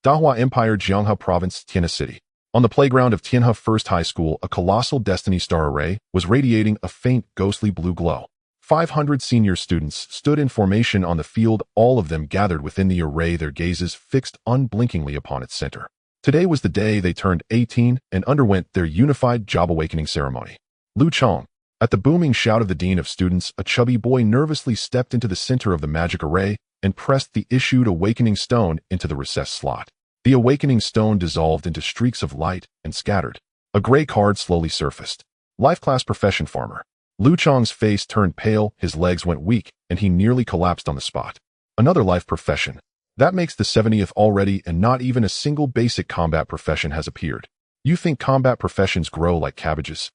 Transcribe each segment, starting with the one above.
Dahua Empire, Jianghe Province, Tianhe City. On the playground of Tianhe First High School, a colossal destiny star array was radiating a faint, ghostly blue glow. 500 senior students stood in formation on the field, all of them gathered within the array, their gazes fixed unblinkingly upon its center. Today was the day they turned 18 and underwent their unified job awakening ceremony. Lu Chong. At the booming shout of the dean of students, a chubby boy nervously stepped into the center of the magic array and pressed the issued awakening stone into the recessed slot. The awakening stone dissolved into streaks of light and scattered. A gray card slowly surfaced. Life class profession farmer. Lu Chong's face turned pale, his legs went weak, and he nearly collapsed on the spot. Another life profession. That makes the 70th already, and not even a single basic combat profession has appeared. You think combat professions grow like cabbages?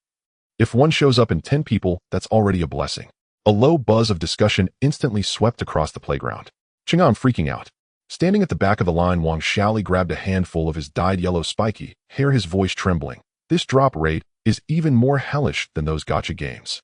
If one shows up in 10 people, that's already a blessing. A low buzz of discussion instantly swept across the playground. Chang'an freaking out. Standing at the back of the line, Wang Xiaoli grabbed a handful of his dyed yellow spiky hair, his voice trembling. This drop rate is even more hellish than those gacha games.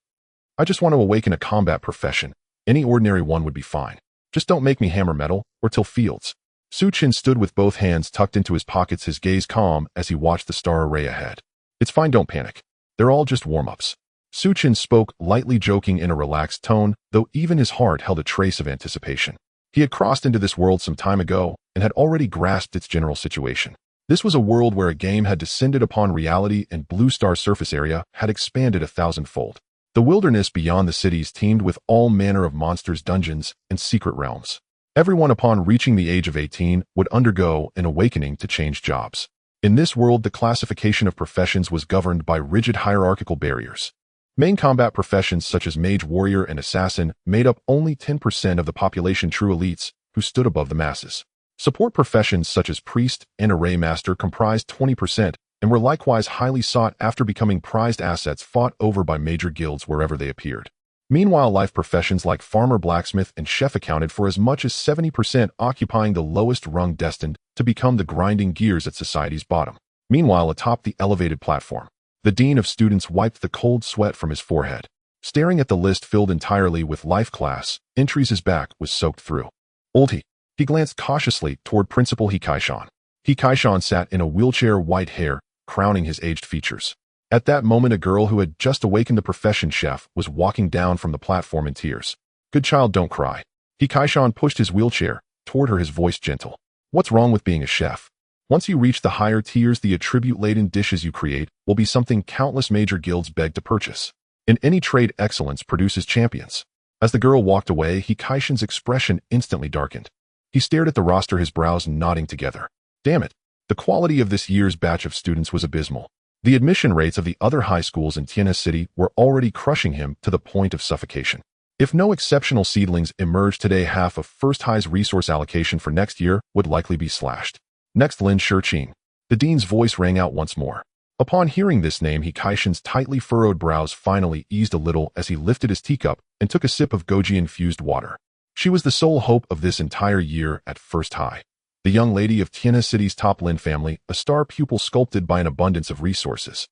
I just want to awaken a combat profession. Any ordinary one would be fine. Just don't make me hammer metal or till fields. Su Chen stood with both hands tucked into his pockets, his gaze calm as he watched the star array ahead. It's fine, don't panic. They're all just warm-ups. Su Chen spoke, lightly joking in a relaxed tone, though even his heart held a trace of anticipation. He had crossed into this world some time ago and had already grasped its general situation. This was a world where a game had descended upon reality and Blue Star's surface area had expanded 1,000-fold. The wilderness beyond the cities teemed with all manner of monsters, dungeons, and secret realms. Everyone upon reaching the age of 18 would undergo an awakening to change jobs. In this world, the classification of professions was governed by rigid hierarchical barriers. Main combat professions such as mage, warrior, and assassin made up only 10% of the population, true elites who stood above the masses. Support professions such as priest and array master comprised 20% and were likewise highly sought after, becoming prized assets fought over by major guilds wherever they appeared. Meanwhile, life professions like farmer, blacksmith, and chef accounted for as much as 70%, occupying the lowest rung, destined to become the grinding gears at society's bottom. Meanwhile, atop the elevated platform, the dean of students wiped the cold sweat from his forehead. Staring at the list filled entirely with life class entries, his back was soaked through. Oldie. He glanced cautiously toward Principal Hikaishan. Hikaishan sat in a wheelchair, white hair crowning his aged features. At that moment, a girl who had just awakened the profession chef was walking down from the platform in tears. Good child, don't cry. Hikaishan pushed his wheelchair toward her, his voice gentle. What's wrong with being a chef? Once you reach the higher tiers, the attribute-laden dishes you create will be something countless major guilds beg to purchase. In any trade, excellence produces champions. As the girl walked away, Hikaishan's expression instantly darkened. He stared at the roster, his brows knotting together. Damn it. The quality of this year's batch of students was abysmal. The admission rates of the other high schools in Tianhe City were already crushing him to the point of suffocation. If no exceptional seedlings emerged today, half of First High's resource allocation for next year would likely be slashed. Next, Lin Shiqing. The dean's voice rang out once more. Upon hearing this name, Hikaishan's tightly furrowed brows finally eased a little as he lifted his teacup and took a sip of goji-infused water. She was the sole hope of this entire year at First High. The young lady of Tianhe City's top Lin family, a star pupil sculpted by an abundance of resources.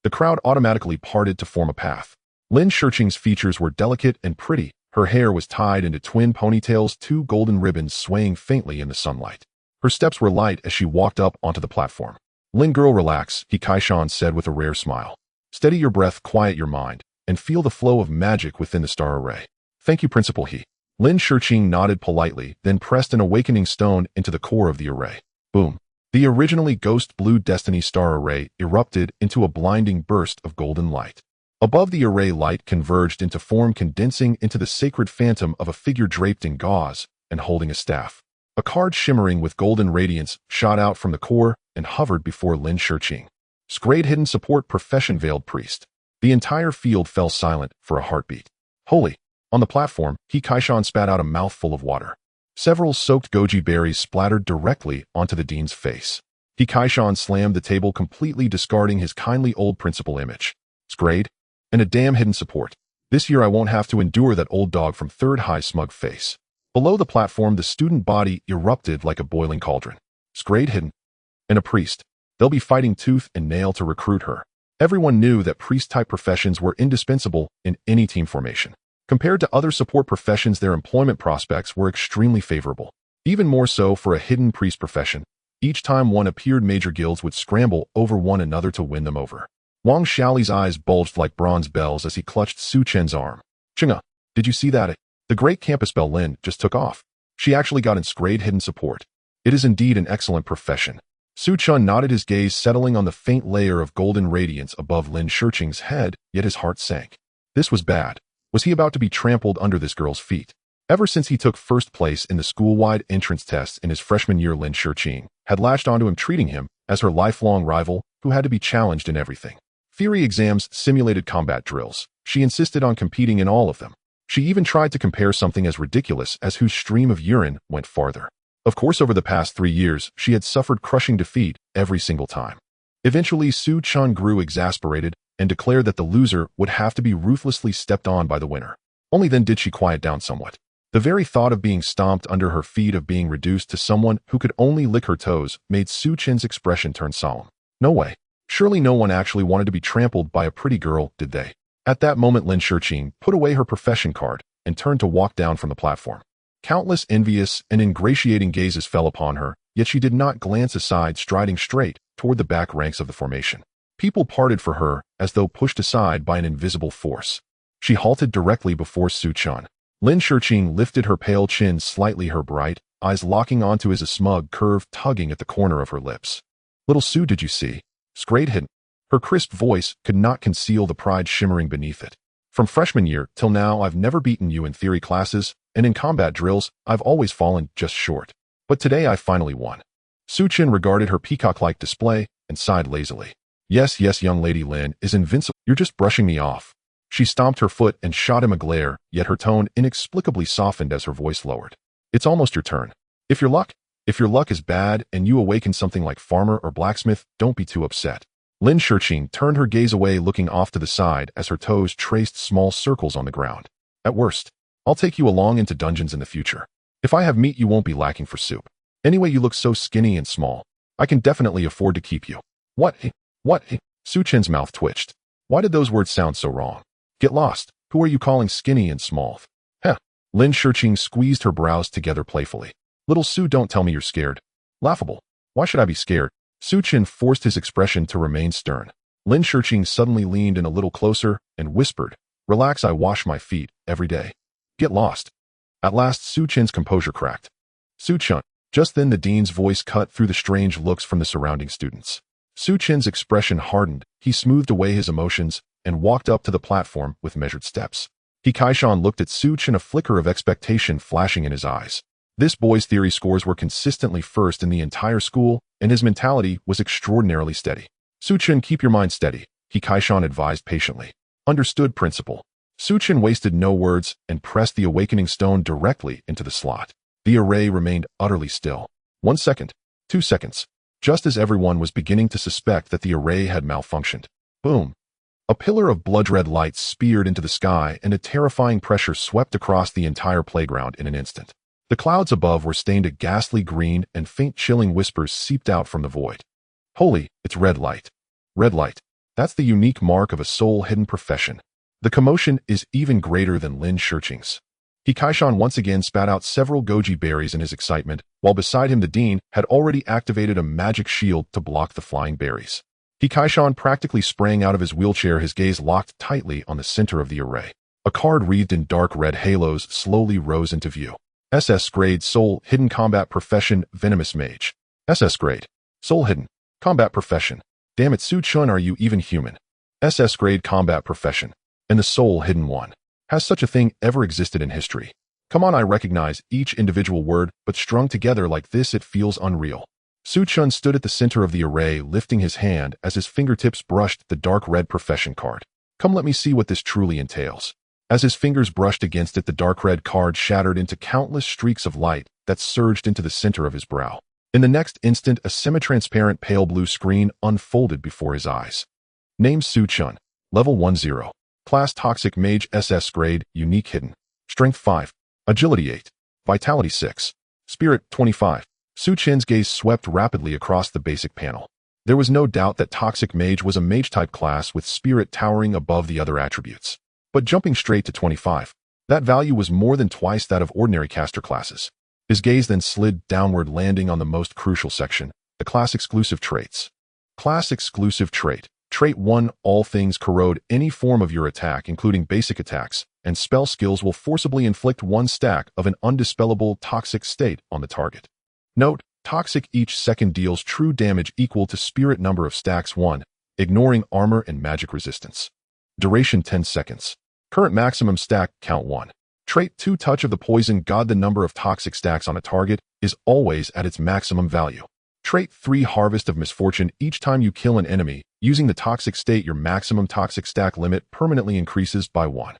The crowd automatically parted to form a path. Lin Shiqing's features were delicate and pretty. Her hair was tied into twin ponytails, two golden ribbons swaying faintly in the sunlight. Her steps were light as she walked up onto the platform. Lin girl, relax, Hikaishan said with a rare smile. Steady your breath, quiet your mind, and feel the flow of magic within the star array. Thank you, Principal He. Lin Shiqing nodded politely, then pressed an awakening stone into the core of the array. Boom. The originally ghost blue destiny star array erupted into a blinding burst of golden light. Above the array, light converged into form, condensing into the sacred phantom of a figure draped in gauze and holding a staff. A card shimmering with golden radiance shot out from the core and hovered before Lin Shiqing. Scrade hidden support profession veiled priest. The entire field fell silent for a heartbeat. Holy. On the platform, Hikaishan spat out a mouthful of water. Several soaked goji berries splattered directly onto the dean's face. Hikaishan slammed the table, completely discarding his kindly old principal image. Scrade? And a damn hidden support. This year I won't have to endure that old dog from Third High smug face. Below the platform, the student body erupted like a boiling cauldron. Scrade hidden. And a priest. They'll be fighting tooth and nail to recruit her. Everyone knew that priest-type professions were indispensable in any team formation. Compared to other support professions, their employment prospects were extremely favorable. Even more so for a hidden priest profession. Each time one appeared, major guilds would scramble over one another to win them over. Wang Xiaoli's eyes bulged like bronze bells as he clutched Su Chen's arm. Chinga, did you see that? The great campus belle Lin just took off. She actually got its grade hidden support. It is indeed an excellent profession. Su Chen nodded, his gaze settling on the faint layer of golden radiance above Lin Shurqing's head, yet his heart sank. This was bad. Was he about to be trampled under this girl's feet? Ever since he took first place in the school-wide entrance tests in his freshman year, Lin Shurqing had latched onto him, treating him as her lifelong rival who had to be challenged in everything. Theory exams, simulated combat drills. She insisted on competing in all of them. She even tried to compare something as ridiculous as whose stream of urine went farther. Of course, over the past 3 years, she had suffered crushing defeat every single time. Eventually, Su Chen grew exasperated and declared that the loser would have to be ruthlessly stepped on by the winner. Only then did she quiet down somewhat. The very thought of being stomped under her feet, of being reduced to someone who could only lick her toes, made Su Chen's expression turn solemn. No way. Surely no one actually wanted to be trampled by a pretty girl, did they? At that moment, Lin Shurqing put away her profession card and turned to walk down from the platform. Countless envious and ingratiating gazes fell upon her, yet she did not glance aside, striding straight toward the back ranks of the formation. People parted for her as though pushed aside by an invisible force. She halted directly before Su Chen. Lin Shurqing lifted her pale chin slightly, her bright eyes locking onto his, a smug curve tugging at the corner of her lips. Little Su, did you see? Grade hidden. Her crisp voice could not conceal the pride shimmering beneath it. From freshman year till now, I've never beaten you in theory classes, and in combat drills, I've always fallen just short. But today I finally won. Su Chen regarded her peacock-like display and sighed lazily. Yes, young lady Lin is invincible. You're just brushing me off. She stomped her foot and shot him a glare, yet her tone inexplicably softened as her voice lowered. It's almost your turn. If your luck is bad and you awaken something like farmer or blacksmith, don't be too upset. Lin Shurqing turned her gaze away, looking off to the side as her toes traced small circles on the ground. At worst, I'll take you along into dungeons in the future. If I have meat, you won't be lacking for soup. Anyway, you look so skinny and small. I can definitely afford to keep you. What? Su Chen's mouth twitched. Why did those words sound so wrong? Get lost. Who are you calling skinny and small? Heh. Lin Shurqing squeezed her brows together playfully. Little Su, don't tell me you're scared. Laughable. Why should I be scared? Su Chen forced his expression to remain stern. Lin Shurqing suddenly leaned in a little closer and whispered, Relax, I wash my feet every day. Get lost. At last, Su Chen's composure cracked. Su Chen. Just then the dean's voice cut through the strange looks from the surrounding students. Su Chen's expression hardened. He smoothed away his emotions and walked up to the platform with measured steps. He Kaishan looked at Su Chen, a flicker of expectation flashing in his eyes. This boy's theory scores were consistently first in the entire school, and his mentality was extraordinarily steady. Su Chen, keep your mind steady, he Kaishan advised patiently. Understood, principal. Su Chen wasted no words and pressed the awakening stone directly into the slot. The array remained utterly still. 1 second. 2 seconds. Just as everyone was beginning to suspect that the array had malfunctioned. Boom. A pillar of blood-red light speared into the sky, and a terrifying pressure swept across the entire playground in an instant. The clouds above were stained a ghastly green, and faint chilling whispers seeped out from the void. Holy, it's red light. Red light. That's the unique mark of a soul-hidden profession. The commotion is even greater than Lin Shurqing's. He Kaishan once again spat out several goji berries in his excitement, while beside him the dean had already activated a magic shield to block the flying berries. He Kaishan practically sprang out of his wheelchair, his gaze locked tightly on the center of the array. A card wreathed in dark red halos slowly rose into view. SS grade Soul Hidden Combat Profession Venom Mage. SS grade. Soul Hidden. Combat Profession. Damn it, Su Chen, are you even human? SS grade Combat Profession. And the Soul Hidden one. Has such a thing ever existed in history? Come on, I recognize each individual word, but strung together like this it feels unreal. Su Chen stood at the center of the array, lifting his hand as his fingertips brushed the dark red profession card. Come, let me see what this truly entails. As his fingers brushed against it, the dark red card shattered into countless streaks of light that surged into the center of his brow. In the next instant, a semi-transparent pale blue screen unfolded before his eyes. Name Su Chen. Level 10. Class Toxic Mage, SS grade, Unique Hidden. Strength 5. Agility 8. Vitality 6. Spirit 25. Su Chen's gaze swept rapidly across the basic panel. There was no doubt that Toxic Mage was a mage-type class with spirit towering above the other attributes. But jumping straight to 25, that value was more than twice that of ordinary caster classes. His gaze then slid downward, landing on the most crucial section, The class-exclusive traits. Class-exclusive trait. Trait 1. All things corrode. Any form of your attack, including basic attacks, and spell skills will forcibly inflict 1 stack of an undispellable toxic state on the target. Note, toxic each second deals true damage equal to spirit number of stacks 1, ignoring armor and magic resistance. Duration 10 seconds. Current maximum stack count 1. Trait 2. Touch of the poison god. The number of toxic stacks on a target is always at its maximum value. Trait 3. Harvest of misfortune. Each time you kill an enemy, using the toxic state, your maximum toxic stack limit permanently increases by 1.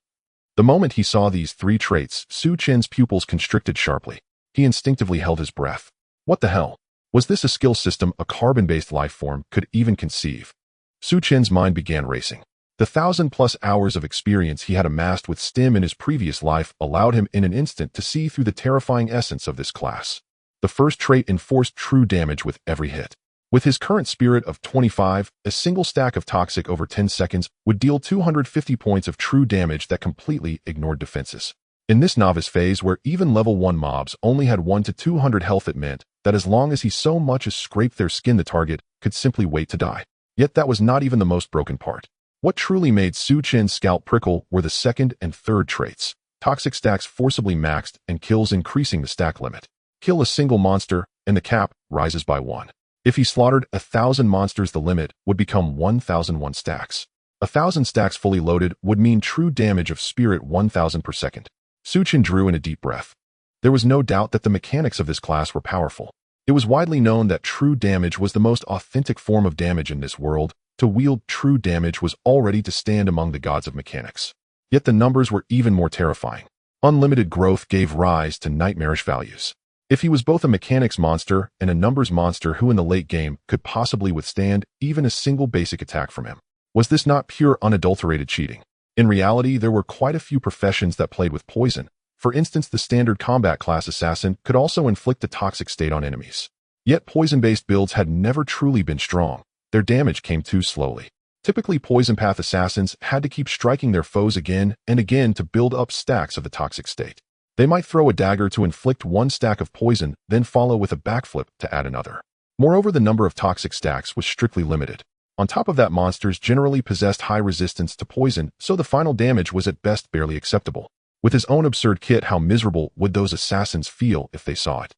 The moment he saw these 3 traits, Su Chen's pupils constricted sharply. He instinctively held his breath. What the hell? Was this a skill system a carbon-based life form could even conceive? Su Chen's mind began racing. The 1,000+ hours of experience he had amassed with STEM in his previous life allowed him in an instant to see through the terrifying essence of this class. The first trait enforced true damage with every hit. With his current spirit of 25, a single stack of toxic over 10 seconds would deal 250 points of true damage that completely ignored defenses. In this novice phase where even level 1 mobs only had 1 to 200 health, it meant that as long as he so much as scraped their skin, the target could simply wait to die. Yet that was not even the most broken part. What truly made Su Chen's scalp prickle were the second and third traits. Toxic stacks forcibly maxed and kills increasing the stack limit. Kill a single monster, and the cap rises by 1. If he slaughtered 1,000 monsters, the limit would become 1,001 stacks. 1,000 stacks fully loaded would mean true damage of spirit 1,000 per second. Su Chen drew in a deep breath. There was no doubt that the mechanics of this class were powerful. It was widely known that true damage was the most authentic form of damage in this world. To wield true damage was already to stand among the gods of mechanics. Yet the numbers were even more terrifying. Unlimited growth gave rise to nightmarish values. If he was both a mechanics monster and a numbers monster, who in the late game could possibly withstand even a single basic attack from him? Was this not pure unadulterated cheating? In reality, there were quite a few professions that played with poison. For instance, the standard combat class assassin could also inflict a toxic state on enemies. Yet poison-based builds had never truly been strong. Their damage came too slowly. Typically, poison path assassins had to keep striking their foes again and again to build up stacks of the toxic state. They might throw a dagger to inflict 1 stack of poison, then follow with a backflip to add another. Moreover, the number of toxic stacks was strictly limited. On top of that, monsters generally possessed high resistance to poison, so the final damage was at best barely acceptable. With his own absurd kit, how miserable would those assassins feel if they saw it?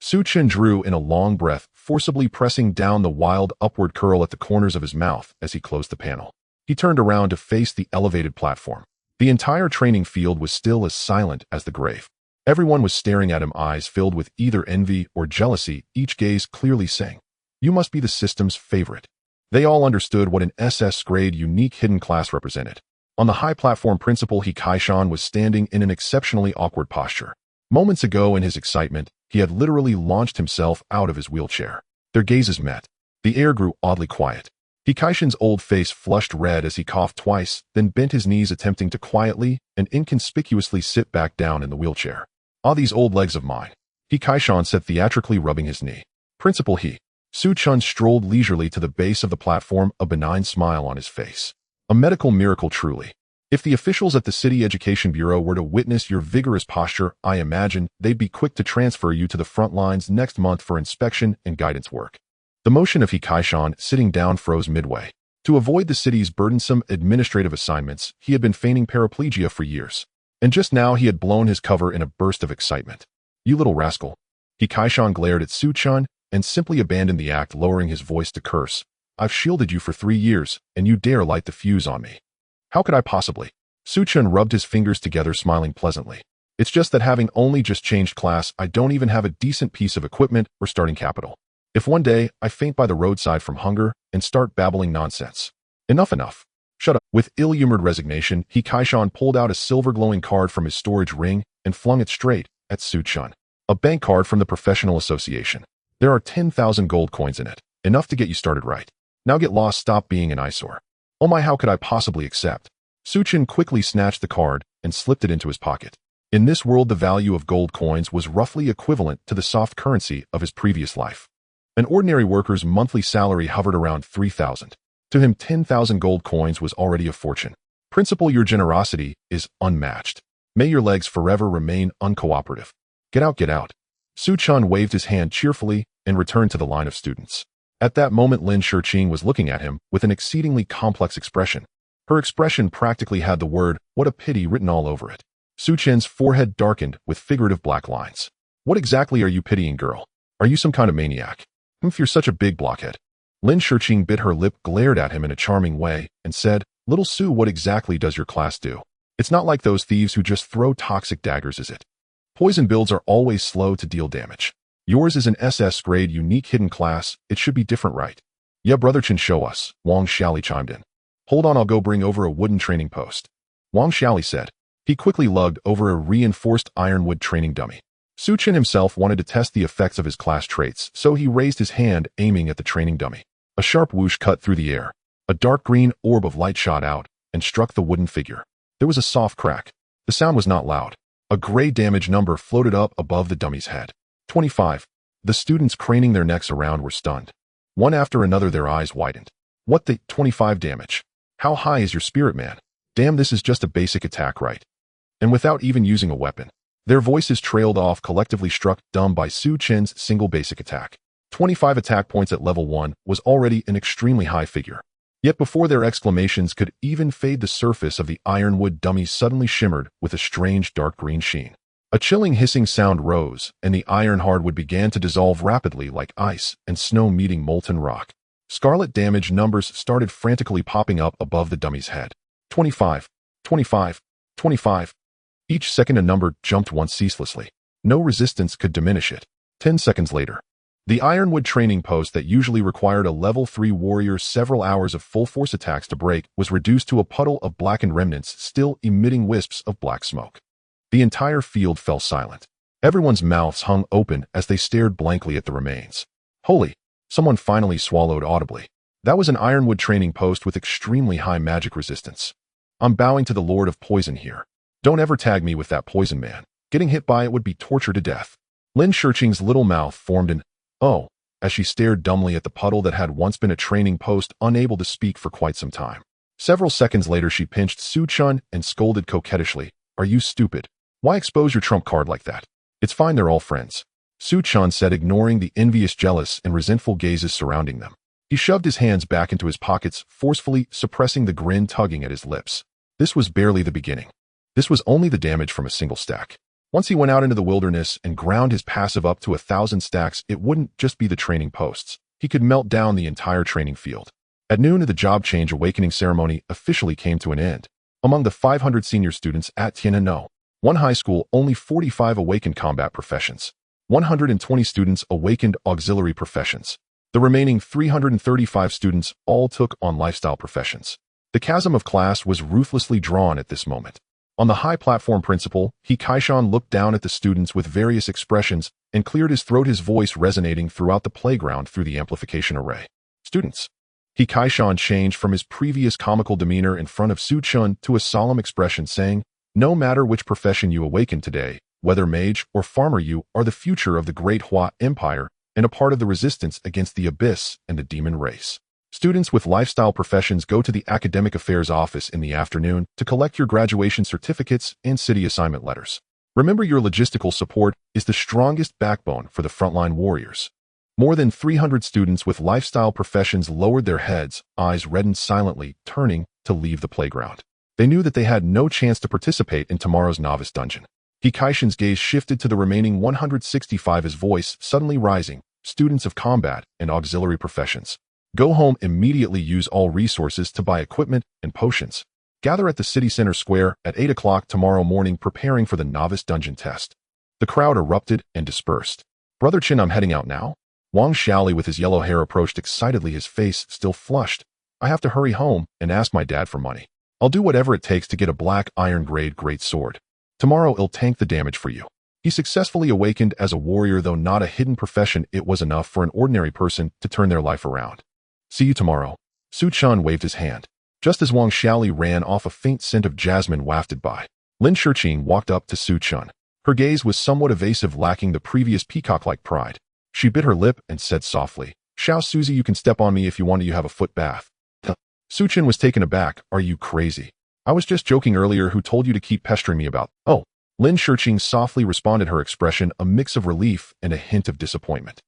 Su Chen drew in a long breath, forcibly pressing down the wild upward curl at the corners of his mouth as he closed the panel. He turned around to face the elevated platform. The entire training field was still as silent as the grave. Everyone was staring at him, eyes filled with either envy or jealousy, each gaze clearly saying, "You must be the system's favorite." They all understood what an SS-grade unique hidden class represented. On the high platform, Principal He Kaishan was standing in an exceptionally awkward posture. Moments ago, in his excitement, he had literally launched himself out of his wheelchair. Their gazes met. The air grew oddly quiet. He Kaishan's old face flushed red as he coughed twice, then bent his knees, attempting to quietly and inconspicuously sit back down in the wheelchair. "Ah, these old legs of mine," He Kaishan said, theatrically rubbing his knee. Principal He. Su Chen strolled leisurely to the base of the platform, a benign smile on his face. A medical miracle, truly. If the officials at the City Education Bureau were to witness your vigorous posture, I imagine they'd be quick to transfer you to the front lines next month for inspection and guidance work. The motion of He Kaishan sitting down froze midway. To avoid the city's burdensome administrative assignments, he had been feigning paraplegia for years. And just now he had blown his cover in a burst of excitement. "You little rascal." He Kaishan glared at Su Chen and simply abandoned the act, lowering his voice to curse. "I've shielded you for 3 years, and you dare light the fuse on me. How could I possibly?" Su Chen rubbed his fingers together, smiling pleasantly. "It's just that having only just changed class, I don't even have a decent piece of equipment or starting capital. If one day I faint by the roadside from hunger and start babbling nonsense." Enough. Shut up." With ill-humored resignation, He Kaishan pulled out a silver glowing card from his storage ring and flung it straight at Su Chen. "A bank card from the Professional Association. There are 10,000 gold coins in it, enough to get you started right. Now get lost, stop being an eyesore." "Oh my, how could I possibly accept?" Su Chen quickly snatched the card and slipped it into his pocket. In this world, the value of gold coins was roughly equivalent to the soft currency of his previous life. An ordinary worker's monthly salary hovered around 3,000. To him, 10,000 gold coins was already a fortune. "Principal, your generosity is unmatched. May your legs forever remain uncooperative. Get out, get out." Su Chen waved his hand cheerfully and returned to the line of students. At that moment, Lin Shiqing was looking at him with an exceedingly complex expression. Her expression practically had the word, "What a pity," written all over it. Su Chen's forehead darkened with figurative black lines. "What exactly are you pitying, girl? Are you some kind of maniac? If you're such a big blockhead." Lin Shiqing bit her lip, glared at him in a charming way, and said, "Little Su, what exactly does your class do? It's not like those thieves who just throw toxic daggers, is it? Poison builds are always slow to deal damage. Yours is an SS grade unique hidden class. It should be different, right?" "Yeah, Brother Chen, show us," Wang Xiaoli chimed in. "Hold on, I'll go bring over a wooden training post," Wang Xiaoli said. He quickly lugged over a reinforced ironwood training dummy. Su Chen himself wanted to test the effects of his class traits, so he raised his hand, aiming at the training dummy. A sharp whoosh cut through the air. A dark green orb of light shot out and struck the wooden figure. There was a soft crack. The sound was not loud. A gray damage number floated up above the dummy's head. 25. The students craning their necks around were stunned. One after another, their eyes widened. "What the 25 damage? How high is your spirit, man? Damn, this is just a basic attack, right?" And without even using a weapon, their voices trailed off, collectively struck dumb by Su Chen's single basic attack. 25 attack points at level 1 was already an extremely high figure. Yet before their exclamations could even fade, the surface of the ironwood dummy suddenly shimmered with a strange dark green sheen. A chilling hissing sound rose, and the iron hardwood began to dissolve rapidly like ice and snow meeting molten rock. Scarlet damage numbers started frantically popping up above the dummy's head. 25, 25, 25. Each second a number jumped once ceaselessly. No resistance could diminish it. 10 seconds later, the ironwood training post that usually required a level 3 warrior several hours of full force attacks to break was reduced to a puddle of blackened remnants, still emitting wisps of black smoke. The entire field fell silent. Everyone's mouths hung open as they stared blankly at the remains. "Holy!" Someone finally swallowed audibly. That was an ironwood training post with extremely high magic resistance. "I'm bowing to the Lord of Poison here. Don't ever tag me with that poison, man. Getting hit by it would be torture to death." Lin Shiqing's little mouth formed an "oh" as she stared dumbly at the puddle that had once been a training post, unable to speak for quite some time. Several seconds later, she pinched Su Chen and scolded coquettishly, "Are you stupid? Why expose your trump card like that? It's fine, they're all friends," Su Chen said, ignoring the envious, jealous, and resentful gazes surrounding them. He shoved his hands back into his pockets, forcefully suppressing the grin tugging at his lips. This was barely the beginning. This was only the damage from a single stack. Once he went out into the wilderness and ground his passive up to 1,000 stacks, it wouldn't just be the training posts. He could melt down the entire training field. At noon, the job change awakening ceremony officially came to an end. Among the 500 senior students at Tianhe, one high school, only 45 awakened combat professions. 120 students awakened auxiliary professions. The remaining 335 students all took on lifestyle professions. The chasm of class was ruthlessly drawn at this moment. On the high platform principal, He Kaishan looked down at the students with various expressions and cleared his throat, his voice resonating throughout the playground through the amplification array. "Students." He Kaishan changed from his previous comical demeanor in front of Su Chen to a solemn expression, saying, "No matter which profession you awaken today, whether mage or farmer, you are the future of the Great Hua Empire and a part of the resistance against the abyss and the demon race. Students with lifestyle professions, go to the Academic Affairs office in the afternoon to collect your graduation certificates and city assignment letters. Remember, your logistical support is the strongest backbone for the frontline warriors." More than 300 students with lifestyle professions lowered their heads, eyes reddened silently, turning to leave the playground. They knew that they had no chance to participate in tomorrow's novice dungeon. He Kaishan's gaze shifted to the remaining 165, his voice suddenly rising. "Students of combat and auxiliary professions, go home immediately. Use all resources to buy equipment and potions. Gather at the city center square at 8 o'clock tomorrow morning, preparing for the novice dungeon test." The crowd erupted and dispersed. "Brother Chen, I'm heading out now." Wang Xiaoli with his yellow hair approached excitedly, his face still flushed. "I have to hurry home and ask my dad for money. I'll do whatever it takes to get a black iron grade great sword. Tomorrow it'll tank the damage for you." He successfully awakened as a warrior, though not a hidden profession. It was enough for an ordinary person to turn their life around. "See you tomorrow." Su Chen waved his hand. Just as Wang Xiaoli ran off, a faint scent of jasmine wafted by. Lin Shiqing walked up to Su Chen. Her gaze was somewhat evasive, lacking the previous peacock-like pride. She bit her lip and said softly, "Xiao Suzy, you can step on me if you want to. You have a foot bath." Su Chen was taken aback. "Are you crazy? I was just joking earlier. Who told you to keep pestering me about?" "Oh, Lin Shiqing softly responded, her expression a mix of relief and a hint of disappointment.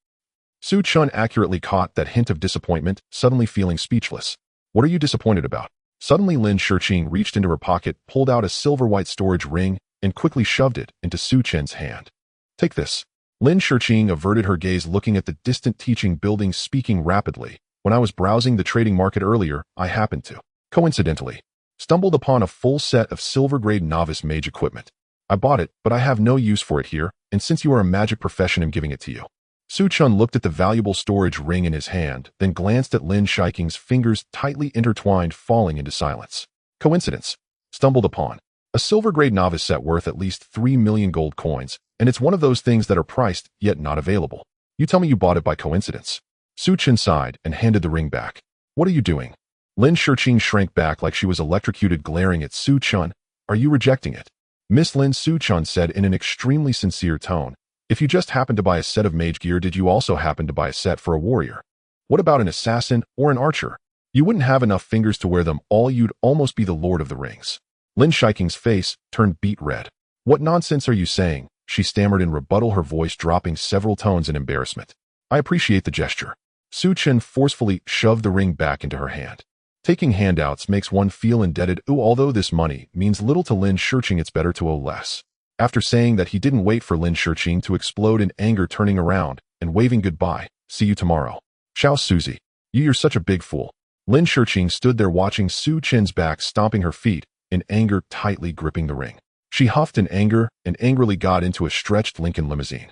Su Chen accurately caught that hint of disappointment, suddenly feeling speechless. What are you disappointed about? Suddenly Lin Shiqing reached into her pocket, pulled out a silver-white storage ring, and quickly shoved it into Su Chen's hand. Take this. Lin Shiqing averted her gaze, looking at the distant teaching building, speaking rapidly. When I was browsing the trading market earlier, I happened to, coincidentally, stumbled upon a full set of silver-grade novice mage equipment. I bought it, but I have no use for it here, and since you are a magic profession, I'm giving it to you. Su Chen looked at the valuable storage ring in his hand, then glanced at Lin Shiqing's fingers tightly intertwined, falling into silence. Coincidence. Stumbled upon. A silver-grade novice set worth at least 3 million gold coins, and it's one of those things that are priced, yet not available. You tell me you bought it by coincidence. Su Chen sighed and handed the ring back. What are you doing? Lin Shiqing shrank back like she was electrocuted, glaring at Su Chen. Are you rejecting it? Miss Lin, Su Chen said in an extremely sincere tone. If you just happened to buy a set of mage gear, did you also happen to buy a set for a warrior? What about an assassin or an archer? You wouldn't have enough fingers to wear them all, you'd almost be the Lord of the Rings. Lin Shiqing's face turned beet red. What nonsense are you saying? She stammered in rebuttal, her voice dropping several tones in embarrassment. I appreciate the gesture. Su Chen forcefully shoved the ring back into her hand. Taking handouts makes one feel indebted. Although this money means little to Lin Shiqing, it's better to owe less. After saying that, he didn't wait for Lin Shiqing to explode in anger, turning around and waving goodbye. See you tomorrow. Ciao, Susie. You're such a big fool. Lin Shiqing stood there watching Su Chen's back, stomping her feet, in anger, tightly gripping the ring. She huffed in anger and angrily got into a stretched Lincoln limousine.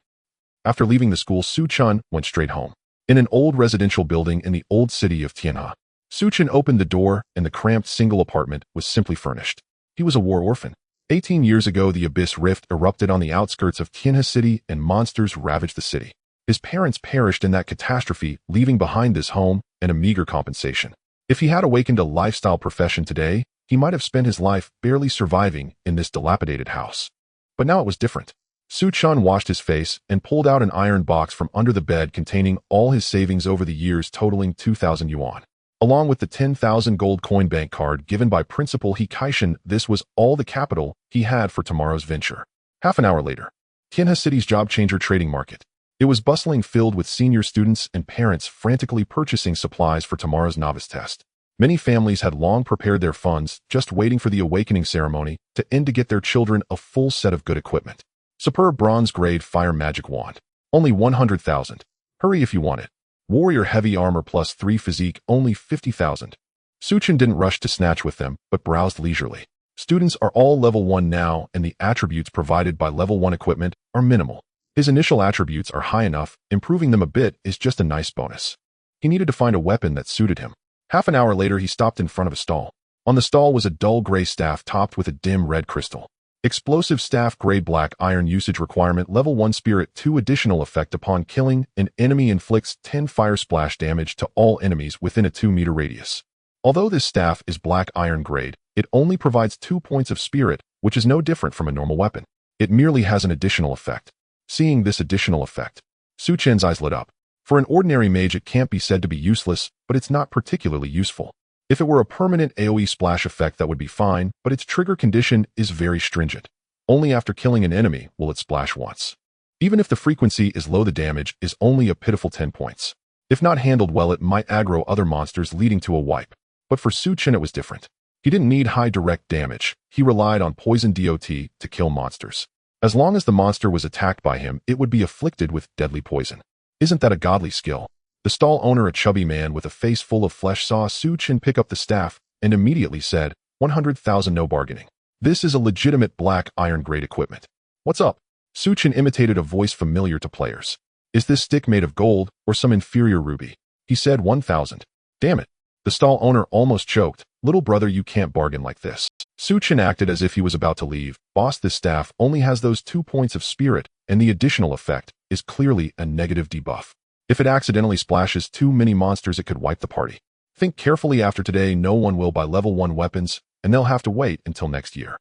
After leaving the school, Su Chen went straight home. In an old residential building in the old city of Tianhe, Su Chen opened the door, and the cramped single apartment was simply furnished. He was a war orphan. 18 years ago, the Abyss Rift erupted on the outskirts of Tianhe City, and monsters ravaged the city. His parents perished in that catastrophe, leaving behind this home and a meager compensation. If he had awakened a lifestyle profession today, he might have spent his life barely surviving in this dilapidated house. But now it was different. Su Chen washed his face and pulled out an iron box from under the bed containing all his savings over the years, totaling 2,000 yuan. Along with the 10,000 gold coin bank card given by Principal He Kaishan, this was all the capital he had for tomorrow's venture. Half an hour later, Tianhe City's job changer trading market. It was bustling, filled with senior students and parents frantically purchasing supplies for tomorrow's novice test. Many families had long prepared their funds, just waiting for the awakening ceremony to end to get their children a full set of good equipment. Superb bronze-grade fire magic wand. Only 100,000. Hurry if you want it. Warrior heavy armor plus 3 physique, only 50,000. Su Chen didn't rush to snatch with them, but browsed leisurely. Students are all level 1 now, and the attributes provided by level 1 equipment are minimal. His initial attributes are high enough, improving them a bit is just a nice bonus. He needed to find a weapon that suited him. Half an hour later, he stopped in front of a stall. On the stall was a dull gray staff topped with a dim red crystal. Explosive staff, grade black iron, usage requirement level 1 spirit 2, additional effect upon killing an enemy, inflicts 10 fire splash damage to all enemies within a 2-meter radius. Although this staff is black iron grade, it only provides 2 points of spirit, which is no different from a normal weapon. It merely has an additional effect. Seeing this additional effect, Su Chen's eyes lit up. For an ordinary mage, it can't be said to be useless, but it's not particularly useful. If it were a permanent AoE splash effect, that would be fine, but its trigger condition is very stringent. Only after killing an enemy will it splash once. Even if the frequency is low, the damage is only a pitiful 10 points. If not handled well, it might aggro other monsters, leading to a wipe. But for Su Chen, it was different. He didn't need high direct damage. He relied on poison DOT to kill monsters. As long as the monster was attacked by him, it would be afflicted with deadly poison. Isn't that a godly skill? The stall owner, a chubby man with a face full of flesh, saw Su Chen pick up the staff and immediately said, 100,000, no bargaining. This is a legitimate black iron grade equipment. What's up? Su Chen imitated a voice familiar to players. Is this stick made of gold or some inferior ruby? He said 1,000. Damn it. The stall owner almost choked. Little brother, you can't bargain like this. Su Chen acted as if he was about to leave. Boss, this staff only has those 2 points of spirit, and the additional effect is clearly a negative debuff. If it accidentally splashes too many monsters, it could wipe the party. Think carefully. After today, no one will buy level 1 weapons, and they'll have to wait until next year.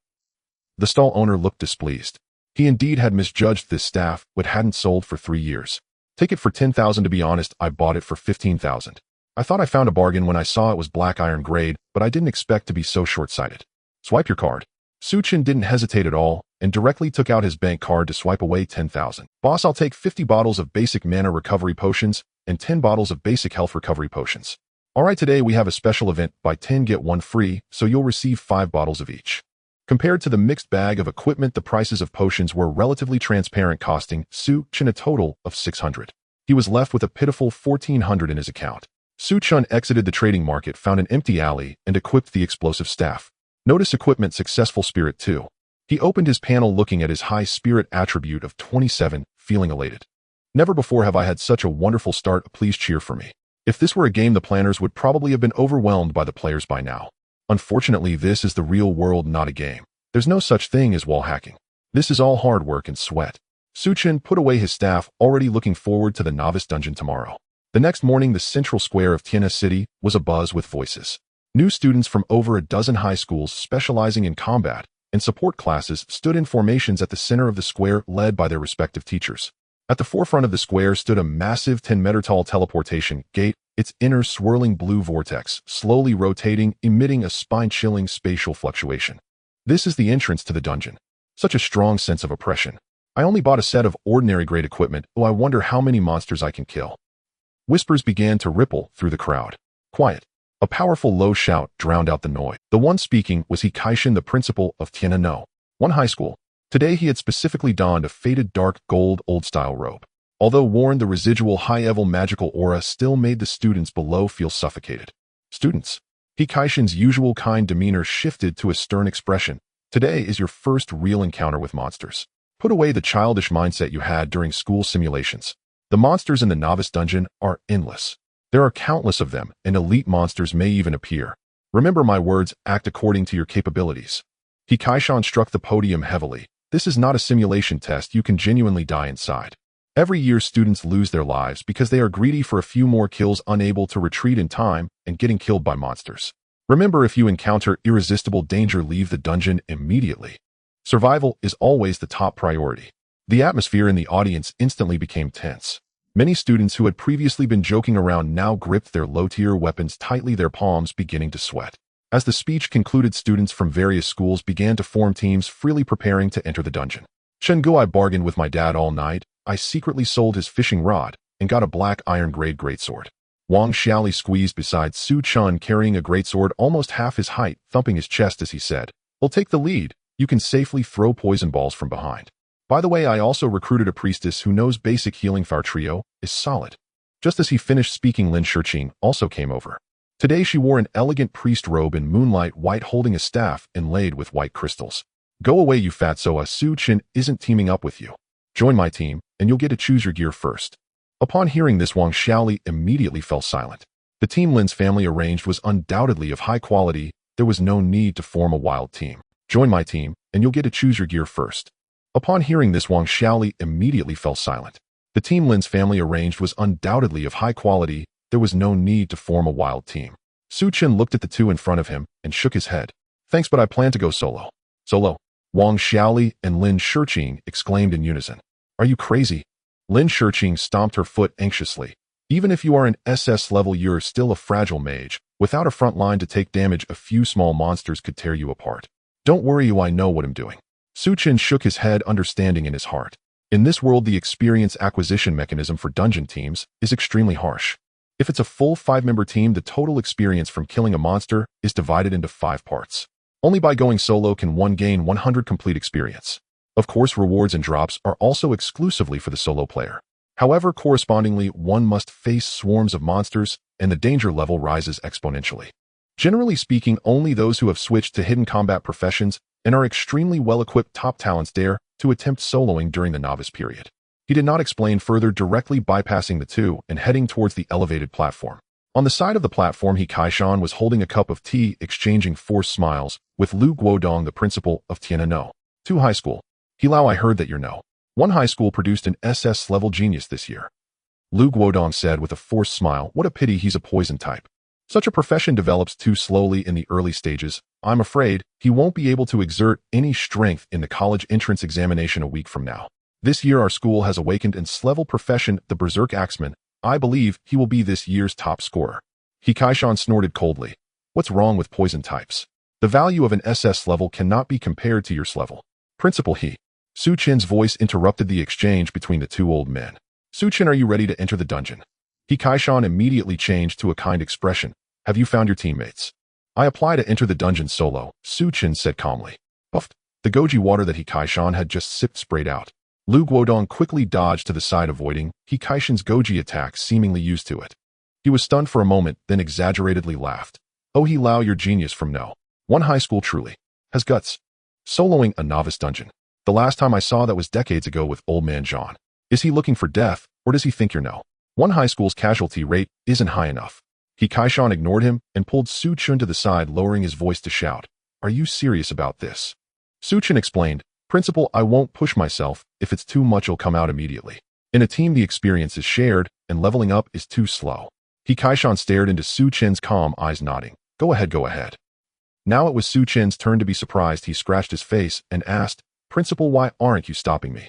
The stall owner looked displeased. He indeed had misjudged this staff, but hadn't sold for 3 years. Take it for 10,000. To be honest, I bought it for 15,000. I thought I found a bargain when I saw it was black iron grade, but I didn't expect to be so short-sighted. Swipe your card. Su Chen didn't hesitate at all and directly took out his bank card to swipe away 10,000. Boss, I'll take 50 bottles of basic mana recovery potions and 10 bottles of basic health recovery potions. Alright, today we have a special event, buy 10 get 1 free, so you'll receive 5 bottles of each. Compared to the mixed bag of equipment, the prices of potions were relatively transparent, costing Chen a total of 600. He was left with a pitiful 1,400 in his account. Chen exited the trading market, found an empty alley, and equipped the explosive staff. Notice equipment successful spirit 2. He opened his panel looking at his high spirit attribute of 27, feeling elated. Never before have I had such a wonderful start, please cheer for me. If this were a game, the planners would probably have been overwhelmed by the players by now. Unfortunately, this is the real world, not a game. There's no such thing as wall hacking. This is all hard work and sweat. Chen put away his staff, already looking forward to the novice dungeon tomorrow. The next morning, the central square of Tianhe City was abuzz with voices. New students from over a dozen high schools specializing in combat and support classes stood in formations at the center of the square, led by their respective teachers. At the forefront of the square stood a massive 10-meter-tall teleportation gate, its inner swirling blue vortex, slowly rotating, emitting a spine-chilling spatial fluctuation. This is the entrance to the dungeon. Such a strong sense of oppression. I only bought a set of ordinary grade equipment, I wonder how many monsters I can kill. Whispers began to ripple through the crowd. Quiet. A powerful low shout drowned out the noise. The one speaking was Shen, the principal of Tianhe No. One high school. Today he had specifically donned a faded dark gold old-style robe. Although worn, the residual high-level magical aura still made the students below feel suffocated. Students. Shen's usual kind demeanor shifted to a stern expression. Today is your first real encounter with monsters. Put away the childish mindset you had during school simulations. The monsters in the novice dungeon are endless. There are countless of them, and elite monsters may even appear. Remember my words, act according to your capabilities. Shen struck the podium heavily. This is not a simulation test, you can genuinely die inside. Every year students lose their lives because they are greedy for a few more kills, unable to retreat in time, and getting killed by monsters. Remember, if you encounter irresistible danger, leave the dungeon immediately. Survival is always the top priority. The atmosphere in the audience instantly became tense. Many students who had previously been joking around now gripped their low-tier weapons tightly, their palms beginning to sweat. As the speech concluded, students from various schools began to form teams, freely preparing to enter the dungeon. Chen, I bargained with my dad all night. I secretly sold his fishing rod and got a black iron-grade greatsword. Wang Xiaoli squeezed beside Chen, carrying a greatsword almost half his height, thumping his chest as he said, "We'll take the lead. You can safely throw poison balls from behind. By the way, I also recruited a priestess who knows basic healing. Our trio is solid." Just as he finished speaking, Lin Shiqing also came over. Today she wore an elegant priest robe in moonlight white, holding a staff inlaid with white crystals. "Go away, you fatso. Chen isn't teaming up with you. Join my team, and you'll get to choose your gear first." Upon hearing this, Wang Xiaoli immediately fell silent. The team Lin's family arranged was undoubtedly of high quality. There was no need to form a wild team. "Join my team, and you'll get to choose your gear first." Upon hearing this, Wang Xiaoli immediately fell silent. The team Lin's family arranged was undoubtedly of high quality. There was no need to form a wild team. Chen looked at the two in front of him and shook his head. "Thanks, but I plan to go solo." "Solo?" Wang Xiaoli and Lin Shiqing exclaimed in unison. "Are you crazy?" Lin Shiqing stomped her foot anxiously. "Even if you are an SS level, you're still a fragile mage. Without a front line to take damage, a few small monsters could tear you apart." "Don't worry, I know what I'm doing." Chen shook his head, understanding in his heart. In this world, the experience acquisition mechanism for dungeon teams is extremely harsh. If it's a full 5-member team, the total experience from killing a monster is divided into 5 parts. Only by going solo can one gain 100 complete experience. Of course, rewards and drops are also exclusively for the solo player. However, correspondingly, one must face swarms of monsters, and the danger level rises exponentially. Generally speaking, only those who have switched to hidden combat professions and are extremely well-equipped top talents dare to attempt soloing during the novice period. He did not explain further, directly bypassing the two and heading towards the elevated platform. On the side of the platform, Shen was holding a cup of tea, exchanging forced smiles with Lu Guodong, the principal of Tianhe No. 2 High School. "Hilao, I heard that your No. 1 High School produced an SS-level genius this year." Lu Guodong said with a forced smile. "What a pity he's a poison type. Such a profession develops too slowly in the early stages. I'm afraid he won't be able to exert any strength in the college entrance examination a week from now. This year our school has awakened an S-level profession, the Berserk Axeman. I believe he will be this year's top scorer." Shen snorted coldly. "What's wrong with poison types? The value of an SS level cannot be compared to your S level. Principal he. Su Chen's voice interrupted the exchange between the two old men. Su Chen, are you ready to enter the dungeon? He Kaishan immediately changed to a kind expression. Have you found your teammates? I apply to enter the dungeon solo, Su Chen said calmly. Puffed. The goji water that he Kaishan had just sipped sprayed out. Lu Guodong quickly dodged to the side, avoiding he Kaishan's goji attack, seemingly used to it. He was stunned for a moment, then exaggeratedly laughed. Oh, he Lao, your genius from no. One high school truly has guts. Soloing a novice dungeon. The last time I saw that was decades ago with old man John. Is he looking for death, or does he think you're no? One high school's casualty rate isn't high enough. He Kaishan ignored him and pulled Su Chen to the side, lowering his voice to shout. Are you serious about this? Su Chen explained. Principal, I won't push myself. If it's too much, it'll come out immediately. In a team, the experience is shared, and leveling up is too slow. He Kaishan stared into Su Chen's calm eyes, nodding. Go ahead, go ahead. Now it was Su Chen's turn to be surprised. He scratched his face and asked, Principal, why aren't you stopping me?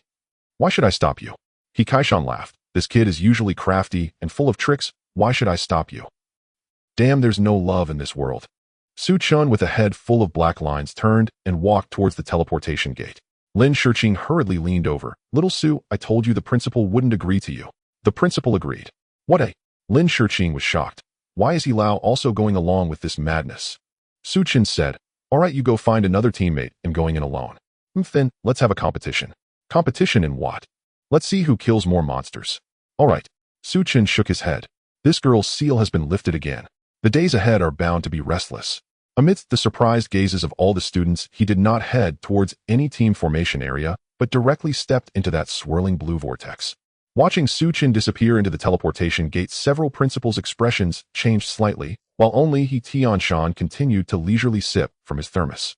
Why should I stop you? He Kaishan laughed. This kid is usually crafty and full of tricks. Why should I stop you? Damn, there's no love in this world. Su Chen, with a head full of black lines, turned and walked towards the teleportation gate. Lin Shiqing hurriedly leaned over. Little Su, I told you the principal wouldn't agree to you. The principal agreed. What a... Lin Shiqing was shocked. Why is he Lao also going along with this madness? Su Chen said, all right, you go find another teammate. I'm going in alone. Then, let's have a competition. Competition in what? Let's see who kills more monsters. All right. Su Chen shook his head. This girl's seal has been lifted again. The days ahead are bound to be restless. Amidst the surprised gazes of all the students, he did not head towards any team formation area, but directly stepped into that swirling blue vortex. Watching Su Chen disappear into the teleportation gate, several principals' expressions changed slightly, while only he Tianshan continued to leisurely sip from his thermos.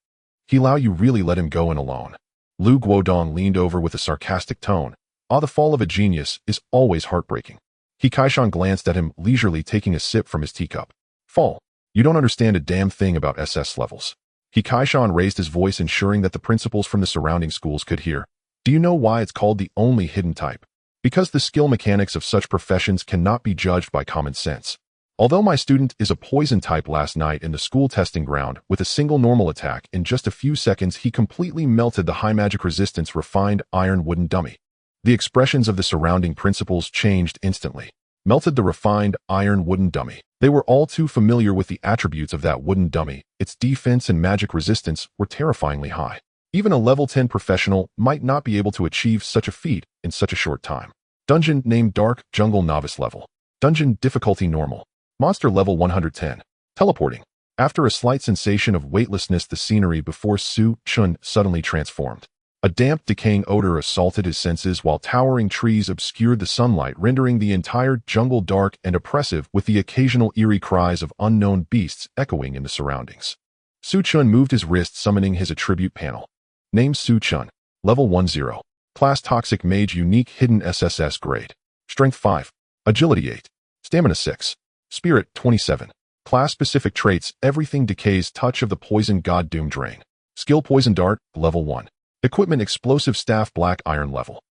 He Lao, you really let him go in alone. Lu Guodong leaned over with a sarcastic tone. Ah, the fall of a genius is always heartbreaking. He Kaishan glanced at him, leisurely taking a sip from his teacup. Fall. You don't understand a damn thing about SS levels. He Kaishan raised his voice, ensuring that the principals from the surrounding schools could hear. Do you know why it's called the only hidden type? Because the skill mechanics of such professions cannot be judged by common sense. Although my student is a poison type, last night in the school testing ground, with a single normal attack, in just a few seconds he completely melted the high magic resistance refined iron wooden dummy. The expressions of the surrounding principals changed instantly. Melted the refined iron wooden dummy. They were all too familiar with the attributes of that wooden dummy. Its defense and magic resistance were terrifyingly high. Even a level 10 professional might not be able to achieve such a feat in such a short time. Dungeon named Dark Jungle Novice Level. Dungeon difficulty normal. Monster level 110. Teleporting. After a slight sensation of weightlessness, the scenery before Su Chen suddenly transformed. A damp, decaying odor assaulted his senses, while towering trees obscured the sunlight, rendering the entire jungle dark and oppressive, with the occasional eerie cries of unknown beasts echoing in the surroundings. Su Chen moved his wrist, summoning his attribute panel. Name Su Chen. Level 10. Class Toxic Mage, unique hidden SSS grade. Strength 5. Agility 8. Stamina 6. Spirit 27. Class specific traits, everything decays, touch of the poison god, doom drain. Skill Poison Dart, level 1. Equipment Explosive Staff, black iron level.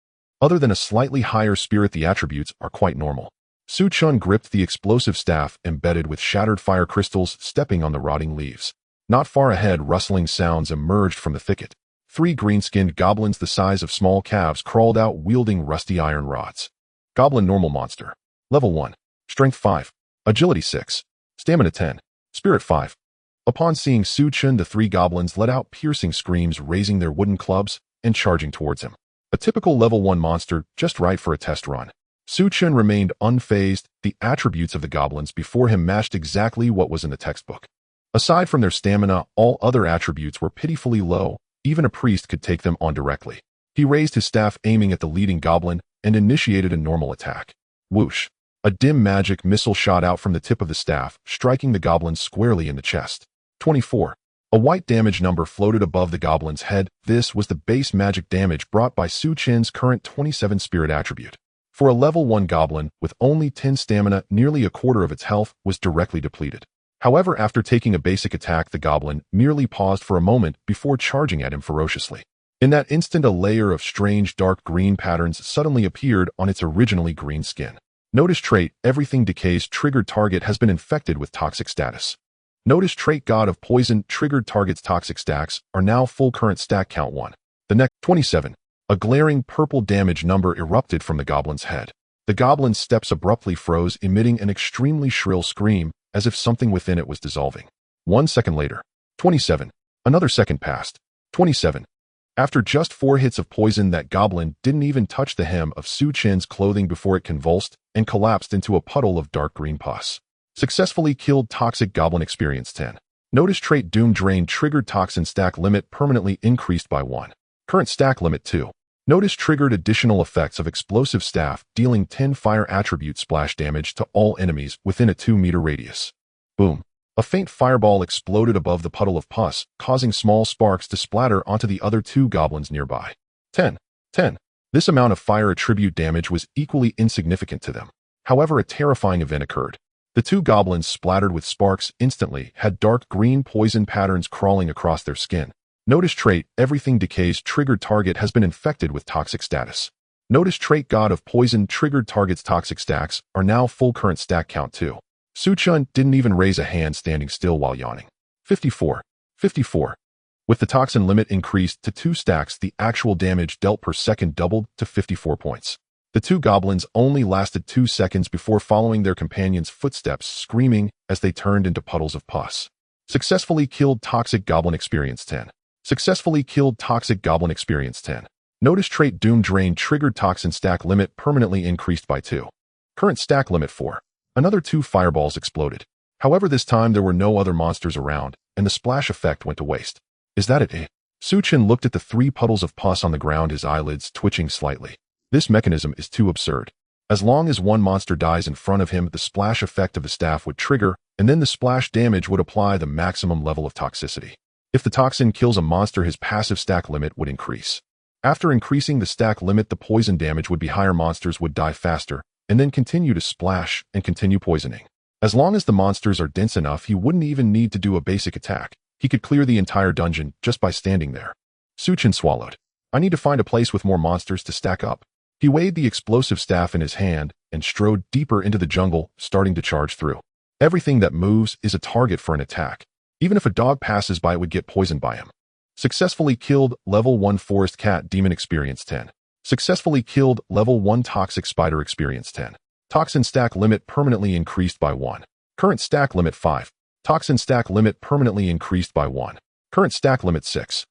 Other than a slightly higher spirit, the attributes are quite normal. Su Chen gripped the explosive staff embedded with shattered fire crystals, stepping on the rotting leaves. Not far ahead, rustling sounds emerged from the thicket. 3 green-skinned goblins the size of small calves crawled out, wielding rusty iron rods. Goblin normal monster. Level 1. Strength 5. Agility 6. Stamina 10. Spirit 5. Upon seeing Su Chen, the 3 goblins let out piercing screams, raising their wooden clubs and charging towards him. A typical level 1 monster, just right for a test run. Su Chen remained unfazed. The attributes of the goblins before him matched exactly what was in the textbook. Aside from their stamina, all other attributes were pitifully low. Even a priest could take them on directly. He raised his staff, aiming at the leading goblin, and initiated a normal attack. Whoosh! A dim magic missile shot out from the tip of the staff, striking the goblin squarely in the chest. 24. A white damage number floated above the goblin's head. This was the base magic damage brought by Su Chen's current 27 spirit attribute. For a level 1 goblin, with only 10 stamina, nearly a quarter of its health was directly depleted. However, after taking a basic attack, the goblin merely paused for a moment before charging at him ferociously. In that instant, a layer of strange dark green patterns suddenly appeared on its originally green skin. Notice trait, everything decays, triggered target has been infected with toxic status. Notice trait, God of Poison, triggered target's toxic stacks are now full, current stack count 1. The next 27. A glaring purple damage number erupted from the goblin's head. The goblin's steps abruptly froze, emitting an extremely shrill scream, as if something within it was dissolving. 1 second later. 27. Another second passed. 27. After just 4 hits of poison, that goblin didn't even touch the hem of Su Chen's clothing before it convulsed and collapsed into a puddle of dark green pus. Successfully killed toxic goblin experience 10. Notice trait Doom Drain triggered toxin stack limit permanently increased by 1. Current stack limit 2. Notice triggered additional effects of explosive staff dealing 10 fire attribute splash damage to all enemies within a 2-meter radius. Boom. A faint fireball exploded above the puddle of pus, causing small sparks to splatter onto the other 2 goblins nearby. 10. This amount of fire attribute damage was equally insignificant to them. However, a terrifying event occurred. The 2 goblins, splattered with sparks instantly, had dark green poison patterns crawling across their skin. Notice trait Everything Decays triggered target has been infected with toxic status. Notice trait God of Poison triggered target's toxic stacks are now full. Current stack count 2. Su Chen didn't even raise a hand, standing still while yawning. 54. With the toxin limit increased to 2 stacks, the actual damage dealt per second doubled to 54 points. The 2 goblins only lasted 2 seconds before following their companions' footsteps, screaming as they turned into puddles of pus. Successfully killed toxic goblin experience 10. Successfully killed toxic goblin experience 10. Notice trait Doom Drain triggered toxin stack limit permanently increased by 2. Current stack limit 4. Another 2 fireballs exploded. However, this time there were no other monsters around, and the splash effect went to waste. Is that it? Su Chen looked at the 3 puddles of pus on the ground, his eyelids twitching slightly. This mechanism is too absurd. As long as one monster dies in front of him, the splash effect of the staff would trigger, and then the splash damage would apply the maximum level of toxicity. If the toxin kills a monster, his passive stack limit would increase. After increasing the stack limit, the poison damage would be higher, monsters would die faster, and then continue to splash and continue poisoning. As long as the monsters are dense enough, he wouldn't even need to do a basic attack. He could clear the entire dungeon just by standing there. Su Chen swallowed. I need to find a place with more monsters to stack up. He weighed the explosive staff in his hand and strode deeper into the jungle, starting to charge through. Everything that moves is a target for an attack. Even if a dog passes by, it would get poisoned by him. Successfully killed level 1 forest cat demon experience 10. Successfully killed level 1 toxic spider experience 10. Toxin stack limit permanently increased by 1. Current stack limit 5. Toxin stack limit permanently increased by 1. Current stack limit 6.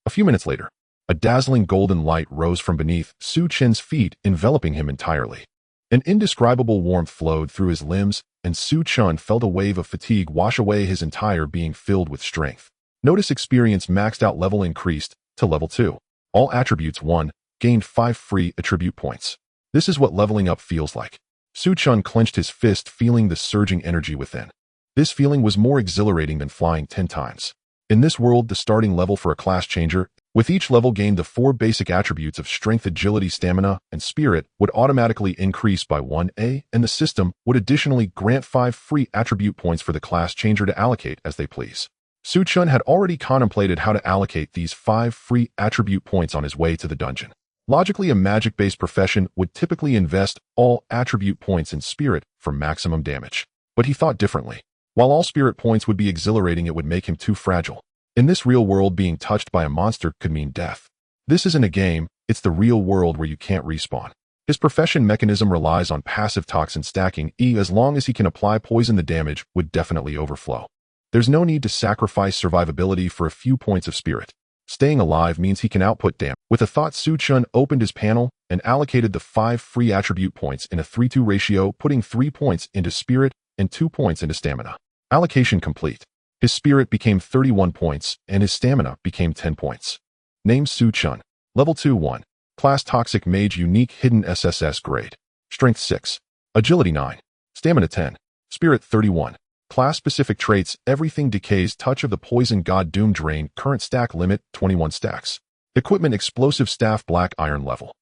A few minutes later, a dazzling golden light rose from beneath Su Chen's feet, enveloping him entirely. An indescribable warmth flowed through his limbs, and Su Chen felt a wave of fatigue wash away his entire being, filled with strength. Notice experience maxed out level increased to level 2. All attributes 1, gained 5 free attribute points. This is what leveling up feels like. Su Chen clenched his fist, feeling the surging energy within. This feeling was more exhilarating than flying 10 times. In this world, the starting level for a class changer, with each level gained, the 4 basic attributes of strength, agility, stamina, and spirit would automatically increase by 1A, and the system would additionally grant 5 free attribute points for the class changer to allocate as they please. Su Chen had already contemplated how to allocate these 5 free attribute points on his way to the dungeon. Logically, a magic-based profession would typically invest all attribute points in spirit for maximum damage. But he thought differently. While all spirit points would be exhilarating, it would make him too fragile. In this real world, being touched by a monster could mean death. This isn't a game, it's the real world where you can't respawn. His profession mechanism relies on passive toxin stacking. As long as he can apply poison, the damage would definitely overflow. There's no need to sacrifice survivability for a few points of spirit. Staying alive means he can output damage. With a thought, Su Chen opened his panel and allocated the 5 free attribute points in a 3-2 ratio, putting 3 points into spirit and 2 points into stamina. Allocation complete. His spirit became 31 points, and his stamina became 10 points. Name Su Chen. Level 2-1. Class Toxic Mage, unique hidden SSS grade. Strength 6. Agility 9. Stamina 10. Spirit 31. Class-specific traits, Everything Decays, Touch of the Poison God, Doom Drain, current stack limit, 21 stacks. Equipment, Explosive Staff, Black Iron level.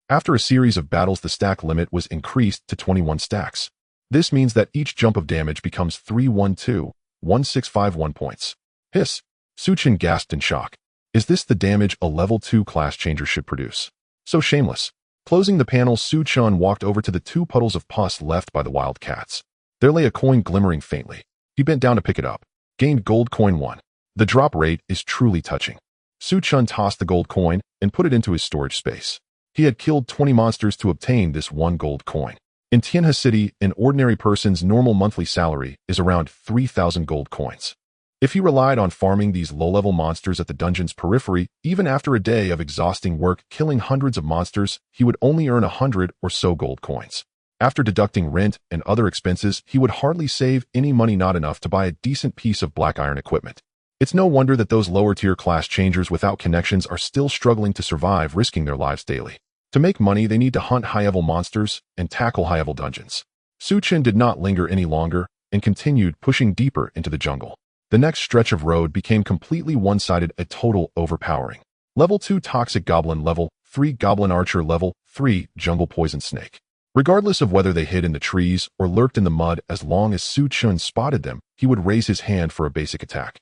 After a series of battles, the stack limit was increased to 21 stacks. This means that each jump of damage becomes 312,1651 points. Hiss! Su Chen gasped in shock. Is this the damage a level 2 class changer should produce? So shameless. Closing the panel, Su Chen walked over to the 2 puddles of pus left by the wild cats. There lay a coin glimmering faintly. He bent down to pick it up. Gained gold coin 1. The drop rate is truly touching. Su Chen tossed the gold coin and put it into his storage space. He had killed 20 monsters to obtain this one gold coin. In Tianhe City, an ordinary person's normal monthly salary is around 3,000 gold coins. If he relied on farming these low-level monsters at the dungeon's periphery, even after a day of exhausting work killing hundreds of monsters, he would only earn 100 or so gold coins. After deducting rent and other expenses, he would hardly save any money, not enough to buy a decent piece of black iron equipment. It's no wonder that those lower-tier class changers without connections are still struggling to survive, risking their lives daily. To make money, they need to hunt high-level monsters and tackle high-level dungeons. Su Chen did not linger any longer and continued pushing deeper into the jungle. The next stretch of road became completely one-sided, a total overpowering. Level 2 Toxic Goblin, Level 3 Goblin Archer, Level 3 Jungle Poison Snake. Regardless of whether they hid in the trees or lurked in the mud, as long as Su Chen spotted them, he would raise his hand for a basic attack.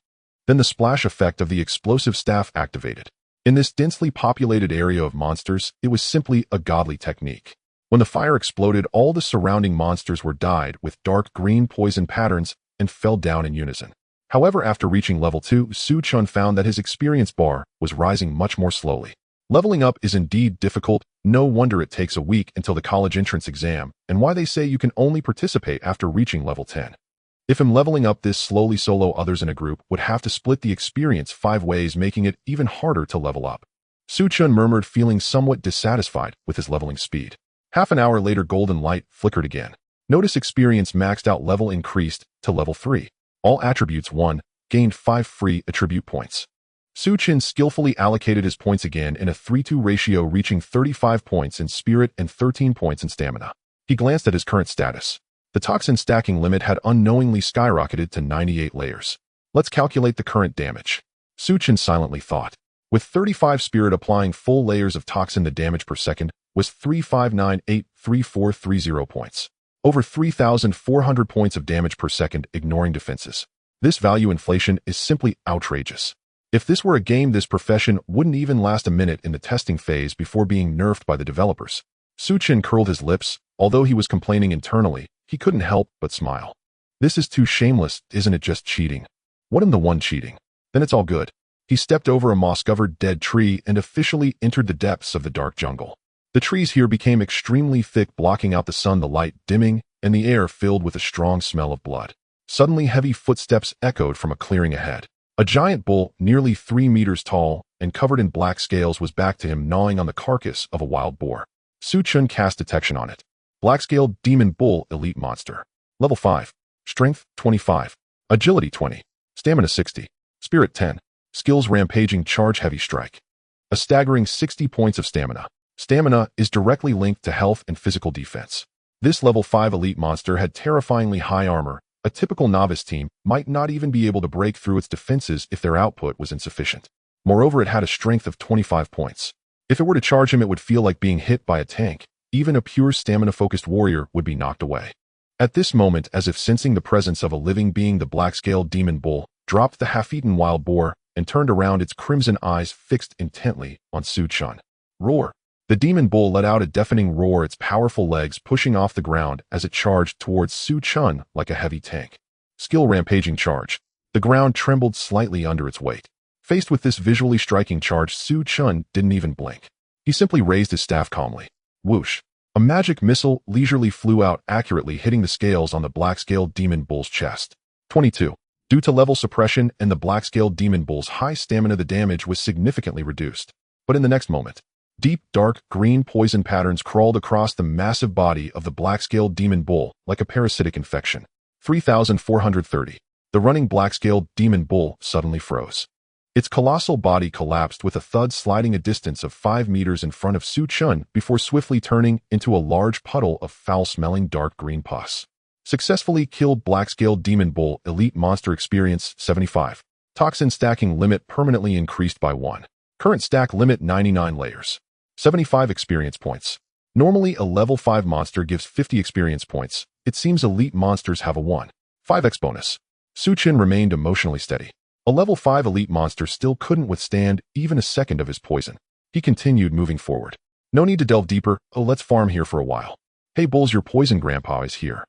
Then the splash effect of the explosive staff activated. In this densely populated area of monsters, it was simply a godly technique. When the fire exploded, all the surrounding monsters were dyed with dark green poison patterns and fell down in unison. However, after reaching level 2, Su Chen found that his experience bar was rising much more slowly. Leveling up is indeed difficult, no wonder it takes a week until the college entrance exam, and why they say you can only participate after reaching level 10. If I'm leveling up this slowly, solo others in a group would have to split the experience 5 ways, making it even harder to level up. Su Chen murmured, feeling somewhat dissatisfied with his leveling speed. Half an hour later, golden light flickered again. Notice experience maxed out level increased to level 3. All attributes 1, gained 5 free attribute points. Su Chen skillfully allocated his points again in a 3-2 ratio, reaching 35 points in spirit and 13 points in stamina. He glanced at his current status. The toxin stacking limit had unknowingly skyrocketed to 98 layers. Let's calculate the current damage. Su Chen silently thought. With 35 spirit applying full layers of toxin, the damage per second was 359,83430 points. Over 3,400 points of damage per second, ignoring defenses. This value inflation is simply outrageous. If this were a game, this profession wouldn't even last a minute in the testing phase before being nerfed by the developers. Su Chen curled his lips. Although he was complaining internally, he couldn't help but smile. This is too shameless, isn't it? Just cheating. What am the one cheating? Then it's all good. He stepped over a moss-covered dead tree and officially entered the depths of the dark jungle. The trees here became extremely thick, blocking out the sun, the light dimming, and the air filled with a strong smell of blood. Suddenly, heavy footsteps echoed from a clearing ahead. A giant bull, nearly 3 meters tall and covered in black scales, was back to him, gnawing on the carcass of a wild boar. Su Chen cast detection on it. Black-scaled Demon Bull Elite Monster. Level 5. Strength 25. Agility 20. Stamina 60. Spirit 10. Skills Rampaging Charge, Heavy Strike. A staggering 60 points of stamina. Stamina is directly linked to health and physical defense. This level 5 elite monster had terrifyingly high armor. A typical novice team might not even be able to break through its defenses if their output was insufficient. Moreover, it had a strength of 25 points. If it were to charge him, it would feel like being hit by a tank. Even a pure stamina-focused warrior would be knocked away. At this moment, as if sensing the presence of a living being, the black-scaled demon bull dropped the half-eaten wild boar and turned around, its crimson eyes fixed intently on Su Chen. Roar! The demon bull let out a deafening roar, its powerful legs pushing off the ground as it charged towards Su Chen like a heavy tank. Skill Rampaging Charge. The ground trembled slightly under its weight. Faced with this visually striking charge, Su Chen didn't even blink. He simply raised his staff calmly. Whoosh! A magic missile leisurely flew out, accurately hitting the scales on the black-scaled demon bull's chest. 22. Due to level suppression and the black-scaled demon bull's high stamina, the damage was significantly reduced. But in the next moment, deep, dark, green poison patterns crawled across the massive body of the black-scaled demon bull like a parasitic infection. 3,430. The running black-scaled demon bull suddenly froze. Its colossal body collapsed with a thud, sliding a distance of 5 meters in front of Su Chen before swiftly turning into a large puddle of foul-smelling dark green pus. Successfully killed black-scaled demon bull elite monster, experience 75. Toxin stacking limit permanently increased by 1. Current stack limit 99 layers. 75 experience points. Normally a level 5 monster gives 50 experience points. It seems elite monsters have a 1.5x bonus. Su Chen remained emotionally steady. A level 5 elite monster still couldn't withstand even a second of his poison. He continued moving forward. No need to delve deeper. Oh, let's farm here for a while. Hey bulls, your poison grandpa is here.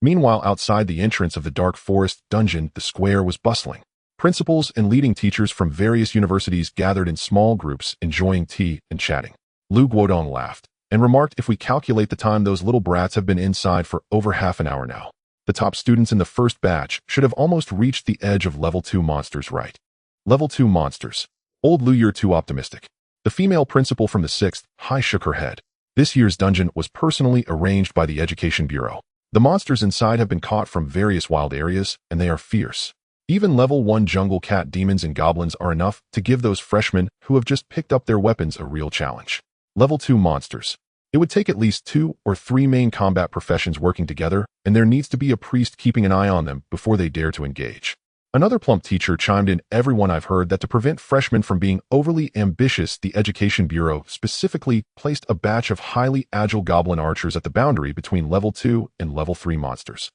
Meanwhile, outside the entrance of the dark forest dungeon, the square was bustling. Principals and leading teachers from various universities gathered in small groups, enjoying tea and chatting. Lu Guodong laughed and remarked, "If we calculate the time, those little brats have been inside for over half an hour now. The top students in the first batch should have almost reached the edge of level 2 monsters, right?" Level 2 monsters. Old Lu, you're too optimistic. The female principal from the 6th High shook her head. This year's dungeon was personally arranged by the Education Bureau. The monsters inside have been caught from various wild areas, and they are fierce. Even level 1 jungle cat demons and goblins are enough to give those freshmen who have just picked up their weapons a real challenge. Level 2 monsters. It would take at least 2 or 3 main combat professions working together, and there needs to be a priest keeping an eye on them before they dare to engage. Another plump teacher chimed in, "Everyone, I've heard that to prevent freshmen from being overly ambitious, the Education Bureau specifically placed a batch of highly agile goblin archers at the boundary between level 2 and level 3 monsters.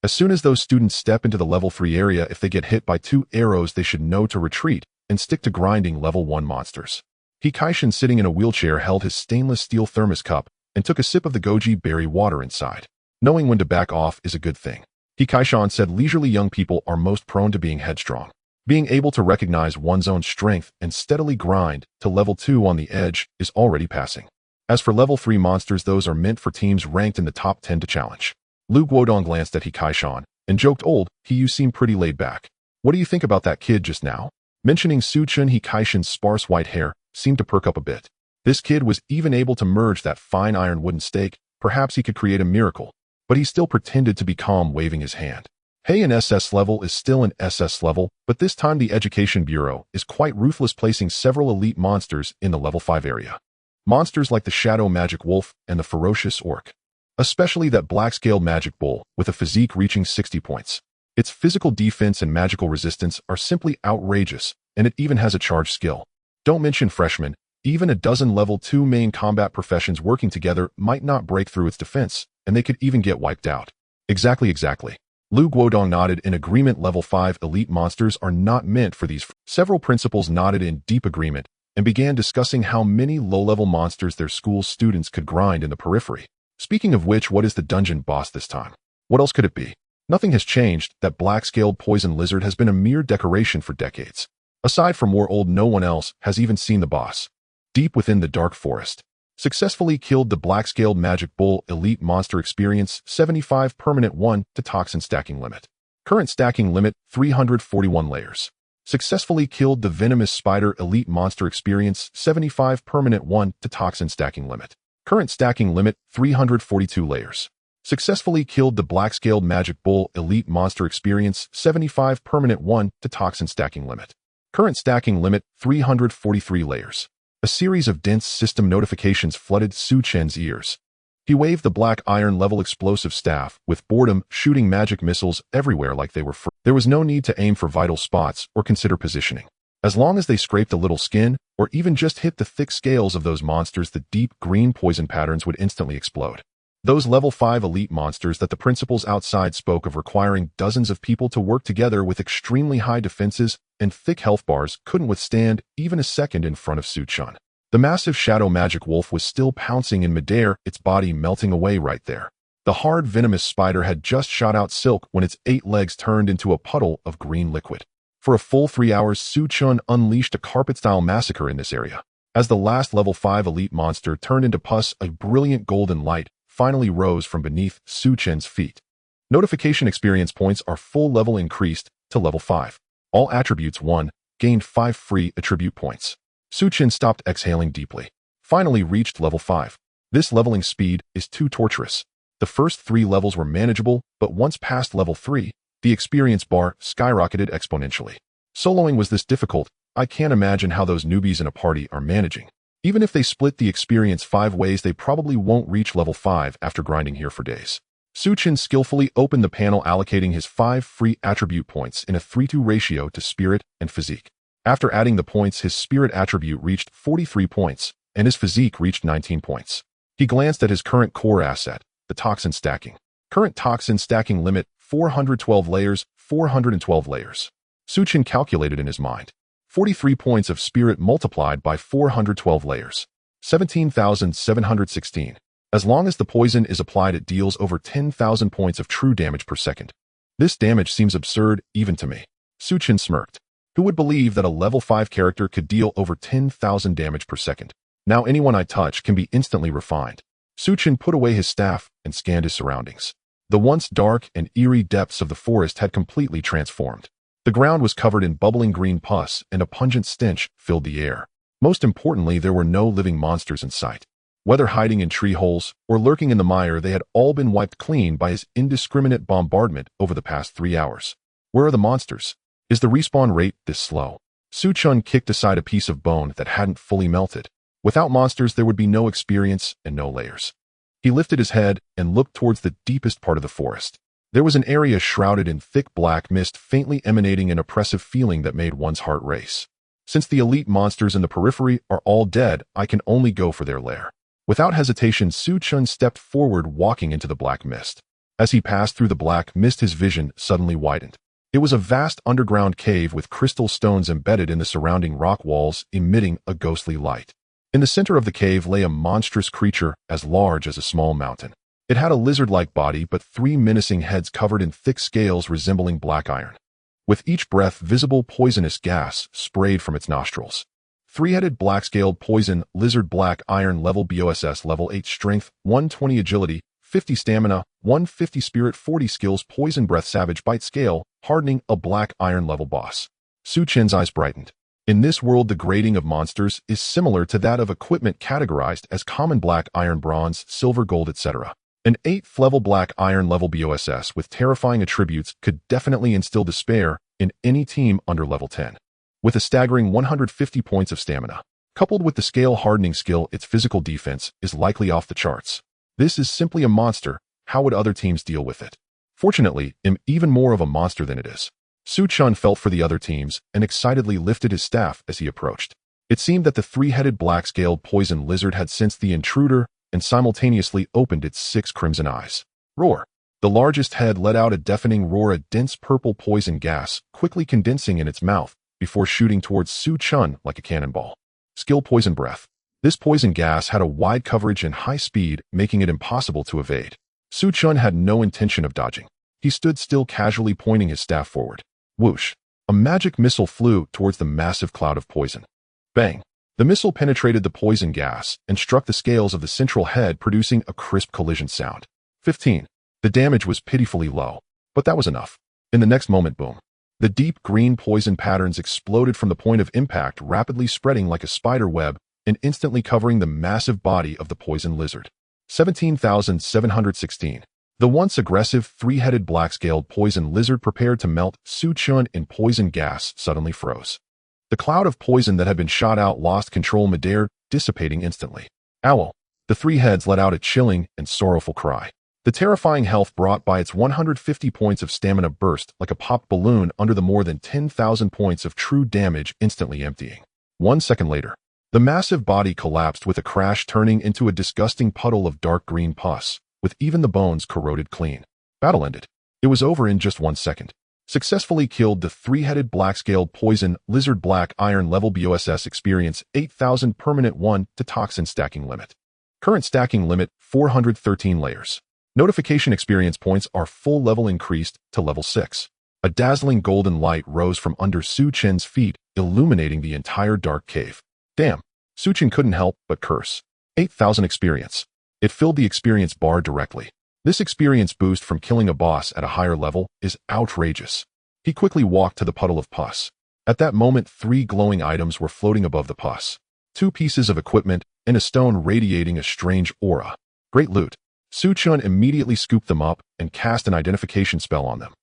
As soon as those students step into the level 3 area, if they get hit by 2 arrows, they should know to retreat and stick to grinding level 1 monsters." Hikaishin, sitting in a wheelchair, held his stainless steel thermos cup and took a sip of the goji berry water inside. Knowing when to back off is a good thing. Hikaishin said, "Leisurely young people are most prone to being headstrong. Being able to recognize one's own strength and steadily grind to level 2 on the edge is already passing. As for level 3 monsters, those are meant for teams ranked in the top 10 to challenge." Lu Guodong glanced at Hikaishin and joked, "Old, you seem pretty laid back. What do you think about that kid just now?" Mentioning Su Chen, Hikaishin's sparse white hair seemed to perk up a bit. This kid was even able to merge that fine iron wooden stake. Perhaps he could create a miracle. But he still pretended to be calm, waving his hand. Hey, an SS level is still an SS level, but this time the Education Bureau is quite ruthless, placing several elite monsters in the level 5 area. Monsters like the Shadow Magic Wolf and the Ferocious Orc. Especially that black-scaled magic bull with a physique reaching 60 points. Its physical defense and magical resistance are simply outrageous, and it even has a charge skill. Don't mention freshmen, even a dozen level 2 main combat professions working together might not break through its defense, and they could even get wiped out. Exactly. Lu Guodong nodded in agreement. Level 5 elite monsters are not meant for these. Several principals nodded in deep agreement and began discussing how many low-level monsters their school's students could grind in the periphery. Speaking of which, what is the dungeon boss this time? What else could it be? Nothing has changed. That black-scaled poison lizard has been a mere decoration for decades. Aside from War Old, no one else has even seen the boss. Deep within the dark forest. Successfully killed the black-scaled magic bull. Elite monster experience 75 permanent 1 to toxin stacking limit. Current stacking limit 341 layers. Successfully killed the venomous spider. Elite monster experience 75 permanent 1 to toxin stacking limit. Current stacking limit 342 layers. Successfully killed the black-scaled magic bull. Elite monster experience 75 permanent 1 to toxin stacking limit. Current stacking limit 343 layers. A series of dense system notifications flooded Su Chen's ears. He waved the black iron level explosive staff with boredom, shooting magic missiles everywhere like they were free. There was no need to aim for vital spots or consider positioning. As long as they scraped a little skin, or even just hit the thick scales of those monsters, the deep green poison patterns would instantly explode. Those level 5 elite monsters that the principals outside spoke of requiring dozens of people to work together with extremely high defenses and thick health bars couldn't withstand even a second in front of Su Chen. The massive shadow magic wolf was still pouncing in midair, its body melting away right there. The hard venomous spider had just shot out silk when its 8 legs turned into a puddle of green liquid. For a full 3 hours, Su Chen unleashed a carpet-style massacre in this area. As the last level 5 elite monster turned into pus, a brilliant golden light finally rose from beneath Su Chen's feet. Notification experience points are full level increased to level 5. All attributes 1 gained 5 free attribute points. Su Chen stopped exhaling deeply. Finally reached level 5. This leveling speed is too torturous. The first 3 levels were manageable, but once past level 3, the experience bar skyrocketed exponentially. Soloing was this difficult. I can't imagine how those newbies in a party are managing. Even if they split the experience 5 ways, they probably won't reach level 5 after grinding here for days. Su Chen skillfully opened the panel, allocating his 5 free attribute points in a 3:2 ratio to spirit and physique. After adding the points, his spirit attribute reached 43 points, and his physique reached 19 points. He glanced at his current core asset, the toxin stacking. Current toxin stacking limit 412 layers, 412 layers. Su Chen calculated in his mind. 43 points of spirit multiplied by 412 layers. 17,716. As long as the poison is applied, it deals over 10,000 points of true damage per second. This damage seems absurd even to me. Su Chen smirked. Who would believe that a level 5 character could deal over 10,000 damage per second? Now anyone I touch can be instantly refined. Chen put away his staff and scanned his surroundings. The once dark and eerie depths of the forest had completely transformed. The ground was covered in bubbling green pus, and a pungent stench filled the air. Most importantly, there were no living monsters in sight. Whether hiding in tree holes or lurking in the mire, they had all been wiped clean by his indiscriminate bombardment over the past 3 hours. Where are the monsters? Is the respawn rate this slow? Chen kicked aside a piece of bone that hadn't fully melted. Without monsters, there would be no experience and no layers. He lifted his head and looked towards the deepest part of the forest. There was an area shrouded in thick black mist, faintly emanating an oppressive feeling that made one's heart race. Since the elite monsters in the periphery are all dead, I can only go for their lair. Without hesitation, Chen stepped forward, walking into the black mist. As he passed through the black mist, his vision suddenly widened. It was a vast underground cave with crystal stones embedded in the surrounding rock walls, emitting a ghostly light. In the center of the cave lay a monstrous creature as large as a small mountain. It had a lizard-like body, but 3 menacing heads covered in thick scales resembling black iron. With each breath, visible poisonous gas sprayed from its nostrils. 3-headed black-scaled poison lizard, black iron level BOSS, level 8 strength, 120 agility, 50 stamina, 150 spirit, 40 skills, poison breath, savage bite, scale, hardening, a black iron level boss. Chen's eyes brightened. In this world, the grading of monsters is similar to that of equipment categorized as common black iron, bronze, silver, gold, etc. An 8th level black iron level BOSS with terrifying attributes could definitely instill despair in any team under level 10. With a staggering 150 points of stamina, coupled with the scale hardening skill, its physical defense is likely off the charts. This is simply a monster. How would other teams deal with it? Fortunately, I'm even more of a monster than it is. Chen felt for the other teams and excitedly lifted his staff as he approached. It seemed that the 3-headed black-scaled poison lizard had sensed the intruder and simultaneously opened its 6 crimson eyes. Roar! The largest head let out a deafening roar, a dense purple poison gas quickly condensing in its mouth before shooting towards Chen like a cannonball. Skill poison breath. This poison gas had a wide coverage and high speed, making it impossible to evade. Chen had no intention of dodging. He stood still, casually pointing his staff forward. Whoosh! A magic missile flew towards the massive cloud of poison. Bang! The missile penetrated the poison gas and struck the scales of the central head, producing a crisp collision sound. 15. The damage was pitifully low, but that was enough. In the next moment, boom! The deep green poison patterns exploded from the point of impact, rapidly spreading like a spider web and instantly covering the massive body of the poison lizard. 17,716. The once aggressive 3-headed black-scaled poison lizard prepared to melt Chen in poison gas suddenly froze. The cloud of poison that had been shot out lost control midair, dissipating instantly. Owl! The 3 heads let out a chilling and sorrowful cry. The terrifying health brought by its 150 points of stamina burst like a popped balloon under the more than 10,000 points of true damage, instantly emptying. 1 second later, the massive body collapsed with a crash, turning into a disgusting puddle of dark green pus, with even the bones corroded clean. Battle ended. It was over in just 1 second. Successfully killed the 3-headed black-scaled poison lizard, black iron level BOSS, experience 8,000 permanent 1 to toxin stacking limit. Current stacking limit 413 layers. Notification experience points are full level increased to level 6. A dazzling golden light rose from under Chen's feet, illuminating the entire dark cave. Damn! Chen couldn't help but curse. 8,000 experience. It filled the experience bar directly. This experience boost from killing a boss at a higher level is outrageous. He quickly walked to the puddle of pus. At that moment, 3 glowing items were floating above the pus. 2 pieces of equipment and a stone radiating a strange aura. Great loot. Chen immediately scooped them up and cast an identification spell on them.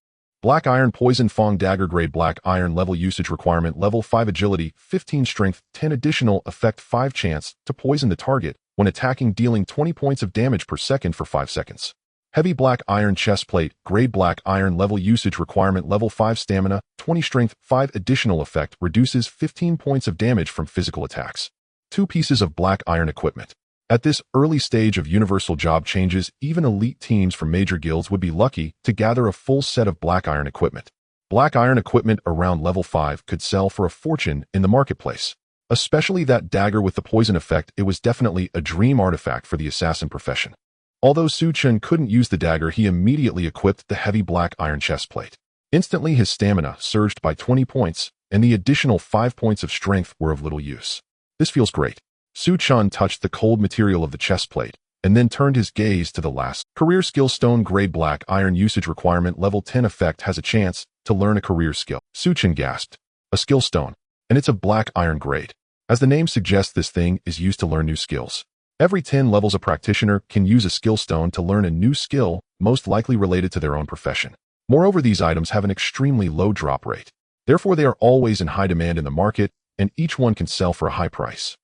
Black Iron Poison Fong Dagger, grade black iron, level usage requirement level 5 agility, 15 strength, 10 additional effect, 5 chance to poison the target when attacking, dealing 20 points of damage per second for 5 seconds. Heavy Black Iron Chestplate, grade black iron, level usage requirement level 5 stamina, 20 strength, 5 additional effect, reduces 15 points of damage from physical attacks. 2 pieces of black iron equipment. At this early stage of universal job changes, even elite teams from major guilds would be lucky to gather a full set of black iron equipment. Black iron equipment around level 5 could sell for a fortune in the marketplace. Especially that dagger with the poison effect, it was definitely a dream artifact for the assassin profession. Although Chen couldn't use the dagger, he immediately equipped the heavy black iron chestplate. Instantly his stamina surged by 20 points, and the additional 5 points of strength were of little use. This feels great. Chen touched the cold material of the chest plate, and then turned his gaze to the last. Career skill stone grade black iron usage requirement level 10 effect has a chance to learn a career skill. Chen gasped. A skill stone, and it's of black iron grade. As the name suggests, this thing is used to learn new skills. Every 10 levels a practitioner can use a skill stone to learn a new skill, most likely related to their own profession. Moreover, these items have an extremely low drop rate. Therefore, they are always in high demand in the market, and each one can sell for a high price.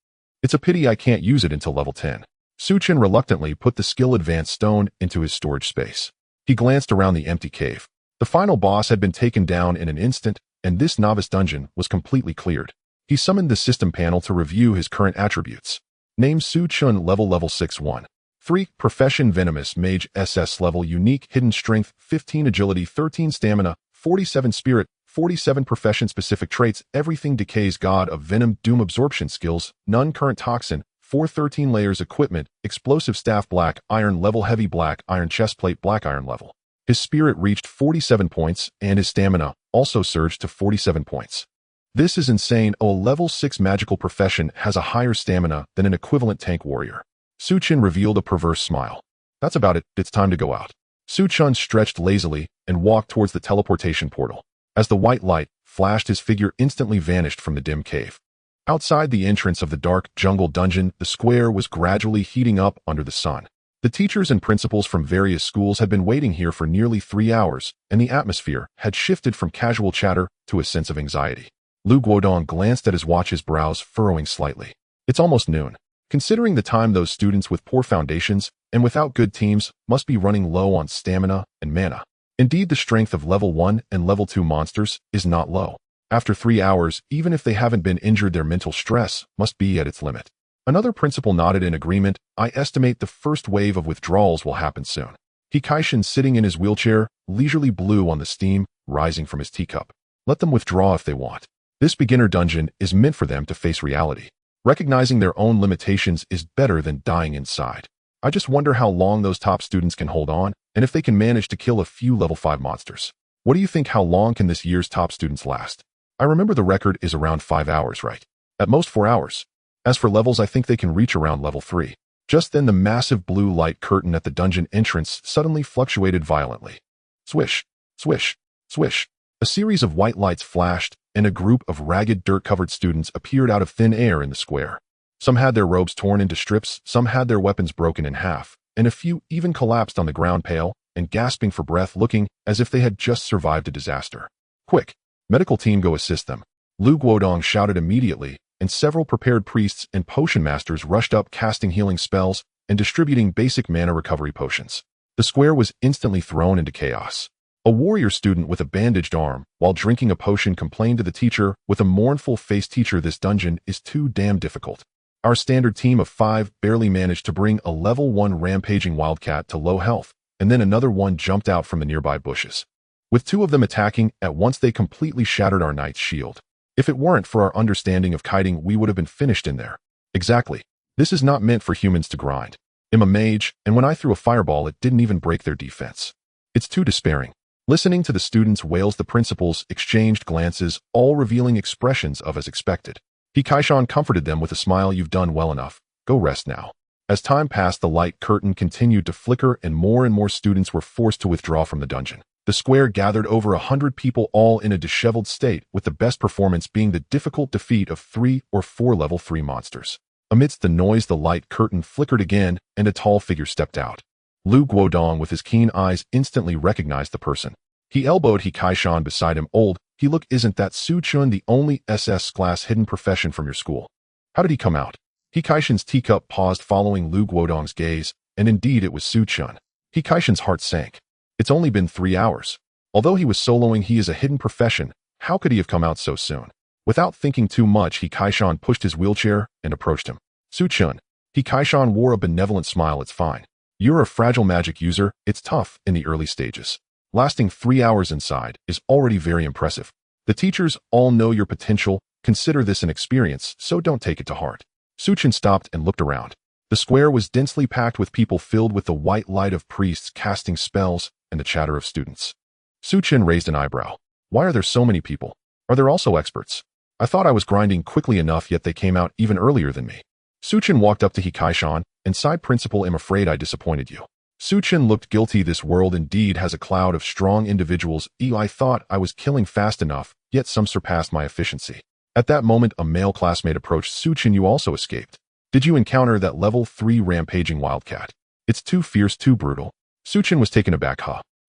It's a pity I can't use it until level 10. Chen reluctantly put the skill advanced stone into his storage space. He glanced around the empty cave. The final boss had been taken down in an instant, and this novice dungeon was completely cleared. He summoned the system panel to review his current attributes. Name Chen level 6-1. 3. Profession Venomous Mage SS level Unique Hidden Strength 15 Agility 13 Stamina 47 Spirit 47 Profession Specific Traits Everything Decays God of Venom Doom Absorption Skills None Current Toxin 413 Layers Equipment Explosive Staff Black Iron Level Heavy Black Iron Chestplate Black Iron Level. His spirit reached 47 points and his stamina also surged to 47 points. This is insane. A level 6 magical profession has a higher stamina than an equivalent tank warrior. Chen revealed a perverse smile. That's about it. It's time to go out. Chen stretched lazily and walked towards the teleportation portal. As the white light flashed, his figure instantly vanished from the dim cave. Outside the entrance of the dark jungle dungeon, the square was gradually heating up under the sun. The teachers and principals from various schools had been waiting here for nearly 3 hours, and the atmosphere had shifted from casual chatter to a sense of anxiety. Lu Guodong glanced at his watch, his brows furrowing slightly. It's almost noon. Considering the time, those students with poor foundations and without good teams must be running low on stamina and mana. Indeed, the strength of level 1 and level 2 monsters is not low. After 3 hours, even if they haven't been injured, their mental stress must be at its limit. Another principal nodded in agreement. I estimate the first wave of withdrawals will happen soon. Hikaishin, sitting in his wheelchair, leisurely blew on the steam rising from his teacup. Let them withdraw if they want. This beginner dungeon is meant for them to face reality. Recognizing their own limitations is better than dying inside. I just wonder how long those top students can hold on, and if they can manage to kill a few level 5 monsters. What do you think? How long can this year's top students last? I remember the record is around 5 hours, right? At most 4 hours. As for levels, I think they can reach around level 3. Just then the massive blue light curtain at the dungeon entrance suddenly fluctuated violently. Swish, swish, swish. A series of white lights flashed, and a group of ragged, dirt-covered students appeared out of thin air in the square. Some had their robes torn into strips, some had their weapons broken in half, and a few even collapsed on the ground, pale and gasping for breath, looking as if they had just survived a disaster. Quick! Medical team, go assist them. Lu Guodong shouted immediately, and several prepared priests and potion masters rushed up, casting healing spells and distributing basic mana recovery potions. The square was instantly thrown into chaos. A warrior student with a bandaged arm, while drinking a potion, complained to the teacher with a mournful face, "Teacher, this dungeon is too damn difficult. Our standard team of 5 barely managed to bring a level 1 rampaging wildcat to low health, and then another one jumped out from the nearby bushes. With 2 of them attacking at once, they completely shattered our knight's shield. If it weren't for our understanding of kiting, we would have been finished in there." Exactly. This is not meant for humans to grind. I'm a mage, and when I threw a fireball, it didn't even break their defense. It's too despairing. Listening to the students' wails, the principals exchanged glances, all revealing expressions of as expected. Hikaishan comforted them with a smile. You've done well enough. Go rest now. As time passed, the light curtain continued to flicker and more students were forced to withdraw from the dungeon. The square gathered over 100 people, all in a disheveled state, with the best performance being the difficult defeat of 3 or 4 level 3 monsters. Amidst the noise, the light curtain flickered again, and a tall figure stepped out. Lu Guodong, with his keen eyes, instantly recognized the person. He elbowed Hikaishan beside him. Old, he look, isn't that Chen, the only SS class hidden profession from your school? How did he come out? Hikaishan's teacup paused, following Lu Guodong's gaze, and indeed it was Chen. Hikaishan's heart sank. It's only been 3 hours. Although he was soloing, he is a hidden profession. How could he have come out so soon? Without thinking too much, Hikaishan pushed his wheelchair and approached him. Chen. Hikaishan wore a benevolent smile. It's fine. You're a fragile magic user. It's tough in the early stages. Lasting 3 hours inside is already very impressive. The teachers all know your potential. Consider this an experience, so don't take it to heart. Chen stopped and looked around. The square was densely packed with people, filled with the white light of priests casting spells and the chatter of students. Chen raised an eyebrow. Why are there so many people? Are there also experts? I thought I was grinding quickly enough, yet they came out even earlier than me. Chen walked up to Hikaishan and sighed, Principal, I'm afraid I disappointed you. Chen looked guilty. This world indeed has a cloud of strong individuals. I thought I was killing fast enough, yet some surpassed my efficiency. At that moment, a male classmate approached. Chen, you also escaped. Did you encounter that level 3 rampaging wildcat? It's too fierce, too brutal. Chen was taken aback.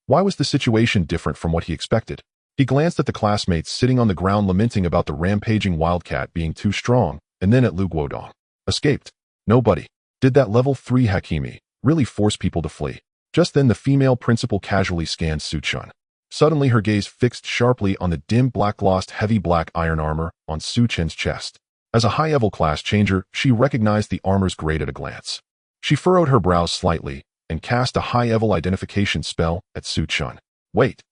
Why was the situation different from what he expected? He glanced at the classmates sitting on the ground lamenting about the rampaging wildcat being too strong, and then at Lu Guodong. Escaped? Nobody. Did that level 3 Hakimi really force people to flee? Just then the female principal casually scanned Chen. Suddenly her gaze fixed sharply on the dim black-glossed heavy black iron armor on Chen's chest. As a high-level class changer, she recognized the armor's grade at a glance. She furrowed her brows slightly and cast a high-level identification spell at Chen. Wait.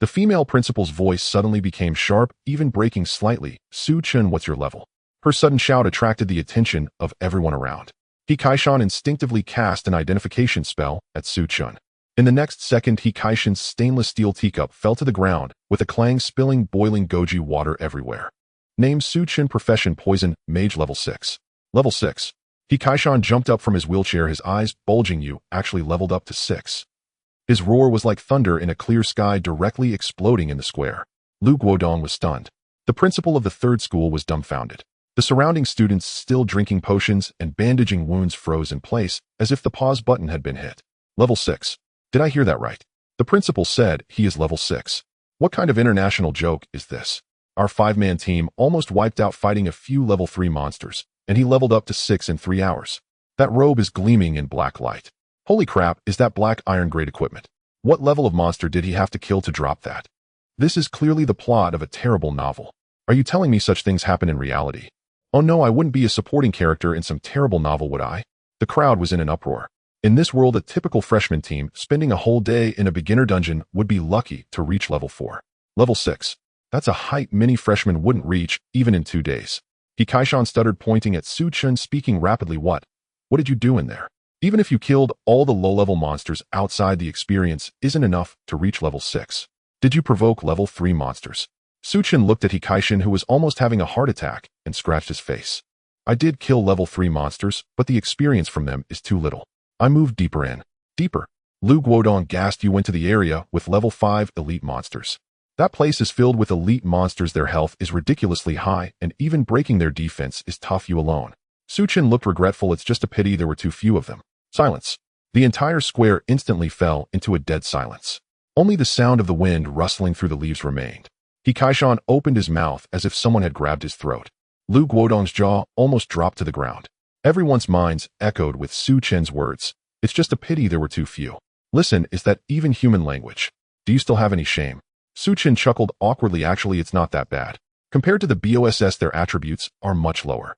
The female principal's voice suddenly became sharp, even breaking slightly. Chen, what's your level? Her sudden shout attracted the attention of everyone around. Hikaishan instinctively cast an identification spell at Chen. In the next second, Hikaishan's stainless steel teacup fell to the ground, with a clang, spilling boiling goji water everywhere. Name Chen, profession poison, mage level 6. Level 6. Hikaishan jumped up from his wheelchair, his eyes bulging. You actually leveled up to 6. His roar was like thunder in a clear sky, directly exploding in the square. Lu Guodong was stunned. The principal of the third school was dumbfounded. The surrounding students, still drinking potions and bandaging wounds, froze in place, as if the pause button had been hit. Level 6. Did I hear that right? The principal said he is level 6. What kind of international joke is this? Our 5-man team almost wiped out fighting a few level 3 monsters, and he leveled up to 6 in 3 hours. That robe is gleaming in black light. Holy crap, is that black iron grade equipment? What level of monster did he have to kill to drop that? This is clearly the plot of a terrible novel. Are you telling me such things happen in reality? Oh no, I wouldn't be a supporting character in some terrible novel, would I? The crowd was in an uproar. In this world, a typical freshman team spending a whole day in a beginner dungeon would be lucky to reach level 4. Level 6. That's a height many freshmen wouldn't reach, even in 2 days. Hikaishan stuttered, pointing at Chen, speaking rapidly. What did you do in there? Even if you killed all the low-level monsters outside, the experience isn't enough to reach level 6. Did you provoke level 3 monsters? Chen looked at Hikaishan, who was almost having a heart attack, and scratched his face. I did kill level 3 monsters, but the experience from them is too little. I moved deeper in. Deeper? Lu Guodong gasped. You went to the area with level 5 elite monsters. That place is filled with elite monsters. Their health is ridiculously high, and even breaking their defense is tough. You alone. Chen looked regretful. It's just a pity there were too few of them. Silence. The entire square instantly fell into a dead silence. Only the sound of the wind rustling through the leaves remained. Hikaishan opened his mouth as if someone had grabbed his throat. Lu Guodong's jaw almost dropped to the ground. Everyone's minds echoed with Chen's words. It's just a pity there were too few. Listen, is that even human language? Do you still have any shame? Chen chuckled awkwardly. Actually, it's not that bad. Compared to the BOSS, their attributes are much lower.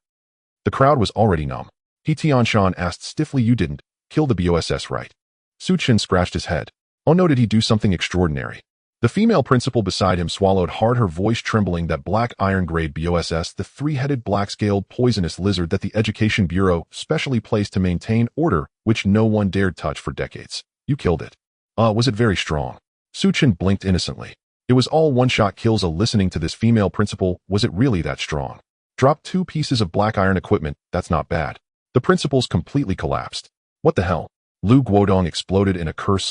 The crowd was already numb. Tianshan asked stiffly, you didn't kill the BOSS, right? Chen scratched his head. Oh no, did he do something extraordinary? The female principal beside him swallowed hard, her voice trembling. That black iron grade BOSS, the 3-headed black-scaled poisonous lizard that the Education Bureau specially placed to maintain order, which no one dared touch for decades. You killed it. Was it very strong? Chen blinked innocently. It was all one-shot kills. Listening to this female principal, was it really that strong? Drop 2 pieces of black iron equipment, that's not bad. The principals completely collapsed. What the hell? Lu Guodong exploded in a curse.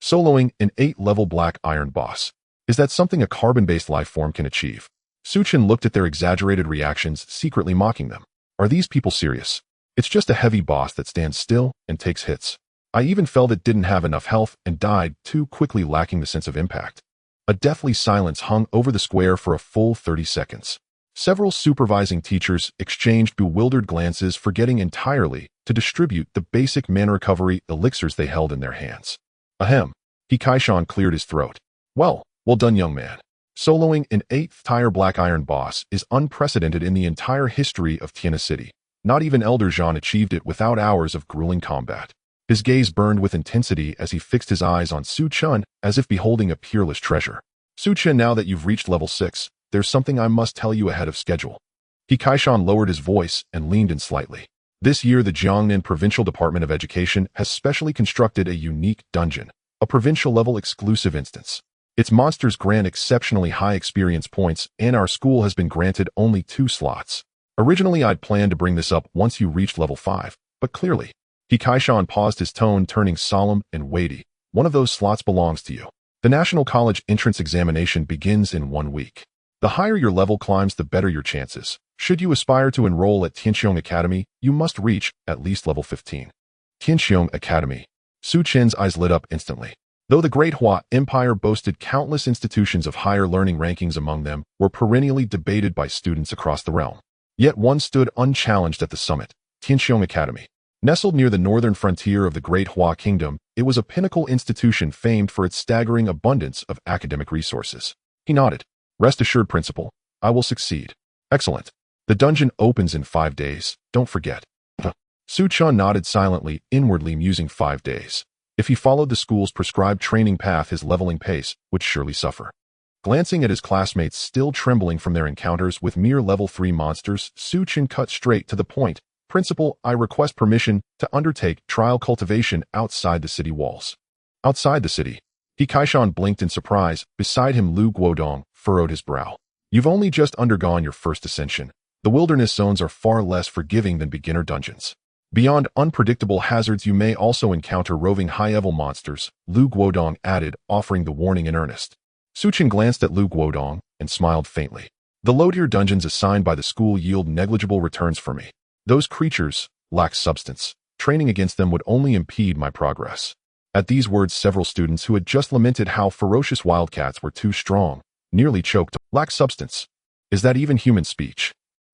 Soloing an 8-level black iron boss. Is that something a carbon-based life form can achieve? Chen looked at their exaggerated reactions, secretly mocking them. Are these people serious? It's just a heavy boss that stands still and takes hits. I even felt it didn't have enough health and died too quickly, lacking the sense of impact. A deathly silence hung over the square for a full 30 seconds. Several supervising teachers exchanged bewildered glances, forgetting entirely to distribute the basic mana recovery elixirs they held in their hands. Ahem. Hikaishan cleared his throat. Well done, young man. Soloing an 8th-tier black iron boss is unprecedented in the entire history of Tiana City. Not even Elder Jean achieved it without hours of grueling combat. His gaze burned with intensity as he fixed his eyes on Chen, as if beholding a peerless treasure. Chen, now that you've reached level 6, there's something I must tell you ahead of schedule. Hikaishan lowered his voice and leaned in slightly. This year, the Jiangnan Provincial Department of Education has specially constructed a unique dungeon, a provincial-level exclusive instance. Its monsters grant exceptionally high experience points, and our school has been granted only 2 slots. Originally, I'd planned to bring this up once you reached level 5, but clearly. Hikaishan paused, his tone turning solemn and weighty. One of those slots belongs to you. The National College entrance examination begins in 1 week. The higher your level climbs, the better your chances. Should you aspire to enroll at Tianqiong Academy, you must reach at least level 15. Tianqiong Academy. Su Chen's eyes lit up instantly. Though the Great Hua Empire boasted countless institutions of higher learning, rankings among them were perennially debated by students across the realm. Yet one stood unchallenged at the summit, Tianqiong Academy. Nestled near the northern frontier of the Great Hua Kingdom, it was a pinnacle institution famed for its staggering abundance of academic resources. He nodded. Rest assured, Principal, I will succeed. Excellent. The dungeon opens in 5 days, don't forget. Su Chen nodded silently, inwardly musing 5 days. If he followed the school's prescribed training path, his leveling pace would surely suffer. Glancing at his classmates still trembling from their encounters with mere level 3 monsters, Su Chen cut straight to the point. Principal, I request permission to undertake trial cultivation outside the city walls. Outside the city. Hikaishan blinked in surprise. Beside him, Lu Guodong furrowed his brow. You've only just undergone your first ascension. The wilderness zones are far less forgiving than beginner dungeons. Beyond unpredictable hazards, you may also encounter roving high-level monsters, Lu Guodong added, offering the warning in earnest. Su Chen glanced at Lu Guodong and smiled faintly. The low-tier dungeons assigned by the school yield negligible returns for me. Those creatures lack substance. Training against them would only impede my progress. At these words, several students who had just lamented how ferocious wildcats were too strong nearly choked. Lack substance. Is that even human speech?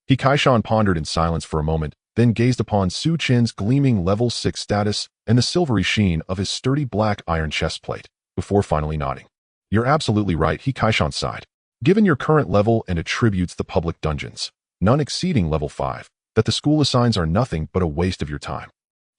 Hikaishan pondered in silence for a moment, then gazed upon Su Chen's gleaming level 6 status and the silvery sheen of his sturdy black iron chestplate, before finally nodding. You're absolutely right, Hikaishan sighed. Given your current level and attributes the public dungeons, none exceeding level 5, that the school assigns are nothing but a waste of your time.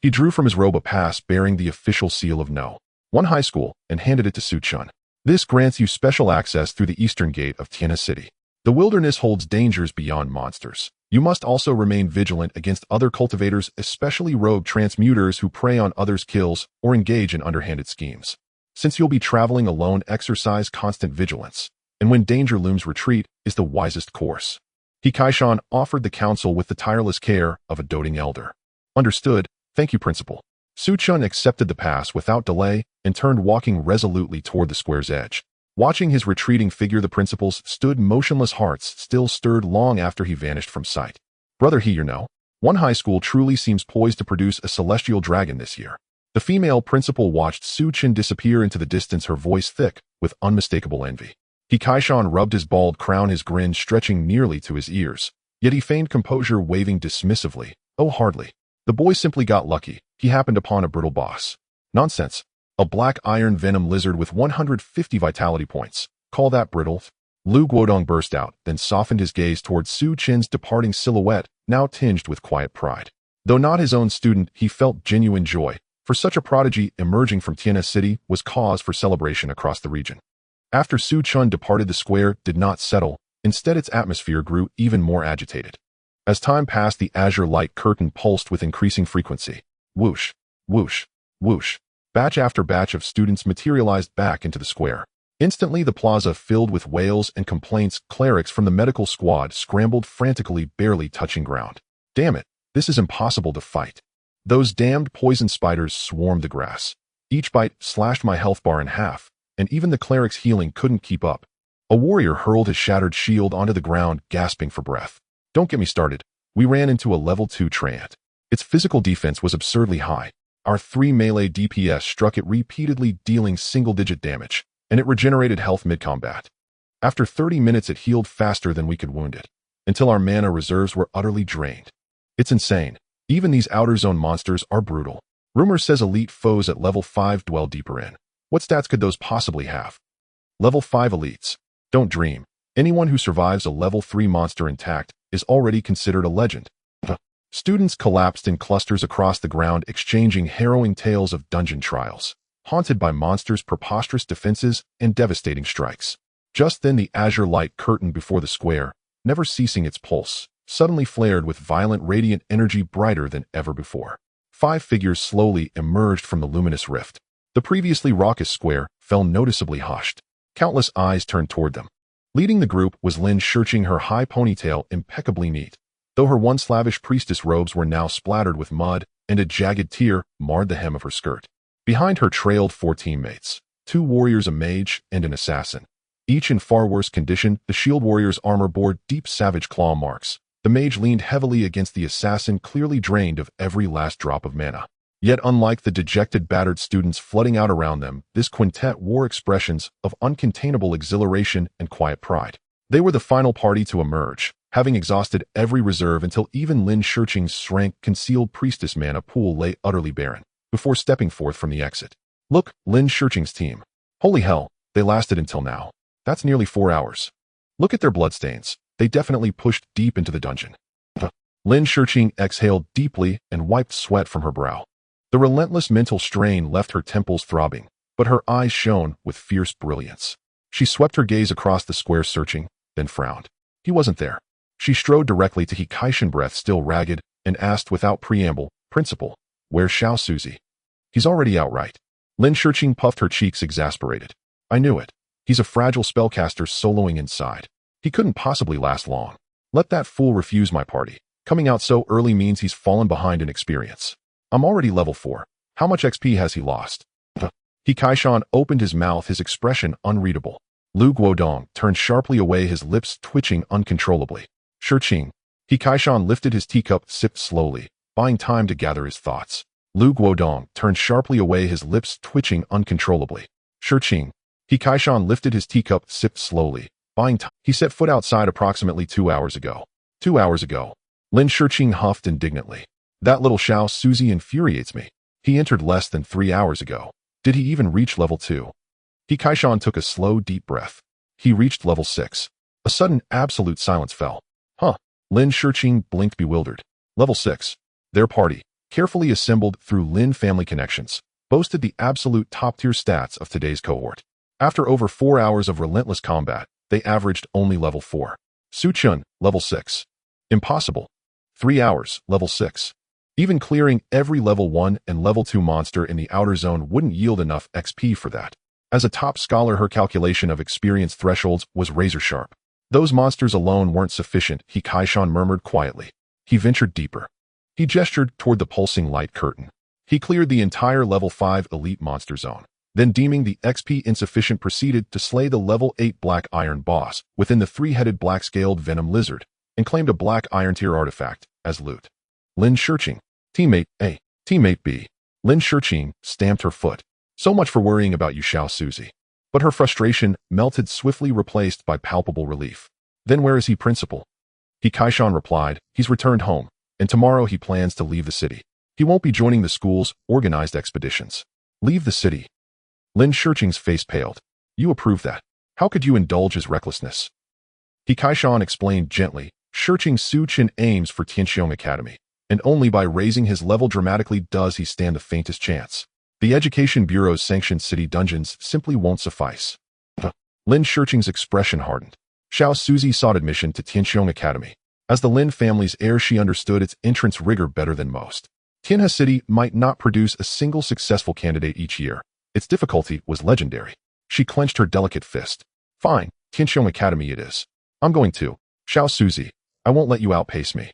He drew from his robe a pass bearing the official seal of No. 1 high school and handed it to Su Chen. This grants you special access through the eastern gate of Tianhe City. The wilderness holds dangers beyond monsters. You must also remain vigilant against other cultivators, especially rogue transmuters who prey on others' kills or engage in underhanded schemes. Since you'll be traveling alone, exercise constant vigilance, and when danger looms, retreat is the wisest course. Hikaishan offered the counsel with the tireless care of a doting elder. Understood, thank you, Principal. Su Chen accepted the pass without delay and turned, walking resolutely toward the square's edge. Watching his retreating figure, the principals stood motionless, hearts still stirred long after he vanished from sight. Brother, you know, 1 high school truly seems poised to produce a celestial dragon this year. The female principal watched Su Chen disappear into the distance, her voice thick with unmistakable envy. Hikaishan rubbed his bald crown, his grin stretching nearly to his ears. Yet he feigned composure, waving dismissively. Oh, hardly. The boy simply got lucky. He happened upon a brittle boss. Nonsense. A black iron venom lizard with 150 vitality points. Call that brittle? Lu Guodong burst out, then softened his gaze towards Su Chen's departing silhouette, now tinged with quiet pride. Though not his own student, he felt genuine joy, for such a prodigy emerging from Tianhe City was cause for celebration across the region. After Su Chen departed, the square did not settle. Instead, its atmosphere grew even more agitated. As time passed, the azure light curtain pulsed with increasing frequency. Whoosh, whoosh, whoosh. Batch after batch of students materialized back into the square. Instantly, the plaza filled with wails and complaints. Clerics from the medical squad scrambled frantically, barely touching ground. Damn it, this is impossible to fight. Those damned poison spiders swarmed the grass. Each bite slashed my health bar in half, and even the cleric's healing couldn't keep up. A warrior hurled his shattered shield onto the ground, gasping for breath. Don't get me started. We ran into a level 2 treant. Its physical defense was absurdly high. Our 3 melee DPS struck it repeatedly, dealing single-digit damage, and it regenerated health mid-combat. After 30 minutes, it healed faster than we could wound it, until our mana reserves were utterly drained. It's insane. Even these outer zone monsters are brutal. Rumor says elite foes at level 5 dwell deeper in. What stats could those possibly have? Level 5 elites. Don't dream. Anyone who survives a level 3 monster intact is already considered a legend. Students collapsed in clusters across the ground, exchanging harrowing tales of dungeon trials, haunted by monsters' preposterous defenses and devastating strikes. Just then, the azure light curtain before the square, never ceasing its pulse, suddenly flared with violent radiant energy, brighter than ever before. 5 figures slowly emerged from the luminous rift. The previously raucous square fell noticeably hushed. Countless eyes turned toward them. Leading the group was Lin Shurching, her high ponytail impeccably neat, though her once lavish priestess robes were now splattered with mud, and a jagged tear marred the hem of her skirt. Behind her trailed 4 teammates, 2 warriors, a mage, and an assassin. Each in far worse condition. The shield warrior's armor bore deep savage claw marks. The mage leaned heavily against the assassin, clearly drained of every last drop of mana. Yet unlike the dejected, battered students flooding out around them, this quintet wore expressions of uncontainable exhilaration and quiet pride. They were the final party to emerge, having exhausted every reserve until even Lin Shurching's rank-concealed priestess mana pool lay utterly barren, before stepping forth from the exit. Look, Lin Shurching's team. Holy hell, they lasted until now. That's nearly 4 hours. Look at their bloodstains. They definitely pushed deep into the dungeon. Lin Shurching exhaled deeply and wiped sweat from her brow. The relentless mental strain left her temples throbbing, but her eyes shone with fierce brilliance. She swept her gaze across the square, searching, then frowned. He wasn't there. She strode directly to Hikaishin, breath still ragged, and asked without preamble, "Principal, where's Xiao Suzy?" "He's already out, right?" Lin Shurching puffed, her cheeks exasperated. "I knew it. He's a fragile spellcaster soloing inside. He couldn't possibly last long. Let that fool refuse my party. Coming out so early means he's fallen behind in experience. I'm already level 4. How much XP has he lost?" Hikaishan opened his mouth, his expression unreadable. Lu Guodong turned sharply away, his lips twitching uncontrollably. "Shurching." Hikaishan lifted his teacup, sipped slowly, buying time to gather his thoughts. Lu Guodong turned sharply away, his lips twitching uncontrollably. "Shurching." Hikaishan lifted his teacup, sipped slowly, buying time. "He set foot outside approximately 2 hours ago." 2 hours ago. Lin Shurching huffed indignantly. "That little Xiao Suzy infuriates me. He entered less than 3 hours ago. Did he even reach level 2? Hikaishan took a slow, deep breath. "He reached level 6. A sudden, absolute silence fell. "Huh." Lin Shurching blinked, bewildered. "Level 6. Their party, carefully assembled through Lin family connections, boasted the absolute top-tier stats of today's cohort. After over 4 hours of relentless combat, they averaged only level 4. Su Chun, level 6. Impossible. 3 hours, level 6. Even clearing every level 1 and level 2 monster in the outer zone wouldn't yield enough XP for that. As a top scholar, her calculation of experience thresholds was razor-sharp. Those monsters alone weren't sufficient, Hikaishan murmured quietly. He ventured deeper. He gestured toward the pulsing light curtain. He cleared the entire level 5 elite monster zone. Then, deeming the XP insufficient, proceeded to slay the level 8 black iron boss within the 3-headed black-scaled venom lizard, and claimed a black iron tier artifact as loot. Lin Shurching. Teammate A. Teammate B. Lin Shurching stamped her foot. "So much for worrying about you, Xiao Suzy." But her frustration melted, swiftly replaced by palpable relief. "Then where is he, Principal?" Hikaishan replied, "He's returned home, and tomorrow he plans to leave the city. He won't be joining the school's organized expeditions." "Leave the city?" Lin Shurching's face paled. "You approve that? How could you indulge his recklessness?" Hikaishan explained gently, "Shurching Su Chen aims for Tianxiong Academy, and only by raising his level dramatically does he stand the faintest chance. The Education Bureau's sanctioned city dungeons simply won't suffice." Lin Shurching's expression hardened. Xiao Suzy sought admission to Tianxiong Academy. As the Lin family's heir, she understood its entrance rigor better than most. Tianhe City might not produce a single successful candidate each year. Its difficulty was legendary. She clenched her delicate fist. "Fine, Tianxiong Academy it is. I'm going to. Xiao Suzy, I won't let you outpace me."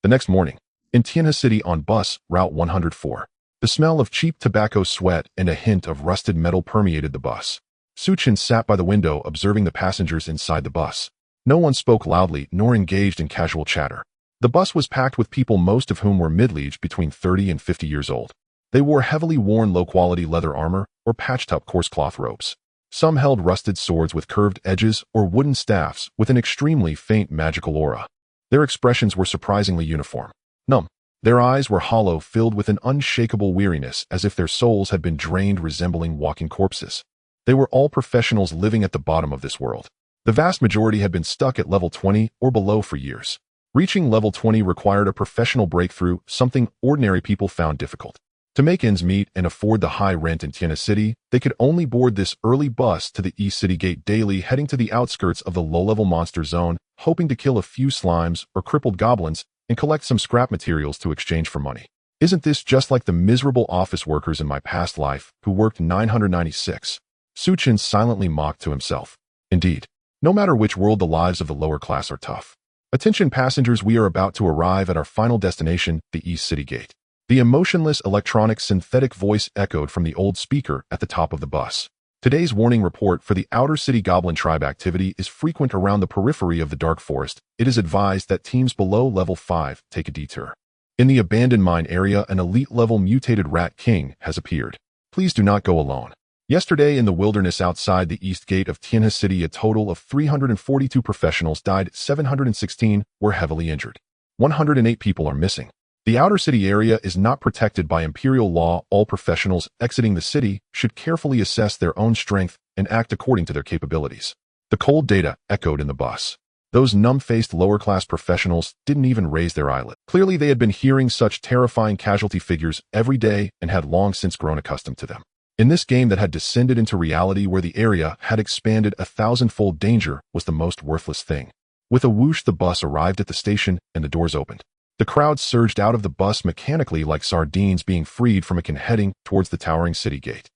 The next morning, in Tianhe City on bus Route 104, the smell of cheap tobacco, sweat, and a hint of rusted metal permeated the bus. Su Chen sat by the window, observing the passengers inside the bus. No one spoke loudly nor engaged in casual chatter. The bus was packed with people, most of whom were middle-aged, between 30 and 50 years old. They wore heavily worn, low-quality leather armor or patched-up coarse cloth robes. Some held rusted swords with curved edges or wooden staffs with an extremely faint magical aura. Their expressions were surprisingly uniform. Numb. Their eyes were hollow, filled with an unshakable weariness, as if their souls had been drained, resembling walking corpses. They were all professionals living at the bottom of this world. The vast majority had been stuck at level 20 or below for years. Reaching level 20 required a professional breakthrough, something ordinary people found difficult. To make ends meet and afford the high rent in Tianhe City, they could only board this early bus to the East City Gate daily, heading to the outskirts of the low-level monster zone, hoping to kill a few slimes or crippled goblins and collect some scrap materials to exchange for money. Isn't this just like the miserable office workers in my past life who worked 996? Chen silently mocked to himself. Indeed, no matter which world, the lives of the lower class are tough. Attention passengers, we are about to arrive at our final destination, the East City Gate. The emotionless electronic synthetic voice echoed from the old speaker at the top of the bus. Today's warning report for the Outer City Goblin Tribe activity is frequent around the periphery of the Dark Forest. It is advised that teams below level 5 take a detour. In the abandoned mine area, an elite-level mutated Rat King has appeared. Please do not go alone. Yesterday in the wilderness outside the East Gate of Tianhe City, a total of 342 professionals died, 716 were heavily injured. 108 people are missing. The Outer City area is not protected by Imperial law. All professionals exiting the city should carefully assess their own strength and act according to their capabilities. The cold data echoed in the bus. Those numb-faced lower-class professionals didn't even raise their eyelid. Clearly, they had been hearing such terrifying casualty figures every day and had long since grown accustomed to them. In this game that had descended into reality, where the area had expanded 1,000-fold, danger was the most worthless thing. With a whoosh, the bus arrived at the station and the doors opened. The crowd surged out of the bus mechanically like sardines being freed from a can, heading towards the towering city gate.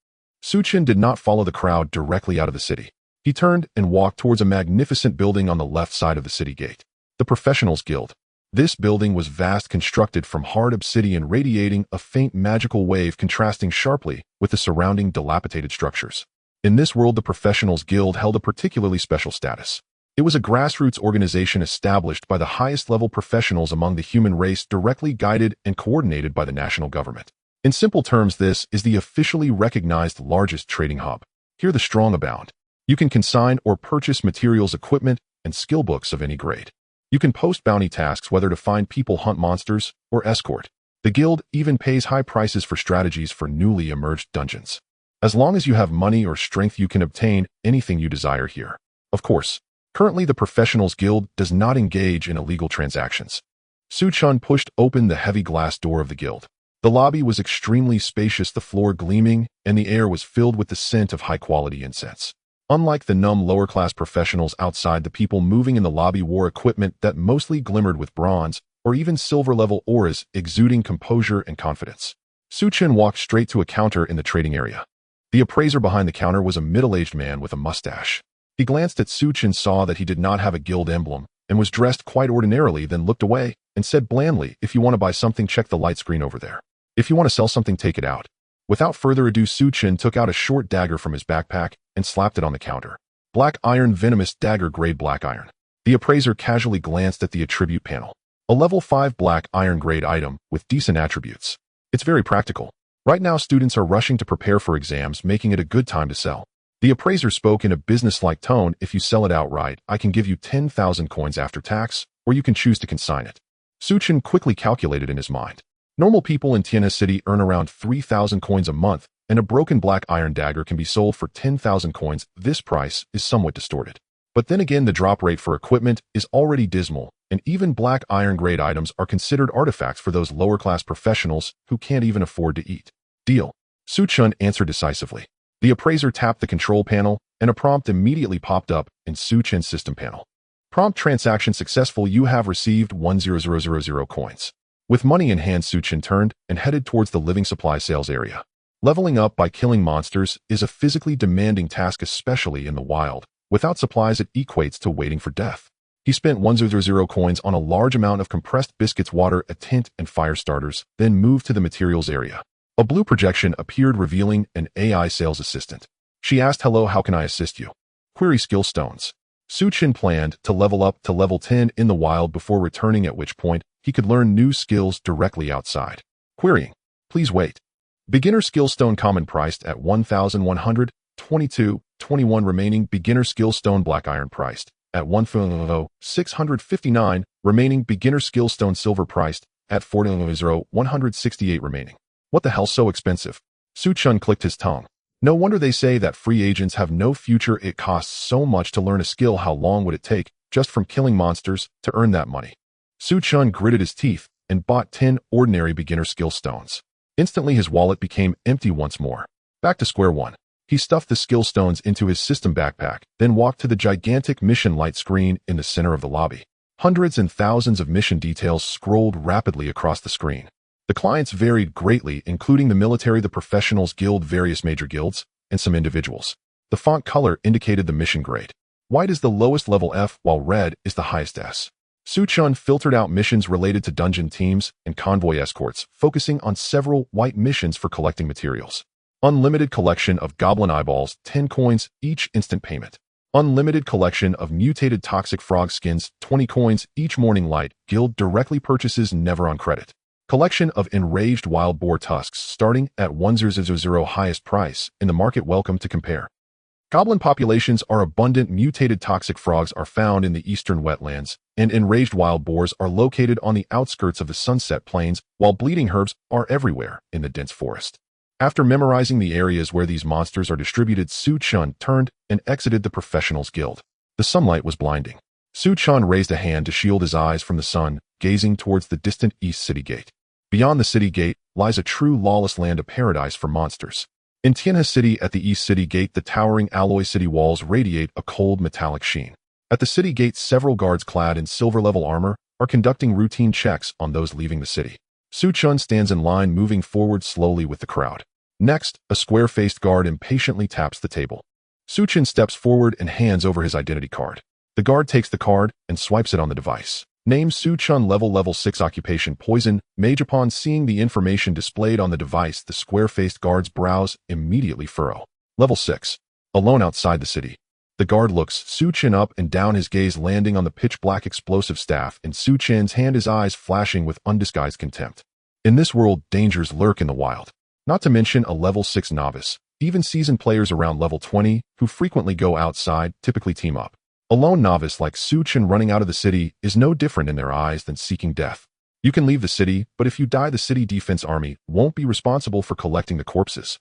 Chen did not follow the crowd directly out of the city. He turned and walked towards a magnificent building on the left side of the city gate. The Professionals Guild. This building was vast, constructed from hard obsidian, radiating a faint magical wave contrasting sharply with the surrounding dilapidated structures. In this world, the Professionals Guild held a particularly special status. It was a grassroots organization established by the highest-level professionals among the human race, directly guided and coordinated by the national government. In simple terms, this is the officially recognized largest trading hub. Here the strong abound. You can consign or purchase materials, equipment, and skill books of any grade. You can post bounty tasks, whether to find people, hunt monsters, or escort. The guild even pays high prices for strategies for newly emerged dungeons. As long as you have money or strength, you can obtain anything you desire here. Of course, currently the Professionals Guild does not engage in illegal transactions. Chen pushed open the heavy glass door of the guild. The lobby was extremely spacious, the floor gleaming, and the air was filled with the scent of high-quality incense. Unlike the numb lower-class professionals outside, the people moving in the lobby wore equipment that mostly glimmered with bronze or even silver-level auras, exuding composure and confidence. Chen walked straight to a counter in the trading area. The appraiser behind the counter was a middle-aged man with a mustache. He glanced at Chen, saw that he did not have a guild emblem, and was dressed quite ordinarily, then looked away and said blandly, "If you want to buy something, check the light screen over there. If you want to sell something, take it out." Without further ado, Chen took out a short dagger from his backpack and slapped it on the counter. Black iron, venomous dagger, grade black iron. The appraiser casually glanced at the attribute panel. A level 5 black iron grade item with decent attributes. It's very practical. Right now, students are rushing to prepare for exams, making it a good time to sell. The appraiser spoke in a business-like tone. "If you sell it outright, I can give you 10,000 coins after tax, or you can choose to consign it." Chen quickly calculated in his mind. Normal people in Tianhe City earn around 3,000 coins a month, and a broken black iron dagger can be sold for 10,000 coins. This price is somewhat distorted. But then again, the drop rate for equipment is already dismal, and even black iron grade items are considered artifacts for those lower-class professionals who can't even afford to eat. Deal. Chen answered decisively. The appraiser tapped the control panel, and a prompt immediately popped up in Chen's system panel. Prompt: transaction successful. You have received 100,000 coins. With money in hand, Chen turned and headed towards the living supply sales area. Leveling up by killing monsters is a physically demanding task, especially in the wild. Without supplies, it equates to waiting for death. He spent 100 coins on a large amount of compressed biscuits, water, a tent, and fire starters, then moved to the materials area. A blue projection appeared, revealing an AI sales assistant. She asked, "Hello, how can I assist you?" Query: skill stones. Chen planned to level up to level 10 in the wild before returning, at which point he could learn new skills directly outside. Querying: please wait. Beginner skill stone, common, priced at 1,122, 21 remaining. Beginner skill stone black iron, priced at 1,659 remaining. Beginner skill stone silver, priced at 4,168 remaining. What the hell, so expensive? Chen clicked his tongue. No wonder they say that free agents have no future. It costs so much to learn a skill. How long would it take, just from killing monsters, to earn that money? Chen gritted his teeth and bought 10 ordinary beginner skill stones. Instantly, his wallet became empty once more. Back to square one. He stuffed the skill stones into his system backpack, then walked to the gigantic mission light screen in the center of the lobby. Hundreds and thousands of mission details scrolled rapidly across the screen. The clients varied greatly, including the military, the Professionals Guild, various major guilds, and some individuals. The font color indicated the mission grade. White is the lowest level F, while red is the highest S. Chen filtered out missions related to dungeon teams and convoy escorts, focusing on several white missions for collecting materials. Unlimited collection of goblin eyeballs, 10 coins, each instant payment. Unlimited collection of mutated toxic frog skins, 20 coins, each morning light, guild directly purchases never on credit. Collection of enraged wild boar tusks starting at 1000 highest price in the market, welcome to compare. Goblin populations are abundant, mutated toxic frogs are found in the eastern wetlands, and enraged wild boars are located on the outskirts of the sunset plains, while bleeding herbs are everywhere in the dense forest. After memorizing the areas where these monsters are distributed, Chen turned and exited the Professionals Guild. The sunlight was blinding. Chen raised a hand to shield his eyes from the sun, gazing towards the distant East City Gate. Beyond the city gate lies a true lawless land of paradise for monsters. In Tianhe City at the East City Gate, the towering alloy city walls radiate a cold metallic sheen. At the city gate, several guards clad in silver-level armor are conducting routine checks on those leaving the city. Chen stands in line, moving forward slowly with the crowd. Next, a square-faced guard impatiently taps the table. Chen steps forward and hands over his identity card. The guard takes the card and swipes it on the device. Name Chen, level 6, occupation poison mage. Upon seeing the information displayed on the device, the square-faced guard's brows immediately furrow. Level 6. Alone outside the city. The guard looks Chen up and down, his gaze landing on the pitch-black explosive staff in Chen's hand, his eyes flashing with undisguised contempt. In this world, dangers lurk in the wild. Not to mention a level 6 novice. Even seasoned players around level 20, who frequently go outside, typically team up. A lone novice like Chen running out of the city is no different in their eyes than seeking death. You can leave the city, but if you die, the city defense army won't be responsible for collecting the corpses.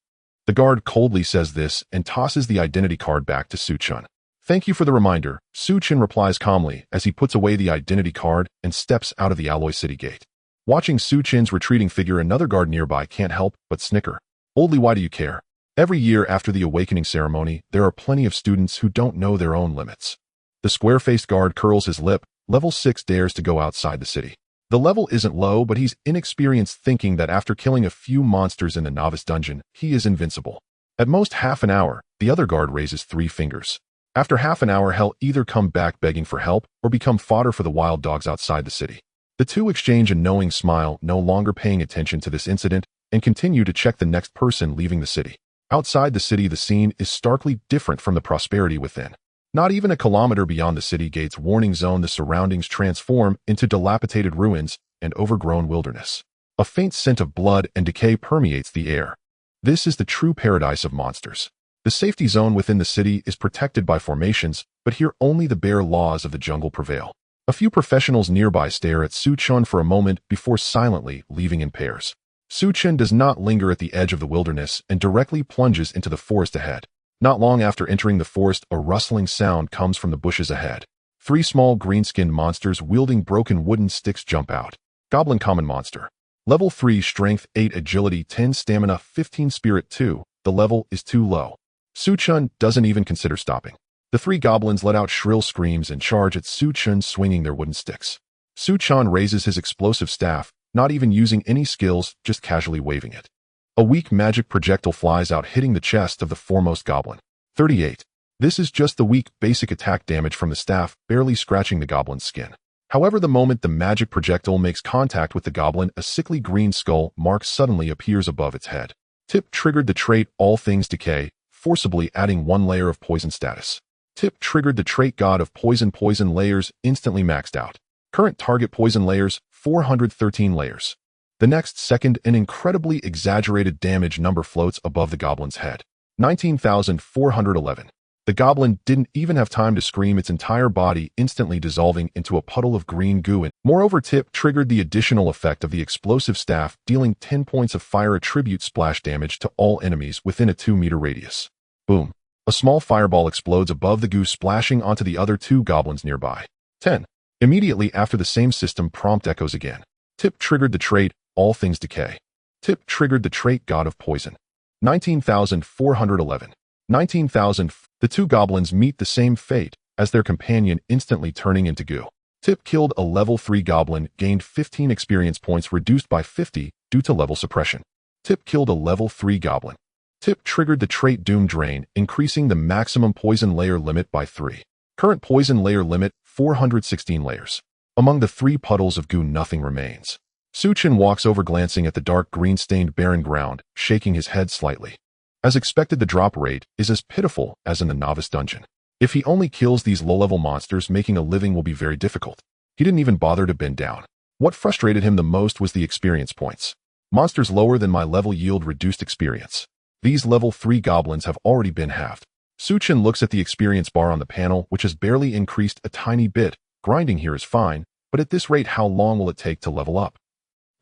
The guard coldly says this and tosses the identity card back to Chen. Thank you for the reminder, Chen replies calmly as he puts away the identity card and steps out of the alloy city gate. Watching Chen's retreating figure, another guard nearby can't help but snicker. Oldly, why do you care? Every year after the awakening ceremony, there are plenty of students who don't know their own limits. The square-faced guard curls his lip. Level 6 dares to go outside the city. The level isn't low, but he's inexperienced, thinking that after killing a few monsters in the novice dungeon, he is invincible. At most half an hour, the other guard raises 3 fingers. After half an hour, he'll either come back begging for help or become fodder for the wild dogs outside the city. The two exchange a knowing smile, no longer paying attention to this incident, and continue to check the next person leaving the city. Outside the city, the scene is starkly different from the prosperity within. Not even a kilometer beyond the city gate's warning zone, the surroundings transform into dilapidated ruins and overgrown wilderness. A faint scent of blood and decay permeates the air. This is the true paradise of monsters. The safety zone within the city is protected by formations, but here only the bare laws of the jungle prevail. A few professionals nearby stare at Chen for a moment before silently leaving in pairs. Chen does not linger at the edge of the wilderness and directly plunges into the forest ahead. Not long after entering the forest, a rustling sound comes from the bushes ahead. 3 small green-skinned monsters wielding broken wooden sticks jump out. Goblin common monster. Level 3 strength, 8 agility, 10 stamina, 15 spirit 2. The level is too low. Chen doesn't even consider stopping. The 3 goblins let out shrill screams and charge at Chen, swinging their wooden sticks. Chen raises his explosive staff, not even using any skills, just casually waving it. A weak magic projectile flies out, hitting the chest of the foremost goblin. 38. This is just the weak basic attack damage from the staff, barely scratching the goblin's skin. However, the moment the magic projectile makes contact with the goblin, a sickly green skull mark suddenly appears above its head. Tip triggered the trait All Things Decay, forcibly adding 1 layer of poison status. Tip triggered the trait God of Poison, poison layers instantly maxed out. Current target poison layers, 413 layers. The next second, an incredibly exaggerated damage number floats above the goblin's head. 19,411. The goblin didn't even have time to scream, its entire body instantly dissolving into a puddle of green goo. And moreover, Tip triggered the additional effect of the explosive staff, dealing 10 points of fire attribute splash damage to all enemies within a 2-meter radius. Boom. A small fireball explodes above the goo, splashing onto the other 2 goblins nearby. 10. Immediately after, the same system prompt echoes again. Tip triggered the trait All Things Decay. Tip triggered the trait God of Poison. 19,411. 19,000. The 2 goblins meet the same fate as their companion, instantly turning into goo. Tip killed a level 3 goblin, gained 15 experience points, reduced by 50 due to level suppression. Tip killed a level 3 goblin. Tip triggered the trait Doom Drain, increasing the maximum poison layer limit by 3. Current poison layer limit, 416 layers. Among the 3 puddles of goo, nothing remains. Chen walks over, glancing at the dark green-stained barren ground, shaking his head slightly. As expected, the drop rate is as pitiful as in the novice dungeon. If he only kills these low-level monsters, making a living will be very difficult. He didn't even bother to bend down. What frustrated him the most was the experience points. Monsters lower than my level yield reduced experience. These level 3 goblins have already been halved. Chen looks at the experience bar on the panel, which has barely increased a tiny bit. Grinding here is fine, but at this rate, how long will it take to level up?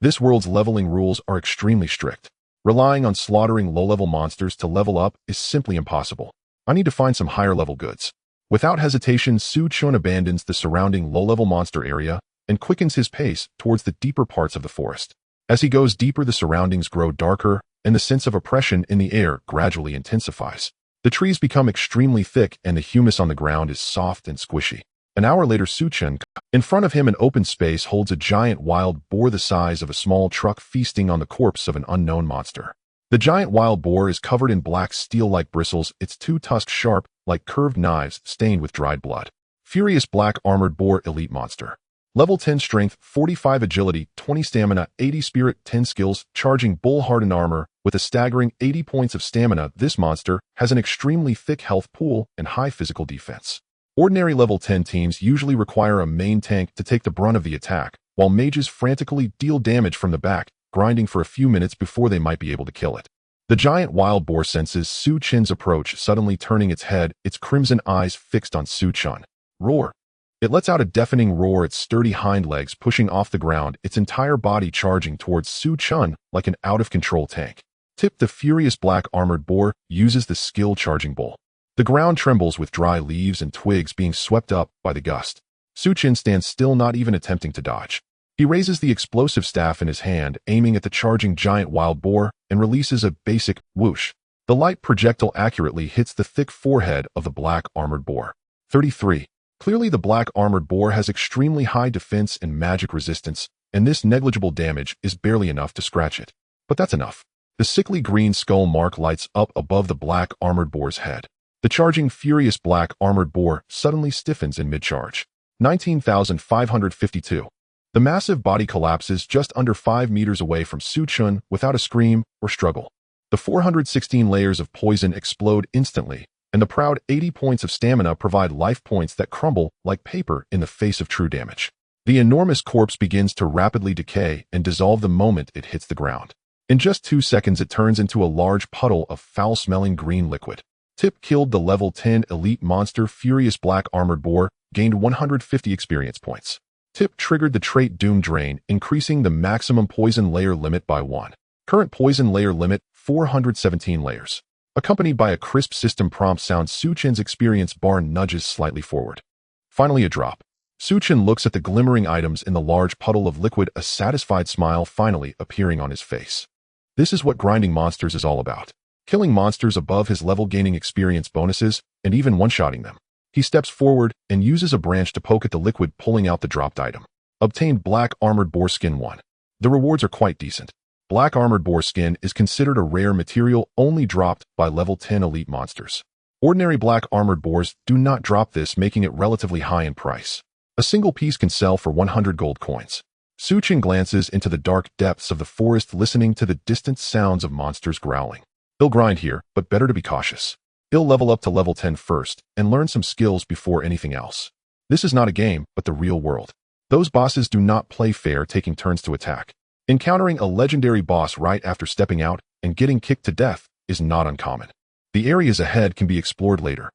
This world's leveling rules are extremely strict. Relying on slaughtering low-level monsters to level up is simply impossible. I need to find some higher-level goods. Without hesitation, Chen abandons the surrounding low-level monster area and quickens his pace towards the deeper parts of the forest. As he goes deeper, the surroundings grow darker, and the sense of oppression in the air gradually intensifies. The trees become extremely thick, and the humus on the ground is soft and squishy. An hour later, Chen, in front of him, an open space holds a giant wild boar the size of a small truck, feasting on the corpse of an unknown monster. The giant wild boar is covered in black steel-like bristles, its 2 tusks sharp, like curved knives, stained with dried blood. Furious black armored boar elite monster. Level 10 strength, 45 agility, 20 stamina, 80 spirit, 10 skills, charging bull hardened armor, with a staggering 80 points of stamina. This monster has an extremely thick health pool and high physical defense. Ordinary level 10 teams usually require a main tank to take the brunt of the attack, while mages frantically deal damage from the back, grinding for a few minutes before they might be able to kill it. The giant wild boar senses Chen's approach, suddenly turning its head, its crimson eyes fixed on Chen. Roar! It lets out a deafening roar, its sturdy hind legs pushing off the ground, its entire body charging towards Chen like an out-of-control tank. Tip, the furious black armored boar, uses the skill Charging Bull. The ground trembles with dry leaves and twigs being swept up by the gust. Chen stands still, not even attempting to dodge. He raises the explosive staff in his hand, aiming at the charging giant wild boar, and releases a basic whoosh. The light projectile accurately hits the thick forehead of the black armored boar. 33. Clearly, the black armored boar has extremely high defense and magic resistance, and this negligible damage is barely enough to scratch it. But that's enough. The sickly green skull mark lights up above the black armored boar's head. The charging furious black armored boar suddenly stiffens in mid-charge. 19,552. The massive body collapses just under 5 meters away from Chen without a scream or struggle. The 416 layers of poison explode instantly, and the proud 80 points of stamina provide life points that crumble like paper in the face of true damage. The enormous corpse begins to rapidly decay and dissolve the moment it hits the ground. In just 2 seconds, it turns into a large puddle of foul-smelling green liquid. Tip killed the level 10 elite monster Furious Black Armored Boar, gained 150 experience points. Tip triggered the trait Doom Drain, increasing the maximum poison layer limit by 1. Current poison layer limit, 417 layers. Accompanied by a crisp system prompt sound, Chen's experience bar nudges slightly forward. Finally, a drop. Chen looks at the glimmering items in the large puddle of liquid, a satisfied smile finally appearing on his face. This is what grinding monsters is all about. Killing monsters above his level, gaining experience bonuses, and even one-shotting them. He steps forward and uses a branch to poke at the liquid, pulling out the dropped item. Obtained Black Armored Boar Skin 1. The rewards are quite decent. Black Armored Boar Skin is considered a rare material only dropped by level 10 elite monsters. Ordinary Black Armored Boars do not drop this, making it relatively high in price. A single piece can sell for 100 gold coins. Chen glances into the dark depths of the forest, listening to the distant sounds of monsters growling. He'll grind here, but better to be cautious. He'll level up to level 10 first and learn some skills before anything else. This is not a game, but the real world. Those bosses do not play fair, taking turns to attack. Encountering a legendary boss right after stepping out and getting kicked to death is not uncommon. The areas ahead can be explored later.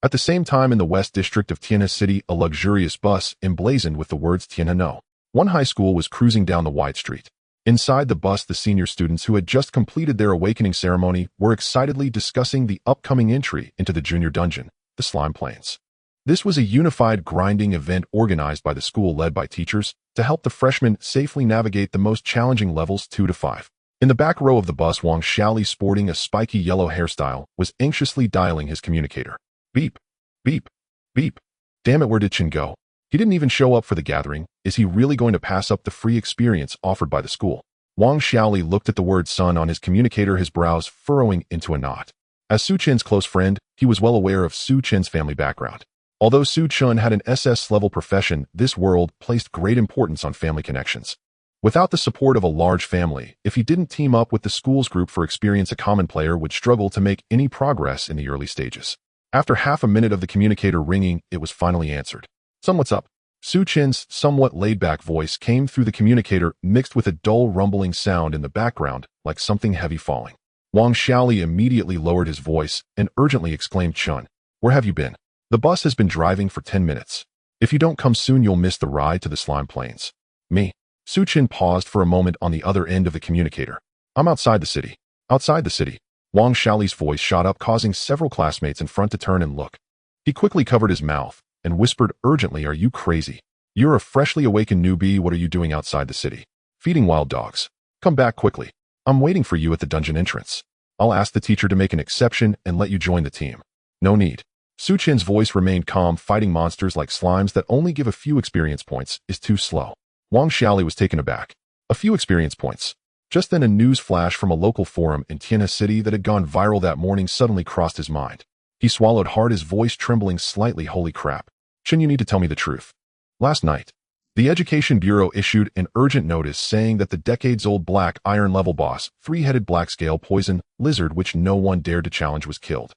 At the same time, in the west district of Tianhe City, a luxurious bus emblazoned with the words Tianhe No. One high school was cruising down the wide street. Inside the bus, the senior students who had just completed their awakening ceremony were excitedly discussing the upcoming entry into the junior dungeon, the Slime Plains. This was a unified grinding event organized by the school, led by teachers, to help the freshmen safely navigate the most challenging levels 2 to 5. In the back row of the bus, Wang Xiaoli, sporting a spiky yellow hairstyle, was anxiously dialing his communicator. Beep, beep, beep. Damn it, where did Chen go? He didn't even show up for the gathering. Is he really going to pass up the free experience offered by the school? Wang Xiaoli looked at the word son on his communicator, his brows furrowing into a knot. As Su Chen's close friend, he was well aware of Su Chen's family background. Although Su Chen had an SS-level profession, this world placed great importance on family connections. Without the support of a large family, if he didn't team up with the school's group for experience, a common player would struggle to make any progress in the early stages. After half a minute of the communicator ringing, it was finally answered. "Son, what's up?" Su Chen's somewhat laid-back voice came through the communicator, mixed with a dull rumbling sound in the background, like something heavy falling. Wang Xiaoli immediately lowered his voice and urgently exclaimed, "Chen, where have you been? The bus has been driving for 10 minutes. If you don't come soon, you'll miss the ride to the slime plains." "Me?" Su Chen paused for a moment on the other end of the communicator. "I'm outside the city." "Outside the city?" Wang Xiaoli's voice shot up, causing several classmates in front to turn and look. He quickly covered his mouth and whispered urgently, "Are you crazy? You're a freshly awakened newbie. What are you doing outside the city? Feeding wild dogs. Come back quickly. I'm waiting for you at the dungeon entrance. I'll ask the teacher to make an exception and let you join the team." "No need." Su Chen's voice remained calm. "Fighting monsters like slimes that only give a few experience points is too slow." Wang Xiaoli was taken aback. A few experience points. Just then, a news flash from a local forum in Tianhe City that had gone viral that morning suddenly crossed his mind. He swallowed hard, his voice trembling slightly. "Holy crap. Chen, you need to tell me the truth. Last night, the Education Bureau issued an urgent notice saying that the decades-old black iron-level boss, three-headed black-scale poison lizard which no one dared to challenge, was killed."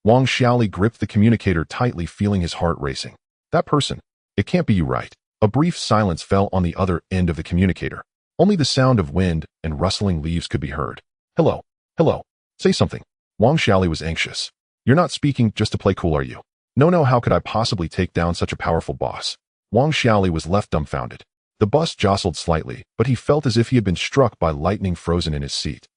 Wang Xiaoli gripped the communicator tightly, feeling his heart racing. "That person. It can't be you, right?" A brief silence fell on the other end of the communicator. Only the sound of wind and rustling leaves could be heard. "Hello. Hello. Say something." Wang Xiaoli was anxious. "You're not speaking just to play cool, are you?" No, how could I possibly take down such a powerful boss?" Wang Xiaoli was left dumbfounded. The bus jostled slightly, but he felt as if he had been struck by lightning, frozen in his seat.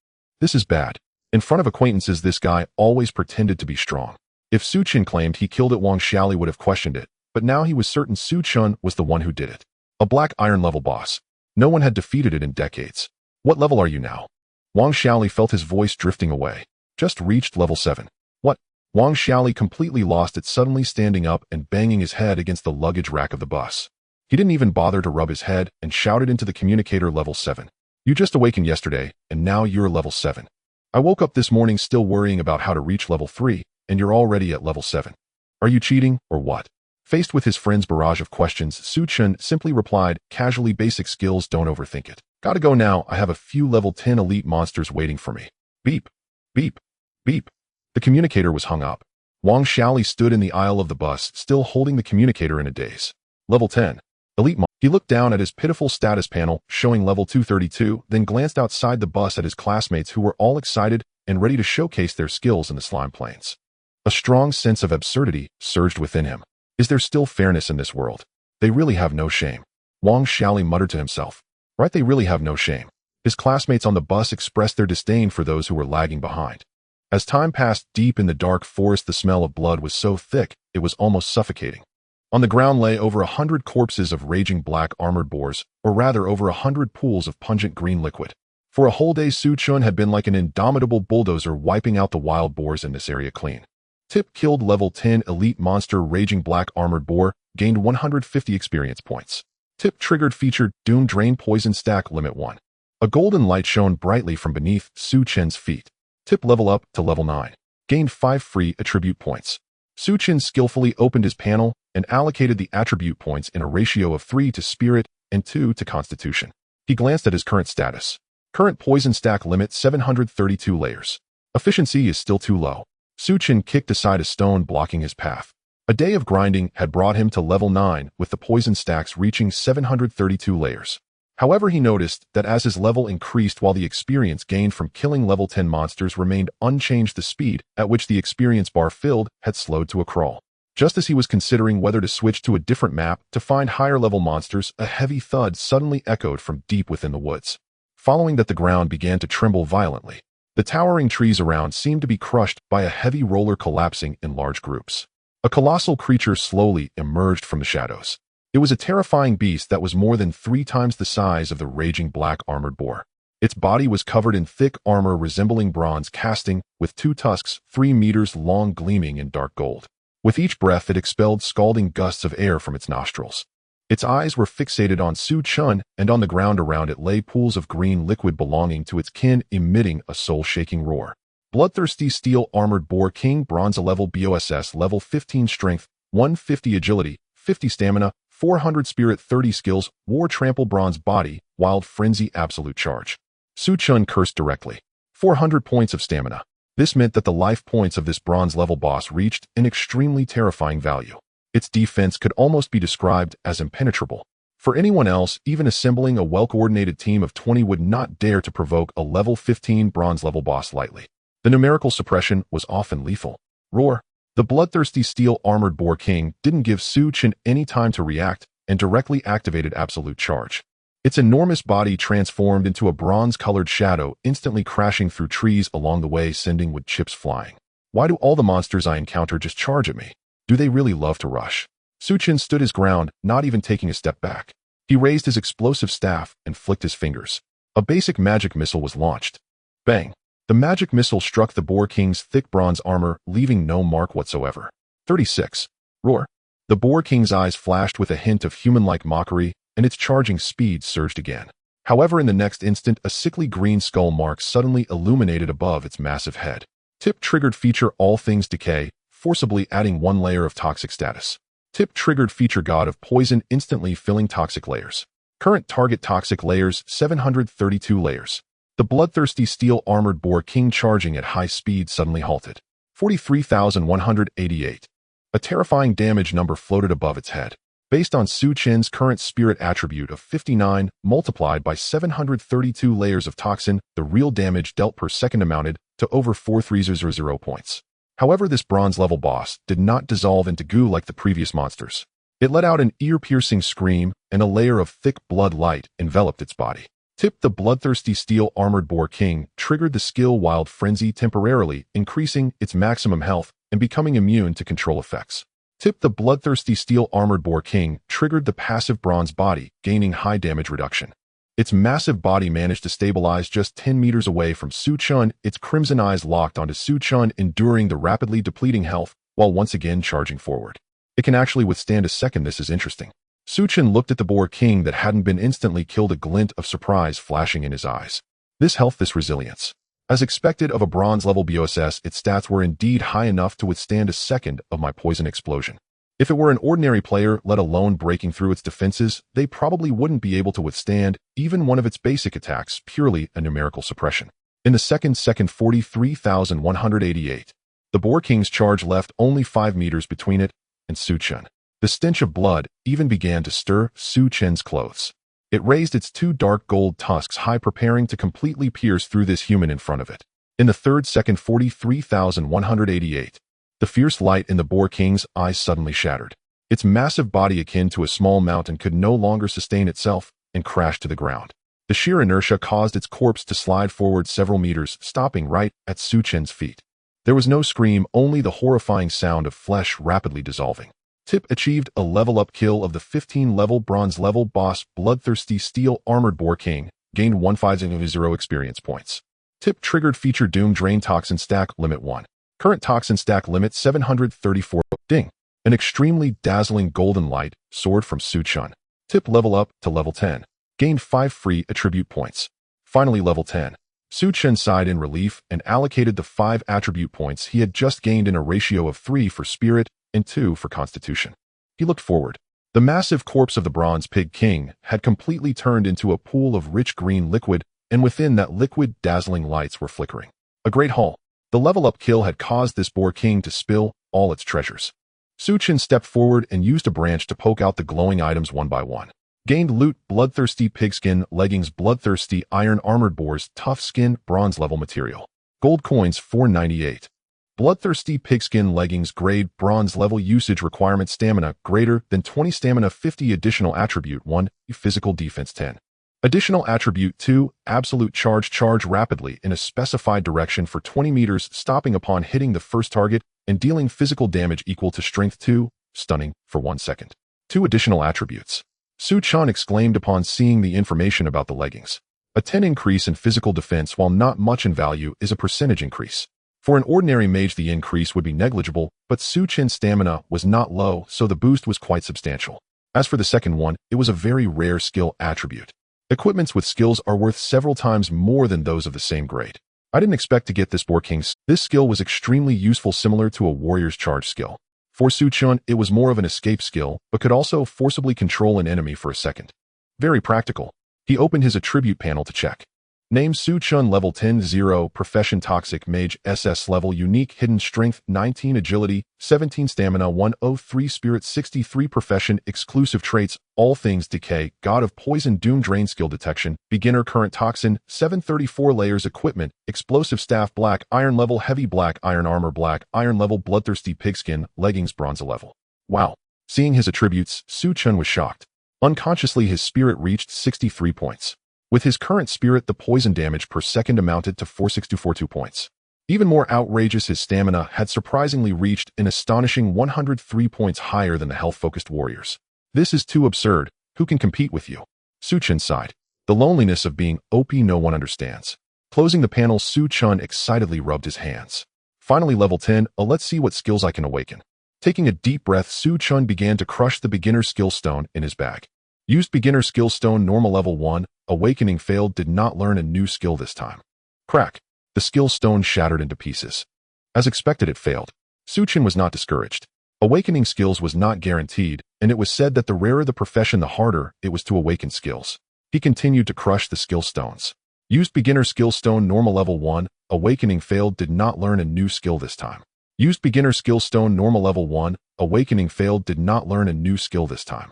This is bad. In front of acquaintances, this guy always pretended to be strong. If Su Chen claimed he killed it, Wang Xiaoli would have questioned it, but now he was certain Su Chen was the one who did it. A black iron-level boss. No one had defeated it in decades. "What level are you now?" Wang Xiaoli felt his voice drifting away. "Just reached level 7. "What?" Wang Xiaoli completely lost it, suddenly standing up and banging his head against the luggage rack of the bus. He didn't even bother to rub his head and shouted into the communicator, "Level 7. You just awakened yesterday, and now you're level 7. I woke up this morning still worrying about how to reach level 3, and you're already at level 7. Are you cheating, or what?" Faced with his friend's barrage of questions, Su Chen simply replied, casually, "Basic skills, don't overthink it. Gotta go now, I have a few level 10 elite monsters waiting for me." Beep, beep, beep. The communicator was hung up. Wang Xiaoli stood in the aisle of the bus, still holding the communicator in a daze. Level 10. Elite Mon. He looked down at his pitiful status panel, showing level 232, then glanced outside the bus at his classmates who were all excited and ready to showcase their skills in the slime plains. A strong sense of absurdity surged within him. Is there still fairness in this world? They really have no shame. Wang Xiaoli muttered to himself. Right, they really have no shame. His classmates on the bus expressed their disdain for those who were lagging behind. As time passed, deep in the dark forest, the smell of blood was so thick, it was almost suffocating. On the ground lay over 100 corpses of raging black armored boars, or rather over 100 pools of pungent green liquid. For a whole day, Su Chen had been like an indomitable bulldozer, wiping out the wild boars in this area clean. Tip killed level 10 elite monster raging black armored boar, gained 150 experience points. Tip triggered featured Doom Drain Poison Stack Limit 1. A golden light shone brightly from beneath Su Chen's feet. Tip level up to level 9. Gained 5 free attribute points. Su Chen skillfully opened his panel and allocated the attribute points in a ratio of 3 to spirit and 2 to constitution. He glanced at his current status. Current poison stack limit 732 layers. Efficiency is still too low. Su Chen kicked aside a stone blocking his path. A day of grinding had brought him to level 9, with the poison stacks reaching 732 layers. However, he noticed that as his level increased while the experience gained from killing level 10 monsters remained unchanged, the speed at which the experience bar filled had slowed to a crawl. Just as he was considering whether to switch to a different map to find higher level monsters, a heavy thud suddenly echoed from deep within the woods. Following that, the ground began to tremble violently. The towering trees around seemed to be crushed by a heavy roller collapsing in large groups. A colossal creature slowly emerged from the shadows. It was a terrifying beast that was more than 3 times the size of the raging black armored boar. Its body was covered in thick armor resembling bronze casting, with 2 tusks 3 meters long gleaming in dark gold. With each breath, it expelled scalding gusts of air from its nostrils. Its eyes were fixated on Chen, and on the ground around it lay pools of green liquid belonging to its kin, emitting a soul-shaking roar. Bloodthirsty Steel Armored Boar King, Bronze level BOSS, level 15 Strength, 150 Agility, 50 Stamina, 400 Spirit, 30 Skills, War Trample, Bronze Body, Wild Frenzy, Absolute Charge. Chen cursed directly. 400 points of stamina. This meant that the life points of this bronze level boss reached an extremely terrifying value. Its defense could almost be described as impenetrable. For anyone else, even assembling a well-coordinated team of 20 would not dare to provoke a level 15 bronze level boss lightly. The numerical suppression was often lethal. Roar. The bloodthirsty Steel Armored Boar King didn't give Chen any time to react and directly activated Absolute Charge. Its enormous body transformed into a bronze-colored shadow, instantly crashing through trees along the way, sending wood chips flying. Why do all the monsters I encounter just charge at me? Do they really love to rush? Chen stood his ground, not even taking a step back. He raised his explosive staff and flicked his fingers. A basic magic missile was launched. Bang! The magic missile struck the Boar King's thick bronze armor, leaving no mark whatsoever. 36. Roar. The Boar King's eyes flashed with a hint of human-like mockery, and its charging speed surged again. However, in the next instant, a sickly green skull mark suddenly illuminated above its massive head. Tip triggered feature All Things Decay, forcibly adding one layer of toxic status. Tip triggered feature God of Poison, instantly filling toxic layers. Current target toxic layers 732 layers. The bloodthirsty Steel Armored Boar King, charging at high speed, suddenly halted. 43,188. A terrifying damage number floated above its head. Based on Chen's current spirit attribute of 59, multiplied by 732 layers of toxin, the real damage dealt per second amounted to over 4,300 points. However, this bronze-level boss did not dissolve into goo like the previous monsters. It let out an ear-piercing scream, and a layer of thick blood light enveloped its body. Tip the bloodthirsty Steel Armored Boar King triggered the skill Wild Frenzy, temporarily increasing its maximum health and becoming immune to control effects. Tip the bloodthirsty Steel Armored Boar King triggered the passive Bronze Body, gaining high damage reduction. Its massive body managed to stabilize just 10 meters away from Chen, its crimson eyes locked onto Chen, enduring the rapidly depleting health while once again charging forward. It can actually withstand a second. This is interesting. Chen looked at the Boar King that hadn't been instantly killed, a glint of surprise flashing in his eyes. This health, this resilience. As expected of a bronze-level BOSS, its stats were indeed high enough to withstand a second of my poison explosion. If it were an ordinary player, let alone breaking through its defenses, they probably wouldn't be able to withstand even one of its basic attacks, purely a numerical suppression. In the second 43,188. The Boar King's charge left only 5 meters between it and Chen. The stench of blood even began to stir Chen's clothes. It raised its 2 dark gold tusks high, preparing to completely pierce through this human in front of it. In the third 43,188. The fierce light in the Boar King's eyes suddenly shattered. Its massive body, akin to a small mountain, could no longer sustain itself and crashed to the ground. The sheer inertia caused its corpse to slide forward several meters, stopping right at Chen's feet. There was no scream, only the horrifying sound of flesh rapidly dissolving. Tip achieved a level-up kill of the 15-level bronze-level boss Bloodthirsty Steel Armored Boar King, gained 150 experience points. Tip triggered feature Doom Drain Toxin Stack Limit 1. Current Toxin Stack Limit 734. Ding! An extremely dazzling golden light soared from Chen. Tip level up to level 10. Gained 5 free attribute points. Finally level 10. Chen sighed in relief and allocated the 5 attribute points he had just gained in a ratio of 3 for spirit and 2 for constitution. He looked forward. The massive corpse of the Bronze Pig King had completely turned into a pool of rich green liquid, and within that liquid, dazzling lights were flickering. A great haul. The level-up kill had caused this Boar King to spill all its treasures. Chen stepped forward and used a branch to poke out the glowing items one by one. Gained loot: Bloodthirsty Pigskin Leggings, Bloodthirsty Iron Armored Boar's Tough Skin, Bronze level material. Gold coins 498. Bloodthirsty Pigskin Leggings grade, Bronze level. Usage requirement: stamina greater than 20, stamina 50, additional attribute 1, physical defense 10. Additional attribute 2, absolute charge, charge rapidly in a specified direction for 20 meters, stopping upon hitting the first target and dealing physical damage equal to strength 2, stunning for 1 second. 2 additional attributes. Chen exclaimed upon seeing the information about the leggings. A 10 increase in physical defense, while not much in value, is a percentage increase. For an ordinary mage, the increase would be negligible, but Chen's stamina was not low, so the boost was quite substantial. As for the second one, it was a very rare skill attribute. Equipments with skills are worth several times more than those of the same grade. I didn't expect to get this Boar King's. This skill was extremely useful, similar to a warrior's charge skill. For Su Chen, it was more of an escape skill, but could also forcibly control an enemy for a second. Very practical. He opened his attribute panel to check. Name Su Chen level 10-0, Profession Toxic Mage, SS level Unique Hidden Strength 19, Agility 17, Stamina 103, Spirit 63, Profession Exclusive Traits, All Things Decay, God of Poison, Doom, Drain, Skill Detection, Beginner Current Toxin 734, Layers Equipment, Explosive Staff Black Iron level, Heavy Black Iron Armor Black Iron level, Bloodthirsty Pigskin, Leggings Bronze level. Wow. Seeing his attributes, Su Chen was shocked. Unconsciously, his spirit reached 63 points. With his current spirit, the poison damage per second amounted to 46242 points. Even more outrageous, his stamina had surprisingly reached an astonishing 103 points higher than the health-focused warriors. This is too absurd. Who can compete with you? Su Chen sighed. The loneliness of being OP no one understands. Closing the panel, Su Chen excitedly rubbed his hands. Finally, level 10, let's see what skills I can awaken. Taking a deep breath, Su Chen began to crush the beginner skill stone in his bag. Used beginner skill stone, normal level 1, awakening failed, did not learn a new skill this time. Crack. The skill stone shattered into pieces. As expected, it failed. Su Chen was not discouraged. Awakening skills was not guaranteed, and it was said that the rarer the profession, the harder it was to awaken skills. He continued to crush the skill stones. Used beginner skill stone, normal level 1, awakening failed, did not learn a new skill this time. Used beginner skill stone, normal level 1, awakening failed, did not learn a new skill this time.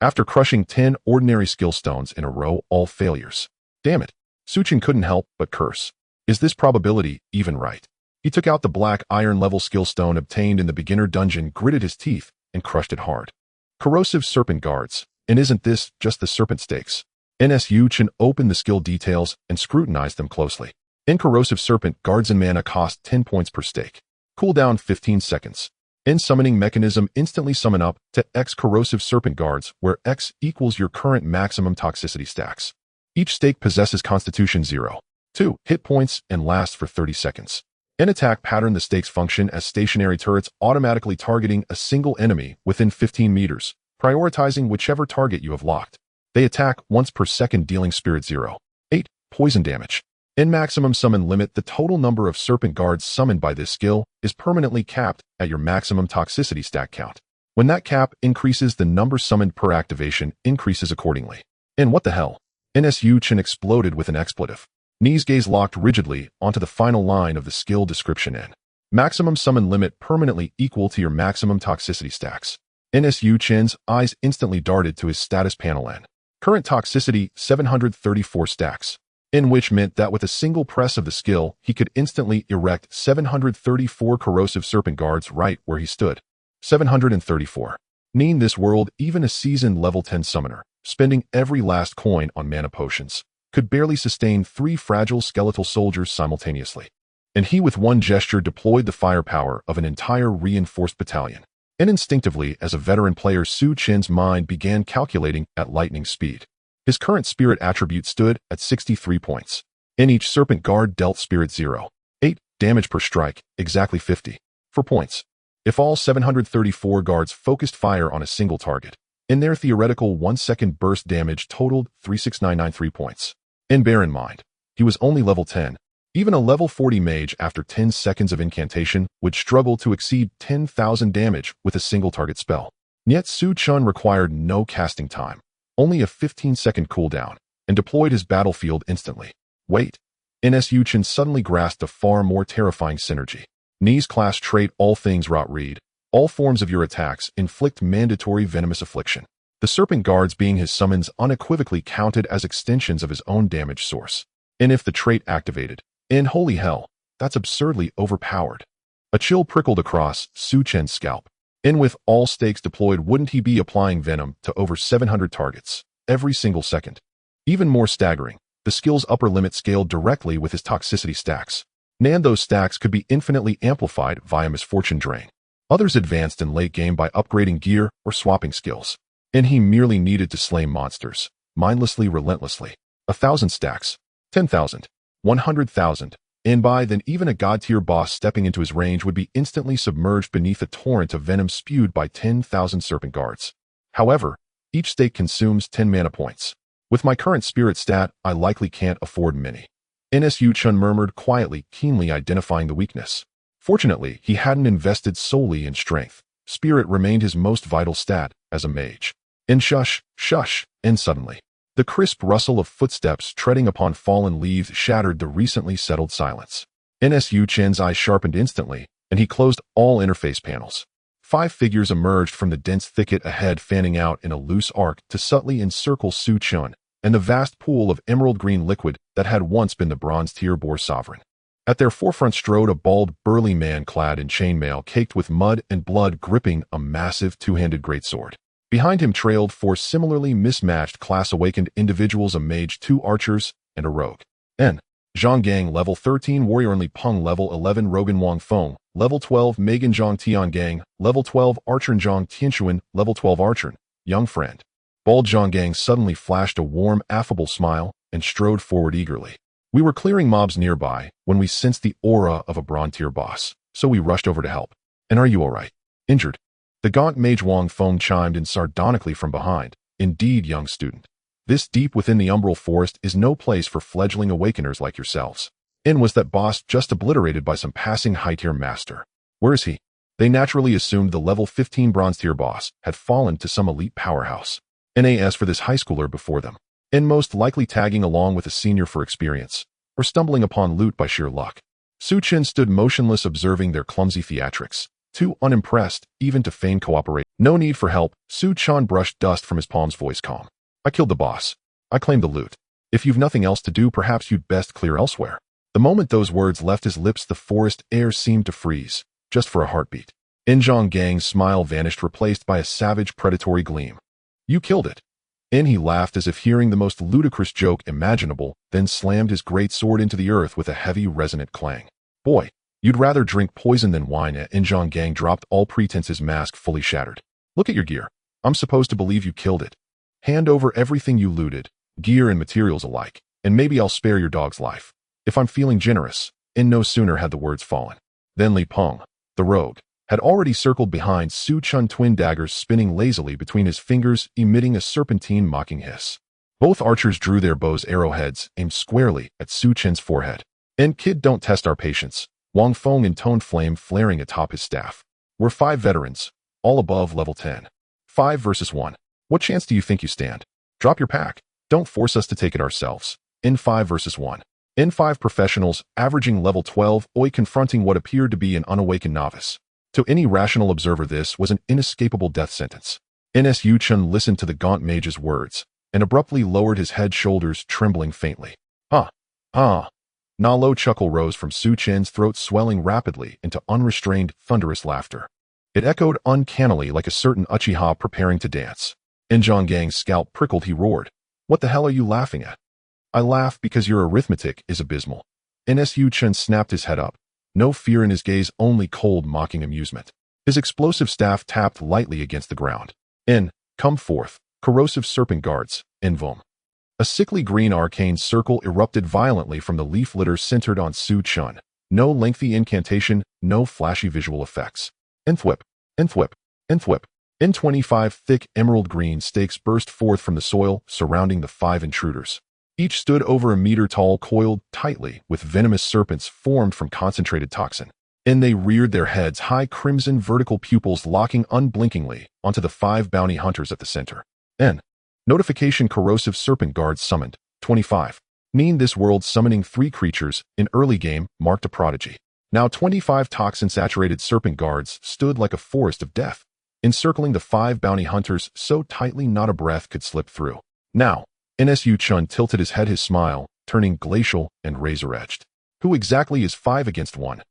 After crushing 10 ordinary skill stones in a row, all failures. Damn it. Su Chen couldn't help but curse. Is this probability even right? He took out the black iron level skill stone obtained in the beginner dungeon, gritted his teeth, and crushed it hard. Corrosive Serpent Guards. And isn't this just the serpent stakes? Su Chen opened the skill details and scrutinized them closely. In Corrosive Serpent Guards and mana cost 10 points per stake. Cooldown 15 seconds. In Summoning Mechanism, instantly summon up to X Corrosive Serpent Guards, where X equals your current maximum toxicity stacks. Each stake possesses Constitution 0, 2 hit points and lasts for 30 seconds. In Attack Pattern, the stakes function as stationary turrets, automatically targeting a single enemy within 15 meters, prioritizing whichever target you have locked. They attack once per second, dealing Spirit 0, 8 poison damage. In Maximum Summon Limit, the total number of Serpent Guards summoned by this skill is permanently capped at your maximum toxicity stack count. When that cap increases, the number summoned per activation increases accordingly. And what the hell? Su Chen exploded with an expletive. Knees gaze locked rigidly onto the final line of the skill description in. Maximum Summon Limit permanently equal to your maximum toxicity stacks. Su Chen's eyes instantly darted to his status panel in. Current toxicity 734 stacks. In which meant that with a single press of the skill, he could instantly erect 734 Corrosive Serpent Guards right where he stood. 734. In this world, even a seasoned level 10 summoner, spending every last coin on mana potions, could barely sustain 3 fragile skeletal soldiers simultaneously. And he with one gesture deployed the firepower of an entire reinforced battalion. And instinctively, as a veteran player, Su Chen's mind began calculating at lightning speed. His current spirit attribute stood at 63 points. In each Serpent Guard dealt Spirit 0, 8 damage per strike, exactly 50 for points. If all 734 guards focused fire on a single target, in their theoretical 1-second burst damage totaled 36993 points. And bear in mind, he was only level 10. Even a level 40 mage after 10 seconds of incantation would struggle to exceed 10,000 damage with a single target spell. Yet Su Chen required no casting time, only a 15-second cooldown, and deployed his battlefield instantly. Wait. Su Chen suddenly grasped a far more terrifying synergy. Ni's class trait, All Things Rot Read. All forms of your attacks inflict mandatory venomous affliction. The Serpent Guards being his summons unequivocally counted as extensions of his own damage source. And if the trait activated, in holy hell, that's absurdly overpowered. A chill prickled across Su Chen's scalp. In with all stakes deployed, wouldn't he be applying venom to over 700 targets every single second? Even more staggering, the skill's upper limit scaled directly with his toxicity stacks. And those stacks could be infinitely amplified via misfortune drain. Others advanced in late game by upgrading gear or swapping skills. And he merely needed to slay monsters, mindlessly, relentlessly. 1,000 stacks, 10,000, 100,000. And by then even a god-tier boss stepping into his range would be instantly submerged beneath a torrent of venom spewed by 10,000 Serpent Guards. However, each stake consumes 10 mana points. With my current spirit stat, I likely can't afford many. Chen murmured quietly, keenly identifying the weakness. Fortunately, he hadn't invested solely in strength. Spirit remained his most vital stat as a mage. Shush, shush, and suddenly, the crisp rustle of footsteps treading upon fallen leaves shattered the recently settled silence. Chen's eyes sharpened instantly, and he closed all interface panels. 5 figures emerged from the dense thicket ahead, fanning out in a loose arc to subtly encircle Su Chen and the vast pool of emerald green liquid that had once been the bronze tier boar sovereign. At their forefront strode a bald, burly man clad in chainmail caked with mud and blood, gripping a massive two-handed greatsword. Behind him trailed 4 similarly mismatched class-awakened individuals, a mage, 2 archers, and a rogue. Zhang Gang, level 13 warrior, Li Peng, level 11 Rogan Wang Feng, level 12 Megan Zhang Tian Gang, level 12 Archer Zhang Tianshuan, level 12 Archer, young friend. Bald Zhang Gang suddenly flashed a warm, affable smile and strode forward eagerly. We were clearing mobs nearby when we sensed the aura of a bronze tier boss, so we rushed over to help. And are you alright? Injured? The gaunt mage Wang Feng chimed in sardonically from behind. Indeed, young student. This deep within the umbral forest is no place for fledgling awakeners like yourselves. Was that boss just obliterated by some passing high-tier master? Where is he? They naturally assumed the level 15 bronze-tier boss had fallen to some elite powerhouse. NAS for this high schooler before them. Most likely tagging along with a senior for experience, or stumbling upon loot by sheer luck. Su Chen stood motionless, observing their clumsy theatrics, too unimpressed even to feign cooperation. No need for help. Su Chen brushed dust from his palms, voice calm. I killed the boss. I claimed the loot. If you've nothing else to do, perhaps you'd best clear elsewhere. The moment those words left his lips, the forest air seemed to freeze, just for a heartbeat. Zhang Gang's smile vanished, replaced by a savage, predatory gleam. You killed it. He laughed as if hearing the most ludicrous joke imaginable, then slammed his great sword into the earth with a heavy, resonant clang. Boy, you'd rather drink poison than wine. Zhang Gang dropped all pretense, his mask fully shattered. Look at your gear. I'm supposed to believe you killed it. Hand over everything you looted, gear and materials alike, and maybe I'll spare your dog's life. If I'm feeling generous. No sooner had the words fallen than Li Peng, the rogue, had already circled behind Su Chen, twin daggers spinning lazily between his fingers, emitting a serpentine mocking hiss. Both archers drew their bows, arrowheads aimed squarely at Su Chen's forehead. Kid, don't test our patience, Wang Feng intoned, flame flaring atop his staff. We're 5 veterans, all above level 10. 5 versus 1. What chance do you think you stand? Drop your pack. Don't force us to take it ourselves. 5 versus 1. 5 professionals, averaging level 12, confronting what appeared to be an unawakened novice. To any rational observer, this was an inescapable death sentence. Chen listened to the gaunt mage's words, and abruptly lowered his head, shoulders trembling faintly. Na low chuckle rose from Su Chen's throat, swelling rapidly into unrestrained, thunderous laughter. It echoed uncannily like a certain Uchiha preparing to dance. Zhang Gang's scalp prickled. He roared. What the hell are you laughing at? I laugh because your arithmetic is abysmal. Chen snapped his head up. No fear in his gaze, only cold, mocking amusement. His explosive staff tapped lightly against the ground. Come forth, corrosive serpent guards, Vom. A sickly green arcane circle erupted violently from the leaf litter centered on Su Chen. No lengthy incantation, no flashy visual effects. Thwip. 25 thick emerald green stakes burst forth from the soil, surrounding the 5 intruders. Each stood over a meter tall, coiled tightly with venomous serpents formed from concentrated toxin. They reared their heads, high crimson vertical pupils locking unblinkingly onto the 5 bounty hunters at the center. Notification: corrosive serpent guards summoned. 25. This world summoning 3 creatures in early game marked a prodigy. Now 25 toxin-saturated serpent guards stood like a forest of death, encircling the 5 bounty hunters so tightly not a breath could slip through. Now, Chen tilted his head, his smile turning glacial and razor-edged. Who exactly is 5 against 1?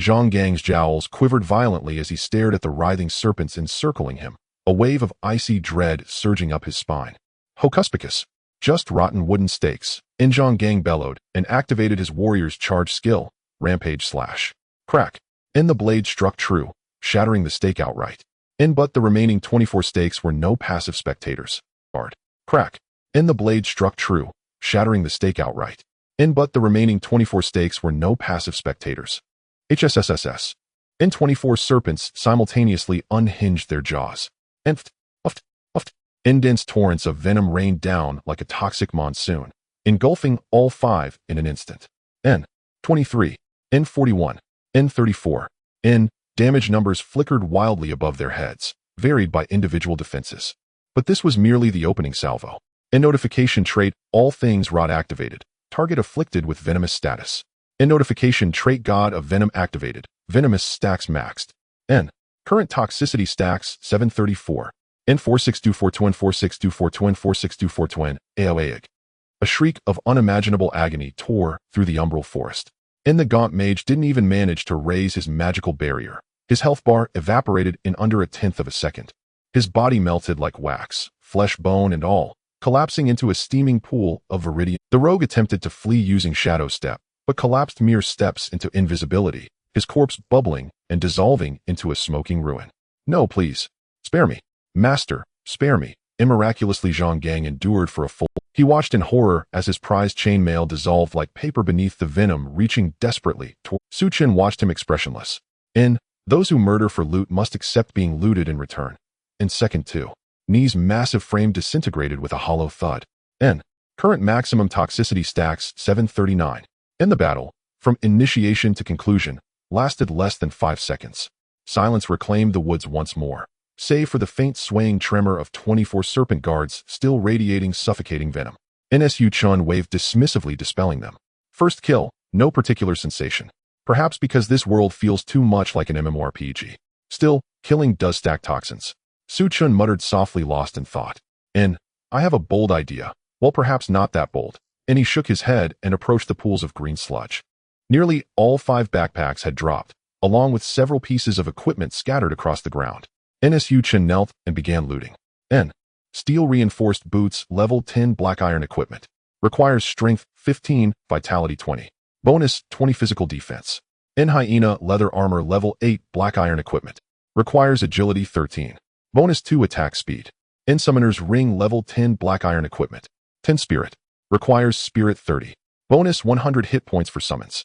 Zhang Gang's jowls quivered violently as he stared at the writhing serpents encircling him, a wave of icy dread surging up his spine. Hocuspicus. Just rotten wooden stakes. Zhang Gang bellowed and activated his warrior's charge skill, Rampage Slash. Crack. The blade struck true, shattering the stake outright. But the remaining 24 stakes were no passive spectators. Guard. Crack. The blade struck true, shattering the stake outright. But the remaining 24 stakes were no passive spectators. SSS. 24 serpents simultaneously unhinged their jaws. Uft. Intense torrents of venom rained down like a toxic monsoon, engulfing all five in an instant. N23, N41, N34, N. Damage numbers flickered wildly above their heads, varied by individual defenses. But this was merely the opening salvo. In notification trait, all things rot activated. Target afflicted with venomous status. In notification trait God of Venom activated. Venomous stacks maxed. N. Current toxicity stacks 734. N4624 4624 4624 AOAIG. A shriek of unimaginable agony tore through the umbral forest. The gaunt mage didn't even manage to raise his magical barrier. His health bar evaporated in under 1/10 of a second. His body melted like wax, flesh, bone, and all, collapsing into a steaming pool of viridian. The rogue attempted to flee using Shadow Step, but collapsed mere steps into invisibility, his corpse bubbling and dissolving into a smoking ruin. No, please. Spare me. Master, spare me. Miraculously Zhang Gang endured for a full. He watched in horror as his prized chainmail dissolved like paper beneath the venom reaching desperately toward. Su Chen watched him expressionless. Those who murder for loot must accept being looted in return. In second 2. Ni's massive frame disintegrated with a hollow thud. Current maximum toxicity stacks 739. The battle, from initiation to conclusion, lasted less than 5 seconds. Silence reclaimed the woods once more, save for the faint swaying tremor of 24 serpent guards still radiating suffocating venom. NSU Chun waved dismissively, dispelling them. First kill, no particular sensation. Perhaps because this world feels too much like an MMORPG. Still, killing does stack toxins. Su Chun muttered softly, lost in thought. I have a bold idea. Well, perhaps not that bold. He shook his head and approached the pools of green sludge. Nearly all 5 backpacks had dropped, along with several pieces of equipment scattered across the ground. NSU Chen knelt and began looting. Steel reinforced boots, level 10 black iron equipment. Requires strength 15, vitality 20. Bonus 20 physical defense. Hyena leather armor level 8 black iron equipment. Requires agility 13. Bonus 2 attack speed. Summoner's ring level 10 black iron equipment. 10 spirit. Requires spirit 30. Bonus 100 hit points for summons.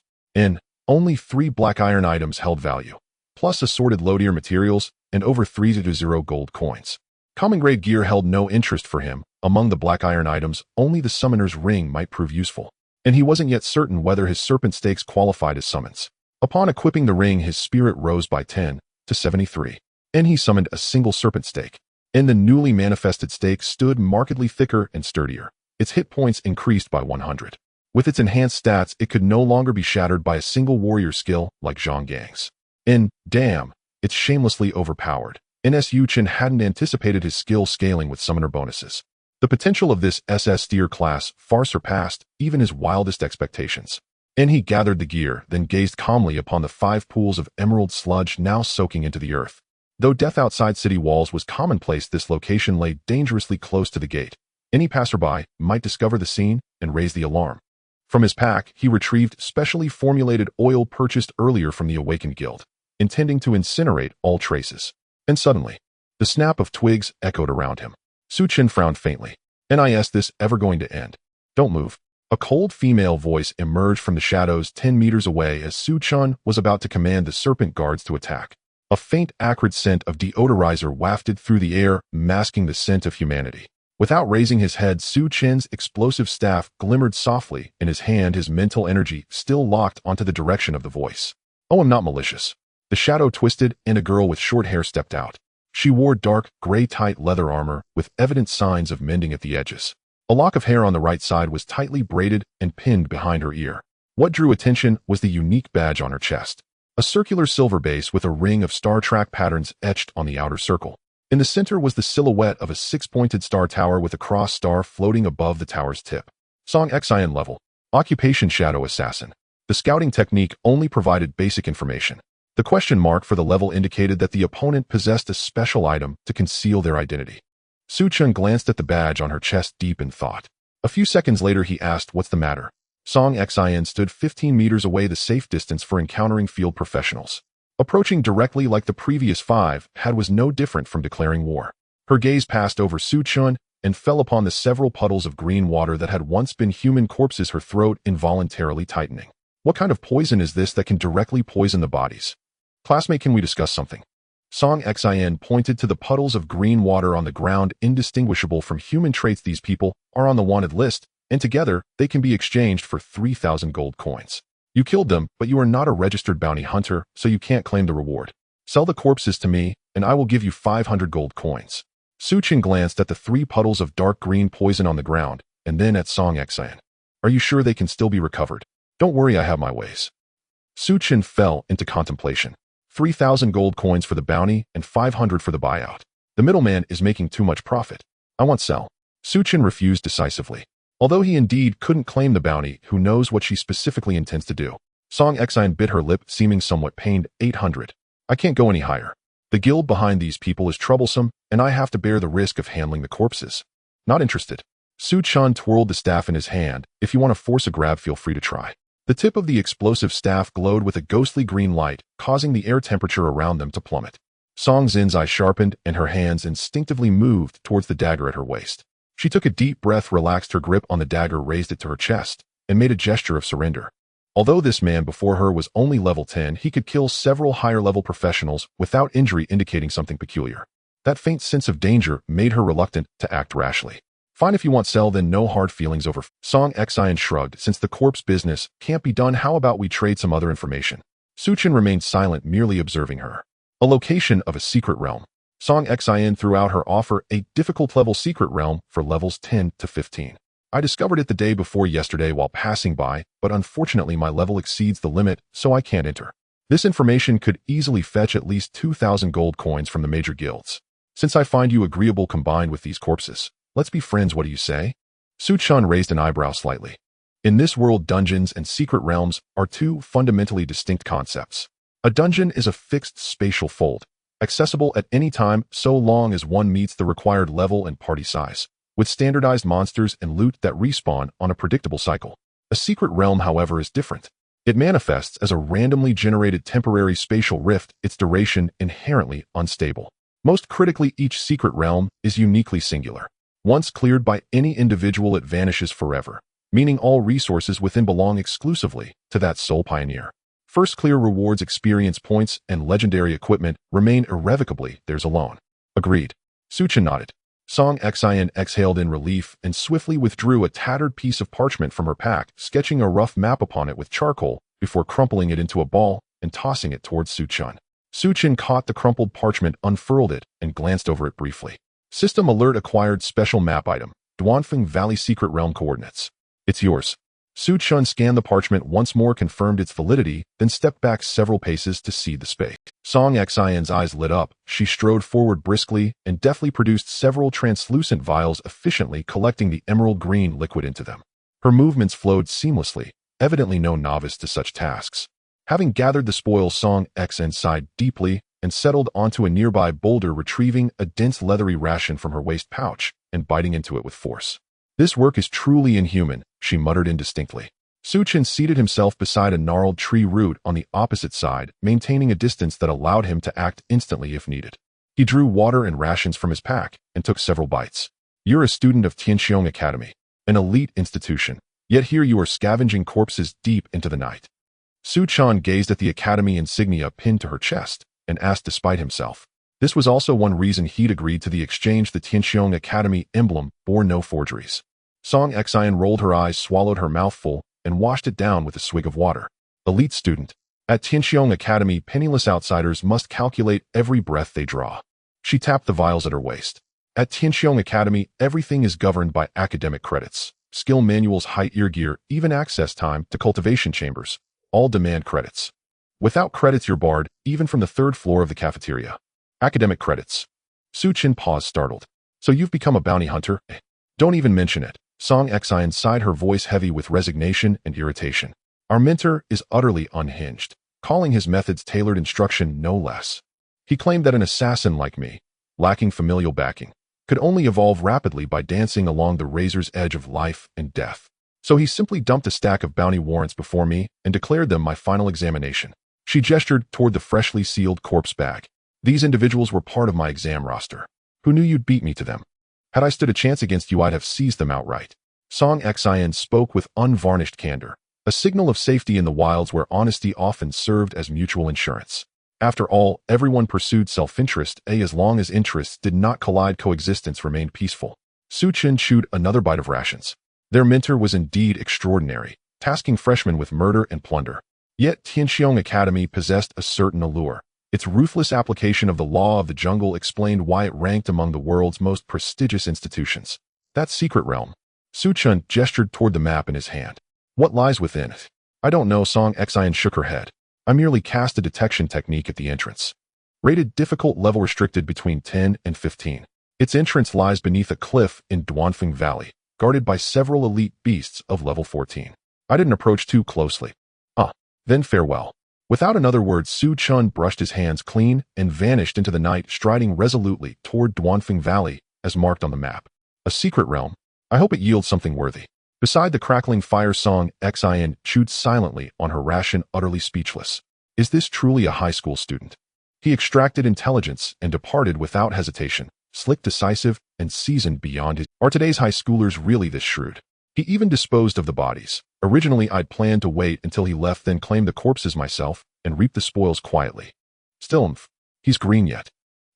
Only 3 black iron items held value. Plus assorted low-tier materials and over 3-0 gold coins. Common grade gear held no interest for him. Among the black iron items, only the summoner's ring might prove useful. He wasn't yet certain whether his serpent stakes qualified as summons. Upon equipping the ring, his spirit rose by 10 to 73. He summoned a single serpent stake. The newly manifested stake stood markedly thicker and sturdier. Its hit points increased by 100. With its enhanced stats, it could no longer be shattered by a single warrior skill like Zhang Gang's. Damn, it's shamelessly overpowered. NSU Chen hadn't anticipated his skill scaling with summoner bonuses. The potential of this SS Steer class far surpassed even his wildest expectations. He gathered the gear, then gazed calmly upon the 5 pools of emerald sludge now soaking into the earth. Though death outside city walls was commonplace, this location lay dangerously close to the gate. Any passerby might discover the scene and raise the alarm. From his pack, he retrieved specially formulated oil purchased earlier from the Awakened Guild, intending to incinerate all traces. And suddenly, the snap of twigs echoed around him. Su Chen frowned faintly. Is this ever going to end? Don't move. A cold female voice emerged from the shadows 10 meters away as Su Chen was about to command the serpent guards to attack. A faint acrid scent of deodorizer wafted through the air, masking the scent of humanity. Without raising his head, Su Chen's explosive staff glimmered softly in his hand, his mental energy still locked onto the direction of the voice. I'm not malicious. The shadow twisted and a girl with short hair stepped out. She wore dark, gray tight leather armor with evident signs of mending at the edges. A lock of hair on the right side was tightly braided and pinned behind her ear. What drew attention was the unique badge on her chest. A circular silver base with a ring of Star Trek patterns etched on the outer circle. In the center was the silhouette of a 6-pointed star tower with a cross star floating above the tower's tip. Song Xian level. Occupation Shadow Assassin. The scouting technique only provided basic information. The question mark for the level indicated that the opponent possessed a special item to conceal their identity. Su Chen glanced at the badge on her chest deep in thought. A few seconds later he asked, "What's the matter?" Song Xian stood 15 meters away, the safe distance for encountering field professionals. Approaching directly like the previous 5 was no different from declaring war. Her gaze passed over Su Chen and fell upon the several puddles of green water that had once been human corpses, her throat involuntarily tightening. What kind of poison is this that can directly poison the bodies? Classmate, can we discuss something? Song Xin pointed to the puddles of green water on the ground indistinguishable from human traits. These people are on the wanted list, and together they can be exchanged for 3,000 gold coins. You killed them, but you are not a registered bounty hunter, so you can't claim the reward. Sell the corpses to me, and I will give you 500 gold coins. Chen glanced at the 3 puddles of dark green poison on the ground, and then at Song Xin. Are you sure they can still be recovered? Don't worry, I have my ways. Chen fell into contemplation. 3,000 gold coins for the bounty and 500 for the buyout. The middleman is making too much profit. I want sell. Chen refused decisively. Although he indeed couldn't claim the bounty, who knows what she specifically intends to do. Song Xin bit her lip, seeming somewhat pained. 800. I can't go any higher. The guild behind these people is troublesome, and I have to bear the risk of handling the corpses. Not interested. Chen twirled the staff in his hand. If you want to force a grab, feel free to try. The tip of the explosive staff glowed with a ghostly green light, causing the air temperature around them to plummet. Song Xin's eyes sharpened, and her hands instinctively moved towards the dagger at her waist. She took a deep breath, relaxed her grip on the dagger, raised it to her chest, and made a gesture of surrender. Although this man before her was only level 10, he could kill several higher-level professionals without injury, indicating something peculiar. That faint sense of danger made her reluctant to act rashly. Fine, if you want sell, then no hard feelings over. Song Xin shrugged. Since the corpse business can't be done, how about we trade some other information? Chen remained silent, merely observing her. A location of a secret realm. Song Xin threw out her offer, a difficult level secret realm for levels 10 to 15. I discovered it the day before yesterday while passing by, but unfortunately my level exceeds the limit, so I can't enter. This information could easily fetch at least 2,000 gold coins from the major guilds. Since I find you agreeable combined with these corpses, let's be friends, what do you say? Chen raised an eyebrow slightly. In this world, dungeons and secret realms are 2 fundamentally distinct concepts. A dungeon is a fixed spatial fold, accessible at any time so long as one meets the required level and party size, with standardized monsters and loot that respawn on a predictable cycle. A secret realm, however, is different. It manifests as a randomly generated temporary spatial rift, its duration inherently unstable. Most critically, each secret realm is uniquely singular. Once cleared by any individual, it vanishes forever, meaning all resources within belong exclusively to that sole pioneer. First clear rewards, experience points, and legendary equipment remain irrevocably theirs alone. Agreed. Chen nodded. Song Xin exhaled in relief and swiftly withdrew a tattered piece of parchment from her pack, sketching a rough map upon it with charcoal before crumpling it into a ball and tossing it towards Chen. Chen caught the crumpled parchment, unfurled it, and glanced over it briefly. System alert acquired special map item, Duanfeng Valley Secret Realm coordinates. It's yours. Chen scanned the parchment once more, confirmed its validity, then stepped back several paces to see the space. Song Xion's eyes lit up. She strode forward briskly and deftly produced several translucent vials, efficiently collecting the emerald green liquid into them. Her movements flowed seamlessly, evidently no novice to such tasks. Having gathered the spoils, Song Xion sighed deeply and settled onto a nearby boulder, retrieving a dense leathery ration from her waist pouch and biting into it with force. This work is truly inhuman, she muttered indistinctly. Chen seated himself beside a gnarled tree root on the opposite side, maintaining a distance that allowed him to act instantly if needed. He drew water and rations from his pack and took several bites. You're a student of Tianxiong Academy, an elite institution, yet here you are scavenging corpses deep into the night. Chen gazed at the academy insignia pinned to her chest and asked despite himself. This was also one reason he'd agreed to the exchange. The Tianxiong Academy emblem bore no forgeries. Song Xion rolled her eyes, swallowed her mouthful, and washed it down with a swig of water. Elite student. At Tianxiong Academy, penniless outsiders must calculate every breath they draw. She tapped the vials at her waist. At Tianxiong Academy, everything is governed by academic credits. Skill manuals, height, ear gear, even access time to cultivation chambers, all demand credits. Without credits, you're barred, even from the 3rd floor of the cafeteria. Academic credits. Chen paused, startled. So you've become a bounty hunter? Don't even mention it. Song Xion sighed, her voice heavy with resignation and irritation. Our mentor is utterly unhinged, calling his methods tailored instruction no less. He claimed that an assassin like me, lacking familial backing, could only evolve rapidly by dancing along the razor's edge of life and death. So he simply dumped a stack of bounty warrants before me and declared them my final examination. She gestured toward the freshly sealed corpse bag. These individuals were part of my exam roster. Who knew you'd beat me to them? Had I stood a chance against you, I'd have seized them outright. Song Xion spoke with unvarnished candor, a signal of safety in the wilds where honesty often served as mutual insurance. After all, everyone pursued self-interest, as long as interests did not collide, coexistence remained peaceful. Chen chewed another bite of rations. Their mentor was indeed extraordinary, tasking freshmen with murder and plunder. Yet Tianxiong Academy possessed a certain allure. Its ruthless application of the law of the jungle explained why it ranked among the world's most prestigious institutions. That secret realm. Chen gestured toward the map in his hand. What lies within it? I don't know. Song Xian shook her head. I merely cast a detection technique at the entrance. Rated difficult, level restricted between 10 and 15. Its entrance lies beneath a cliff in Duanfeng Valley, guarded by several elite beasts of level 14. I didn't approach too closely. Then farewell. Without another word, Chen brushed his hands clean and vanished into the night, striding resolutely toward Duanfeng Valley, as marked on the map. A secret realm. I hope it yields something worthy. Beside the crackling fire, Song Xian chewed silently on her ration, utterly speechless. Is this truly a high school student? He extracted intelligence and departed without hesitation, slick, decisive, and seasoned beyond his. Are today's high schoolers really this shrewd? He even disposed of the bodies. Originally, I'd planned to wait until he left, then claim the corpses myself and reap the spoils quietly. Still, he's green yet.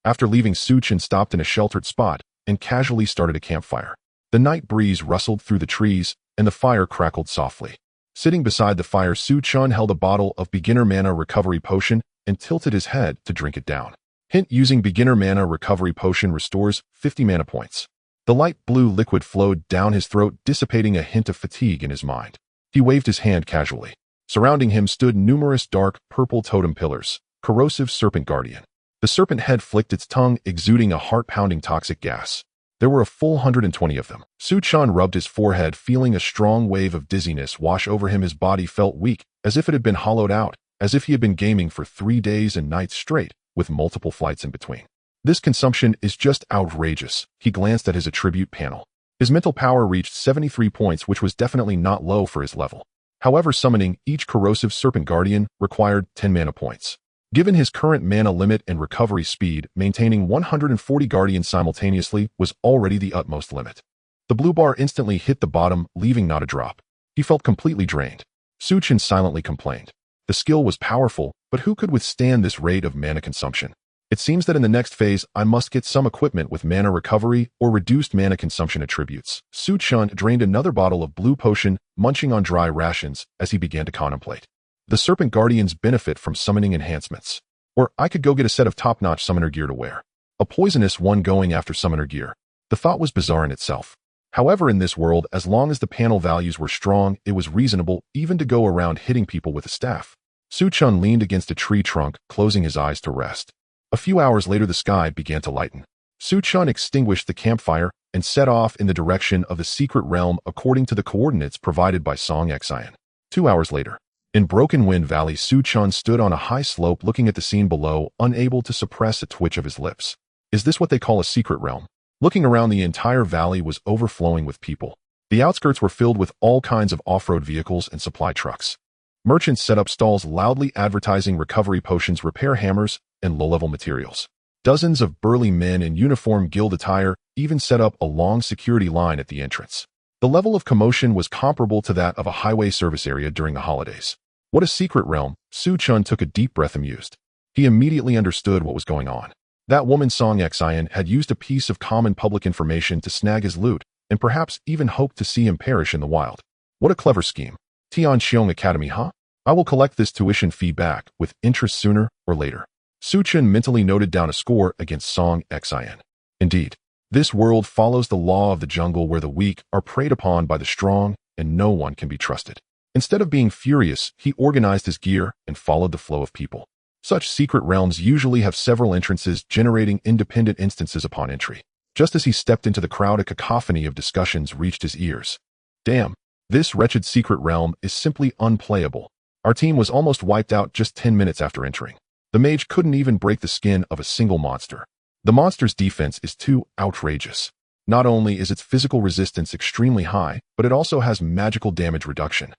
After leaving, Chen stopped in a sheltered spot and casually started a campfire. The night breeze rustled through the trees, and the fire crackled softly. Sitting beside the fire, Chen held a bottle of beginner mana recovery potion and tilted his head to drink it down. Hint: using beginner mana recovery potion restores 50 mana points. The light blue liquid flowed down his throat, dissipating a hint of fatigue in his mind. He waved his hand casually. Surrounding him stood numerous dark purple totem pillars, corrosive serpent guardian. The serpent head flicked its tongue, exuding a heart-pounding toxic gas. There were a full 120 of them. Chen rubbed his forehead, feeling a strong wave of dizziness wash over him. His body felt weak, as if it had been hollowed out, as if he had been gaming for 3 days and nights straight, with multiple flights in between. This consumption is just outrageous. He glanced at his attribute panel. His mental power reached 73 points, which was definitely not low for his level. However, summoning each corrosive serpent guardian required 10 mana points. Given his current mana limit and recovery speed, maintaining 140 guardians simultaneously was already the utmost limit. The blue bar instantly hit the bottom, leaving not a drop. He felt completely drained. Chen silently complained. The skill was powerful, but who could withstand this rate of mana consumption? It seems that in the next phase, I must get some equipment with mana recovery or reduced mana consumption attributes. Chen drained another bottle of blue potion, munching on dry rations as he began to contemplate. The Serpent Guardians benefit from summoning enhancements. Or I could go get a set of top-notch summoner gear to wear. A poisonous one going after summoner gear. The thought was bizarre in itself. However, in this world, as long as the panel values were strong, it was reasonable even to go around hitting people with a staff. Chen leaned against a tree trunk, closing his eyes to rest. A few hours later, the sky began to lighten. Chen extinguished the campfire and set off in the direction of the secret realm according to the coordinates provided by Song Xian. 2 hours later, in Broken Wind Valley, Chen stood on a high slope looking at the scene below, unable to suppress a twitch of his lips. Is this what they call a secret realm? Looking around, the entire valley was overflowing with people. The outskirts were filled with all kinds of off-road vehicles and supply trucks. Merchants set up stalls loudly advertising recovery potions, repair hammers, and low-level materials. Dozens of burly men in uniform guild attire even set up a long security line at the entrance. The level of commotion was comparable to that of a highway service area during the holidays. What a secret realm! Chen took a deep breath, amused. He immediately understood what was going on. That woman Song Xian had used a piece of common public information to snag his loot, and perhaps even hoped to see him perish in the wild. What a clever scheme. Tianxiong Academy, huh? I will collect this tuition fee back with interest sooner or later. Chen mentally noted down a score against Song Xian. Indeed, this world follows the law of the jungle where the weak are preyed upon by the strong and no one can be trusted. Instead of being furious, he organized his gear and followed the flow of people. Such secret realms usually have several entrances, generating independent instances upon entry. Just as he stepped into the crowd, a cacophony of discussions reached his ears. Damn, this wretched secret realm is simply unplayable. Our team was almost wiped out just 10 minutes after entering. The mage couldn't even break the skin of a single monster. The monster's defense is too outrageous. Not only is its physical resistance extremely high, but it also has magical damage reduction.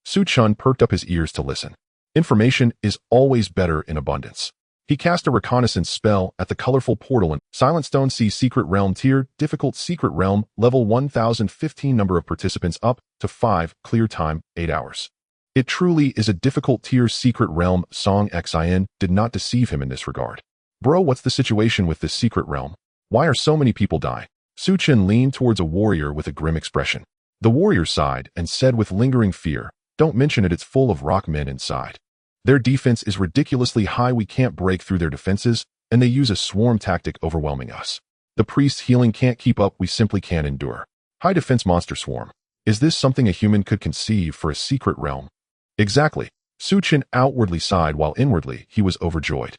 Chen perked up his ears to listen. Information is always better in abundance. He cast a reconnaissance spell at the colorful portal and Silent Stone Sea Secret Realm Tier, Difficult Secret Realm, Level 1015, number of participants up to 5, clear time 8 hours. It truly is a difficult tier secret realm. Song Xin did not deceive him in this regard. Bro, what's the situation with this secret realm? Why are so many people dying? Chen leaned towards a warrior with a grim expression. The warrior sighed and said with lingering fear, "Don't mention it, it's full of rock men inside. Their defense is ridiculously high, we can't break through their defenses, and they use a swarm tactic overwhelming us. The priest's healing can't keep up, we simply can't endure. High defense monster swarm. Is this something a human could conceive for a secret realm?" Exactly. Chen outwardly sighed while inwardly he was overjoyed.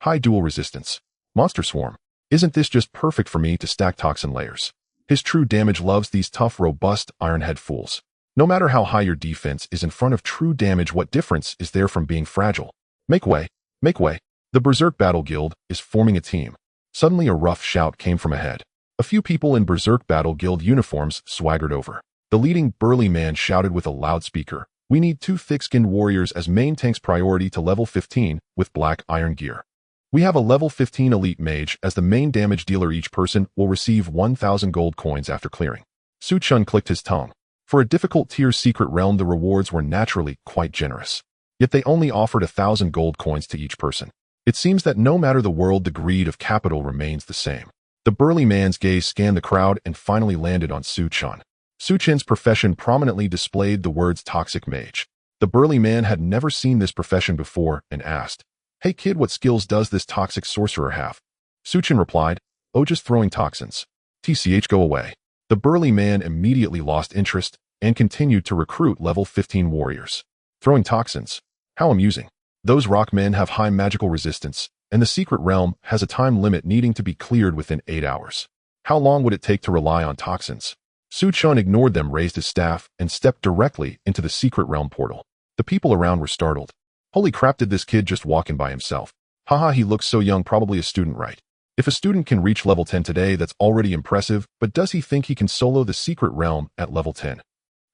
High dual resistance. Monster swarm. Isn't this just perfect for me to stack toxin layers? His true damage loves these tough, robust ironhead fools. No matter how high your defense is in front of true damage, what difference is there from being fragile? Make way. Make way. The Berserk Battle Guild is forming a team. Suddenly a rough shout came from ahead. A few people in Berserk Battle Guild uniforms swaggered over. The leading burly man shouted with a loudspeaker, "We need 2 thick-skinned warriors as main tanks, priority to level 15 with black iron gear. We have a level 15 elite mage as the main damage dealer. Each person will receive 1,000 gold coins after clearing." Chen clicked his tongue. For a difficult tier secret realm, the rewards were naturally quite generous. Yet they only offered 1,000 gold coins to each person. It seems that no matter the world, the greed of capital remains the same. The burly man's gaze scanned the crowd and finally landed on Chen. Chen's profession prominently displayed the words toxic mage. The burly man had never seen this profession before and asked, "Hey kid, what skills does this toxic sorcerer have?" Chen replied, "Oh, just throwing toxins. TCH, go away." The burly man immediately lost interest and continued to recruit level 15 warriors. Throwing toxins? How amusing. Those rock men have high magical resistance, and the secret realm has a time limit needing to be cleared within 8 hours. How long would it take to rely on toxins? Chen ignored them, raised his staff, and stepped directly into the secret realm portal. The people around were startled. Holy crap, did this kid just walk in by himself? Haha, he looks so young, probably a student, right? If a student can reach level 10 today, that's already impressive, but does he think he can solo the secret realm at level 10?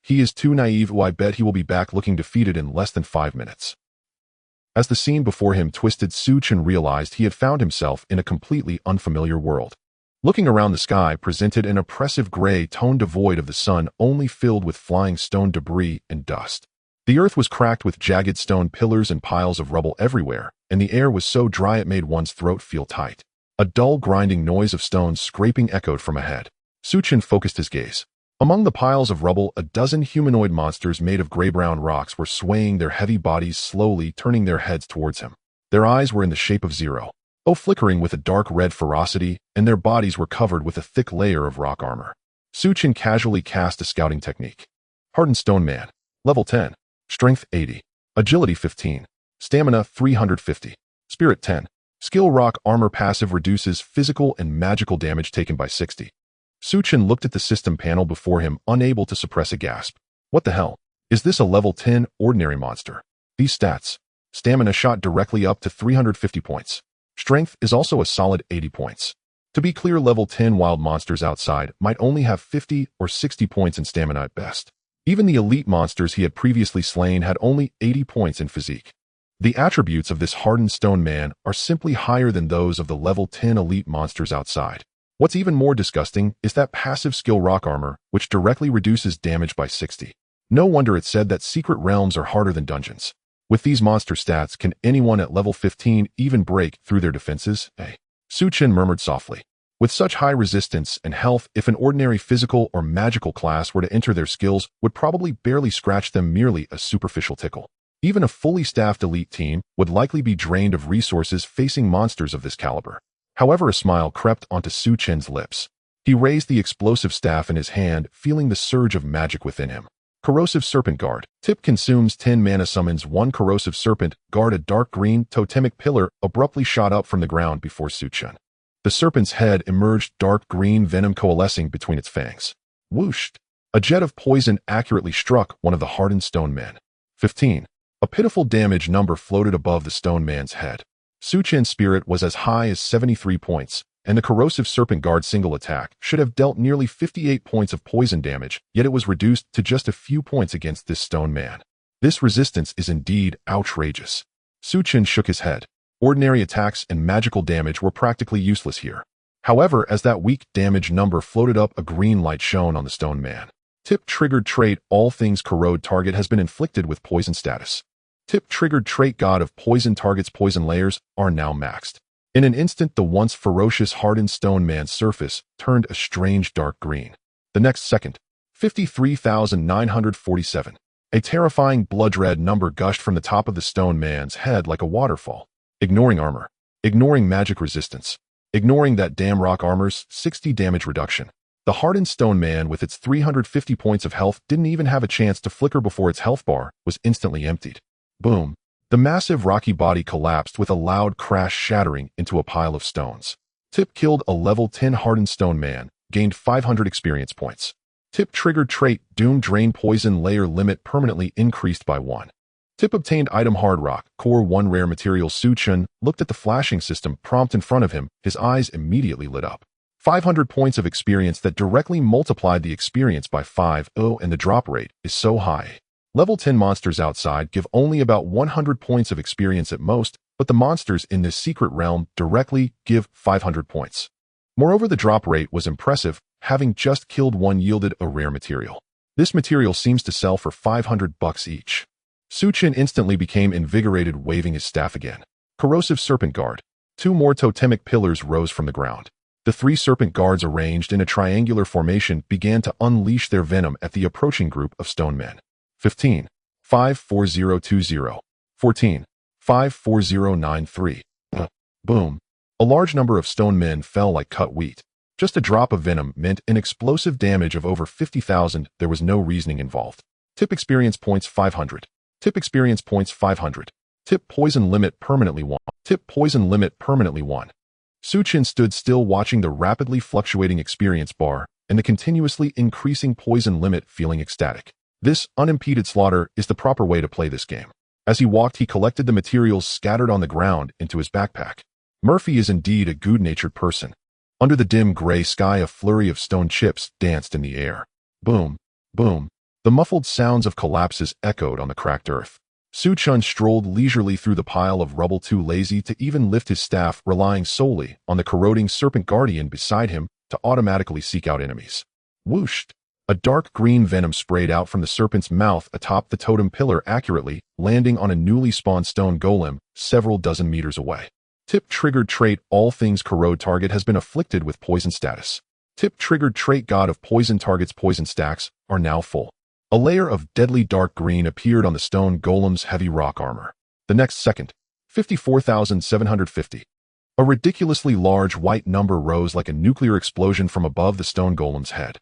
He is too naive. I bet he will be back looking defeated in less than 5 minutes. As the scene before him twisted, Chen realized he had found himself in a completely unfamiliar world. Looking around, the sky presented an oppressive gray tone devoid of the sun, only filled with flying stone debris and dust. The earth was cracked with jagged stone pillars and piles of rubble everywhere, and the air was so dry it made one's throat feel tight. A dull grinding noise of stones scraping echoed from ahead. Chen focused his gaze. Among the piles of rubble, a dozen humanoid monsters made of gray-brown rocks were swaying their heavy bodies, slowly turning their heads towards him. Their eyes were in the shape of zero, flickering with a dark red ferocity, and their bodies were covered with a thick layer of rock armor. Chen casually cast a scouting technique. Hardened Stone Man. Level 10. Strength 80. Agility 15. Stamina 350. Spirit 10. Skill Rock Armor passive reduces physical and magical damage taken by 60. Chen looked at the system panel before him, unable to suppress a gasp. What the hell? Is this a level 10 ordinary monster? These stats. Stamina shot directly up to 350 points. Strength is also a solid 80 points. To be clear, level 10 wild monsters outside might only have 50 or 60 points in stamina at best. Even the elite monsters he had previously slain had only 80 points in physique. The attributes of this hardened stone man are simply higher than those of the level 10 elite monsters outside. What's even more disgusting is that passive skill rock armor, which directly reduces damage by 60. No wonder it said that secret realms are harder than dungeons. With these monster stats, can anyone at level 15 even break through their defenses? Chen murmured softly. With such high resistance and health, if an ordinary physical or magical class were to enter, their skills would probably barely scratch them, merely a superficial tickle. Even a fully staffed elite team would likely be drained of resources facing monsters of this caliber. However, a smile crept onto Chen's lips. He raised the explosive staff in his hand, feeling the surge of magic within him. Corrosive Serpent Guard. Tip consumes 10 mana, summons 1 Corrosive Serpent Guard. A dark green totemic pillar abruptly shot up from the ground before Chen. The serpent's head emerged, dark green venom coalescing between its fangs. Whooshed. A jet of poison accurately struck one of the hardened stone men. 15. A pitiful damage number floated above the stone man's head. Chen's spirit was as high as 73 points, and the Corrosive Serpent Guard single attack should have dealt nearly 58 points of poison damage, yet it was reduced to just a few points against this stone man. This resistance is indeed outrageous. Chen shook his head. Ordinary attacks and magical damage were practically useless here. However, as that weak damage number floated up, a green light shone on the stone man. Tip triggered trait all things corrode target has been inflicted with poison status. Tip triggered trait god of poison target's poison layers are now maxed. In an instant, the once ferocious hardened stone man's surface turned a strange dark green. The next second, 53,947. A terrifying blood-red number gushed from the top of the stone man's head like a waterfall. Ignoring armor. Ignoring magic resistance. Ignoring that damn rock armor's 60 damage reduction. The hardened stone man with its 350 points of health didn't even have a chance to flicker before its health bar was instantly emptied. Boom. The massive rocky body collapsed with a loud crash, shattering into a pile of stones. Tip killed a level 10 hardened stone man, gained 500 experience points. Tip triggered trait Doom Drain Poison Layer limit permanently increased by 1. Tip obtained item Hard Rock, Core 1 rare material. Chen looked at the flashing system prompt in front of him, his eyes immediately lit up. 500 points of experience that directly multiplied the experience by 5. Oh, and the drop rate is so high. Level 10 monsters outside give only about 100 points of experience at most, but the monsters in this secret realm directly give 500 points. Moreover, the drop rate was impressive, having just killed one yielded a rare material. This material seems to sell for $500 each. Chen instantly became invigorated, waving his staff again. Corrosive Serpent Guard. 2 more totemic pillars rose from the ground. The 3 serpent guards arranged in a triangular formation began to unleash their venom at the approaching group of stone men. 15. 54020. 14. 54093. Boom. A large number of stone men fell like cut wheat. Just a drop of venom meant an explosive damage of over 50,000. There was no reasoning involved. Tip experience points 500. Tip experience points 500. Tip poison limit permanently 1. Tip poison limit permanently 1. Chen stood still, watching the rapidly fluctuating experience bar and the continuously increasing poison limit, feeling ecstatic. This unimpeded slaughter is the proper way to play this game. As he walked, he collected the materials scattered on the ground into his backpack. Murphy is indeed a good-natured person. Under the dim gray sky, a flurry of stone chips danced in the air. Boom, boom. The muffled sounds of collapses echoed on the cracked earth. Chen strolled leisurely through the pile of rubble, too lazy to even lift his staff, relying solely on the corroding serpent guardian beside him to automatically seek out enemies. Whooshed. A dark green venom sprayed out from the serpent's mouth atop the totem pillar, accurately landing on a newly spawned stone golem several dozen meters away. Tip triggered trait all things corrode target has been afflicted with poison status. Tip triggered trait god of poison target's poison stacks are now full. A layer of deadly dark green appeared on the stone golem's heavy rock armor. The next second, 54,750. A ridiculously large white number rose like a nuclear explosion from above the stone golem's head.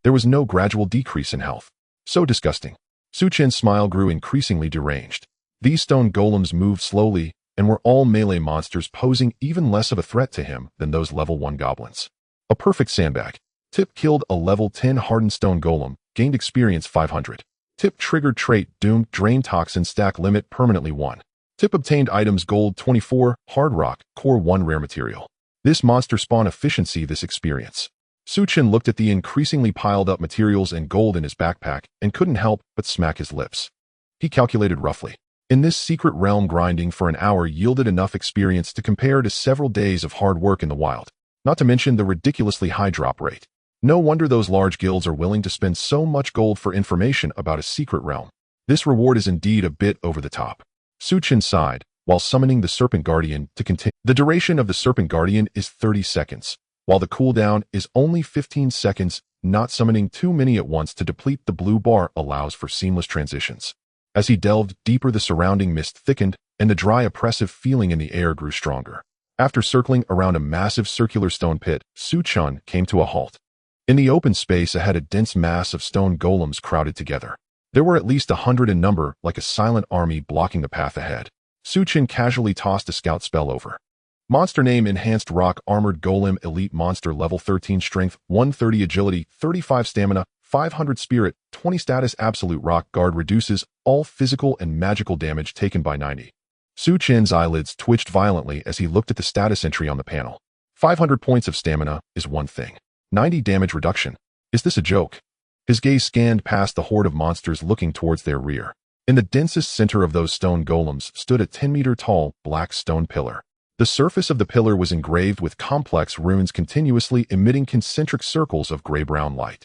There was no gradual decrease in health. So disgusting. Chen's smile grew increasingly deranged. These stone golems moved slowly and were all melee monsters, posing even less of a threat to him than those level 1 goblins. A perfect sandbag. Tip killed a level 10 hardened stone golem, gained experience 500. Tip triggered trait Doom Drain Toxin stack limit permanently 1. Tip obtained items gold 24, Hard Rock, Core 1 rare material. This monster spawn efficiency, this experience. Chen looked at the increasingly piled up materials and gold in his backpack and couldn't help but smack his lips. He calculated roughly. In this secret realm, grinding for an hour yielded enough experience to compare to several days of hard work in the wild, not to mention the ridiculously high drop rate. No wonder those large guilds are willing to spend so much gold for information about a secret realm. This reward is indeed a bit over the top. Chen sighed, while summoning the Serpent Guardian to continue. The duration of the Serpent Guardian is 30 seconds. While the cooldown is only 15 seconds, not summoning too many at once to deplete the blue bar allows for seamless transitions. As he delved deeper, the surrounding mist thickened, and the dry, oppressive feeling in the air grew stronger. After circling around a massive circular stone pit, Chen came to a halt. In the open space ahead, a dense mass of stone golems crowded together. There were at least 100 in number, like a silent army blocking the path ahead. Chen casually tossed a scout spell over. Monster name: Enhanced Rock Armored Golem Elite Monster, level 13 Strength, 130 Agility, 35 Stamina, 500 Spirit, 20 Status. Absolute Rock Guard reduces all physical and magical damage taken by 90. Chen's eyelids twitched violently as he looked at the status entry on the panel. 500 points of stamina is one thing. 90 damage reduction. Is this a joke? His gaze scanned past the horde of monsters looking towards their rear. In the densest center of those stone golems stood a 10-meter-tall black stone pillar. The surface of the pillar was engraved with complex runes continuously emitting concentric circles of gray-brown light.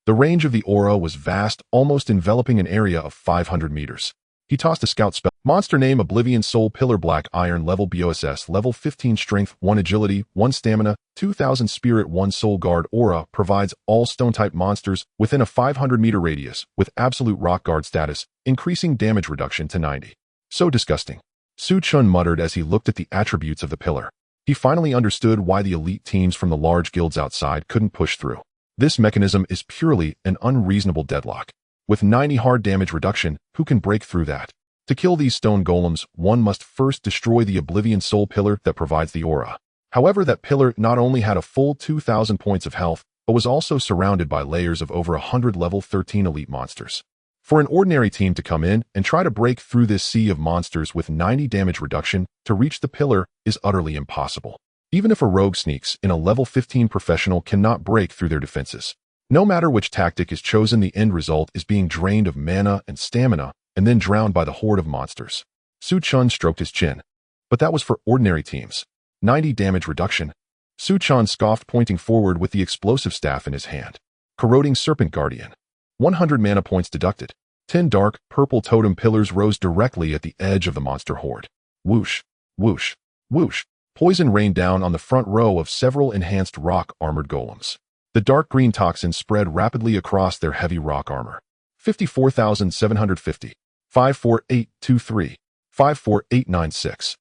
The range of the aura was vast, almost enveloping an area of 500 meters. He tossed a scout spell. Monster name Oblivion Soul Pillar Black Iron Level BOSS Level 15 Strength 1 Agility 1 Stamina 2000 Spirit 1 Soul Guard Aura provides all stone-type monsters within a 500-meter radius with absolute rock guard status, increasing damage reduction to 90. So disgusting. Chen muttered as he looked at the attributes of the pillar. He finally understood why the elite teams from the large guilds outside couldn't push through. This mechanism is purely an unreasonable deadlock. With 90 hard damage reduction, who can break through that? To kill these stone golems, one must first destroy the Oblivion Soul Pillar that provides the aura. However, that pillar not only had a full 2,000 points of health, but was also surrounded by layers of over 100 level 13 elite monsters. For an ordinary team to come in and try to break through this sea of monsters with 90 damage reduction to reach the pillar is utterly impossible. Even if a rogue sneaks in, a level 15 professional cannot break through their defenses. No matter which tactic is chosen, the end result is being drained of mana and stamina and then drowned by the horde of monsters. Chen stroked his chin. But that was for ordinary teams. 90 damage reduction. Chen scoffed, pointing forward with the explosive staff in his hand. Corroding Serpent Guardian. 100 mana points deducted. 10 dark, purple totem pillars rose directly at the edge of the monster horde. Whoosh, whoosh, whoosh. Poison rained down on the front row of several enhanced rock-armored golems. The dark green toxin spread rapidly across their heavy rock armor. 54,750. 54823. 54896.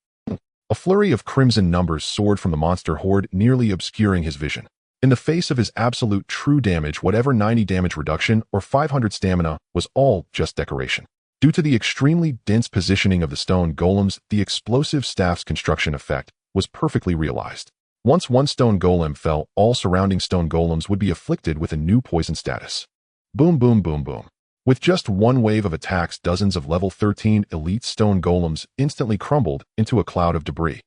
A flurry of crimson numbers soared from the monster horde, nearly obscuring his vision. In the face of his absolute true damage, whatever 90 damage reduction or 500 stamina was all just decoration. Due to the extremely dense positioning of the stone golems, the explosive staff's construction effect was perfectly realized. Once one stone golem fell, all surrounding stone golems would be afflicted with a new poison status. Boom, boom, boom, boom. With just one wave of attacks, dozens of level 13 elite stone golems instantly crumbled into a cloud of debris.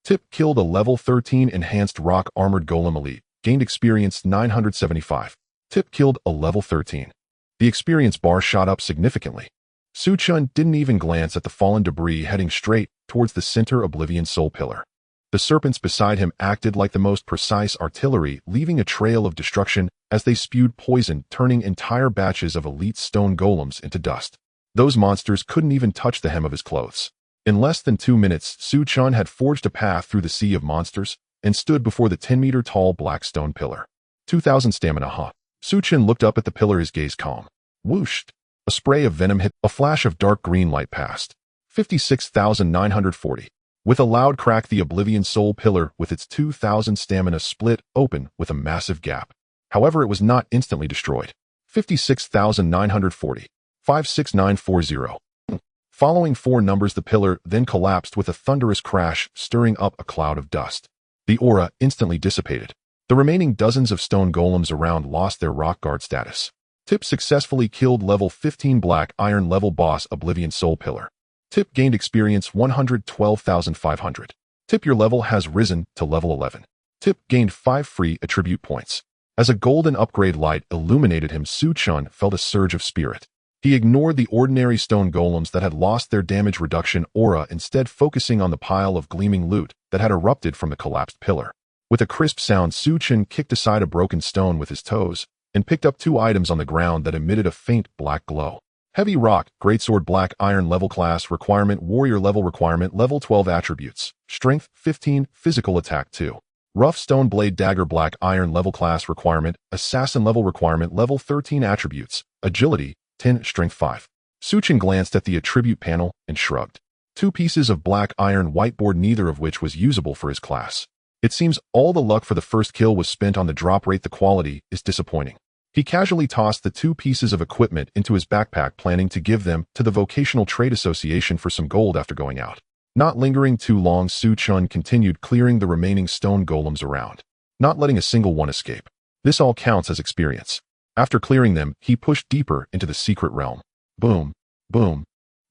Tip killed a level 13 enhanced rock-armored golem elite, gained experience 975. Tip killed a level 13. The experience bar shot up significantly. Chen didn't even glance at the fallen debris heading straight towards the center Oblivion Soul Pillar. The serpents beside him acted like the most precise artillery, leaving a trail of destruction as they spewed poison, turning entire batches of elite stone golems into dust. Those monsters couldn't even touch the hem of his clothes. In less than 2 minutes, Chen had forged a path through the sea of monsters and stood before the 10-meter-tall black stone pillar. 2,000 stamina, huh? Chen looked up at the pillar, his gaze calm. Whooshed. A spray of venom hit. A flash of dark green light passed. 56,940. With a loud crack, the Oblivion Soul Pillar with its 2,000 stamina split open with a massive gap. However, it was not instantly destroyed. 56,940. 56940. Following 4 numbers, the pillar then collapsed with a thunderous crash, stirring up a cloud of dust. The aura instantly dissipated. The remaining dozens of stone golems around lost their rock guard status. Tip successfully killed level 15 black iron level boss Oblivion Soul Pillar. Tip gained experience 112,500. Tip, your level has risen to level 11. Tip gained 5 free attribute points. As a golden upgrade light illuminated him, Chen felt a surge of spirit. He ignored the ordinary stone golems that had lost their damage reduction aura, instead focusing on the pile of gleaming loot that had erupted from the collapsed pillar. With a crisp sound, Chen kicked aside a broken stone with his toes and picked up 2 items on the ground that emitted a faint black glow. Heavy rock, greatsword black iron level class requirement, warrior level requirement, level 12 attributes, strength 15, physical attack 2. Rough stone blade dagger black iron level class requirement, assassin level requirement, level 13 attributes, agility 10, strength 5. Chen glanced at the attribute panel and shrugged. 2 pieces of black iron whiteboard, neither of which was usable for his class. It seems all the luck for the first kill was spent on the drop rate. The quality is disappointing. He casually tossed the 2 pieces of equipment into his backpack, planning to give them to the Vocational Trade Association for some gold after going out. Not lingering too long, Chen continued clearing the remaining stone golems around, not letting a single one escape. This all counts as experience. After clearing them, he pushed deeper into the secret realm. Boom, boom,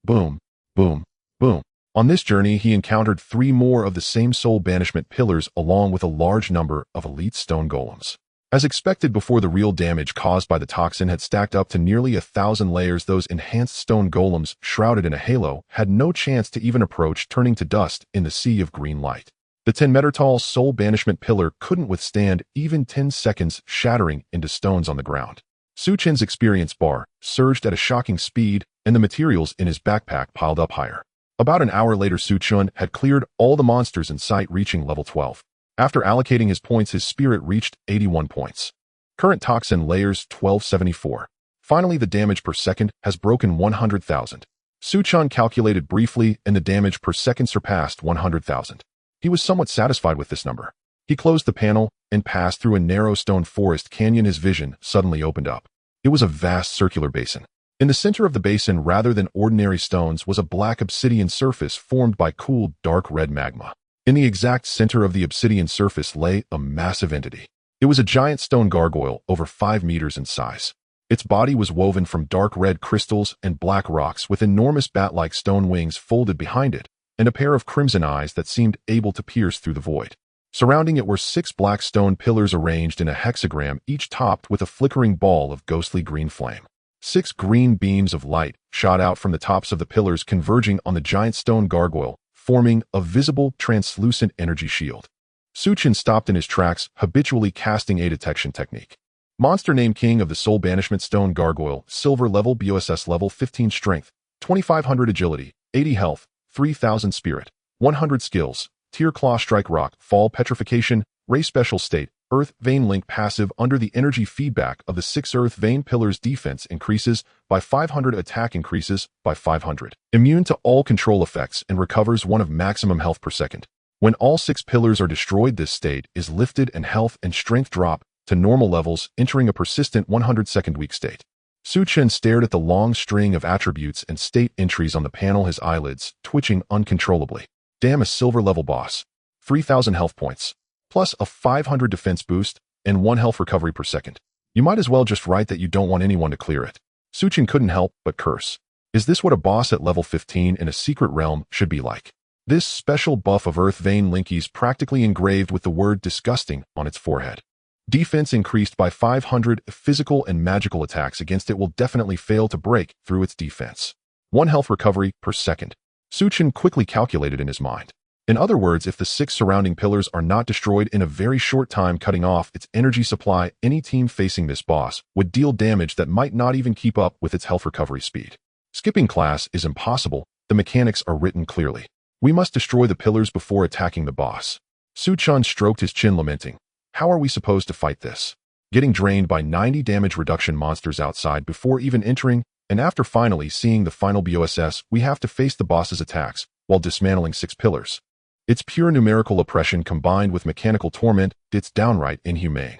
boom, boom, boom. On this journey, he encountered 3 more of the same soul banishment pillars, along with a large number of elite stone golems. As expected, before the real damage caused by the toxin had stacked up to nearly 1,000 layers, those enhanced stone golems, shrouded in a halo, had no chance to even approach, turning to dust in the sea of green light. The 10-meter-tall soul banishment pillar couldn't withstand even 10 seconds, shattering into stones on the ground. Su Chen's experience bar surged at a shocking speed, and the materials in his backpack piled up higher. About an hour later, Su Chen had cleared all the monsters in sight, reaching level 12. After allocating his points, his spirit reached 81 points. Current toxin layers 1274. Finally, the damage per second has broken 100,000. Su Chen calculated briefly, and the damage per second surpassed 100,000. He was somewhat satisfied with this number. He closed the panel and passed through a narrow stone forest canyon. His vision suddenly opened up. It was a vast circular basin. In the center of the basin, rather than ordinary stones, was a black obsidian surface formed by cool, dark red magma. In the exact center of the obsidian surface lay a massive entity. It was a giant stone gargoyle over 5 meters in size. Its body was woven from dark red crystals and black rocks, with enormous bat-like stone wings folded behind it, and a pair of crimson eyes that seemed able to pierce through the void. Surrounding it were 6 black stone pillars arranged in a hexagram, each topped with a flickering ball of ghostly green flame. 6 green beams of light shot out from the tops of the pillars, converging on the giant stone gargoyle, forming a visible, translucent energy shield. Su Chen stopped in his tracks, habitually casting a detection technique. Monster name: King of the Soul Banishment Stone Gargoyle, Silver level, BOSS level 15 Strength, 2500 Agility, 80 Health, 3000 Spirit, 100 Skills, Tier Claw Strike Rock, Fall Petrification, Ray Special State, Earth Vein Link Passive. Under the energy feedback of the 6 Earth Vein Pillars, defense increases by 500, attack increases by 500. Immune to all control effects and recovers 1 of maximum health per second. When all 6 pillars are destroyed, this state is lifted and health and strength drop to normal levels, entering a persistent 100-second weak state. Su Chen stared at the long string of attributes and state entries on the panel, his eyelids twitching uncontrollably. Damn, a silver level boss. 3,000 health points, plus a 500 defense boost, and 1 health recovery per second. You might as well just write that you don't want anyone to clear it. Su Chen couldn't help but curse. Is this what a boss at level 15 in a secret realm should be like? This special buff of Earth Vein Linkies practically engraved with the word disgusting on its forehead. Defense increased by 500. Physical and magical attacks against it will definitely fail to break through its defense. 1 health recovery per second. Su Chen quickly calculated in his mind. In other words, if the 6 surrounding pillars are not destroyed in a very short time, cutting off its energy supply, any team facing this boss would deal damage that might not even keep up with its health recovery speed. Skipping class is impossible. The mechanics are written clearly. We must destroy the pillars before attacking the boss. Su Chen stroked his chin, lamenting. How are we supposed to fight this? Getting drained by 90 damage reduction monsters outside before even entering, and after finally seeing the final BOSS, we have to face the boss's attacks while dismantling 6 pillars. It's pure numerical oppression combined with mechanical torment. It's downright inhumane.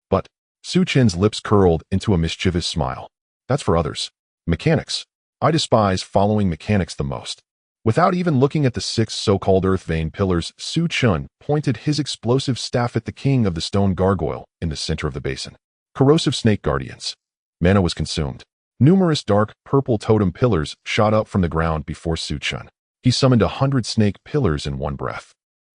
But Su Chen's lips curled into a mischievous smile. That's for others. Mechanics. I despise following mechanics the most. Without even looking at the 6 so-called Earth Vein Pillars, Su Chen pointed his explosive staff at the King of the Stone Gargoyle in the center of the basin. Corrosive Snake Guardians. Mana was consumed. Numerous dark, purple totem pillars shot up from the ground before Su Chen. He summoned 100 snake pillars in one breath.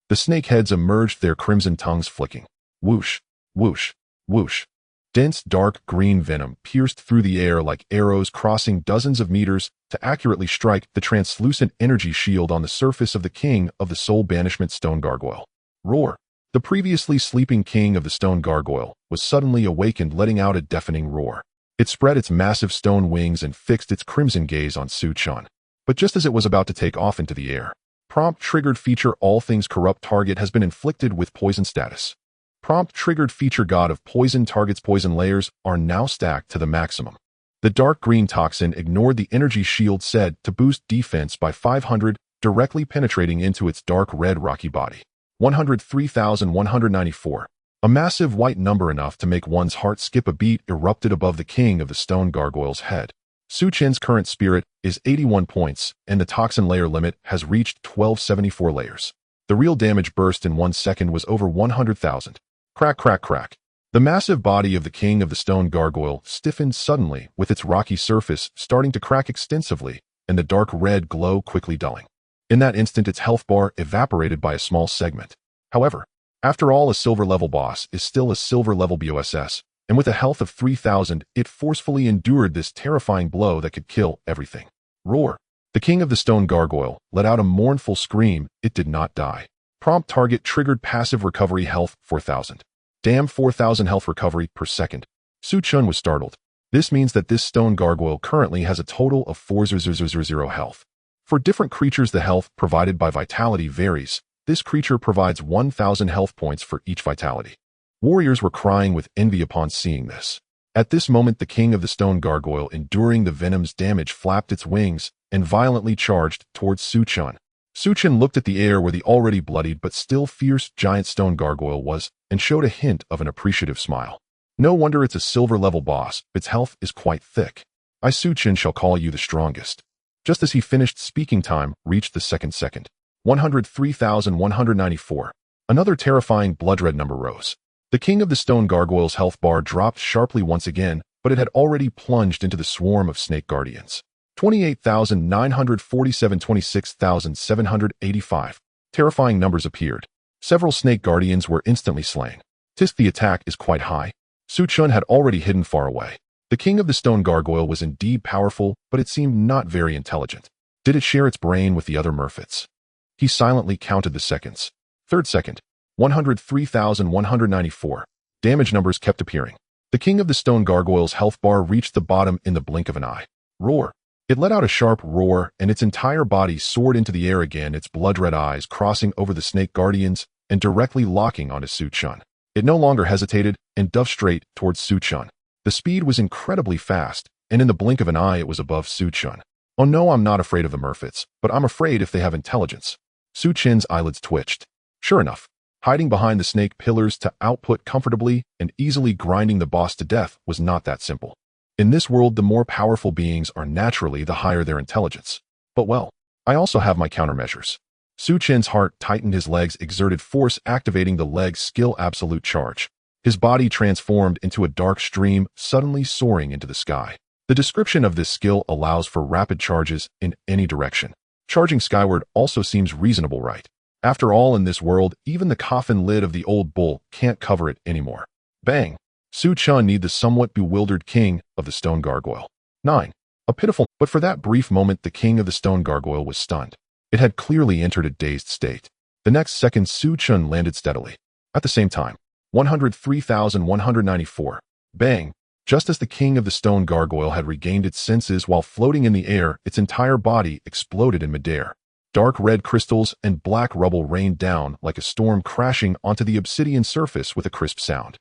The snake heads emerged, their crimson tongues flicking. Whoosh, whoosh, whoosh. Dense, dark green venom pierced through the air like arrows, crossing dozens of meters to accurately strike the translucent energy shield on the surface of the King of the Soul Banishment Stone Gargoyle. Roar! The previously sleeping King of the Stone Gargoyle was suddenly awakened, letting out a deafening roar. It spread its massive stone wings and fixed its crimson gaze on Su Chen. But just as it was about to take off into the air, prompt triggered feature all things corrupt target has been inflicted with poison status. Prompt triggered feature God of Poison target's poison layers are now stacked to the maximum. The dark green toxin ignored the energy shield said to boost defense by 500, directly penetrating into its dark red rocky body. 103,194. A massive white number enough to make one's heart skip a beat erupted above the King of the Stone Gargoyle's head. Su Chen's current spirit is 81 points, and the toxin layer limit has reached 1274 layers. The real damage burst in 1 second was over 100,000. Crack, crack, crack. The massive body of the King of the Stone Gargoyle stiffened suddenly, with its rocky surface starting to crack extensively, and the dark red glow quickly dulling. In that instant, its health bar evaporated by a small segment. However, after all, a silver-level boss is still a silver-level BOSS, and with a health of 3,000, it forcefully endured this terrifying blow that could kill everything. Roar! The King of the Stone Gargoyle let out a mournful scream. It did not die. Prompt target triggered passive recovery health 4,000. Damn, 4,000 health recovery per second. Su Chen was startled. This means that this stone gargoyle currently has a total of 4000 health. For different creatures, the health provided by vitality varies. This creature provides 1000 health points for each vitality. Warriors were crying with envy upon seeing this. At this moment, the king of the stone gargoyle, enduring the venom's damage, flapped its wings and violently charged towards Chen. Chen looked at the air where the already bloodied but still fierce giant stone gargoyle was and showed a hint of an appreciative smile. No wonder it's a silver-level boss. Its health is quite thick. I, Chen, shall call you the strongest. Just as he finished speaking, time reached the second. 103,194. Another terrifying blood-red number rose. The king of the stone gargoyle's health bar dropped sharply once again, but it had already plunged into the swarm of snake guardians. 28,947, 26,785. Terrifying numbers appeared. Several snake guardians were instantly slain. The attack is quite high. Chen had already hidden far away. The king of the stone gargoyle was indeed powerful, but it seemed not very intelligent. Did it share its brain with the other merfolks? He silently counted the seconds. Third second. 103,194. Damage numbers kept appearing. The king of the stone gargoyle's health bar reached the bottom in the blink of an eye. Roar. It let out a sharp roar, and its entire body soared into the air again, its blood-red eyes crossing over the snake guardians and directly locking onto Chen. It no longer hesitated and dove straight towards Chen. The speed was incredibly fast, and in the blink of an eye it was above Chen. Oh no, I'm not afraid of the merfolks, but I'm afraid if they have intelligence. Chen's eyelids twitched. Sure enough, hiding behind the snake pillars to output comfortably and easily grinding the boss to death was not that simple. In this world, the more powerful beings are naturally the higher their intelligence. But well, I also have my countermeasures. Chen's heart tightened, his legs exerted force, activating the leg skill absolute charge. His body transformed into a dark stream, suddenly soaring into the sky. The description of this skill allows for rapid charges in any direction. Charging skyward also seems reasonable, right? After all, in this world, even the coffin lid of the old bull can't cover it anymore. Bang! Chen need the somewhat bewildered king of the stone gargoyle. 9. A pitiful, but for that brief moment the king of the stone gargoyle was stunned. It had clearly entered a dazed state. The next second, Chen landed steadily. At the same time, 103,194. Bang! Just as the king of the stone gargoyle had regained its senses while floating in the air, its entire body exploded in midair. Dark red crystals and black rubble rained down like a storm, crashing onto the obsidian surface with a crisp sound.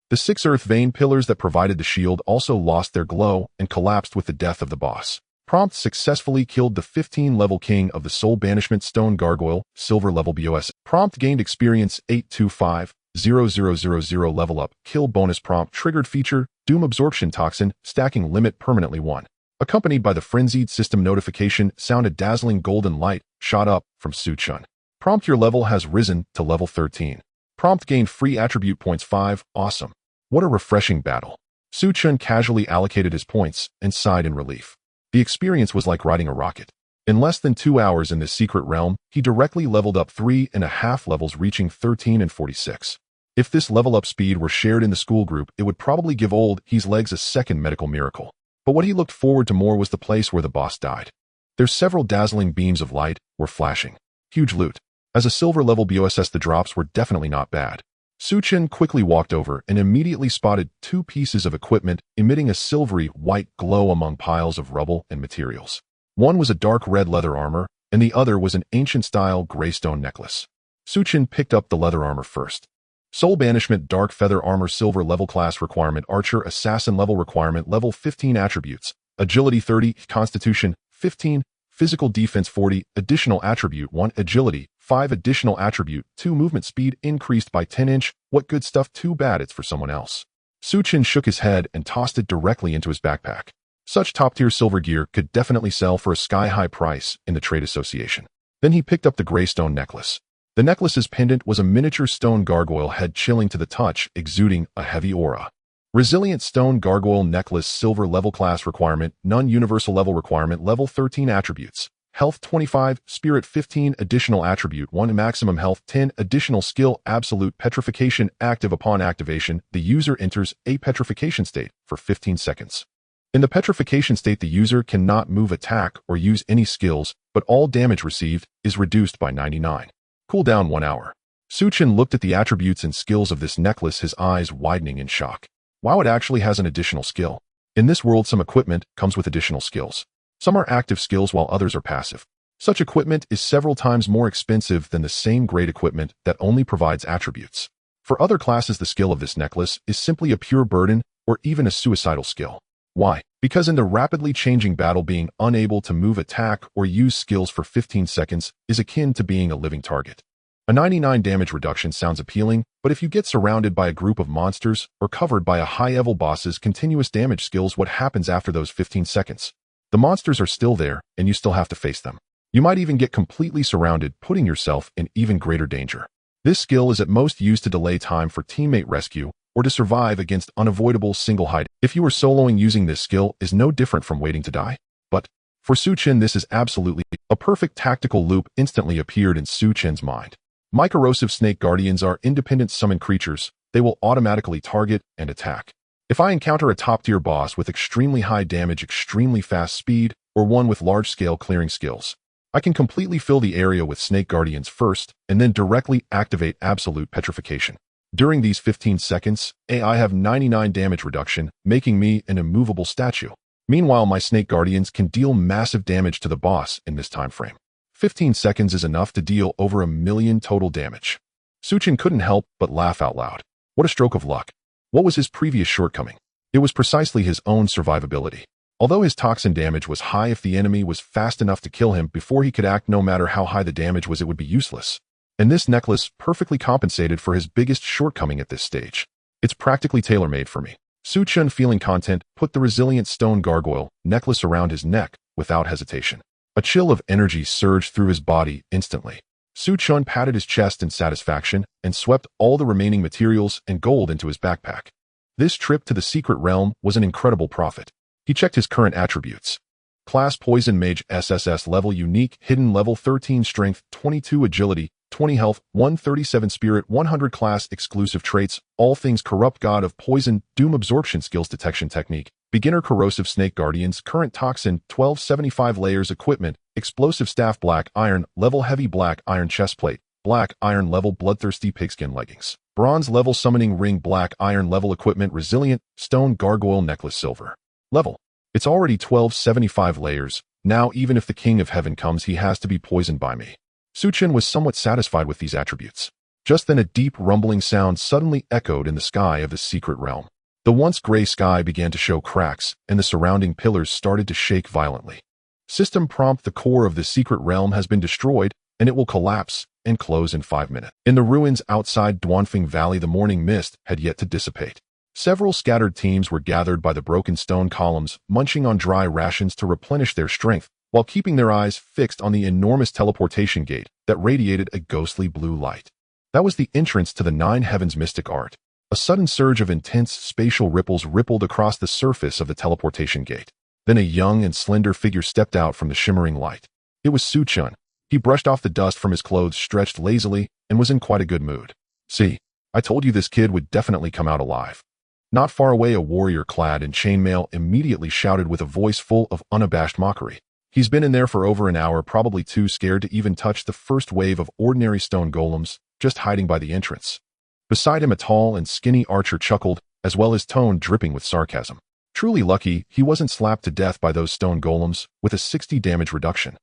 The 6 earth vein pillars that provided the shield also lost their glow and collapsed with the death of the boss. Prompt successfully killed the 15-level king of the soul banishment stone gargoyle, silver level BOS. Prompt gained experience 825,000 level up. Kill bonus prompt triggered feature, doom absorption toxin, stacking limit permanently 1. Accompanied by the frenzied system notification sound, a dazzling golden light shot up from Chen. Prompt, your level has risen to level 13. Prompt gained free attribute points 5. Awesome. What a refreshing battle. Chen casually allocated his points and sighed in relief. The experience was like riding a rocket. In less than 2 hours in this secret realm, he directly leveled up 3.5 levels, reaching 13 and 46. If this level up speed were shared in the school group, it would probably give old his legs a second medical miracle. But what he looked forward to more was the place where the boss died. Their several dazzling beams of light were flashing. Huge loot. As a silver level BOSS, the drops were definitely not bad. Chen quickly walked over and immediately spotted 2 pieces of equipment emitting a silvery white glow among piles of rubble and materials. One was a dark red leather armor, and the other was an ancient-style graystone necklace. Chen picked up the leather armor first. Soul Banishment Dark Feather Armor, Silver Level Class Requirement, Archer Assassin Level Requirement, Level 15 Attributes, Agility 30, Constitution 15, Physical Defense 40, Additional Attribute 1, Agility 5, Additional Attribute 2, Movement Speed increased by 10 inch. What good stuff, too bad it's for someone else. Chen shook his head and tossed it directly into his backpack. Such top-tier silver gear could definitely sell for a sky-high price in the trade association. Then he picked up the graystone necklace. The necklace's pendant was a miniature stone gargoyle head, chilling to the touch, exuding a heavy aura. Resilient Stone Gargoyle Necklace, Silver Level Class Requirement, None Universal Level Requirement, Level 13 Attributes, Health 25, Spirit 15, Additional Attribute 1, Maximum Health 10, Additional Skill, Absolute Petrification. Active upon activation, the user enters a petrification state for 15 seconds. In the petrification state, the user cannot move, attack, or use any skills, but all damage received is reduced by 99. Cooldown 1 hour. Chen looked at the attributes and skills of this necklace, his eyes widening in shock. Wow, it actually has an additional skill. In this world, some equipment comes with additional skills. Some are active skills while others are passive. Such equipment is several times more expensive than the same grade equipment that only provides attributes. For other classes, the skill of this necklace is simply a pure burden or even a suicidal skill. Why? Because in the rapidly changing battle, being unable to move, attack, or use skills for 15 seconds is akin to being a living target. A 99 damage reduction sounds appealing, but if you get surrounded by a group of monsters or covered by a high-level boss's continuous damage skills, what happens after those 15 seconds? The monsters are still there, and you still have to face them. You might even get completely surrounded, putting yourself in even greater danger. This skill is at most used to delay time for teammate rescue or to survive against unavoidable single hide. If you are soloing, using this skill is no different from waiting to die. But for Chen, this is absolutely a perfect tactical loop instantly appeared in Chen's mind. My corrosive snake guardians are independent summon creatures. They will automatically target and attack. If I encounter a top-tier boss with extremely high damage, extremely fast speed, or one with large-scale clearing skills, I can completely fill the area with snake guardians first and then directly activate absolute petrification. During these 15 seconds, I have 99 damage reduction, making me an immovable statue. Meanwhile, my snake guardians can deal massive damage to the boss in this time frame. 15 seconds is enough to deal over 1 million total damage. Chen couldn't help but laugh out loud. What a stroke of luck. What was his previous shortcoming? It was precisely his own survivability. Although his toxin damage was high, if the enemy was fast enough to kill him before he could act, no matter how high the damage was, it would be useless. And this necklace perfectly compensated for his biggest shortcoming at this stage. It's practically tailor-made for me. Chen, feeling content, put the resilient stone gargoyle necklace around his neck without hesitation. A chill of energy surged through his body instantly. Chen patted his chest in satisfaction and swept all the remaining materials and gold into his backpack. This trip to the secret realm was an incredible profit. He checked his current attributes. Class Poison Mage, SSS level unique, hidden level 13 strength, 22 agility, 20 health, 137 spirit, 100 class exclusive traits, all things corrupt, god of poison, doom absorption skills, detection technique, beginner corrosive snake guardians, current toxin, 1275 layers equipment, explosive staff, black iron, level heavy black iron chestplate, black iron level bloodthirsty pigskin leggings, bronze level summoning ring, black iron level equipment, resilient stone gargoyle necklace, silver level. It's already 1275 layers. Now even if the King of Heaven comes, he has to be poisoned by me. Chen was somewhat satisfied with these attributes. Just then a deep rumbling sound suddenly echoed in the sky of the secret realm. The once gray sky began to show cracks, and the surrounding pillars started to shake violently. System prompt: the core of the secret realm has been destroyed, and it will collapse and close in 5 minutes. In the ruins outside Duanfeng Valley, the morning mist had yet to dissipate. Several scattered teams were gathered by the broken stone columns, munching on dry rations to replenish their strength, while keeping their eyes fixed on the enormous teleportation gate that radiated a ghostly blue light. That was the entrance to the Nine Heavens mystic art. A sudden surge of intense spatial ripples rippled across the surface of the teleportation gate. Then a young and slender figure stepped out from the shimmering light. It was Chen. He brushed off the dust from his clothes, stretched lazily, and was in quite a good mood. "See, I told you this kid would definitely come out alive." Not far away, a warrior clad in chainmail immediately shouted with a voice full of unabashed mockery. "He's been in there for over an hour, probably too scared to even touch the first wave of ordinary stone golems, just hiding by the entrance." Beside him, a tall and skinny archer chuckled, as well as tone dripping with sarcasm. Truly lucky he wasn't slapped to death by those stone golems with a 60 damage reduction.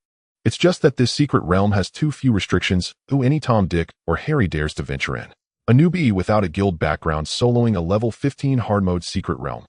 It's just that this secret realm has too few restrictions, any Tom, Dick, or Harry dares to venture in. A newbie without a guild background soloing a level 15 hard mode secret realm.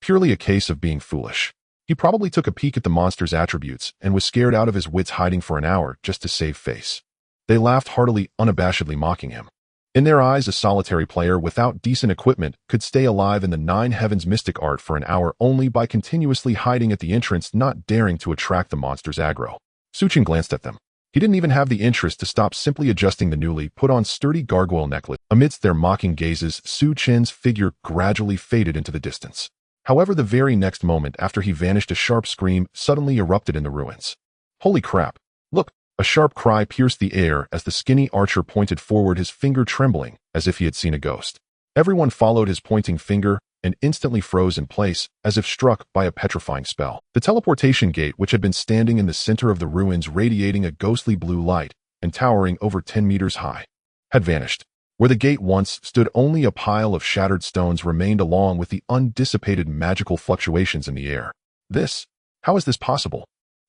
Purely a case of being foolish. He probably took a peek at the monster's attributes and was scared out of his wits, hiding for an hour just to save face. They laughed heartily, unabashedly mocking him. In their eyes, a solitary player without decent equipment could stay alive in the Nine Heavens mystic art for an hour only by continuously hiding at the entrance, not daring to attract the monster's aggro. Chen glanced at them. He didn't even have the interest to stop, simply adjusting the newly put-on sturdy gargoyle necklace. Amidst their mocking gazes, Chen's figure gradually faded into the distance. However, the very next moment after he vanished, a sharp scream suddenly erupted in the ruins. "Holy crap! Look!" A sharp cry pierced the air as the skinny archer pointed forward, his finger trembling as if he had seen a ghost. Everyone followed his pointing finger and instantly froze in place, as if struck by a petrifying spell. The teleportation gate, which had been standing in the center of the ruins, radiating a ghostly blue light and towering over 10 meters high, had vanished. Where the gate once stood, only a pile of shattered stones remained along with the undissipated magical fluctuations in the air. How is this possible?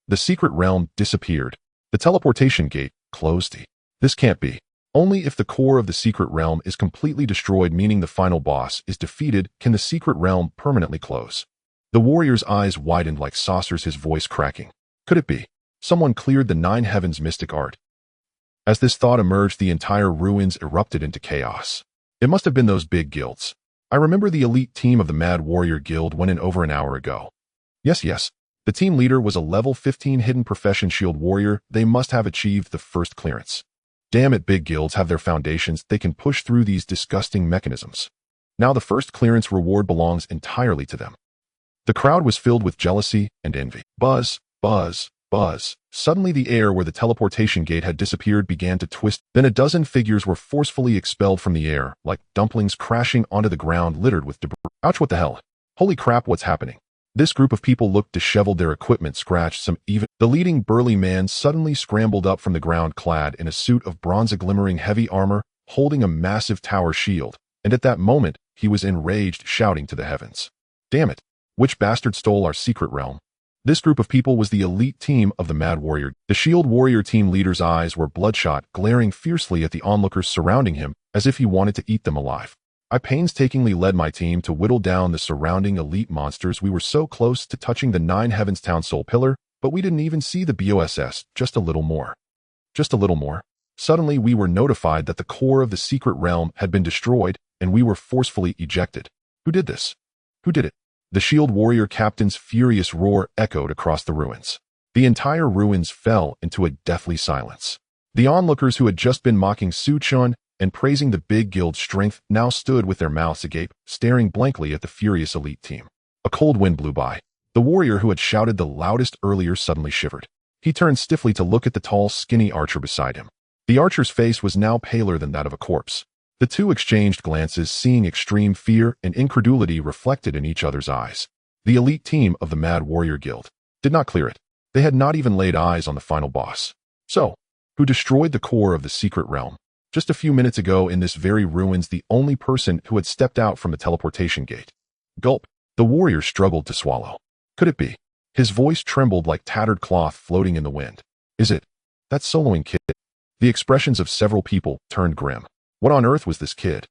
The secret realm disappeared. The teleportation gate closed. This can't be. Only if the core of the secret realm is completely destroyed, meaning the final boss is defeated, can the secret realm permanently close. The warrior's eyes widened like saucers, his voice cracking. Could it be? Someone cleared the nine heavens mystic art. As this thought emerged, the entire ruins erupted into chaos. It must have been those big guilds. I remember the elite team of the Mad Warrior Guild went in over an hour ago. Yes. The team leader was a level 15 hidden profession shield warrior. They must have achieved the first clearance. Damn it, big guilds have their foundations. They can push through these disgusting mechanisms. Now the first clearance reward belongs entirely to them. The crowd was filled with jealousy and envy. Buzz. Suddenly the air where the teleportation gate had disappeared began to twist. Then a dozen figures were forcefully expelled from the air, like dumplings crashing onto the ground littered with debris. Ouch, what the hell? Holy crap, what's happening? This group of people looked disheveled, their equipment scratched, The leading burly man suddenly scrambled up from the ground clad in a suit of bronze-glimmering heavy armor, holding a massive tower shield, and at that moment, he was enraged, shouting to the heavens. Damn it! Which bastard stole our secret realm? This group of people was the elite team of the Mad Warrior. The shield warrior team leader's eyes were bloodshot, glaring fiercely at the onlookers surrounding him as if he wanted to eat them alive. I painstakingly led my team to whittle down the surrounding elite monsters. We were so close to touching the Nine Heavens Town Soul Pillar, but we didn't even see the BOSS. Just a little more. Suddenly, we were notified that the core of the secret realm had been destroyed, and we were forcefully ejected. Who did this? Who did it? The shield warrior captain's furious roar echoed across the ruins. The entire ruins fell into a deathly silence. The onlookers who had just been mocking Chen and praising the big guild's strength now stood with their mouths agape, staring blankly at the furious elite team. A cold wind blew by. The warrior who had shouted the loudest earlier suddenly shivered. He turned stiffly to look at the tall, skinny archer beside him. The archer's face was now paler than that of a corpse. The two exchanged glances, seeing extreme fear and incredulity reflected in each other's eyes. The elite team of the Mad Warrior Guild did not clear it. They had not even laid eyes on the final boss. So, who destroyed the core of the secret realm? Just a few minutes ago in this very ruins, the only person who had stepped out from the teleportation gate. Gulp. The warrior struggled to swallow. Could it be? His voice trembled like tattered cloth floating in the wind. Is it? That soloing kid. The expressions of several people turned grim. What on earth was this kid?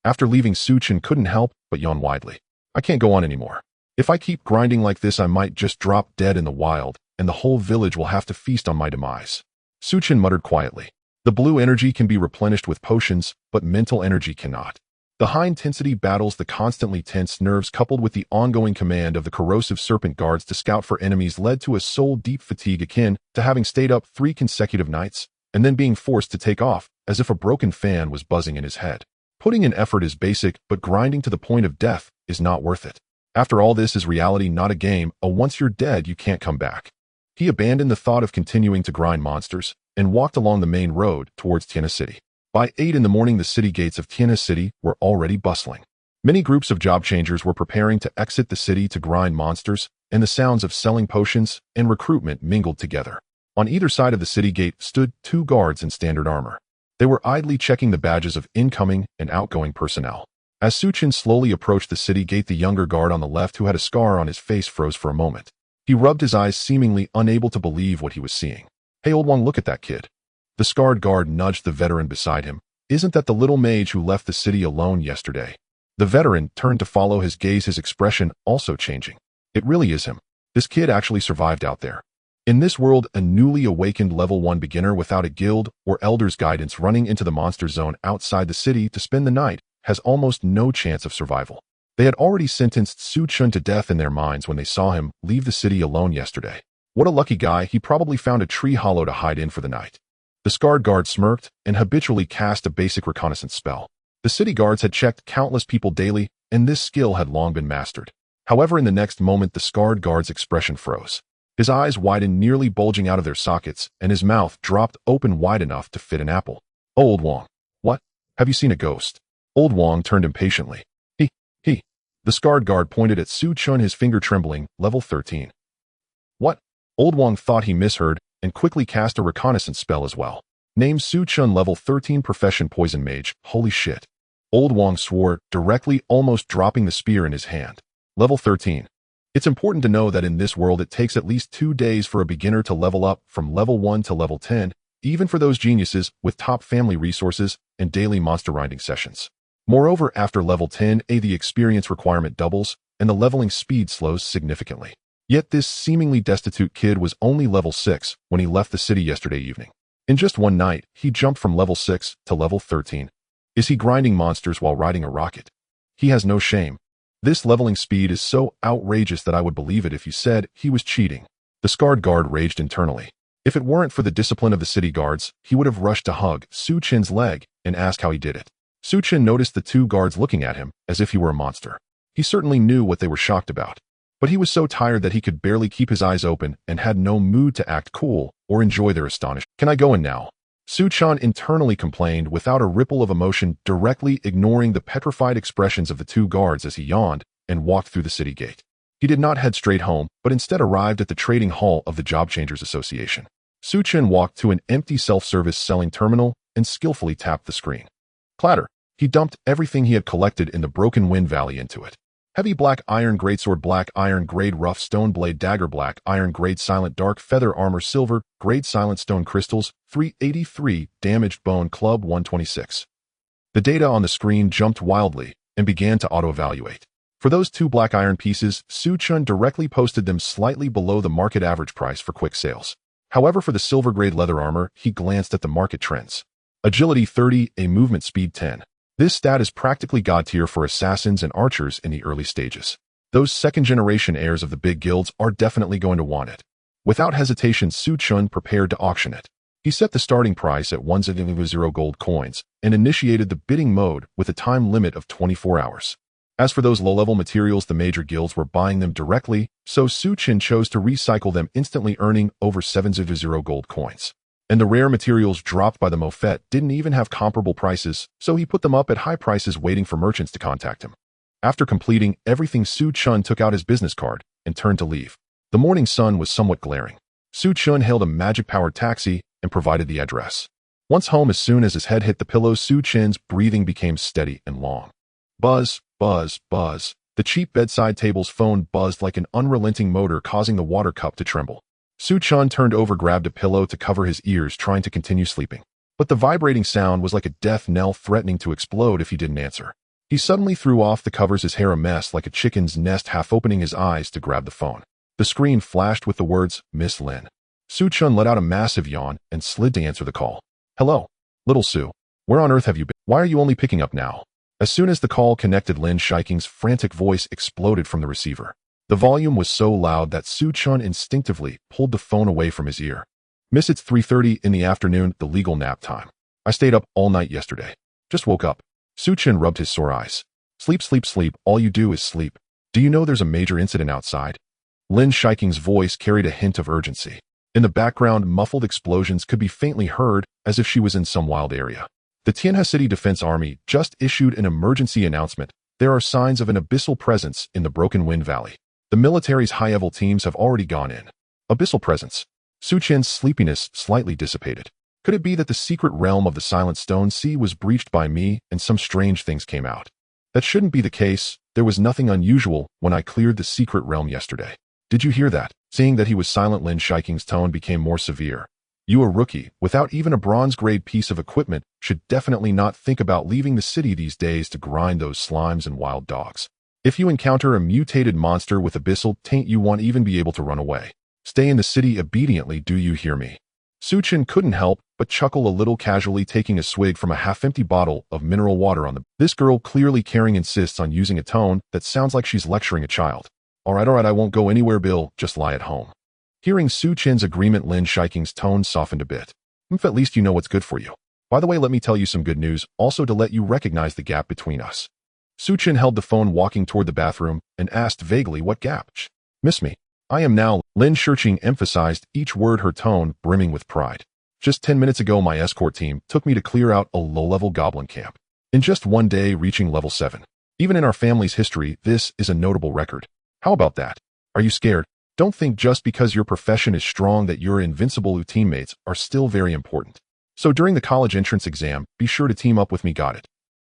After leaving Chen couldn't help but yawn widely. I can't go on anymore. If I keep grinding like this, I might just drop dead in the wild, and the whole village will have to feast on my demise. Chen muttered quietly. The blue energy can be replenished with potions, but mental energy cannot. The high-intensity battles, the constantly tense nerves coupled with the ongoing command of the corrosive serpent guards to scout for enemies led to a soul-deep fatigue akin to having stayed up 3 consecutive nights, and then being forced to take off, as if a broken fan was buzzing in his head. Putting in effort is basic, but grinding to the point of death is not worth it. After all, this is reality, not a game. Once you're dead, you can't come back. He abandoned the thought of continuing to grind monsters and walked along the main road towards Tiana City. By 8 in the morning, the city gates of Tiana City were already bustling. Many groups of job changers were preparing to exit the city to grind monsters, and the sounds of selling potions and recruitment mingled together. On either side of the city gate stood 2 guards in standard armor. They were idly checking the badges of incoming and outgoing personnel. As Chen slowly approached the city gate, the younger guard on the left, who had a scar on his face, froze for a moment. He rubbed his eyes, seemingly unable to believe what he was seeing. Hey, old one, look at that kid. The scarred guard nudged the veteran beside him. Isn't that the little mage who left the city alone yesterday? The veteran turned to follow his gaze, his expression also changing. It really is him. This kid actually survived out there. In this world, a newly awakened level 1 beginner without a guild or elder's guidance running into the monster zone outside the city to spend the night has almost no chance of survival. They had already sentenced Chen to death in their minds when they saw him leave the city alone yesterday. What a lucky guy, he probably found a tree hollow to hide in for the night. The scarred guard smirked and habitually cast a basic reconnaissance spell. The city guards had checked countless people daily, and this skill had long been mastered. However, in the next moment, the scarred guard's expression froze. His eyes widened, nearly bulging out of their sockets, and his mouth dropped open wide enough to fit an apple. Oh, Old Wong. What? Have you seen a ghost? Old Wong turned impatiently. He. The scarred guard pointed at Chen, his finger trembling, level 13. What? Old Wong thought he misheard, and quickly cast a reconnaissance spell as well. Name Su Chun level 13 profession poison mage. Holy shit. Old Wong swore, directly almost dropping the spear in his hand. Level 13. It's important to know that in this world it takes at least 2 days for a beginner to level up from level 1 to level 10, even for those geniuses with top family resources and daily monster grinding sessions. Moreover, after level 10A the experience requirement doubles, and the leveling speed slows significantly. Yet this seemingly destitute kid was only level 6 when he left the city yesterday evening. In just one night, he jumped from level 6 to level 13. Is he grinding monsters while riding a rocket? He has no shame. This leveling speed is so outrageous that I would believe it if you said he was cheating. The scarred guard raged internally. If it weren't for the discipline of the city guards, he would have rushed to hug Su Chen's leg and ask how he did it. Su Chen noticed the 2 guards looking at him as if he were a monster. He certainly knew what they were shocked about. But he was so tired that he could barely keep his eyes open and had no mood to act cool or enjoy their astonishment. Can I go in now? Su Chen internally complained without a ripple of emotion, directly ignoring the petrified expressions of the 2 guards as he yawned and walked through the city gate. He did not head straight home, but instead arrived at the trading hall of the Job Changers Association. Su Chen walked to an empty self-service selling terminal and skillfully tapped the screen. Clatter. He dumped everything he had collected in the Broken Wind Valley into it. Heavy black iron greatsword, black iron grade rough stone blade dagger, black iron grade silent dark feather armor, silver grade silent stone crystals, 383, damaged bone club 126. The data on the screen jumped wildly and began to auto-evaluate. For those 2 black iron pieces, Su Chen directly posted them slightly below the market average price for quick sales. However, for the silver grade leather armor, he glanced at the market trends. Agility 30, a movement speed 10. This stat is practically god tier for assassins and archers in the early stages. Those second-generation heirs of the big guilds are definitely going to want it. Without hesitation, Su Chen prepared to auction it. He set the starting price at 100 gold coins and initiated the bidding mode with a time limit of 24 hours. As for those low-level materials, the major guilds were buying them directly, so Su Chen chose to recycle them, instantly earning over 700 gold coins. And the rare materials dropped by the Moffat didn't even have comparable prices, so he put them up at high prices, waiting for merchants to contact him. After completing everything, Su Chen took out his business card and turned to leave. The morning sun was somewhat glaring. Su Chen hailed a magic-powered taxi and provided the address. Once home, as soon as his head hit the pillow, Su Chen's breathing became steady and long. Buzz, buzz, buzz. The cheap bedside table's phone buzzed like an unrelenting motor, causing the water cup to tremble. Su Chen turned over, grabbed a pillow to cover his ears, trying to continue sleeping. But the vibrating sound was like a death knell threatening to explode if he didn't answer. He suddenly threw off the covers, his hair a mess like a chicken's nest, half opening his eyes to grab the phone. The screen flashed with the words, "Miss Lin." Su Chen let out a massive yawn and slid to answer the call. "Hello, little Su. Where on earth have you been? Why are you only picking up now?" As soon as the call connected, Lin Shiking's frantic voice exploded from the receiver. The volume was so loud that Su Chen instinctively pulled the phone away from his ear. "Miss, it's 3:30 in the afternoon, the legal nap time. I stayed up all night yesterday. Just woke up." Su Chen rubbed his sore eyes. "Sleep, sleep, sleep. All you do is sleep. Do you know there's a major incident outside?" Lin Shiking's voice carried a hint of urgency. In the background, muffled explosions could be faintly heard, as if she was in some wild area. "The Tianhe City Defense Army just issued an emergency announcement. There are signs of an abyssal presence in the Broken Wind Valley. The military's high-level teams have already gone in." Abyssal presence. Su Chen's sleepiness slightly dissipated. Could it be that the secret realm of the Silent Stone Sea was breached by me and some strange things came out? That shouldn't be the case. There was nothing unusual when I cleared the secret realm yesterday. "Did you hear that?" Seeing that he was silent, Lin Shiking's tone became more severe. "You, a rookie, without even a bronze-grade piece of equipment, should definitely not think about leaving the city these days to grind those slimes and wild dogs. If you encounter a mutated monster with abyssal taint, you won't even be able to run away. Stay in the city obediently, do you hear me?" Su Chen couldn't help but chuckle a little, casually taking a swig from a half-empty bottle of mineral water on the... This girl, clearly caring, insists on using a tone that sounds like she's lecturing a child. All right, I won't go anywhere, Bill, just lie at home." Hearing Su Chen's agreement, Lin Shiking's tone softened a bit. At least you know what's good for you. By the way, let me tell you some good news, also to let you recognize the gap between us." Su Chen held the phone, walking toward the bathroom, and asked vaguely, "What gap?" "Miss me. I am now," Lin Shiking emphasized each word, her tone brimming with pride. "Just 10 minutes ago, my escort team took me to clear out a low-level goblin camp. In just one day, reaching level 7. Even in our family's history, this is a notable record. How about that? Are you scared? Don't think just because your profession is strong that you're invincible. Your teammates are still very important. So during the college entrance exam, be sure to team up with me, got it?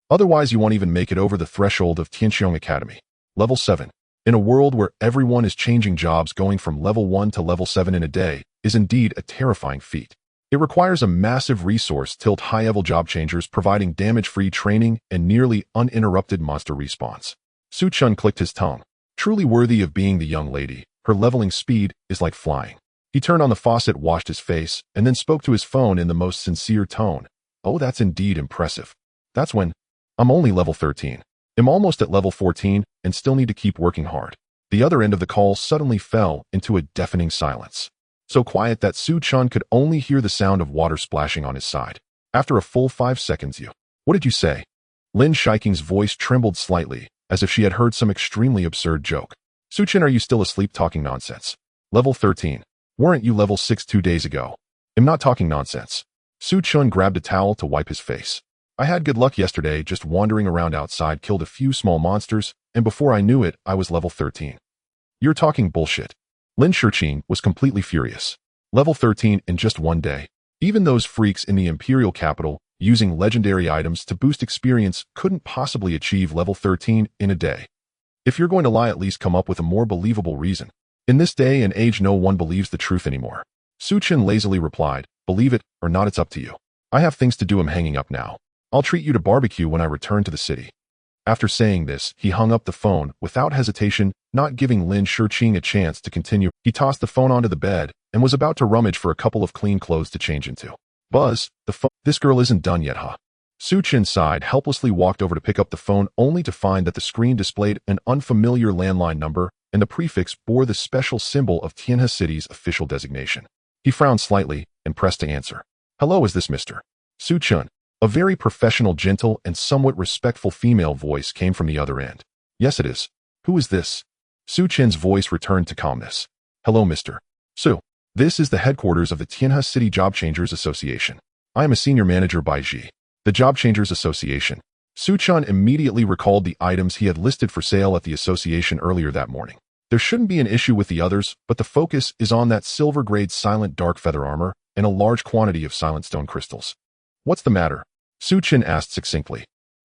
Otherwise you won't even make it over the threshold of Tianqiong Academy. Level 7. In a world where everyone is changing jobs, going from level 1 to level 7 in a day is indeed a terrifying feat. It requires a massive resource tilt high-level job changers providing damage-free training and nearly uninterrupted monster respawns. Su Chen clicked his tongue. Truly worthy of being the young lady, her leveling speed is like flying. He turned on the faucet, washed his face, and then spoke to his phone in the most sincere tone. Oh, that's indeed impressive. That's when I'm only level 13. I'm almost at level 14 and still need to keep working hard. The other end of the call suddenly fell into a deafening silence. So quiet that Su Chen could only hear the sound of water splashing on his side. After a full 5 seconds, what did you say? Lin Shiking's voice trembled slightly, as if she had heard some extremely absurd joke. Su Chen, are you still asleep talking nonsense? Level 13. Weren't you level 6 2 days ago? I'm not talking nonsense. Su Chen grabbed a towel to wipe his face. I had good luck yesterday, just wandering around outside, killed a few small monsters, and before I knew it, I was level 13. You're talking bullshit. Lin Shurqing was completely furious. Level 13 in just one day. Even those freaks in the Imperial capital, using legendary items to boost experience, couldn't possibly achieve level 13 in a day. If you're going to lie, at least come up with a more believable reason. In this day and age, no one believes the truth anymore. Su Chen lazily replied, believe it or not, it's up to you. I have things to do, I'm hanging up now. I'll treat you to barbecue when I return to the city. After saying this, he hung up the phone without hesitation, not giving Lin Shurqing a chance to continue. He tossed the phone onto the bed and was about to rummage for a couple of clean clothes to change into. Buzz, the phone. This girl isn't done yet, huh? Su Chen sighed, helplessly walked over to pick up the phone only to find that the screen displayed an unfamiliar landline number and the prefix bore the special symbol of Tianhe City's official designation. He frowned slightly and pressed to answer. Hello, is this Mr. Su Chen? A very professional, gentle, and somewhat respectful female voice came from the other end. Yes, it is. Who is this? Su Chen's voice returned to calmness. Hello, Mr. Su. This is the headquarters of the Tianhe City Job Changers Association. I am a senior manager by Ji. The Job Changers Association. Su Chen immediately recalled the items he had listed for sale at the association earlier that morning. There shouldn't be an issue with the others, but the focus is on that silver-grade silent dark feather armor and a large quantity of silent stone crystals. What's the matter? Su Chen asked succinctly.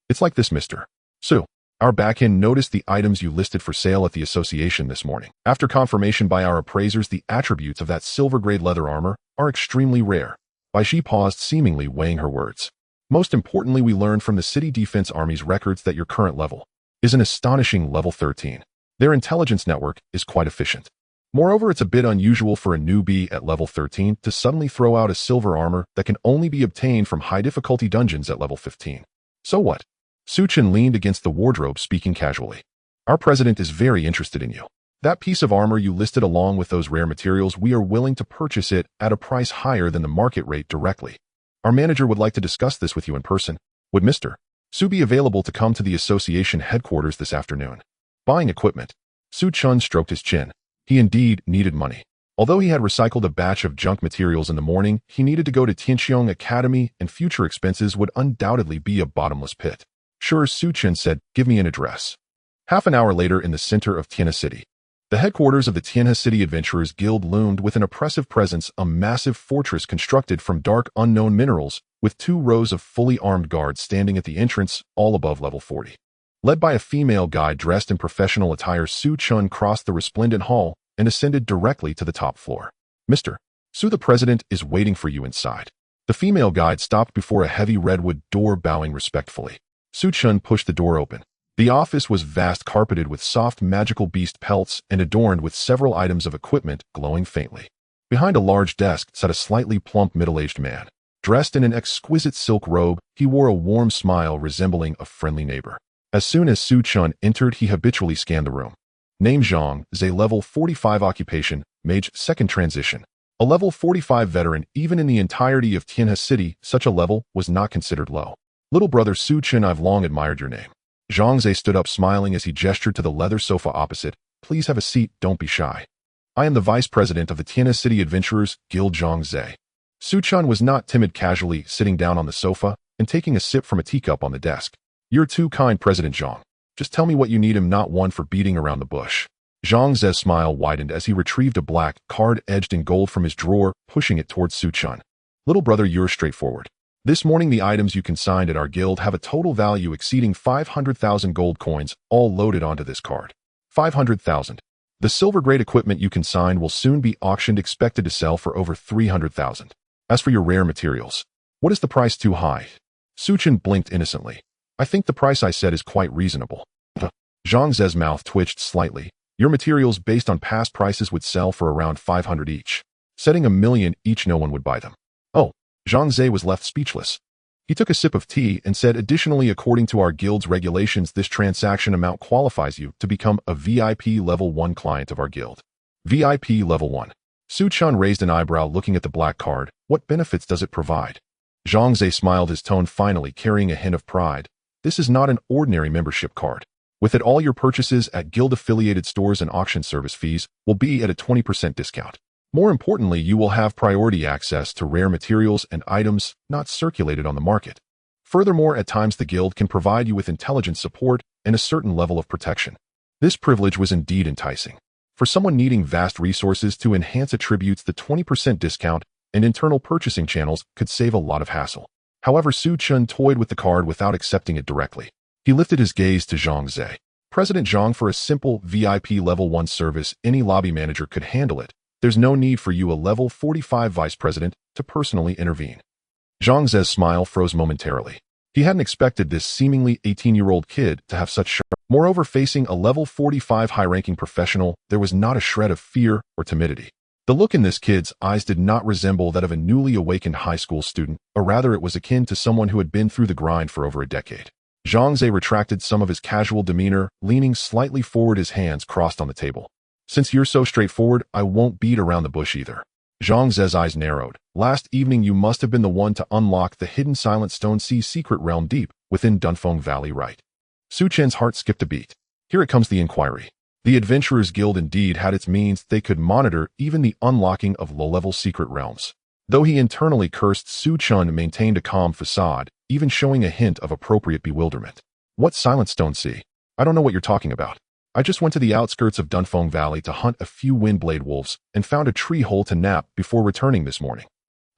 It's like this, Mr. Su. Our backend noticed the items you listed for sale at the association this morning. After confirmation by our appraisers, the attributes of that silver-grade leather armor are extremely rare. Bai Shi paused, seemingly weighing her words. Most importantly, we learned from the City Defense Army's records that your current level is an astonishing level 13. Their intelligence network is quite efficient. Moreover, it's a bit unusual for a newbie at level 13 to suddenly throw out a silver armor that can only be obtained from high-difficulty dungeons at level 15. So what? Su Chen leaned against the wardrobe, speaking casually. Our president is very interested in you. That piece of armor you listed along with those rare materials, we are willing to purchase it at a price higher than the market rate directly. Our manager would like to discuss this with you in person. Would Mr. Su be available to come to the association headquarters this afternoon? Buying equipment. Su Chen stroked his chin. He indeed needed money. Although he had recycled a batch of junk materials in the morning, he needed to go to Tianqiong Academy, and future expenses would undoubtedly be a bottomless pit. Sure, Su Chen said, give me an address. Half an hour later, in the center of Tianhe City, the headquarters of the Tianhe City Adventurers Guild loomed with an oppressive presence, a massive fortress constructed from dark unknown minerals, with 2 rows of fully armed guards standing at the entrance, all above level 40. Led by a female guide dressed in professional attire, Su Chen crossed the resplendent hall and ascended directly to the top floor. Mr. Su, the president is waiting for you inside. The female guide stopped before a heavy redwood door, bowing respectfully. Su Chen pushed the door open. The office was vast, carpeted with soft magical beast pelts and adorned with several items of equipment glowing faintly. Behind a large desk sat a slightly plump middle-aged man. Dressed in an exquisite silk robe, he wore a warm smile resembling a friendly neighbor. As soon as Su Chen entered, he habitually scanned the room. Name Zhang, Zhe, level 45, occupation, mage, second transition. A level 45 veteran. Even in the entirety of Tianhe City, such a level was not considered low. Little brother Su Chen, I've long admired your name. Zhang Zhe stood up, smiling as he gestured to the leather sofa opposite. Please have a seat, don't be shy. I am the vice president of the Tianhe City Adventurers Guild, Zhang Zhe. Su Chen was not timid, casually sitting down on the sofa and taking a sip from a teacup on the desk. You're too kind, President Zhang. Just tell me what you need. I'm not one for beating around the bush. Zhang Ze's smile widened as he retrieved a black card edged in gold from his drawer, pushing it towards Su Chen. Little brother, you're straightforward. This morning the items you consigned at our guild have a total value exceeding 500,000 gold coins, all loaded onto this card. 500,000. The silver-grade equipment you consigned will soon be auctioned, expected to sell for over 300,000. As for your rare materials, what is the price too high? Chen blinked innocently. I think the price I said is quite reasonable. Zhang Ze's mouth twitched slightly. Your materials based on past prices would sell for around 500 each. Setting 1,000,000 each, no one would buy them. Oh, Zhang Ze was left speechless. He took a sip of tea and said, additionally, according to our guild's regulations, this transaction amount qualifies you to become a VIP level 1 client of our guild. VIP level 1. Chen raised an eyebrow looking at the black card. What benefits does it provide? Zhang Ze smiled, his tone finally carrying a hint of pride. This is not an ordinary membership card. With it, all your purchases at guild-affiliated stores and auction service fees will be at a 20% discount. More importantly, you will have priority access to rare materials and items not circulated on the market. Furthermore, at times the guild can provide you with intelligence support and a certain level of protection. This privilege was indeed enticing. For someone needing vast resources to enhance attributes, the 20% discount and internal purchasing channels could save a lot of hassle. However, Chen toyed with the card without accepting it directly. He lifted his gaze to Zhang Ze. President Zhang, for a simple VIP level 1 service, any lobby manager could handle it. There's no need for you, a level 45 vice president, to personally intervene. Zhang Ze's smile froze momentarily. He hadn't expected this seemingly 18-year-old kid to have such sharp. Moreover, facing a level 45 high-ranking professional, there was not a shred of fear or timidity. The look in this kid's eyes did not resemble that of a newly awakened high school student, or rather it was akin to someone who had been through the grind for over a decade. Zhang Ze retracted some of his casual demeanor, leaning slightly forward, his hands crossed on the table. Since you're so straightforward, I won't beat around the bush either. Zhang Ze's eyes narrowed. Last evening you must have been the one to unlock the hidden Silent Stone Sea secret realm deep within Dunfeng Valley, right? Chen's heart skipped a beat. Here it comes, the inquiry. The Adventurers Guild indeed had its means. They could monitor even the unlocking of low-level secret realms. Though he internally cursed, Chen maintained a calm facade, even showing a hint of appropriate bewilderment. What Silent Stone Sea? I don't know what you're talking about. I just went to the outskirts of Dunfeng Valley to hunt a few windblade wolves and found a tree hole to nap before returning this morning.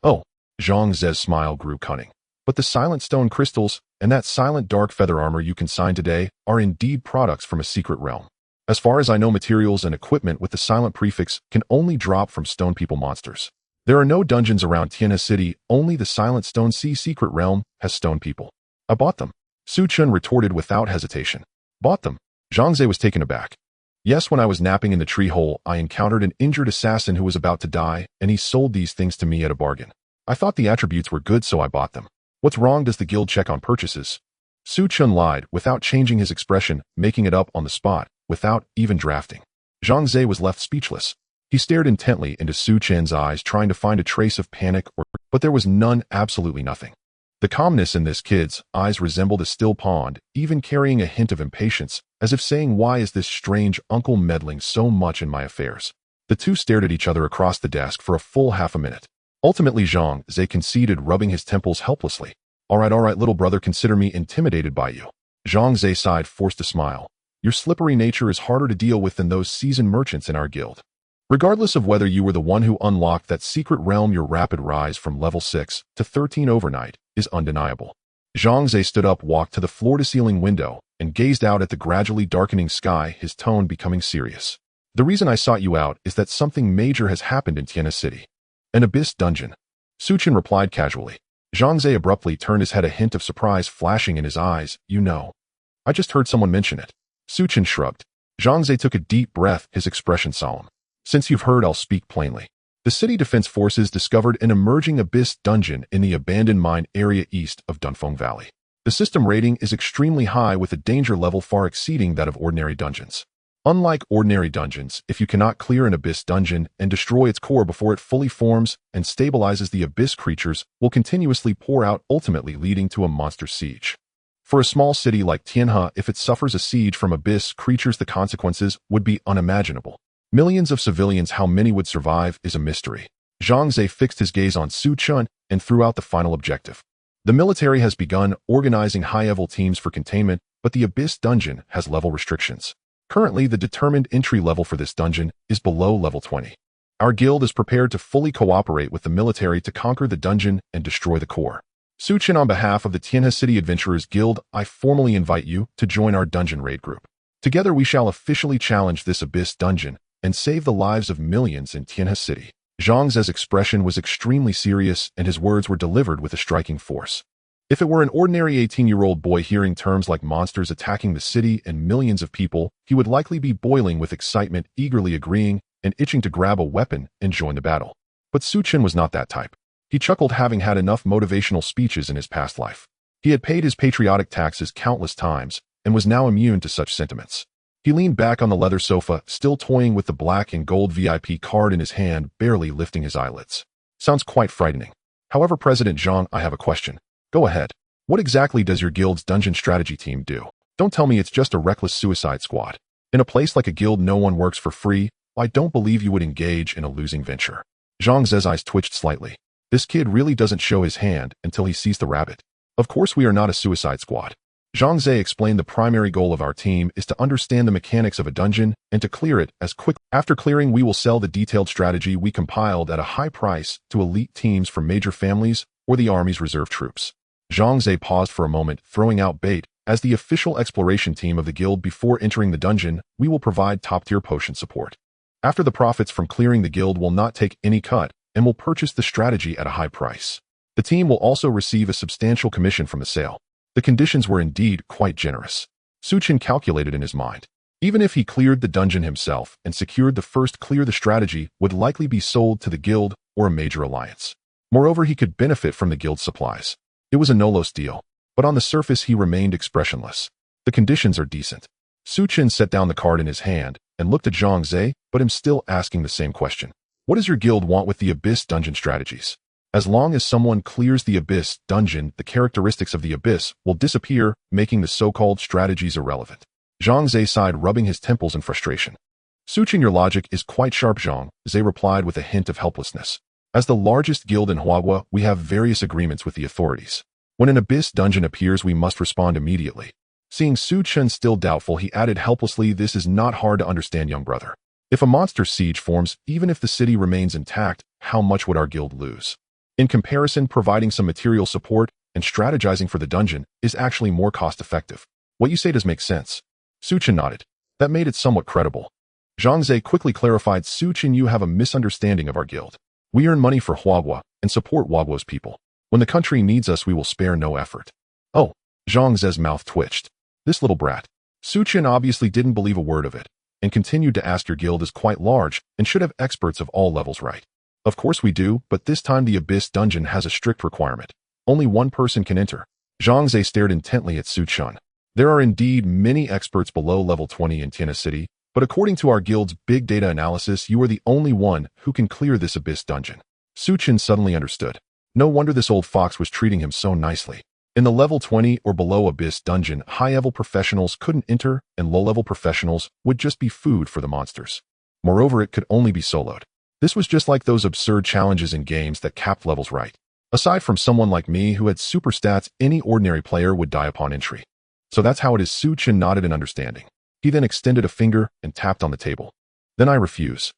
Oh, Zhang Ze's smile grew cunning. But the silent stone crystals and that silent dark feather armor you consigned today are indeed products from a secret realm. As far as I know, materials and equipment with the silent prefix can only drop from stone people monsters. There are no dungeons around Tianhe City, only the Silent Stone Sea secret realm has stone people. I bought them. Chen retorted without hesitation. Bought them? Zhang Ze was taken aback. Yes, when I was napping in the tree hole, I encountered an injured assassin who was about to die, and he sold these things to me at a bargain. I thought the attributes were good, so I bought them. What's wrong? Does the guild check on purchases? Chen lied, without changing his expression, making it up on the spot, without even drafting. Zhang Ze was left speechless. He stared intently into Chen's eyes, trying to find a trace of panic but there was none, absolutely nothing. The calmness in this kid's eyes resembled a still pond, even carrying a hint of impatience, as if saying, why is this strange uncle meddling so much in my affairs? The two stared at each other across the desk for a full half a minute. Ultimately, Zhang Ze conceded, rubbing his temples helplessly. All right, little brother, consider me intimidated by you. Zhang Ze sighed, forced a smile. Your slippery nature is harder to deal with than those seasoned merchants in our guild. Regardless of whether you were the one who unlocked that secret realm, your rapid rise from level 6 to 13 overnight is undeniable. Zhang Ze stood up, walked to the floor-to-ceiling window, and gazed out at the gradually darkening sky, his tone becoming serious. The reason I sought you out is that something major has happened in Tianhe City. An abyss dungeon. Chen replied casually. Zhang Ze abruptly turned his head, a hint of surprise flashing in his eyes. You know. I just heard someone mention it. Chen shrugged. Zhang Ze took a deep breath, his expression solemn. Since you've heard, I'll speak plainly. The city defense forces discovered an emerging abyss dungeon in the abandoned mine area east of Dunfeng Valley. The system rating is extremely high, with a danger level far exceeding that of ordinary dungeons. Unlike ordinary dungeons, if you cannot clear an abyss dungeon and destroy its core before it fully forms and stabilizes, the abyss creatures will continuously pour out, ultimately leading to a monster siege. For a small city like Tianhe, if it suffers a siege from abyss creatures, the consequences would be unimaginable. Millions of civilians, how many would survive is a mystery. Zhang Ze fixed his gaze on Chen and threw out the final objective. The military has begun organizing high-level teams for containment, but the abyss dungeon has level restrictions. Currently, the determined entry level for this dungeon is below level 20. Our guild is prepared to fully cooperate with the military to conquer the dungeon and destroy the core. Su Chen, on behalf of the Tianhe City Adventurers Guild, I formally invite you to join our dungeon raid group. Together we shall officially challenge this abyss dungeon and save the lives of millions in Tianhe City. Zhang Ze's expression was extremely serious, and his words were delivered with a striking force. If it were an ordinary 18-year-old boy hearing terms like monsters attacking the city and millions of people, he would likely be boiling with excitement, eagerly agreeing and itching to grab a weapon and join the battle. But Su Chen was not that type. He chuckled, having had enough motivational speeches in his past life. He had paid his patriotic taxes countless times and was now immune to such sentiments. He leaned back on the leather sofa, still toying with the black and gold VIP card in his hand, barely lifting his eyelids. Sounds quite frightening. However, President Zhang, I have a question. Go ahead. What exactly does your guild's dungeon strategy team do? Don't tell me it's just a reckless suicide squad. In a place like a guild, no one works for free. I don't believe you would engage in a losing venture. Zhang Ze's eyes twitched slightly. This kid really doesn't show his hand until he sees the rabbit. Of course we are not a suicide squad. Zhang Ze explained the primary goal of our team is to understand the mechanics of a dungeon and to clear it as quickly. After clearing, we will sell the detailed strategy we compiled at a high price to elite teams from major families or the army's reserve troops. Zhang Ze paused for a moment, throwing out bait. As the official exploration team of the guild before entering the dungeon, we will provide top-tier potion support. After the profits from clearing, the guild will not take any cut and will purchase the strategy at a high price. The team will also receive a substantial commission from the sale. The conditions were indeed quite generous. Su Chen calculated in his mind. Even if he cleared the dungeon himself and secured the first clear, the strategy would likely be sold to the guild or a major alliance. Moreover, he could benefit from the guild's supplies. It was a no-loss deal, but on the surface he remained expressionless. The conditions are decent. Su Chen set down the card in his hand and looked at Zhang Ze, but him still asking the same question. What does your guild want with the Abyss dungeon strategies? As long as someone clears the Abyss dungeon, the characteristics of the Abyss will disappear, making the so-called strategies irrelevant. Zhang Ze sighed, rubbing his temples in frustration. Su Chen, your logic is quite sharp, Zhang Ze replied with a hint of helplessness. As the largest guild in Huagua, we have various agreements with the authorities. When an Abyss dungeon appears, we must respond immediately. Seeing Su Chen still doubtful, he added helplessly, this is not hard to understand, young brother. If a monster siege forms, even if the city remains intact, how much would our guild lose? In comparison, providing some material support and strategizing for the dungeon is actually more cost-effective. What you say does make sense. Su Chen nodded. That made it somewhat credible. Zhang Ze quickly clarified, Su Chen, you have a misunderstanding of our guild. We earn money for Huagua and support Huagua's people. When the country needs us, we will spare no effort. Oh, Zhang Ze's mouth twitched. This little brat. Su Chen obviously didn't believe a word of it and continued to ask, your guild is quite large and should have experts of all levels, right? Of course we do, but this time the Abyss dungeon has a strict requirement. Only one person can enter. Zhang Ze stared intently at Su Chen. There are indeed many experts below level 20 in Tianhe City, but according to our guild's big data analysis, you are the only one who can clear this Abyss dungeon. Su Chen suddenly understood. No wonder this old fox was treating him so nicely. In the level 20 or below Abyss dungeon, high-level professionals couldn't enter, and low-level professionals would just be food for the monsters. Moreover, it could only be soloed. This was just like those absurd challenges in games that capped levels right. Aside from someone like me who had super stats, any ordinary player would die upon entry. So that's how it is. Su Chen nodded in understanding. He then extended a finger and tapped on the table. Then I refuse.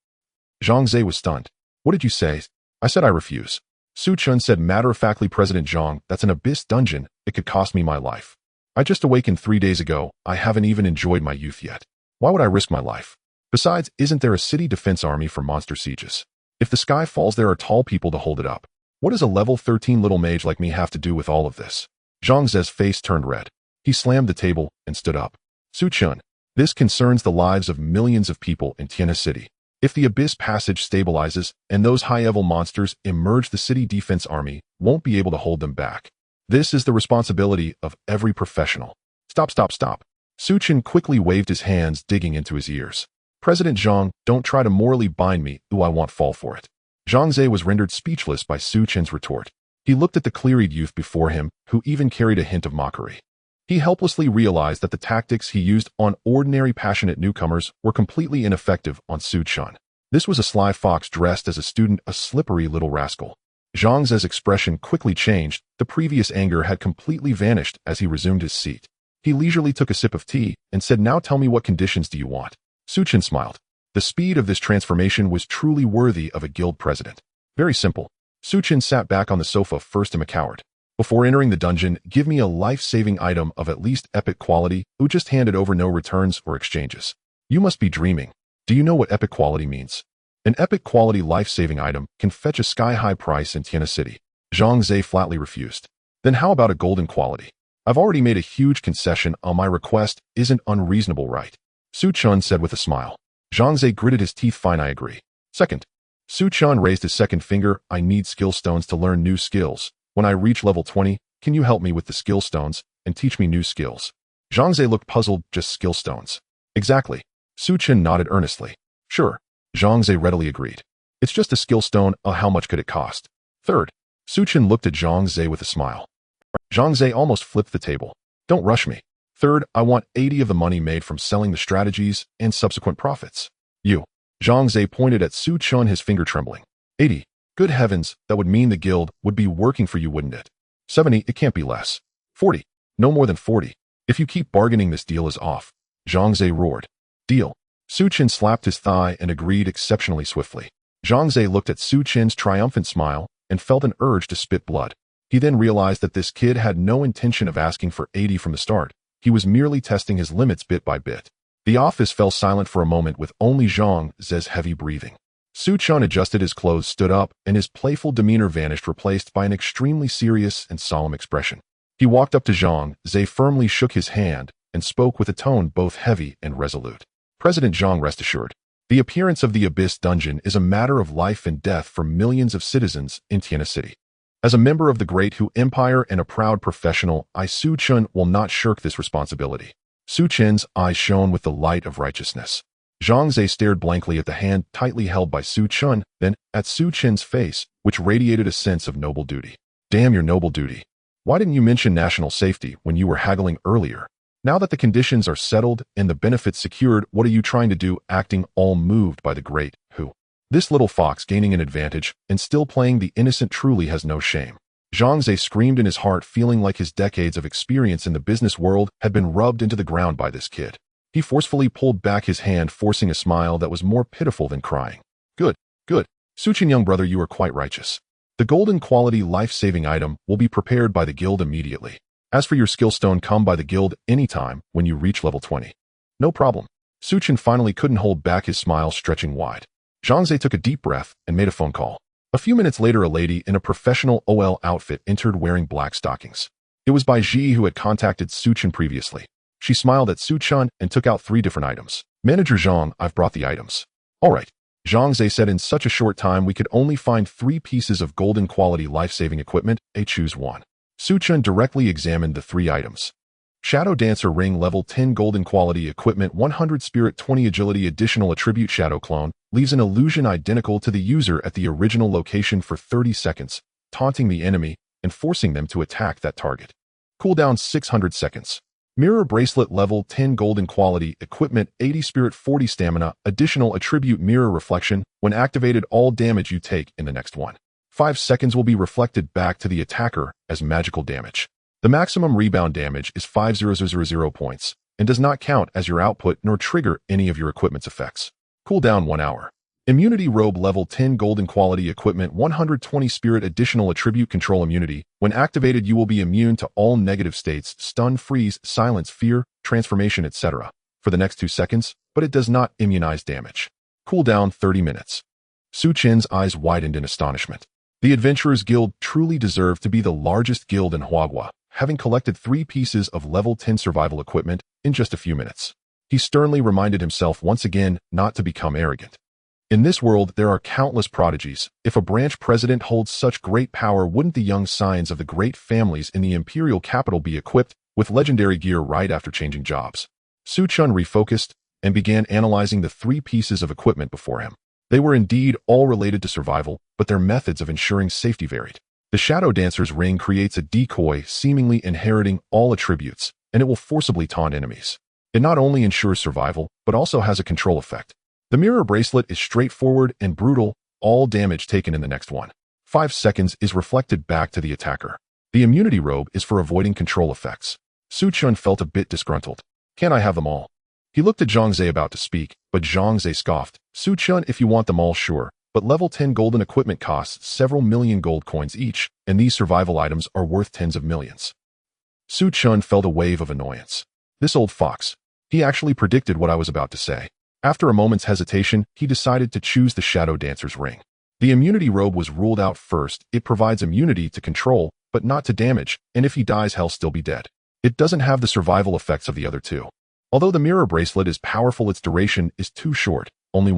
Zhang Ze was stunned. What did you say? I said I refuse. Su Chen said matter-of-factly, President Zhang, that's an Abyss dungeon. It could cost me my life. I just awakened 3 days ago. I haven't even enjoyed my youth yet. Why would I risk my life? Besides, isn't there a city defense army for monster sieges? If the sky falls, there are tall people to hold it up. What does a level 13 little mage like me have to do with all of this? Zhang Ze's face turned red. He slammed the table and stood up. Su Chen, this concerns the lives of millions of people in Tianhe City. If the Abyss passage stabilizes and those high-level monsters emerge, the city defense army won't be able to hold them back. This is the responsibility of every professional. Stop, stop, stop. Su Chen quickly waved his hands, digging into his ears. President Zhang, don't try to morally bind me, who I won't fall for it. Zhang Ze was rendered speechless by Su Chen's retort. He looked at the clear-eyed youth before him, who even carried a hint of mockery. He helplessly realized that the tactics he used on ordinary passionate newcomers were completely ineffective on Su Chen. This was a sly fox dressed as a student, a slippery little rascal. Zhang Ze's expression quickly changed. The previous anger had completely vanished as he resumed his seat. He leisurely took a sip of tea and said, now tell me, what conditions do you want? Su Chen smiled. The speed of this transformation was truly worthy of a guild president. Very simple. Chen sat back on the sofa first a coward. Before entering the dungeon, give me a life-saving item of at least epic quality, who just handed over no returns or exchanges. You must be dreaming. Do you know what epic quality means? An epic quality life-saving item can fetch a sky-high price in Tiana City. Zhang Zhe flatly refused. Then how about a golden quality? I've already made a huge concession on my request isn't unreasonable, right? Chen said with a smile. Zhang Zhe gritted his teeth. Fine, I agree. Second. Chen raised his second finger. I need skill stones to learn new skills. When I reach level 20, can you help me with the skill stones and teach me new skills? Zhang Zhe looked puzzled. Just skill stones. Exactly. Chen nodded earnestly. Sure. Zhang Zhe readily agreed. It's just a skill stone. How much could it cost? Third. Chen looked at Zhang Zhe with a smile. Zhang Zhe almost flipped the table. Don't rush me. Third, I want 80 of the money made from selling the strategies and subsequent profits. You. Zhang Zhe pointed at Chen, his finger trembling. 80. Good heavens, that would mean the guild would be working for you, wouldn't it? 70. It can't be less. 40. No more than 40. If you keep bargaining, this deal is off. Zhang Zhe roared. Deal. Chen slapped his thigh and agreed exceptionally swiftly. Zhang Zhe looked at Chen's triumphant smile and felt an urge to spit blood. He then realized that this kid had no intention of asking for 80 from the start. He was merely testing his limits bit by bit. The office fell silent for a moment with only Zhang Ze's heavy breathing. Chen adjusted his clothes, stood up, and his playful demeanor vanished, replaced by an extremely serious and solemn expression. He walked up to Zhang Ze, firmly shook his hand, and spoke with a tone both heavy and resolute. President Zhang, rest assured. The appearance of the Abyss Dungeon is a matter of life and death for millions of citizens in Tiana City. As a member of the Great Hu Empire and a proud professional, I, Chen, will not shirk this responsibility. Chen's eyes shone with the light of righteousness. Zhang Ze stared blankly at the hand tightly held by Chen, then at Chen's face, which radiated a sense of noble duty. Damn your noble duty. Why didn't you mention national safety when you were haggling earlier? Now that the conditions are settled and the benefits secured, what are you trying to do, acting all moved by the Great Hu? This little fox gaining an advantage and still playing the innocent truly has no shame. Zhang Ze screamed in his heart, feeling like his decades of experience in the business world had been rubbed into the ground by this kid. He forcefully pulled back his hand, forcing a smile that was more pitiful than crying. Good, good. Chen, young brother, you are quite righteous. The golden quality life-saving item will be prepared by the guild immediately. As for your skill stone, come by the guild anytime when you reach level 20. No problem. Chen finally couldn't hold back his smile, stretching wide. Zhang Ze took a deep breath and made a phone call. A few minutes later, a lady in a professional OL outfit entered wearing black stockings. It was Bai Ji, who had contacted Chen previously. She smiled at Chen and took out 3 different items. Manager Zhang, I've brought the items. All right. Zhang Ze said, in such a short time we could only find 3 pieces of golden quality life-saving equipment. Choose one. Chen directly examined the 3 items. Shadow Dancer Ring, level 10 golden quality equipment, 100 spirit, 20 agility, additional attribute. Shadow Clone leaves an illusion identical to the user at the original location for 30 seconds, taunting the enemy and forcing them to attack that target. Cooldown 600 seconds. Mirror Bracelet, level 10 golden quality equipment, 80 spirit, 40 stamina, additional attribute. Mirror Reflection. When activated, all damage you take in the next 5 seconds will be reflected back to the attacker as magical damage. The maximum rebound damage is 5,000 points and does not count as your output nor trigger any of your equipment's effects. Cooldown 1 hour. Immunity Robe, level 10 golden quality equipment, 120 spirit, additional attribute. Control immunity. When activated, you will be immune to all negative states, stun, freeze, silence, fear, transformation, etc. for the next 2 seconds, but it does not immunize damage. Cooldown 30 minutes. Chen's eyes widened in astonishment. The Adventurers Guild truly deserved to be the largest guild in Huagua, having collected 3 pieces of level 10 survival equipment in just a few minutes. He sternly reminded himself once again not to become arrogant. In this world, there are countless prodigies. If a branch president holds such great power, wouldn't the young scions of the great families in the imperial capital be equipped with legendary gear right after changing jobs? Chen refocused and began analyzing the 3 pieces of equipment before him. They were indeed all related to survival, but their methods of ensuring safety varied. The Shadow Dancer's Ring creates a decoy, seemingly inheriting all attributes, and it will forcibly taunt enemies. It not only ensures survival, but also has a control effect. The Mirror Bracelet is straightforward and brutal. All damage taken in the next 5 seconds is reflected back to the attacker. The Immunity Robe is for avoiding control effects. Chen felt a bit disgruntled. Can't I have them all? He looked at Zhang Zhe about to speak, but Zhang Zhe scoffed. Su Chen, if you want them all, sure. But level 10 golden equipment costs several million gold coins each, and these survival items are worth tens of millions. Su Chen felt a wave of annoyance. This old fox. He actually predicted what I was about to say. After a moment's hesitation, he decided to choose the Shadow Dancer's ring. The immunity robe was ruled out first. It provides immunity to control, but not to damage, and if he dies, he'll still be dead. It doesn't have the survival effects of the other two. Although the mirror bracelet is powerful, its duration is too short, only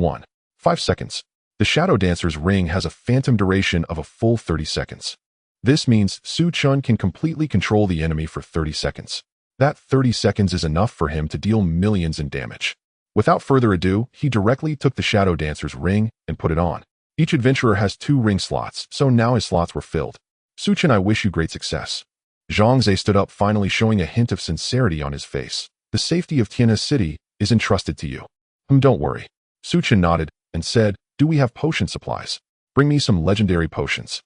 5 seconds. The Shadow Dancer's ring has a phantom duration of a full 30 seconds. This means Su Chen can completely control the enemy for 30 seconds. That 30 seconds is enough for him to deal millions in damage. Without further ado, he directly took the Shadow Dancer's ring and put it on. Each adventurer has 2 ring slots, so now his slots were filled. Su Chen, I wish you great success. Zhang Zhe stood up, finally showing a hint of sincerity on his face. The safety of Tianhe City is entrusted to you. Don't worry. Su Chen nodded and said, do we have potion supplies? Bring me some legendary potions.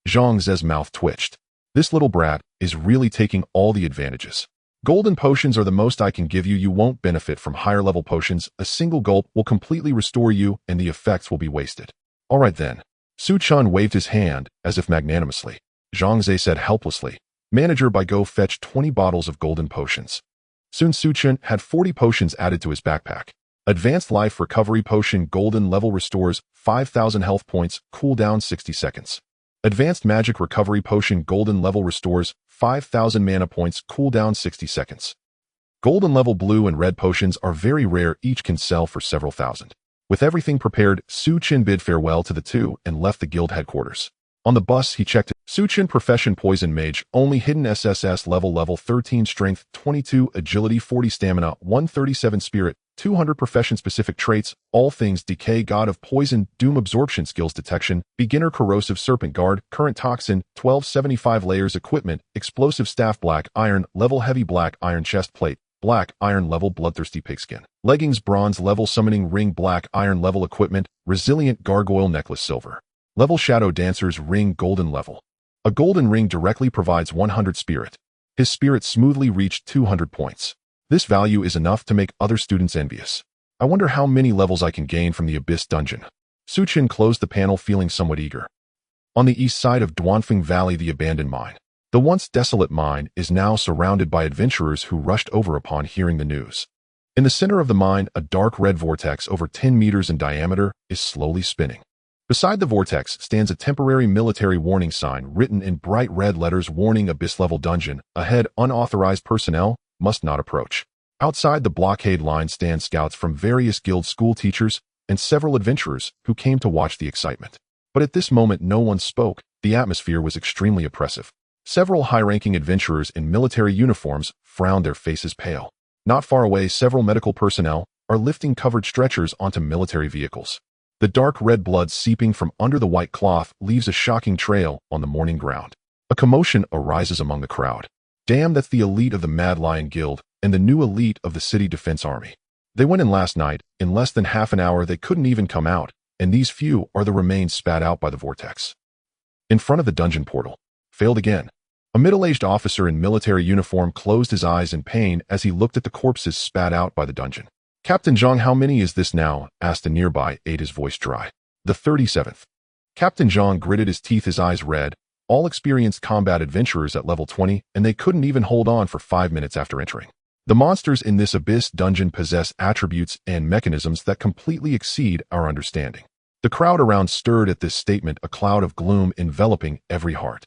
Zhang Zhe's mouth twitched. This little brat is really taking all the advantages. Golden potions are the most I can give you. You won't benefit from higher level potions. A single gulp will completely restore you and the effects will be wasted. All right then. Su Chen waved his hand as if magnanimously. Zhang Zhe said helplessly, Manager, go fetch 20 bottles of golden potions. Soon Su Chen had 40 potions added to his backpack. Advanced Life Recovery Potion Golden Level restores 5,000 health points, cooldown 60 seconds. Advanced Magic Recovery Potion Golden Level restores 5,000 mana points, cooldown 60 seconds. Golden Level Blue and Red Potions are very rare, each can sell for several thousand. With everything prepared, Su Chen bid farewell to the two and left the guild headquarters. On the bus, he checked Su Chen Profession Poison Mage, only hidden SSS level 13 Strength, 22 Agility, 40 Stamina, 137 Spirit, 200 Profession-specific traits, all things Decay, God of Poison, Doom Absorption, Skills Detection, Beginner Corrosive Serpent Guard, Current Toxin, 1275 Layers Equipment, Explosive Staff, Black Iron, Level Heavy Black Iron Chest Plate, Black Iron Level Bloodthirsty Pigskin, Leggings Bronze Level Summoning Ring, Black Iron Level Equipment, Resilient Gargoyle Necklace Silver. Level Shadow Dancer's Ring Golden Level. A golden ring directly provides 100 spirit. His spirit smoothly reached 200 points. This value is enough to make other students envious. I wonder how many levels I can gain from the Abyss Dungeon. Su Chen closed the panel, feeling somewhat eager. On the east side of Duanfeng Valley, the abandoned mine. The once desolate mine is now surrounded by adventurers who rushed over upon hearing the news. In the center of the mine, a dark red vortex over 10 meters in diameter is slowly spinning. Beside the vortex stands a temporary military warning sign written in bright red letters: warning, Abyss-level dungeon. Ahead, unauthorized personnel must not approach. Outside the blockade line stand scouts from various guild, school teachers, and several adventurers who came to watch the excitement. But at this moment no one spoke. The atmosphere was extremely oppressive. Several high-ranking adventurers in military uniforms frowned, their faces pale. Not far away, several medical personnel are lifting covered stretchers onto military vehicles. The dark red blood seeping from under the white cloth leaves a shocking trail on the morning ground. A commotion arises among the crowd. Damn, that's the elite of the Mad Lion Guild and the new elite of the City Defense Army. They went in last night. In less than half an hour they couldn't even come out, and these few are the remains spat out by the vortex. In front of the dungeon portal. Failed again. A middle-aged officer in military uniform closed his eyes in pain as he looked at the corpses spat out by the dungeon. Captain Zhang, how many is this now? Asked a nearby aide, his voice dry. The 37th. Captain Zhang gritted his teeth, his eyes red. All experienced combat adventurers at level 20, and they couldn't even hold on for 5 minutes after entering. The monsters in this Abyss dungeon possess attributes and mechanisms that completely exceed our understanding. The crowd around stirred at this statement, a cloud of gloom enveloping every heart.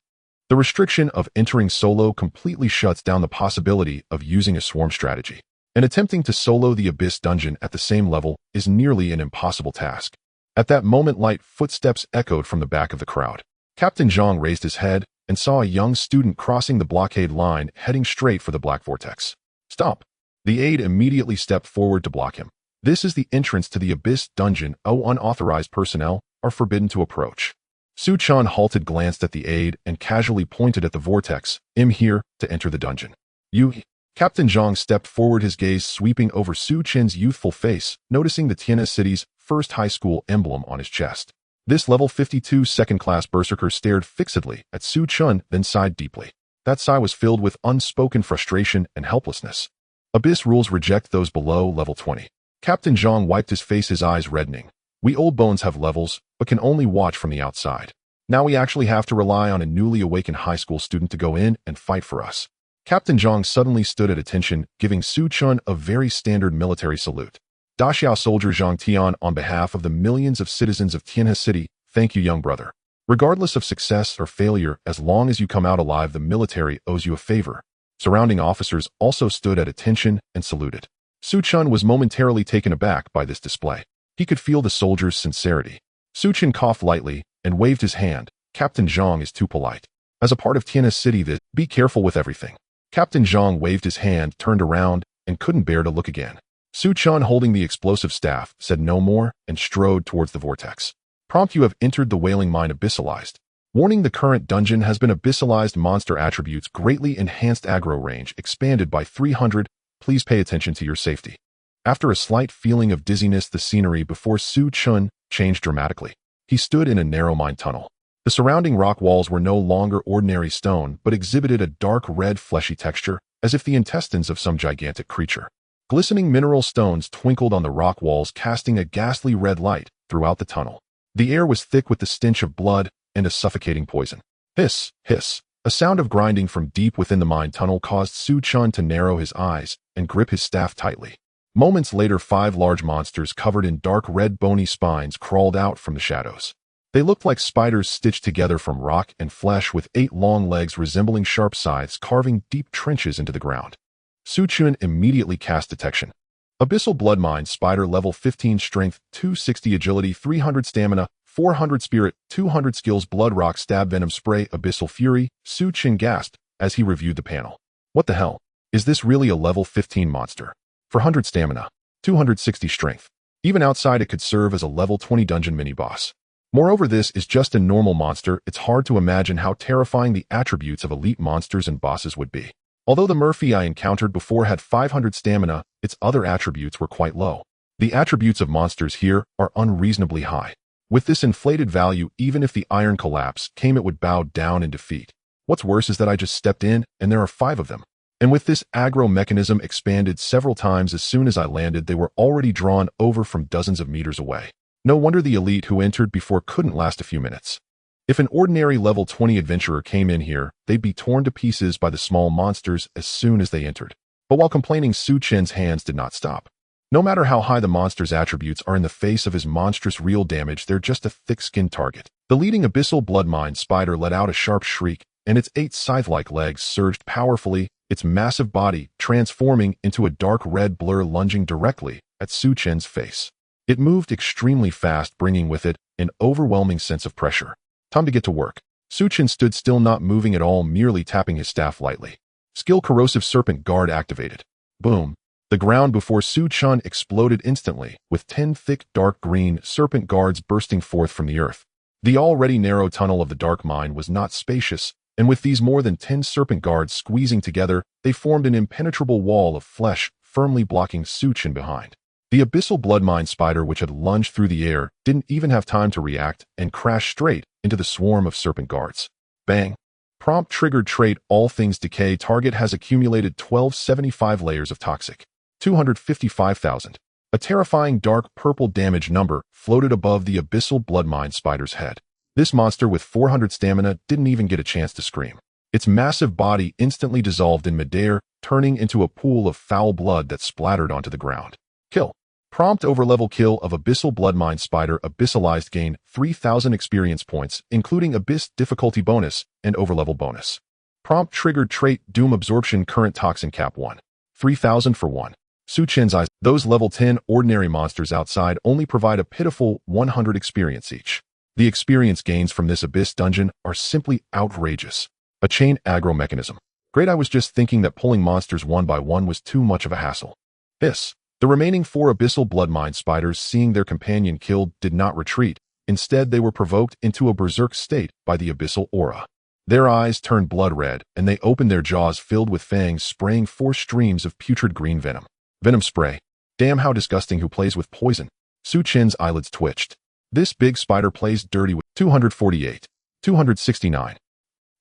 The restriction of entering solo completely shuts down the possibility of using a swarm strategy. And attempting to solo the Abyss dungeon at the same level is nearly an impossible task. At that moment, light footsteps echoed from the back of the crowd. Captain Zhang raised his head and saw a young student crossing the blockade line, heading straight for the black vortex. Stop! The aide immediately stepped forward to block him. This is the entrance to the Abyss dungeon. Unauthorized personnel are forbidden to approach. Su Chen halted, glanced at the aide, and casually pointed at the vortex. I'm here to enter the dungeon. You... Captain Zhang stepped forward, his gaze sweeping over Su Chen's youthful face, noticing the Tianhe City's first high school emblem on his chest. This level 52 second-class berserker stared fixedly at Su Chen, then sighed deeply. That sigh was filled with unspoken frustration and helplessness. Abyss rules reject those below level 20. Captain Zhang wiped his face, his eyes reddening. We old bones have levels, but can only watch from the outside. Now we actually have to rely on a newly awakened high school student to go in and fight for us. Captain Zhang suddenly stood at attention, giving Su Chen a very standard military salute. Daxiao soldier Zhang Tian, on behalf of the millions of citizens of Tianhe City, thank you, young brother. Regardless of success or failure, as long as you come out alive, the military owes you a favor. Surrounding officers also stood at attention and saluted. Su Chen was momentarily taken aback by this display. He could feel the soldiers' sincerity. Su Chen coughed lightly and waved his hand. Captain Zhang is too polite. As a part of Tianhe City, be careful with everything. Captain Zhang waved his hand, turned around, and couldn't bear to look again. Su Chen, holding the explosive staff, said no more and strode towards the vortex. Prompt, you have entered the Wailing Mine Abyssalized. Warning, the current dungeon has been abyssalized. Monster attributes greatly enhanced, aggro range expanded by 300. Please pay attention to your safety. After a slight feeling of dizziness, the scenery before Su Chen changed dramatically. He stood in a narrow mine tunnel. The surrounding rock walls were no longer ordinary stone, but exhibited a dark red fleshy texture, as if the intestines of some gigantic creature. Glistening mineral stones twinkled on the rock walls, casting a ghastly red light throughout the tunnel. The air was thick with the stench of blood and a suffocating poison. Hiss, hiss. A sound of grinding from deep within the mine tunnel caused Su Chen to narrow his eyes and grip his staff tightly. Moments later, 5 large monsters covered in dark red bony spines crawled out from the shadows. They looked like spiders stitched together from rock and flesh, with 8 long legs resembling sharp scythes carving deep trenches into the ground. Su Chen immediately cast detection. Abyssal Blood Mine Spider, level 15, strength 260, agility 300, stamina 400, spirit 200, skills Blood Rock, Stab, Venom Spray, Abyssal Fury. Su Chen gasped as he reviewed the panel. What the hell? Is this really a level 15 monster? 400 stamina, 260 strength. Even outside, it could serve as a level 20 dungeon mini-boss. Moreover, this is just a normal monster. It's hard to imagine how terrifying the attributes of elite monsters and bosses would be. Although the Murphy I encountered before had 500 stamina, its other attributes were quite low. The attributes of monsters here are unreasonably high. With this inflated value, even if the iron collapse came, it would bow down in defeat. What's worse is that I just stepped in, and there are 5 of them. And with this aggro mechanism expanded several times, as soon as I landed, they were already drawn over from dozens of meters away. No wonder the elite who entered before couldn't last a few minutes. If an ordinary level 20 adventurer came in here, they'd be torn to pieces by the small monsters as soon as they entered. But while complaining, Su Chen's hands did not stop. No matter how high the monster's attributes are, in the face of his monstrous real damage, they're just a thick-skinned target. The leading Abyssal Blood Mine Spider let out a sharp shriek, and its 8 scythe-like legs surged powerfully, its massive body transforming into a dark red blur, lunging directly at Su Chen's face. It moved extremely fast, bringing with it an overwhelming sense of pressure. Time to get to work. Su Chen stood still, not moving at all, merely tapping his staff lightly. Skill Corrosive Serpent Guard activated. Boom. The ground before Su Chen exploded instantly, with 10 thick dark green serpent guards bursting forth from the earth. The already narrow tunnel of the dark mine was not spacious, and with these more than 10 serpent guards squeezing together, they formed an impenetrable wall of flesh, firmly blocking Su Chen behind. The Abyssal Blood Mine Spider, which had lunged through the air, didn't even have time to react and crashed straight into the swarm of serpent guards. Bang. Prompt triggered trait, All Things Decay. Target has accumulated 1275 layers of toxic. 255,000. A terrifying dark purple damage number floated above the Abyssal Blood Mine Spider's head. This monster with 400 stamina didn't even get a chance to scream. Its massive body instantly dissolved in midair, turning into a pool of foul blood that splattered onto the ground. Kill. Prompt overlevel kill of Abyssal Blood Mine Spider. Abyssalized, gain 3,000 experience points, including Abyss difficulty bonus and overlevel bonus. Prompt triggered trait, Doom Absorption. Current toxin cap 1. 3,000 for 1. Su Chen's eyes. Those level 10 ordinary monsters outside only provide a pitiful 100 experience each. The experience gains from this Abyss dungeon are simply outrageous. A chain aggro mechanism. Great, I was just thinking that pulling monsters one by one was too much of a hassle. Hiss. The remaining 4 Abyssal Blood Mine Spiders, seeing their companion killed, did not retreat. Instead, they were provoked into a berserk state by the Abyssal Aura. Their eyes turned blood red, and they opened their jaws filled with fangs, spraying 4 streams of putrid green venom. Venom spray. Damn, how disgusting. Who plays with poison? Su Chen's eyelids twitched. This big spider plays dirty with 248. 269.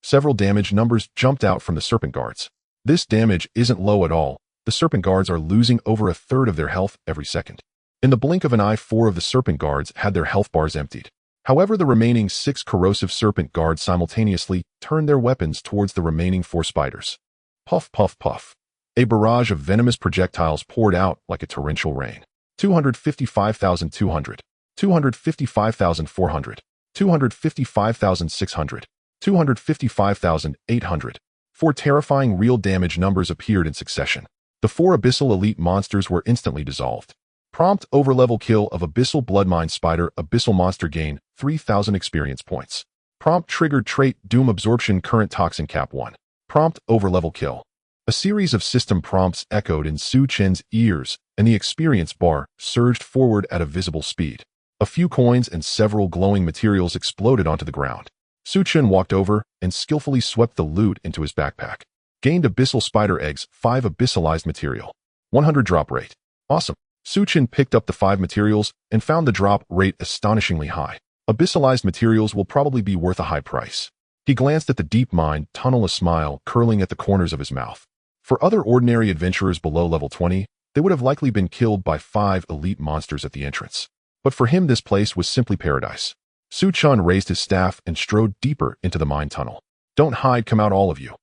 Several damage numbers jumped out from the serpent guards. This damage isn't low at all. The Serpent Guards are losing over a third of their health every second. In the blink of an eye, 4 of the Serpent Guards had their health bars emptied. However, the remaining 6 corrosive Serpent Guards simultaneously turned their weapons towards the remaining 4 spiders. Puff, puff, puff. A barrage of venomous projectiles poured out like a torrential rain. 255,200, 255,400, 255,600, 255,800. 4 terrifying real damage numbers appeared in succession. The 4 Abyssal Elite monsters were instantly dissolved. Prompt overlevel kill of Abyssal Bloodmine Spider. Abyssal monster gain 3,000 experience points. Prompt triggered trait Doom Absorption Current Toxin Cap 1. Prompt overlevel kill. A series of system prompts echoed in Su Chen's ears, and the experience bar surged forward at a visible speed. A few coins and several glowing materials exploded onto the ground. Su Chen walked over and skillfully swept the loot into his backpack. Gained Abyssal Spider Eggs, 5 abyssalized material. 100 drop rate. Awesome. Su Chen picked up the 5 materials and found the drop rate astonishingly high. Abyssalized materials will probably be worth a high price. He glanced at the deep mine tunnel, a smile curling at the corners of his mouth. For other ordinary adventurers below level 20, they would have likely been killed by 5 elite monsters at the entrance. But for him, this place was simply paradise. Su Chen raised his staff and strode deeper into the mine tunnel. Don't hide, come out all of you.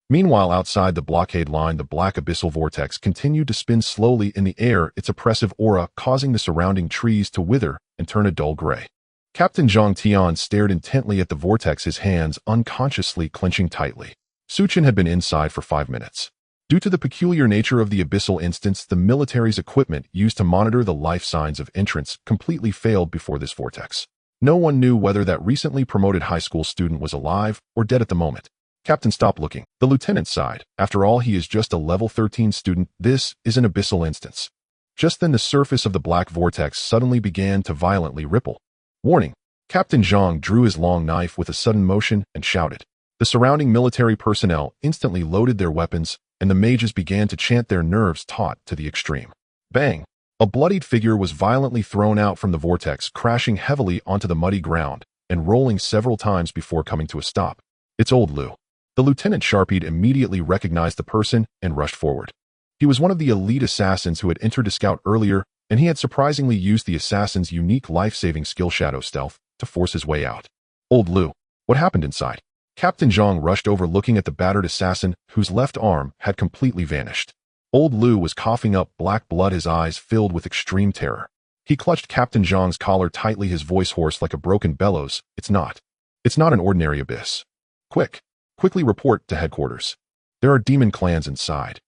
Meanwhile, outside the blockade line, the black abyssal vortex continued to spin slowly in the air, its oppressive aura causing the surrounding trees to wither and turn a dull gray. Captain Zhang Tian stared intently at the vortex, his hands unconsciously clenching tightly. Su Chen had been inside for 5 minutes. Due to the peculiar nature of the abyssal instance, the military's equipment used to monitor the life signs of entrance completely failed before this vortex. No one knew whether that recently promoted high school student was alive or dead at the moment. Captain stopped looking. The lieutenant sighed. After all, he is just a level 13 student. This is an abyssal instance. Just then the surface of the black vortex suddenly began to violently ripple. Warning! Captain Zhang drew his long knife with a sudden motion and shouted. The surrounding military personnel instantly loaded their weapons, and the mages began to chant, their nerves taut to the extreme. Bang! A bloodied figure was violently thrown out from the vortex, crashing heavily onto the muddy ground and rolling several times before coming to a stop. It's old Lu. The lieutenant Sharpied immediately recognized the person and rushed forward. He was one of the elite assassins who had entered to scout earlier, and he had surprisingly used the assassin's unique life-saving skill Shadow Stealth to force his way out. Old Lu, what happened inside? Captain Zhang rushed over, looking at the battered assassin whose left arm had completely vanished. Old Lu was coughing up black blood, his eyes filled with extreme terror. He clutched Captain Zhang's collar tightly, his voice hoarse like a broken bellows. It's not an ordinary abyss. Quickly report to headquarters. There are demon clans inside.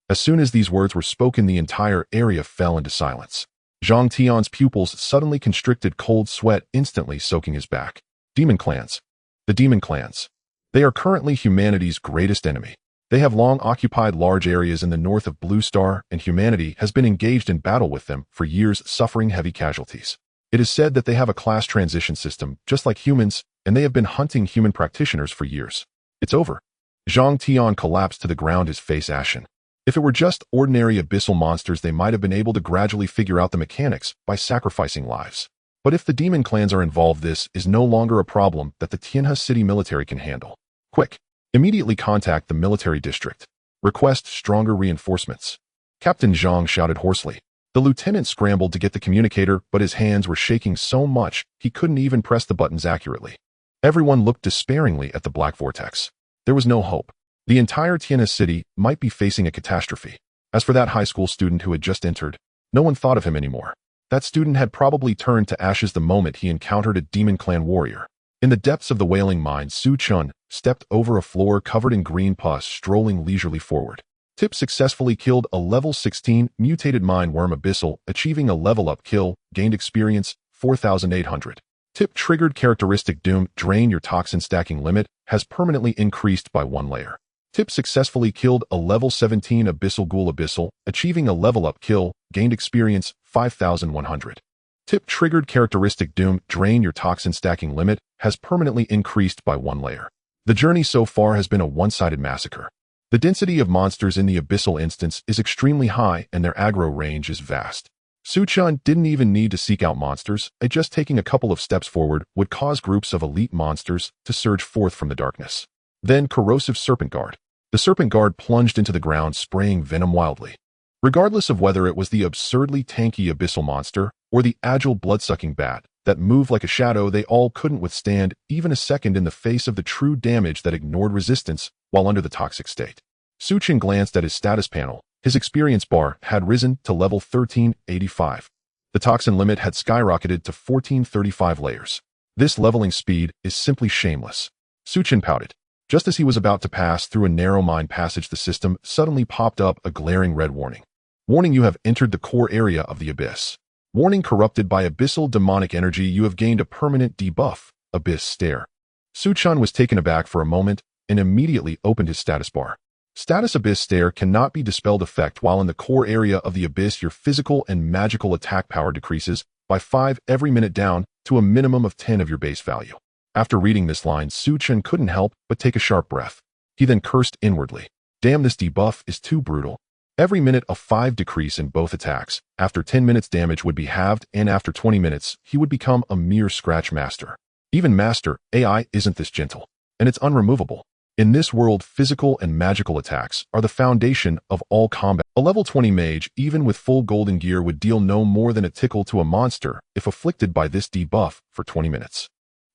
As soon as these words were spoken, the entire area fell into silence. Zhang Tian's pupils suddenly constricted, cold sweat instantly soaking his back. Demon clans. The demon clans. They are currently humanity's greatest enemy. They have long occupied large areas in the north of Blue Star, and humanity has been engaged in battle with them for years, suffering heavy casualties. It is said that they have a class transition system, just like humans, and they have been hunting human practitioners for years. It's over. Zhang Tian collapsed to the ground, his face ashen. If it were just ordinary abyssal monsters, they might have been able to gradually figure out the mechanics by sacrificing lives. But if the demon clans are involved, this is no longer a problem that the Tianhe City military can handle. Quick! Immediately contact the military district. Request stronger reinforcements. Captain Zhang shouted hoarsely. The lieutenant scrambled to get the communicator, but his hands were shaking so much he couldn't even press the buttons accurately. Everyone looked despairingly at the black vortex. There was no hope. The entire Tianhe City might be facing a catastrophe. As for that high school student who had just entered, no one thought of him anymore. That student had probably turned to ashes the moment he encountered a demon clan warrior. In the depths of the wailing mine, Su Chen stepped over a floor covered in green pus, strolling leisurely forward. Tip successfully killed a level 16 mutated mine worm abyssal, achieving a level-up kill, gained experience 4,800. Tip triggered characteristic Doom, drain your toxin stacking limit, has permanently increased by 1 layer. Tip successfully killed a level 17 abyssal ghoul abyssal, achieving a level-up kill, gained experience 5,100. Tip triggered characteristic Doom, drain your toxin stacking limit, has permanently increased by 1 layer. The journey so far has been a one-sided massacre. The density of monsters in the abyssal instance is extremely high, and their aggro range is vast. Su Chen didn't even need to seek out monsters, just taking a couple of steps forward would cause groups of elite monsters to surge forth from the darkness. Then Corrosive Serpent Guard. The serpent guard plunged into the ground, spraying venom wildly. Regardless of whether it was the absurdly tanky abyssal monster or the agile blood-sucking bat that moved like a shadow, they all couldn't withstand even a second in the face of the true damage that ignored resistance while under the toxic state. Chen glanced at his status panel. His experience bar had risen to level 1385. The toxin limit had skyrocketed to 1435 layers. This leveling speed is simply shameless. Chen pouted. Just as he was about to pass through a narrow mine passage, the system suddenly popped up a glaring red warning. Warning: you have entered the core area of the abyss. Warning: corrupted by abyssal demonic energy, you have gained a permanent debuff, Abyss Stare. Chen was taken aback for a moment and immediately opened his status bar. Status: Abyss Stare cannot be dispelled. Effect: while in the core area of the abyss, your physical and magical attack power decreases by 5 every minute down to a minimum of 10 of your base value. After reading this line, Chen couldn't help but take a sharp breath. He then cursed inwardly. Damn, this debuff is too brutal. Every minute a 5 decrease in both attacks. After 10 minutes damage would be halved, and after 20 minutes he would become a mere scratch master. Even Master AI isn't this gentle. And it's unremovable. In this world, physical and magical attacks are the foundation of all combat. A level 20 mage, even with full golden gear, would deal no more than a tickle to a monster if afflicted by this debuff for 20 minutes.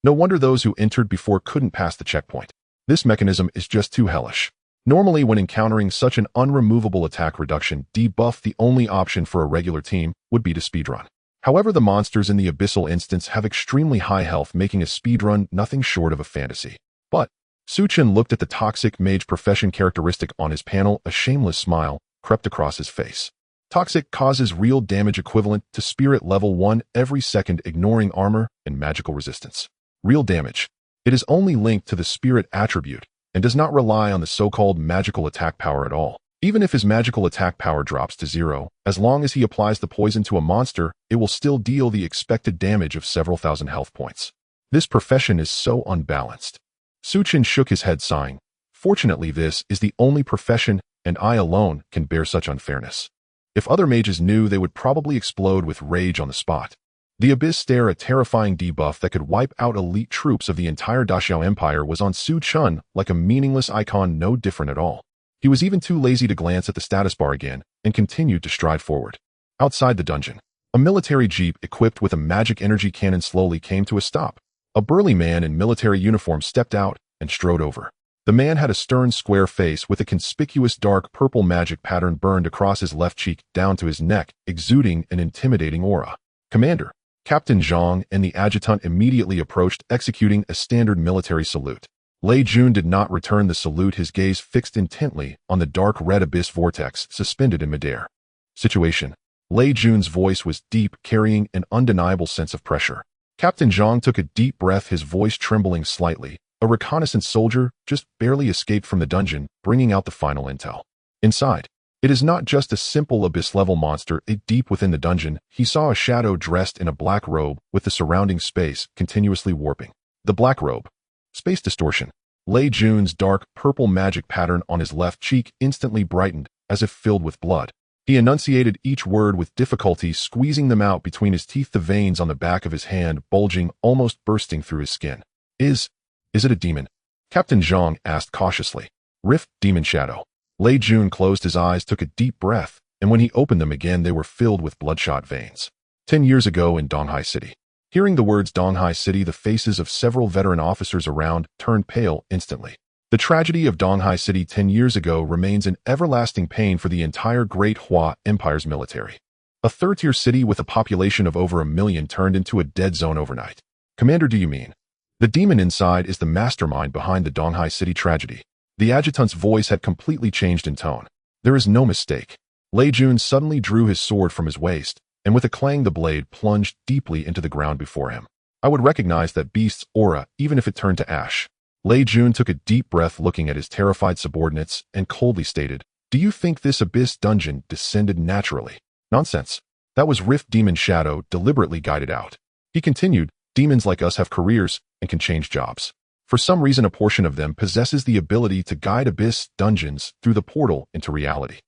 No wonder those who entered before couldn't pass the checkpoint. This mechanism is just too hellish. Normally, when encountering such an unremovable attack reduction debuff, the only option for a regular team would be to speedrun. However, the monsters in the abyssal instance have extremely high health, making a speedrun nothing short of a fantasy. But Chen looked at the toxic mage profession characteristic on his panel. A shameless smile crept across his face. Toxic causes real damage equivalent to spirit level 1 every second, ignoring armor and magical resistance. Real damage. It is only linked to the spirit attribute and does not rely on the so-called magical attack power at all. Even if his magical attack power drops to 0, as long as he applies the poison to a monster, it will still deal the expected damage of several thousand health points. This profession is so unbalanced. Chen shook his head, sighing. Fortunately, this is the only profession, and I alone can bear such unfairness. If other mages knew, they would probably explode with rage on the spot. The Abyss Stare, a terrifying debuff that could wipe out elite troops of the entire Daxiao Empire, was on Chen like a meaningless icon, no different at all. He was even too lazy to glance at the status bar again and continued to stride forward. Outside the dungeon, a military jeep equipped with a magic energy cannon slowly came to a stop. A burly man in military uniform stepped out and strode over. The man had a stern, square face with a conspicuous dark purple magic pattern burned across his left cheek down to his neck, exuding an intimidating aura. Commander, Captain Zhang and the adjutant immediately approached, executing a standard military salute. Lei Jun did not return the salute, his gaze fixed intently on the dark red abyss vortex suspended in midair. Situation. Lei Jun's voice was deep, carrying an undeniable sense of pressure. Captain Zhang took a deep breath, his voice trembling slightly. A reconnaissance soldier just barely escaped from the dungeon, bringing out the final intel. Inside, it is not just a simple abyss-level monster. Deep within the dungeon, he saw a shadow dressed in a black robe with the surrounding space continuously warping. The black robe. Space distortion. Lei Jun's dark purple magic pattern on his left cheek instantly brightened, as if filled with blood. He enunciated each word with difficulty, squeezing them out between his teeth, the veins on the back of his hand bulging, almost bursting through his skin. Is it a demon? Captain Zhang asked cautiously. Rift demon shadow. Lei Jun closed his eyes, took a deep breath, and when he opened them again, they were filled with bloodshot veins. 10 years ago in Donghai City. Hearing the words Donghai City, the faces of several veteran officers around turned pale instantly. The tragedy of Donghai City 10 years ago remains an everlasting pain for the entire Great Hua Empire's military. A third-tier city with a population of over 1 million turned into a dead zone overnight. Commander, do you mean? The demon inside is the mastermind behind the Donghai City tragedy. The adjutant's voice had completely changed in tone. There is no mistake. Lei Jun suddenly drew his sword from his waist, and with a clang the blade plunged deeply into the ground before him. I would recognize that beast's aura even if it turned to ash. Lei Jun took a deep breath, looking at his terrified subordinates, and coldly stated, Do you think this abyss dungeon descended naturally? Nonsense. That was Rift Demon Shadow, deliberately guided out. He continued, Demons like us have careers and can change jobs. For some reason, a portion of them possesses the ability to guide abyss dungeons through the portal into reality.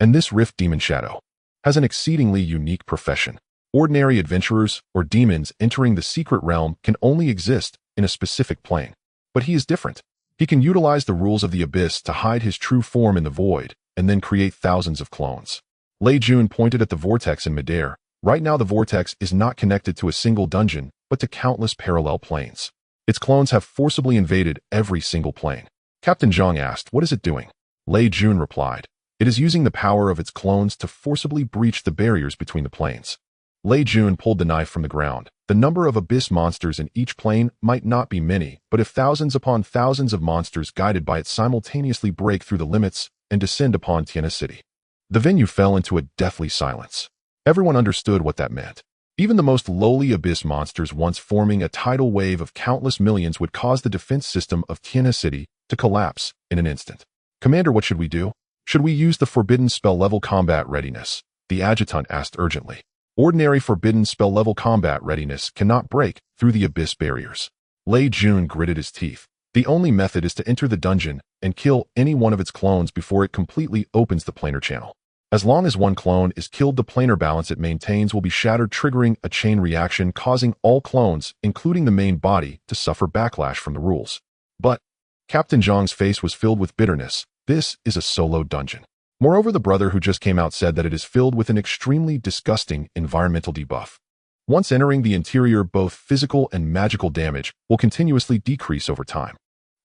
And this Rift Demon Shadow has an exceedingly unique profession. Ordinary adventurers or demons entering the secret realm can only exist in a specific plane. But he is different. He can utilize the rules of the Abyss to hide his true form in the void, and then create thousands of clones. Lei Jun pointed at the vortex in midair. Right now the vortex is not connected to a single dungeon, but to countless parallel planes. Its clones have forcibly invaded every single plane. Captain Zhang asked, "What is it doing?" Lei Jun replied, "It is using the power of its clones to forcibly breach the barriers between the planes." Lei Jun pulled the knife from the ground. The number of abyss monsters in each plane might not be many, but if thousands upon thousands of monsters guided by it simultaneously break through the limits and descend upon Tianhe City. The venue fell into a deathly silence. Everyone understood what that meant. Even the most lowly abyss monsters once forming a tidal wave of countless millions would cause the defense system of Tianhe City to collapse in an instant. "Commander, what should we do? Should we use the forbidden spell level combat readiness?" the adjutant asked urgently. Ordinary forbidden spell level combat readiness cannot break through the abyss barriers. Lei Jun gritted his teeth. The only method is to enter the dungeon and kill any one of its clones before it completely opens the planar channel. As long as one clone is killed, the planar balance it maintains will be shattered, triggering a chain reaction causing all clones, including the main body, to suffer backlash from the rules. But Captain Zhang's face was filled with bitterness. This is a solo dungeon. Moreover, the brother who just came out said that it is filled with an extremely disgusting environmental debuff. Once entering the interior, both physical and magical damage will continuously decrease over time.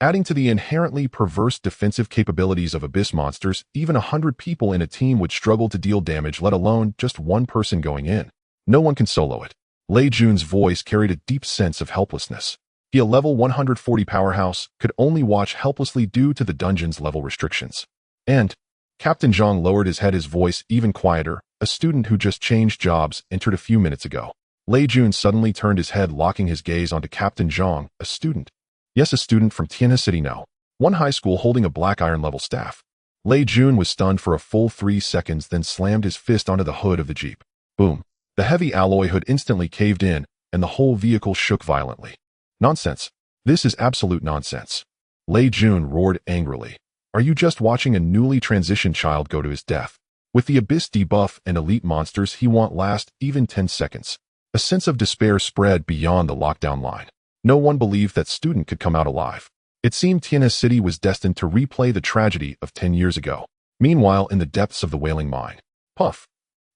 Adding to the inherently perverse defensive capabilities of abyss monsters, even 100 people in a team would struggle to deal damage, let alone just one person going in. No one can solo it. Lei Jun's voice carried a deep sense of helplessness. He, a level 140 powerhouse, could only watch helplessly due to the dungeon's level restrictions. And Captain Zhang lowered his head, his voice even quieter. "A student who just changed jobs entered a few minutes ago." Lei Jun suddenly turned his head, locking his gaze onto Captain Zhang. "A student?" "Yes, a student from Tianhe City now. One high school holding a black iron level staff." Lei Jun was stunned for a full 3 seconds, then slammed his fist onto the hood of the jeep. Boom. The heavy alloy hood instantly caved in, and the whole vehicle shook violently. "Nonsense. This is absolute nonsense." Lei Jun roared angrily. "Are you just watching a newly transitioned child go to his death? With the Abyss debuff and elite monsters, he won't last even 10 seconds. A sense of despair spread beyond the lockdown line. No one believed that student could come out alive. It seemed Tianhe City was destined to replay the tragedy of 10 years ago. Meanwhile, in the depths of the wailing mine, puff.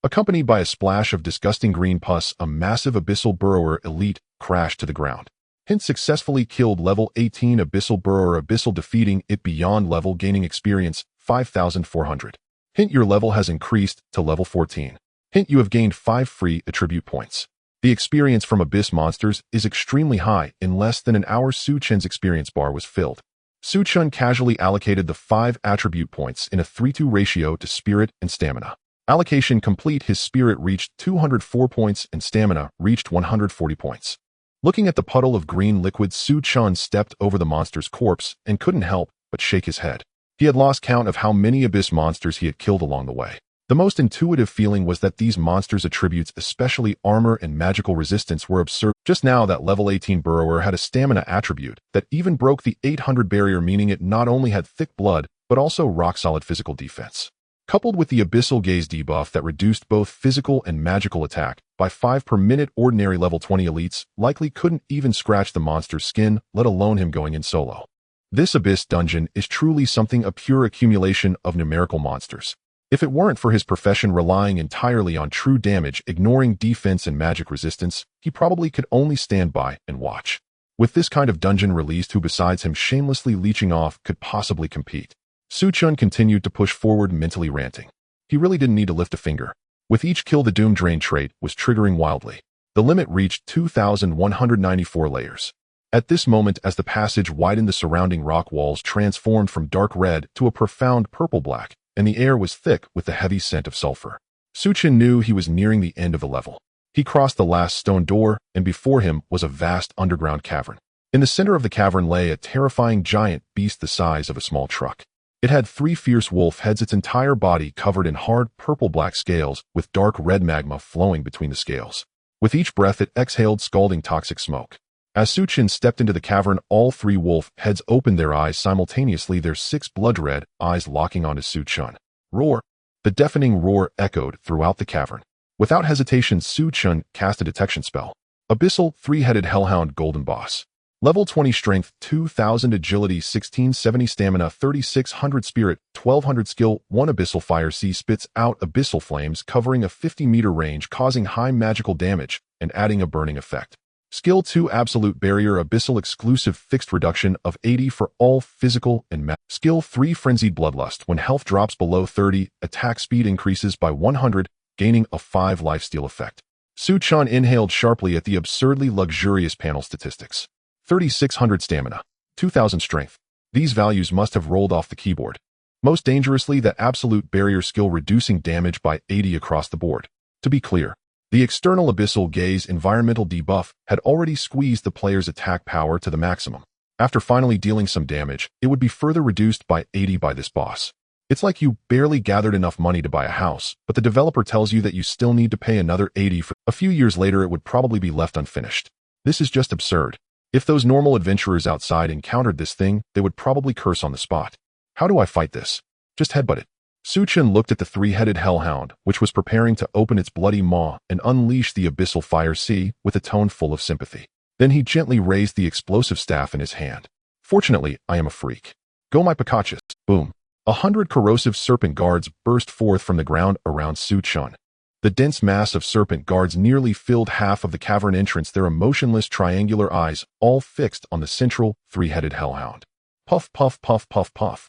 Accompanied by a splash of disgusting green pus, a massive abyssal burrower elite crashed to the ground. Hint successfully killed level 18 abyssal burrower, abyssal defeating it beyond level, gaining experience 5,400. Hint your level has increased to level 14. Hint you have gained 5 free attribute points. The experience from abyss monsters is extremely high. In less than an hour, Su Chen's experience bar was filled. Su Chen casually allocated the 5 attribute points in a 3:2 ratio to spirit and stamina. Allocation complete. His spirit reached 204 points and stamina reached 140 points. Looking at the puddle of green liquid, Su Chen stepped over the monster's corpse and couldn't help but shake his head. He had lost count of how many abyss monsters he had killed along the way. The most intuitive feeling was that these monsters' attributes, especially armor and magical resistance, were absurd. Just now, that level 18 burrower had a stamina attribute that even broke the 800 barrier, meaning it not only had thick blood, but also rock-solid physical defense. Coupled with the abyssal gaze debuff that reduced both physical and magical attack by 5 per minute, ordinary level 20 elites likely couldn't even scratch the monster's skin, let alone him going in solo. This abyss dungeon is truly something, a pure accumulation of numerical monsters. If it weren't for his profession relying entirely on true damage, ignoring defense and magic resistance, he probably could only stand by and watch. With this kind of dungeon released, who besides him shamelessly leeching off could possibly compete? Su Chen continued to push forward, mentally ranting. He really didn't need to lift a finger. With each kill, the Doom Drain trait was triggering wildly. The limit reached 2,194 layers. At this moment, as the passage widened, the surrounding rock walls transformed from dark red to a profound purple-black, and the air was thick with the heavy scent of sulfur. Su Chen knew he was nearing the end of the level. He crossed the last stone door, and before him was a vast underground cavern. In the center of the cavern lay a terrifying giant beast the size of a small truck. It had 3 fierce wolf heads, its entire body covered in hard purple-black scales with dark red magma flowing between the scales. With each breath, it exhaled scalding toxic smoke. As Su Chen stepped into the cavern, all 3 wolf heads opened their eyes simultaneously, their 6 blood-red eyes locking onto Su Chen. Roar! The deafening roar echoed throughout the cavern. Without hesitation, Su Chen cast a detection spell. Abyssal 3-headed hellhound golden boss. Level 20 Strength, 2000 Agility, 1670 Stamina, 3600 Spirit, 1200 Skill, 1 Abyssal Fire C spits out abyssal flames covering a 50-meter range, causing high magical damage and adding a burning effect. Skill 2 Absolute Barrier, Abyssal Exclusive, fixed reduction of 80 for all physical and magic. Skill 3 Frenzied Bloodlust, when health drops below 30, attack speed increases by 100, gaining a 5 lifesteal effect. Chen inhaled sharply at the absurdly luxurious panel statistics. 3600 Stamina, 2000 Strength. These values must have rolled off the keyboard. Most dangerously, that Absolute Barrier skill reducing damage by 80 across the board. To be clear, the external Abyssal Gaze environmental debuff had already squeezed the player's attack power to the maximum. After finally dealing some damage, it would be further reduced by 80 by this boss. It's like you barely gathered enough money to buy a house, but the developer tells you that you still need to pay another 80 for. A few years later, it would probably be left unfinished. This is just absurd. If those normal adventurers outside encountered this thing, they would probably curse on the spot. How do I fight this? Just headbutt it. Chen looked at the three-headed hellhound, which was preparing to open its bloody maw and unleash the Abyssal Fire C with a tone full of sympathy. Then he gently raised the explosive staff in his hand. Fortunately, I am a freak. Go my Picachus. Boom. 100 corrosive serpent guards burst forth from the ground around Chen. The dense mass of serpent guards nearly filled half of the cavern entrance, their emotionless triangular eyes all fixed on the central three-headed hellhound. Puff, puff, puff, puff, puff.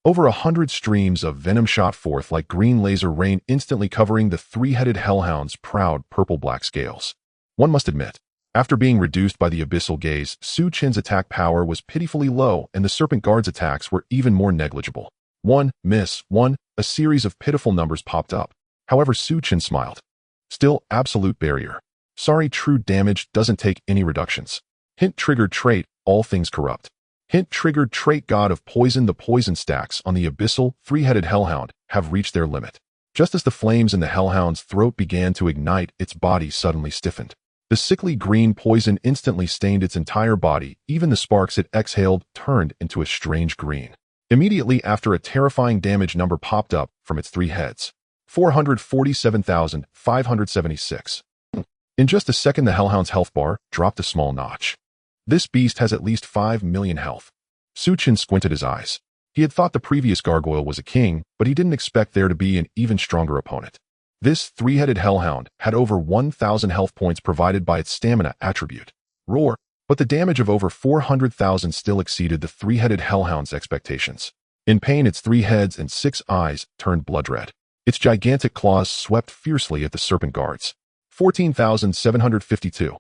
Over 100 streams of venom shot forth like green laser rain, instantly covering the three-headed hellhound's proud purple-black scales. One must admit, after being reduced by the Abyssal Gaze, Chen's attack power was pitifully low, and the serpent guard's attacks were even more negligible. One, miss, one, a series of pitiful numbers popped up. However, Chen smiled. Still, Absolute Barrier. Sorry, true damage doesn't take any reductions. Hint triggered trait, all things corrupt. Hint triggered trait, God of Poison. The poison stacks on the abyssal three-headed hellhound have reached their limit. Just as the flames in the hellhound's throat began to ignite, its body suddenly stiffened. The sickly green poison instantly stained its entire body. Even the sparks it exhaled turned into a strange green. Immediately after, a terrifying damage number popped up from its three heads. 447,576. In just a second, the hellhound's health bar dropped a small notch. This beast has at least 5 million health. Chen squinted his eyes. He had thought the previous gargoyle was a king, but he didn't expect there to be an even stronger opponent. This three-headed hellhound had over 1,000 health points provided by its stamina attribute. Roar. But the damage of over 400,000 still exceeded the three-headed hellhound's expectations. In pain, its 3 heads and 6 eyes turned blood red. Its gigantic claws swept fiercely at the serpent guards. 14,752.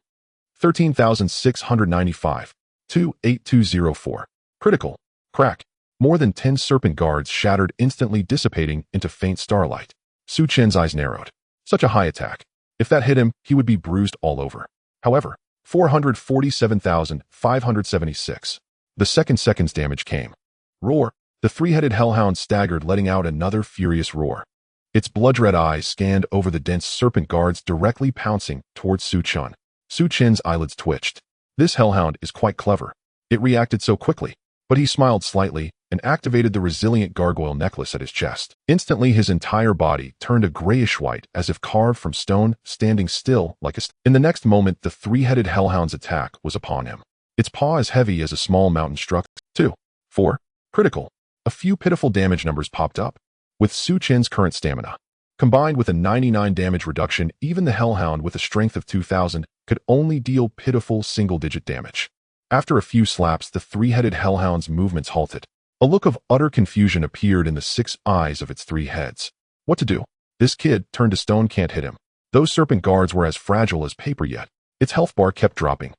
13,695. 28204. Critical. Crack. More than 10 serpent guards shattered, instantly dissipating into faint starlight. Chen's eyes narrowed. Such a high attack. If that hit him, he would be bruised all over. However, 447,576. The second's damage came. Roar. The three-headed hellhound staggered, letting out another furious roar. Its blood-red eyes scanned over the dense serpent guards directly pouncing towards Chen. Chen's eyelids twitched. This hellhound is quite clever. It reacted so quickly, but he smiled slightly and activated the resilient gargoyle necklace at his chest. Instantly, his entire body turned a grayish-white, as if carved from stone, standing still like a In the next moment, the three-headed hellhound's attack was upon him. Its paw as heavy as a small mountain struck. 2. 4. Critical. A few pitiful damage numbers popped up. With Chen's current stamina, combined with a 99 damage reduction, even the hellhound with a strength of 2,000 could only deal pitiful single-digit damage. After a few slaps, the three-headed hellhound's movements halted. A look of utter confusion appeared in the 6 eyes of its 3 heads. What to do? This kid turned to stone can't hit him. Those serpent guards were as fragile as paper, yet its health bar kept dropping.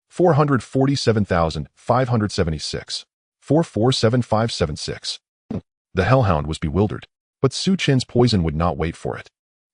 447,576. 447576. The hellhound was bewildered, but Chen's poison would not wait for it.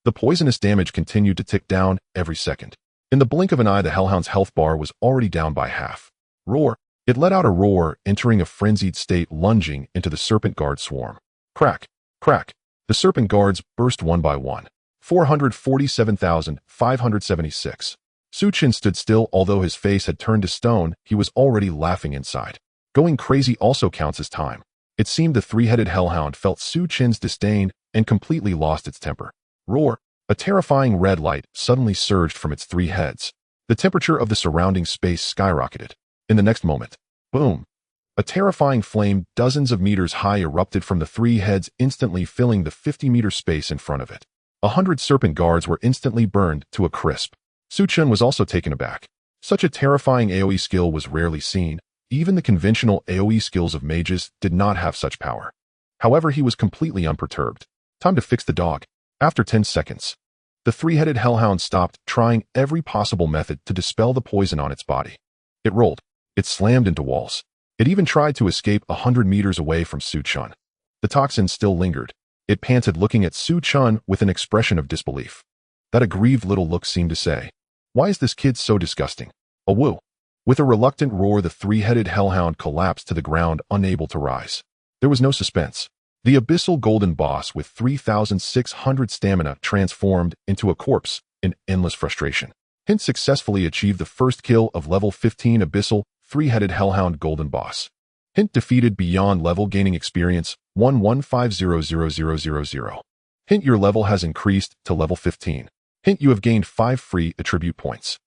The poisonous damage continued to tick down every second. In the blink of an eye, the hellhound's health bar was already down by half. Roar. It let out a roar, entering a frenzied state, lunging into the serpent guard swarm. Crack. Crack. The serpent guards burst one by one. 447,576. Chen stood still. Although his face had turned to stone, he was already laughing inside. Going crazy also counts as time. It seemed the three-headed hellhound felt Chen's disdain and completely lost its temper. Roar. A terrifying red light suddenly surged from its 3 heads. The temperature of the surrounding space skyrocketed. In the next moment, boom! A terrifying flame dozens of meters high erupted from the three heads, instantly filling the 50-meter space in front of it. 100 serpent guards were instantly burned to a crisp. Chen was also taken aback. Such a terrifying AoE skill was rarely seen. Even the conventional AoE skills of mages did not have such power. However, he was completely unperturbed. Time to fix the dog. After 10 seconds, the three-headed hellhound stopped, trying every possible method to dispel the poison on its body. It rolled. It slammed into walls. It even tried to escape 100 meters away from Chen. The toxin still lingered. It panted, looking at Chen with an expression of disbelief. That aggrieved little look seemed to say, "Why is this kid so disgusting?" A woo. With a reluctant roar, the three-headed hellhound collapsed to the ground, unable to rise. There was no suspense. The abyssal golden boss with 3,600 stamina transformed into a corpse in endless frustration. Hint successfully achieved the first kill of level 15 abyssal three-headed hellhound golden boss. Hint defeated beyond level, gaining experience 11500000. Hint your level has increased to level 15. Hint you have gained 5 free attribute points.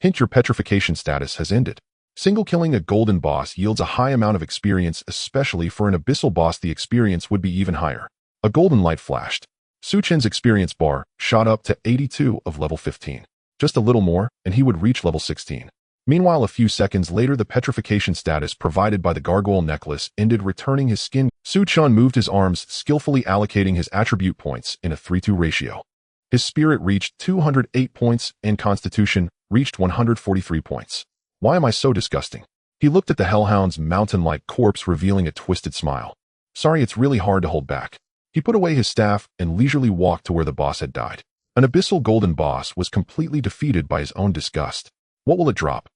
Hint your petrification status has ended. Single killing a golden boss yields a high amount of experience, especially for an abyssal boss the experience would be even higher. A golden light flashed. Chen's experience bar shot up to 82 of level 15. Just a little more, and he would reach level 16. Meanwhile, a few seconds later, the petrification status provided by the gargoyle necklace ended, returning his skin. Chen moved his arms, skillfully allocating his attribute points in a 3-2 ratio. His spirit reached 208 points, and constitution reached 143 points. Why am I so disgusting? He looked at the hellhound's mountain-like corpse, revealing a twisted smile. Sorry, it's really hard to hold back. He put away his staff and leisurely walked to where the boss had died. An abyssal golden boss was completely defeated by his own disgust. What will it drop?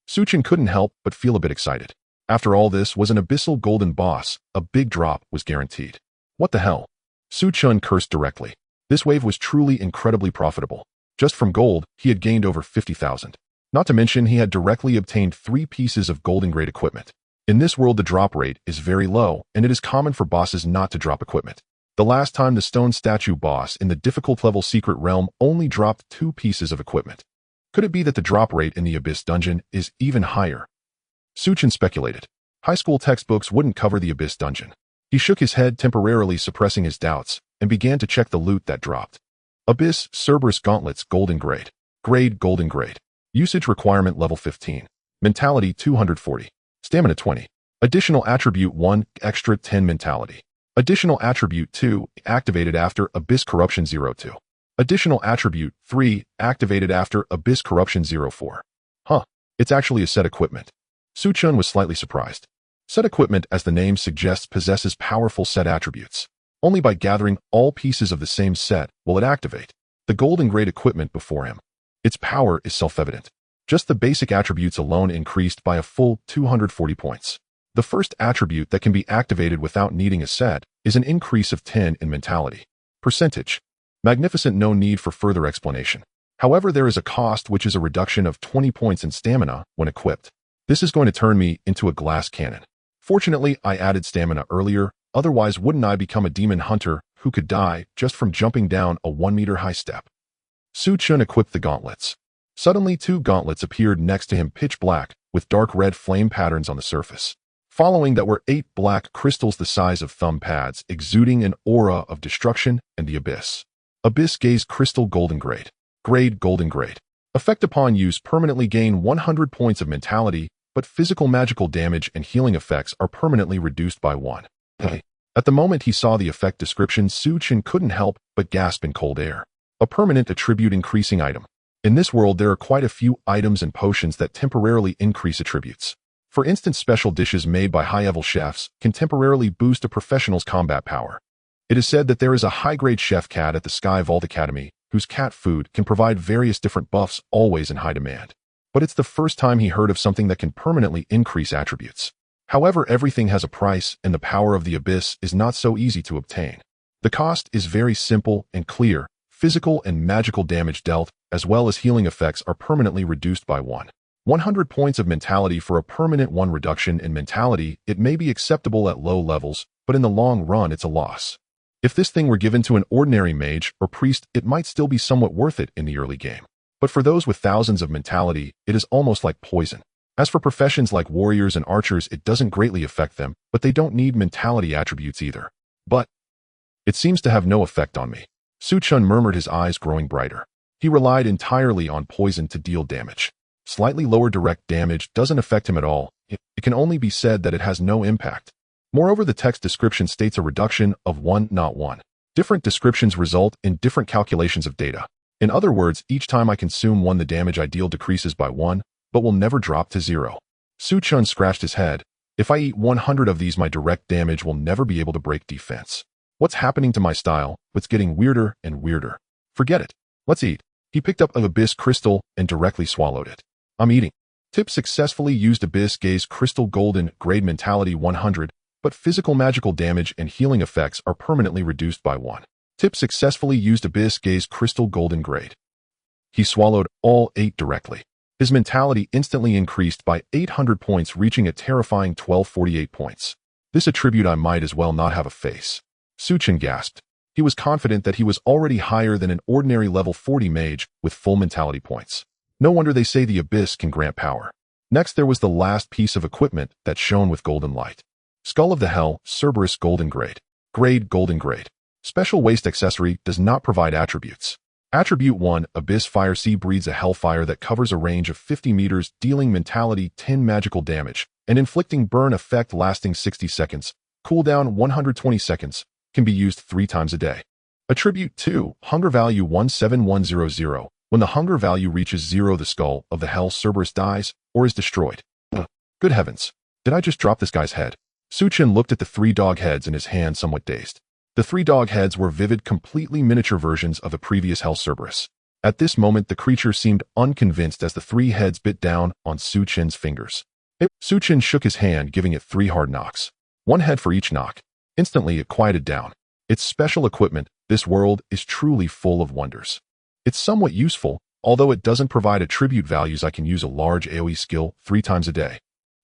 Chen couldn't help but feel a bit excited. After all, this was an abyssal golden boss. A big drop was guaranteed. What the hell? Chen cursed directly. This wave was truly incredibly profitable. Just from gold, he had gained over 50,000. Not to mention, he had directly obtained 3 pieces of golden grade equipment. In this world, the drop rate is very low, and it is common for bosses not to drop equipment. The last time the stone statue boss in the difficult level secret realm only dropped 2 pieces of equipment. Could it be that the drop rate in the Abyss dungeon is even higher? Chen speculated. High school textbooks wouldn't cover the Abyss dungeon. He shook his head, temporarily suppressing his doubts, and began to check the loot that dropped. Abyss Cerberus gauntlets golden grade. Grade golden grade. Usage requirement level 15. Mentality 240. Stamina 20. Additional attribute 1, extra 10 mentality. Additional attribute 2, activated after Abyss Corruption 02. Additional attribute 3, activated after Abyss Corruption 04. Huh, it's actually a set equipment. Chen was slightly surprised. Set equipment, as the name suggests, possesses powerful set attributes. Only by gathering all pieces of the same set will it activate the golden grade equipment before him. Its power is self-evident. Just the basic attributes alone increased by a full 240 points. The first attribute that can be activated without needing a set is an increase of 10 in mentality. Percentage. Magnificent, no need for further explanation. However, there is a cost, which is a reduction of 20 points in stamina when equipped. This is going to turn me into a glass cannon. Fortunately, I added stamina earlier, otherwise wouldn't I become a demon hunter who could die just from jumping down a 1-meter high step. Chen equipped the gauntlets. Suddenly, 2 gauntlets appeared next to him, pitch black, with dark red flame patterns on the surface. Following that were 8 black crystals the size of thumb pads, exuding an aura of destruction and the abyss. Abyss Gaze Crystal Golden Grade. Grade Golden Grade. Effect upon use, permanently gain 100 points of mentality, but physical magical damage and healing effects are permanently reduced by 1. At the moment he saw the effect description, Chen couldn't help but gasp in cold air. A permanent attribute increasing item. In this world, there are quite a few items and potions that temporarily increase attributes. For instance, special dishes made by high-level chefs can temporarily boost a professional's combat power. It is said that there is a high-grade chef cat at the Sky Vault Academy, whose cat food can provide various different buffs, always in high demand. But it's the first time he heard of something that can permanently increase attributes. However, everything has a price, and the power of the Abyss is not so easy to obtain. The cost is very simple and clear. Physical and magical damage dealt, as well as healing effects, are permanently reduced by 1. 100 points of mentality for a permanent 1 reduction in mentality. It may be acceptable at low levels, but in the long run it's a loss. If this thing were given to an ordinary mage or priest, it might still be somewhat worth it in the early game. But for those with thousands of mentality, it is almost like poison. As for professions like warriors and archers, it doesn't greatly affect them, but they don't need mentality attributes either. But it seems to have no effect on me. Chen murmured, his eyes growing brighter. He relied entirely on poison to deal damage. Slightly lower direct damage doesn't affect him at all. It can only be said that it has no impact. Moreover, the text description states a reduction of 1, not 1. Different descriptions result in different calculations of data. In other words, each time I consume 1, the damage I deal decreases by 1, but will never drop to 0. Chen scratched his head. If I eat 100 of these, my direct damage will never be able to break defense. What's happening to my style? It's getting weirder and weirder. Forget it. Let's eat. He picked up an abyss crystal and directly swallowed it. I'm eating. Tip successfully used abyss gaze crystal golden grade mentality 100, but physical magical damage and healing effects are permanently reduced by 1. Tip successfully used abyss gaze crystal golden grade. He swallowed all 8 directly. His mentality instantly increased by 800 points, reaching a terrifying 1248 points. This attribute I might as well not have a face. Chen gasped. He was confident that he was already higher than an ordinary level 40 mage with full mentality points. No wonder they say the abyss can grant power. Next, there was the last piece of equipment that shone with golden light. Skull of the Hell, Cerberus golden grade. Grade golden grade. Special waist accessory does not provide attributes. Attribute 1, Abyss Fire Sea breathes a hellfire that covers a range of 50 meters, dealing mentality 10 magical damage, and inflicting burn effect lasting 60 seconds. Cooldown 120 seconds. Can be used 3 times a day. Attribute 2, Hunger Value 17100. When the hunger value reaches 0, the Skull of the Hell Cerberus dies or is destroyed. Good heavens. Did I just drop this guy's head? Chen looked at the 3 dog heads in his hand, somewhat dazed. The 3 dog heads were vivid, completely miniature versions of the previous Hell Cerberus. At this moment, the creature seemed unconvinced as the 3 heads bit down on Chen's fingers. Chen shook his hand, giving it 3 hard knocks. 1 head for each knock. Instantly, it quieted down. It's special equipment. This world is truly full of wonders. It's somewhat useful, although it doesn't provide attribute values. I can use a large AoE skill 3 times a day.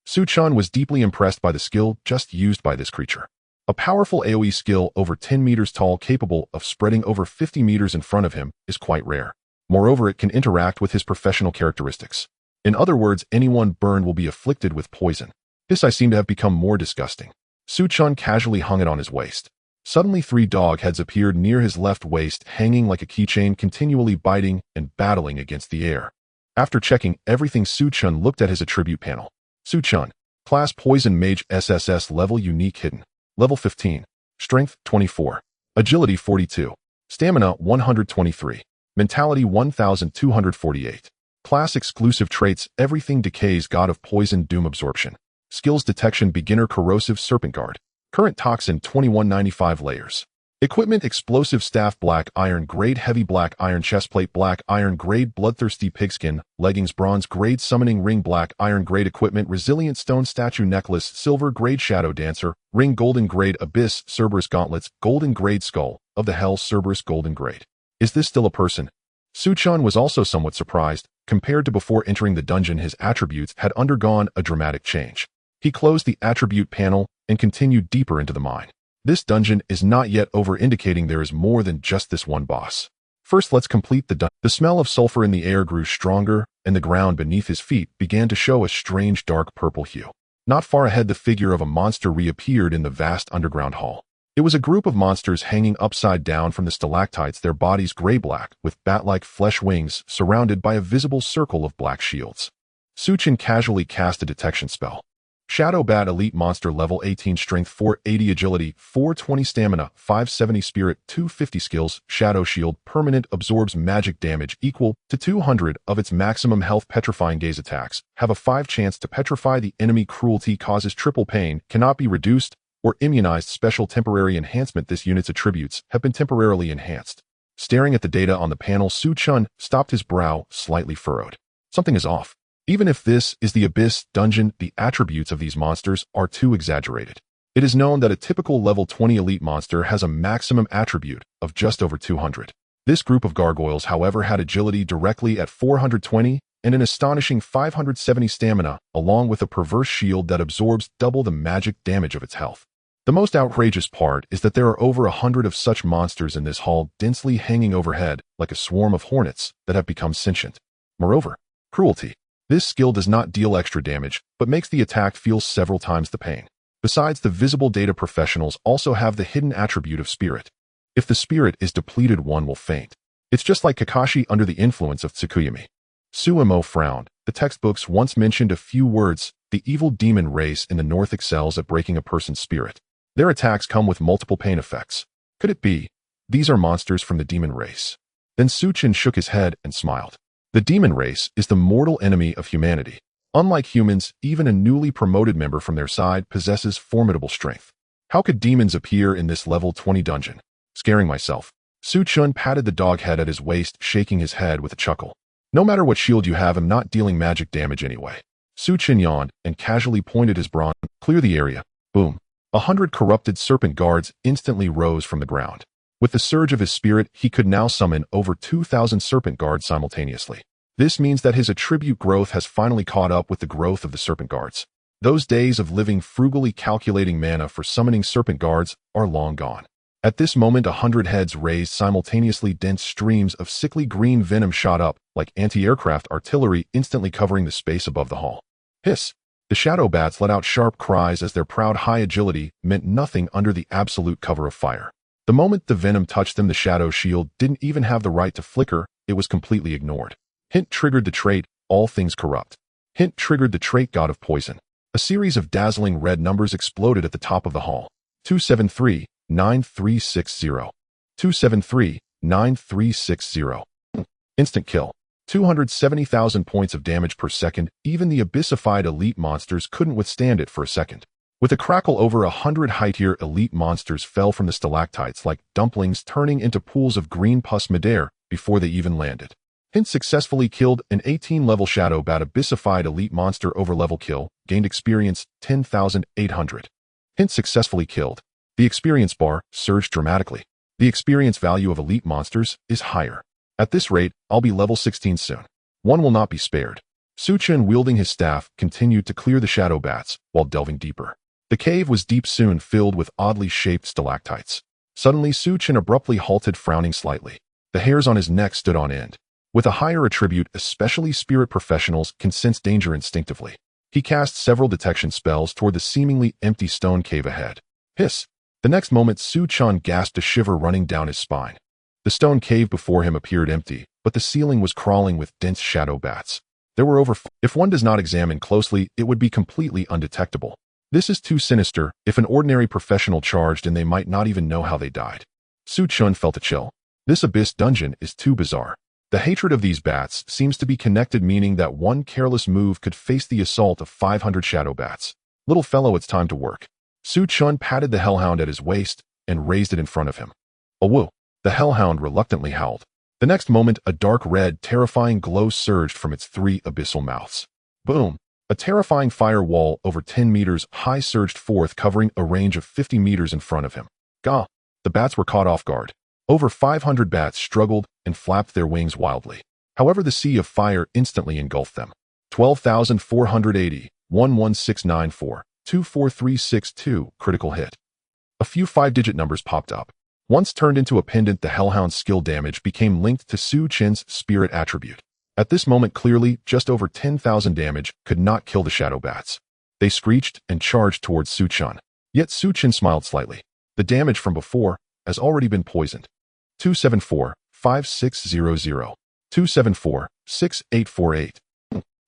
Chen was deeply impressed by the skill just used by this creature. A powerful AoE skill over 10 meters tall, capable of spreading over 50 meters in front of him, is quite rare. Moreover, it can interact with his professional characteristics. In other words, anyone burned will be afflicted with poison. This I seem to have become more disgusting. Chen casually hung it on his waist. Suddenly 3 dog heads appeared near his left waist, hanging like a keychain, continually biting and battling against the air. After checking everything, Chen looked at his attribute panel. Chen, Class Poison Mage, SSS Level Unique Hidden. Level 15. Strength 24. Agility 42. Stamina 123. Mentality 1248. Class Exclusive Traits: Everything Decays, God of Poison, Doom Absorption. Skills: Detection, Beginner, Corrosive, Serpent Guard. Current Toxin 2195 layers. Equipment: Explosive Staff, Black Iron Grade, Heavy Black Iron Chestplate, Black Iron Grade, Bloodthirsty Pigskin, Leggings, Bronze Grade, Summoning Ring, Black Iron Grade. Equipment: Resilient Stone Statue Necklace, Silver Grade, Shadow Dancer Ring, Golden Grade, Abyss Cerberus Gauntlets, Golden Grade, Skull of the Hell Cerberus Golden Grade. Is this still a person? Chen was also somewhat surprised. Compared to before entering the dungeon, his attributes had undergone a dramatic change. He closed the attribute panel and continued deeper into the mine. This dungeon is not yet over, indicating there is more than just this one boss. First, let's complete the dungeon. The smell of sulfur in the air grew stronger, and the ground beneath his feet began to show a strange dark purple hue. Not far ahead, the figure of a monster reappeared in the vast underground hall. It was a group of monsters hanging upside down from the stalactites, their bodies gray-black, with bat-like flesh wings, surrounded by a visible circle of black shields. Chen casually cast a detection spell. Shadow Bat, Elite Monster, Level 18, Strength 480, Agility 420, Stamina 570, Spirit 250. Skills: Shadow Shield, permanent, absorbs magic damage equal to 200 of its maximum health. Petrifying Gaze attacks have a 5 chance to petrify the enemy. Cruelty causes triple pain, cannot be reduced or immunized. Special temporary enhancement: this unit's attributes have been temporarily enhanced. Staring at the data on the panel, Chen stopped, his brow slightly furrowed. Something is off. Even if this is the Abyss dungeon, the attributes of these monsters are too exaggerated. It is known that a typical level 20 elite monster has a maximum attribute of just over 200. This group of gargoyles, however, had agility directly at 420 and an astonishing 570 stamina, along with a perverse shield that absorbs double the magic damage of its health. The most outrageous part is that there are over 100 of such monsters in this hall, densely hanging overhead like a swarm of hornets that have become sentient. Moreover, cruelty. This skill does not deal extra damage, but makes the attack feel several times the pain. Besides, the visible data professionals also have the hidden attribute of spirit. If the spirit is depleted, one will faint. It's just like Kakashi under the influence of Tsukuyami. Suemo frowned. The textbooks once mentioned a few words. The evil demon race in the north excels at breaking a person's spirit. Their attacks come with multiple pain effects. Could it be? These are monsters from the demon race. Then Chen shook his head and smiled. The demon race is the mortal enemy of humanity. Unlike humans, even a newly promoted member from their side possesses formidable strength. How could demons appear in this level 20 dungeon? Scaring myself. Chen patted the dog head at his waist, shaking his head with a chuckle. No matter what shield you have, I'm not dealing magic damage anyway. Chen yawned and casually pointed his brawn. Clear the area. Boom. 100 corrupted serpent guards instantly rose from the ground. With the surge of his spirit, he could now summon over 2,000 serpent guards simultaneously. This means that his attribute growth has finally caught up with the growth of the serpent guards. Those days of living frugally calculating mana for summoning serpent guards are long gone. At this moment, 100 heads raised simultaneously. Dense streams of sickly green venom shot up, like anti-aircraft artillery, instantly covering the space above the hall. Hiss! The shadow bats let out sharp cries as their proud high agility meant nothing under the absolute cover of fire. The moment the venom touched them, the shadow shield didn't even have the right to flicker. It was completely ignored. Hint triggered the trait, All Things Corrupt. Hint triggered the trait, God of Poison. A series of dazzling red numbers exploded at the top of the hall. 273, 9360. 273, 9360. Instant kill. 270,000 points of damage per second. Even the abyssified elite monsters couldn't withstand it for a second. With a crackle, over 100 high-tier elite monsters fell from the stalactites like dumplings, turning into pools of green pus midair before they even landed. Hint successfully killed an 18-level shadow bat. Abyssified elite monster over-level kill, gained experience 10,800. Hint successfully killed. The experience bar surged dramatically. The experience value of elite monsters is higher. At this rate, I'll be level 16 soon. One will not be spared. Chen, wielding his staff, continued to clear the shadow bats while delving deeper. The cave was deep, soon filled with oddly shaped stalactites. Suddenly, Chen abruptly halted, frowning slightly. The hairs on his neck stood on end. With a higher attribute, especially spirit professionals can sense danger instinctively. He cast several detection spells toward the seemingly empty stone cave ahead. Hiss! The next moment, Chen gasped, a shiver running down his spine. The stone cave before him appeared empty, but the ceiling was crawling with dense shadow bats. There were over. If one does not examine closely, it would be completely undetectable. This is too sinister. If an ordinary professional charged in, they might not even know how they died. Chen felt a chill. This abyss dungeon is too bizarre. The hatred of these bats seems to be connected, meaning that one careless move could face the assault of 500 shadow bats. Little fellow, it's time to work. Chen patted the hellhound at his waist and raised it in front of him. Awoo! The hellhound reluctantly howled. The next moment, a dark red, terrifying glow surged from its 3 abyssal mouths. Boom! A terrifying firewall over 10 meters high surged forth, covering a range of 50 meters in front of him. Gah! The bats were caught off guard. Over 500 bats struggled and flapped their wings wildly. However, the sea of fire instantly engulfed them. 12,480, 11694, 24362, critical hit. A few 5-digit numbers popped up. Once turned into a pendant, the hellhound's skill damage became linked to Chen's spirit attribute. At this moment, clearly, just over 10,000 damage could not kill the shadow bats. They screeched and charged towards Chen. Yet Chen smiled slightly. The damage from before has already been poisoned. 274, 5600, 274, 6848.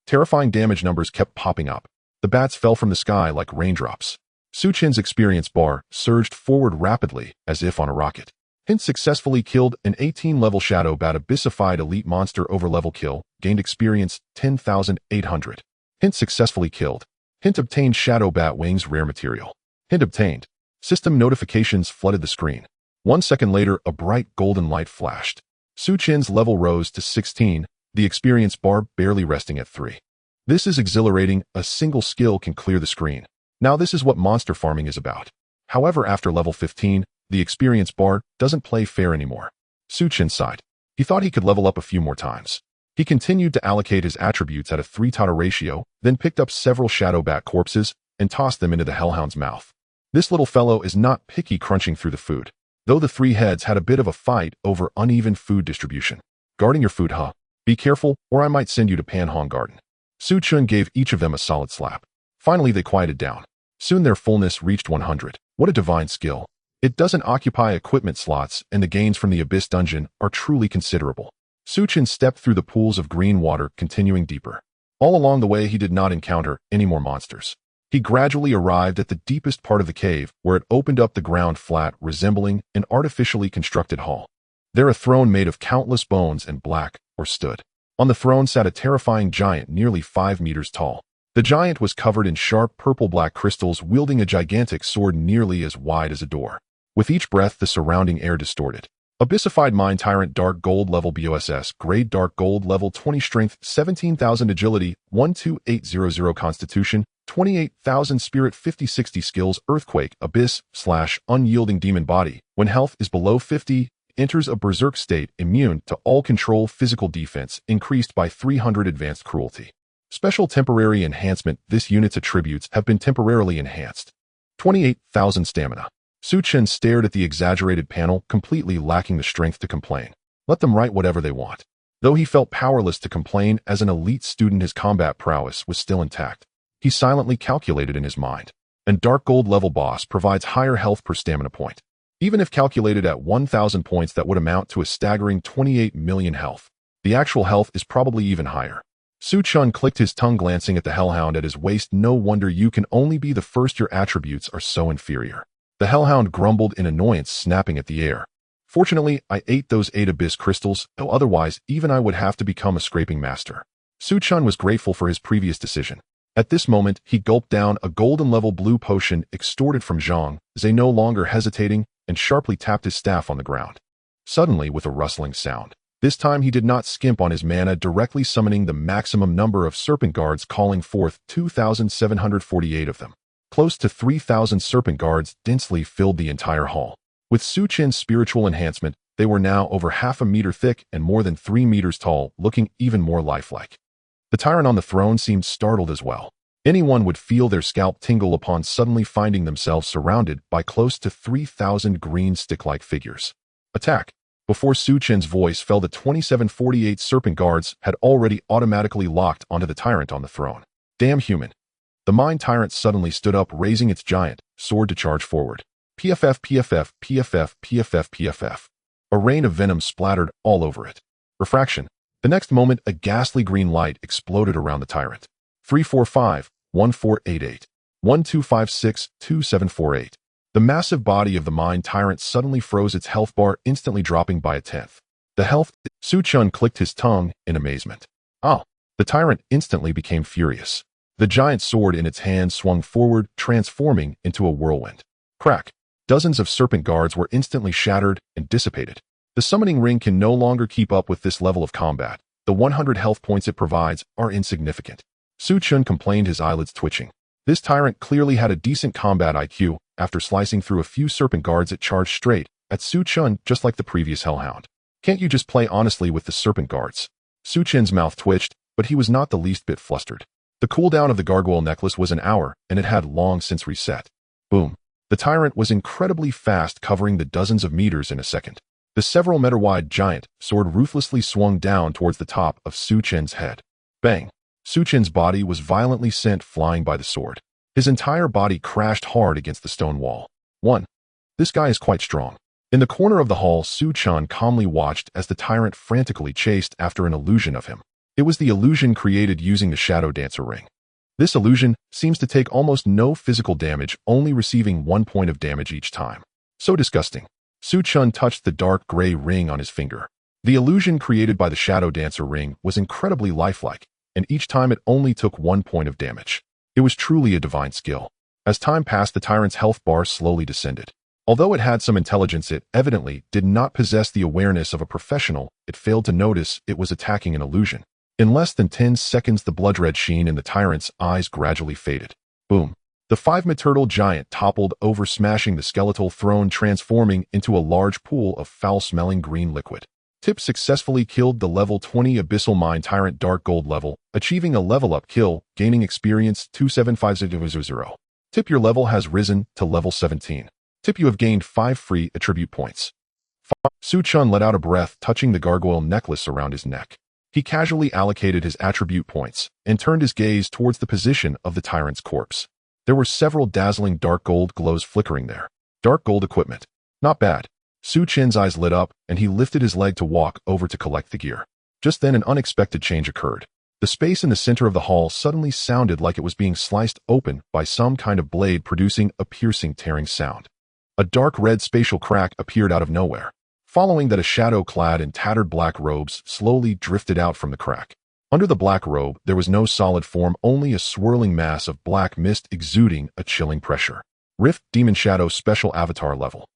Terrifying damage numbers kept popping up. The bats fell from the sky like raindrops. Chen's experience bar surged forward rapidly, as if on a rocket. Hint successfully killed an 18-level shadow bat. Abyssified elite monster over-level kill, gained experience 10,800. Hint successfully killed. Hint obtained shadow bat wings rare material. Hint obtained. System notifications flooded the screen. 1 second later, a bright golden light flashed. Chen's level rose to 16, the experience bar barely resting at 3. This is exhilarating. A single skill can clear the screen. Now this is what monster farming is about. However, after level 15, the experience bar doesn't play fair anymore. Chen sighed. He thought he could level up a few more times. He continued to allocate his attributes at a 3-to ratio, then picked up several shadow bat corpses and tossed them into the hellhound's mouth. This little fellow is not picky, crunching through the food. Though the 3 heads had a bit of a fight over uneven food distribution. Guarding your food, huh? Be careful, or I might send you to Panhong Garden. Su Chen gave each of them a solid slap. Finally, they quieted down. Soon their fullness reached 100. What a divine skill. It doesn't occupy equipment slots, and the gains from the Abyss dungeon are truly considerable. Su Chen stepped through the pools of green water, continuing deeper. All along the way, he did not encounter any more monsters. He gradually arrived at the deepest part of the cave, where it opened up the ground flat, resembling an artificially constructed hall. There a throne made of countless bones and black, stood. On the throne sat a terrifying giant nearly 5 meters tall. The giant was covered in sharp purple-black crystals, wielding a gigantic sword nearly as wide as a door. With each breath, the surrounding air distorted. Abyssified Mind Tyrant, Dark Gold level BOSS, Grade Dark Gold level 20 Strength, 17,000 Agility, 12800 Constitution, 28,000 Spirit, 50-60 Skills, Earthquake, Abyss, / Unyielding Demon Body. When health is below 50, enters a berserk state, immune to all control, physical defense, increased by 300, advanced cruelty. Special temporary enhancement. This unit's attributes have been temporarily enhanced. 28,000 stamina. Su Chen stared at the exaggerated panel, completely lacking the strength to complain. Let them write whatever they want. Though he felt powerless to complain, as an elite student his combat prowess was still intact. He silently calculated in his mind. And Dark Gold level boss provides higher health per stamina point. Even if calculated at 1,000 points, that would amount to a staggering 28 million health. The actual health is probably even higher. Su Chen clicked his tongue, glancing at the Hellhound at his waist. No wonder you can only be the first, your attributes are so inferior. The Hellhound grumbled in annoyance, snapping at the air. Fortunately, I ate those 8 Abyss crystals, though otherwise even I would have to become a scraping master. Su Chen was grateful for his previous decision. At this moment, he gulped down a golden level blue potion extorted from Zhang, Zhe no longer hesitating, and sharply tapped his staff on the ground. Suddenly, with a rustling sound. This time he did not skimp on his mana, directly summoning the maximum number of serpent guards, calling forth 2,748 of them. Close to 3,000 serpent guards densely filled the entire hall. With Su Chen's spiritual enhancement, they were now over half a meter thick and more than 3 meters tall, looking even more lifelike. The tyrant on the throne seemed startled as well. Anyone would feel their scalp tingle upon suddenly finding themselves surrounded by close to 3,000 green stick-like figures. Attack! Before Su Chen's voice fell, the 2,748 serpent guards had already automatically locked onto the tyrant on the throne. Damn human! The Mind Tyrant suddenly stood up, raising its giant sword to charge forward. PFF, PFF, PFF, PFF, PFF. A rain of venom splattered all over it. Refraction. The next moment, a ghastly green light exploded around the tyrant. 345, 1488, 1256, 2748. The massive body of the Mind Tyrant suddenly froze, its health bar instantly dropping by 1/10. The health... Su Chen clicked his tongue in amazement. Ah! The tyrant instantly became furious. The giant sword in its hand swung forward, transforming into a whirlwind. Crack! Dozens of serpent guards were instantly shattered and dissipated. The summoning ring can no longer keep up with this level of combat. The 100 health points it provides are insignificant. Su Chen complained, his eyelids twitching. This tyrant clearly had a decent combat IQ. After slicing through a few serpent guards, it charged straight at Su Chen, just like the previous Hellhound. Can't you just play honestly with the serpent guards? Su Chen's mouth twitched, but he was not the least bit flustered. The cooldown of the gargoyle necklace was an hour, and it had long since reset. Boom. The tyrant was incredibly fast, covering the dozens of meters in a second. The several meter-wide giant sword ruthlessly swung down towards the top of Su Chen's head. Bang! Su Chen's body was violently sent flying by the sword. His entire body crashed hard against the stone wall. 1. This guy is quite strong. In the corner of the hall, Su Chen calmly watched as the tyrant frantically chased after an illusion of him. It was the illusion created using the Shadow Dancer ring. This illusion seems to take almost no physical damage, only receiving 1 point of damage each time. So disgusting. Su Chen touched the dark gray ring on his finger. The illusion created by the Shadow Dancer ring was incredibly lifelike, and each time it only took 1 point of damage. It was truly a divine skill. As time passed, the tyrant's health bar slowly descended. Although it had some intelligence, it evidently did not possess the awareness of a professional. It failed to notice it was attacking an illusion. In less than 10 seconds, the blood-red sheen in the tyrant's eyes gradually faded. Boom. The 5-meter giant toppled over, smashing the skeletal throne, transforming into a large pool of foul-smelling green liquid. Tip successfully killed the level 20 Abyssal Mind Tyrant Dark Gold level, achieving a level-up kill, gaining experience 27500. Tip, your level has risen to level 17. Tip, you have gained 5 free attribute points. Su Chen let out a breath, touching the gargoyle necklace around his neck. He casually allocated his attribute points and turned his gaze towards the position of the tyrant's corpse. There were several dazzling dark gold glows flickering there. Dark gold equipment. Not bad. Su Chen's eyes lit up, and he lifted his leg to walk over to collect the gear. Just then an unexpected change occurred. The space in the center of the hall suddenly sounded like it was being sliced open by some kind of blade, producing a piercing, tearing sound. A dark red spatial crack appeared out of nowhere. Following that, a shadow clad in tattered black robes slowly drifted out from the crack. Under the black robe, there was no solid form, only a swirling mass of black mist exuding a chilling pressure. Rift Demon Shadow Special Avatar Level.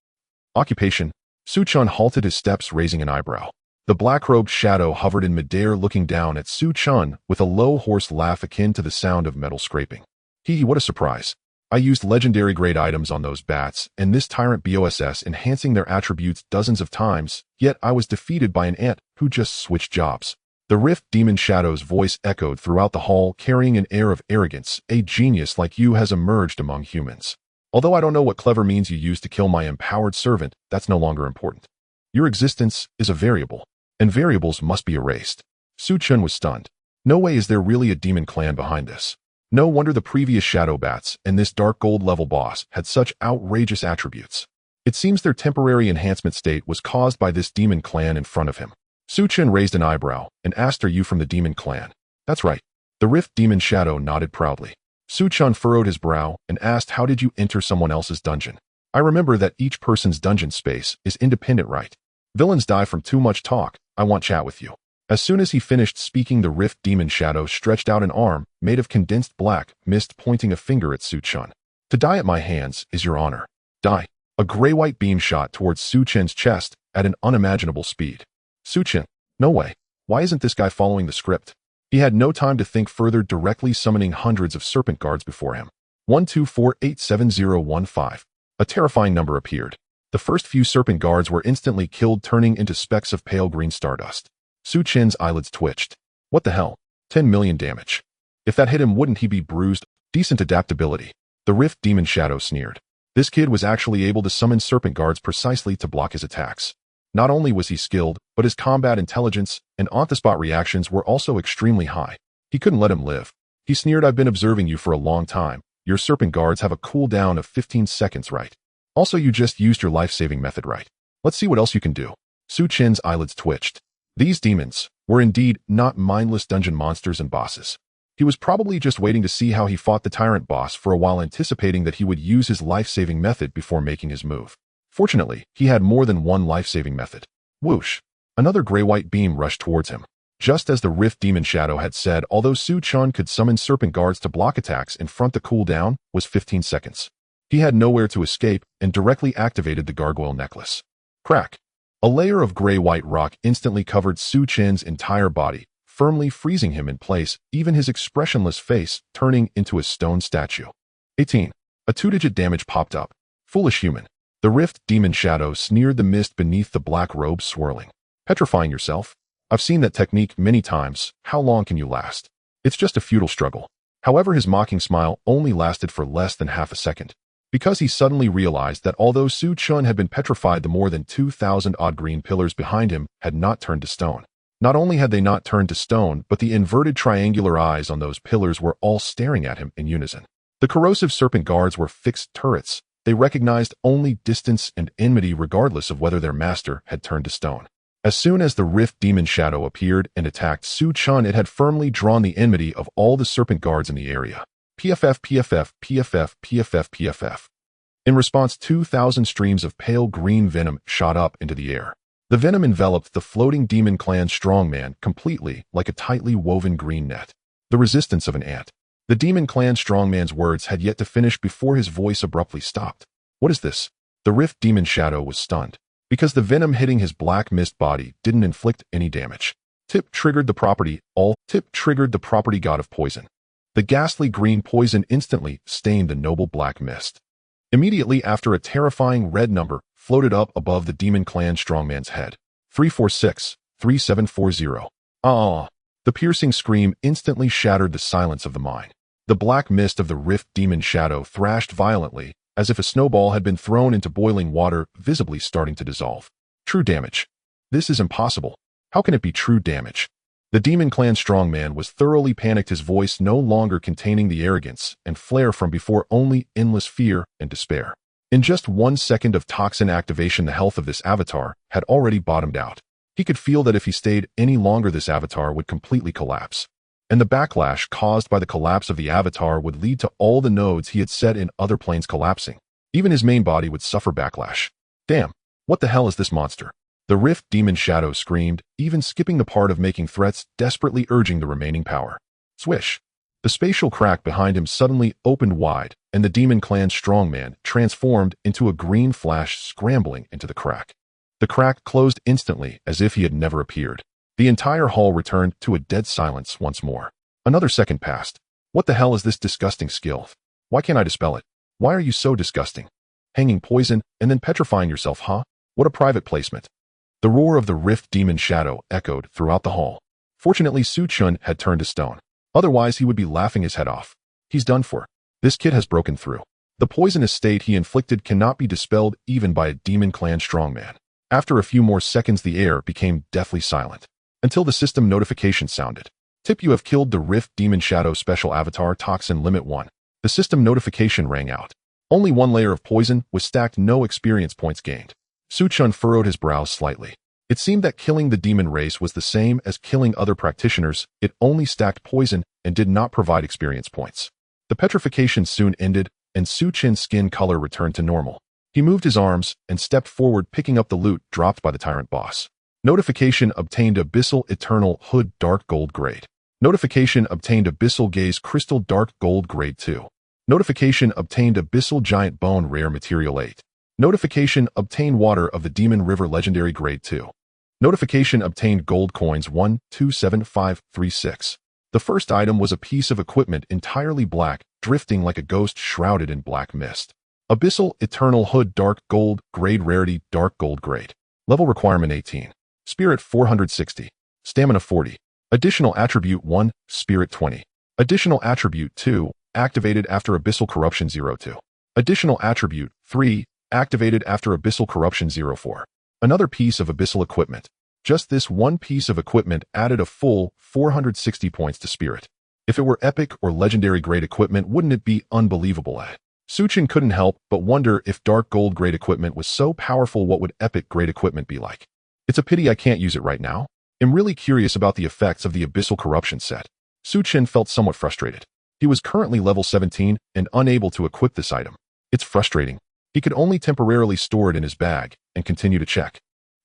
Occupation. Su Chen halted his steps, raising an eyebrow. The black-robed shadow hovered in midair, looking down at Su Chen with a low, hoarse laugh akin to the sound of metal scraping. Hee, what a surprise. I used legendary-grade items on those bats, and this tyrant BOSS, enhancing their attributes dozens of times, yet I was defeated by an ant who just switched jobs. The Rift Demon Shadow's voice echoed throughout the hall, carrying an air of arrogance. A genius like you has emerged among humans. Although I don't know what clever means you used to kill my empowered servant, that's no longer important. Your existence is a variable, and variables must be erased. Su Chen was stunned. No way is there really a demon clan behind this. No wonder the previous shadow bats and this dark gold level boss had such outrageous attributes. It seems their temporary enhancement state was caused by this demon clan in front of him. Su Chen raised an eyebrow and asked, "Are you from the demon clan?" "That's right." The Rift Demon Shadow nodded proudly. Su Chen furrowed his brow and asked, "How did you enter someone else's dungeon?" "I remember that each person's dungeon space is independent, right? Villains die from too much talk. I want chat with you." As soon as he finished speaking, the Rift Demon Shadow stretched out an arm made of condensed black mist, pointing a finger at Su Chen. "To die at my hands is your honor. Die." A gray-white beam shot towards Su Chen's chest at an unimaginable speed. Su Chen, no way. Why isn't this guy following the script? He had no time to think further, directly summoning hundreds of serpent guards before him. 124877015. A terrifying number appeared. The first few serpent guards were instantly killed, turning into specks of pale green stardust. Su Chen's eyelids twitched. What the hell? 10 million damage. If that hit him, wouldn't he be bruised? Decent adaptability. The Rift Demon Shadow sneered. This kid was actually able to summon serpent guards precisely to block his attacks. Not only was he skilled, but his combat intelligence and on-the-spot reactions were also extremely high. He couldn't let him live. He sneered, "I've been observing you for a long time. Your serpent guards have a cooldown of 15 seconds, right? Also, you just used your life-saving method, right? Let's see what else you can do." Su Chen's eyelids twitched. These demons were indeed not mindless dungeon monsters and bosses. He was probably just waiting to see how he fought the tyrant boss for a while, anticipating that he would use his life-saving method before making his move. Fortunately, he had more than one life-saving method. Whoosh! Another gray-white beam rushed towards him. Just as the Rift Demon Shadow had said, although Su Chen could summon serpent guards to block attacks in front, the cooldown was 15 seconds. He had nowhere to escape and directly activated the gargoyle necklace. Crack! A layer of gray-white rock instantly covered Su Chen's entire body, firmly freezing him in place, even his expressionless face turning into a stone statue. 18. A two-digit damage popped up. Foolish human. The Rift Demon Shadow sneered, the mist beneath the black robe swirling. "Petrifying yourself? I've seen that technique many times. How long can you last? It's just a futile struggle." However, his mocking smile only lasted for less than half a second, because he suddenly realized that although Su Chen had been petrified, the more than 2,000-odd green pillars behind him had not turned to stone. Not only had they not turned to stone, but the inverted triangular eyes on those pillars were all staring at him in unison. The corrosive serpent guards were fixed turrets. They recognized only distance and enmity, regardless of whether their master had turned to stone. As soon as the Rift Demon Shadow appeared and attacked Su Chen, it had firmly drawn the enmity of all the serpent guards in the area. PFF, PFF, PFF, PFF, PFF. In response, 2,000 streams of pale green venom shot up into the air. The venom enveloped the floating demon clan strongman completely, like a tightly woven green net. The resistance of an ant. The demon clan strongman's words had yet to finish before his voice abruptly stopped. "What is this?" The Rift Demon Shadow was stunned, because the venom hitting his black mist body didn't inflict any damage. Tip triggered the property God of Poison. The ghastly green poison instantly stained the noble black mist. Immediately after, a terrifying red number floated up above the demon clan strongman's head. 346-3740. Ah! The piercing scream instantly shattered the silence of the mine. The black mist of the Rift Demon Shadow thrashed violently, as if a snowball had been thrown into boiling water, visibly starting to dissolve. True damage. This is impossible. How can it be true damage? The Demon Clan strongman was thoroughly panicked, his voice no longer containing the arrogance and flair from before, only endless fear and despair. In just 1 second of toxin activation, the health of this avatar had already bottomed out. He could feel that if he stayed any longer, this avatar would completely collapse. And the backlash caused by the collapse of the avatar would lead to all the nodes he had set in other planes collapsing. Even his main body would suffer backlash. Damn, what the hell is this monster? The Rift Demon Shadow screamed, even skipping the part of making threats, desperately urging the remaining power. Swish! The spatial crack behind him suddenly opened wide, and the Demon Clan strongman transformed into a green flash, scrambling into the crack. The crack closed instantly, as if he had never appeared. The entire hall returned to a dead silence once more. Another second passed. What the hell is this disgusting skill? Why can't I dispel it? Why are you so disgusting? Hanging poison and then petrifying yourself, huh? What a private placement. The roar of the Rift Demon Shadow echoed throughout the hall. Fortunately, Chen had turned to stone. Otherwise, he would be laughing his head off. He's done for. This kid has broken through. The poisonous state he inflicted cannot be dispelled even by a Demon Clan strongman. After a few more seconds, the air became deathly silent. Until the system notification sounded. Tip: you have killed the Rift Demon Shadow Special Avatar Toxin Limit 1. The system notification rang out. Only 1 layer of poison was stacked, no experience points gained. Chen furrowed his brows slightly. It seemed that killing the demon race was the same as killing other practitioners. It only stacked poison and did not provide experience points. The petrification soon ended, and Chen's skin color returned to normal. He moved his arms and stepped forward, picking up the loot dropped by the tyrant boss. Notification: obtained Abyssal Eternal Hood Dark Gold Grade. Notification: obtained Abyssal Gaze Crystal Dark Gold Grade 2. Notification: obtained Abyssal Giant Bone Rare Material 8. Notification: obtained Water of the Demon River Legendary Grade 2. Notification: obtained Gold Coins 1, 2, 7, 5, 3, 6. The first item was a piece of equipment entirely black, drifting like a ghost shrouded in black mist. Abyssal Eternal Hood Dark Gold Grade Rarity Dark Gold Grade. Level requirement 18. Spirit 460. Stamina 40. Additional Attribute 1, Spirit 20. Additional Attribute 2, activated after Abyssal Corruption 02. Additional Attribute 3, activated after Abyssal Corruption 04. Another piece of Abyssal equipment. Just this one piece of equipment added a full 460 points to Spirit. If it were epic or legendary grade equipment, wouldn't it be unbelievable? Chen couldn't help but wonder if dark gold grade equipment was so powerful, what would epic grade equipment be like? It's a pity I can't use it right now. I'm really curious about the effects of the Abyssal Corruption set. Chen felt somewhat frustrated. He was currently level 17 and unable to equip this item. It's frustrating. He could only temporarily store it in his bag and continue to check.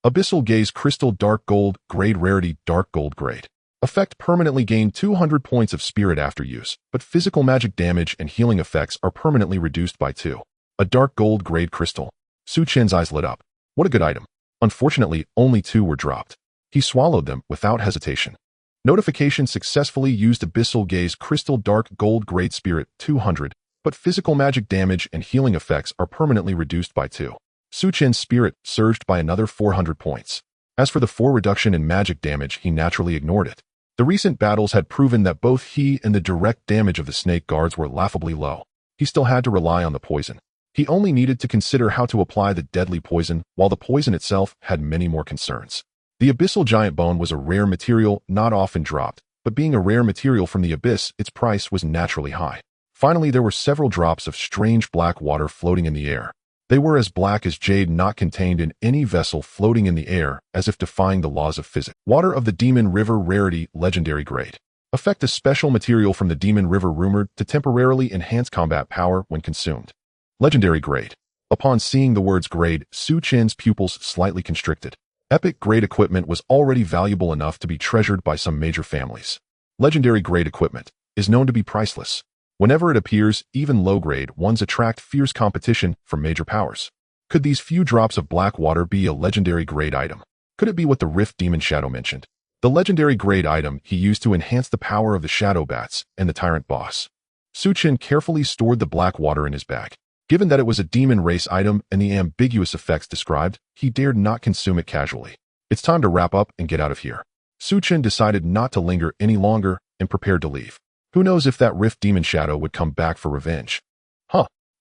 Abyssal Gaze Crystal Dark Gold Grade Rarity Dark Gold Grade. Effect: permanently gain 200 points of spirit after use, but physical magic damage and healing effects are permanently reduced by 2. A dark gold grade crystal. Chen's eyes lit up. What a good item. Unfortunately, only 2 were dropped. He swallowed them without hesitation. Notification: successfully used Abyssal Gaze Crystal Dark Gold Grade Spirit 200, but physical magic damage and healing effects are permanently reduced by 2. Chen's spirit surged by another 400 points. As for the 4 reduction in magic damage, he naturally ignored it. The recent battles had proven that both he and the direct damage of the snake guards were laughably low. He still had to rely on the poison. He only needed to consider how to apply the deadly poison, while the poison itself had many more concerns. The Abyssal Giant Bone was a rare material, not often dropped, but being a rare material from the abyss, its price was naturally high. Finally, there were several drops of strange black water floating in the air. They were as black as jade, not contained in any vessel, floating in the air, as if defying the laws of physics. Water of the Demon River Rarity Legendary Grade. Effect: a special material from the Demon River rumored to temporarily enhance combat power when consumed. Legendary Grade. Upon seeing the words grade, Chen's pupils slightly constricted. Epic grade equipment was already valuable enough to be treasured by some major families. Legendary grade equipment is known to be priceless. Whenever it appears, even low-grade ones attract fierce competition from major powers. Could these few drops of black water be a legendary grade item? Could it be what the Rift Demon Shadow mentioned? The legendary grade item he used to enhance the power of the Shadow Bats and the Tyrant Boss. Chen carefully stored the black water in his bag. Given that it was a demon race item and the ambiguous effects described, he dared not consume it casually. It's time to wrap up and get out of here. Chen decided not to linger any longer and prepared to leave. Who knows if that Rift Demon Shadow would come back for revenge?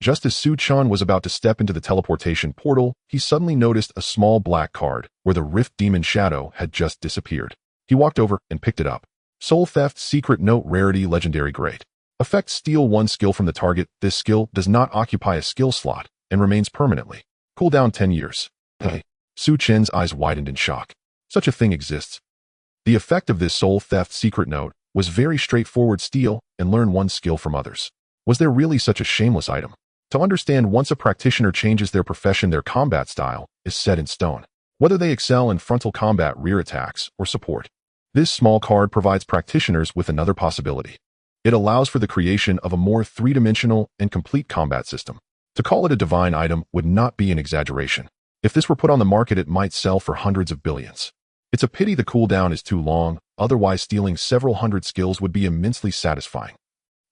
Just as Chen was about to step into the teleportation portal, he suddenly noticed a small black card where the Rift Demon Shadow had just disappeared. He walked over and picked it up. Soul Theft Secret Note Rarity Legendary Grade. Effect Steal 1 skill from the target. This skill does not occupy a skill slot and remains permanently. Cooldown 10 years. Hey. Su Chen's eyes widened in shock. Such a thing exists. The effect of this Soul Theft Secret Note was very straightforward: steal and learn 1 skill from others. Was there really such a shameless item? To understand, once a practitioner changes their profession, their combat style is set in stone. Whether they excel in frontal combat, rear attacks, or support. This small card provides practitioners with another possibility. It allows for the creation of a more three-dimensional and complete combat system. To call it a divine item would not be an exaggeration. If this were put on the market, it might sell for hundreds of billions. It's a pity the cooldown is too long, otherwise stealing several hundred skills would be immensely satisfying.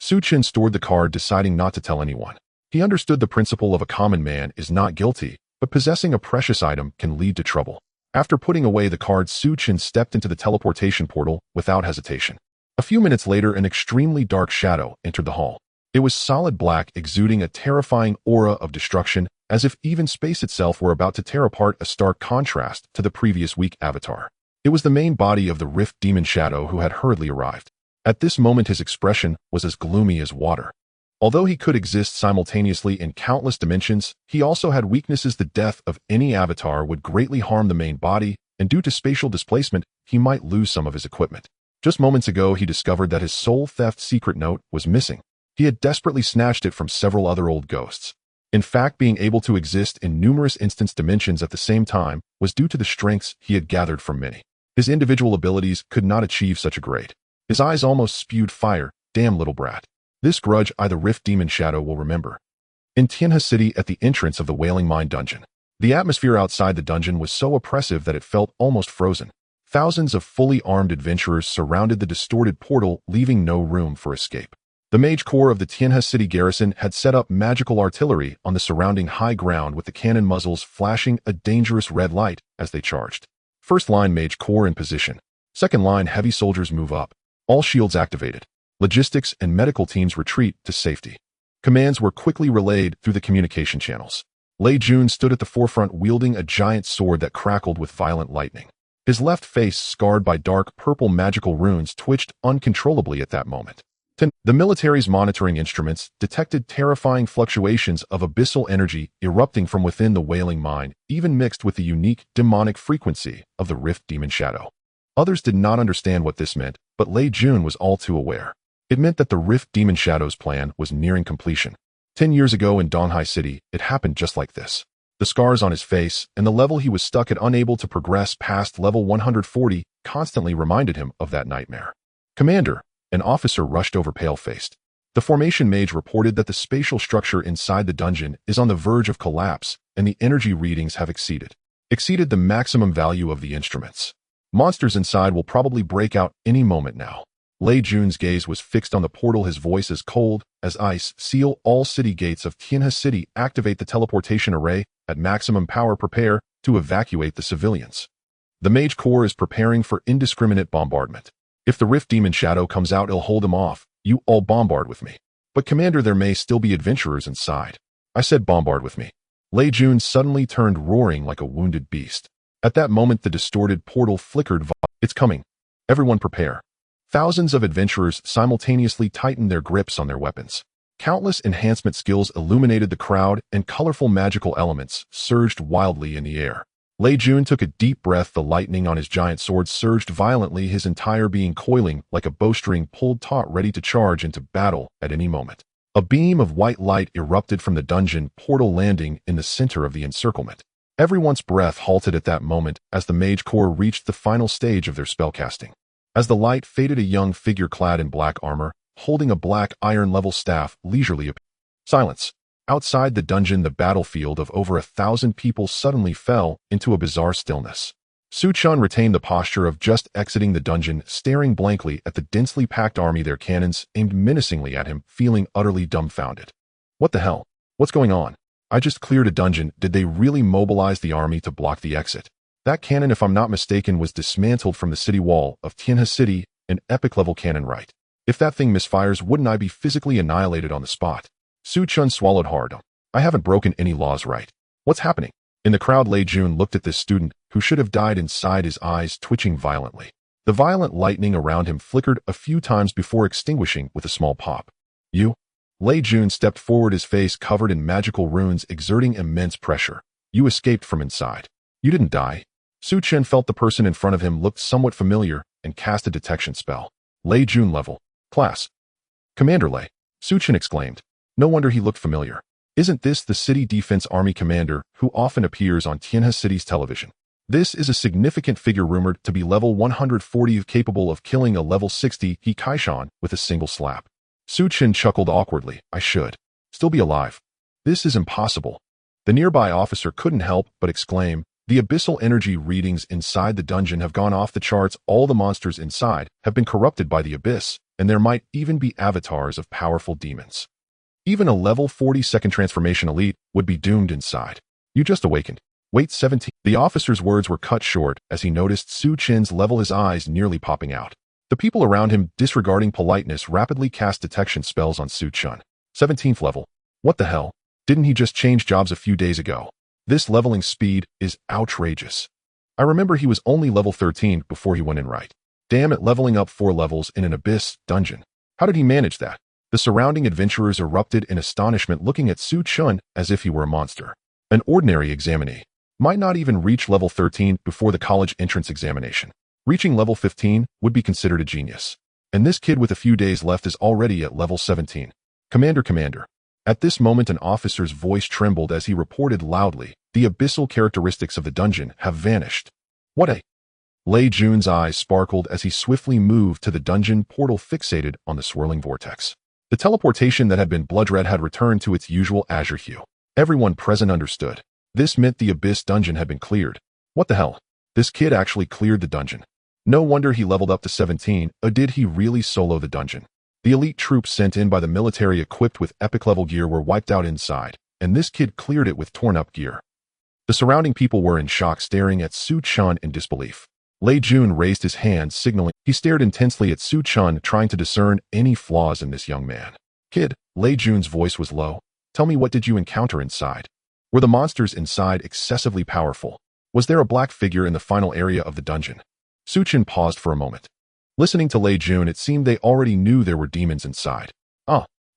Su Chen stored the card, deciding not to tell anyone. He understood the principle of a common man is not guilty, but possessing a precious item can lead to trouble. After putting away the card, Su Chen stepped into the teleportation portal without hesitation. A few minutes later, an extremely dark shadow entered the hall. It was solid black, exuding a terrifying aura of destruction, as if even space itself were about to tear apart, a stark contrast to the previous weak avatar. It was the main body of the Rift Demon Shadow who had hurriedly arrived. At this moment, his expression was as gloomy as water. Although he could exist simultaneously in countless dimensions, he also had weaknesses. The death of any avatar would greatly harm the main body, and due to spatial displacement, he might lose some of his equipment. Just moments ago, he discovered that his Soul Theft Secret Note was missing. He had desperately snatched it from several other old ghosts. In fact, being able to exist in numerous instance dimensions at the same time was due to the strengths he had gathered from many. His individual abilities could not achieve such a great. His eyes almost spewed fire. Damn little brat. This grudge the Rift Demon Shadow will remember. In Tianhe City, at the entrance of the Wailing Mine dungeon, the atmosphere outside the dungeon was so oppressive that it felt almost frozen. Thousands of fully armed adventurers surrounded the distorted portal, leaving no room for escape. The Mage Corps of the Tianhe City garrison had set up magical artillery on the surrounding high ground, with the cannon muzzles flashing a dangerous red light as they charged. First line Mage Corps in position. Second line heavy soldiers move up. All shields activated. Logistics and medical teams retreat to safety. Commands were quickly relayed through the communication channels. Lei Jun stood at the forefront, wielding a giant sword that crackled with violent lightning. His left face, scarred by dark purple magical runes, twitched uncontrollably at that moment. The military's monitoring instruments detected terrifying fluctuations of abyssal energy erupting from within the Wailing Mine, even mixed with the unique demonic frequency of the Rift Demon Shadow. Others did not understand what this meant, but Lei Jun was all too aware. It meant that the Rift Demon Shadow's plan was nearing completion. 10 years ago in Donghai City, it happened just like this. The scars on his face and the level he was stuck at, unable to progress past level 140, constantly reminded him of that nightmare. Commander, an officer rushed over pale-faced. The Formation Mage reported that the spatial structure inside the dungeon is on the verge of collapse, and the energy readings have exceeded the maximum value of the instruments. Monsters inside will probably break out any moment now. Lei Jun's gaze was fixed on the portal, his voice as cold as ice. Seal all city gates of Tianhe City. Activate the teleportation array at maximum power. Prepare to evacuate the civilians. The Mage Corps is preparing for indiscriminate bombardment. If the Rift Demon Shadow comes out, it'll hold him off. You all bombard with me. But Commander, there may still be adventurers inside. I said bombard with me. Lei Jun suddenly turned, roaring like a wounded beast. At that moment, the distorted portal flickered. It's coming. Everyone prepare. Thousands of adventurers simultaneously tightened their grips on their weapons. Countless enhancement skills illuminated the crowd, and colorful magical elements surged wildly in the air. Lei Jun took a deep breath. The lightning on his giant sword surged violently, his entire being coiling like a bowstring pulled taut, ready to charge into battle at any moment. A beam of white light erupted from the dungeon portal, landing in the center of the encirclement. Everyone's breath halted at that moment as the Mage Corps reached the final stage of their spellcasting. As the light faded, a young figure clad in black armor, holding a black iron-level staff, leisurely appeared. Silence. Outside the dungeon, the battlefield of over 1,000 people suddenly fell into a bizarre stillness. Su Chen retained the posture of just exiting the dungeon, staring blankly at the densely packed army, their cannons aimed menacingly at him, feeling utterly dumbfounded. What the hell? What's going on? I just cleared a dungeon. Did they really mobilize the army to block the exit? That cannon, if I'm not mistaken, was dismantled from the city wall of Tianhe City, an epic-level cannon, right? If that thing misfires, wouldn't I be physically annihilated on the spot? Su Chen swallowed hard. I haven't broken any laws, right? What's happening? In the crowd, Lei Jun looked at this student, who should have died inside, his eyes twitching violently. The violent lightning around him flickered a few times before extinguishing with a small pop. You? Lei Jun stepped forward, his face covered in magical runes exerting immense pressure. You escaped from inside. You didn't die. Su Chen felt the person in front of him looked somewhat familiar and cast a detection spell. Lei Jun level. Class. Commander Lei. Su Chen exclaimed. No wonder he looked familiar. Isn't this the City Defense Army commander who often appears on Tianhe City's television? This is a significant figure rumored to be level 140 capable of killing a level 60 He Kaishan with a single slap. Su Chen chuckled awkwardly. I should still be alive. This is impossible. The nearby officer couldn't help but exclaim, the abyssal energy readings inside the dungeon have gone off the charts. All the monsters inside have been corrupted by the abyss, and there might even be avatars of powerful demons. Even a level 40 second transformation elite would be doomed inside. You just awakened. Wait 17. The officer's words were cut short as he noticed Su Chen's level, his eyes nearly popping out. The people around him, disregarding politeness, rapidly cast detection spells on Su Chen. 17th level. What the hell? Didn't he just change jobs a few days ago? This leveling speed is outrageous. I remember he was only level 13 before he went in right. Damn it, leveling up 4 levels in an abyss dungeon. How did he manage that? The surrounding adventurers erupted in astonishment, looking at Su Chen as if he were a monster. An ordinary examinee might not even reach level 13 before the college entrance examination. Reaching level 15 would be considered a genius. And this kid with a few days left is already at level 17. Commander. At this moment, an officer's voice trembled as he reported loudly, the abyssal characteristics of the dungeon have vanished. What a... Lei Jun's eyes sparkled as he swiftly moved to the dungeon portal fixated on the swirling vortex. The teleportation that had been blood red had returned to its usual azure hue. Everyone present understood. This meant the abyss dungeon had been cleared. What the hell? This kid actually cleared the dungeon. No wonder he leveled up to 17, or did he really solo the dungeon? The elite troops sent in by the military equipped with epic level gear were wiped out inside, and this kid cleared it with torn up gear. The surrounding people were in shock, staring at Su Chen in disbelief. Lei Jun raised his hand, signaling. He stared intensely at Su Chen, trying to discern any flaws in this young man. Kid, Lei Jun's voice was low. Tell me, what did you encounter inside? Were the monsters inside excessively powerful? Was there a black figure in the final area of the dungeon? Su Chen paused for a moment. Listening to Lei Jun, it seemed they already knew there were demons inside.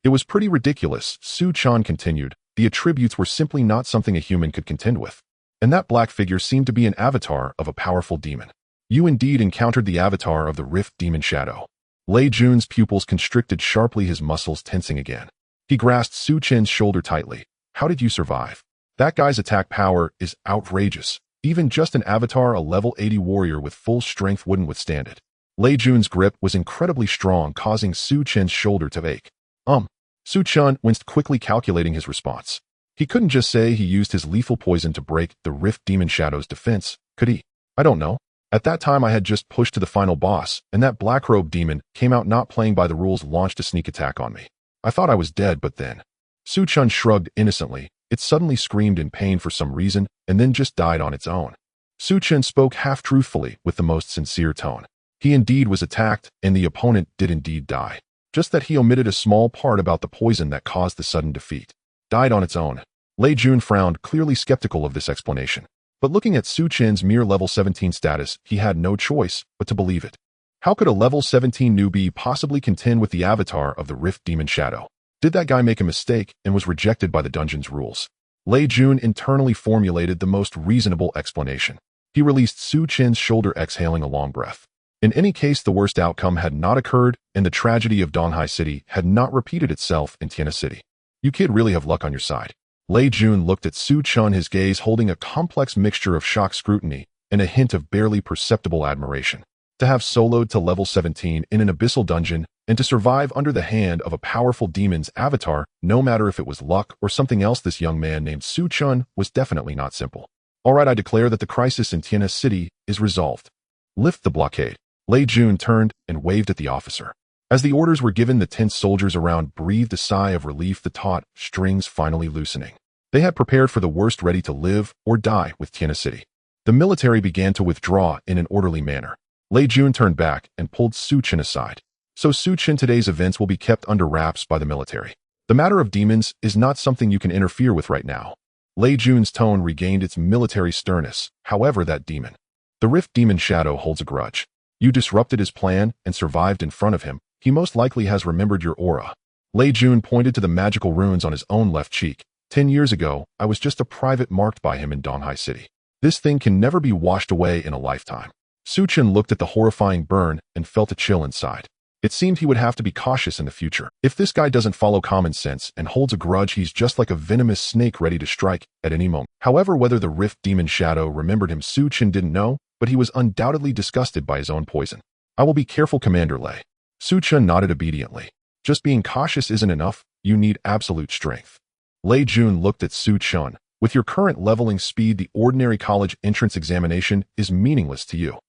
It was pretty ridiculous, Su Chen continued. The attributes were simply not something a human could contend with. And that black figure seemed to be an avatar of a powerful demon. You indeed encountered the avatar of the Rift Demon Shadow. Lei Jun's pupils constricted sharply, his muscles tensing again. He grasped Su Chen's shoulder tightly. How did you survive? That guy's attack power is outrageous. Even just an avatar, a level 80 warrior with full strength wouldn't withstand it. Lei Jun's grip was incredibly strong, causing Su Chen's shoulder to ache. Su Chen winced, quickly calculating his response. He couldn't just say he used his lethal poison to break the Rift Demon Shadow's defense, could he? I don't know. At that time, I had just pushed to the final boss, and that black-robed demon came out not playing by the rules, launched a sneak attack on me. I thought I was dead, but then... Su Chen shrugged innocently. It suddenly screamed in pain for some reason, and then just died on its own. Su Chen spoke half-truthfully with the most sincere tone. He indeed was attacked, and the opponent did indeed die. Just that he omitted a small part about the poison that caused the sudden defeat. Died on its own. Lei Jun frowned, clearly skeptical of this explanation. But looking at Su Chen's mere level 17 status, he had no choice but to believe it. How could a level 17 newbie possibly contend with the avatar of the Rift Demon Shadow? Did that guy make a mistake and was rejected by the dungeon's rules? Lei Jun internally formulated the most reasonable explanation. He released Su Chen's shoulder, exhaling a long breath. In any case, the worst outcome had not occurred, and the tragedy of Donghai City had not repeated itself in Tianhe City. You kid really have luck on your side. Lei Jun looked at Su Chen, his gaze holding a complex mixture of shocked scrutiny and a hint of barely perceptible admiration. To have soloed to level 17 in an abyssal dungeon and to survive under the hand of a powerful demon's avatar, no matter if it was luck or something else, this young man named Su Chen was definitely not simple. All right, I declare that the crisis in Tianhe City is resolved. Lift the blockade. Lei Jun turned and waved at the officer. As the orders were given, the tense soldiers around breathed a sigh of relief, the taut strings finally loosening. They had prepared for the worst, ready to live or die with Tianhe City. The military began to withdraw in an orderly manner. Lei Jun turned back and pulled Su Chen aside. So Su Chen, today's events will be kept under wraps by the military. The matter of demons is not something you can interfere with right now. Lei Jun's tone regained its military sternness. However, that demon, the Rift Demon Shadow, holds a grudge. You disrupted his plan and survived in front of him. He most likely has remembered your aura. Lei Jun pointed to the magical runes on his own left cheek. 10 years ago, I was just a private marked by him in Donghai City. This thing can never be washed away in a lifetime. Su Chen looked at the horrifying burn and felt a chill inside. It seemed he would have to be cautious in the future. If this guy doesn't follow common sense and holds a grudge, he's just like a venomous snake ready to strike at any moment. However, whether the Rift Demon Shadow remembered him, Su Chen didn't know, but he was undoubtedly disgusted by his own poison. I will be careful, Commander Lei. Su Chen nodded obediently. Just being cautious isn't enough, you need absolute strength. Lei Jun looked at Su Chen. With your current leveling speed, the ordinary college entrance examination is meaningless to you.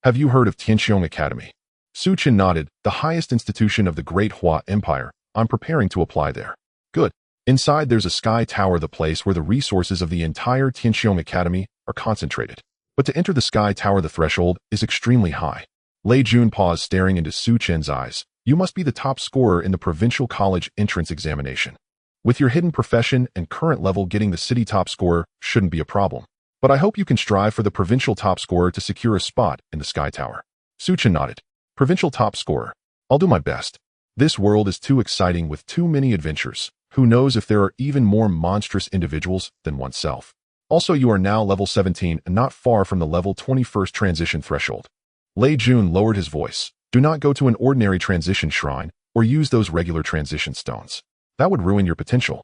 Have you heard of Tianqiong Academy? Su Chen nodded. The highest institution of the Great Hua Empire. I'm preparing to apply there. Good. Inside there's a sky tower, the place where the resources of the entire Tianqiong Academy are concentrated. But to enter the sky tower, the threshold is extremely high. Lei Jun paused, staring into Su Chen's eyes. You must be the top scorer in the provincial college entrance examination. With your hidden profession and current level, getting the city top scorer shouldn't be a problem. But I hope you can strive for the provincial top scorer to secure a spot in the sky tower. Su Chen nodded. Provincial top scorer. I'll do my best. This world is too exciting with too many adventures. Who knows if there are even more monstrous individuals than oneself. Also, you are now level 17 and not far from the level 21st transition threshold. Lei Jun lowered his voice. Do not go to an ordinary transition shrine or use those regular transition stones. That would ruin your potential.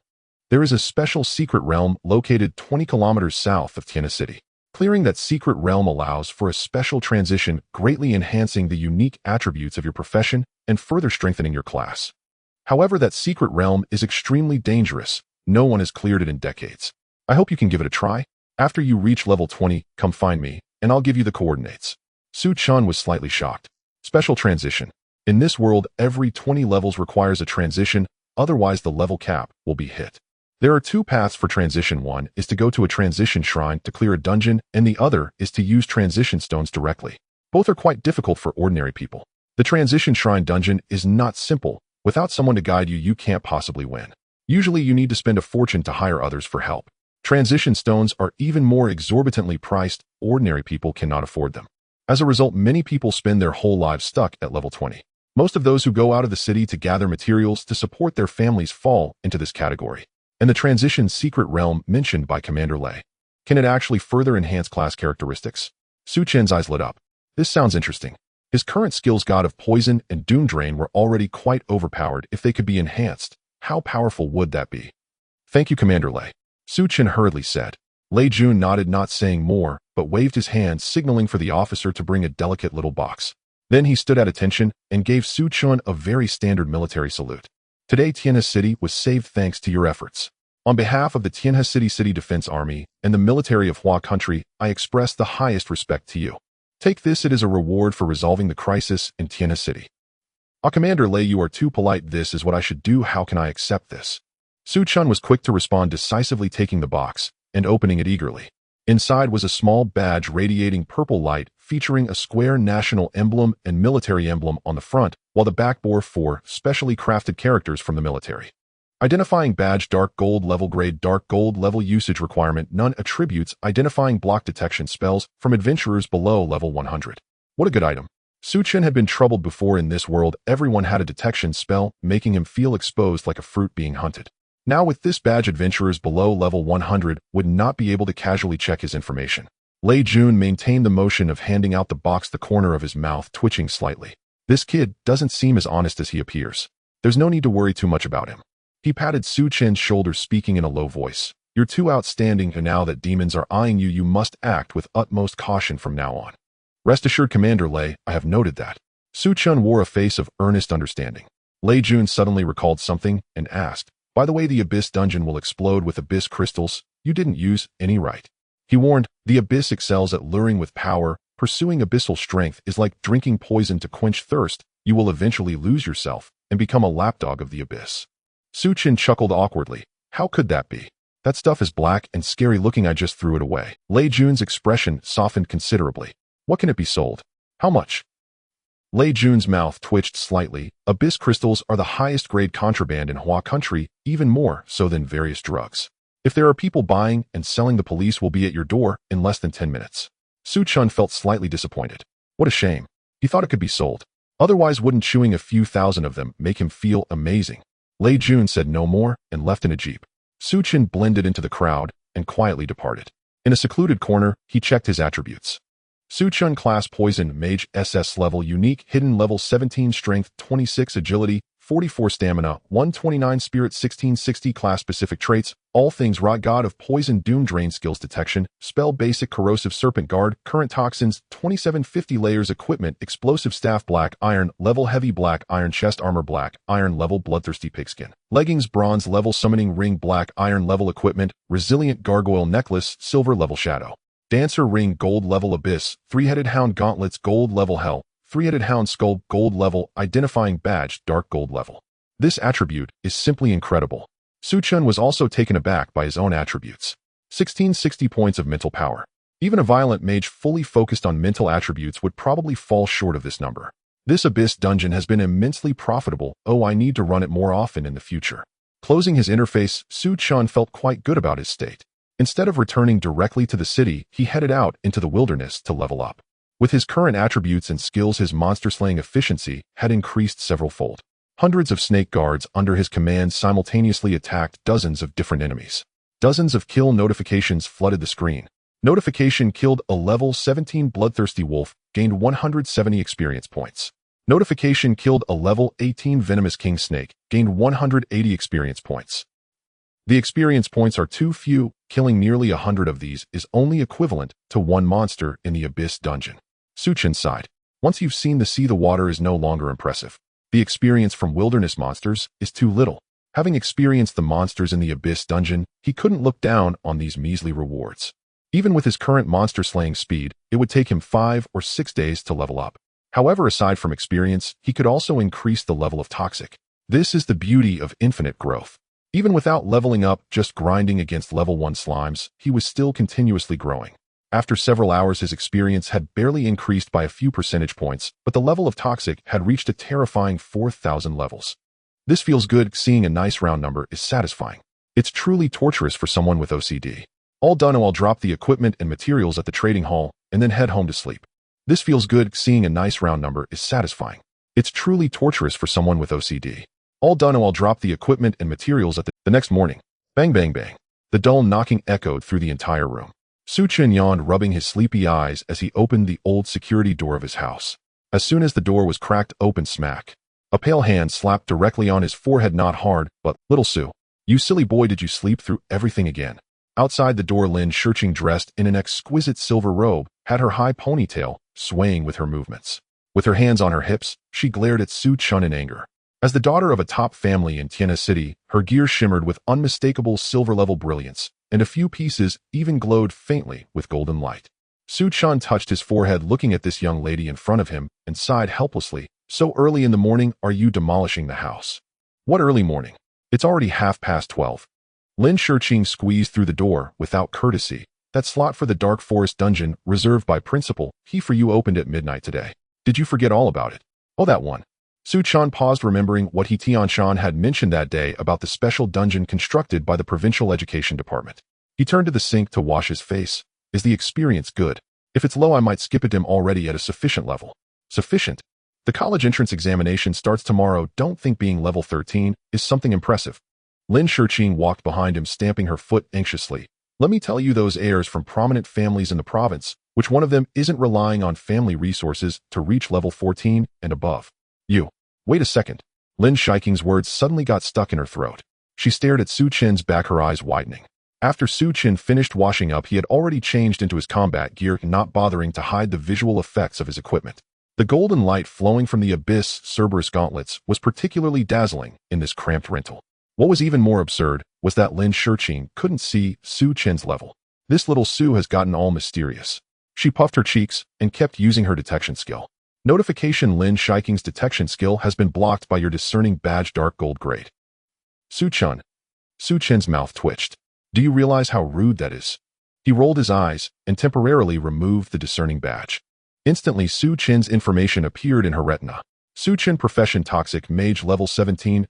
There is a special secret realm located 20 kilometers south of Tianhe City. Clearing that secret realm allows for a special transition, greatly enhancing the unique attributes of your profession and further strengthening your class. However, that secret realm is extremely dangerous. No one has cleared it in decades. I hope you can give it a try. After you reach level 20, come find me, and I'll give you the coordinates. Su Chen was slightly shocked. Special transition. In this world, every 20 levels requires a transition, otherwise the level cap will be hit. There are two paths for transition. One is to go to a transition shrine to clear a dungeon, and the other is to use transition stones directly. Both are quite difficult for ordinary people. The transition shrine dungeon is not simple. Without someone to guide you, you can't possibly win. Usually you need to spend a fortune to hire others for help. Transition stones are even more exorbitantly priced. Ordinary people cannot afford them. As a result, many people spend their whole lives stuck at level 20. Most of those who go out of the city to gather materials to support their families fall into this category. And the transition secret realm mentioned by Commander Lei. Can it actually further enhance class characteristics? Su Chen's eyes lit up. This sounds interesting. His current skills, God of Poison and Doom Drain, were already quite overpowered. If they could be enhanced, how powerful would that be? Thank you, Commander Lei. Su Chen hurriedly said. Lei Jun nodded, not saying more, but waved his hand, signaling for the officer to bring a delicate little box. Then he stood at attention and gave Su Chen a very standard military salute. Today, Tianhe City was saved thanks to your efforts. On behalf of the Tianhe City Defense Army and the military of Hua Country, I express the highest respect to you. Take this, it is a reward for resolving the crisis in Tianhe City. Commander Lei, you are too polite. This is what I should do. How can I accept this? Su Chen was quick to respond, decisively taking the box and opening it eagerly. Inside was a small badge radiating purple light, featuring a square national emblem and military emblem on the front, while the back bore 4 specially crafted characters from the military. Identifying badge, dark gold level, grade dark gold level, usage requirement none, attributes, identifying block detection spells from adventurers below level 100. What a good item. Su Chen had been troubled before. In this world, everyone had a detection spell, making him feel exposed like a fruit being hunted. Now with this badge, adventurers below level 100 would not be able to casually check his information. Lei Jun maintained the motion of handing out the box, the corner of his mouth twitching slightly. This kid doesn't seem as honest as he appears. There's no need to worry too much about him. He patted Su Chen's shoulder, speaking in a low voice. You're too outstanding, and now that demons are eyeing you, you must act with utmost caution from now on. Rest assured, Commander Lei, I have noted that. Su Chen wore a face of earnest understanding. Lei Jun suddenly recalled something and asked, by the way, the Abyss dungeon will explode with Abyss crystals. You didn't use any, right? He warned, the Abyss excels at luring with power. Pursuing abyssal strength is like drinking poison to quench thirst. You will eventually lose yourself and become a lapdog of the Abyss. Su Chen chuckled awkwardly. How could that be? That stuff is black and scary looking. I just threw it away. Lei Jun's expression softened considerably. What can it be sold? How much? Lei Jun's mouth twitched slightly. Abyss crystals are the highest grade contraband in Hua Country, even more so than various drugs. If there are people buying and selling, the police will be at your door in less than 10 minutes. Su Chen felt slightly disappointed. What a shame. He thought it could be sold. Otherwise, wouldn't chewing a few thousand of them make him feel amazing? Lei Jun said no more and left in a jeep. Su Chen blended into the crowd and quietly departed. In a secluded corner, he checked his attributes. Su Chen class Poison Mage SS level unique hidden level 17 strength 26 agility 44 stamina 129 spirit 1660 class specific traits all things rot god of poison doom drain skills detection spell basic corrosive serpent guard current toxins 2750 layers equipment explosive staff black iron level heavy black iron chest armor black iron level bloodthirsty pigskin leggings bronze level summoning ring black iron level equipment resilient gargoyle necklace silver level shadow Dancer Ring Gold Level Abyss, Three-Headed Hound Gauntlets Gold Level Hell, Three-Headed Hound Skull Gold Level, Identifying Badge Dark Gold Level. This attribute is simply incredible. Su Chen was also taken aback by his own attributes. 1660 points of mental power. Even a violent mage fully focused on mental attributes would probably fall short of this number. This Abyss dungeon has been immensely profitable. Oh, I need to run it more often in the future. Closing his interface, Su Chen felt quite good about his state. Instead of returning directly to the city, he headed out into the wilderness to level up. With his current attributes and skills, his monster-slaying efficiency had increased several-fold. Hundreds of snake guards under his command simultaneously attacked dozens of different enemies. Dozens of kill notifications flooded the screen. Notification killed a level 17 bloodthirsty wolf, gained 170 experience points. Notification killed a level 18 venomous king snake, gained 180 experience points. The experience points are too few. Killing nearly 100 of these is only equivalent to one monster in the Abyss dungeon. Su Chen sighed. Once you've seen the sea, the water is no longer impressive. The experience from wilderness monsters is too little. Having experienced the monsters in the Abyss dungeon, he couldn't look down on these measly rewards. Even with his current monster-slaying speed, it would take him 5 or 6 days to level up. However, aside from experience, he could also increase the level of toxic. This is the beauty of infinite growth. Even without leveling up, just grinding against level 1 slimes, he was still continuously growing. After several hours, his experience had barely increased by a few percentage points, but the level of toxic had reached a terrifying 4,000 levels. This feels good. Seeing a nice round number is satisfying. It's truly torturous for someone with OCD. All done. I'll drop the equipment and materials at the trading hall and then head home to sleep. This feels good. Seeing a nice round number is satisfying. It's truly torturous for someone with OCD. All done. I'll drop the equipment and materials at the next morning. Bang, bang, bang. The dull knocking echoed through the entire room. Su Chen yawned, rubbing his sleepy eyes as he opened the old security door of his house. As soon as the door was cracked open, smack, a pale hand slapped directly on his forehead. Not hard, but little Su. You silly boy, did you sleep through everything again? Outside the door, Lin Shurching, dressed in an exquisite silver robe, had her high ponytail swaying with her movements. With her hands on her hips, she glared at Su Chen in anger. As the daughter of a top family in Tianha City, her gear shimmered with unmistakable silver-level brilliance, and a few pieces even glowed faintly with golden light. Su Chen touched his forehead, looking at this young lady in front of him, and sighed helplessly. So early in the morning, are you demolishing the house? What early morning? It's already 12:30. Lin Shurching squeezed through the door without courtesy. That slot for the Dark Forest dungeon, reserved by principal, he for you, opened at midnight today. Did you forget all about it? Oh, that one. Su Chen paused, remembering what he Tianshan had mentioned that day about the special dungeon constructed by the Provincial Education Department. He turned to the sink to wash his face. Is the experience good? If it's low, I might skip it. I'm already at a sufficient level. Sufficient? The college entrance examination starts tomorrow. Don't think being level 13 is something impressive. Lin Shurching walked behind him, stamping her foot anxiously. Let me tell you, those heirs from prominent families in the province, which one of them isn't relying on family resources to reach level 14 and above? You. Wait a second. Lin Shiking's words suddenly got stuck in her throat. She stared at Su Chen's back, her eyes widening. After Su Chen finished washing up, he had already changed into his combat gear, not bothering to hide the visual effects of his equipment. The golden light flowing from the Abyss Cerberus gauntlets was particularly dazzling in this cramped rental. What was even more absurd was that Lin Shurching couldn't see Su Chen's level. This little Su has gotten all mysterious. She puffed her cheeks and kept using her detection skill. Notification: Lin Shiking's detection skill has been blocked by your discerning badge dark gold grade. Su Chen. Su Chen's mouth twitched. Do you realize how rude that is? He rolled his eyes and temporarily removed the discerning badge. Instantly, Su Chen's information appeared in her retina. Su Chen, profession Toxic Mage, level 17.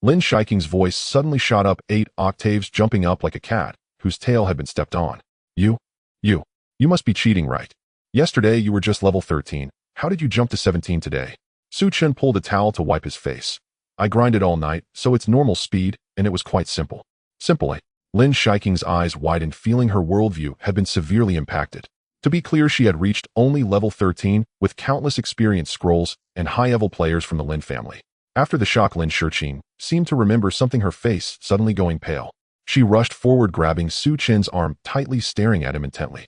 Lin Shiking's voice suddenly shot up 8 octaves, jumping up like a cat whose tail had been stepped on. You must be cheating, right? Yesterday you were just level 13. how did you jump to 17 today? Chen pulled a towel to wipe his face. I grinded all night, so it's normal speed, and it was quite simple. Simple, eh? Lin Shiking's eyes widened, feeling her worldview had been severely impacted. To be clear, she had reached only level 13 with countless experienced scrolls and high-level players from the Lin family. After the shock, Lin Shiking seemed to remember something, her face suddenly going pale. She rushed forward, grabbing Chen's arm, tightly staring at him intently.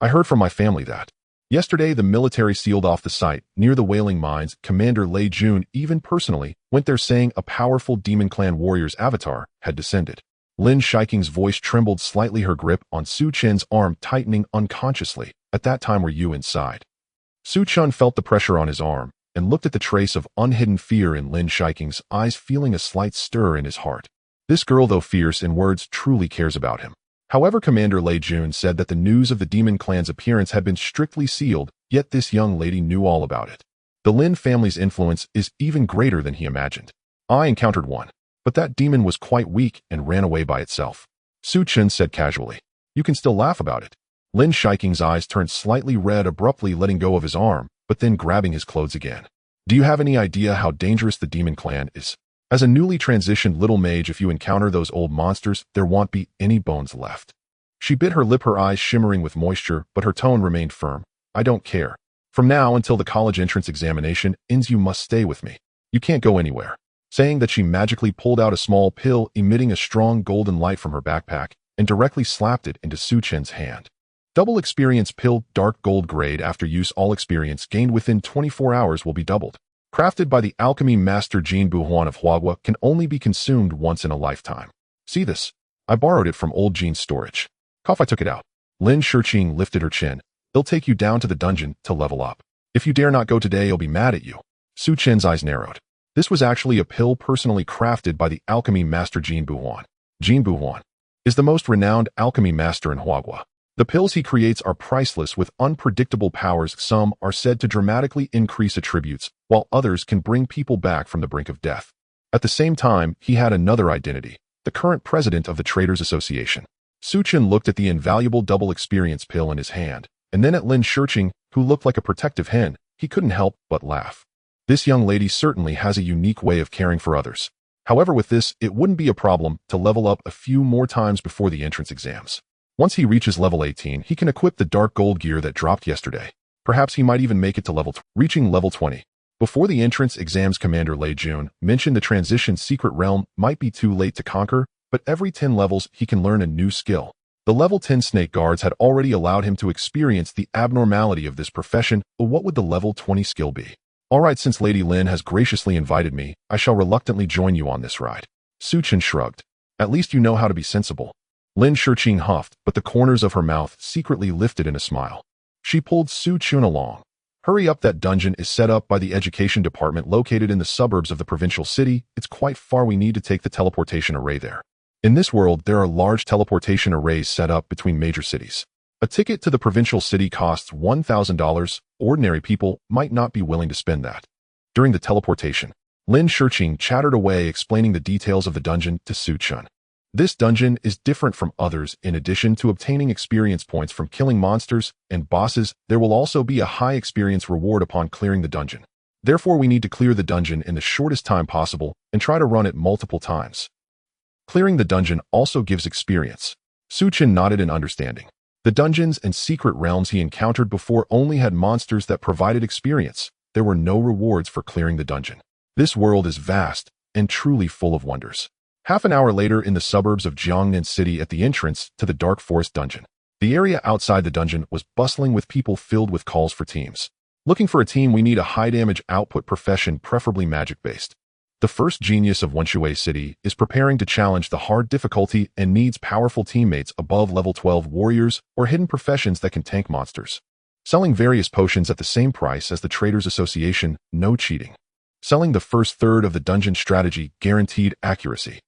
I heard from my family that yesterday the military sealed off the site near the Wailing Mines. Commander Lei Jun even personally went there, saying a powerful Demon Clan warrior's avatar had descended. Lin Shiking's voice trembled slightly, her grip on Chen's arm tightening unconsciously. At that time, were you inside? Chen felt the pressure on his arm and looked at the trace of unhidden fear in Lin Shiking's eyes, feeling a slight stir in his heart. This girl, though fierce in words, truly cares about him. However, Commander Lei Jun said that the news of the Demon Clan's appearance had been strictly sealed, yet this young lady knew all about it. The Lin family's influence is even greater than he imagined. I encountered one, but that demon was quite weak and ran away by itself. Chen said casually. You can still laugh about it. Lin Shiking's eyes turned slightly red, abruptly letting go of his arm, but then grabbing his clothes again. Do you have any idea how dangerous the Demon Clan is? As a newly transitioned little mage, if you encounter those old monsters, there won't be any bones left. She bit her lip, her eyes shimmering with moisture, but her tone remained firm. I don't care. From now until the college entrance examination ends, you must stay with me. You can't go anywhere. Saying that, she magically pulled out a small pill emitting a strong golden light from her backpack and directly slapped it into Chen's hand. Double experience pill, dark gold grade. After use, all experience gained within 24 hours will be doubled. Crafted by the alchemy master Jin Buhuan of Huagua, can only be consumed once in a lifetime. See this? I borrowed it from old Jin's storage. Cough, I took it out. Lin Shiking lifted her chin. They'll take you down to the dungeon to level up. If you dare not go today, he'll be mad at you. Chen's eyes narrowed. This was actually a pill personally crafted by the alchemy master Jin Buhuan. Jin Buhuan is the most renowned alchemy master in Huagua. The pills he creates are priceless with unpredictable powers. Some are said to dramatically increase attributes, while others can bring people back from the brink of death. At the same time, he had another identity, the current president of the Traders Association. Chen looked at the invaluable double experience pill in his hand, and then at Lin Shiking, who looked like a protective hen. He couldn't help but laugh. This young lady certainly has a unique way of caring for others. However, with this, it wouldn't be a problem to level up a few more times before the entrance exams. Once he reaches level 18, he can equip the dark gold gear that dropped yesterday. Perhaps he might even make it to reaching level 20. Before the entrance exams, Commander Lei Jun mentioned the transition secret realm might be too late to conquer, but every 10 levels he can learn a new skill. The level 10 snake guards had already allowed him to experience the abnormality of this profession, but what would the level 20 skill be? Alright, since Lady Lin has graciously invited me, I shall reluctantly join you on this ride. Chen shrugged. At least you know how to be sensible. Lin Shiking huffed, but the corners of her mouth secretly lifted in a smile. She pulled Chen along. Hurry up, that dungeon is set up by the education department located in the suburbs of the provincial city. It's quite far, we need to take the teleportation array there. In this world, there are large teleportation arrays set up between major cities. A ticket to the provincial city costs $1,000. Ordinary people might not be willing to spend that. During the teleportation, Lin Shiking chattered away, explaining the details of the dungeon to Chen. This dungeon is different from others. In addition to obtaining experience points from killing monsters and bosses, there will also be a high experience reward upon clearing the dungeon. Therefore, we need to clear the dungeon in the shortest time possible and try to run it multiple times. Clearing the dungeon also gives experience. Chen nodded in understanding. The dungeons and secret realms he encountered before only had monsters that provided experience. There were no rewards for clearing the dungeon. This world is vast and truly full of wonders. Half an hour later, in the suburbs of Jiangnan City, at the entrance to the Dark Forest dungeon, the area outside the dungeon was bustling with people, filled with calls for teams. Looking for a team, we need a high damage output profession, preferably magic-based. The first genius of Wenshui City is preparing to challenge the hard difficulty and needs powerful teammates above level 12 warriors or hidden professions that can tank monsters. Selling various potions at the same price as the Traders Association, no cheating. Selling the first third of the dungeon strategy, guaranteed accuracy.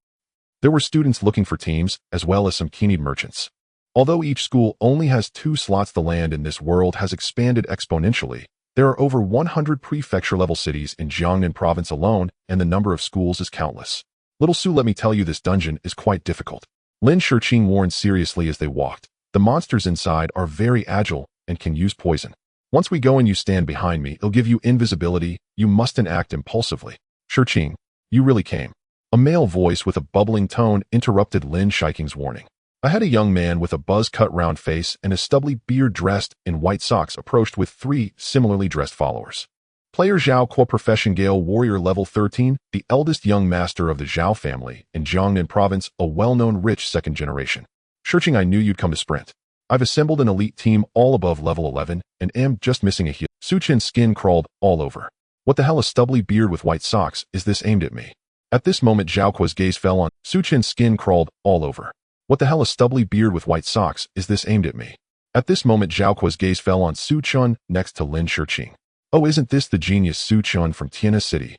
There were students looking for teams, as well as some keen merchants. Although each school only has 2 slots, the land in this world has expanded exponentially. There are over 100 prefecture-level cities in Jiangnan province alone, and the number of schools is countless. Little Sue, let me tell you, this dungeon is quite difficult. Lin Shiking warned seriously as they walked. The monsters inside are very agile and can use poison. Once we go and you stand behind me, it'll give you invisibility. You mustn't act impulsively. Shrugs, you really came. A male voice with a bubbling tone interrupted Lin Shiking's warning. Ahead, a young man with a buzz-cut round face and a stubbly beard dressed in white socks approached with 3 similarly dressed followers. Player Zhao Kuo, profession Gale Warrior level 13, the eldest young master of the Zhao family in Jiangnan province, a well-known rich second generation. Shrugs, I knew you'd come to sprint. I've assembled an elite team all above level 11 and am just missing a heel. Su Chen's skin crawled all over. What the hell, a stubbly beard with white socks? Is this aimed at me? At this moment, Zhao Kuo's gaze fell on Su Chen's skin crawled all over. What the hell, a stubbly beard with white socks? Is this aimed at me? At this moment, Zhao Kuo's gaze fell on Su Chen next to Lin Shurqing. Oh, isn't this the genius Su Chen from Tianha City?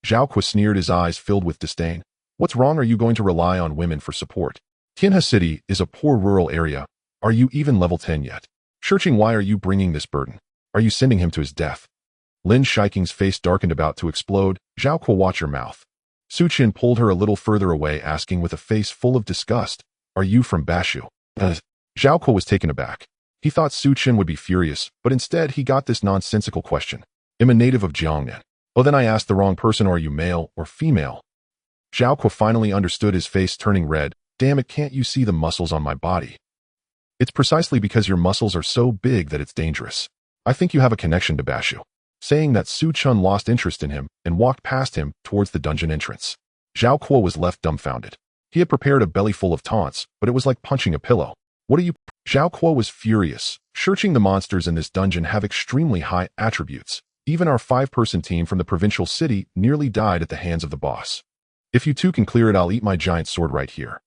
Zhao Kuo sneered, his eyes filled with disdain. What's wrong? Are you going to rely on women for support? Tianha City is a poor rural area. Are you even level 10 yet? Shurqing, why are you bringing this burden? Are you sending him to his death? Lin Shiking's face darkened, about to explode. Zhao Kuo, watch your mouth. Su Chen pulled her a little further away, asking with a face full of disgust, are you from Bashu? Zhao Kuo was taken aback. He thought Su Chen would be furious, but instead he got this nonsensical question. Am a native of Jiangnan. Oh, then I asked the wrong person. Are you male or female? Zhao Kuo finally understood, his face turning red. Damn it, can't you see the muscles on my body? It's precisely because your muscles are so big that it's dangerous. I think you have a connection to Bashu. Saying that, Su Chen lost interest in him and walked past him towards the dungeon entrance. Zhao Kuo was left dumbfounded. He had prepared a belly full of taunts, but it was like punching a pillow. What are you? Zhao Kuo was furious. Shurqing, the monsters in this dungeon have extremely high attributes. Even our 5-person team from the provincial city nearly died at the hands of the boss. If you two can clear it, I'll eat my giant sword right here.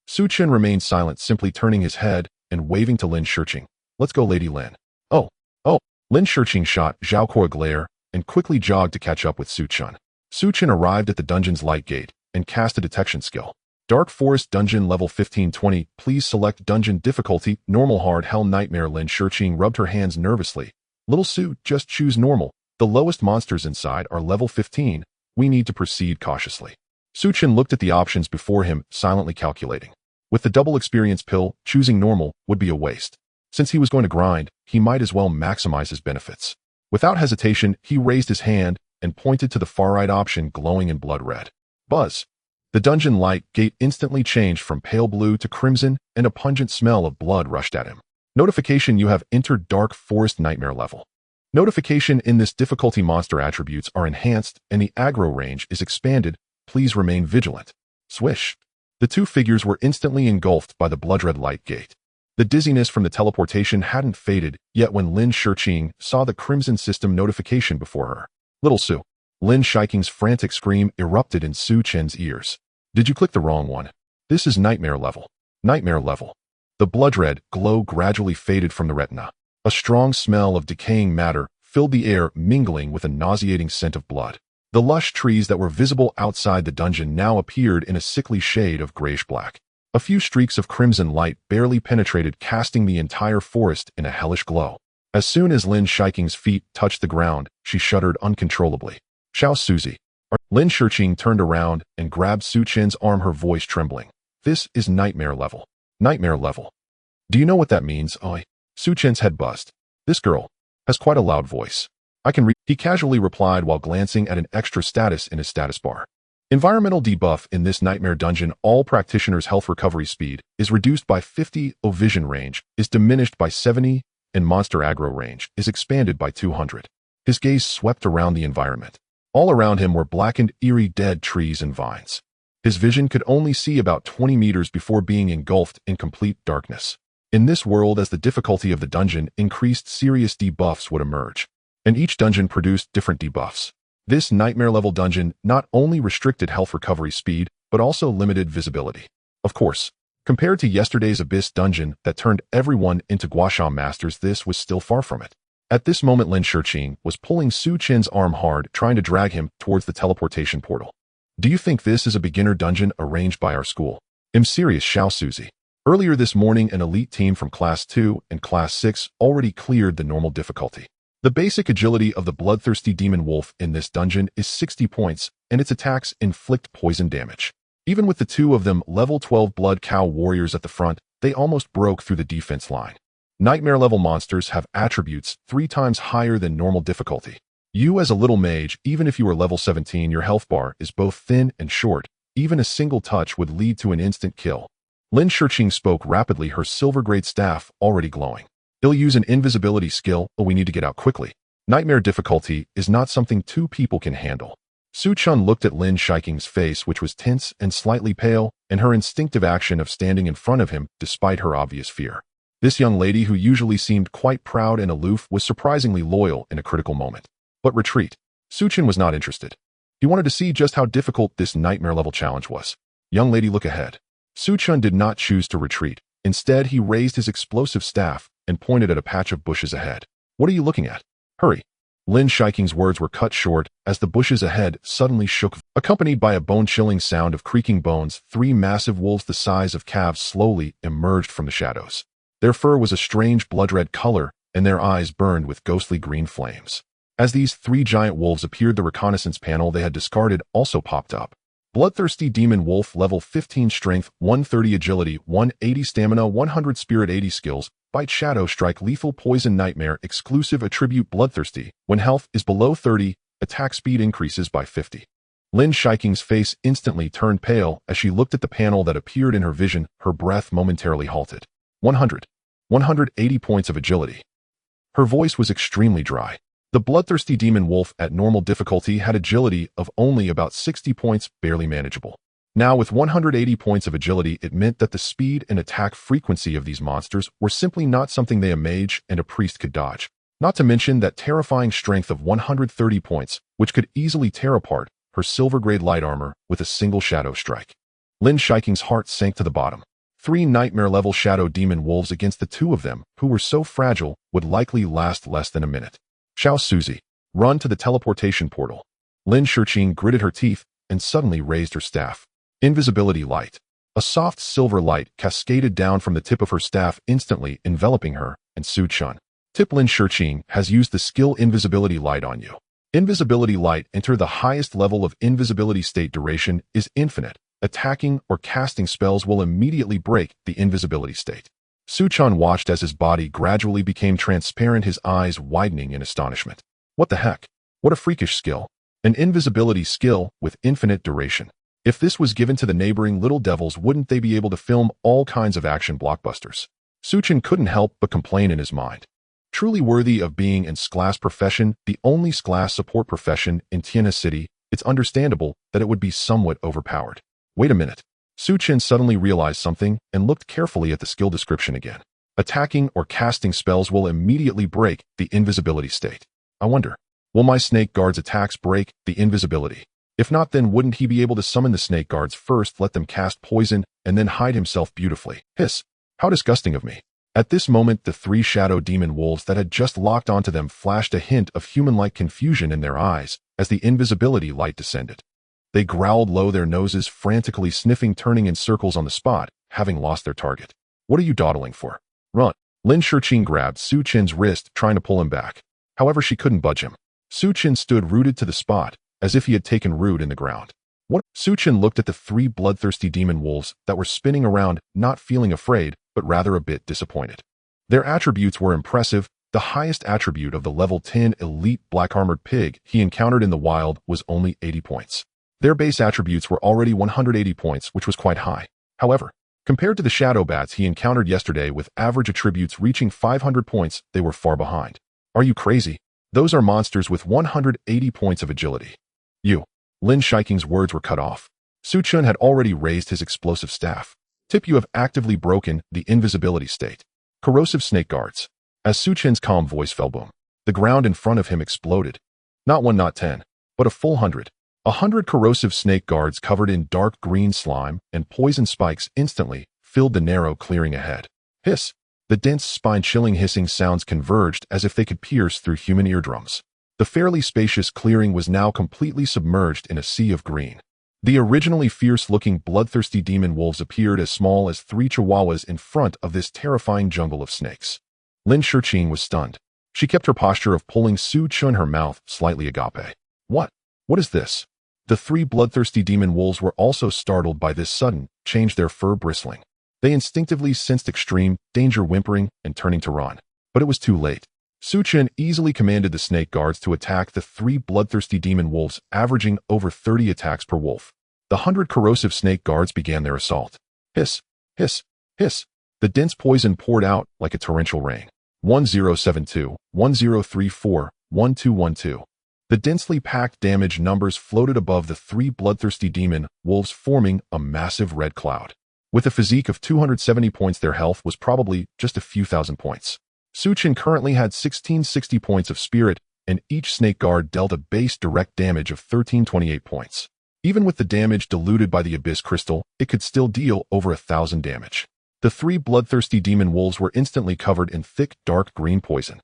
Su Chen remained silent, simply turning his head and waving to Lin Shurqing. Let's go, Lady Lin. Oh. Lin Shurqing shot Zhao Kuo a glare and quickly jogged to catch up with Su Chen. Su Chen arrived at the dungeon's light gate and cast a detection skill. Dark Forest Dungeon level 1520. Please select dungeon difficulty, normal, hard, hell, nightmare. Lin Shurqing rubbed her hands nervously. Little Su, just choose normal. The lowest monsters inside are level 15. We need to proceed cautiously. Su Chen looked at the options before him, silently calculating. With the double experience pill, choosing normal would be a waste. Since he was going to grind, he might as well maximize his benefits. Without hesitation, he raised his hand and pointed to the far right option, glowing in blood red. Buzz! The dungeon light gate instantly changed from pale blue to crimson, and a pungent smell of blood rushed at him. Notification: you have entered Dark Forest Nightmare level. Notification: in this difficulty, monster attributes are enhanced and the aggro range is expanded. Please remain vigilant. Swish! The two figures were instantly engulfed by the blood-red light gate. The dizziness from the teleportation hadn't faded, yet when Lin Shurqing saw the crimson system notification before her. Little Su! Lin Shiking's frantic scream erupted in Su Chen's ears. Did you click the wrong one? This is Nightmare level. Nightmare level. The blood-red glow gradually faded from the retina. A strong smell of decaying matter filled the air, mingling with a nauseating scent of blood. The lush trees that were visible outside the dungeon now appeared in a sickly shade of grayish-black. A few streaks of crimson light barely penetrated, casting the entire forest in a hellish glow. As soon as Lin Shiking's feet touched the ground, she shuddered uncontrollably. Xiao Suzy. Lin Shurqing turned around and grabbed Su Chen's arm, her voice trembling. This is Nightmare level. Nightmare level. Do you know what that means? Oi. Su Chen's head buzzed. This girl has quite a loud voice. I can read, he casually replied while glancing at an extra status in his status bar. Environmental debuff: in this nightmare dungeon, all practitioners' health recovery speed is reduced by 50, vision range is diminished by 70, and monster aggro range is expanded by 200. His gaze swept around the environment. All around him were blackened, eerie, dead trees and vines. His vision could only see about 20 meters before being engulfed in complete darkness. In this world, as the difficulty of the dungeon increased, serious debuffs would emerge, and each dungeon produced different debuffs. This nightmare-level dungeon not only restricted health recovery speed, but also limited visibility. Of course, compared to yesterday's Abyss dungeon that turned everyone into Guasha masters, this was still far from it. At this moment, Lin Shurqing was pulling Su Chen's arm hard, trying to drag him towards the teleportation portal. Do you think this is a beginner dungeon arranged by our school? I'm serious, Xiao Suzy. Earlier this morning, an elite team from Class 2 and Class 6 already cleared the normal difficulty. The basic agility of the bloodthirsty demon wolf in this dungeon is 60 points, and its attacks inflict poison damage. Even with the two of them level 12 blood cow warriors at the front, they almost broke through the defense line. Nightmare-level monsters have attributes 3 times higher than normal difficulty. You as a little mage, even if you are level 17, your health bar is both thin and short. Even a single touch would lead to an instant kill. Lin Shiqing spoke rapidly, her silver-grade staff already glowing. He'll use an invisibility skill, but we need to get out quickly. Nightmare difficulty is not something 2 people can handle. Su Chen looked at Lin Shiqing's face, which was tense and slightly pale, and her instinctive action of standing in front of him despite her obvious fear. This young lady, who usually seemed quite proud and aloof, was surprisingly loyal in a critical moment. But retreat. Su Chen was not interested. He wanted to see just how difficult this nightmare-level challenge was. Young lady, look ahead. Su Chen did not choose to retreat. Instead, he raised his explosive staff and pointed at a patch of bushes ahead. What are you looking at? Hurry. Lin Shiqing's words were cut short as the bushes ahead suddenly shook, accompanied by a bone-chilling sound of creaking bones. 3 massive wolves the size of calves slowly emerged from the shadows. Their fur was a strange blood-red color, and their eyes burned with ghostly green flames. As these 3 giant wolves appeared, the reconnaissance panel they had discarded also popped up. Bloodthirsty Demon Wolf, level 15 strength, 130 agility, 180 stamina, 100 spirit, 80 skills, bite, shadow strike, lethal poison, nightmare, exclusive attribute, bloodthirsty. When health is below 30, attack speed increases by 50. Lin Shiqing's face instantly turned pale as she looked at the panel that appeared in her vision. Her breath momentarily halted. 180 points of agility. Her voice was extremely dry. The bloodthirsty demon wolf at normal difficulty had agility of only about 60 points, barely manageable. Now with 180 points of agility, it meant that the speed and attack frequency of these monsters were simply not something a mage and a priest could dodge. Not to mention that terrifying strength of 130 points, which could easily tear apart her silver-grade light armor with a single shadow strike. Lin Shiqing's heart sank to the bottom. 3 nightmare-level shadow demon wolves against the 2 of them, who were so fragile, would likely last less than a minute. Xiao Suzy, run to the teleportation portal. Lin Shiqing gritted her teeth and suddenly raised her staff. Invisibility light. A soft silver light cascaded down from the tip of her staff, instantly enveloping her and Su Chen. Tip: Lin Shiqing has used the skill Invisibility Light on you. Invisibility Light. Enter the highest level of invisibility state. Duration is infinite. Attacking or casting spells will immediately break the invisibility state. Su Chen watched as his body gradually became transparent, his eyes widening in astonishment. What the heck? What a freakish skill. An invisibility skill with infinite duration. If this was given to the neighboring little devils, wouldn't they be able to film all kinds of action blockbusters? Su Chen couldn't help but complain in his mind. Truly worthy of being in class profession, the only class support profession in Tianhe City, it's understandable that it would be somewhat overpowered. Wait a minute. Su Chen suddenly realized something and looked carefully at the skill description again. Attacking or casting spells will immediately break the invisibility state. I wonder, will my snake guard's attacks break the invisibility? If not, then wouldn't he be able to summon the snake guards first, let them cast poison, and then hide himself beautifully? Hiss! How disgusting of me. At this moment, the 3 shadow demon wolves that had just locked onto them flashed a hint of human-like confusion in their eyes as the invisibility light descended. They growled low, their noses frantically sniffing, turning in circles on the spot, having lost their target. What are you dawdling for? Run! Lin Shiqing grabbed Su Chen's wrist, trying to pull him back. However, she couldn't budge him. Su Chen stood rooted to the spot, as if he had taken root in the ground. What? Su Chen looked at the 3 bloodthirsty demon wolves that were spinning around, not feeling afraid, but rather a bit disappointed. Their attributes were impressive. The highest attribute of the level 10 elite black-armored pig he encountered in the wild was only 80 points. Their base attributes were already 180 points, which was quite high. However, compared to the shadow bats he encountered yesterday with average attributes reaching 500 points, they were far behind. Are you crazy? Those are monsters with 180 points of agility. You. Lin Shiqing's words were cut off. Su Chen had already raised his explosive staff. Tip: you have actively broken the invisibility state. Corrosive snake guards. As Su Chen's calm voice fell, boom, the ground in front of him exploded. Not 1, not 10, but a full 100. 100 corrosive snake guards covered in dark green slime and poison spikes instantly filled the narrow clearing ahead. Hiss! The dense, spine-chilling hissing sounds converged as if they could pierce through human eardrums. The fairly spacious clearing was now completely submerged in a sea of green. The originally fierce-looking bloodthirsty demon wolves appeared as small as 3 chihuahuas in front of this terrifying jungle of snakes. Lin Shiqing was stunned. She kept her posture of pulling Su Chen, her mouth slightly agape. What? What is this? The 3 bloodthirsty demon wolves were also startled by this sudden change, their fur bristling. They instinctively sensed extreme danger, whimpering and turning to run. But it was too late. Chen easily commanded the snake guards to attack the 3 bloodthirsty demon wolves, averaging over 30 attacks per wolf. The 100 corrosive snake guards began their assault. Hiss, hiss, hiss. The dense poison poured out like a torrential rain. 1072, 1034, 1212. The densely packed damage numbers floated above the 3 bloodthirsty demon wolves, forming a massive red cloud. With a physique of 270 points, their health was probably just a few thousand points. Chen currently had 1660 points of spirit, and each snake guard dealt a base direct damage of 1328 points. Even with the damage diluted by the abyss crystal, it could still deal over 1,000 damage. The 3 bloodthirsty demon wolves were instantly covered in thick, dark green poison.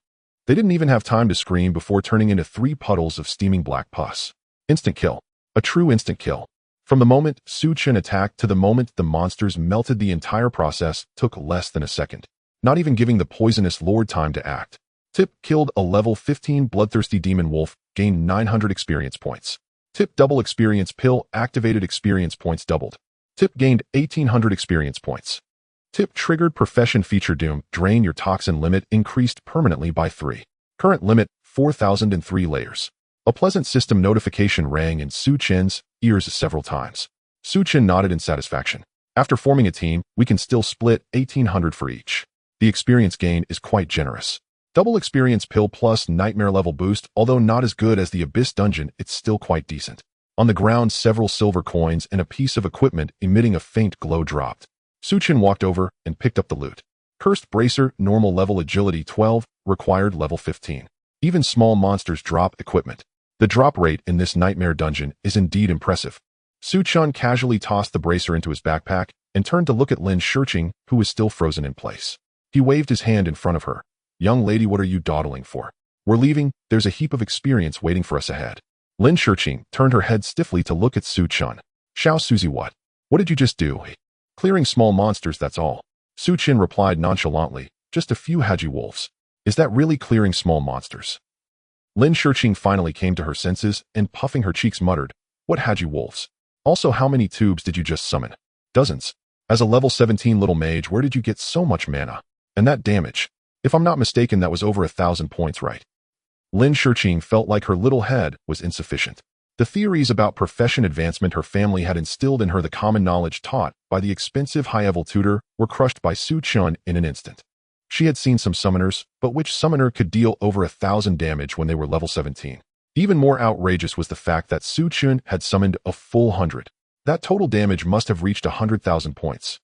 They didn't even have time to scream before turning into 3 puddles of steaming black pus. Instant kill. A true instant kill. From the moment Chen attacked to the moment the monsters melted, the entire process took less than a second, not even giving the poisonous lord time to act. Tip killed a level 15 bloodthirsty demon wolf, gained 900 experience points. Tip double experience pill, activated experience points doubled. Tip gained 1800 experience points. Tip triggered profession feature doom, drain your toxin limit increased permanently by 3. Current limit 4003 layers. A pleasant system notification rang in Chen's ears several times. Chen nodded in satisfaction. After forming a team, we can still split 1800 for each. The experience gain is quite generous. Double experience pill plus nightmare level boost, although not as good as the abyss dungeon, it's still quite decent. On the ground, several silver coins and a piece of equipment emitting a faint glow dropped. Chen walked over and picked up the loot. Cursed bracer, normal level agility 12, required level 15. Even small monsters drop equipment. The drop rate in this nightmare dungeon is indeed impressive. Chen casually tossed the bracer into his backpack and turned to look at Lin Shurching, who was still frozen in place. He waved his hand in front of her. Young lady, what are you dawdling for? We're leaving. There's a heap of experience waiting for us ahead. Lin Shurching turned her head stiffly to look at Chen. Xiao Suzy, what? What did you just do? Clearing small monsters, that's all. Chen replied nonchalantly. Just a few Haji wolves. Is that really clearing small monsters? Lin Shurching finally came to her senses and, puffing her cheeks, muttered, what Haji wolves? Also, how many tubes did you just summon? Dozens. As a level 17 little mage, where did you get so much mana? And that damage? If I'm not mistaken, that was over 1,000 points, right? Lin Shurching felt like her little head was insufficient. The theories about profession advancement her family had instilled in her, the common knowledge taught by the expensive high-level tutor, were crushed by Chen in an instant. She had seen some summoners, but which summoner could deal over 1,000 damage when they were level 17? Even more outrageous was the fact that Chen had summoned a full 100. That total damage must have reached 100,000 points.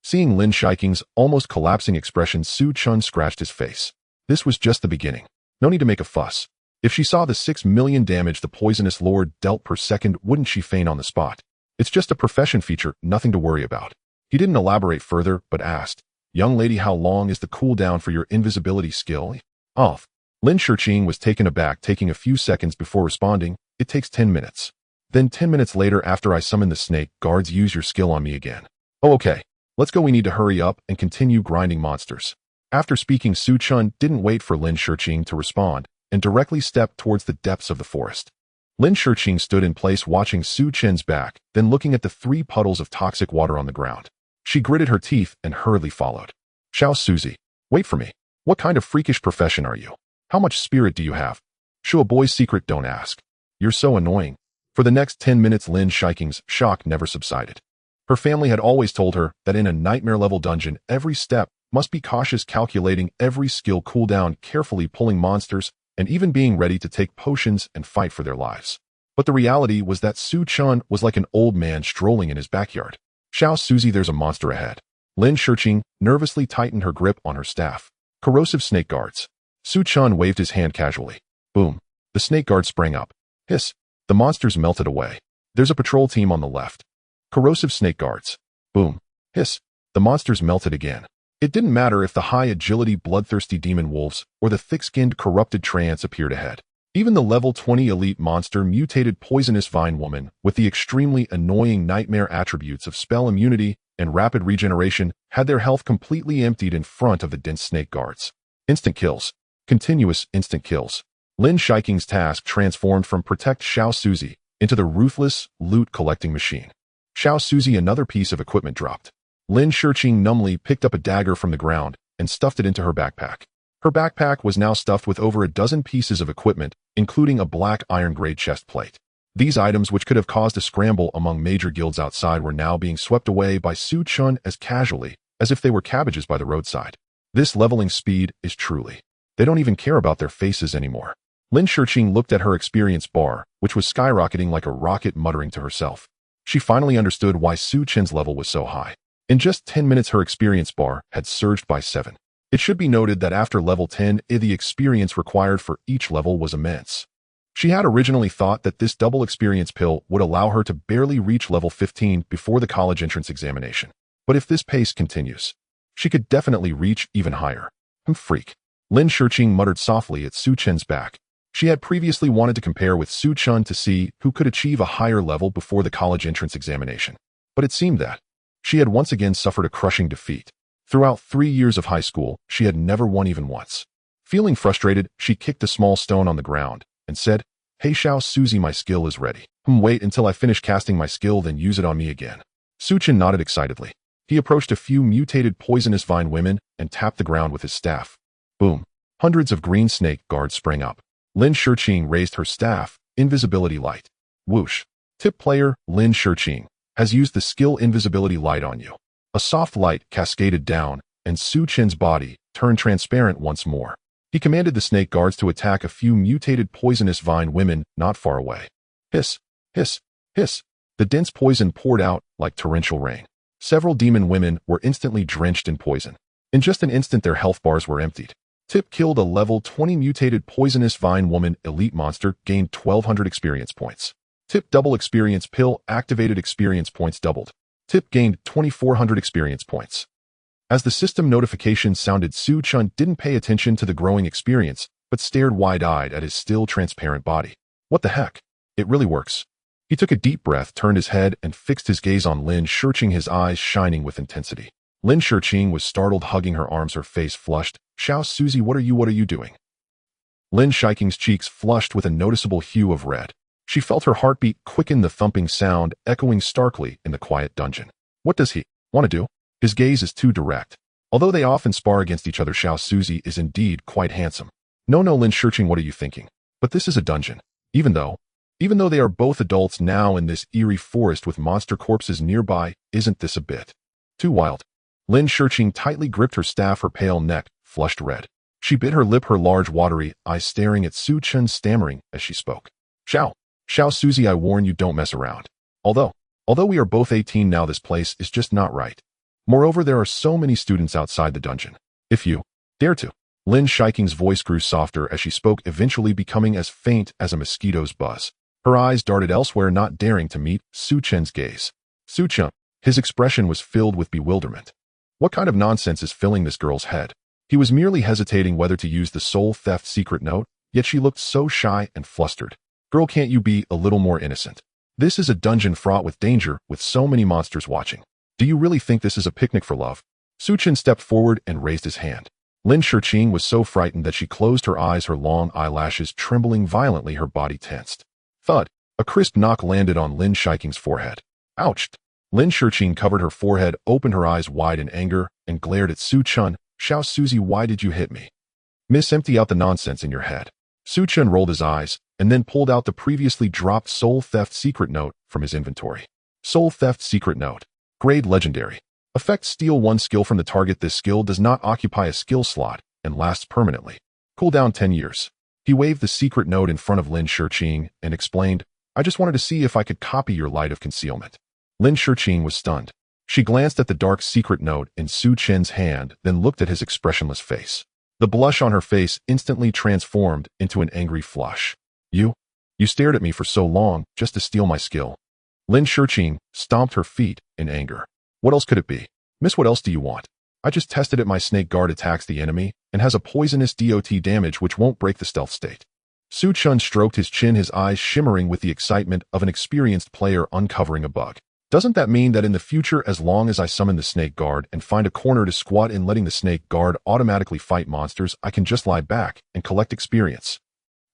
Seeing Lin Shurching's almost collapsing expression, Chen scratched his face. This was just the beginning. No need to make a fuss. If she saw the 6 million damage the poisonous lord dealt per second, wouldn't she faint on the spot? It's just a profession feature, nothing to worry about. He didn't elaborate further, but asked, young lady, how long is the cooldown for your invisibility skill? Off. Lin Shurching was taken aback, taking a few seconds before responding, it takes 10 minutes. Then 10 minutes later, after I summon the snake guards, use your skill on me again. Oh, okay. Let's go, we need to hurry up and continue grinding monsters. After speaking, Chen didn't wait for Lin Shurching to respond and directly stepped towards the depths of the forest. Lin Shurching stood in place, watching Chen's back, then looking at the 3 puddles of toxic water on the ground. She gritted her teeth and hurriedly followed. Xiao Suzy, wait for me. What kind of freakish profession are you? How much spirit do you have? Show a boy's secret, don't ask. You're so annoying. For the next 10 minutes, Lin Shurching's shock never subsided. Her family had always told her that in a nightmare-level dungeon, every step must be cautious, calculating every skill cooldown, carefully pulling monsters, and even being ready to take potions and fight for their lives. But the reality was that Chen was like an old man strolling in his backyard. Xiao Suzy, there's a monster ahead. Lin Shurching nervously tightened her grip on her staff. Corrosive snake guards. Chen waved his hand casually. Boom. The snake guard sprang up. Hiss. The monsters melted away. There's a patrol team on the left. Corrosive snake guards. Boom. Hiss. The monsters melted again. It didn't matter if the high-agility bloodthirsty demon wolves or the thick-skinned corrupted trance appeared ahead. Even the level 20 elite monster mutated poisonous vine woman with the extremely annoying nightmare attributes of spell immunity and rapid regeneration had their health completely emptied in front of the dense snake guards. Instant kills. Continuous instant kills. Lin Shurching's task transformed from protect Xiao Suzy into the ruthless loot-collecting machine. Xiao Suzy, another piece of equipment dropped. Lin Shiqing numbly picked up a dagger from the ground and stuffed it into her backpack. Her backpack was now stuffed with over a dozen pieces of equipment, including a black iron-grade chest plate. These items, which could have caused a scramble among major guilds outside, were now being swept away by Su Chen as casually as if they were cabbages by the roadside. This leveling speed is truly. They don't even care about their faces anymore. Lin Shiqing looked at her experience bar, which was skyrocketing like a rocket, muttering to herself. She finally understood why Su Chen's level was so high. In just 10 minutes, her experience bar had surged by 7. It should be noted that after level 10, the experience required for each level was immense. She had originally thought that this double experience pill would allow her to barely reach level 15 before the college entrance examination. But if this pace continues, she could definitely reach even higher. Freak. Lin Shiqing muttered softly at Su Chen's back. She had previously wanted to compare with Su Chen to see who could achieve a higher level before the college entrance examination. But it seemed that she had once again suffered a crushing defeat. Throughout 3 years of high school, she had never won even once. Feeling frustrated, she kicked a small stone on the ground and said, "Hey Xiao Suzy, my skill is ready. Wait until I finish casting my skill, then use it on me again." Su Chen nodded excitedly. He approached a few mutated poisonous vine women and tapped the ground with his staff. Boom. Hundreds of green snake guards sprang up. Lin Shiqing raised her staff, invisibility light. Whoosh. Tip player, Lin Shiqing, has used the skill invisibility light on you. A soft light cascaded down, and Su Chen's body turned transparent once more. He commanded the snake guards to attack a few mutated poisonous vine women not far away. Hiss, hiss, hiss. The dense poison poured out like torrential rain. Several demon women were instantly drenched in poison. In just an instant, their health bars were emptied. Tip killed a level 20 mutated poisonous vine woman elite monster, gained 1200 experience points. Tip double experience pill activated, experience points doubled. Tip gained 2400 experience points. As the system notification sounded, Su Chen didn't pay attention to the growing experience, but stared wide-eyed at his still transparent body. What the heck? It really works. He took a deep breath, turned his head, and fixed his gaze on Lin Shiqing, his eyes shining with intensity. Lin Shiqing was startled, hugging her arms, her face flushed. "Xiao Suzy, what are you doing?" Lin Shiqing's cheeks flushed with a noticeable hue of red. She felt her heartbeat quicken, the thumping sound echoing starkly in the quiet dungeon. What does he want to do? His gaze is too direct. Although they often spar against each other, Xiao Suzy is indeed quite handsome. No, Lin Shiqing, what are you thinking? But this is a dungeon. Even though they are both adults now in this eerie forest with monster corpses nearby, isn't this a bit too wild? Lin Shiqing tightly gripped her staff, her pale neck flushed red. She bit her lip, her large watery eyes staring at Su Chen, stammering as she spoke. Xiao Suzy, I warn you, don't mess around. Although we are both 18 now, this place is just not right. Moreover, there are so many students outside the dungeon. If you dare to. Lin Shiqing's voice grew softer as she spoke, eventually becoming as faint as a mosquito's buzz. Her eyes darted elsewhere, not daring to meet Su Chen's gaze. Su Chen, his expression was filled with bewilderment. What kind of nonsense is filling this girl's head? He was merely hesitating whether to use the soul theft secret note, yet she looked so shy and flustered. Girl, can't you be a little more innocent? This is a dungeon fraught with danger, with so many monsters watching. Do you really think this is a picnic for love? Su Chen stepped forward and raised his hand. Lin Shiqing was so frightened that she closed her eyes, her long eyelashes trembling violently, her body tensed. Thud. A crisp knock landed on Lin Shiqing's forehead. Ouch! Lin Shiqing covered her forehead, opened her eyes wide in anger, and glared at Su Chen. Xiao Suzy, why did you hit me? Miss, empty out the nonsense in your head. Su Chen rolled his eyes, and then pulled out the previously dropped soul theft secret note from his inventory. Soul theft secret note. Grade legendary. Effect: steal 1 skill from the target. This skill does not occupy a skill slot and lasts permanently. Cooldown 10 years. He waved the secret note in front of Lin Shiqing and explained, I just wanted to see if I could copy your light of concealment. Lin Shiqing was stunned. She glanced at the dark secret note in Su Chen's hand, then looked at his expressionless face. The blush on her face instantly transformed into an angry flush. You stared at me for so long just to steal my skill. Lin Shiqing stomped her feet in anger. What else could it be? Miss, what else do you want? I just tested it. My snake guard attacks the enemy and has a poisonous DOT damage which won't break the stealth state. Su Chen stroked his chin, his eyes shimmering with the excitement of an experienced player uncovering a bug. Doesn't that mean that in the future, as long as I summon the snake guard and find a corner to squat in, letting the snake guard automatically fight monsters, I can just lie back and collect experience?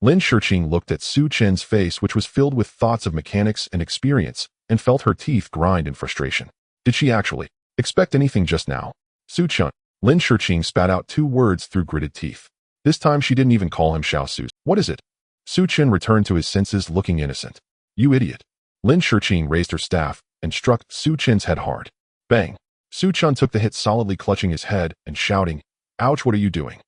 Lin Shiqing looked at Su Chen's face, which was filled with thoughts of mechanics and experience, and felt her teeth grind in frustration. Did she actually Expect anything just now. Su Chen. Lin Shiqing spat out 2 words through gritted teeth. This time she didn't even call him Xiao Su. What is it? Su Chen returned to his senses looking innocent. You idiot. Lin Shiqing raised her staff and struck Su Chen's head hard. Bang. Su Chen took the hit solidly clutching his head and shouting, Ouch, what are you doing?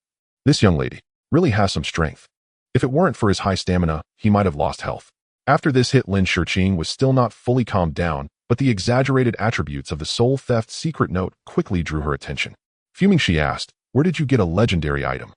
This young lady really has some strength. If it weren't for his high stamina, he might have lost health. After this hit, Lin Shiqing was still not fully calmed down, but the exaggerated attributes of the soul theft secret note quickly drew her attention. Fuming, she asked, Where did you get a legendary item?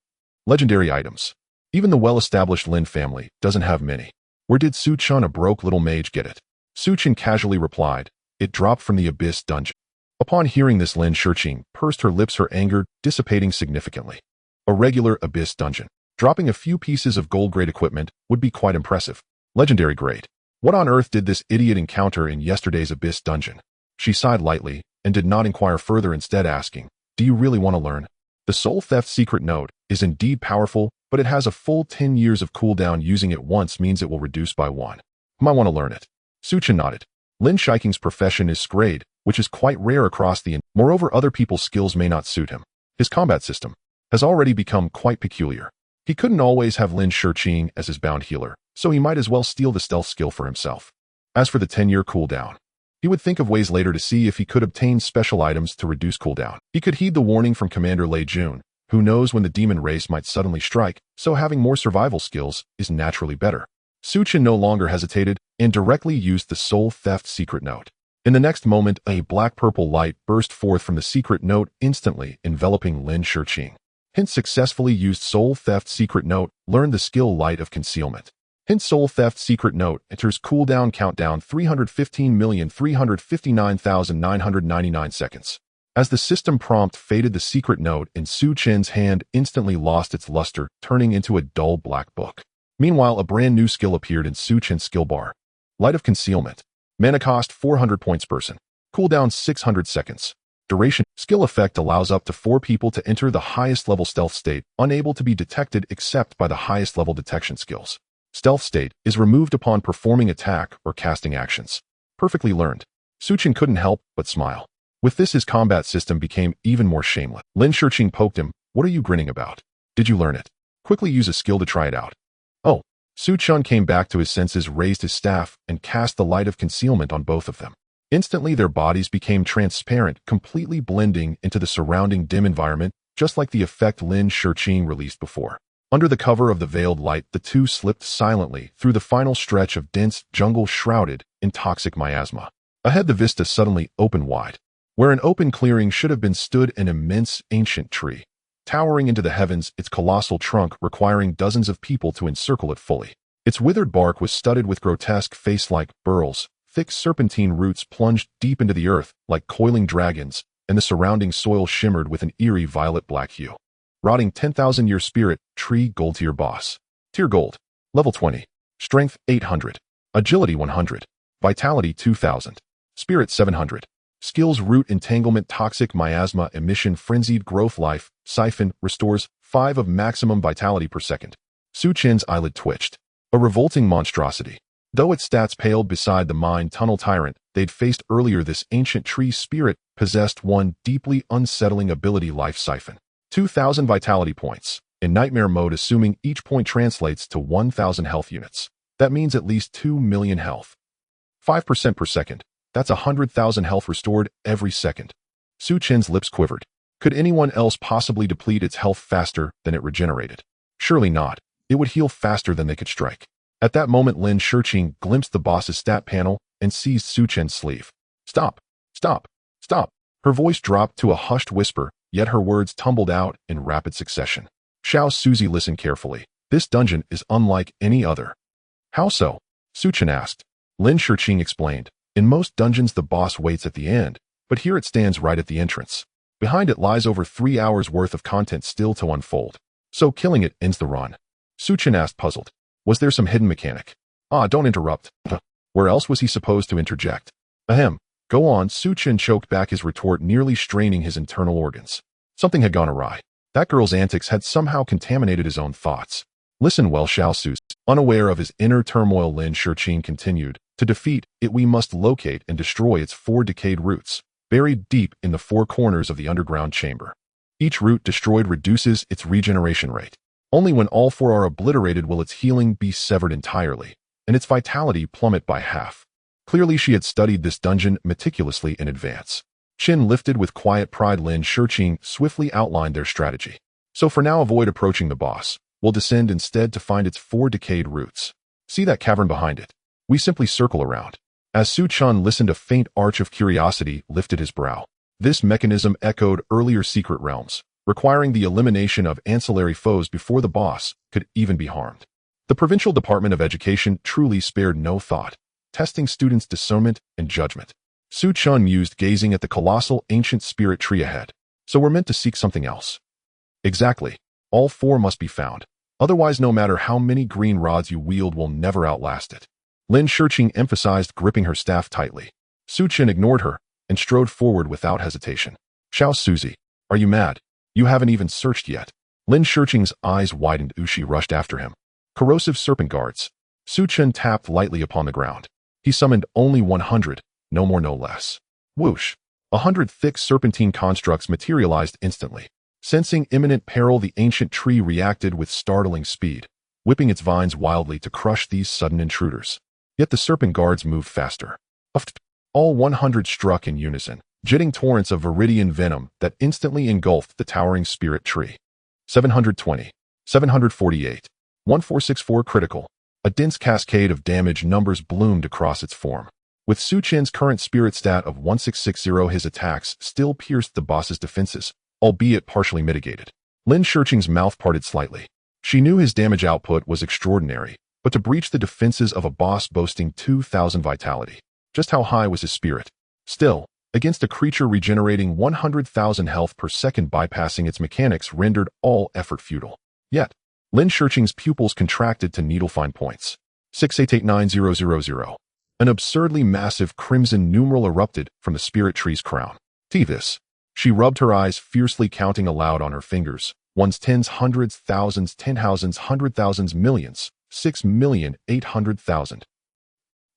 Legendary items. Even the well-established Lin family doesn't have many. Where did Su Chen, a broke little mage, get it? Su Chen casually replied, It dropped from the Abyss dungeon. Upon hearing this, Lin Shiqing pursed her lips, her anger dissipating significantly. A regular Abyss dungeon. Dropping a few pieces of gold-grade equipment would be quite impressive. Legendary grade. What on earth did this idiot encounter in yesterday's Abyss dungeon? She sighed lightly and did not inquire further, instead asking, Do you really want to learn? The soul theft secret note is indeed powerful, but it has a full 10 years of cooldown. Using it once means it will reduce by 1. Might want to learn it. Su Chen nodded. Lin Shiqing's profession is Scrade, which is quite rare across the moreover, other people's skills may not suit him. His combat system has already become quite peculiar. He couldn't always have Lin Shiqing as his bound healer, so he might as well steal the stealth skill for himself. As for the 10-year cooldown, he would think of ways later to see if he could obtain special items to reduce cooldown. He could heed the warning from Commander Lei Jun. Who knows when the demon race might suddenly strike, so having more survival skills is naturally better. Su Chen no longer hesitated and directly used the soul theft secret note. In the next moment, a black-purple light burst forth from the secret note, instantly enveloping Lin Shiqing. Hint successfully used soul theft secret note, learned the skill Light of Concealment. Hint soul theft secret note enters cooldown countdown 315,359,999 seconds. As the system prompt faded, the secret note in Su Chen's hand instantly lost its luster, turning into a dull black book. Meanwhile, a brand new skill appeared in Su Chen's skill bar. Light of Concealment. Mana cost 400 points per person. Cooldown 600 seconds. Duration. Skill effect allows up to 4 people to enter the highest level stealth state, unable to be detected except by the highest level detection skills. Stealth state is removed upon performing attack or casting actions. Perfectly learned. Su Chen couldn't help but smile. With this, his combat system became even more shameless. Lin Shiqing poked him. What are you grinning about? Did you learn it? Quickly use a skill to try it out. Oh. Su Chen came back to his senses, raised his staff, and cast the Light of Concealment on both of them. Instantly, their bodies became transparent, completely blending into the surrounding dim environment, just like the effect Lin Shiqing released before. Under the cover of the veiled light, the two slipped silently through the final stretch of dense jungle shrouded in toxic miasma. Ahead, the vista suddenly opened wide. Where an open clearing should have been stood an immense ancient tree, towering into the heavens, its colossal trunk requiring dozens of people to encircle it fully. Its withered bark was studded with grotesque face-like burls. Thick serpentine roots plunged deep into the earth like coiling dragons, and the surrounding soil shimmered with an eerie violet-black hue. Rotting 10,000-year spirit, tree gold tier boss. Tier gold. Level 20. Strength 800. Agility 100. Vitality 2000. Spirit 700. Skills root entanglement toxic miasma emission frenzied growth life siphon restores 5 of maximum vitality per second. Su Chen's eyelid twitched. A revolting monstrosity. Though its stats paled beside the mine tunnel tyrant they'd faced earlier, this ancient tree spirit possessed one deeply unsettling ability, Life Siphon. 2,000 vitality points. In nightmare mode, assuming each point translates to 1,000 health units. That means at least 2 million health. 5% per second. That's 100,000 health restored every second. Su Chen's lips quivered. Could anyone else possibly deplete its health faster than it regenerated? Surely not. It would heal faster than they could strike. At that moment, Lin Shiqing glimpsed the boss's stat panel and seized Su Chen's sleeve. Stop! Stop! Stop! Her voice dropped to a hushed whisper, yet her words tumbled out in rapid succession. Xiao Suzy listened carefully. This dungeon is unlike any other. How so? Su Chen asked. Lin Shiqing explained. In most dungeons, the boss waits at the end, but here it stands right at the entrance. Behind it lies over 3 hours worth of content still to unfold. So killing it ends the run. Su Chen asked, puzzled. Was there some hidden mechanic? Don't interrupt. Where else was he supposed to interject? Ahem. Go on. Su Chen choked back his retort, nearly straining his internal organs. Something had gone awry. That girl's antics had somehow contaminated his own thoughts. Listen well, Xiao Su. Unaware of his inner turmoil, Lin Shiqing continued. To defeat it, we must locate and destroy its 4 decayed roots. buried deep in the four corners of the underground chamber. Each root destroyed reduces its regeneration rate. Only when all four are obliterated will its healing be severed entirely, and its vitality plummet by half. Clearly she had studied this dungeon meticulously in advance. Chin lifted with quiet pride. Lin Shiqing swiftly outlined their strategy. So for now avoid approaching the boss. We'll descend instead to find its four decayed roots. See that cavern behind it? We simply circle around. As Su Chun listened, a faint arch of curiosity lifted his brow. This mechanism echoed earlier secret realms, requiring the elimination of ancillary foes before the boss could even be harmed. The Provincial Department of Education truly spared no thought, testing students' discernment and judgment. Su Chun mused, gazing at the colossal ancient spirit tree ahead. So we're meant to seek something else. Exactly. All four must be found. Otherwise, no matter how many green rods you wield will never outlast it. Lin Shiqing emphasized, gripping her staff tightly. Su Chen ignored her and strode forward without hesitation. Xiao Suzy, are you mad? You haven't even searched yet. Lin Shiqing's eyes widened. She rushed after him. Corrosive serpent guards. Su Chen tapped lightly upon the ground. He summoned only 100, no more no less. Whoosh! 100 thick serpentine constructs materialized instantly. Sensing imminent peril, the ancient tree reacted with startling speed, whipping its vines wildly to crush these sudden intruders. Yet the serpent guards moved faster. All 100 struck in unison, jetting torrents of viridian venom that instantly engulfed the towering spirit tree. 720, 748, 1464 critical. A dense cascade of damage numbers bloomed across its form. With Su Chen's current spirit stat of 1660, his attacks still pierced the boss's defenses, albeit partially mitigated. Lin Shiqing's mouth parted slightly. She knew his damage output was extraordinary, but to breach the defenses of a boss boasting 2,000 vitality. Just how high was his spirit? Still, against a creature regenerating 100,000 health per second, bypassing its mechanics rendered all effort futile. Yet, Lin Shiqing's pupils contracted to needle-fine points. 6889000. An absurdly massive crimson numeral erupted from the spirit tree's crown. This. She rubbed her eyes, fiercely counting aloud on her fingers. Ones, tens, hundreds, thousands, 10,000s, 100,000s, millions. 6,800,000.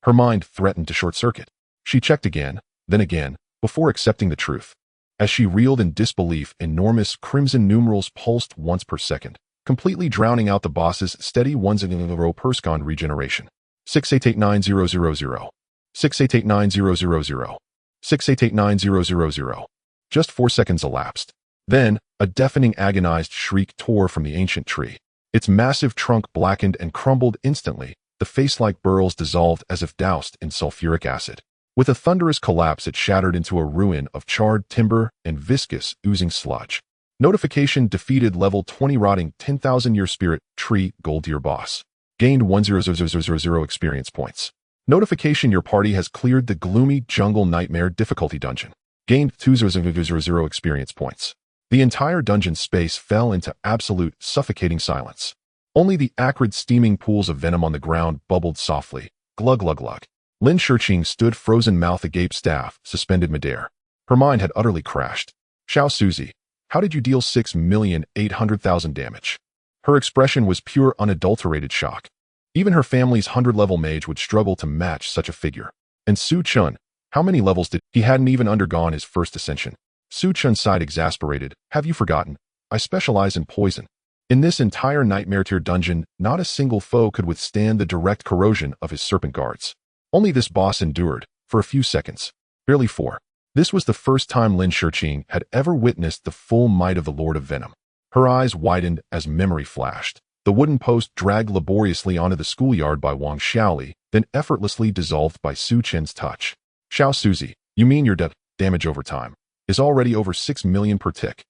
Her mind threatened to short-circuit. She checked again, then again, before accepting the truth. As she reeled in disbelief, enormous crimson numerals pulsed once per second, completely drowning out the boss's steady ones in a per second regeneration. 6889000. 6889000. 6889000. Just 4 seconds elapsed. Then, a deafening, agonized shriek tore from the ancient tree. Its massive trunk blackened and crumbled instantly, the face-like burls dissolved as if doused in sulfuric acid. With a thunderous collapse, it shattered into a ruin of charred timber and viscous, oozing sludge. Notification: defeated level 20 rotting 10,000-year spirit tree gold tier boss. Gained 10,000 experience points. Notification: your party has cleared the gloomy jungle nightmare difficulty dungeon. Gained 2,000 experience points. The entire dungeon space fell into absolute, suffocating silence. Only the acrid, steaming pools of venom on the ground bubbled softly. Glug glug glug. Lin Shiqing stood frozen, mouth agape, staff suspended midair. Her mind had utterly crashed. Xiao Suzy, how did you deal 6,800,000 damage? Her expression was pure, unadulterated shock. Even her family's 100-level mage would struggle to match such a figure. And Su Chun, how many levels did he hadn't even undergone his first ascension? Su Chun sighed, exasperated. Have you forgotten? I specialize in poison. In this entire nightmare tier dungeon, not a single foe could withstand the direct corrosion of his serpent guards. Only this boss endured, for a few seconds. Barely 4. This was the first time Lin Shiqing had ever witnessed the full might of the Lord of Venom. Her eyes widened as memory flashed. The wooden post dragged laboriously onto the schoolyard by Wang Xiaoli, then effortlessly dissolved by Su Chen's touch. Xiao Suzy, you mean your damage over time is already over 6 million per tick?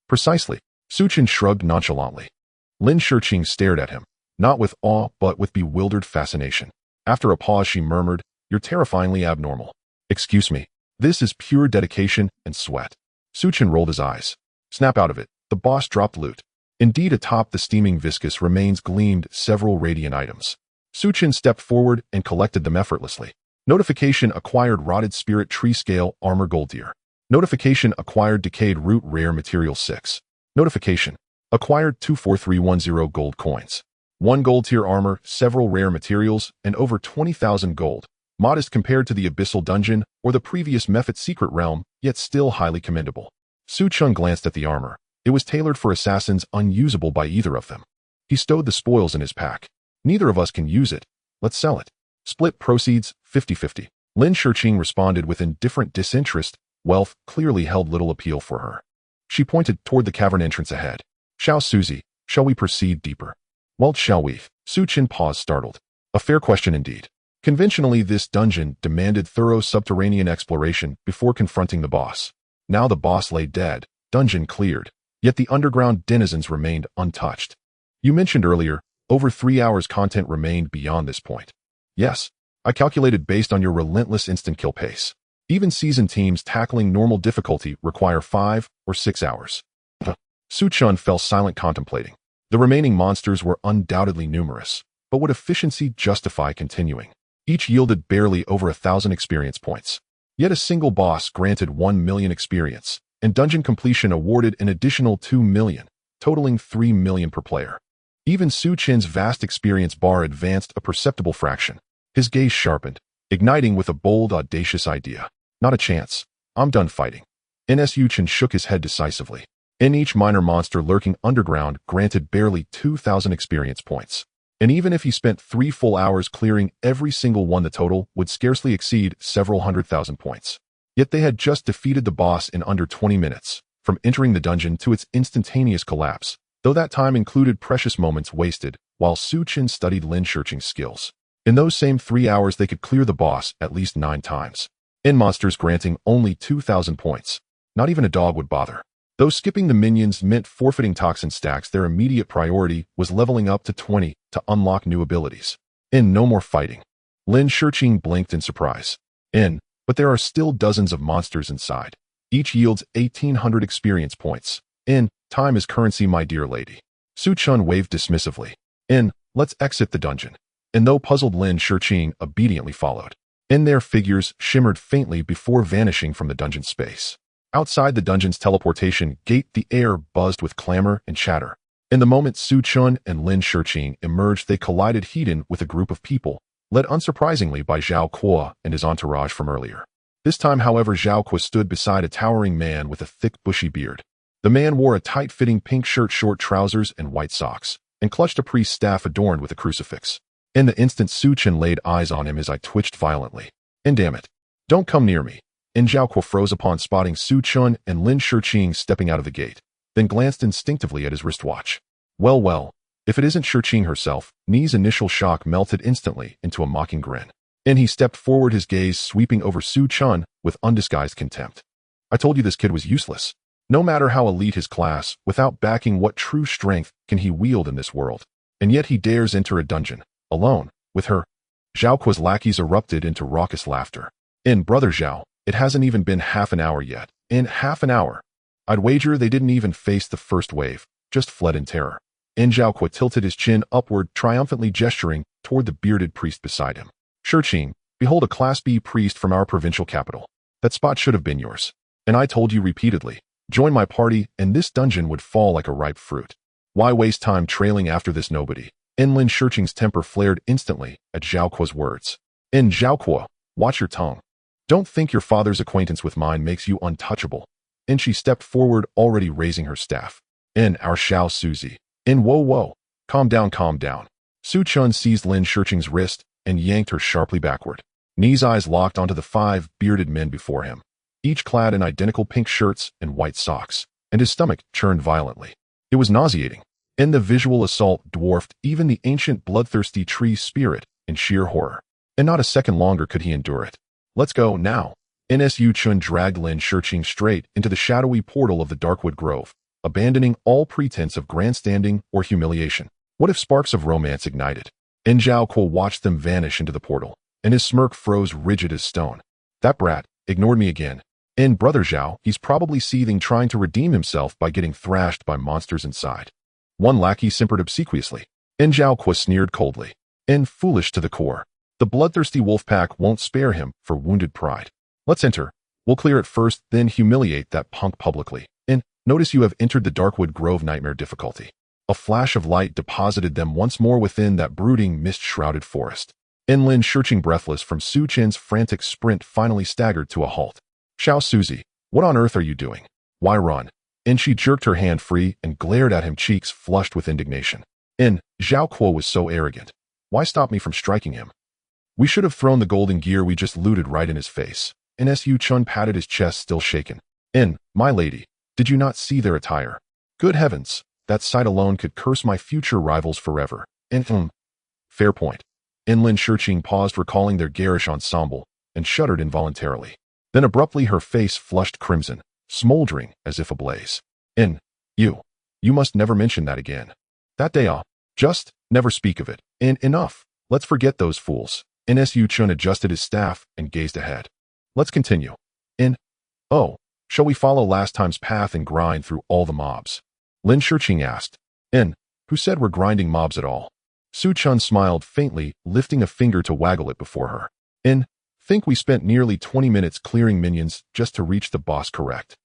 Precisely. Su Chen shrugged nonchalantly. Lin Shiqing stared at him, not with awe but with bewildered fascination. After a pause, she murmured, "You're terrifyingly abnormal." "Excuse me. This is pure dedication and sweat." Su Chen rolled his eyes. "Snap out of it." The boss dropped loot. Indeed, atop the steaming viscous remains gleamed several radiant items. Su Chen stepped forward and collected them effortlessly. Notification: acquired rotted spirit tree scale armor gold tier. Notification: acquired decayed root rare material 6. Notification: acquired 24310 gold coins. 1 gold tier armor, several rare materials, and over 20,000 gold. Modest compared to the Abyssal Dungeon or the previous Mephit Secret Realm, yet still highly commendable. Su Chen glanced at the armor. It was tailored for assassins unusable by either of them. He stowed the spoils in his pack. Neither of us can use it. Let's sell it. Split proceeds, 50-50. Lin Shiqing responded with indifferent disinterest. Wealth clearly held little appeal for her. She pointed toward the cavern entrance ahead. Xiao Suzy, shall we proceed deeper? Well, shall we? Su Chen paused, startled. A fair question indeed. Conventionally, this dungeon demanded thorough subterranean exploration before confronting the boss. Now the boss lay dead, dungeon cleared, yet the underground denizens remained untouched. You mentioned earlier, over 3 hours content remained beyond this point. Yes, I calculated based on your relentless instant kill pace. Even seasoned teams tackling normal difficulty require 5 or 6 hours. Su Chen fell silent, contemplating. The remaining monsters were undoubtedly numerous, but would efficiency justify continuing? Each yielded barely over 1,000 experience points. Yet a single boss granted 1 million experience, and dungeon completion awarded an additional 2 million, totaling 3 million per player. Even Su Chen's vast experience bar advanced a perceptible fraction. His gaze sharpened, igniting with a bold, audacious idea. Not a chance. I'm done fighting. Su Chen shook his head decisively. Each minor monster lurking underground granted barely 2,000 experience points. And even if he spent 3 full hours clearing every single one, the total would scarcely exceed several 100,000 points. Yet they had just defeated the boss in under 20 minutes, from entering the dungeon to its instantaneous collapse, though that time included precious moments wasted while Su Chen studied Lin Shiqing's skills. In those same 3 hours they could clear the boss at least 9 times. Monsters granting only 2,000 points. Not even a dog would bother. Though skipping the minions meant forfeiting toxin stacks, their immediate priority was leveling up to 20 to unlock new abilities. No more fighting. Lin Shiqing blinked in surprise. But there are still dozens of monsters inside. Each yields 1,800 experience points. Time is currency, my dear lady. Su Chen waved dismissively. Let's exit the dungeon. Though puzzled, Lin Shiqing obediently followed. Their figures shimmered faintly before vanishing from the dungeon space. Outside the dungeon's teleportation gate, the air buzzed with clamor and chatter. In the moment Su Chen and Lin Shiqing emerged, they collided head-on with a group of people, led unsurprisingly by Zhao Kuo and his entourage from earlier. This time, however, Zhao Kuo stood beside a towering man with a thick, bushy beard. The man wore a tight-fitting pink shirt, short trousers, and white socks, and clutched a priest's staff adorned with a crucifix. In the instant Su Chen laid eyes on him, his eye twitched violently. Damn it. Don't come near me. Zhao Kuo froze upon spotting Su Chen and Lin Shiqing stepping out of the gate, then glanced instinctively at his wristwatch. Well, if it isn't Shiqing herself. Ni's initial shock melted instantly into a mocking grin. He stepped forward, his gaze sweeping over Su Chen with undisguised contempt. I told you this kid was useless. No matter how elite his class, without backing, what true strength can he wield in this world? And yet he dares enter a dungeon, alone, with her. Zhao Kuo's lackeys erupted into raucous laughter. Brother Zhao, it hasn't even been half an hour yet. Half an hour. I'd wager they didn't even face the first wave, just fled in terror. Zhao Kuo tilted his chin upward, triumphantly gesturing toward the bearded priest beside him. Shiqing, behold a Class B priest from our provincial capital. That spot should have been yours. I told you repeatedly, join my party and this dungeon would fall like a ripe fruit. Why waste time trailing after this nobody? Lin Shiqing's temper flared instantly at Zhao Kuo's words. Zhao Kuo, watch your tongue. Don't think your father's acquaintance with mine makes you untouchable. She stepped forward, already raising her staff. Our Xiao Suzy. Whoa. Calm down. Su Chen seized Lin Shiqing's wrist and yanked her sharply backward. Ni's eyes locked onto the 5 bearded men before him, each clad in identical pink shirts and white socks, and his stomach churned violently. It was nauseating. The visual assault dwarfed even the ancient bloodthirsty tree spirit in sheer horror. Not a second longer could he endure it. Let's go, now. Su Chen dragged Lin Shiqing straight into the shadowy portal of the Darkwood Grove, abandoning all pretense of grandstanding or humiliation. What if sparks of romance ignited? Zhao Kuo watched them vanish into the portal, and his smirk froze rigid as stone. That brat ignored me again. Brother Zhao, he's probably seething, trying to redeem himself by getting thrashed by monsters inside. One lackey simpered obsequiously. Zhao Kuo sneered coldly. Foolish to the core. The bloodthirsty wolf pack won't spare him for wounded pride. Let's enter. We'll clear it first, then humiliate that punk publicly. Notice you have entered the Darkwood Grove nightmare difficulty. A flash of light deposited them once more within that brooding, mist-shrouded forest. Lin, searching breathless from Su Chen's frantic sprint, finally staggered to a halt. Xiao Suzy, what on earth are you doing? Why run? She jerked her hand free and glared at him, cheeks flushed with indignation. Zhao Kuo was so arrogant. Why stop me from striking him? We should have thrown the golden gear we just looted right in his face. Su Chun patted his chest, still shaken. My lady, did you not see their attire? Good heavens, that sight alone could curse my future rivals forever. Fair point. Lin Shiqing paused, recalling their garish ensemble, and shuddered involuntarily. Then abruptly her face flushed crimson, smoldering as if ablaze. You must never mention that again. That day off. Just never speak of it. Enough. Let's forget those fools. Su Chun adjusted his staff and gazed ahead. Let's continue. Oh, shall we follow last time's path and grind through all the mobs? Lin Shiqing asked. Who said we're grinding mobs at all? Su Chun smiled faintly, lifting a finger to waggle it before her. Think we spent nearly 20 minutes clearing minions just to reach the boss, correct?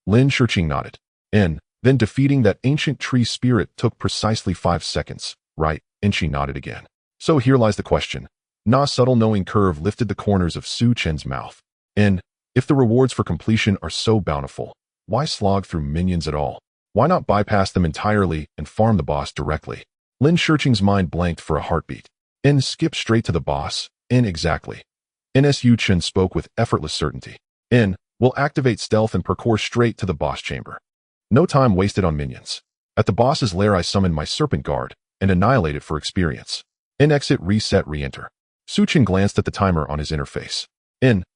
Lin Shiqing nodded. Then defeating that ancient tree spirit took precisely 5 seconds, right? She nodded again. So here lies the question. Na's subtle knowing curve lifted the corners of Su Chen's mouth. If the rewards for completion are so bountiful, why slog through minions at all? Why not bypass them entirely and farm the boss directly? Lin Shiqing's mind blanked for a heartbeat. Skip straight to the boss? Exactly. Su Chen spoke with effortless certainty. We'll activate stealth and parkour straight to the boss chamber. No time wasted on minions. At the boss's lair I summon my serpent guard and annihilate it for experience. Exit, reset, re-enter. Su Chen glanced at the timer on his interface.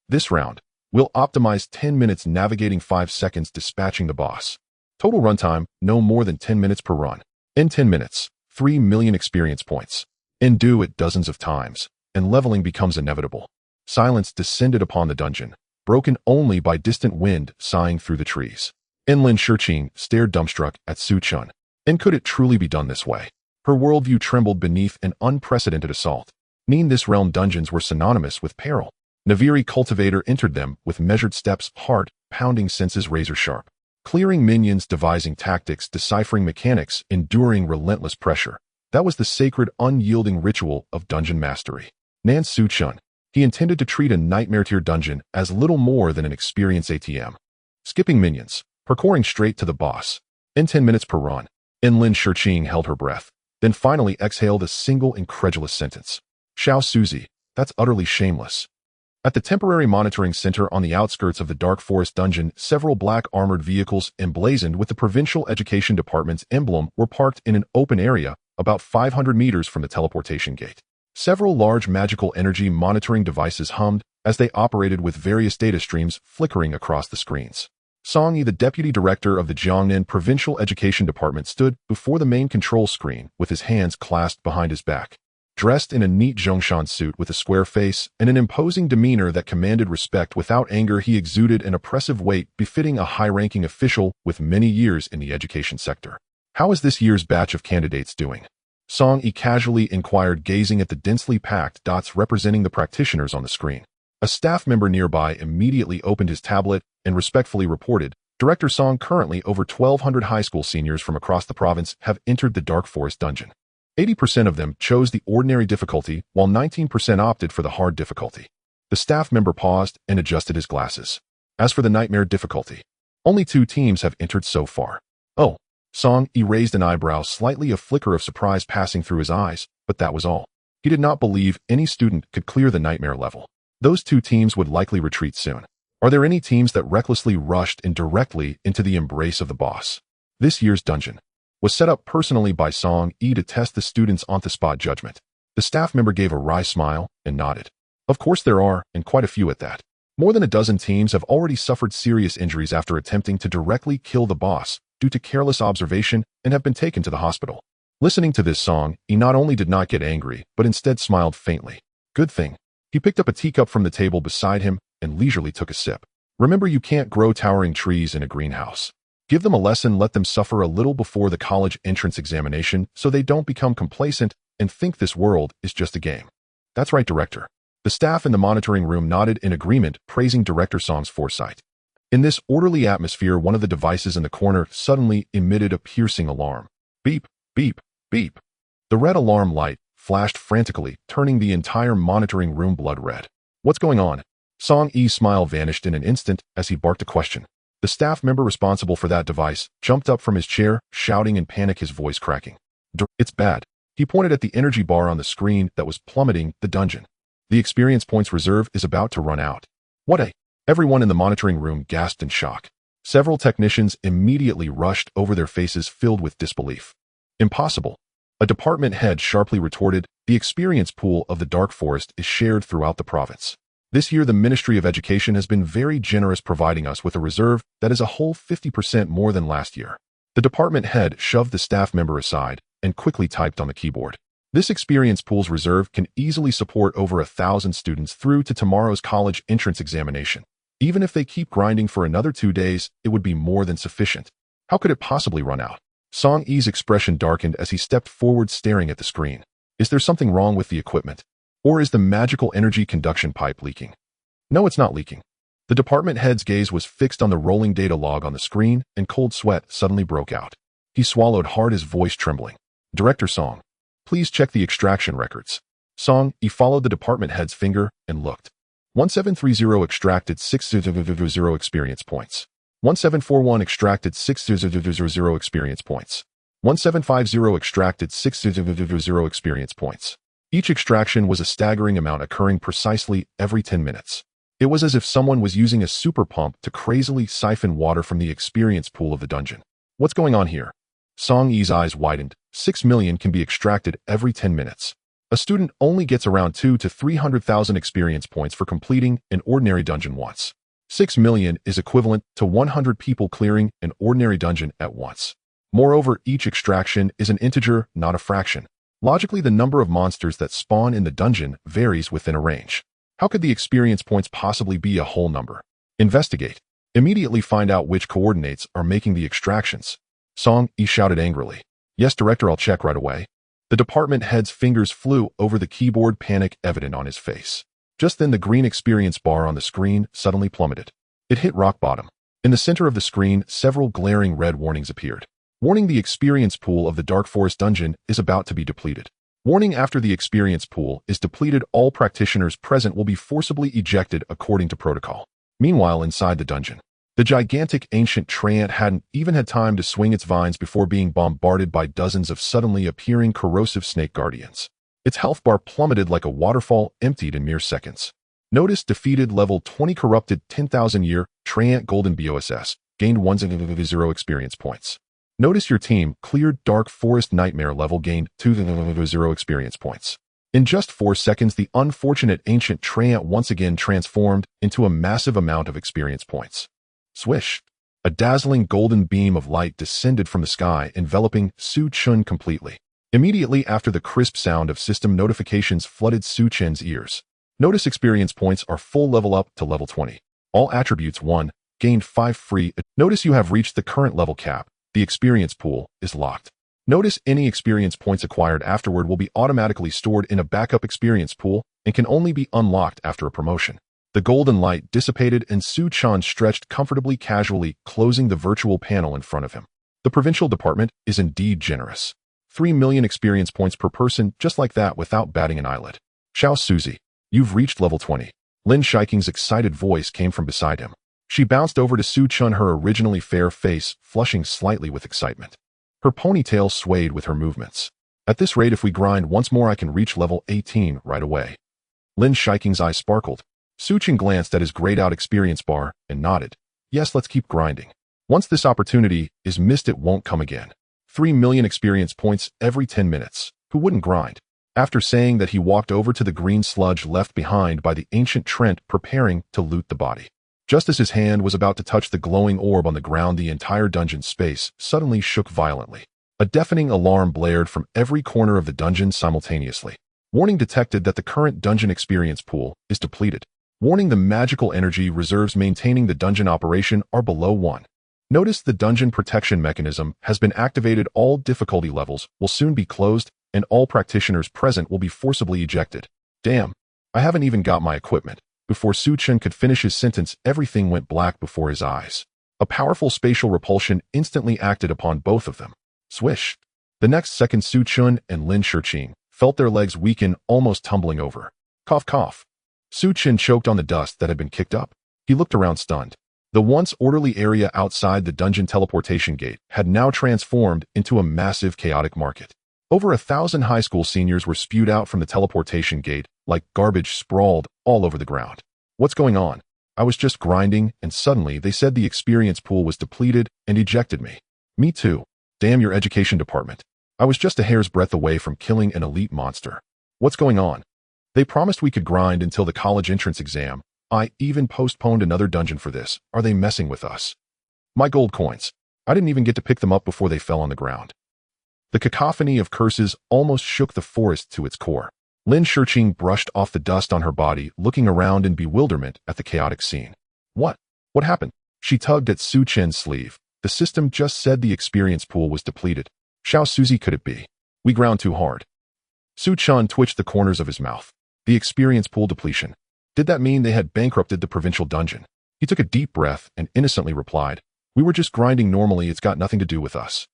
This round, we'll optimize 10 minutes navigating, 5 seconds dispatching the boss. Total runtime, no more than 10 minutes per run. 10 minutes, 3 million experience points. Do it dozens of times, and leveling becomes inevitable. Silence descended upon the dungeon, broken only by distant wind sighing through the trees. Lin Shiqing stared dumbstruck at Su Chun. Could it truly be done this way? Her worldview trembled beneath an unprecedented assault. This realm dungeons were synonymous with peril. Naviri Cultivator entered them with measured steps, heart-pounding senses razor-sharp. Clearing minions, devising tactics, deciphering mechanics, enduring relentless pressure. That was the sacred, unyielding ritual of dungeon mastery. Su Chun. He intended to treat a nightmare-tier dungeon as little more than an experience ATM. Skipping minions, parkouring straight to the boss. 10 minutes per run. Lin Shiqing held her breath, then finally exhaled a single incredulous sentence. Xiao Suzy, that's utterly shameless. At the temporary monitoring center on the outskirts of the Dark Forest dungeon, several black armored vehicles emblazoned with the Provincial Education Department's emblem were parked in an open area about 500 meters from the teleportation gate. Several large magical energy monitoring devices hummed as they operated, with various data streams flickering across the screens. Song Yi, the deputy director of the Jiangnan Provincial Education Department, stood before the main control screen with his hands clasped behind his back. Dressed in a neat Zhongshan suit with a square face and an imposing demeanor that commanded respect without anger, he exuded an oppressive weight befitting a high-ranking official with many years in the education sector. How is this year's batch of candidates doing? Song Yi casually inquired, gazing at the densely packed dots representing the practitioners on the screen. A staff member nearby immediately opened his tablet and respectfully reported, Director Song, currently over 1,200 high school seniors from across the province have entered the Dark Forest dungeon. 80% of them chose the ordinary difficulty, while 19% opted for the hard difficulty. The staff member paused and adjusted his glasses. As for the nightmare difficulty, only 2 teams have entered so far. Oh, Song Yi raised an eyebrow, slightly a flicker of surprise passing through his eyes, but that was all. He did not believe any student could clear the nightmare level. Those 2 teams would likely retreat soon. Are there any teams that recklessly rushed in directly into the embrace of the boss? This year's dungeon was set up personally by Song Yi to test the students' on-the-spot judgment. The staff member gave a wry smile and nodded. Of course there are, and quite a few at that. More than a dozen teams have already suffered serious injuries after attempting to directly kill the boss due to careless observation and have been taken to the hospital. Listening to this, Song Yi not only did not get angry, but instead smiled faintly. Good thing. He picked up a teacup from the table beside him and leisurely took a sip. Remember, you can't grow towering trees in a greenhouse. Give them a lesson, let them suffer a little before the college entrance examination so they don't become complacent and think this world is just a game. That's right, Director. The staff in the monitoring room nodded in agreement, praising Director Song's foresight. In this orderly atmosphere, one of the devices in the corner suddenly emitted a piercing alarm. Beep, beep, beep. The red alarm light flashed frantically, turning the entire monitoring room blood red. "What's going on?" Song Yi's smile vanished in an instant as he barked a question. The staff member responsible for that device jumped up from his chair, shouting in panic, his voice cracking. "It's bad." He pointed at the energy bar on the screen that was plummeting the dungeon. "The experience points reserve is about to run out." "What a—" Everyone in the monitoring room gasped in shock. Several technicians immediately rushed over, their faces filled with disbelief. "Impossible." A department head sharply retorted, "The experience pool of the Dark Forest is shared throughout the province. This year the Ministry of Education has been very generous, providing us with a reserve that is a whole 50% more than last year." The department head shoved the staff member aside and quickly typed on the keyboard. "This experience pool's reserve can easily support over 1,000 students through to tomorrow's college entrance examination. Even if they keep grinding for another 2 days, it would be more than sufficient. How could it possibly run out?" Song Yi's expression darkened as he stepped forward, staring at the screen. "Is there something wrong with the equipment? Or is the magical energy conduction pipe leaking?" "No, it's not leaking." The department head's gaze was fixed on the rolling data log on the screen, and cold sweat suddenly broke out. He swallowed hard, his voice trembling. "Director Song, please check the extraction records." Song Yi followed the department head's finger and looked. 1730 extracted 6000 experience points. 1741 extracted 6000 experience points. 1750 extracted 6000 experience points. Each extraction was a staggering amount, occurring precisely every 10 minutes. It was as if someone was using a super pump to crazily siphon water from the experience pool of the dungeon. "What's going on here?" Song Yi's eyes widened. 6 million can be extracted every 10 minutes. A student only gets around 200 to 300,000 experience points for completing an ordinary dungeon once. 6 million is equivalent to 100 people clearing an ordinary dungeon at once. Moreover, each extraction is an integer, not a fraction. Logically, the number of monsters that spawn in the dungeon varies within a range. How could the experience points possibly be a whole number? Investigate. Immediately find out which coordinates are making the extractions. Song Yi shouted angrily. "Yes, Director, I'll check right away." The department head's fingers flew over the keyboard, panic evident on his face. Just then, the green experience bar on the screen suddenly plummeted. It hit rock bottom. In the center of the screen, several glaring red warnings appeared. Warning: the experience pool of the Dark Forest dungeon is about to be depleted. Warning: after the experience pool is depleted, all practitioners present will be forcibly ejected according to protocol. Meanwhile, inside the dungeon, the gigantic ancient treant hadn't even had time to swing its vines before being bombarded by dozens of suddenly appearing corrosive snake guardians. Its health bar plummeted like a waterfall, emptied in mere seconds. Notice: defeated level 20 corrupted 10,000 year treant golden BOSS, gained 100 experience points. Notice: your team cleared Dark Forest Nightmare level, gained 200 experience points. In just 4 seconds, the unfortunate ancient treant once again transformed into a massive amount of experience points. Swish! A dazzling golden beam of light descended from the sky, enveloping Su Chen completely. Immediately after, the crisp sound of system notifications flooded Su Chen's ears. Notice: experience points are full level up to level 20. All attributes 1, gained 5 free. Notice you have reached the current level cap. The experience pool is locked. Notice any experience points acquired afterward will be automatically stored in a backup experience pool and can only be unlocked after a promotion. The golden light dissipated and Su Chen stretched comfortably, casually closing the virtual panel in front of him. The provincial department is indeed generous. 3 million experience points per person, just like that, without batting an eyelid. "Xiao Suzy, you've reached level 20. Lin Shiking's excited voice came from beside him. She bounced over to Su Chen, her originally fair face flushing slightly with excitement. Her ponytail swayed with her movements. "At this rate, if we grind once more, I can reach level 18 right away." Lin Shiking's eyes sparkled. Su Chen glanced at his grayed-out experience bar and nodded. "Yes, let's keep grinding. Once this opportunity is missed, it won't come again. 3 million experience points every 10 minutes. Who wouldn't grind?" After saying that, he walked over to the green sludge left behind by the ancient Trent, preparing to loot the body. Just as his hand was about to touch the glowing orb on the ground, the entire dungeon space suddenly shook violently. A deafening alarm blared from every corner of the dungeon simultaneously. Warning detected that the current dungeon experience pool is depleted. Warning: the magical energy reserves maintaining the dungeon operation are below 1. Notice: the dungeon protection mechanism has been activated. All difficulty levels will soon be closed, and all practitioners present will be forcibly ejected. Damn, I haven't even got my equipment. Before Su Chen could finish his sentence, everything went black before his eyes. A powerful spatial repulsion instantly acted upon both of them. Swish! The next second, Su Chen and Lin Shiking felt their legs weaken, almost tumbling over. Cough, cough. Chen choked on the dust that had been kicked up. He looked around stunned. The once orderly area outside the dungeon teleportation gate had now transformed into a massive chaotic market. Over 1,000 high school seniors were spewed out from the teleportation gate like garbage sprawled all over the ground. What's going on? I was just grinding, and suddenly they said the experience pool was depleted and ejected me. Me too. Damn your education department. I was just a hair's breadth away from killing an elite monster. What's going on? They promised we could grind until the college entrance exam. I even postponed another dungeon for this. Are they messing with us? My gold coins. I didn't even get to pick them up before they fell on the ground. The cacophony of curses almost shook the forest to its core. Lin Shiqing brushed off the dust on her body, looking around in bewilderment at the chaotic scene. What? What happened? She tugged at Su Chen's sleeve. The system just said the experience pool was depleted. Xiao Suzy, could it be? We ground too hard. Su Chen twitched the corners of his mouth. The experience pool depletion. Did that mean they had bankrupted the provincial dungeon? He took a deep breath and innocently replied, "We were just grinding normally, it's got nothing to do with us."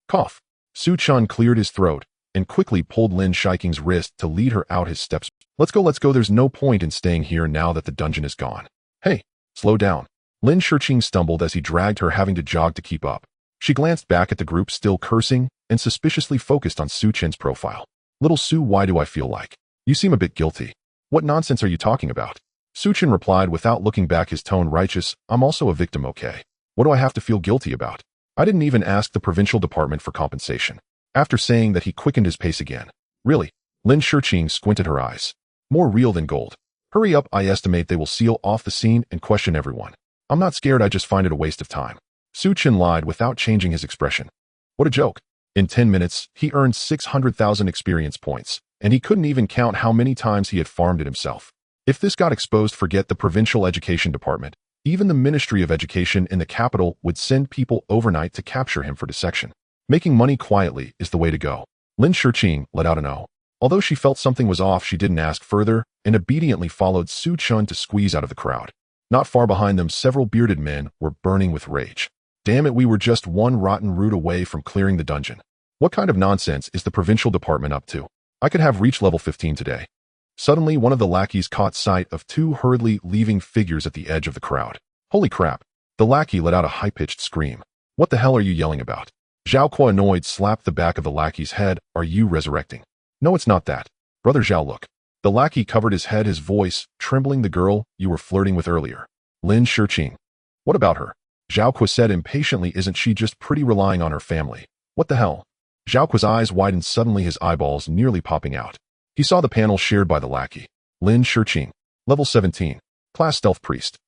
Cough. Su Chen cleared his throat and quickly pulled Lin Shiqing's wrist to lead her out his steps. Let's go, there's no point in staying here now that the dungeon is gone. Hey, slow down. Lin Shiqing stumbled as he dragged her, having to jog to keep up. She glanced back at the group still cursing and suspiciously focused on Su Chen's profile. Little Su, why do I feel like? You seem a bit guilty. What nonsense are you talking about? Su Chen replied without looking back, his tone righteous. I'm also a victim, okay? What do I have to feel guilty about? I didn't even ask the provincial department for compensation. After saying that, he quickened his pace again. Really? Lin Shiqing squinted her eyes. More real than gold. Hurry up, I estimate they will seal off the scene and question everyone. I'm not scared, I just find it a waste of time. Su Chen lied without changing his expression. What a joke. In 10 minutes, he earned 600,000 experience points, and he couldn't even count how many times he had farmed it himself. If this got exposed, forget the provincial education department. Even the Ministry of Education in the capital would send people overnight to capture him for dissection. Making money quietly is the way to go. Lin Shiqing let out an "oh." Although she felt something was off, she didn't ask further and obediently followed Su Chen to squeeze out of the crowd. Not far behind them, several bearded men were burning with rage. Damn it, we were just one rotten root away from clearing the dungeon. What kind of nonsense is the provincial department up to? I could have reached level 15 today. Suddenly, one of the lackeys caught sight of two hurriedly leaving figures at the edge of the crowd. Holy crap! The lackey let out a high-pitched scream. What the hell are you yelling about? Zhao Kuo, annoyed, slapped the back of the lackey's head. Are you resurrecting? No, it's not that. Brother Zhao, look. The lackey covered his head, his voice trembling. The girl you were flirting with earlier. Lin Shiqing. What about her? Zhao Kuo said impatiently. Isn't she just pretty, relying on her family? What the hell? Zhao Kuo's eyes widened suddenly, his eyeballs nearly popping out. He saw the panel shared by the lackey. Lin Shiqing. Level 17. Class Stealth Priest.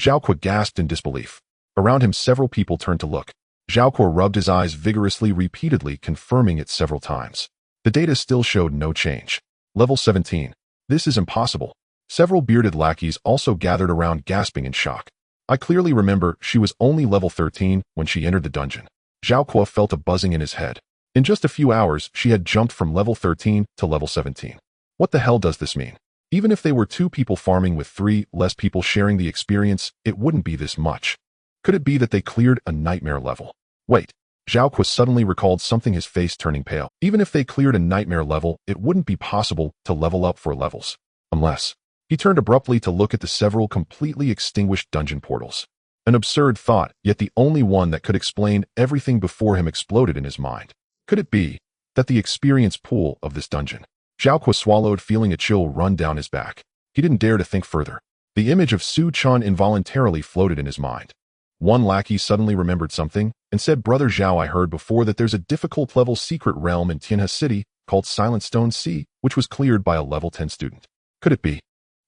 Zhao Kuo gasped in disbelief. Around him, several people turned to look. Zhao Kuo rubbed his eyes vigorously, repeatedly confirming it several times. The data still showed no change. Level 17. This is impossible. Several bearded lackeys also gathered around, gasping in shock. I clearly remember she was only level 13 when she entered the dungeon. Zhao Kuo felt a buzzing in his head. In just a few hours, she had jumped from level 13 to level 17. What the hell does this mean? Even if they were 2 people farming with 3 less people sharing the experience, it wouldn't be this much. Could it be that they cleared a nightmare level? Wait. Zhao Kuo suddenly recalled something, his face turning pale. Even if they cleared a nightmare level, it wouldn't be possible to level up 4 levels. Unless... He turned abruptly to look at the several completely extinguished dungeon portals. An absurd thought, yet the only one that could explain everything before him, exploded in his mind. Could it be that the experience pool of this dungeon? Zhao Kuo swallowed, feeling a chill run down his back. He didn't dare to think further. The image of Su Chen involuntarily floated in his mind. One lackey suddenly remembered something and said, Brother Zhao, I heard before that there's a difficult level secret realm in Tianhe City called Silent Stone Sea, which was cleared by a level 10 student. Could it be?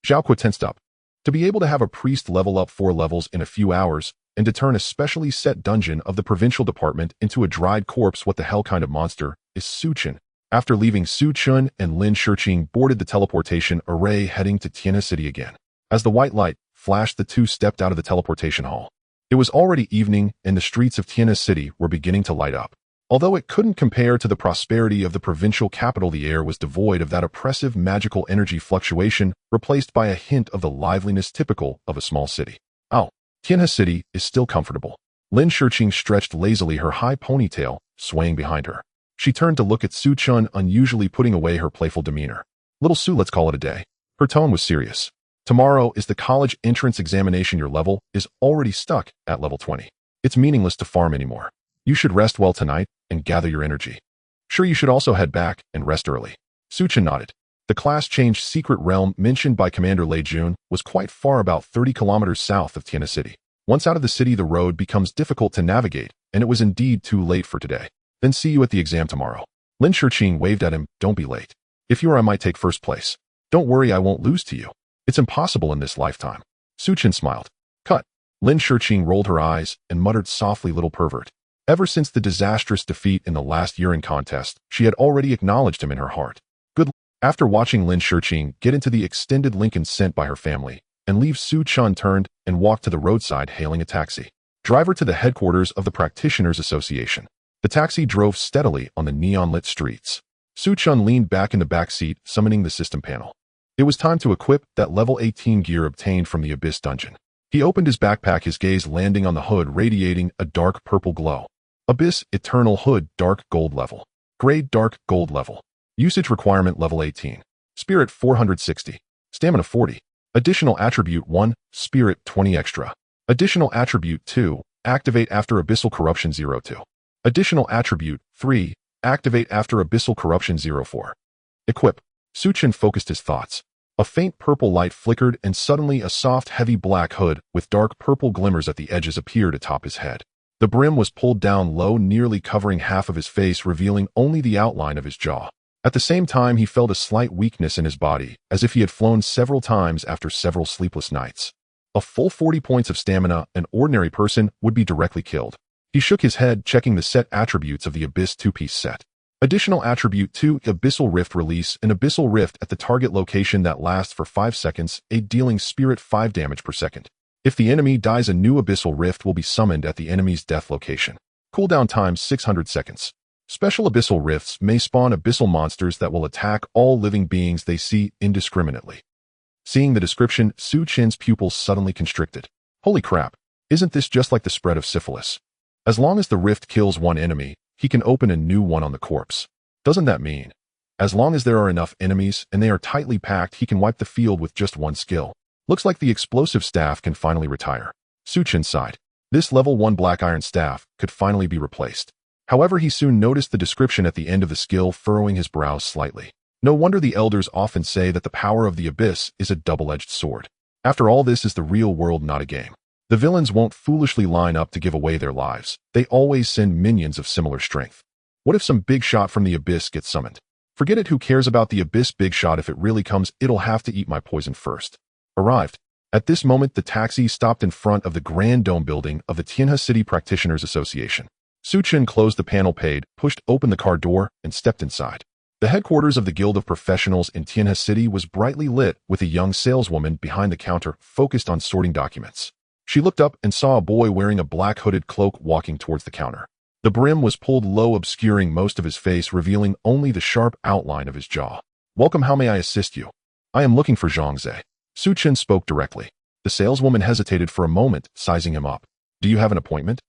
Zhao Kuo tensed up. To be able to have a priest level up 4 levels in a few hours and to turn a specially set dungeon of the provincial department into a dried corpse, what the hell kind of monster is Su Chen? After leaving, Su Chen and Lin Shiqing boarded the teleportation array, heading to Tianhe City again. As the white light flashed, the two stepped out of the teleportation hall. It was already evening, and the streets of Tianhe City were beginning to light up. Although it couldn't compare to the prosperity of the provincial capital, the air was devoid of that oppressive magical energy fluctuation, replaced by a hint of the liveliness typical of a small city. Oh, Tianhe City is still comfortable. Lin Shiqing stretched lazily, her high ponytail swaying behind her. She turned to look at Su Chen, unusually putting away her playful demeanor. Little Su, let's call it a day. Her tone was serious. Tomorrow is the college entrance examination. Your level is already stuck at level 20. It's meaningless to farm anymore. You should rest well tonight and gather your energy. Sure, you should also head back and rest early. Su Chen nodded. The class-changed secret realm mentioned by Commander Lei Jun was quite far, about 30 kilometers south of Tianhe City. Once out of the city, the road becomes difficult to navigate, and it was indeed too late for today. Then see you at the exam tomorrow. Lin Shiqing waved at him. Don't be late. If you are, I might take first place. Don't worry, I won't lose to you. It's impossible in this lifetime. Su Chen smiled. Cut. Lin Shiqing rolled her eyes and muttered softly, little pervert. Ever since the disastrous defeat in the last urine contest, she had already acknowledged him in her heart. Good. After watching Lin Shiqing get into the extended Lincoln sent by her family and leave, Su Chen turned and walked to the roadside, hailing a taxi. Driver to the headquarters of the Practitioners Association. The taxi drove steadily on the neon-lit streets. Su Chen leaned back in the back seat, summoning the system panel. It was time to equip that level 18 gear obtained from the Abyss dungeon. He opened his backpack, his gaze landing on the hood, radiating a dark purple glow. Abyss Eternal Hood, dark gold level. Grade dark gold level. Usage requirement level 18. Spirit 460. Stamina 40. Additional attribute 1, Spirit 20 extra. Additional attribute 2, activate after Abyssal Corruption 02. Additional attribute 3, activate after Abyssal Corruption 04. Equip. Su Chen focused his thoughts. A faint purple light flickered, and suddenly a soft, heavy black hood with dark purple glimmers at the edges appeared atop his head. The brim was pulled down low, nearly covering half of his face, revealing only the outline of his jaw. At the same time, he felt a slight weakness in his body, as if he had flown several times after several sleepless nights. A full 40 points of stamina, an ordinary person would be directly killed. He shook his head, checking the set attributes of the Abyss 2-piece set. Additional attribute 2, Abyssal Rift, release an Abyssal Rift at the target location that lasts for 5 seconds, dealing Spirit 5 damage per second. If the enemy dies, a new Abyssal Rift will be summoned at the enemy's death location. Cooldown time 600 seconds. Special Abyssal Rifts may spawn abyssal monsters that will attack all living beings they see indiscriminately. Seeing the description, Su Chen's pupils suddenly constricted. Holy crap, isn't this just like the spread of syphilis? As long as the rift kills one enemy, he can open a new one on the corpse. Doesn't that mean, as long as there are enough enemies and they are tightly packed, he can wipe the field with just one skill? Looks like the explosive staff can finally retire. Su Chen sighed. This level 1 black iron staff could finally be replaced. However, he soon noticed the description at the end of the skill, furrowing his brows slightly. No wonder the elders often say that the power of the Abyss is a double-edged sword. After all, this is the real world, not a game. The villains won't foolishly line up to give away their lives. They always send minions of similar strength. What if some big shot from the Abyss gets summoned? Forget it, who cares about the Abyss big shot? If it really comes, it'll have to eat my poison first. Arrived. At this moment, the taxi stopped in front of the Grand Dome building of the Tianhe City Practitioners Association. Su Chen closed the panel, pushed open the car door, and stepped inside. The headquarters of the Guild of Professionals in Tianhe City was brightly lit, with a young saleswoman behind the counter focused on sorting documents. She looked up and saw a boy wearing a black hooded cloak walking towards the counter. The brim was pulled low, obscuring most of his face, revealing only the sharp outline of his jaw. Welcome, how may I assist you? I am looking for Zhangze. Su Chen spoke directly. The saleswoman hesitated for a moment, sizing him up. Do you have an appointment?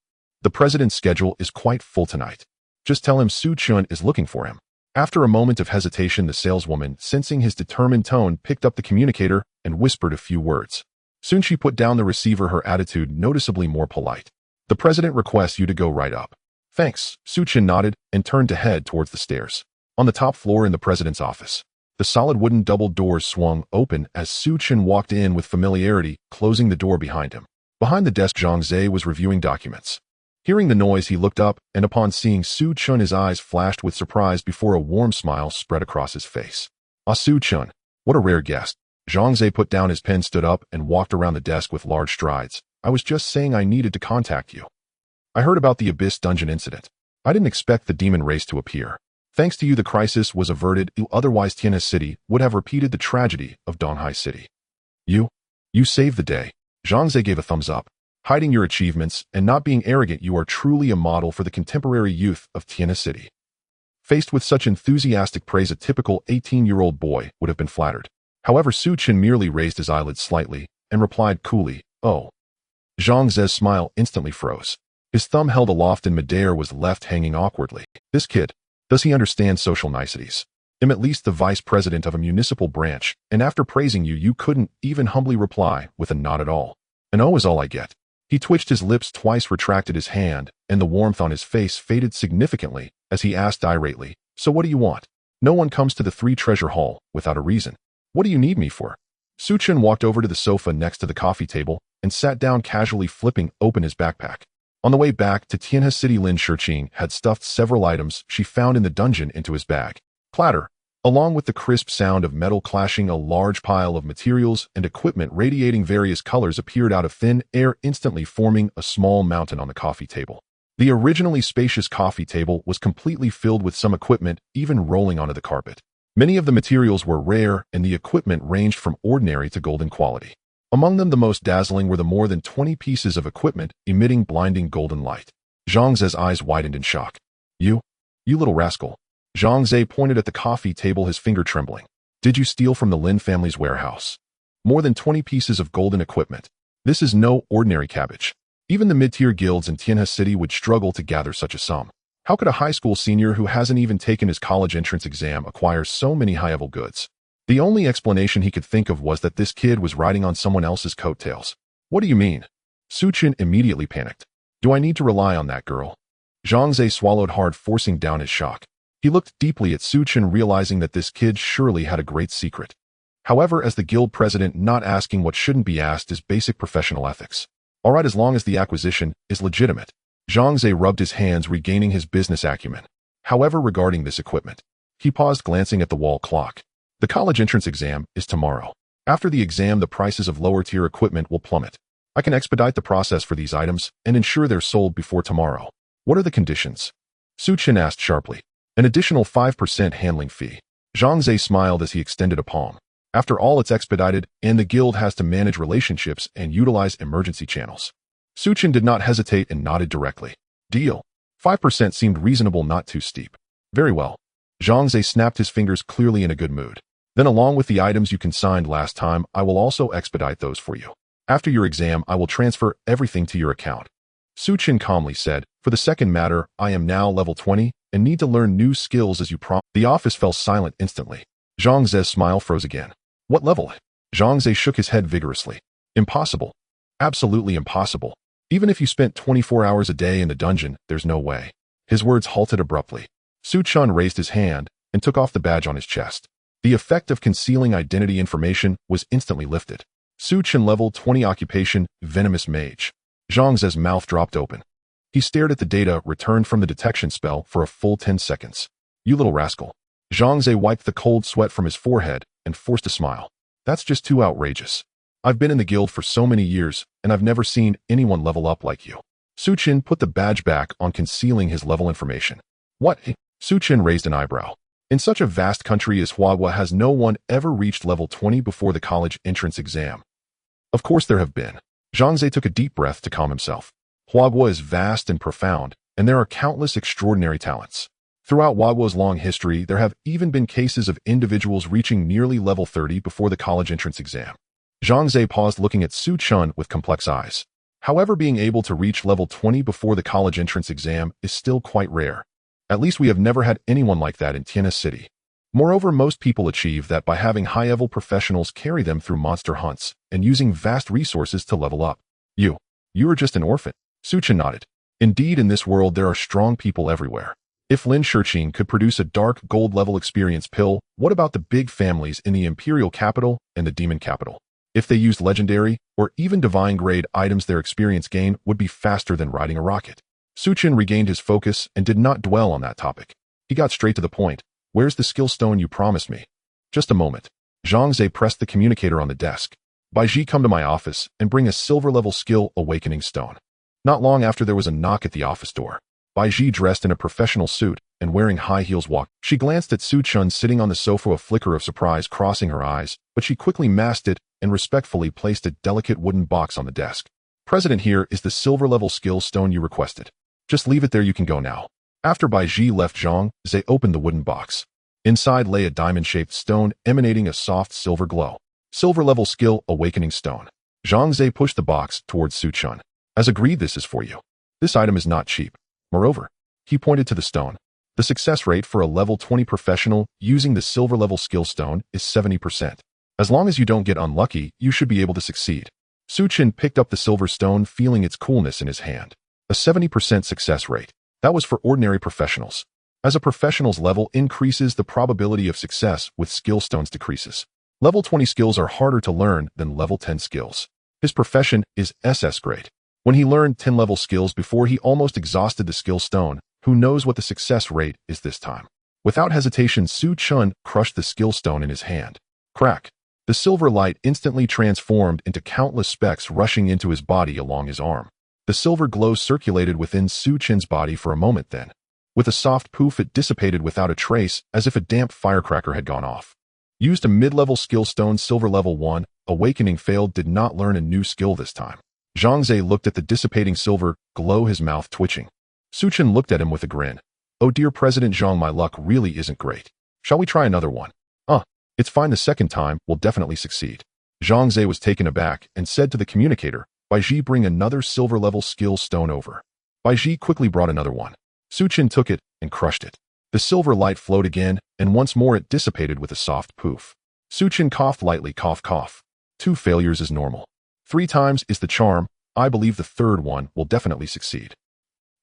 The president's schedule is quite full tonight. Just tell him Su Chen is looking for him. After a moment of hesitation, the saleswoman, sensing his determined tone, picked up the communicator and whispered a few words. Soon she put down the receiver, her attitude noticeably more polite. The president requests you to go right up. Thanks. Su Chen nodded and turned to head towards the stairs. On the top floor in the president's office, the solid wooden double doors swung open as Su Chen walked in with familiarity, closing the door behind him. Behind the desk, Zhangze was reviewing documents. Hearing the noise, he looked up, and upon seeing Su Chen, his eyes flashed with surprise before a warm smile spread across his face. Ah, Su Chen, what a rare guest. Zhangze put down his pen, stood up, and walked around the desk with large strides. I was just saying I needed to contact you. I heard about the Abyss dungeon incident. I didn't expect the demon race to appear. Thanks to you, the crisis was averted. Otherwise, Tianhe City would have repeated the tragedy of Donghai City. You saved the day. Zhangze gave a thumbs up. Hiding your achievements and not being arrogant, you are truly a model for the contemporary youth of Tianhe City. Faced with such enthusiastic praise, a typical 18-year-old boy would have been flattered. However, Su Chen merely raised his eyelids slightly and replied coolly, "Oh." Zhangze's smile instantly froze. His thumb held aloft in midair was left hanging awkwardly. This kid. Does he understand social niceties? I'm at least the vice president of a municipal branch, and after praising you, you couldn't even humbly reply with a not at all. An O is all I get. He twitched his lips twice, retracted his hand, and the warmth on his face faded significantly as he asked irately, so what do you want? No one comes to the Three Treasure Hall without a reason. What do you need me for? Chen walked over to the sofa next to the coffee table and sat down casually, flipping open his backpack. On the way back to Tianhe City, Lin Shiqing had stuffed several items she found in the dungeon into his bag. Clatter! Along with the crisp sound of metal clashing, a large pile of materials and equipment radiating various colors appeared out of thin air, instantly forming a small mountain on the coffee table. The originally spacious coffee table was completely filled with some equipment, even rolling onto the carpet. Many of the materials were rare, and the equipment ranged from ordinary to golden quality. Among them, the most dazzling were the more than 20 pieces of equipment emitting blinding golden light. Zhang Ze's eyes widened in shock. You little rascal. Zhang Ze pointed at the coffee table, his finger trembling. Did you steal from the Lin family's warehouse? More than 20 pieces of golden equipment. This is no ordinary cabbage. Even the mid-tier guilds in Tianhe City would struggle to gather such a sum. How could a high school senior who hasn't even taken his college entrance exam acquire so many high-level goods? The only explanation he could think of was that this kid was riding on someone else's coattails. What do you mean? Chen immediately panicked. Do I need to rely on that girl? Zhang Ze swallowed hard, forcing down his shock. He looked deeply at Chen, realizing that this kid surely had a great secret. However, as the guild president, not asking what shouldn't be asked is basic professional ethics. All right, as long as the acquisition is legitimate. Zhang Ze rubbed his hands, regaining his business acumen. However, regarding this equipment, he paused, glancing at the wall clock. The college entrance exam is tomorrow. After the exam, the prices of lower-tier equipment will plummet. I can expedite the process for these items and ensure they're sold before tomorrow. What are the conditions? Chen asked sharply. An additional 5% handling fee. Zhang Ze smiled as he extended a palm. After all, it's expedited, and the guild has to manage relationships and utilize emergency channels. Chen did not hesitate and nodded directly. Deal. 5% seemed reasonable, not too steep. Very well. Zhang Ze snapped his fingers, clearly in a good mood. Then, along with the items you consigned last time, I will also expedite those for you. After your exam, I will transfer everything to your account. Chen calmly said, for the second matter, I am now level 20 and need to learn new skills as you promised. The office fell silent instantly. Zhang Ze's smile froze again. What level? Zhang Ze shook his head vigorously. Impossible. Absolutely impossible. Even if you spent 24 hours a day in the dungeon, there's no way. His words halted abruptly. Chen raised his hand and took off the badge on his chest. The effect of concealing identity information was instantly lifted. Chen, level 20, occupation, Venomous Mage. Zhang Ze's mouth dropped open. He stared at the data returned from the detection spell for a full 10 seconds. You little rascal. Zhang Ze wiped the cold sweat from his forehead and forced a smile. That's just too outrageous. I've been in the guild for so many years, and I've never seen anyone level up like you. Chen put the badge back on, concealing his level information. What? Chen raised an eyebrow. In such a vast country as Huagua, has no one ever reached level 20 before the college entrance exam? Of course there have been. Zhang Ze took a deep breath to calm himself. Huagua is vast and profound, and there are countless extraordinary talents. Throughout Huagua's long history, there have even been cases of individuals reaching nearly level 30 before the college entrance exam. Zhang Ze paused, looking at Chen with complex eyes. However, being able to reach level 20 before the college entrance exam is still quite rare. At least we have never had anyone like that in Tianhe City. Moreover, most people achieve that by having high-level professionals carry them through monster hunts and using vast resources to level up. You are just an orphan. Chen nodded. Indeed, in this world there are strong people everywhere. If Lin Shiqing could produce a dark gold level experience pill, what about the big families in the Imperial capital and the Demon capital? If they used legendary or even divine grade items, their experience gain would be faster than riding a rocket. Chen regained his focus and did not dwell on that topic. He got straight to the point. Where's the skill stone you promised me? Just a moment. Zhang Ze pressed the communicator on the desk. Baiji, come to my office and bring a silver level skill awakening stone. Not long after, there was a knock at the office door. Baiji, dressed in a professional suit and wearing high heels, walked. She glanced at Chen sitting on the sofa, a flicker of surprise crossing her eyes, but she quickly masked it and respectfully placed a delicate wooden box on the desk. President, here is the silver level skill stone you requested. Just leave it there, you can go now. After Baiji left, Zhang Ze opened the wooden box. Inside lay a diamond-shaped stone emanating a soft silver glow. Silver level skill awakening stone. Zhang Ze pushed the box towards Chen. As agreed, this is for you. This item is not cheap. Moreover, he pointed to the stone. The success rate for a level 20 professional using the silver level skill stone is 70%. As long as you don't get unlucky, you should be able to succeed. Chen picked up the silver stone, feeling its coolness in his hand. A 70% success rate. That was for ordinary professionals. As a professional's level increases, the probability of success with skill stones decreases. Level 20 skills are harder to learn than level 10 skills. His profession is SS grade. When he learned 10 level skills before, he almost exhausted the skill stone. Who knows what the success rate is this time? Without hesitation, Chen crushed the skill stone in his hand. Crack. The silver light instantly transformed into countless specks rushing into his body along his arm. The silver glow circulated within Chen's body for a moment, then, with a soft poof, it dissipated without a trace, as if a damp firecracker had gone off. Used a mid-level skill stone, silver level 1, awakening failed, did not learn a new skill this time. Zhangze looked at the dissipating silver glow, his mouth twitching. Chen looked at him with a grin. Oh dear President Zhang, my luck really isn't great. Shall we try another one? It's fine, the second time we'll definitely succeed. Zhangze was taken aback and said to the communicator, Baiji, bring another silver level skill stone over. Baiji quickly brought another one. Chen took it and crushed it. The silver light flowed again, and once more it dissipated with a soft poof. Chen coughed lightly, cough, cough. 2 failures is normal. 3 times is the charm. I believe the third one will definitely succeed.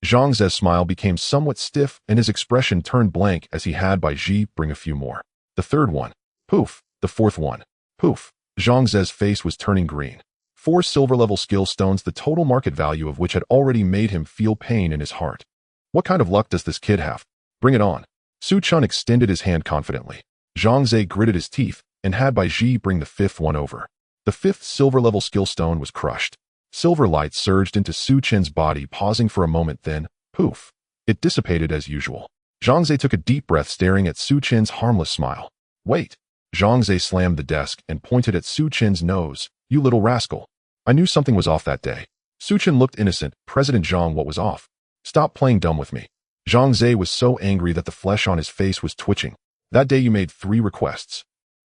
Zhangze's smile became somewhat stiff and his expression turned blank as he had Baiji bring a few more. The third one. Poof. The fourth one. Poof. Zhangze's face was turning green. 4 silver-level skill stones, the total market value of which had already made him feel pain in his heart. What kind of luck does this kid have? Bring it on. Chen extended his hand confidently. Zhangze gritted his teeth and had Baiji bring the 5th one over. The 5th silver-level skill stone was crushed. Silver light surged into Chen's body, pausing for a moment, then, poof. It dissipated as usual. Zhangze took a deep breath, staring at Chen's harmless smile. Wait. Zhangze slammed the desk and pointed at Chen's nose. You little rascal. I knew something was off that day. Chen looked innocent. President Zhang, what was off? Stop playing dumb with me. Zhangze was so angry that the flesh on his face was twitching. That day you made 3 requests.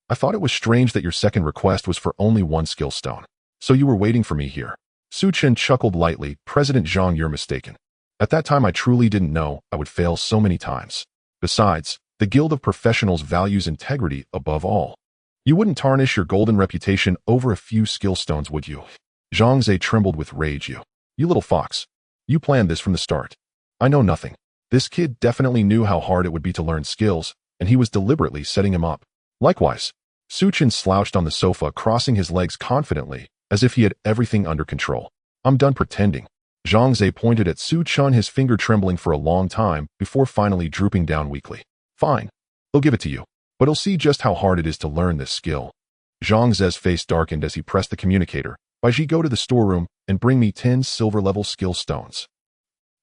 I thought it was strange that your second request was for only 1 skill stone. So you were waiting for me here. Chen chuckled lightly. President Zhang, you're mistaken. At that time I truly didn't know I would fail so many times. Besides, the Guild of Professionals values integrity above all. You wouldn't tarnish your golden reputation over a few skill stones, would you? Zhangze trembled with rage. You little fox. You planned this from the start. I know nothing. This kid definitely knew how hard it would be to learn skills, and he was deliberately setting him up. Likewise, Chen slouched on the sofa, crossing his legs confidently, as if he had everything under control. I'm done pretending. Zhangze pointed at Chen, his finger trembling for a long time before finally drooping down weakly. Fine. He'll give it to you. But he'll see just how hard it is to learn this skill. Zhangze's face darkened as he pressed the communicator. Baiji, go to the storeroom and bring me 10 silver-level skill stones.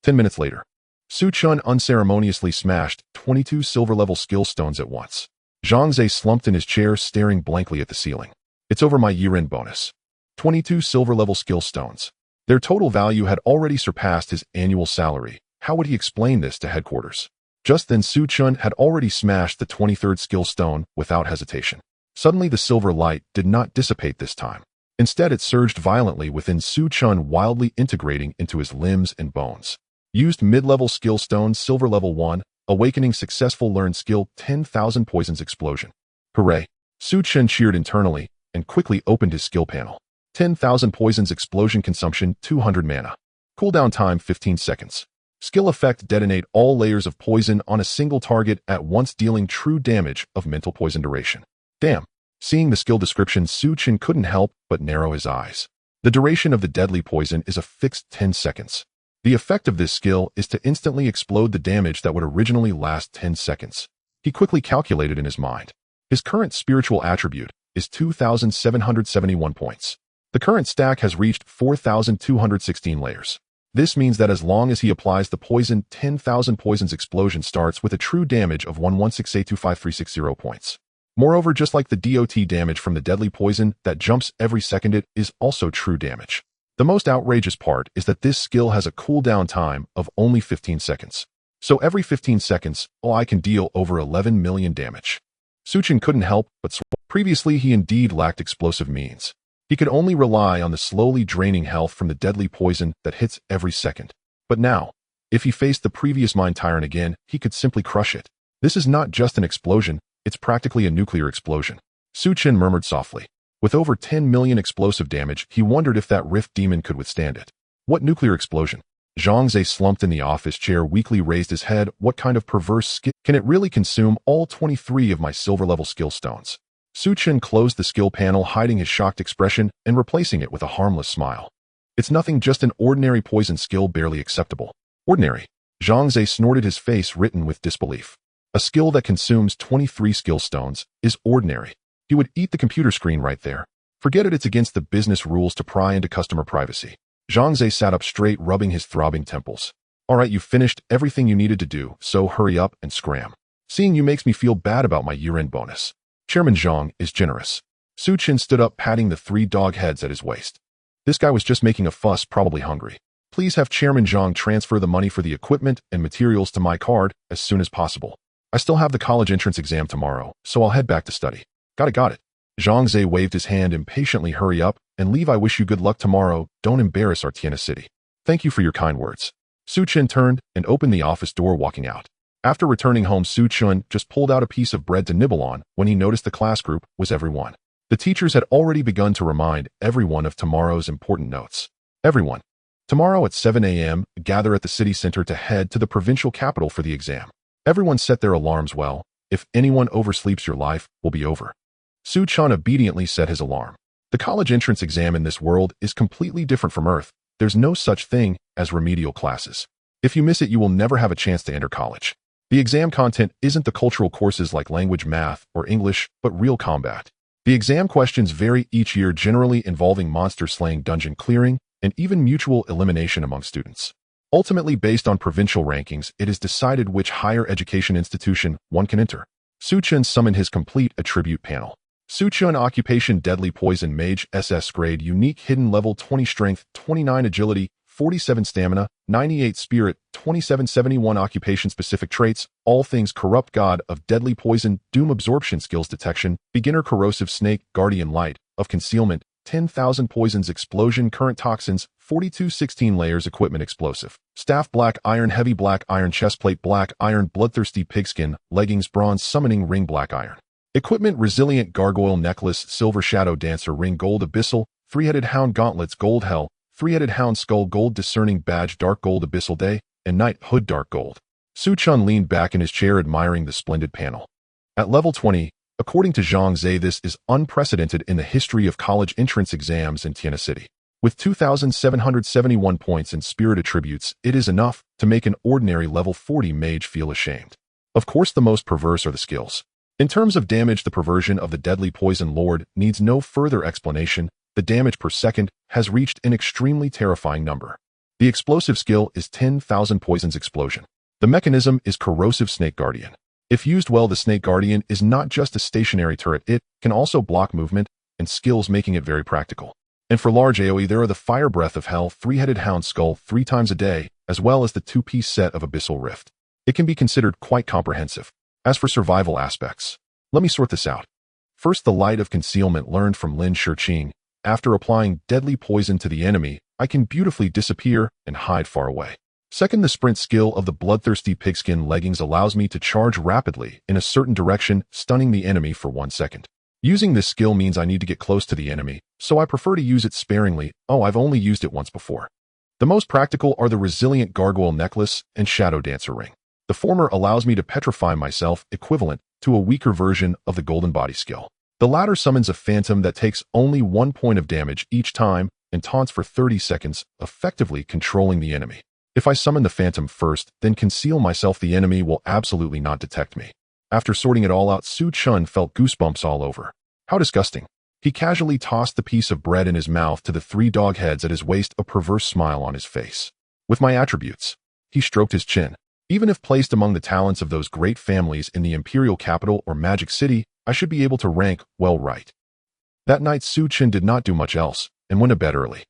10 minutes later, Chen unceremoniously smashed 22 silver-level skill stones at once. Zhangze slumped in his chair, staring blankly at the ceiling. It's over my year-end bonus. 22 silver-level skill stones. Their total value had already surpassed his annual salary. How would he explain this to headquarters? Just then Chen had already smashed the 23rd skill stone without hesitation. Suddenly the silver light did not dissipate this time. Instead it surged violently within Chen, wildly integrating into his limbs and bones. Used mid-level skill stone, silver level 1, awakening successful, learned skill 10,000 poisons explosion. Hooray! Chen cheered internally and quickly opened his skill panel. 10,000 poisons explosion, consumption 200 mana. Cooldown time 15 seconds. Skill effect, detonate all layers of poison on a single target at once, dealing true damage of mental poison duration. Damn. Seeing the skill description, Chen couldn't help but narrow his eyes. The duration of the deadly poison is a fixed 10 seconds. The effect of this skill is to instantly explode the damage that would originally last 10 seconds. He quickly calculated in his mind. His current spiritual attribute is 2,771 points. The current stack has reached 4,216 layers. This means that as long as he applies the poison, 10,000 poisons explosion starts with a true damage of 116825360 points. Moreover, just like the DOT damage from the deadly poison that jumps every second, it is also true damage. The most outrageous part is that this skill has a cooldown time of only 15 seconds. So every 15 seconds, I can deal over 11 million damage. Chen couldn't help but swallow. Previously, he indeed lacked explosive means. He could only rely on the slowly draining health from the deadly poison that hits every second. But now, If he faced the previous Mind Tyrant again, he could simply crush it. This is not just an explosion, it's practically a nuclear explosion. Chen murmured softly. With over 10 million explosive damage, he wondered if that Rift Demon could withstand it. What nuclear explosion? Zhangze slumped in the office chair, weakly raised his head. What kind of perverse skill? Can it really consume all 23 of my silver-level skill stones? Chen closed the skill panel, hiding his shocked expression and replacing it with a harmless smile. It's nothing, just an ordinary poison skill, barely acceptable. Ordinary. Zhangze snorted, his face written with disbelief. A skill that consumes 23 skill stones is ordinary. He would eat the computer screen right there. Forget it, it's against the business rules to pry into customer privacy. Zhangze sat up straight, rubbing his throbbing temples. All right, you finished everything you needed to do, so hurry up and scram. Seeing you makes me feel bad about my year-end bonus. Chairman Zhang is generous. Chen stood up, patting the 3 dog heads at his waist. This guy was just making a fuss, probably hungry. Please have Chairman Zhang transfer the money for the equipment and materials to my card as soon as possible. I still have the college entrance exam tomorrow, so I'll head back to study. Got it. Zhangze waved his hand impatiently. Hurry up and leave. I wish you good luck tomorrow. Don't embarrass our Tiana City. Thank you for your kind words. Chen turned and opened the office door, walking out. After returning home, Chen just pulled out a piece of bread to nibble on when he noticed the class group was everyone. The teachers had already begun to remind everyone of tomorrow's important notes. Everyone. Tomorrow at 7 a.m., gather at the city center to head to the provincial capital for the exam. Everyone set their alarms well. If anyone oversleeps, your life will be over. Chen obediently set his alarm. The college entrance exam in this world is completely different from Earth. There's no such thing as remedial classes. If you miss it, you will never have a chance to enter college. The exam content isn't the cultural courses like language, math, or English, but real combat. The exam questions vary each year, generally involving monster slaying, dungeon clearing, and even mutual elimination among students. Ultimately, based on provincial rankings, it is decided which higher education institution one can enter. Chen summoned his complete attribute panel. Chen occupation: Deadly Poison Mage, SS grade, unique, hidden, level 20 strength, 29 agility, 47 stamina, 98 spirit, 2771 occupation. Specific traits: all things corrupt, god of deadly poison, doom absorption, skills detection, beginner corrosive snake, guardian light of concealment, 10,000 poisons, explosion, current toxins, 4216 layers, equipment, explosive, staff, black iron, heavy black iron, chestplate, black iron, bloodthirsty pigskin, leggings, bronze, summoning ring, black iron. Equipment: resilient gargoyle necklace, silver shadow dancer ring, gold abyssal, 3-headed hound gauntlets, gold hell, 3-headed hound skull, gold discerning badge, dark gold abyssal day, and night hood, dark gold. Chen leaned back in his chair, admiring the splendid panel. At level 20, according to Zhangze, this is unprecedented in the history of college entrance exams in Tiana City. With 2,771 points in spirit attributes, it is enough to make an ordinary level 40 mage feel ashamed. Of course, the most perverse are the skills. In terms of damage, the perversion of the Deadly Poison Lord needs no further explanation. The damage per second has reached an extremely terrifying number. The explosive skill is 10,000 poisons explosion. The mechanism is Corrosive Snake Guardian. If used well, the Snake Guardian is not just a stationary turret, it can also block movement and skills, making it very practical. And for large AoE, there are the Fire Breath of Hell, 3-headed hound skull 3 times a day, as well as the 2-piece set of Abyssal Rift. It can be considered quite comprehensive. As for survival aspects, let me sort this out. First, the Light of Concealment, learned from Lin Shiqing. After applying deadly poison to the enemy, I can beautifully disappear and hide far away. Second, the sprint skill of the Bloodthirsty Pigskin leggings allows me to charge rapidly in a certain direction, stunning the enemy for 1 second. Using this skill means I need to get close to the enemy, so I prefer to use it sparingly. Oh, I've only used it once before. The most practical are the Resilient Gargoyle Necklace and Shadow Dancer Ring. The former allows me to petrify myself, equivalent to a weaker version of the Golden Body skill. The latter summons a phantom that takes only 1 point of damage each time and taunts for 30 seconds, effectively controlling the enemy. If I summon the phantom first, then conceal myself, the enemy will absolutely not detect me. After sorting it all out, Chen felt goosebumps all over. How disgusting. He casually tossed the piece of bread in his mouth to the 3 dog heads at his waist, a perverse smile on his face. With my attributes, he stroked his chin. Even if placed among the talents of those great families in the imperial capital or magic city, I should be able to rank well right. That night, Chen did not do much else and went to bed early.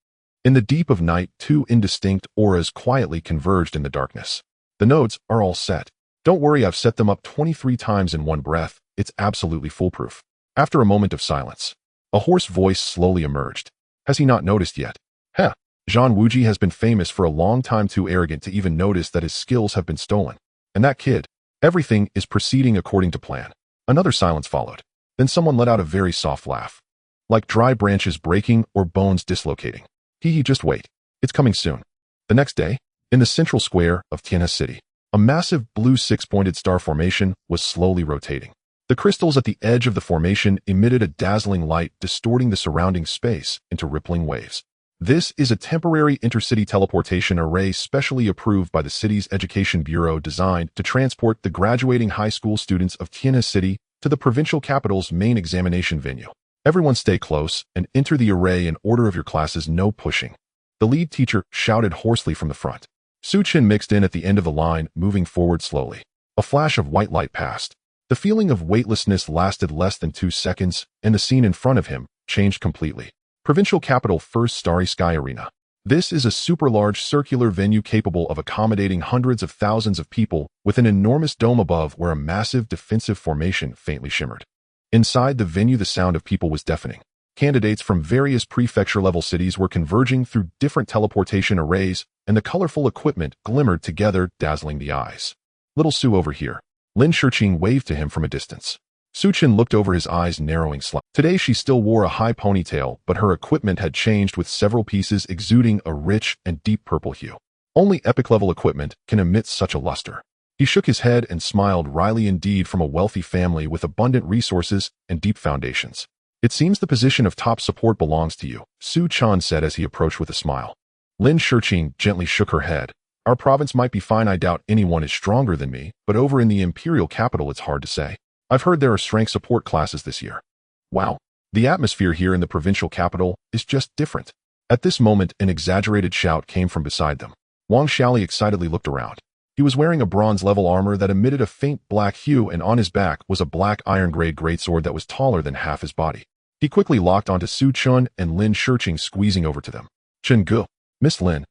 In the deep of night, 2 indistinct auras quietly converged in the darkness. The nodes are all set. Don't worry, I've set them up 23 times in one breath. It's absolutely foolproof. After a moment of silence, a hoarse voice slowly emerged. Has he not noticed yet? Heh. Zhang Wuji has been famous for a long time, too arrogant to even notice that his skills have been stolen. And that kid, everything is proceeding according to plan. Another silence followed. Then someone let out a very soft laugh. Like dry branches breaking or bones dislocating. Just wait. It's coming soon. The next day, in the central square of Tianhe City, a massive blue six-pointed star formation was slowly rotating. The crystals at the edge of the formation emitted a dazzling light, distorting the surrounding space into rippling waves. This is a temporary intercity teleportation array specially approved by the city's Education Bureau, designed to transport the graduating high school students of Tianhe City to the provincial capital's main examination venue. Everyone stay close and enter the array in order of your classes, no pushing. The lead teacher shouted hoarsely from the front. Chen mixed in at the end of the line, moving forward slowly. A flash of white light passed. The feeling of weightlessness lasted less than 2 seconds, and the scene in front of him changed completely. Provincial Capital First Starry Sky Arena. This is a super-large circular venue capable of accommodating hundreds of thousands of people, with an enormous dome above where a massive defensive formation faintly shimmered. Inside the venue, the sound of people was deafening. Candidates from various prefecture-level cities were converging through different teleportation arrays, and the colorful equipment glimmered together, dazzling the eyes. "Little Su over here." Lin Shiqing waved to him from a distance. Chen looked over, his eyes narrowing slightly. Today she still wore a high ponytail, but her equipment had changed, with several pieces exuding a rich and deep purple hue. Only epic-level equipment can emit such a luster. He shook his head and smiled wryly. Indeed, from a wealthy family with abundant resources and deep foundations. "It seems the position of top support belongs to you," Su Chan said as he approached with a smile. Lin Shiqing gently shook her head. "Our province might be fine. I doubt anyone is stronger than me, but over in the imperial capital it's hard to say. I've heard there are strength support classes this year." Wow. The atmosphere here in the provincial capital is just different. At this moment, an exaggerated shout came from beside them. Wang Xiaoli excitedly looked around. He was wearing a bronze-level armor that emitted a faint black hue, and on his back was a black iron-grade greatsword that was taller than half his body. He quickly locked onto Su Chen and Lin Shiqing, squeezing over to them. "Chen Gu, Miss Lin."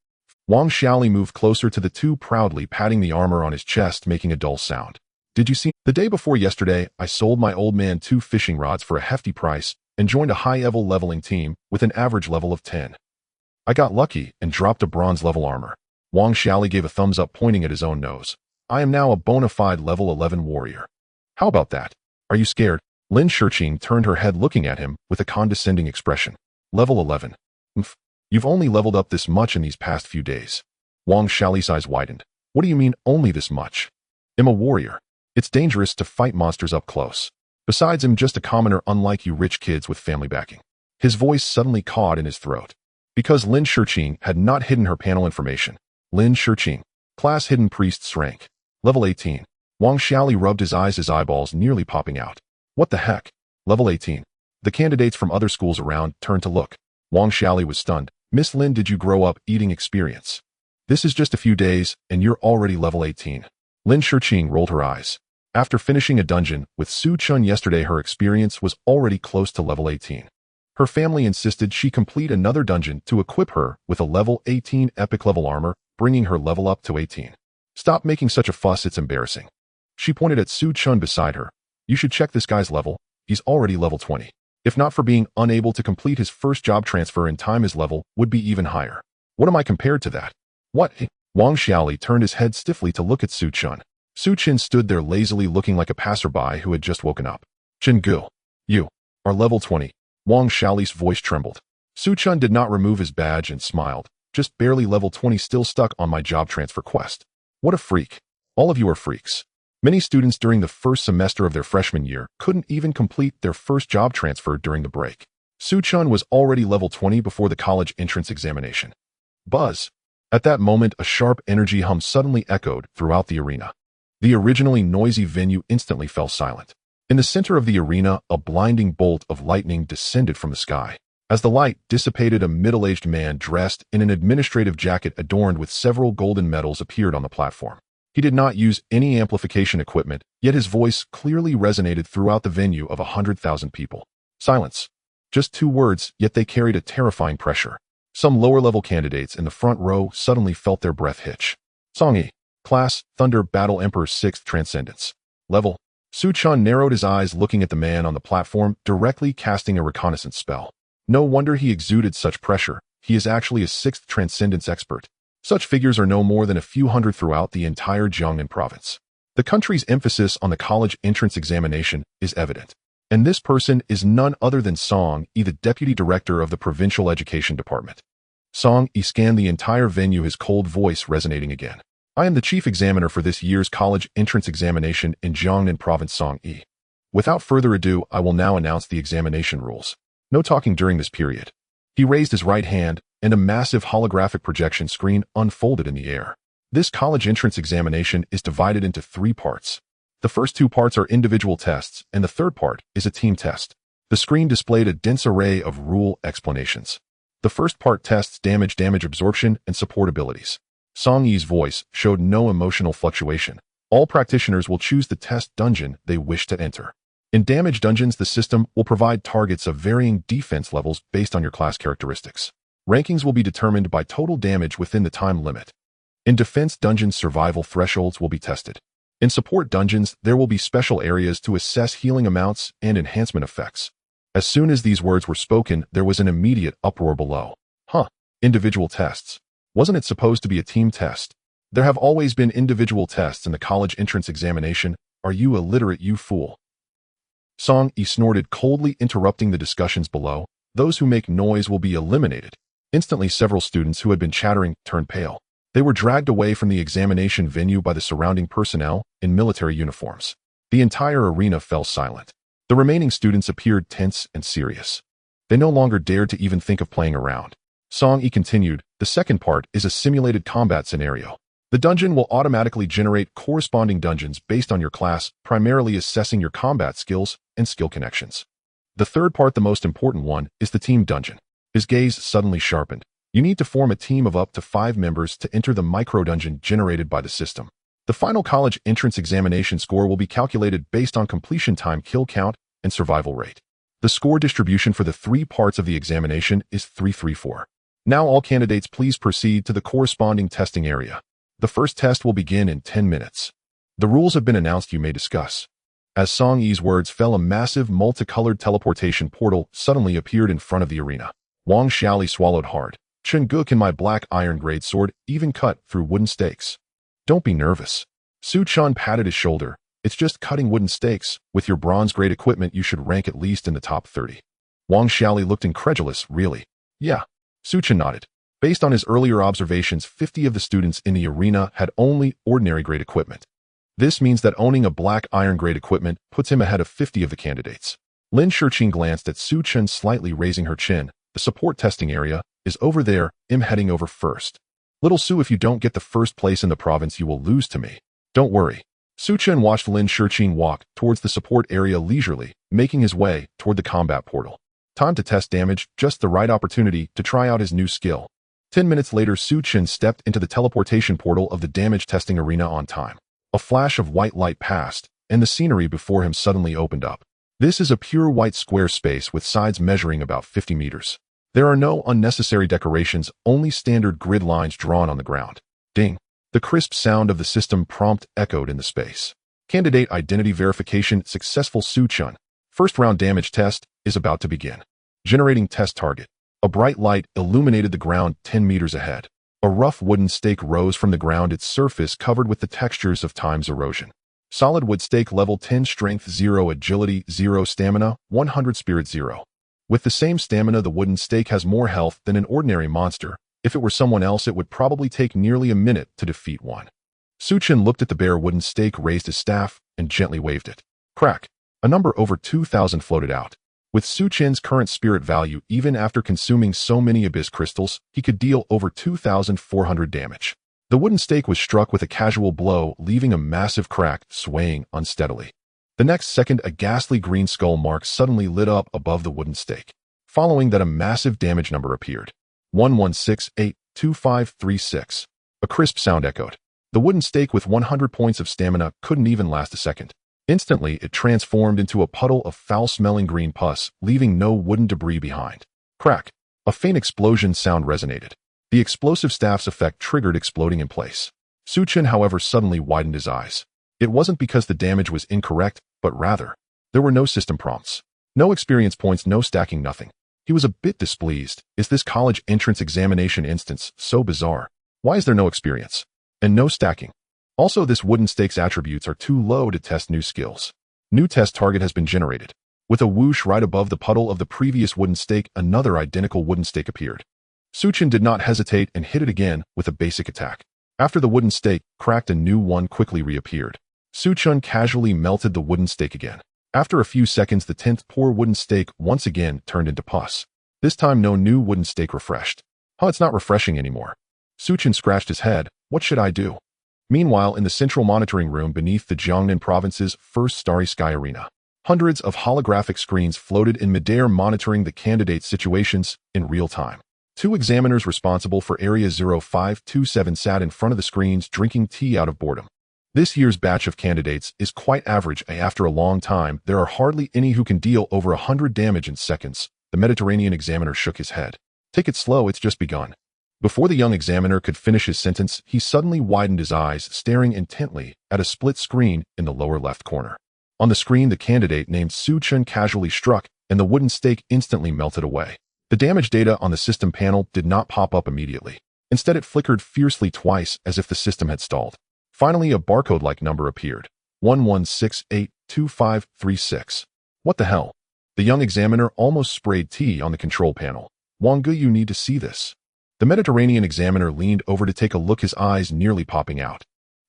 Wang Xiaoli moved closer to the two, proudly patting the armor on his chest, making a dull sound. "Did you see? The day before yesterday, I sold my old man 2 fishing rods for a hefty price and joined a high-level leveling team with an average level of 10. I got lucky and dropped a bronze-level armor." Wang Xiaoli gave a thumbs up, pointing at his own nose. "I am now a bona fide level 11 warrior. How about that? Are you scared?" Lin Shiqing turned her head, looking at him with a condescending expression. "Level 11. You've only leveled up this much in these past few days." Wang Xiaoli's eyes widened. "What do you mean, only this much? I'm a warrior. It's dangerous to fight monsters up close. Besides, I'm just a commoner, unlike you rich kids with family backing." His voice suddenly caught in his throat. Because Lin Shiqing had not hidden her panel information. Lin Shiqing. Class Hidden Priest's rank. Level 18. Wang Xiaoli rubbed his eyes, his eyeballs nearly popping out. "What the heck? Level 18. The candidates from other schools around turned to look. Wang Xiaoli was stunned. "Miss Lin, did you grow up eating experience? This is just a few days, and you're already level 18. Lin Shiqing rolled her eyes. After finishing a dungeon with Su Chen yesterday, her experience was already close to level 18. Her family insisted she complete another dungeon to equip her with a level 18 epic level armor, bringing her level up to 18. "Stop making such a fuss, it's embarrassing." She pointed at Su Chen beside her. "You should check this guy's level. He's already level 20. If not for being unable to complete his first job transfer in time, his level would be even higher. What am I compared to that?" "What?" Wang Xiaoli turned his head stiffly to look at Su Chen. Su Chen stood there lazily, looking like a passerby who had just woken up. "Chen Gu, you are level 20. Wang Xiaoli's voice trembled. Su Chen did not remove his badge and smiled. "Just barely level 20, still stuck on my job transfer quest. What a freak. All of you are freaks." Many students during the first semester of their freshman year couldn't even complete their first job transfer during the break. Su Chen was already level 20 before the college entrance examination. Buzz. At that moment, a sharp energy hum suddenly echoed throughout the arena. The originally noisy venue instantly fell silent. In the center of the arena, a blinding bolt of lightning descended from the sky. As the light dissipated, a middle-aged man dressed in an administrative jacket adorned with several golden medals appeared on the platform. He did not use any amplification equipment, yet his voice clearly resonated throughout the venue of 100,000 people. Silence. Just 2 words, yet they carried a terrifying pressure. Some lower-level candidates in the front row suddenly felt their breath hitch. Songyi. Class, Thunder Battle Emperor 6th Transcendence. Level. Su Chen narrowed his eyes, looking at the man on the platform, directly casting a reconnaissance spell. No wonder he exuded such pressure. he is actually a 6th Transcendence expert. Such figures are no more than a few hundred throughout the entire Jiangnan province. The country's emphasis on the college entrance examination is evident. And this person is none other than Song Yi, the deputy director of the provincial education department. Song Yi scanned the entire venue, his cold voice resonating again. I am the chief examiner for this year's college entrance examination in Jiangnan province, Song Yi. Without further ado, I will now announce the examination rules. No talking during this period. He raised his right hand, and a massive holographic projection screen unfolded in the air. This college entrance examination is divided into 3 parts. The first 2 parts are individual tests, and the third part is a team test. The screen displayed a dense array of rule explanations. The first part tests damage absorption, and support abilities. Song Yi's voice showed no emotional fluctuation. All practitioners will choose the test dungeon they wish to enter. In damage dungeons, the system will provide targets of varying defense levels based on your class characteristics. Rankings will be determined by total damage within the time limit. In defense dungeons, survival thresholds will be tested. In support dungeons, there will be special areas to assess healing amounts and enhancement effects. As soon as these words were spoken, there was an immediate uproar below. Individual tests. Wasn't it supposed to be a team test? There have always been individual tests in the college entrance examination. Are you illiterate, you fool? Song Yi snorted, coldly interrupting the discussions below. Those who make noise will be eliminated. Instantly, several students who had been chattering turned pale. They were dragged away from the examination venue by the surrounding personnel in military uniforms. The entire arena fell silent. The remaining students appeared tense and serious. They no longer dared to even think of playing around. Song Yi continued, the second part is a simulated combat scenario. The dungeon will automatically generate corresponding dungeons based on your class, primarily assessing your combat skills and skill connections. The third part, the most important one, is the team dungeon. His gaze suddenly sharpened. You need to form a team of up to 5 members to enter the micro-dungeon generated by the system. The final college entrance examination score will be calculated based on completion time, kill count, and survival rate. The score distribution for the 3 parts of the examination is 3-3-4. Now all candidates please proceed to the corresponding testing area. The first test will begin in 10 minutes. The rules have been announced, you may discuss. As Song Yi's words fell, a massive multicolored teleportation portal suddenly appeared in front of the arena. Wang Xiaoli swallowed hard. Chen Guk and my black iron grade sword even cut through wooden stakes. Don't be nervous. Su Chan patted his shoulder. It's just cutting wooden stakes. With your bronze grade equipment, you should rank at least in the top 30. Wang Xiaoli looked incredulous. Really? Yeah. Su Chen nodded. Based on his earlier observations, 50 of the students in the arena had only ordinary grade equipment. This means that owning a black iron grade equipment puts him ahead of 50 of the candidates. Lin Shiqing glanced at Su Chen, slightly raising her chin. The support testing area is over there. I'm heading over first. Little Su, if you don't get the first place in the province, you will lose to me. Don't worry. Su Chen watched Lin Shiqing walk towards the support area leisurely, making his way toward the combat portal. Time to test damage, just the right opportunity to try out his new skill. 10 minutes later, Su Chen stepped into the teleportation portal of the damage testing arena on time. A flash of white light passed, and the scenery before him suddenly opened up. This is a pure white square space with sides measuring about 50 meters. There are no unnecessary decorations, only standard grid lines drawn on the ground. Ding! The crisp sound of the system prompt echoed in the space. Candidate identity verification successful. Su Chen. First round damage test is about to begin. Generating test target. A bright light illuminated the ground 10 meters ahead. A rough wooden stake rose from the ground, its surface covered with the textures of time's erosion. Solid wood stake, level 10, strength 0, agility 0, stamina 100, spirit 0. With the same stamina, the wooden stake has more health than an ordinary monster. If it were someone else, it would probably take nearly a minute to defeat one. Su Chen looked at the bare wooden stake, raised his staff, and gently waved it. Crack! A number over 2,000 floated out. With Su Chen's current spirit value, even after consuming so many abyss crystals, he could deal over 2,400 damage. The wooden stake was struck with a casual blow, leaving a massive crack, swaying unsteadily. The next second, a ghastly green skull mark suddenly lit up above the wooden stake. Following that, a massive damage number appeared. 11682536. A crisp sound echoed. The wooden stake with 100 points of stamina couldn't even last a second. Instantly, it transformed into a puddle of foul-smelling green pus, leaving no wooden debris behind. Crack! A faint explosion sound resonated. The explosive staff's effect triggered exploding in place. Su Chen, however, suddenly widened his eyes. It wasn't because the damage was incorrect, but rather, there were no system prompts. No experience points, no stacking, nothing. He was a bit displeased. Is this college entrance examination instance so bizarre? Why is there no experience? And no stacking? Also, this wooden stake's attributes are too low to test new skills. New test target has been generated. With a whoosh right above the puddle of the previous wooden stake, another identical wooden stake appeared. Chen did not hesitate and hit it again with a basic attack. After the wooden stake cracked, a new one quickly reappeared. Chen casually melted the wooden stake again. After a few seconds, the 10th poor wooden stake once again turned into pus. This time, no new wooden stake refreshed. It's not refreshing anymore. Chen scratched his head. What should I do? Meanwhile, in the central monitoring room beneath the Jiangnan province's first Starry Sky Arena, hundreds of holographic screens floated in midair monitoring the candidates' situations in real time. Two examiners responsible for Area 0527 sat in front of the screens drinking tea out of boredom. This year's batch of candidates is quite average. After a long time, there are hardly any who can deal over 100 damage in seconds. The Mediterranean examiner shook his head. Take it slow, it's just begun. Before the young examiner could finish his sentence, he suddenly widened his eyes, staring intently at a split screen in the lower left corner. On the screen, the candidate named Chen casually struck, and the wooden stake instantly melted away. The damage data on the system panel did not pop up immediately. Instead, it flickered fiercely twice as if the system had stalled. Finally, a barcode-like number appeared. 11682536. What the hell? The young examiner almost sprayed tea on the control panel. Wanggu, you need to see this. The Mediterranean examiner leaned over to take a look, his eyes nearly popping out.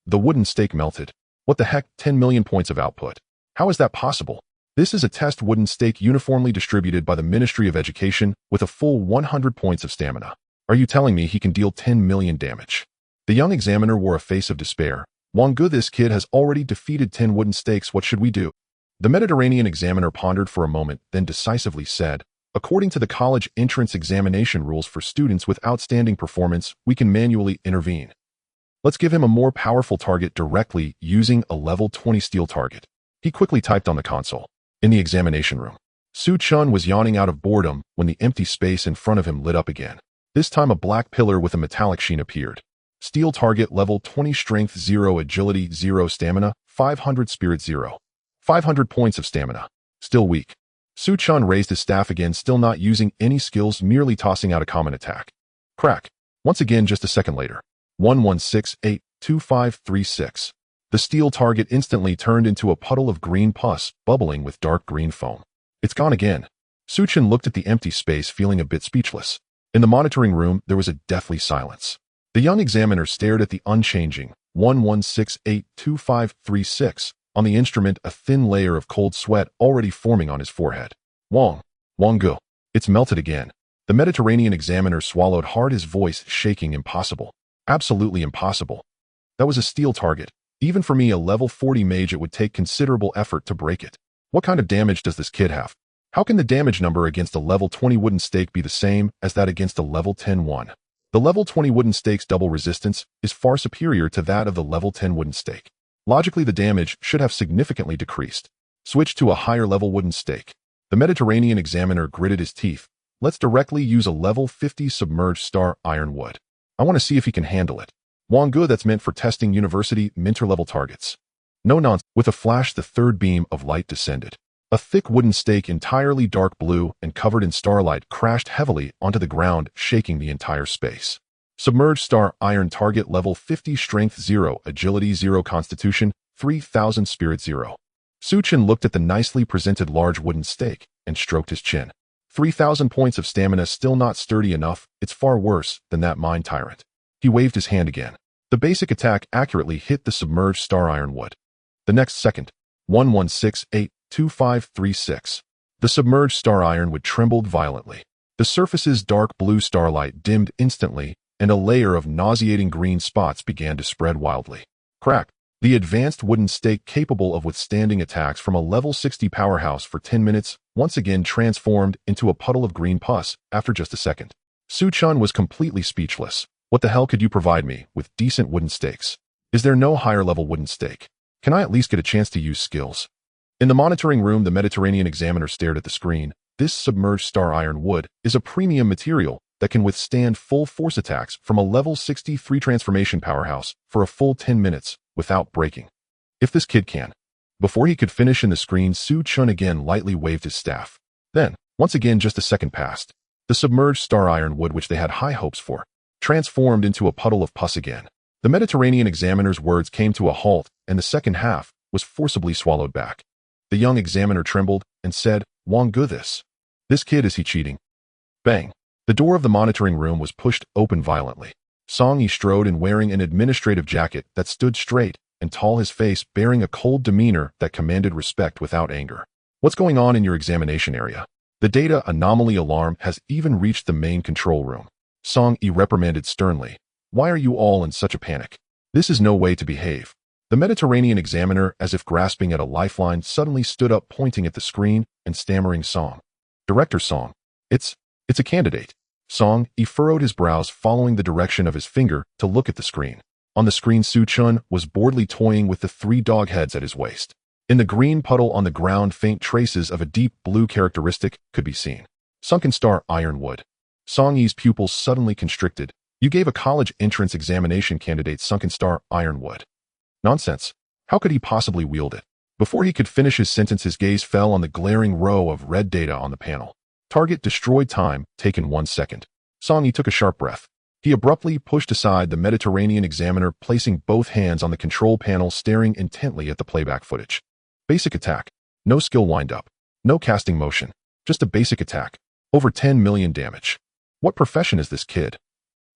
The wooden stake melted. What the heck? 10 million points of output. How is that possible? This is a test wooden stake uniformly distributed by the Ministry of Education with a full 100 points of stamina. Are you telling me he can deal 10 million damage? The young examiner wore a face of despair. Wanggu, this kid has already defeated 10 wooden stakes. What should we do? The Mediterranean examiner pondered for a moment, then decisively said, according to the college entrance examination rules for students with outstanding performance, we can manually intervene. Let's give him a more powerful target directly using a level 20 steel target. He quickly typed on the console. In the examination room, Chen was yawning out of boredom when the empty space in front of him lit up again. This time, a black pillar with a metallic sheen appeared. Steel target, level 20, strength 0, agility 0, stamina 500, spirit 0. 500 points of stamina. Still weak. Chen raised his staff again, still not using any skills, merely tossing out a common attack. Crack. Once again, just a second later. 11682536. The steel target instantly turned into a puddle of green pus, bubbling with dark green foam. It's gone again. Chen looked at the empty space, feeling a bit speechless. In the monitoring room, there was a deathly silence. The young examiner stared at the unchanging 11682536 on the instrument, a thin layer of cold sweat already forming on his forehead. Wanggu. It's melted again. The Mediterranean examiner swallowed hard, his voice shaking. Impossible. Absolutely impossible. That was a steel target. Even for me, a level 40 mage, it would take considerable effort to break it. What kind of damage does this kid have? How can the damage number against a level 20 wooden stake be the same as that against a level 10 one? The level 20 wooden stake's double resistance is far superior to that of the level 10 wooden stake. Logically, the damage should have significantly decreased. Switch to a higher level wooden stake. The Mediterranean examiner gritted his teeth. Let's directly use a level 50 submerged star ironwood. I want to see if he can handle it. Wanggu, that's meant for testing university mentor level targets. No nonsense. With a flash, the third beam of light descended. A thick wooden stake, entirely dark blue and covered in starlight, crashed heavily onto the ground, shaking the entire space. Submerged star iron target, level 50, strength 0, agility 0, constitution 3000, spirit 0. Chen looked at the nicely presented large wooden stake and stroked his chin. 3000 points of stamina, still not sturdy enough. It's far worse than that mine tyrant. He waved his hand again. The basic attack accurately hit the submerged star ironwood. The next second, 11682536. The submerged star ironwood trembled violently. The surface's dark blue starlight dimmed instantly, and a layer of nauseating green spots began to spread wildly. Crack. The advanced wooden stake, capable of withstanding attacks from a level 60 powerhouse for 10 minutes, once again transformed into a puddle of green pus after just a second. Chen was completely speechless. What the hell could you provide me with decent wooden stakes? Is there no higher level wooden stake? Can I at least get a chance to use skills? In the monitoring room, the Mediterranean examiner stared at the screen. This submerged star iron wood is a premium material that can withstand full force attacks from a level 63 transformation powerhouse for a full 10 minutes without breaking. If this kid can. Before he could finish in the screen, Chen again lightly waved his staff. Then, Once again, just a second passed. The submerged star ironwood, which they had high hopes for, transformed into a puddle of pus again. The Mediterranean examiner's words came to a halt, and the second half was forcibly swallowed back. The young examiner trembled and said, "Wong gu this. This kid, is he cheating?" Bang! The door of the monitoring room was pushed open violently. Song Yi strode in wearing an administrative jacket that stood straight and tall, his face bearing a cold demeanor that commanded respect without anger. "What's going on in your examination area? The data anomaly alarm has even reached the main control room." Song Yi reprimanded sternly. "Why are you all in such a panic? This is no way to behave." The Mediterranean examiner, as if grasping at a lifeline, suddenly stood up, pointing at the screen and stammering, "Song. Director Song. It's a candidate." Song Yi furrowed his brows, following the direction of his finger to look at the screen. On the screen, Chen was boredly toying with the 3 dog heads at his waist. In the green puddle on the ground, faint traces of a deep blue characteristic could be seen. Sunken star ironwood. Song Yi's pupils suddenly constricted. "You gave a college entrance examination candidate sunken star ironwood. Nonsense. How could he possibly wield it?" Before he could finish his sentence, his gaze fell on the glaring row of red data on the panel. Target destroyed, time taken 1 second. Song Yi took a sharp breath. He abruptly pushed aside the Mediterranean examiner, placing both hands on the control panel, staring intently at the playback footage. Basic attack. No skill wind-up. No casting motion. Just a basic attack. Over 10 million damage. What profession is this kid?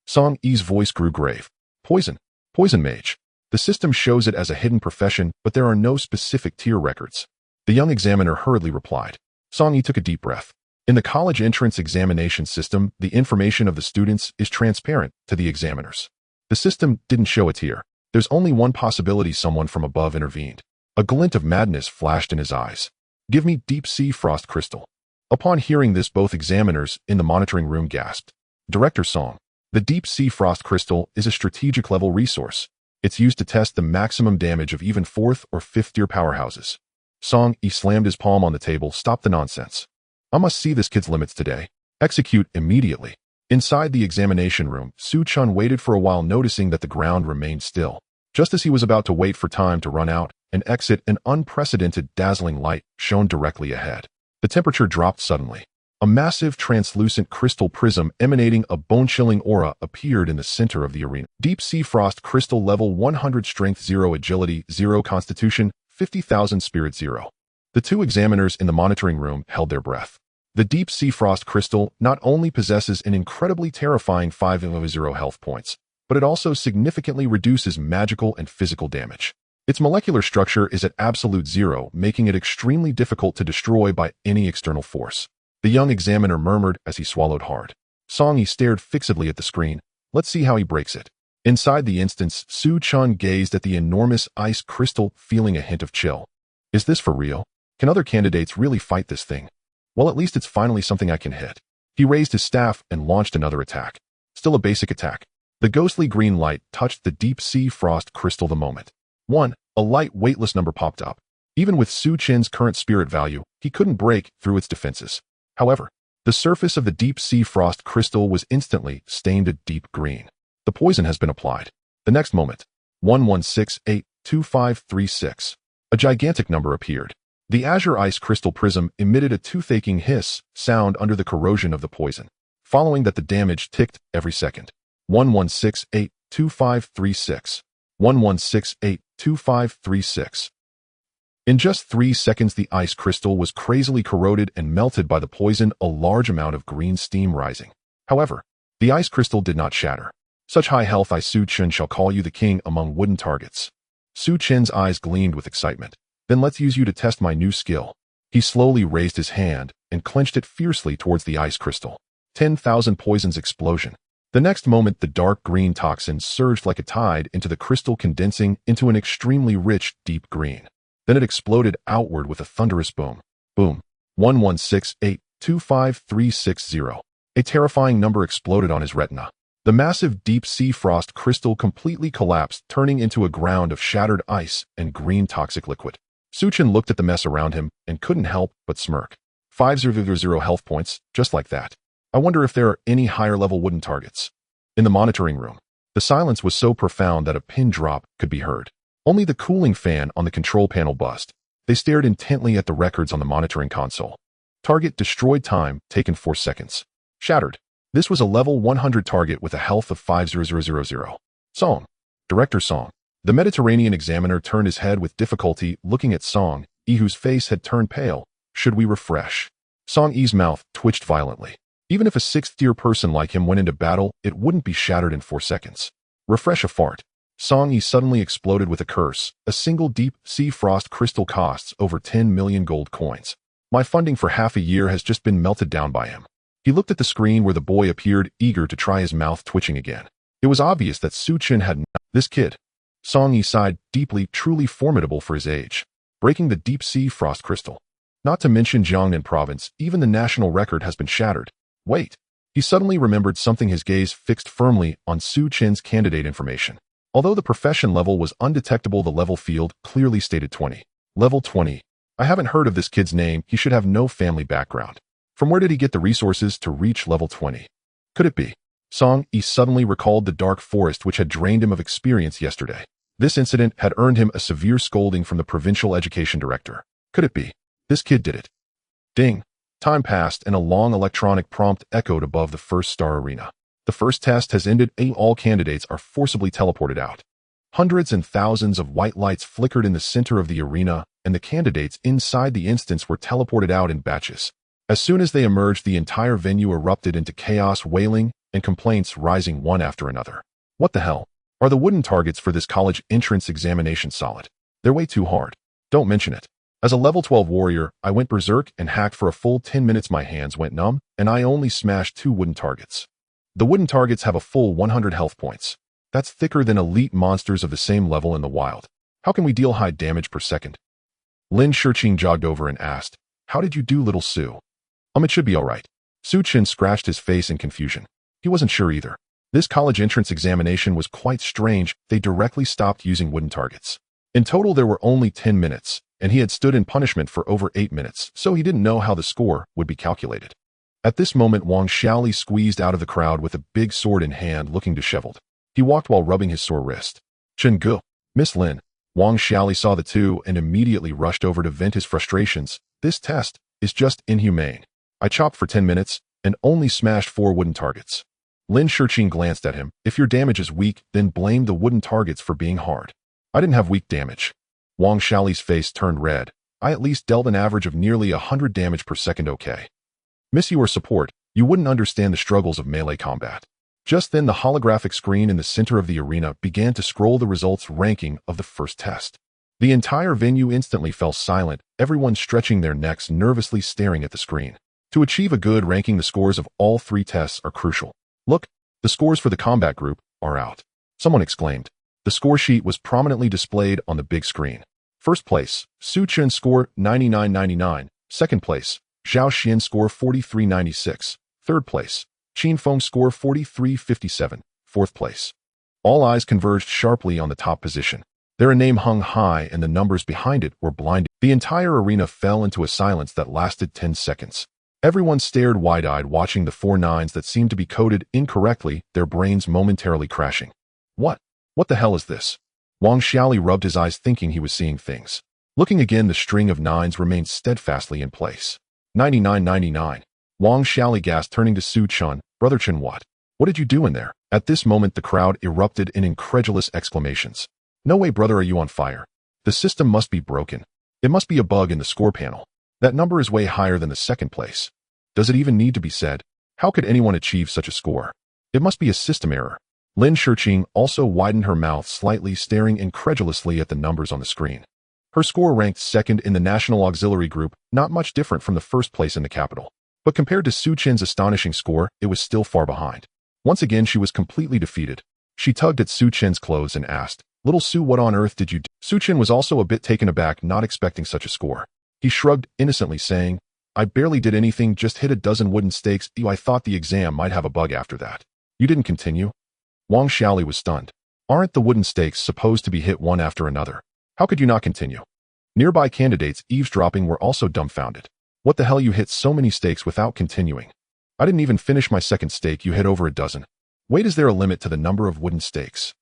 Song Yi's voice grew grave. Poison mage. The system shows it as a hidden profession, but there are no specific tier records. The young examiner hurriedly replied. Song Yi took a deep breath. In the college entrance examination system, the information of the students is transparent to the examiners. The system didn't show a tier. There's only one possibility: someone from above intervened. A glint of madness flashed in his eyes. "Give me deep sea frost crystal." Upon hearing this, both examiners in the monitoring room gasped. Director Song. The deep sea frost crystal is a strategic level resource. It's used to test the maximum damage of even 4th or 5th tier powerhouses. Song Yi slammed his palm on the table. "Stop the nonsense. I must see this kid's limits today. Execute immediately." Inside the examination room, Chen waited for a while, noticing that the ground remained still. Just as he was about to wait for time to run out and exit, an unprecedented dazzling light shone directly ahead. The temperature dropped suddenly. A massive translucent crystal prism emanating a bone-chilling aura appeared in the center of the arena. Deep sea frost crystal, level 100, strength 0, agility 0, constitution 50,000, spirit 0. The 2 examiners in the monitoring room held their breath. The deep sea frost crystal not only possesses an incredibly terrifying 500 health points, but it also significantly reduces magical and physical damage. Its molecular structure is at absolute 0, making it extremely difficult to destroy by any external force. The young examiner murmured as he swallowed hard. Song Yi stared fixedly at the screen. "Let's see how he breaks it." Inside the instance, Chen gazed at the enormous ice crystal, feeling a hint of chill. "Is this for real? Can other candidates really fight this thing? Well, at least it's finally something I can hit." He raised his staff and launched another attack. Still a basic attack. The ghostly green light touched the deep sea frost crystal the moment. 1. A light, weightless number popped up. Even with Chen's current spirit value, he couldn't break through its defenses. However, the surface of the deep sea frost crystal was instantly stained a deep green. The poison has been applied. The next moment, 11682536. A gigantic number appeared. The azure ice crystal prism emitted a toothacheing hiss sound under the corrosion of the poison. Following that, the damage ticked every second. 11682536. 11682536. In just 3 seconds, the ice crystal was crazily corroded and melted by the poison, a large amount of green steam rising. However, the ice crystal did not shatter. "Such high health, I, Chen, shall call you the king among wooden targets." Chen's eyes gleamed with excitement. "Then let's use you to test my new skill." He slowly raised his hand and clenched it fiercely towards the ice crystal. 10,000 poisons explosion. The next moment, the dark green toxin surged like a tide into the crystal, condensing into an extremely rich, deep green. Then it exploded outward with a thunderous boom. Boom. 11682536. A terrifying number exploded on his retina. The massive deep sea frost crystal completely collapsed, turning into a ground of shattered ice and green toxic liquid. Chen looked at the mess around him and couldn't help but smirk. 500 health points, just like that. I wonder if there are any higher-level wooden targets. In the monitoring room, the silence was so profound that a pin drop could be heard. Only the cooling fan on the control panel buzzed. They stared intently at the records on the monitoring console. Target destroyed. Time taken 4 seconds. Shattered. This was a level 100 target with a health of 50000. Song. Director Song. The Mediterranean examiner turned his head with difficulty, looking at Song E, whose face had turned pale. Should we refresh? Song E's mouth twitched violently. Even if a 6th-tier person like him went into battle, it wouldn't be shattered in 4 seconds. Refresh a fart. Song E suddenly exploded with a curse. A single deep sea frost crystal costs over 10 million gold coins. My funding for half a year has just been melted down by him. He looked at the screen where the boy appeared, eager to try, his mouth twitching again. It was obvious that Chen had not. This kid. Song Yi sighed deeply, truly formidable for his age. Breaking the deep sea frost crystal. Not to mention Jiangnan province, even the national record has been shattered. Wait. He suddenly remembered something, his gaze fixed firmly on Chen's candidate information. Although the profession level was undetectable, the level field clearly stated 20. Level 20. I haven't heard of this kid's name. He should have no family background. From where did he get the resources to reach level 20? Could it be? Song Yi suddenly recalled the dark forest which had drained him of experience yesterday. This incident had earned him a severe scolding from the provincial education director. Could it be? This kid did it. Ding. Time passed and a long electronic prompt echoed above the first star arena. The first test has ended. All candidates are forcibly teleported out. Hundreds and thousands of white lights flickered in the center of the arena, and the candidates inside the instance were teleported out in batches. As soon as they emerged, the entire venue erupted into chaos, wailing, and complaints rising one after another. What the hell? Are the wooden targets for this college entrance examination solid? They're way too hard. Don't mention it. As a level 12 warrior, I went berserk and hacked for a full 10 minutes. My hands went numb, and I only smashed 2 wooden targets. The wooden targets have a full 100 health points. That's thicker than elite monsters of the same level in the wild. How can we deal high damage per second? Lin Shiqing jogged over and asked, how did you do, little Su? It should be alright. Chen scratched his face in confusion. He wasn't sure either. This college entrance examination was quite strange. They directly stopped using wooden targets. In total, there were only 10 minutes, and he had stood in punishment for over 8 minutes, so he didn't know how the score would be calculated. At this moment, Wang Xiaoli squeezed out of the crowd with a big sword in hand, looking disheveled. He walked while rubbing his sore wrist. Chen Gu. Miss Lin. Wang Xiaoli saw the two and immediately rushed over to vent his frustrations. This test is just inhumane. I chopped for 10 minutes and only smashed 4 wooden targets. Lin Shiqing glanced at him. If your damage is weak, then blame the wooden targets for being hard. I didn't have weak damage. Wang Xiaoli's face turned red. I at least dealt an average of nearly 100 damage per second. Okay. Miss your support, you wouldn't understand the struggles of melee combat. Just then, the holographic screen in the center of the arena began to scroll the results ranking of the first test. The entire venue instantly fell silent, everyone stretching their necks, nervously staring at the screen. To achieve a good ranking, the scores of all 3 tests are crucial. Look, the scores for the combat group are out. Someone exclaimed. The score sheet was prominently displayed on the big screen. First place, Chen score 99.99. Second place, Zhao Xian score 43.96. Third place, Qin Feng score 43.57. Fourth place. All eyes converged sharply on the top position. Their name hung high and the numbers behind it were blinding. The entire arena fell into a silence that lasted 10 seconds. Everyone stared wide-eyed, watching the 4 nines that seemed to be coded incorrectly, their brains momentarily crashing. What? What the hell is this? Wang Xiaoli rubbed his eyes, thinking he was seeing things. Looking again, the string of 9s remained steadfastly in place. 99.99. Wang Xiaoli gasped, turning to Chen. Brother Chen, what? What did you do in there? At this moment, the crowd erupted in incredulous exclamations. No way, brother, are you on fire? The system must be broken. It must be a bug in the score panel. That number is way higher than the second place. Does it even need to be said? How could anyone achieve such a score? It must be a system error. Lin Shiqing also widened her mouth slightly, staring incredulously at the numbers on the screen. Her score ranked second in the National Auxiliary Group, not much different from the first place in the capital. But compared to Chen's astonishing score, it was still far behind. Once again, she was completely defeated. She tugged at Chen's clothes and asked, Little Su, what on earth did you do? Chen was also a bit taken aback, not expecting such a score. He shrugged innocently, saying, I barely did anything, just hit a dozen wooden stakes. I thought the exam might have a bug after that. You didn't continue? Wang Xiaoli was stunned. Aren't the wooden stakes supposed to be hit one after another? How could you not continue? Nearby candidates eavesdropping were also dumbfounded. What the hell, you hit so many stakes without continuing? I didn't even finish my second stake, you hit over a dozen. Wait, is there a limit to the number of wooden stakes?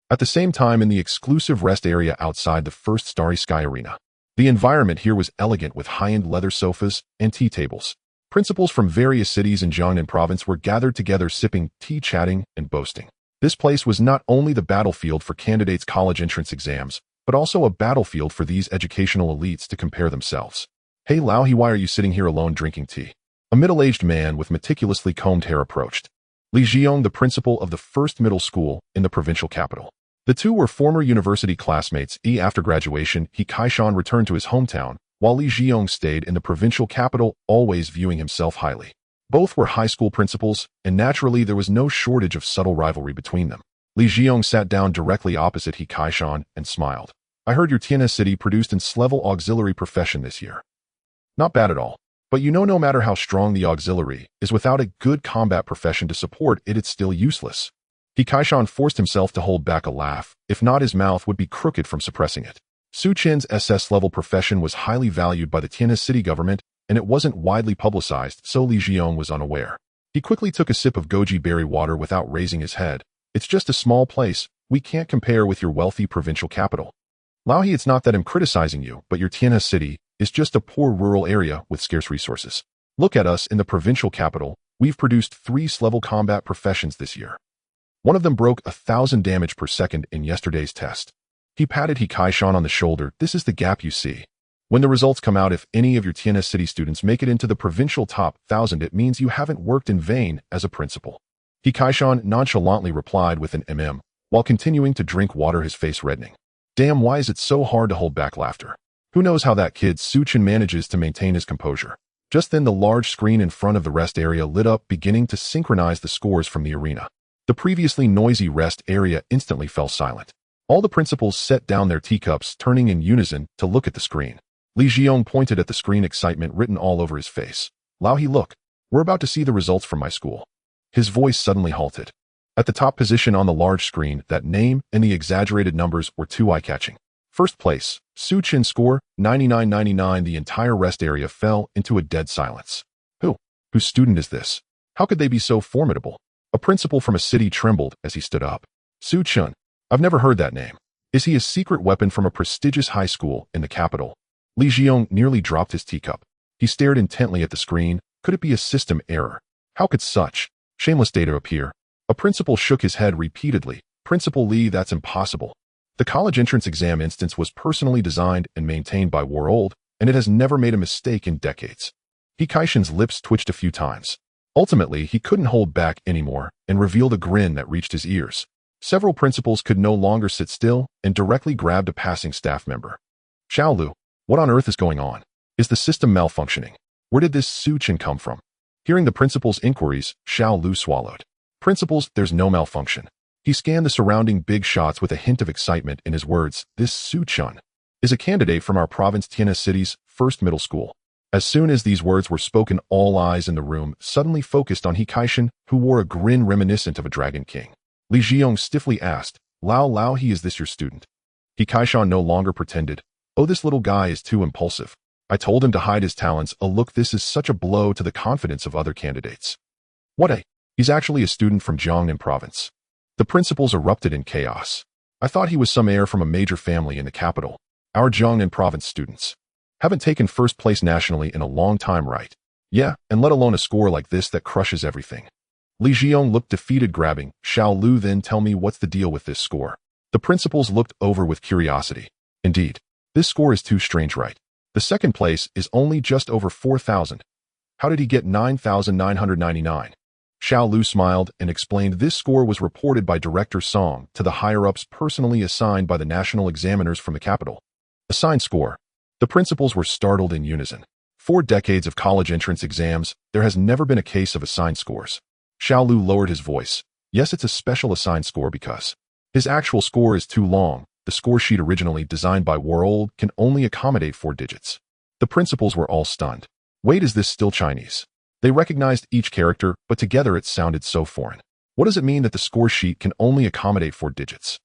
At the same time, in the exclusive rest area outside the first Starry Sky Arena, The environment here was elegant with high-end leather sofas and tea tables. Principals from various cities in Jiangnan province were gathered together sipping tea, chatting, and boasting. This place was not only the battlefield for candidates' college entrance exams, but also a battlefield for these educational elites to compare themselves. "Hey Lao, why are you sitting here alone drinking tea?" A middle-aged man with meticulously combed hair approached. Li Jiong, the principal of the first middle school in the provincial capital. The two were former university classmates. After graduation, He Kaishan returned to his hometown, while Li Jiong stayed in the provincial capital, always viewing himself highly. Both were high school principals, and naturally there was no shortage of subtle rivalry between them. Li Jiong sat down directly opposite He Kaishan and smiled. "I heard your Tianhe city produced an S-level auxiliary profession this year." "Not bad at all. But you know, no matter how strong the auxiliary is, without a good combat profession to support it, it's still useless." He Kaishan forced himself to hold back a laugh. If not, his mouth would be crooked from suppressing it. Su Chen's SS-level profession was highly valued by the Tianhe city government, and it wasn't widely publicized, so Li Jiong was unaware. He quickly took a sip of goji berry water without raising his head. "It's just a small place. We can't compare with your wealthy provincial capital." "Laohe, it's not that I'm criticizing you, but your Tianhe city is just a poor rural area with scarce resources. Look at us in the provincial capital. We've produced 3 S-level combat professions this year. One of them broke 1,000 damage per second in yesterday's test." He patted He Kaishan on the shoulder. "This is the gap you see. When the results come out, if any of your Tianhe city students make it into the provincial top 1,000, it means you haven't worked in vain as a principal." He Kaishan nonchalantly replied with an while continuing to drink water, his face reddening. Damn, why is it so hard to hold back laughter? Who knows how that kid Su Chen manages to maintain his composure? Just then the large screen in front of the rest area lit up, beginning to synchronize the scores from the arena. The previously noisy rest area instantly fell silent. All the principals set down their teacups, turning in unison to look at the screen. Li Jiong pointed at the screen, excitement written all over his face. "Laohe, look. We're about to see the results from my school." His voice suddenly halted. At the top position on the large screen, that name and the exaggerated numbers were too eye-catching. First place, Su Chen score, 9999. The entire rest area fell into a dead silence. Whose student is this? How could they be so formidable? A principal from a city trembled as he stood up. "Su Chen. I've never heard that name. Is he a secret weapon from a prestigious high school in the capital?" Li Jiong nearly dropped his teacup. He stared intently at the screen. Could it be a system error? How could such shameless data appear? A principal shook his head repeatedly. "Principal Li, that's impossible. The college entrance exam instance was personally designed and maintained by World, and it has never made a mistake in decades." He Kaishan's lips twitched a few times. Ultimately, he couldn't hold back anymore and revealed a grin that reached his ears. Several principals could no longer sit still and directly grabbed a passing staff member. "Xiao Lu, what on earth is going on? Is the system malfunctioning? Where did this Su Chen come from?" Hearing the principal's inquiries, Xiao Lu swallowed. "Principals, there's no malfunction." He scanned the surrounding big shots with a hint of excitement in his words. "This Su Chen is a candidate from our province Tianhe city's first middle school." As soon as these words were spoken, all eyes in the room suddenly focused on He Kaishan, who wore a grin reminiscent of a dragon king. Li Jiong stiffly asked, Laohe, is this your student?" He Kaishan no longer pretended. "Oh, this little guy is too impulsive. I told him to hide his talents. Look, this is such a blow to the confidence of other candidates." He's actually a student from Jiangnan province." The principals erupted in chaos. "I thought he was some heir from a major family in the capital. Our Jiangnan province students haven't taken first place nationally in a long time, right? Yeah, and let alone a score like this that crushes everything." Li Jiong looked defeated, grabbing Xiao Lu. "Then tell me, what's the deal with this score?" The principals looked over with curiosity. "Indeed, this score is too strange, right? The second place is only just over 4,000. How did he get 9,999? Xiao Lu smiled and explained this score was reported by Director Song to the higher-ups, personally assigned by the national examiners from the capital. Assigned score. The principals were startled in unison. 4 decades of college entrance exams, there has never been a case of assigned scores. Xiao Lu lowered his voice. Yes, it's a special assigned score because his actual score is too long. The score sheet originally designed by World can only accommodate 4 digits. The principals were all stunned. Wait, is this still Chinese? They recognized each character, but together it sounded so foreign. What does it mean that the score sheet can only accommodate 4 digits?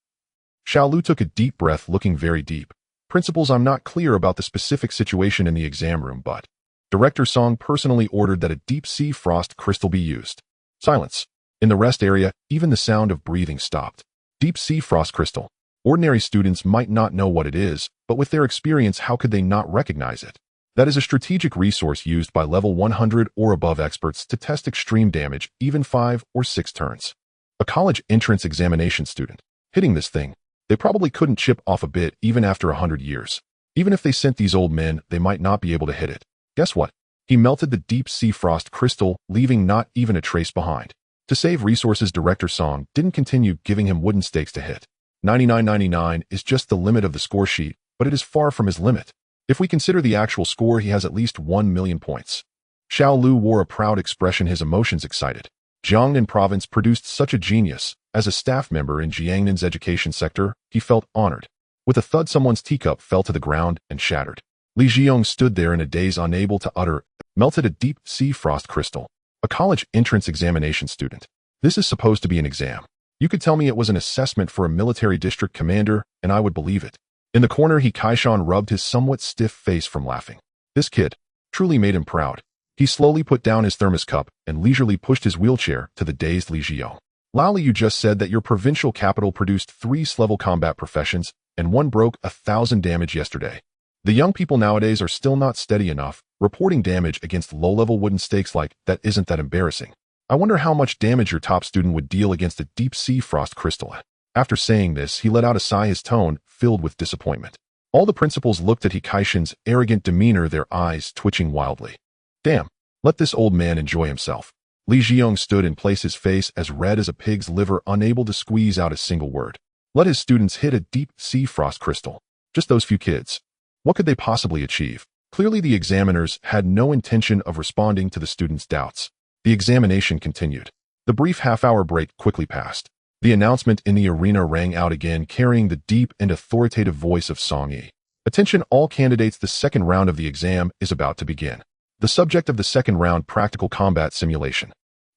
Xiao Lu took a deep breath, looking very deep. Principals, I'm not clear about the specific situation in the exam room, but Director Song personally ordered that a deep-sea frost crystal be used. Silence. In the rest area, even the sound of breathing stopped. Deep-sea frost crystal. Ordinary students might not know what it is, but with their experience, how could they not recognize it? That is a strategic resource used by level 100 or above experts to test extreme damage, even 5 or 6 turns. A college entrance examination student. Hitting this thing, they probably couldn't chip off a bit even after 100 years. Even if they sent these old men, they might not be able to hit it. Guess what? He melted the deep sea frost crystal, leaving not even a trace behind. To save resources, Director Song didn't continue giving him wooden stakes to hit. 99.99 is just the limit of the score sheet, but it is far from his limit. If we consider the actual score, he has at least 1 million points. Xiao Lu wore a proud expression, his emotions excited. Jiangnan Province produced such a genius. As a staff member in Jiangnan's education sector, he felt honored. With a thud, someone's teacup fell to the ground and shattered. Li Jiong stood there in a daze, unable to utter. Melted a deep sea frost crystal. A college entrance examination student. This is supposed to be an exam. You could tell me it was an assessment for a military district commander, and I would believe it. In the corner, He Kaishan rubbed his somewhat stiff face from laughing. This kid truly made him proud. He slowly put down his thermos cup and leisurely pushed his wheelchair to the dazed Li Jiong. Lally, you just said that your provincial capital produced 3 level combat professions, and 1 broke 1,000 damage yesterday. The young people nowadays are still not steady enough, reporting damage against low-level wooden stakes like that. Isn't that embarrassing? I wonder how much damage your top student would deal against a deep sea frost crystal. After saying this, he let out a sigh, his tone filled with disappointment. All the principals looked at Hikaishin's arrogant demeanor, their eyes twitching wildly. Damn, let this old man enjoy himself. Li Jiong stood in place, his face as red as a pig's liver, unable to squeeze out a single word. Let his students hit a deep sea frost crystal. Just those few kids. What could they possibly achieve? Clearly the examiners had no intention of responding to the students' doubts. The examination continued. The brief half-hour break quickly passed. The announcement in the arena rang out again, carrying the deep and authoritative voice of Song Yi. Attention all candidates, the second round of the exam is about to begin. The subject of the second round, practical combat simulation.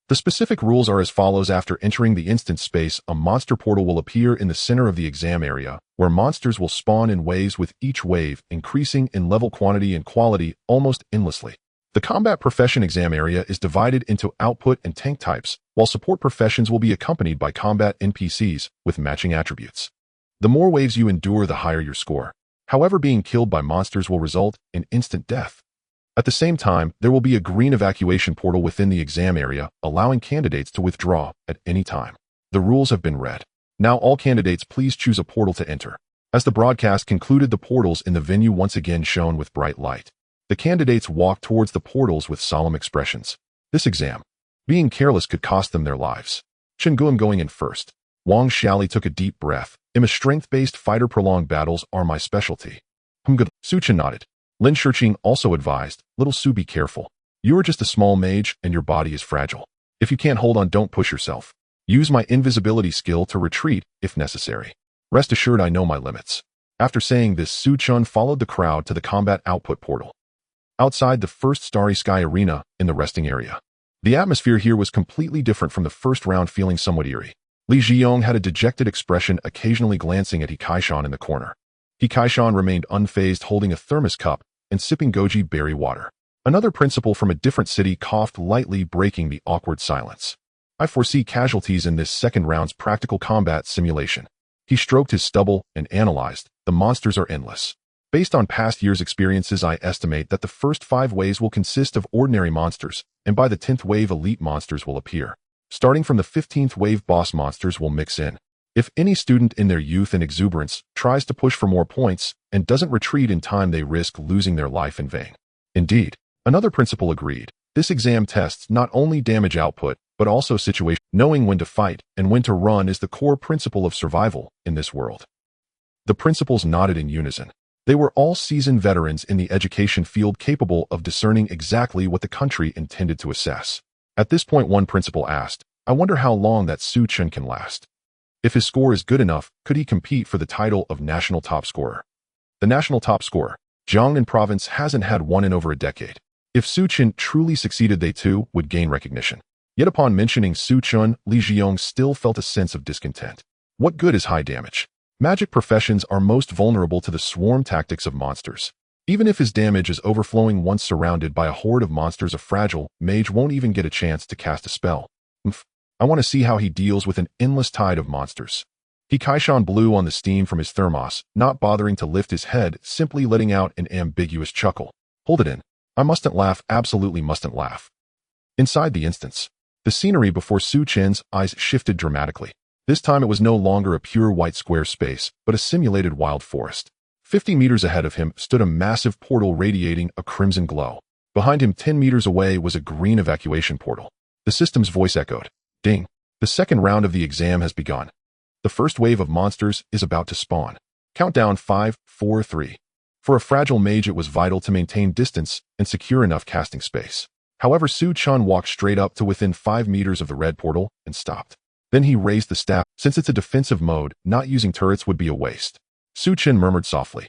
The specific rules are as follows. After entering the instance space, a monster portal will appear in the center of the exam area, where monsters will spawn in waves, with each wave increasing in level, quantity, and quality almost endlessly. The combat profession exam area is divided into output and tank types, while support professions will be accompanied by combat NPCs with matching attributes. The more waves you endure, the higher your score. However, being killed by monsters will result in instant death. At the same time, there will be a green evacuation portal within the exam area, allowing candidates to withdraw at any time. The rules have been read. Now all candidates, please choose a portal to enter. As the broadcast concluded, the portals in the venue once again shone with bright light. The candidates walked towards the portals with solemn expressions. This exam, being careless, could cost them their lives. Chen Guim going in first. Wang Xiaoli took a deep breath. I'm a strength-based fighter. Prolonged battles are my specialty. Good. Su Chen nodded. Lin Shiqing also advised, little Su, be careful. You are just a small mage and your body is fragile. If you can't hold on, don't push yourself. Use my invisibility skill to retreat if necessary. Rest assured, I know my limits. After saying this, Su Chun followed the crowd to the combat output portal. Outside the first Starry Sky Arena, in the resting area. The atmosphere here was completely different from the first round, feeling somewhat eerie. Li Jiong had a dejected expression, occasionally glancing at Hikaishan in the corner. Hikaishan remained unfazed, holding a thermos cup and sipping goji berry water. Another principal from a different city coughed lightly, breaking the awkward silence. I foresee casualties in this second round's practical combat simulation. He stroked his stubble and analyzed. The monsters are endless. Based on past years' experiences, I estimate that the first 5 waves will consist of ordinary monsters, and by the 10th wave, elite monsters will appear. Starting from the 15th wave, boss monsters will mix in. If any student in their youth and exuberance tries to push for more points and doesn't retreat in time, they risk losing their life in vain. Indeed, another principal agreed. This exam tests not only damage output, but also situation. Knowing when to fight and when to run is the core principle of survival in this world. The principals nodded in unison. They were all seasoned veterans in the education field, capable of discerning exactly what the country intended to assess. At this point, one principal asked, I wonder how long that Su Chen can last. If his score is good enough, could he compete for the title of national top scorer? The national top scorer, Jiangnan Province hasn't had one in over a decade. If Su Chen truly succeeded, they too would gain recognition. Yet upon mentioning Su Chen, Li Jiong still felt a sense of discontent. What good is high damage? Magic professions are most vulnerable to the swarm tactics of monsters. Even if his damage is overflowing once surrounded by a horde of monsters, a fragile mage won't even get a chance to cast a spell. I want to see how he deals with an endless tide of monsters. He Kaishan blew on the steam from his thermos, not bothering to lift his head, simply letting out an ambiguous chuckle. Hold it in. I mustn't laugh, absolutely mustn't laugh. Inside the instance, the scenery before Su Chen's eyes shifted dramatically. This time it was no longer a pure white square space, but a simulated wild forest. 50 meters ahead of him stood a massive portal radiating a crimson glow. Behind him 10 meters away was a green evacuation portal. The system's voice echoed. Ding. The second round of the exam has begun. The first wave of monsters is about to spawn. Countdown 5, 4, 3. For a fragile mage it was vital to maintain distance and secure enough casting space. However, Su Chen walked straight up to within 5 meters of the red portal and stopped. Then he raised the staff. Since it's a defensive mode, not using turrets would be a waste. Su Chen murmured softly.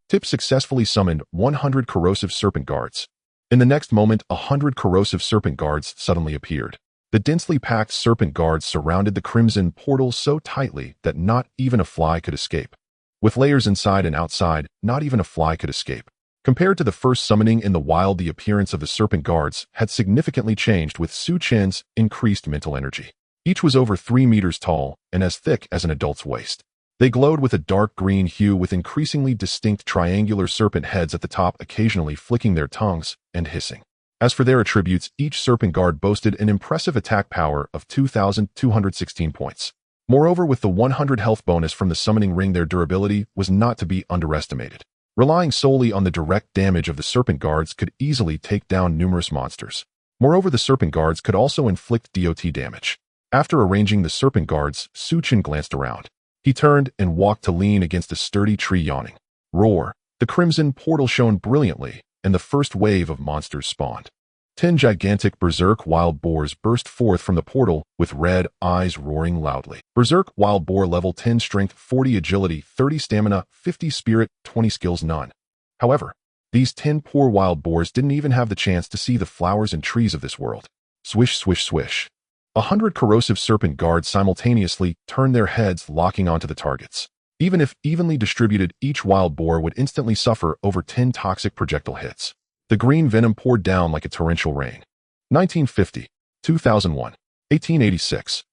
Tip successfully summoned 100 corrosive serpent guards. In the next moment, 100 corrosive serpent guards suddenly appeared. The densely packed serpent guards surrounded the crimson portal so tightly that not even a fly could escape. With layers inside and outside, not even a fly could escape. Compared to the first summoning in the wild, the appearance of the serpent guards had significantly changed with Su Chen's increased mental energy. Each was over 3 meters tall and as thick as an adult's waist. They glowed with a dark green hue with increasingly distinct triangular serpent heads at the top, occasionally flicking their tongues and hissing. As for their attributes, each serpent guard boasted an impressive attack power of 2,216 points. Moreover, with the 100 health bonus from the summoning ring, their durability was not to be underestimated. Relying solely on the direct damage of the serpent guards could easily take down numerous monsters. Moreover, the serpent guards could also inflict DOT damage. After arranging the serpent guards, Su Chen glanced around. He turned and walked to lean against a sturdy tree, yawning. Roar! The crimson portal shone brilliantly, and the first wave of monsters spawned. 10 gigantic berserk wild boars burst forth from the portal with red eyes roaring loudly. Berserk wild boar level 10 strength, 40 agility, 30 stamina, 50 spirit, 20 skills, none. However, these 10 poor wild boars didn't even have the chance to see the flowers and trees of this world. Swish, swish, swish. 100 corrosive serpent guards simultaneously turned their heads, locking onto the targets. Even if evenly distributed, each wild boar would instantly suffer over 10 toxic projectile hits. The green venom poured down like a torrential rain. 1950, 2001, 1886.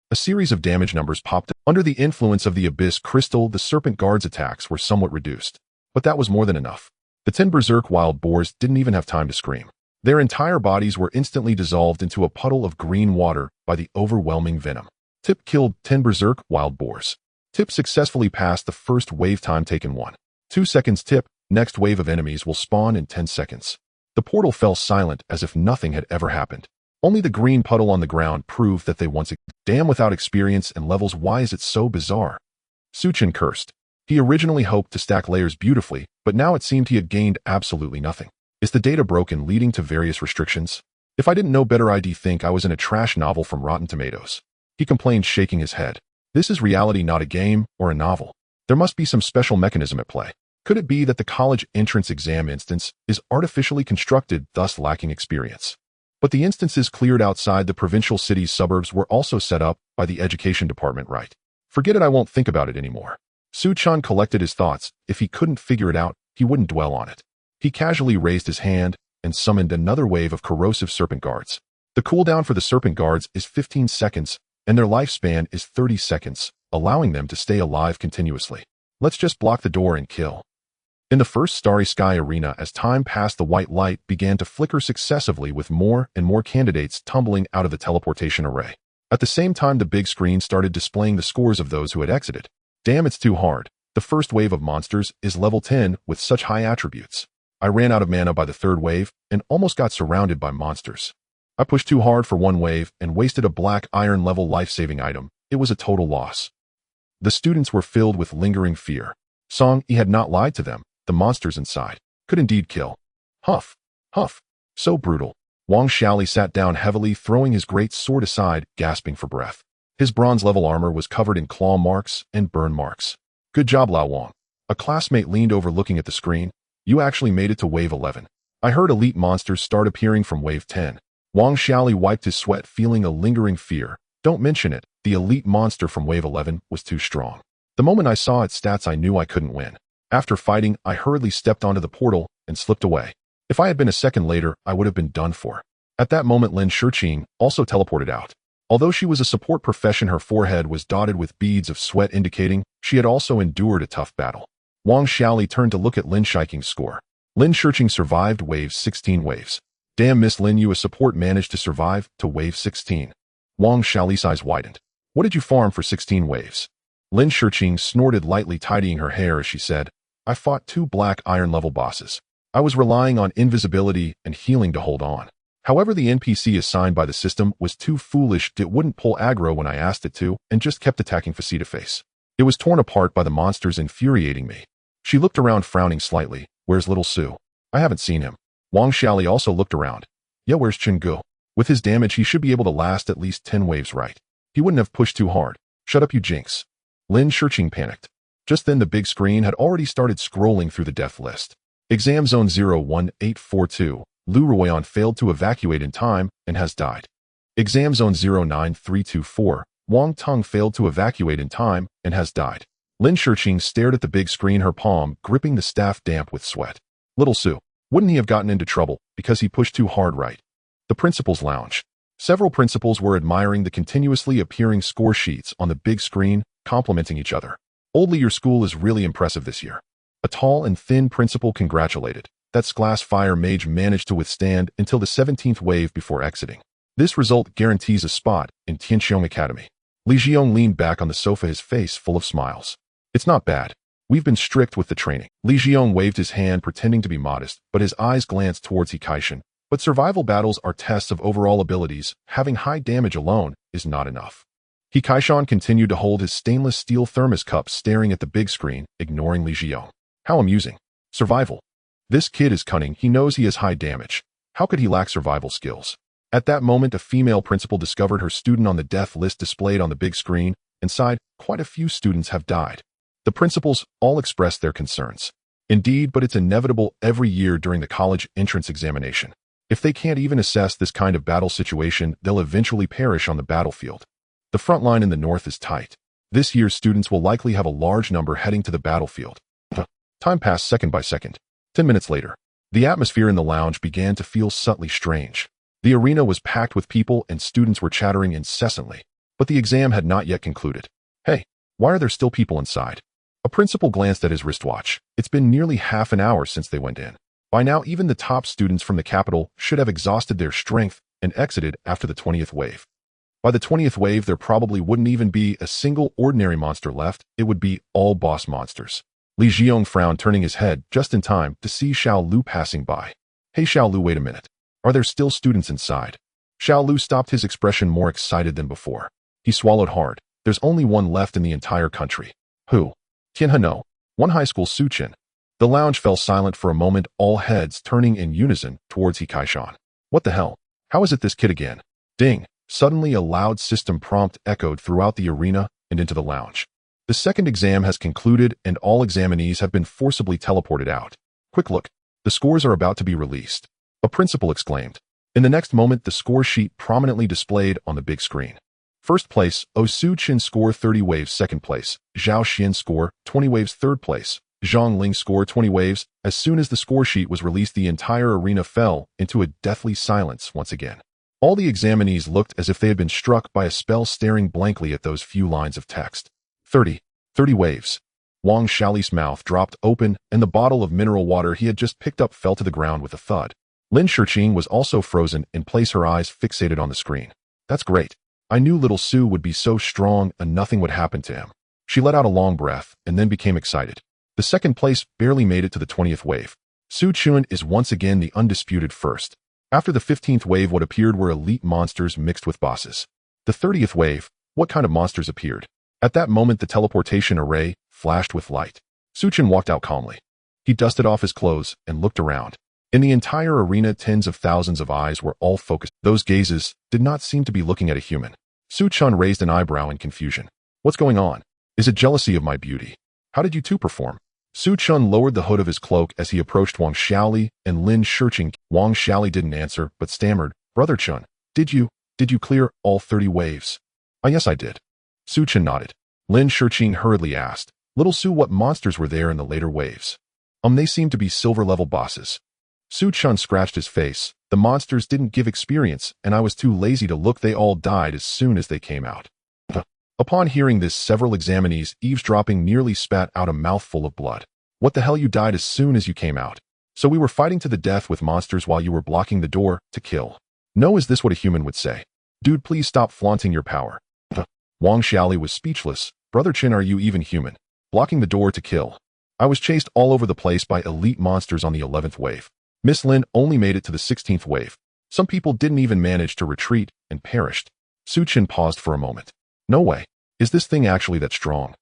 A series of damage numbers popped up. Under the influence of the abyss crystal, the serpent guards' attacks were somewhat reduced. But that was more than enough. The 10 berserk wild boars didn't even have time to scream. Their entire bodies were instantly dissolved into a puddle of green water by the overwhelming venom. Tip killed 10 berserk wild boars. Tip successfully passed the first wave, time taken 1. 2 seconds. Tip, next wave of enemies will spawn in 10 seconds. The portal fell silent as if nothing had ever happened. Only the green puddle on the ground proved that they once damn without experience and levels. Why is it so bizarre? Su Chen cursed. He originally hoped to stack layers beautifully, but now it seemed he had gained absolutely nothing. Is the data broken, leading to various restrictions? If I didn't know better, I'd think I was in a trash novel from Rotten Tomatoes. He complained, shaking his head. This is reality, not a game or a novel. There must be some special mechanism at play. Could it be that the college entrance exam instance is artificially constructed, thus lacking experience? But the instances cleared outside the provincial city's suburbs were also set up by the education department, right? Forget it, I won't think about it anymore. Su Chen collected his thoughts. If he couldn't figure it out, he wouldn't dwell on it. He casually raised his hand and summoned another wave of corrosive serpent guards. The cooldown for the serpent guards is 15 seconds, and their lifespan is 30 seconds, allowing them to stay alive continuously. Let's just block the door and kill. In the first starry sky arena, as time passed, the white light began to flicker successively with more and more candidates tumbling out of the teleportation array. At the same time, the big screen started displaying the scores of those who had exited. Damn, it's too hard. The first wave of monsters is level 10 with such high attributes. I ran out of mana by the third wave and almost got surrounded by monsters. I pushed too hard for one wave and wasted a black iron level life-saving item. It was a total loss. The students were filled with lingering fear. Song Yi had not lied to them. The monsters inside could indeed kill. Huff, huff, so brutal. Wang Xiaoli sat down heavily, throwing his great sword aside, gasping for breath. His bronze-level armor was covered in claw marks and burn marks. Good job, Lao Wang. A classmate leaned over, looking at the screen. You actually made it to wave 11. I heard elite monsters start appearing from wave 10. Wang Xiaoli wiped his sweat, feeling a lingering fear. Don't mention it. The elite monster from wave 11 was too strong. The moment I saw its stats, I knew I couldn't win. After fighting, I hurriedly stepped onto the portal and slipped away. If I had been a second later, I would have been done for. At that moment, Lin Shiqing also teleported out. Although she was a support profession, her forehead was dotted with beads of sweat indicating she had also endured a tough battle. Wang Xiaoli turned to look at Lin Shiking's score. Lin Shirqing survived wave 16 waves. Damn, Miss Lin, you a support managed to survive to wave 16. Wang Xiaoli's eyes widened. What did you farm for 16 waves? Lin Shirqing snorted lightly, tidying her hair as she said, I fought 2 black iron level bosses. I was relying on invisibility and healing to hold on. However, the NPC assigned by the system was too foolish. It wouldn't pull aggro when I asked it to, and just kept attacking face-to-face. It was torn apart by the monsters, infuriating me. She looked around, frowning slightly. Where's little Su? I haven't seen him. Wang Xiaoli also looked around. Yeah, where's Chen Gu? With his damage, he should be able to last at least 10 waves, right? He wouldn't have pushed too hard. Shut up, you jinx. Lin Shirqing panicked. Just then, the big screen had already started scrolling through the death list. Exam Zone 01842. Lu Ruoyan failed to evacuate in time and has died. Exam Zone 09324. Wang Tong failed to evacuate in time and has died. Lin Shirqing stared at the big screen, her palm gripping the staff damp with sweat. Little Su. Wouldn't he have gotten into trouble because he pushed too hard, right? The principal's lounge. Several principals were admiring the continuously appearing score sheets on the big screen, complimenting each other. Oldly, your school is really impressive this year. A tall and thin principal congratulated. That glass fire mage managed to withstand until the 17th wave before exiting. This result guarantees a spot in Tianxiong Academy. Li Jiong leaned back on the sofa, his face full of smiles. It's not bad. We've been strict with the training. Li Jiong waved his hand, pretending to be modest, but his eyes glanced towards Hikaishan. But survival battles are tests of overall abilities. Having high damage alone is not enough. Hikaishan continued to hold his stainless steel thermos cup, staring at the big screen, ignoring Li Jiong. How amusing. Survival. This kid is cunning. He knows he has high damage. How could he lack survival skills? At that moment, a female principal discovered her student on the death list displayed on the big screen and sighed, quite a few students have died. The principals all expressed their concerns. Indeed, but it's inevitable every year during the college entrance examination. If they can't even assess this kind of battle situation, they'll eventually perish on the battlefield. The front line in the north is tight. This year's students will likely have a large number heading to the battlefield. Time passed second by second. 10 minutes later, the atmosphere in the lounge began to feel subtly strange. The arena was packed with people and students were chattering incessantly. But the exam had not yet concluded. Hey, why are there still people inside? A principal glanced at his wristwatch. It's been nearly half an hour since they went in. By now, even the top students from the capital should have exhausted their strength and exited after the 20th wave. By the 20th wave, there probably wouldn't even be a single ordinary monster left. It would be all boss monsters. Li Jiong frowned, turning his head just in time to see Xiao Lu passing by. Hey Xiao Lu, wait a minute. Are there still students inside? Xiao Lu stopped, his expression more excited than before. He swallowed hard. There's only one left in the entire country. Who? Tianhe no. One high school, Su Chen. The lounge fell silent for a moment, all heads turning in unison towards Hikaishan. What the hell? How is it this kid again? Ding. Suddenly a loud system prompt echoed throughout the arena and into the lounge. The second exam has concluded and all examinees have been forcibly teleported out. Quick look. The scores are about to be released. A principal exclaimed. In the next moment, the score sheet prominently displayed on the big screen. First place, Su Chen score 30 waves. Second place, Zhao Xian score 20 waves. Third place, Zhang Ling score 20 waves. As soon as the score sheet was released, the entire arena fell into a deathly silence once again. All the examinees looked as if they had been struck by a spell, staring blankly at those few lines of text. 30 waves. Wang Xiaoli's mouth dropped open and the bottle of mineral water he had just picked up fell to the ground with a thud. Lin Shirqing was also frozen in place, her eyes fixated on the screen. That's great. I knew little Su would be so strong and nothing would happen to him. She let out a long breath and then became excited. The second place barely made it to the 20th wave. Su Chen is once again the undisputed first. After the 15th wave, what appeared were elite monsters mixed with bosses. The 30th wave, what kind of monsters appeared? At that moment, the teleportation array flashed with light. Su Chen walked out calmly. He dusted off his clothes and looked around. In the entire arena, tens of thousands of eyes were all focused. Those gazes did not seem to be looking at a human. Su Chen raised an eyebrow in confusion. What's going on? Is it jealousy of my beauty? How did you two perform? Su Chen lowered the hood of his cloak as he approached Wang Xiaoli and Lin Shirqing. Wang Xiaoli didn't answer, but stammered, Brother Chen, did you clear all 30 waves? Yes, I did. Su Chen nodded. Lin Shirqing hurriedly asked, Little Su, what monsters were there in the later waves? They seemed to be silver-level bosses. Su Chun scratched his face. The monsters didn't give experience, and I was too lazy to look. They all died as soon as they came out. Upon hearing this, several examinees eavesdropping nearly spat out a mouthful of blood. What the hell, you died as soon as you came out? So we were fighting to the death with monsters while you were blocking the door to kill. No, is this what a human would say? Dude, please stop flaunting your power. Wang Xiaoli was speechless. Brother Chen, are you even human? Blocking the door to kill. I was chased all over the place by elite monsters on the 11th wave. Miss Lin only made it to the 16th wave. Some people didn't even manage to retreat and perished. Su Chen paused for a moment. No way. Is this thing actually that strong?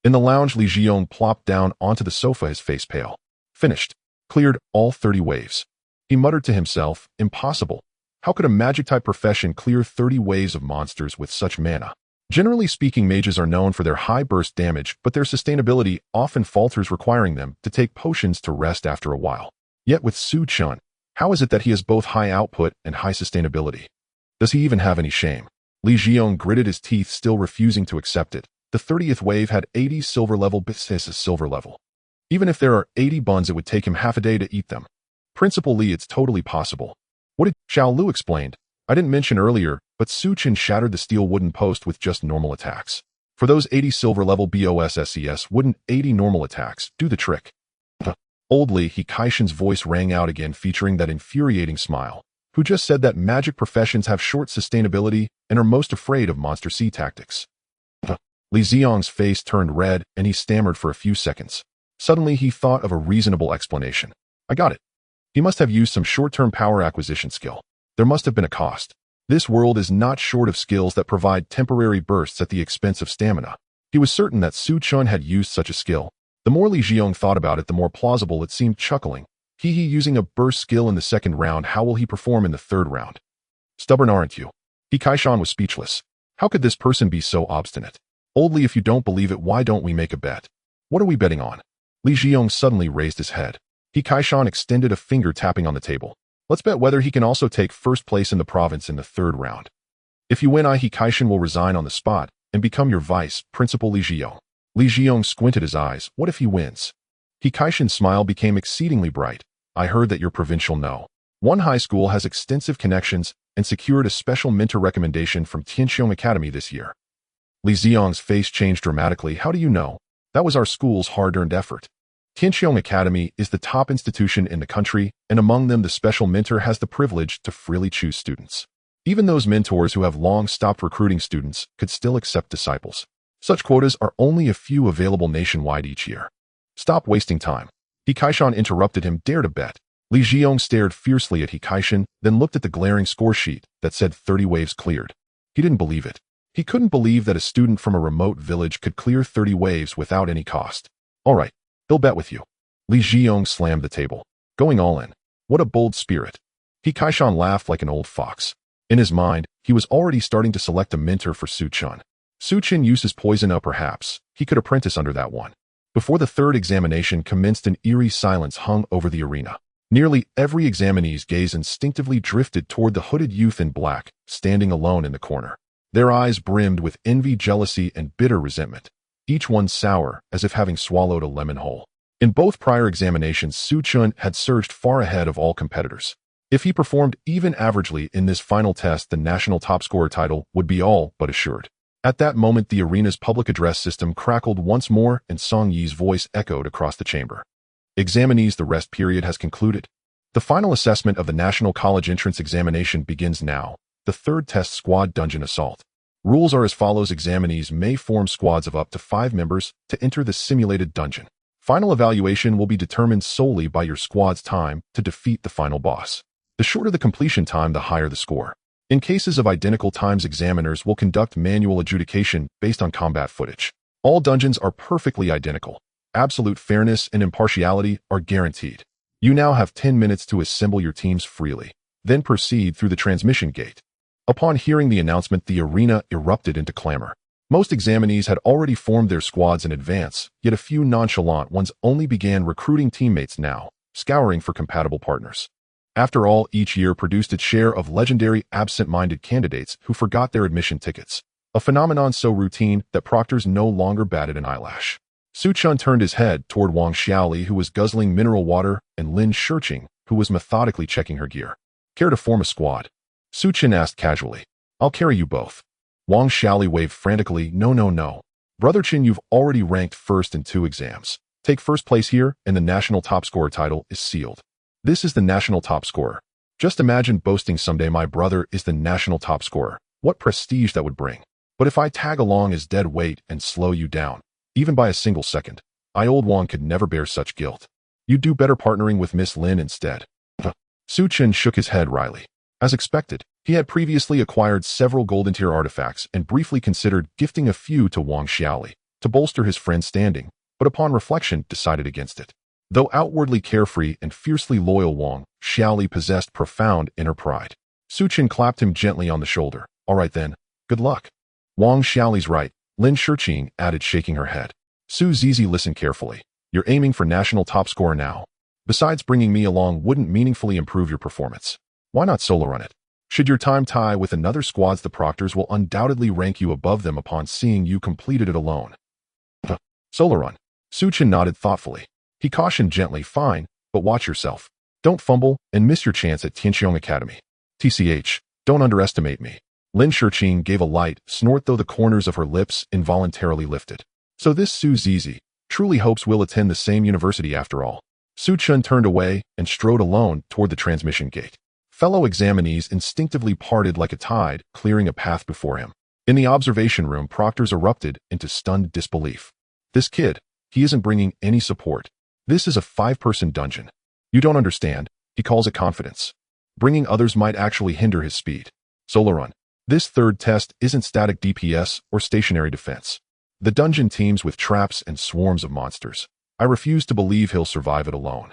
In the lounge, Li Jiong plopped down onto the sofa, his face pale. Finished. Cleared all 30 waves. He muttered to himself, impossible. How could a magic-type profession clear 30 waves of monsters with such mana? Generally speaking, mages are known for their high burst damage, but their sustainability often falters, requiring them to take potions to rest after a while. Yet with Su Chun, how is it that he has both high output and high sustainability? Does he even have any shame? Li Jiong gritted his teeth, still refusing to accept it. The 30th wave had 80 silver level SSS silver level. Even if there are 80 buns, it would take him half a day to eat them. Principal Li, it's totally possible. What did Xiao Lu explained? I didn't mention earlier, but Su Chen shattered the steel wooden post with just normal attacks. For those 80 silver level BOSSES, wouldn't 80 normal attacks do the trick? Old Li Hikaishin's voice rang out again, featuring that infuriating smile. Who just said that magic professions have short sustainability and are most afraid of monster C tactics? Li Xiong's face turned red and he stammered for a few seconds. Suddenly he thought of a reasonable explanation. I got it. He must have used some short-term power acquisition skill. There must have been a cost. This world is not short of skills that provide temporary bursts at the expense of stamina. He was certain that Su Chun had used such a skill. The more Li Jiong thought about it, the more plausible it seemed, chuckling. He using a burst skill in the second round, how will he perform in the third round? Stubborn, aren't you? Hikaishan was speechless. How could this person be so obstinate? Old Li, if you don't believe it, why don't we make a bet? What are we betting on? Li Jiong suddenly raised his head. Hikaishan extended a finger, tapping on the table. Let's bet whether he can also take first place in the province in the third round. If you win, Hikaishan will resign on the spot and become your vice principal. Li Jiong. Li Jiong squinted his eyes. What if he wins? Hikaishan's smile became exceedingly bright. I heard that your provincial one high school has extensive connections and secured a special mentor recommendation from Tianxiong Academy this year. Li Jiong's face changed dramatically. How do you know? That was our school's hard-earned effort. Tianxiong Academy is the top institution in the country, and among them the special mentor has the privilege to freely choose students. Even those mentors who have long stopped recruiting students could still accept disciples. Such quotas are only a few available nationwide each year. Stop wasting time. Hikaishan interrupted him. Dare to bet. Li Jiong stared fiercely at Hikaishan, then looked at the glaring score sheet that said 30 waves cleared. He didn't believe it. He couldn't believe that a student from a remote village could clear 30 waves without any cost. All right. He'll bet with you. Li Jiong slammed the table. Going all in. What a bold spirit. Hikaishan laughed like an old fox. In his mind, he was already starting to select a mentor for Su Chun. Su Chun uses poison, perhaps he could apprentice under that one. Before the third examination commenced, an eerie silence hung over the arena. Nearly every examinee's gaze instinctively drifted toward the hooded youth in black, standing alone in the corner. Their eyes brimmed with envy, jealousy, and bitter resentment. Each one sour, as if having swallowed a lemon whole. In both prior examinations, Su Chun had surged far ahead of all competitors. If he performed even averagely in this final test, the national top scorer title would be all but assured. At that moment, the arena's public address system crackled once more, and Song Yi's voice echoed across the chamber. Examinees, the rest period has concluded. The final assessment of the National College Entrance Examination begins now. The third test, Squad Dungeon Assault. Rules are as follows. Examinees may form squads of up to 5 members to enter the simulated dungeon. Final evaluation will be determined solely by your squad's time to defeat the final boss. The shorter the completion time, the higher the score. In cases of identical times, examiners will conduct manual adjudication based on combat footage. All dungeons are perfectly identical. Absolute fairness and impartiality are guaranteed. You now have 10 minutes to assemble your teams freely. Then proceed through the transmission gate. Upon hearing the announcement, the arena erupted into clamor. Most examinees had already formed their squads in advance, yet a few nonchalant ones only began recruiting teammates now, scouring for compatible partners. After all, each year produced its share of legendary absent-minded candidates who forgot their admission tickets, a phenomenon so routine that proctors no longer batted an eyelash. Su Chun turned his head toward Wang Xiaoli, who was guzzling mineral water, and Lin Shiqing, who was methodically checking her gear. Care to form a squad? Su Chen asked casually. I'll carry you both. Wang Xiaoli waved frantically. No, no, no. Brother Chen, you've already ranked first in 2 exams. Take first place here, and the national top scorer title is sealed. This is the national top scorer. Just imagine boasting someday my brother is the national top scorer. What prestige that would bring. But if I tag along as dead weight and slow you down, even by a single second, old Wang could never bear such guilt. You'd do better partnering with Miss Lin instead. Su Chen shook his head wryly. As expected, he had previously acquired several golden tier artifacts and briefly considered gifting a few to Wang Xiaoli to bolster his friend's standing, but upon reflection decided against it. Though outwardly carefree and fiercely loyal, Wang Xiaoli possessed profound inner pride. Su Chen clapped him gently on the shoulder. All right then, good luck. Wang Xiaoli's right, Lin Shiqing added, shaking her head. Su Zizi, listen carefully. You're aiming for national top scorer now. Besides, bringing me along wouldn't meaningfully improve your performance. Why not solo run it? Should your time tie with another squad's, the proctors will undoubtedly rank you above them upon seeing you completed it alone. Solo run. Su Chen nodded thoughtfully. He cautioned gently, fine, but watch yourself. Don't fumble and miss your chance at Tianqiong Academy. TCH, don't underestimate me. Lin Shiqing gave a light snort, though the corners of her lips involuntarily lifted. So this Su Zizi truly hopes we'll attend the same university after all. Su Chen turned away and strode alone toward the transmission gate. Fellow examinees instinctively parted like a tide, clearing a path before him. In the observation room, proctors erupted into stunned disbelief. This kid, he isn't bringing any support. This is a 5-person dungeon. You don't understand, he calls it confidence. Bringing others might actually hinder his speed. Solo run. This third test isn't static DPS or stationary defense. The dungeon teems with traps and swarms of monsters. I refuse to believe he'll survive it alone.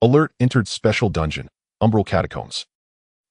Alert, entered special dungeon, Umbral Catacombs.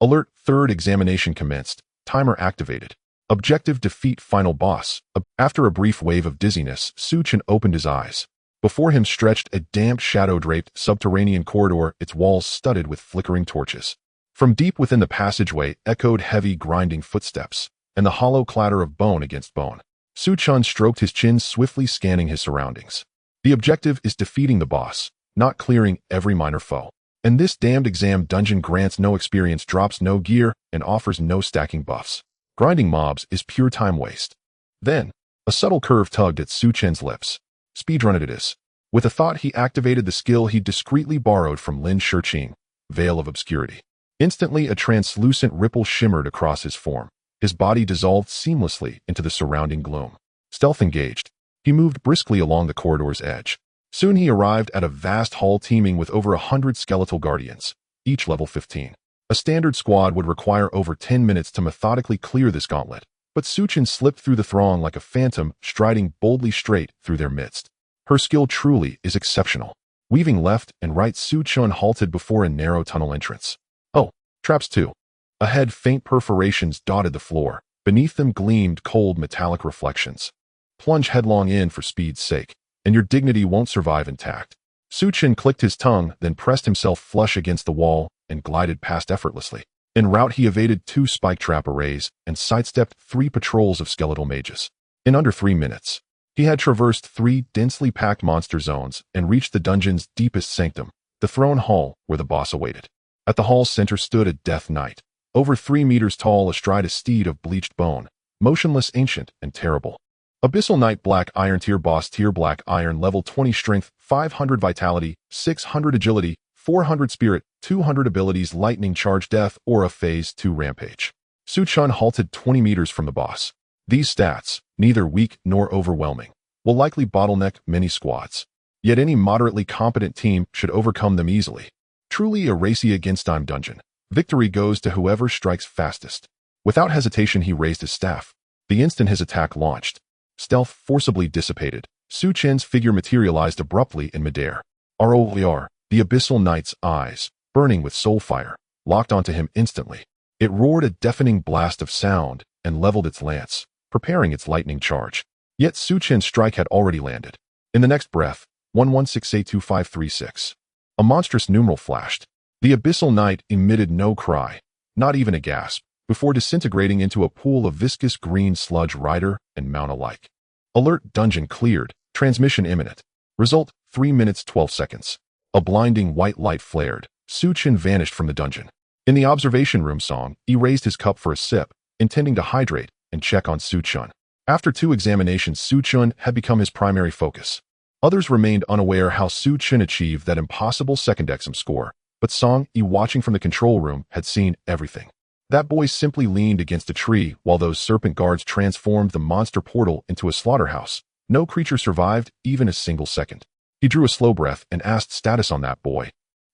Alert, third examination commenced, timer activated. Objective, defeat final boss. After a brief wave of dizziness, Su Chen opened his eyes. Before him stretched a damp, shadow-draped subterranean corridor, its walls studded with flickering torches. From deep within the passageway echoed heavy, grinding footsteps, and the hollow clatter of bone against bone. Su Chen stroked his chin, swiftly scanning his surroundings. The objective is defeating the boss, not clearing every minor foe. And this damned exam dungeon grants no experience, drops no gear, and offers no stacking buffs. Grinding mobs is pure time waste. Then, a subtle curve tugged at Su Chen's lips. Speedrun it is. With a thought, he activated the skill he discreetly borrowed from Lin Shiqing, Veil of Obscurity. Instantly, a translucent ripple shimmered across his form. His body dissolved seamlessly into the surrounding gloom. Stealth engaged. He moved briskly along the corridor's edge. Soon he arrived at a vast hall teeming with over 100 skeletal guardians, each level 15. A standard squad would require over 10 minutes to methodically clear this gauntlet, but Su Chen slipped through the throng like a phantom, striding boldly straight through their midst. Her skill truly is exceptional. Weaving left and right, Su Chen halted before a narrow tunnel entrance. Oh, traps too. Ahead, faint perforations dotted the floor. Beneath them gleamed cold metallic reflections. Plunge headlong in for speed's sake, and your dignity won't survive intact. Su Chen clicked his tongue, then pressed himself flush against the wall and glided past effortlessly. En route, he evaded 2 spike trap arrays and sidestepped 3 patrols of skeletal mages. In under 3 minutes, he had traversed 3 densely packed monster zones and reached the dungeon's deepest sanctum, the throne hall where the boss awaited. At the hall's center stood a death knight, over 3 meters tall, astride a steed of bleached bone, motionless, ancient, and terrible. Abyssal Knight, Black Iron tier boss, tier Black Iron, level 20 strength, 500 vitality, 600 agility, 400 spirit, 200 abilities, lightning charge, death, aura, phase 2 rampage. Su Chen halted 20 meters from the boss. These stats, neither weak nor overwhelming, will likely bottleneck many squads. Yet any moderately competent team should overcome them easily. Truly a racy against time dungeon. Victory goes to whoever strikes fastest. Without hesitation, he raised his staff. The instant his attack launched, stealth forcibly dissipated. Su Chen's figure materialized abruptly in midair. ROVR, the Abyssal Knight's eyes, burning with soul fire, locked onto him instantly. It roared a deafening blast of sound and leveled its lance, preparing its lightning charge. Yet Su Chen's strike had already landed. In the next breath, 11682536. A monstrous numeral flashed. The Abyssal Knight emitted no cry, not even a gasp, before disintegrating into a pool of viscous green sludge, rider and mount alike. Alert, dungeon cleared, transmission imminent. Result, 3 minutes 12 seconds. A blinding white light flared, Su Chen vanished from the dungeon. In the observation room, Song Yi raised his cup for a sip, intending to hydrate and check on Su Chen. After 2 examinations, Su Chen had become his primary focus. Others remained unaware how Su Chen achieved that impossible second exam score, but Song Yi, watching from the control room, had seen everything. That boy simply leaned against a tree while those serpent guards transformed the monster portal into a slaughterhouse. No creature survived even a single second. He drew a slow breath and asked status on that boy.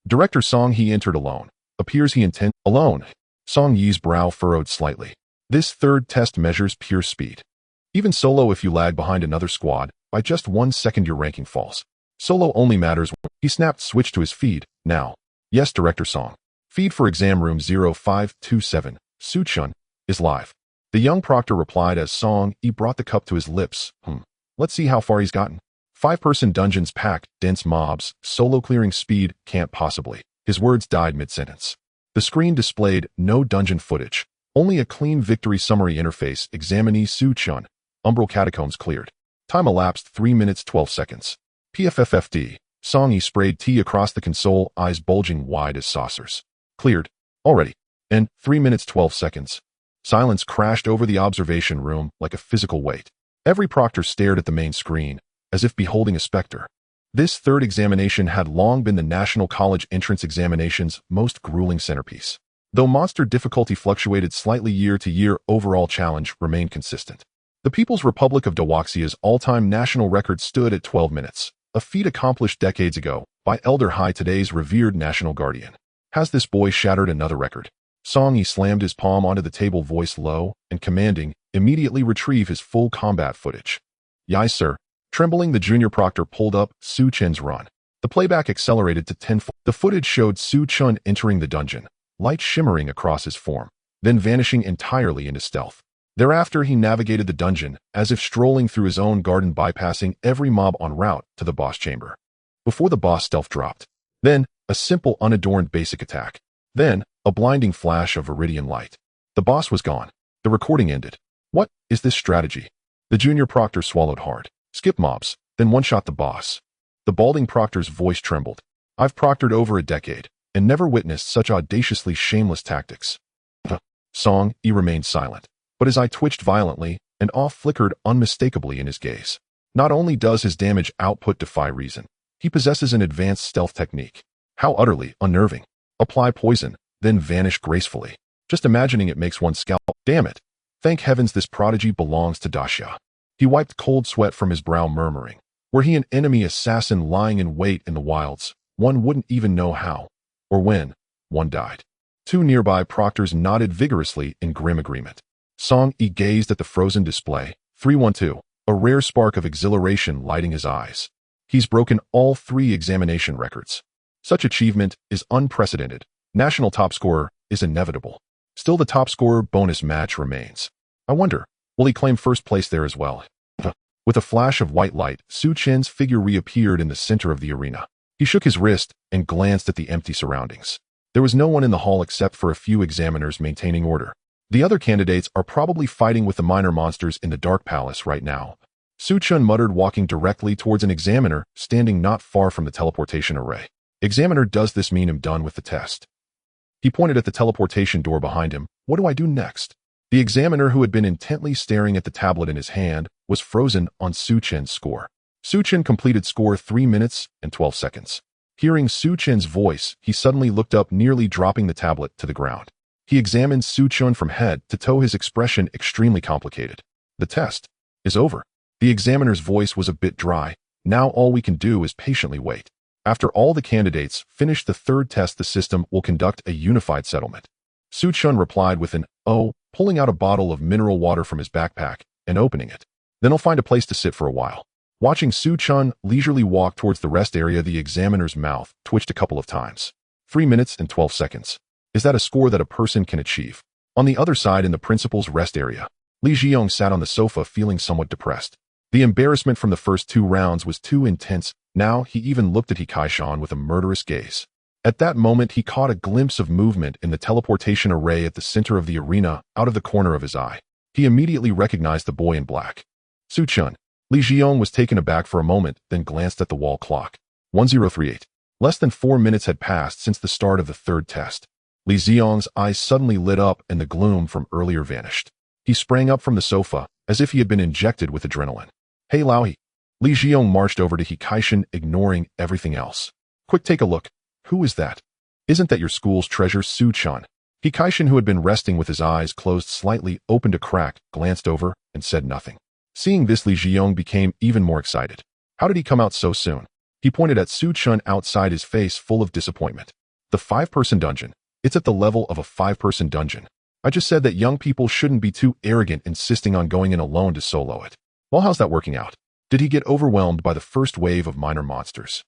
Director Song Yi entered alone. Appears he intend alone. Song Yi's brow furrowed slightly. This third test measures pure speed. Even solo, if you lag behind another squad, by just 1 second your ranking falls. Solo only matters when he snapped switch to his feed. Now. Yes, Director Song. Feed for exam room 0527. Su Chen is live. The young proctor replied as Song Yi brought the cup to his lips. Let's see how far he's gotten. 5-person dungeons packed, dense mobs, solo clearing speed, can't possibly. His words died mid-sentence. The screen displayed no dungeon footage, only a clean victory summary interface. Examinee Su Chen. Umbral catacombs cleared. Time elapsed 3 minutes 12 seconds. PFFFD. Song Yi sprayed tea across the console, eyes bulging wide as saucers. Cleared. Already. And 3 minutes 12 seconds. Silence crashed over the observation room like a physical weight. Every proctor stared at the main screen, as if beholding a specter. This third examination had long been the National College Entrance Examination's most grueling centerpiece. Though monster difficulty fluctuated slightly year to year, overall challenge remained consistent. The People's Republic of Dawaxia's all-time national record stood at 12 minutes, a feat accomplished decades ago by Elder Hai, today's revered national guardian. Has this boy shattered another record? Song Yi slammed his palm onto the table, voice low and commanding, immediately retrieve his full combat footage. Yes, sir. Trembling, the junior proctor pulled up Su Chen's run. The playback accelerated to 10. The footage showed Su Chen entering the dungeon, light shimmering across his form, then vanishing entirely into stealth. Thereafter, he navigated the dungeon as if strolling through his own garden, bypassing every mob en route to the boss chamber. Before the boss stealth dropped. Then, a simple unadorned basic attack. Then, a blinding flash of viridian light. The boss was gone. The recording ended. What is this strategy? The junior proctor swallowed hard. Skip mobs, then one-shot the boss. The balding proctor's voice trembled. I've proctored over a decade, and never witnessed such audaciously shameless tactics. Song Yi remained silent, but his eye twitched violently, and awe flickered unmistakably in his gaze. Not only does his damage output defy reason, he possesses an advanced stealth technique. How utterly unnerving. Apply poison, then vanish gracefully. Just imagining it makes one scalp. Damn it. Thank heavens this prodigy belongs to Daxia. He wiped cold sweat from his brow, murmuring, were he an enemy assassin lying in wait in the wilds, one wouldn't even know how, or when, one died. 2 nearby proctors nodded vigorously in grim agreement. Song Yi gazed at the frozen display. 312, a rare spark of exhilaration lighting his eyes. He's broken all 3 examination records. Such achievement is unprecedented. National top scorer is inevitable. Still, the top scorer bonus match remains. I wonder, will he claim first place there as well? With a flash of white light, Su Chen's figure reappeared in the center of the arena. He shook his wrist and glanced at the empty surroundings. There was no one in the hall except for a few examiners maintaining order. The other candidates are probably fighting with the minor monsters in the Dark Palace right now. Su Chen muttered, walking directly towards an examiner standing not far from the teleportation array. Examiner, does this mean I'm done with the test? He pointed at the teleportation door behind him. What do I do next? The examiner, who had been intently staring at the tablet in his hand, was frozen on Su Chen's score. Su Chen completed score 3 minutes and 12 seconds. Hearing Su Chen's voice, he suddenly looked up, nearly dropping the tablet to the ground. He examined Su Chen from head to toe, his expression extremely complicated. The test is over. The examiner's voice was a bit dry. Now all we can do is patiently wait. After all the candidates finish the third test, the system will conduct a unified settlement. Su Chen replied with an "oh," pulling out a bottle of mineral water from his backpack and opening it. Then he'll find a place to sit for a while. Watching Su Chen leisurely walk towards the rest area, the examiner's mouth twitched a couple of times. 3 minutes and 12 seconds. Is that a score that a person can achieve? On the other side, in the principal's rest area, Li Jiong sat on the sofa feeling somewhat depressed. The embarrassment from the first 2 rounds was too intense. Now he even looked at Hikaishan with a murderous gaze. At that moment, he caught a glimpse of movement in the teleportation array at the center of the arena, out of the corner of his eye. He immediately recognized the boy in black. Su Chen. Li Jiong was taken aback for a moment, then glanced at the wall clock. 1038. Less than 4 minutes had passed since the start of the third test. Li Xiong's eyes suddenly lit up and the gloom from earlier vanished. He sprang up from the sofa, as if he had been injected with adrenaline. Hey Laohi. Li Xiong marched over to Hikaishin, ignoring everything else. Quick, take a look. Who is that? Isn't that your school's treasure, Su-chan? Hikaishin, who had been resting with his eyes closed slightly, opened a crack, glanced over, and said nothing. Seeing this, Li Xiong became even more excited. How did he come out so soon? He pointed at Su-chan outside, his face full of disappointment. The 5-person dungeon. It's at the level of a 5-person dungeon. I just said that young people shouldn't be too arrogant insisting on going in alone to solo it. Well, how's that working out? Did he get overwhelmed by the first wave of minor monsters?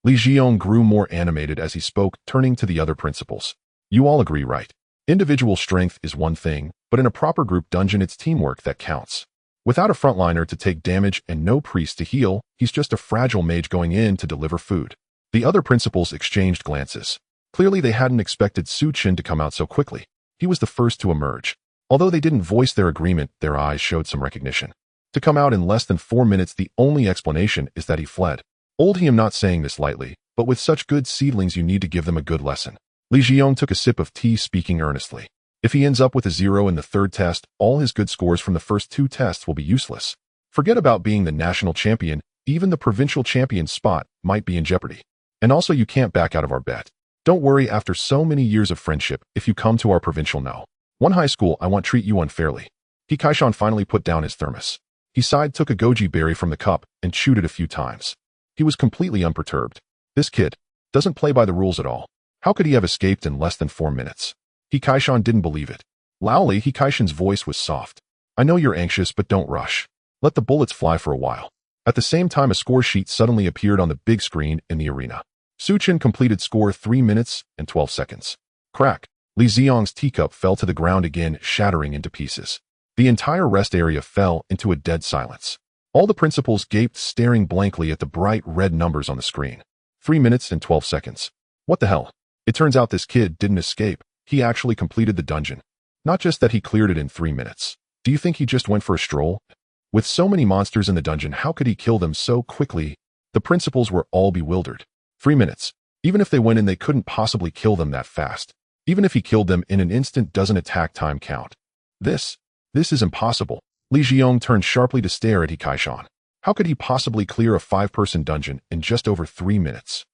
Li Xiong grew more animated as he spoke, turning to the other principals. You all agree, right? Individual strength is one thing, but in a proper group dungeon it's teamwork that counts. Without a frontliner to take damage and no priest to heal, he's just a fragile mage going in to deliver food. The other principals exchanged glances. Clearly they hadn't expected Su-chan to come out so quickly. He was the first to emerge. Although they didn't voice their agreement, their eyes showed some recognition. To come out in less than 4 minutes, the only explanation is that he fled. Old he am not saying this lightly, but with such good seedlings you need to give them a good lesson. Li Xiong took a sip of tea, speaking earnestly. If he ends up with a 0 in the third test, all his good scores from the first 2 tests will be useless. Forget about being the national champion, even the provincial champion spot might be in jeopardy. And also, you can't back out of our bet. Don't worry, after so many years of friendship, if you come to our provincial one high school, I won't treat you unfairly. Hikaishin finally put down his thermos. He sighed, took a goji berry from the cup, and chewed it a few times. He was completely unperturbed. This kid doesn't play by the rules at all. How could he have escaped in less than 4 minutes? Hikaishin didn't believe it. Loudly, Hikaishin's voice was soft. I know you're anxious, but don't rush. Let the bullets fly for a while. At the same time, a score sheet suddenly appeared on the big screen in the arena. Su-chan completed score 3 minutes and 12 seconds. Crack. Li Xiong's teacup fell to the ground again, shattering into pieces. The entire rest area fell into a dead silence. All the principals gaped, staring blankly at the bright red numbers on the screen. 3 minutes and 12 seconds. What the hell? It turns out this kid didn't escape. He actually completed the dungeon. Not just that he cleared it in 3 minutes. Do you think he just went for a stroll? With so many monsters in the dungeon, how could he kill them so quickly? The principals were all bewildered. 3 minutes. Even if they went in, they couldn't possibly kill them that fast. Even if he killed them in an instant, doesn't attack time count? This is impossible. Li Xiong turned sharply to stare at Hikaishin. How could he possibly clear a 5-person dungeon in just over 3 minutes?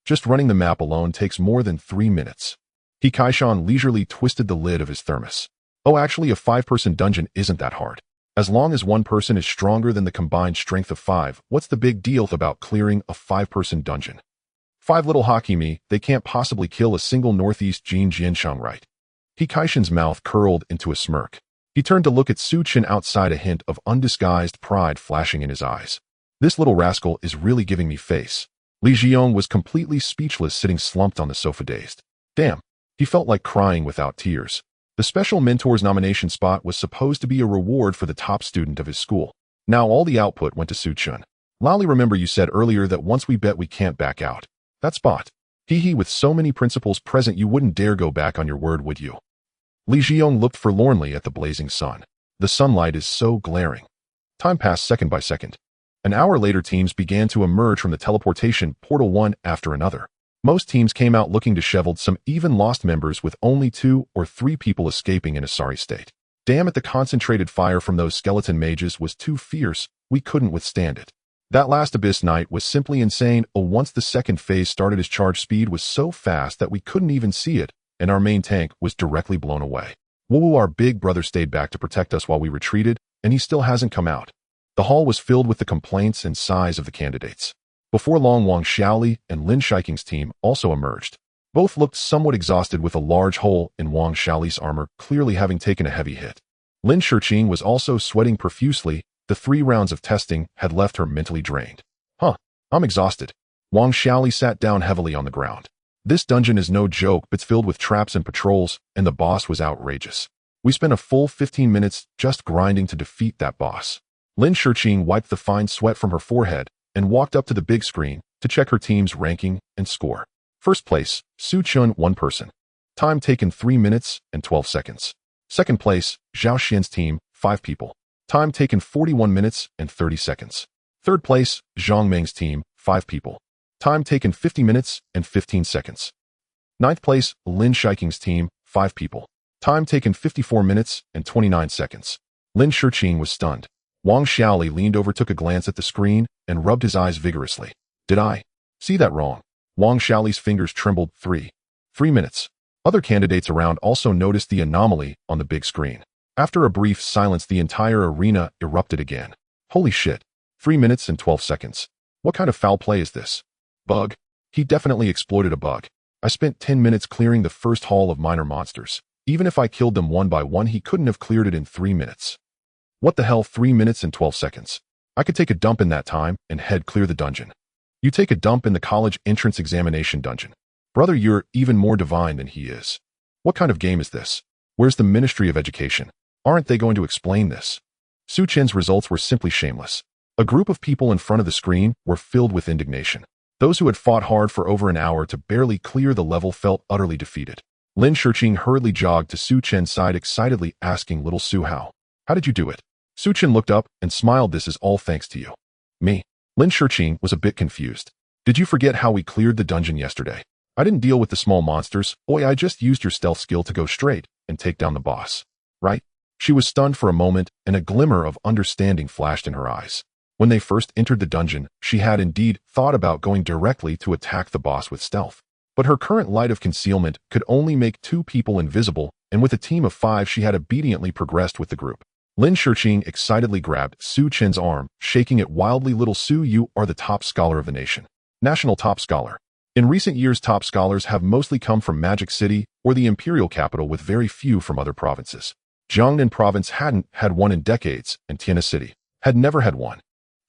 Just running the map alone takes more than 3 minutes. Hikaishin leisurely twisted the lid of his thermos. Oh, actually, a 5-person dungeon isn't that hard. As long as one person is stronger than the combined strength of 5, what's the big deal about clearing a 5-person dungeon? 5 little Hakimi, they can't possibly kill a single Northeast Jin Jianshang, right? Hikaishin's mouth curled into a smirk. He turned to look at Su-chan outside, a hint of undisguised pride flashing in his eyes. This little rascal is really giving me face. Li Xiong was completely speechless, sitting slumped on the sofa, dazed. Damn. He felt like crying without tears. The special mentor's nomination spot was supposed to be a reward for the top student of his school. Now all the output went to Su-chan. Lally, remember you said earlier that once we bet we can't back out. That spot. Hee, with so many principals present, you wouldn't dare go back on your word, would you? Li Xiong looked forlornly at the blazing sun. The sunlight is so glaring. Time passed second by second. An hour later, teams began to emerge from the teleportation portal one after another. Most teams came out looking disheveled, some even lost members, with only 2 or 3 people escaping in a sorry state. Damn it, the concentrated fire from those skeleton mages was too fierce, we couldn't withstand it. That last Abyss Knight was simply insane. Once the second phase started, his charge speed was so fast that we couldn't even see it, and our main tank was directly blown away. Woo, our big brother stayed back to protect us while we retreated, and he still hasn't come out. The hall was filled with the complaints and sighs of the candidates. Before long, Wang Xiaoli and Lin Shiking's team also emerged. Both looked somewhat exhausted, with a large hole in Wang Xiaoli's armor clearly having taken a heavy hit. Lin Shiqing was also sweating profusely. The 3 rounds of testing had left her mentally drained. I'm exhausted. Wang Xiaoli sat down heavily on the ground. This dungeon is no joke, but it's filled with traps and patrols, and the boss was outrageous. We spent a full 15 minutes just grinding to defeat that boss. Lin Shiqing wiped the fine sweat from her forehead and walked up to the big screen to check her team's ranking and score. First place, Su-chan, 1 person. Time taken 3 minutes and 12 seconds. Second place, Zhao Xian's team, 5 people. Time taken 41 minutes and 30 seconds. Third place, Zhang Meng's team, 5 people. Time taken 50 minutes and 15 seconds. Ninth place, Lin Shiking's team, 5 people. Time taken 54 minutes and 29 seconds. Lin Shiqing was stunned. Wang Xiaoli leaned over, took a glance at the screen, and rubbed his eyes vigorously. Did I see that wrong? Wang Xiaoli's fingers trembled. 3 minutes. Other candidates around also noticed the anomaly on the big screen. After a brief silence, the entire arena erupted again. Holy shit. 3 minutes and 12 seconds. What kind of foul play is this? Bug? He definitely exploited a bug. I spent 10 minutes clearing the first hall of minor monsters. Even if I killed them one by one, he couldn't have cleared it in 3 minutes. What the hell? 3 minutes and 12 seconds. I could take a dump in that time and head clear the dungeon. You take a dump in the college entrance examination dungeon. Brother, you're even more divine than he is. What kind of game is this? Where's the Ministry of Education? Aren't they going to explain this? Su Chen's results were simply shameless. A group of people in front of the screen were filled with indignation. Those who had fought hard for over an hour to barely clear the level felt utterly defeated. Lin Shiqing hurriedly jogged to Su Chen's side, excitedly asking, "Little Su, how did you do it?" Su Chen looked up and smiled. "This is all thanks to you." "Me?" Lin Shiqing was a bit confused. "Did you forget how we cleared the dungeon yesterday? I didn't deal with the small monsters. Oi, I just used your stealth skill to go straight and take down the boss. Right?" She was stunned for a moment, and a glimmer of understanding flashed in her eyes. When they first entered the dungeon, she had indeed thought about going directly to attack the boss with stealth. But her current light of concealment could only make 2 people invisible, and with a team of 5 she had obediently progressed with the group. Lin Shiqing excitedly grabbed Su Chen's arm, shaking it wildly. "Little Su, you are the top scholar of the nation. National top scholar. In recent years, top scholars have mostly come from Magic City or the imperial capital, with very few from other provinces. Jiangnan province hadn't had one in decades, and Tianha City had never had one."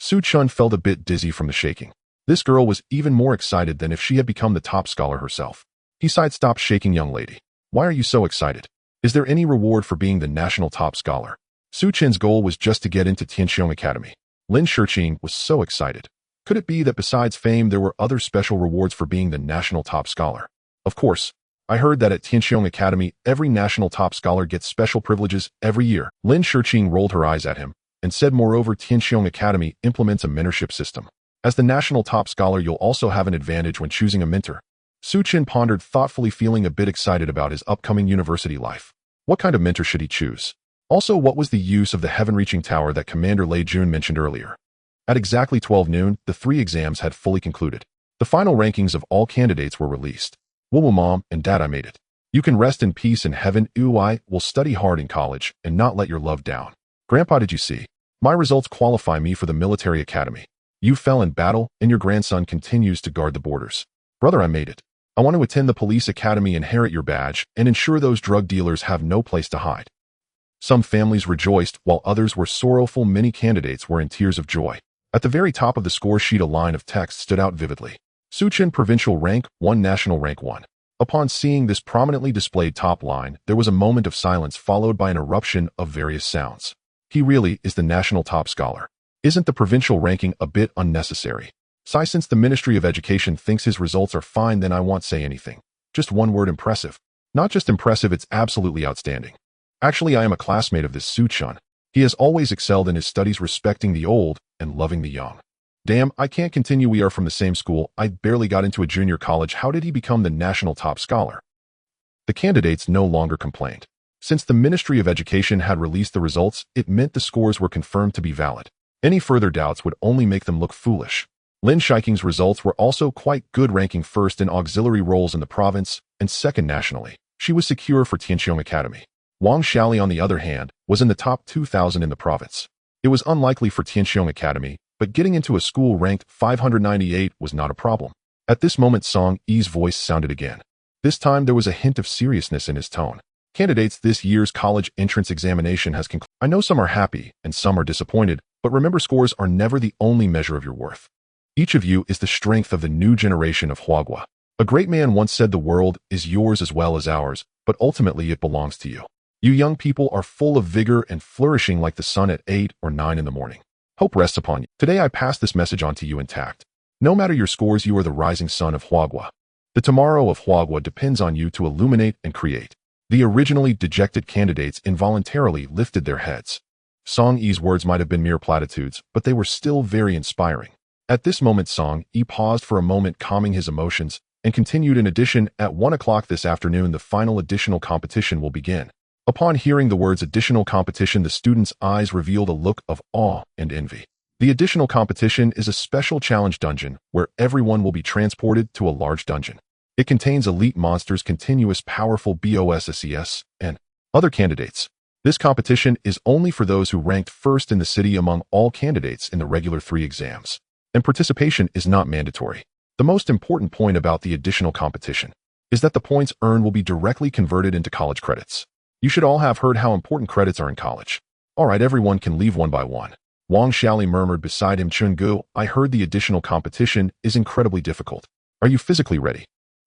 Su Chen felt a bit dizzy from the shaking. This girl was even more excited than if she had become the top scholar herself. He sighed. "Stop shaking, young lady. Why are you so excited? Is there any reward for being the national top scholar?" Su Chen's goal was just to get into Tianxiong Academy. Lin Shiqing was so excited. Could it be that besides fame there were other special rewards for being the national top scholar? Of course. I heard that at Tianxiong Academy, every national top scholar gets special privileges every year. Lin Shiqing rolled her eyes at him and said, "Moreover, Tianxiong Academy implements a mentorship system. As the national top scholar, you'll also have an advantage when choosing a mentor." Su Chen pondered thoughtfully, feeling a bit excited about his upcoming university life. What kind of mentor should he choose? Also, what was the use of the heaven-reaching tower that Commander Lei Jun mentioned earlier? At exactly 12 noon, the 3 exams had fully concluded. The final rankings of all candidates were released. "Whoa, Mom and Dad, I made it. You can rest in peace in heaven. I will study hard in college and not let your love down. Grandpa, did you see? My results qualify me for the military academy. You fell in battle, and your grandson continues to guard the borders. Brother, I made it. I want to attend the police academy, inherit your badge, and ensure those drug dealers have no place to hide." Some families rejoiced, while others were sorrowful. Many candidates were in tears of joy. At the very top of the score sheet, a line of text stood out vividly. Su Chen, provincial rank 1, national rank 1. Upon seeing this prominently displayed top line, there was a moment of silence followed by an eruption of various sounds. He really is the national top scholar. Isn't the provincial ranking a bit unnecessary? Since the Ministry of Education thinks his results are fine, then I won't say anything. Just one word: impressive. Not just impressive, it's absolutely outstanding. Actually, I am a classmate of this Su Chen. He has always excelled in his studies, respecting the old and loving the young. Damn, I can't continue. We are from the same school. I barely got into a junior college. How did he become the national top scholar? The candidates no longer complained. Since the Ministry of Education had released the results, it meant the scores were confirmed to be valid. Any further doubts would only make them look foolish. Lin Shiking's results were also quite good, ranking first in auxiliary roles in the province and second nationally. She was secure for Tianxiong Academy. Wang Xiaoli, on the other hand, was in the top 2,000 in the province. It was unlikely for Tianxiong Academy, but getting into a school ranked 598 was not a problem. At this moment, Song Yi's voice sounded again. This time there was a hint of seriousness in his tone. "Candidates, this year's college entrance examination has concluded. I know some are happy and some are disappointed, but remember, scores are never the only measure of your worth. Each of you is the strength of the new generation of Huagua. A great man once said, the world is yours as well as ours, but ultimately it belongs to you. You young people are full of vigor and flourishing like the sun at 8 or 9 in the morning. Hope rests upon you. Today I pass this message on to you intact. No matter your scores, you are the rising sun of Huagua. The tomorrow of Huagua depends on you to illuminate and create." The originally dejected candidates involuntarily lifted their heads. Song Yi's words might have been mere platitudes, but they were still very inspiring. At this moment, Song Yi paused for a moment, calming his emotions, and continued. In addition, at 1 o'clock this afternoon, the final additional competition will begin. Upon hearing the words additional competition, the students' eyes revealed a look of awe and envy. The additional competition is a special challenge dungeon where everyone will be transported to a large dungeon. It contains elite monsters, continuous powerful BOSSES, and other candidates. This competition is only for those who ranked first in the city among all candidates in the regular 3 exams, and participation is not mandatory. The most important point about the additional competition is that the points earned will be directly converted into college credits. You should all have heard how important credits are in college. Alright, everyone can leave one by one. Wang Xiaoli murmured beside him. Chungu, I heard the additional competition is incredibly difficult. Are you physically ready?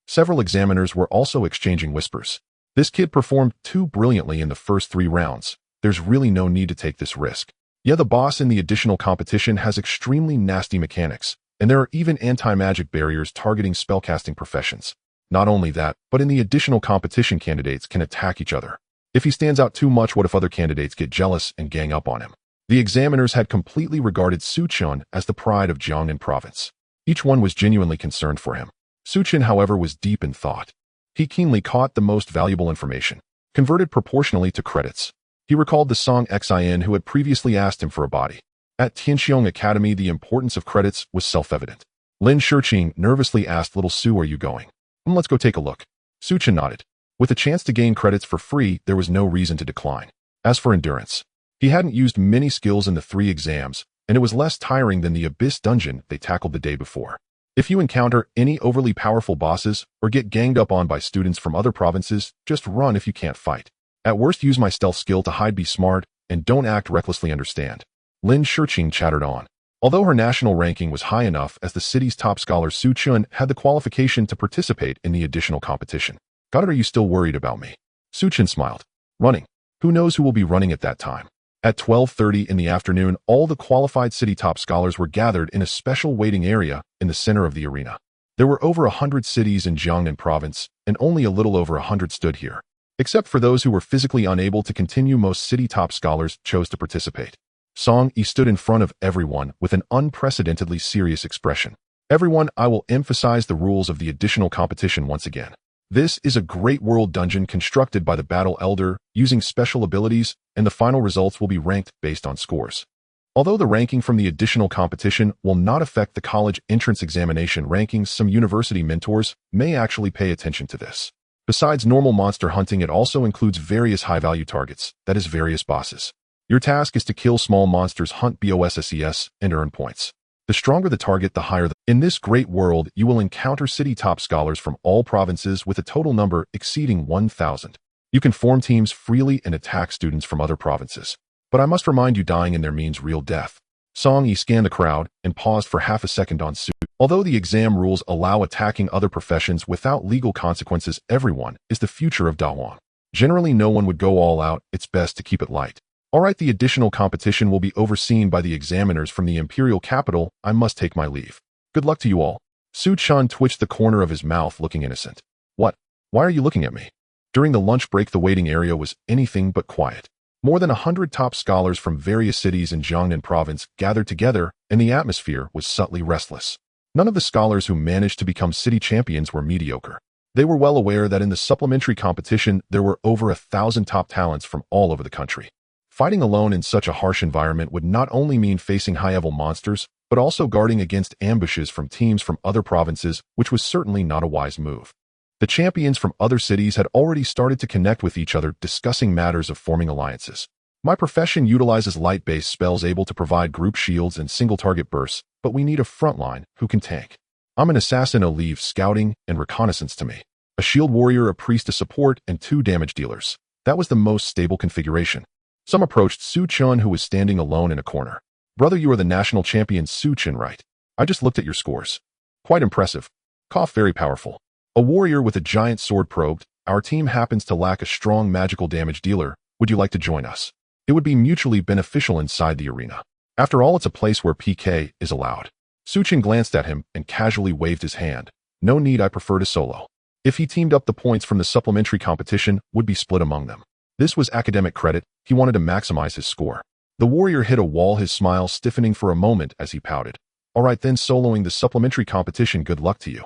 Several examiners were also exchanging whispers. This kid performed too brilliantly in the first 3 rounds. There's really no need to take this risk. Yeah, the boss in the additional competition has extremely nasty mechanics, and there are even anti-magic barriers targeting spellcasting professions. Not only that, but in the additional competition, candidates can attack each other. If he stands out too much, what if other candidates get jealous and gang up on him? The examiners had completely regarded Su Chen as the pride of Jiangnan province. Each one was genuinely concerned for him. Su Chen, however, was deep in thought. He keenly caught the most valuable information, converted proportionally to credits. He recalled the Song Xin who had previously asked him for a body. At Tianxiong Academy, the importance of credits was self-evident. Lin Shiqing nervously asked, Little Su, are you going? Let's go take a look. Su Chen nodded. With a chance to gain credits for free, there was no reason to decline. As for endurance, he hadn't used many skills in the 3 exams, and it was less tiring than the Abyss dungeon they tackled the day before. If you encounter any overly powerful bosses or get ganged up on by students from other provinces, just run if you can't fight. At worst, use my stealth skill to hide, be smart, and don't act recklessly, understand? Lin Shiqing chattered on. Although her national ranking was high enough as the city's top scholar, Su Chen had the qualification to participate in the additional competition. Got it, are you still worried about me? Su Chen smiled. Running. Who knows who will be running at that time? At 12:30 in the afternoon, all the qualified city top scholars were gathered in a special waiting area in the center of the arena. There were over 100 cities in Jiangnan province, and only a little over 100 stood here. Except for those who were physically unable to continue, most city top scholars chose to participate. Song Yi stood in front of everyone with an unprecedentedly serious expression. Everyone, I will emphasize the rules of the additional competition once again. This is a great world dungeon constructed by the Battle Elder using special abilities, and the final results will be ranked based on scores. Although the ranking from the additional competition will not affect the college entrance examination rankings, some university mentors may actually pay attention to this. Besides normal monster hunting, it also includes various high-value targets, that is, various bosses. Your task is to kill small monsters, hunt BOSSES, and earn points. The stronger the target, the higher the... In this great world, you will encounter city top scholars from all provinces with a total number exceeding 1,000. You can form teams freely and attack students from other provinces. But I must remind you, dying in there means real death. Song Yi scanned the crowd and paused for half a second on Su. Although the exam rules allow attacking other professions without legal consequences, everyone is the future of Dawang. Generally, no one would go all out. It's best to keep it light. Alright, the additional competition will be overseen by the examiners from the imperial capital. I must take my leave. Good luck to you all. Su Chen twitched the corner of his mouth, looking innocent. What? Why are you looking at me? During the lunch break, the waiting area was anything but quiet. More than 100 top scholars from various cities in Jiangnan province gathered together, and the atmosphere was subtly restless. None of the scholars who managed to become city champions were mediocre. They were well aware that in the supplementary competition, there were over 1,000 top talents from all over the country. Fighting alone in such a harsh environment would not only mean facing high-level monsters, but also guarding against ambushes from teams from other provinces, which was certainly not a wise move. The champions from other cities had already started to connect with each other, discussing matters of forming alliances. My profession utilizes light-based spells able to provide group shields and single-target bursts, but we need a frontline who can tank. I'm an assassin. I'll leave scouting and reconnaissance to me. A shield warrior, a priest to support, and 2 damage dealers. That was the most stable configuration. Some approached Su Chen, who was standing alone in a corner. Brother, you are the national champion Su Chen, right? I just looked at your scores. Quite impressive. Cough, very powerful. A warrior with a giant sword probed. Our team happens to lack a strong magical damage dealer. Would you like to join us? It would be mutually beneficial inside the arena. After all, it's a place where PK is allowed. Su Chen glanced at him and casually waved his hand. No need, I prefer to solo. If he teamed up, the points from the supplementary competition would be split among them. This was academic credit. He wanted to maximize his score. The warrior hit a wall, his smile stiffening for a moment as he pouted. Alright then, soloing the supplementary competition, good luck to you.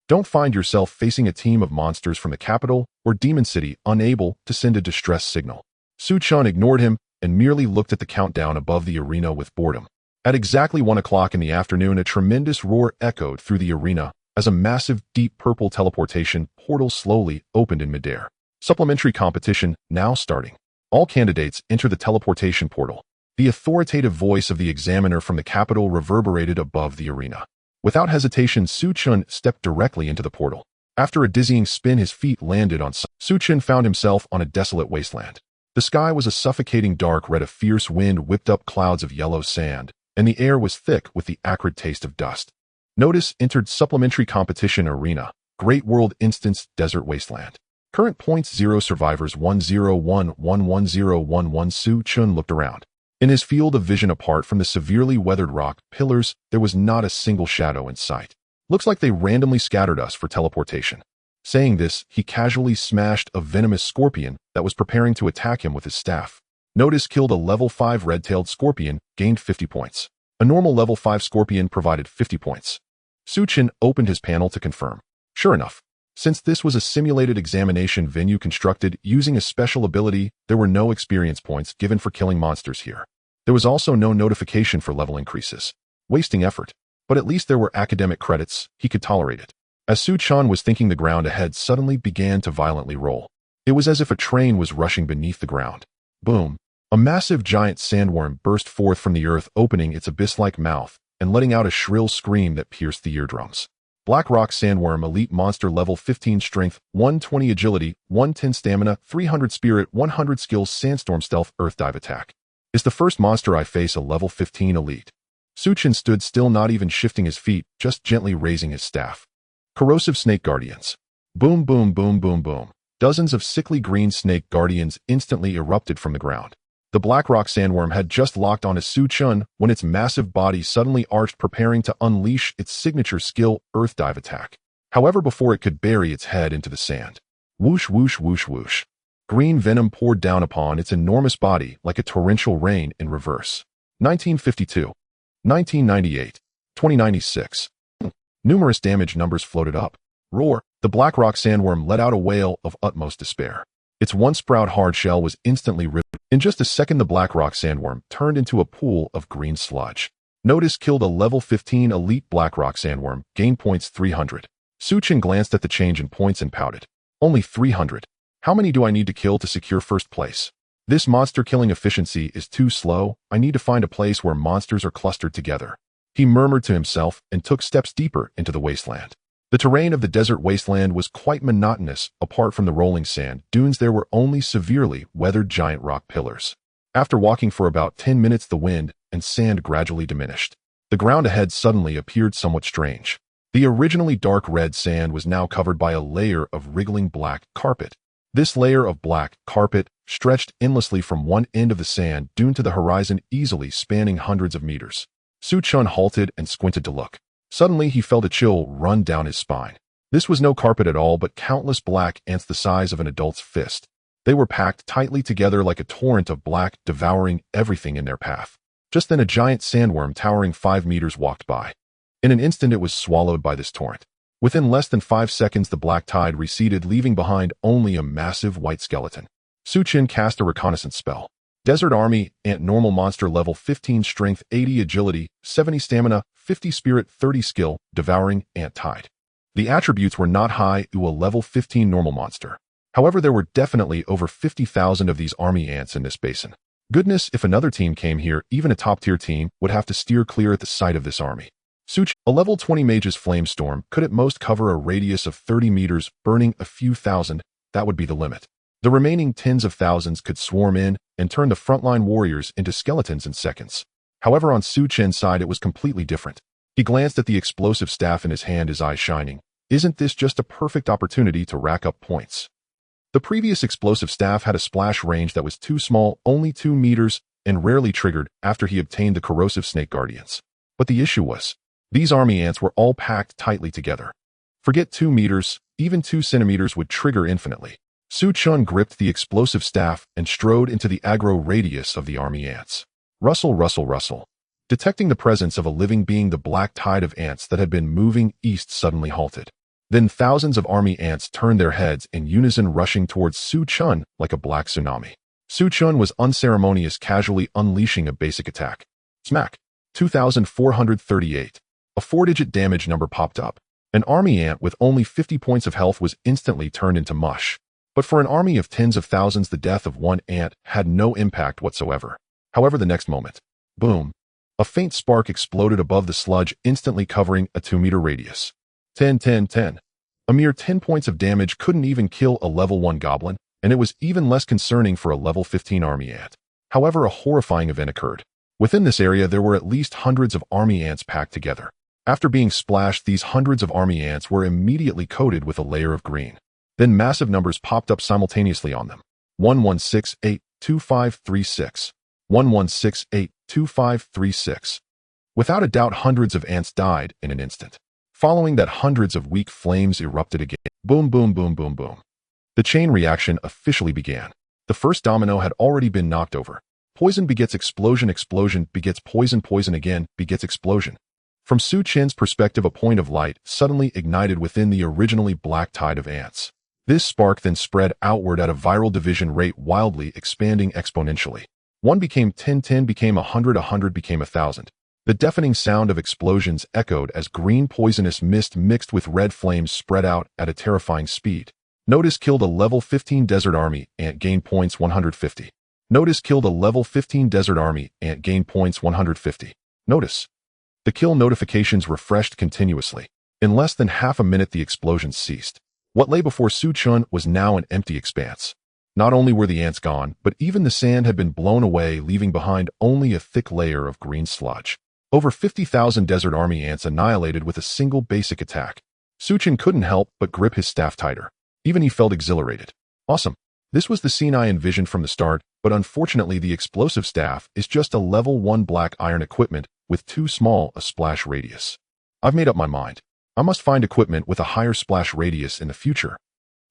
Don't find yourself facing a team of monsters from the capital or Demon City unable to send a distress signal. Su-Chen ignored him and merely looked at the countdown above the arena with boredom. At exactly 1 o'clock in the afternoon, a tremendous roar echoed through the arena as a massive deep purple teleportation portal slowly opened in midair. Supplementary competition now starting. All candidates enter the teleportation portal. The authoritative voice of the examiner from the capital reverberated above the arena. Without hesitation, Su-Chen stepped directly into the portal. After a dizzying spin, his feet landed on Su-Chen found himself on a desolate wasteland. The sky was a suffocating dark red. A fierce wind whipped up clouds of yellow sand, and the air was thick with the acrid taste of dust. Notice entered supplementary competition arena. Great World Instance Desert Wasteland. Current points 0 survivors 101111011. Su-Chen looked around. In his field of vision apart from the severely weathered rock pillars, there was not a single shadow in sight. Looks like they randomly scattered us for teleportation. Saying this, he casually smashed a venomous scorpion that was preparing to attack him with his staff. Notice killed a level 5 red-tailed scorpion, gained 50 points. A normal level 5 scorpion provided 50 points. Su-Chen opened his panel to confirm. Sure enough, since this was a simulated examination venue constructed using a special ability, there were no experience points given for killing monsters here. There was also no notification for level increases. Wasting effort. But at least there were academic credits, he could tolerate it. As Su-Chen was thinking, the ground ahead suddenly began to violently roll. It was as if a train was rushing beneath the ground. Boom. A massive giant sandworm burst forth from the earth, opening its abyss-like mouth and letting out a shrill scream that pierced the eardrums. Black Rock Sandworm, elite monster, level 15 strength, 120 agility, 110 stamina, 300 spirit, 100 skills, sandstorm stealth, earth dive attack. Is the first monster I face a level 15 elite. Su-Chen stood still, not even shifting his feet, just gently raising his staff. Corrosive Snake Guardians. Boom, boom, boom, boom, boom. Dozens of sickly green snake guardians instantly erupted from the ground. The Black Rock Sandworm had just locked onto Su-Chen when its massive body suddenly arched, preparing to unleash its signature skill, Earth Dive Attack. However, before it could bury its head into the sand. Whoosh, whoosh, whoosh, whoosh. Green venom poured down upon its enormous body like a torrential rain in reverse. 1952. 1998. 2096. Numerous damage numbers floated up. Roar. The Black Rock Sandworm let out a wail of utmost despair. Its one-sprout hard shell was instantly ripped. In just a second, the Black Rock Sandworm turned into a pool of green sludge. Notice killed a level 15 elite Black Rock Sandworm, gain points 300. Su-Chen glanced at the change in points and pouted. Only 300. How many do I need to kill to secure first place? This monster killing efficiency is too slow. I need to find a place where monsters are clustered together. He murmured to himself and took steps deeper into the wasteland. The terrain of the desert wasteland was quite monotonous. Apart from the rolling sand dunes, there were only severely weathered giant rock pillars. After walking for about 10 minutes, the wind and sand gradually diminished. The ground ahead suddenly appeared somewhat strange. The originally dark red sand was now covered by a layer of wriggling black carpet. This layer of black carpet stretched endlessly from one end of the sand dune to the horizon, easily spanning hundreds of meters. Su-Chen halted and squinted to look. Suddenly, he felt a chill run down his spine. This was no carpet at all, but countless black ants the size of an adult's fist. They were packed tightly together like a torrent of black, devouring everything in their path. Just then, a giant sandworm towering 5 meters walked by. In an instant, it was swallowed by this torrent. Within less than 5 seconds, the black tide receded, leaving behind only a massive white skeleton. Su-Chen cast a reconnaissance spell. Desert Army Ant, normal monster, level 15 strength, 80 agility, 70 stamina, 50 spirit, 30 skill, devouring ant tide. The attributes were not high to a level 15 normal monster. However, there were definitely over 50,000 of these army ants in this basin. Goodness, if another team came here, even a top-tier team would have to steer clear at the sight of this army. Su-Chen, a level 20 mage's flame storm, could at most cover a radius of 30 meters, burning a few thousand. That would be the limit. The remaining tens of thousands could swarm in and turn the frontline warriors into skeletons in seconds. However, on Su-Chen's side, it was completely different. He glanced at the explosive staff in his hand, his eyes shining. Isn't this just a perfect opportunity to rack up points? The previous explosive staff had a splash range that was too small, only 2 meters, and rarely triggered after he obtained the corrosive snake guardians. But the issue was, these army ants were all packed tightly together. Forget 2 meters, even 2 centimeters would trigger infinitely. Su-Chen gripped the explosive staff and strode into the aggro radius of the army ants. Rustle, rustle, rustle. Detecting the presence of a living being, the black tide of ants that had been moving east suddenly halted. Then thousands of army ants turned their heads in unison, rushing towards Chen like a black tsunami. Chen was unceremonious, casually unleashing a basic attack. Smack. 2,438. A 4-digit damage number popped up. An army ant with only 50 points of health was instantly turned into mush. But for an army of tens of thousands, the death of one ant had no impact whatsoever. However, the next moment, boom, a faint spark exploded above the sludge, instantly covering a 2-meter radius. 10, 10, 10. A mere 10 points of damage couldn't even kill a level 1 goblin, and it was even less concerning for a level 15 army ant. However, a horrifying event occurred. Within this area, there were at least hundreds of army ants packed together. After being splashed, these hundreds of army ants were immediately coated with a layer of green. Then massive numbers popped up simultaneously on them. 11682536. 11682536. Without a doubt, hundreds of ants died in an instant. Following that, hundreds of weak flames erupted again. Boom, boom, boom, boom, boom. The chain reaction officially began. The first domino had already been knocked over. Poison begets explosion, explosion begets poison, poison again begets explosion. From Chen's perspective, a point of light suddenly ignited within the originally black tide of ants. This spark then spread outward at a viral division rate, wildly expanding exponentially. 1 became 10, 10 became 100, 100 became 1,000. The deafening sound of explosions echoed as green poisonous mist mixed with red flames spread out at a terrifying speed. Notice killed a level 15 desert army ant, gain points 150. Notice killed a level 15 desert army ant, gain points 150. Notice. The kill notifications refreshed continuously. In less than half a minute, the explosions ceased. What lay before Chen was now an empty expanse. Not only were the ants gone, but even the sand had been blown away, leaving behind only a thick layer of green sludge. Over 50,000 desert army ants annihilated with a single basic attack. Chen couldn't help but grip his staff tighter. Even he felt exhilarated. Awesome. This was the scene I envisioned from the start, but unfortunately the explosive staff is just a level 1 black iron equipment with too small a splash radius. I've made up my mind. I must find equipment with a higher splash radius in the future.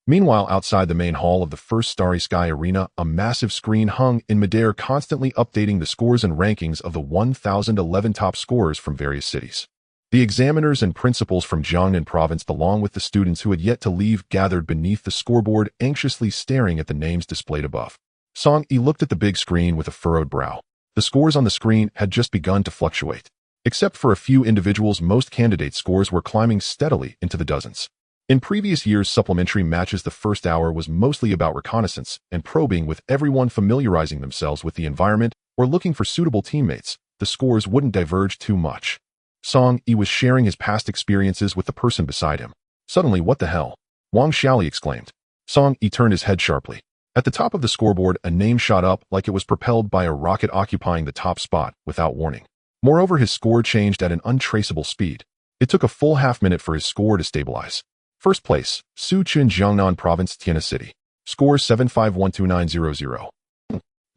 Meanwhile, outside the main hall of the first Starry Sky Arena, a massive screen hung in midair, constantly updating the scores and rankings of the 1,011 top scorers from various cities. The examiners and principals from Jiangnan province, along with the students who had yet to leave, gathered beneath the scoreboard, anxiously staring at the names displayed above. Song Yi looked at the big screen with a furrowed brow. The scores on the screen had just begun to fluctuate. Except for a few individuals, most candidate scores were climbing steadily into the dozens. In previous years' supplementary matches, the first hour was mostly about reconnaissance and probing, with everyone familiarizing themselves with the environment or looking for suitable teammates. The scores wouldn't diverge too much. Song Yi was sharing his past experiences with the person beside him. Suddenly, what the hell? Wang Xiaoli exclaimed. Song Yi turned his head sharply. At the top of the scoreboard, a name shot up like it was propelled by a rocket, occupying the top spot without warning. Moreover, his score changed at an untraceable speed. It took a full half-minute for his score to stabilize. First place, Chen, Jiangnan Province, Tianhe City. Score 7512900.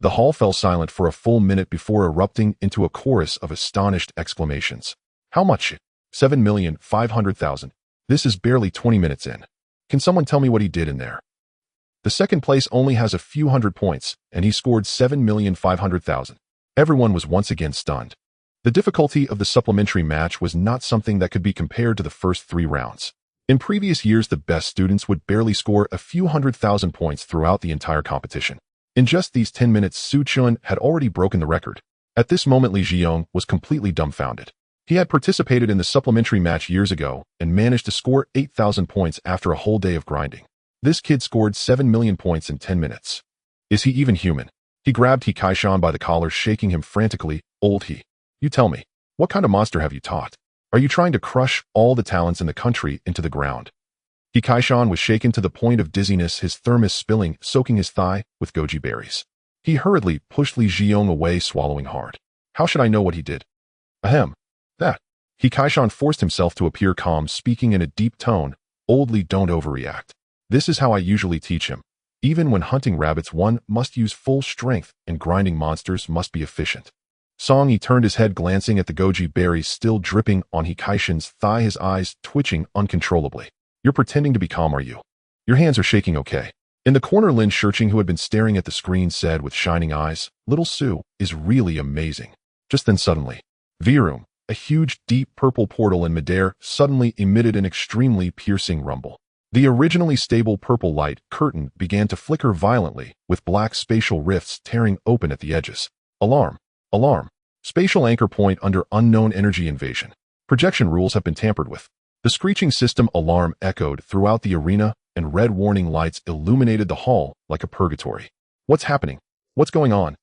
The hall fell silent for a full minute before erupting into a chorus of astonished exclamations. How much? 7,500,000. This is barely 20 minutes in. Can someone tell me what he did in there? The second place only has a few hundred points, and he scored 7,500,000. Everyone was once again stunned. The difficulty of the supplementary match was not something that could be compared to the first 3 rounds. In previous years, the best students would barely score a few 100,000 points throughout the entire competition. In just these 10 minutes, Chen had already broken the record. At this moment, Li Zhiyong was completely dumbfounded. He had participated in the supplementary match years ago and managed to score 8,000 points after a whole day of grinding. This kid scored 7 million points in 10 minutes. Is he even human? He grabbed He Kaishan by the collar, shaking him frantically. Old He, you tell me, what kind of monster have you taught? Are you trying to crush all the talents in the country into the ground? He Kaishan was shaken to the point of dizziness, his thermos spilling, soaking his thigh with goji berries. He hurriedly pushed Li Zhiyong away, swallowing hard. How should I know what he did? Ahem. That. He Kaishan forced himself to appear calm, speaking in a deep tone. Old Li, don't overreact. This is how I usually teach him. Even when hunting rabbits, one must use full strength, and grinding monsters must be efficient. Song Yi turned his head, glancing at the goji berries still dripping on He Kaishan's thigh, his eyes twitching uncontrollably. You're pretending to be calm, are you? Your hands are shaking, okay? In the corner, Lin Shirching, who had been staring at the screen, said with shining eyes, Little Sue is really amazing. Just then suddenly, Virum, a huge, deep purple portal in midair, suddenly emitted an extremely piercing rumble. The originally stable purple light curtain began to flicker violently, with black spatial rifts tearing open at the edges. Alarm! Alarm! Spatial anchor point under unknown energy invasion. Projection rules have been tampered with. The screeching system alarm echoed throughout the arena, and red warning lights illuminated the hall like a purgatory. What's happening? What's going on?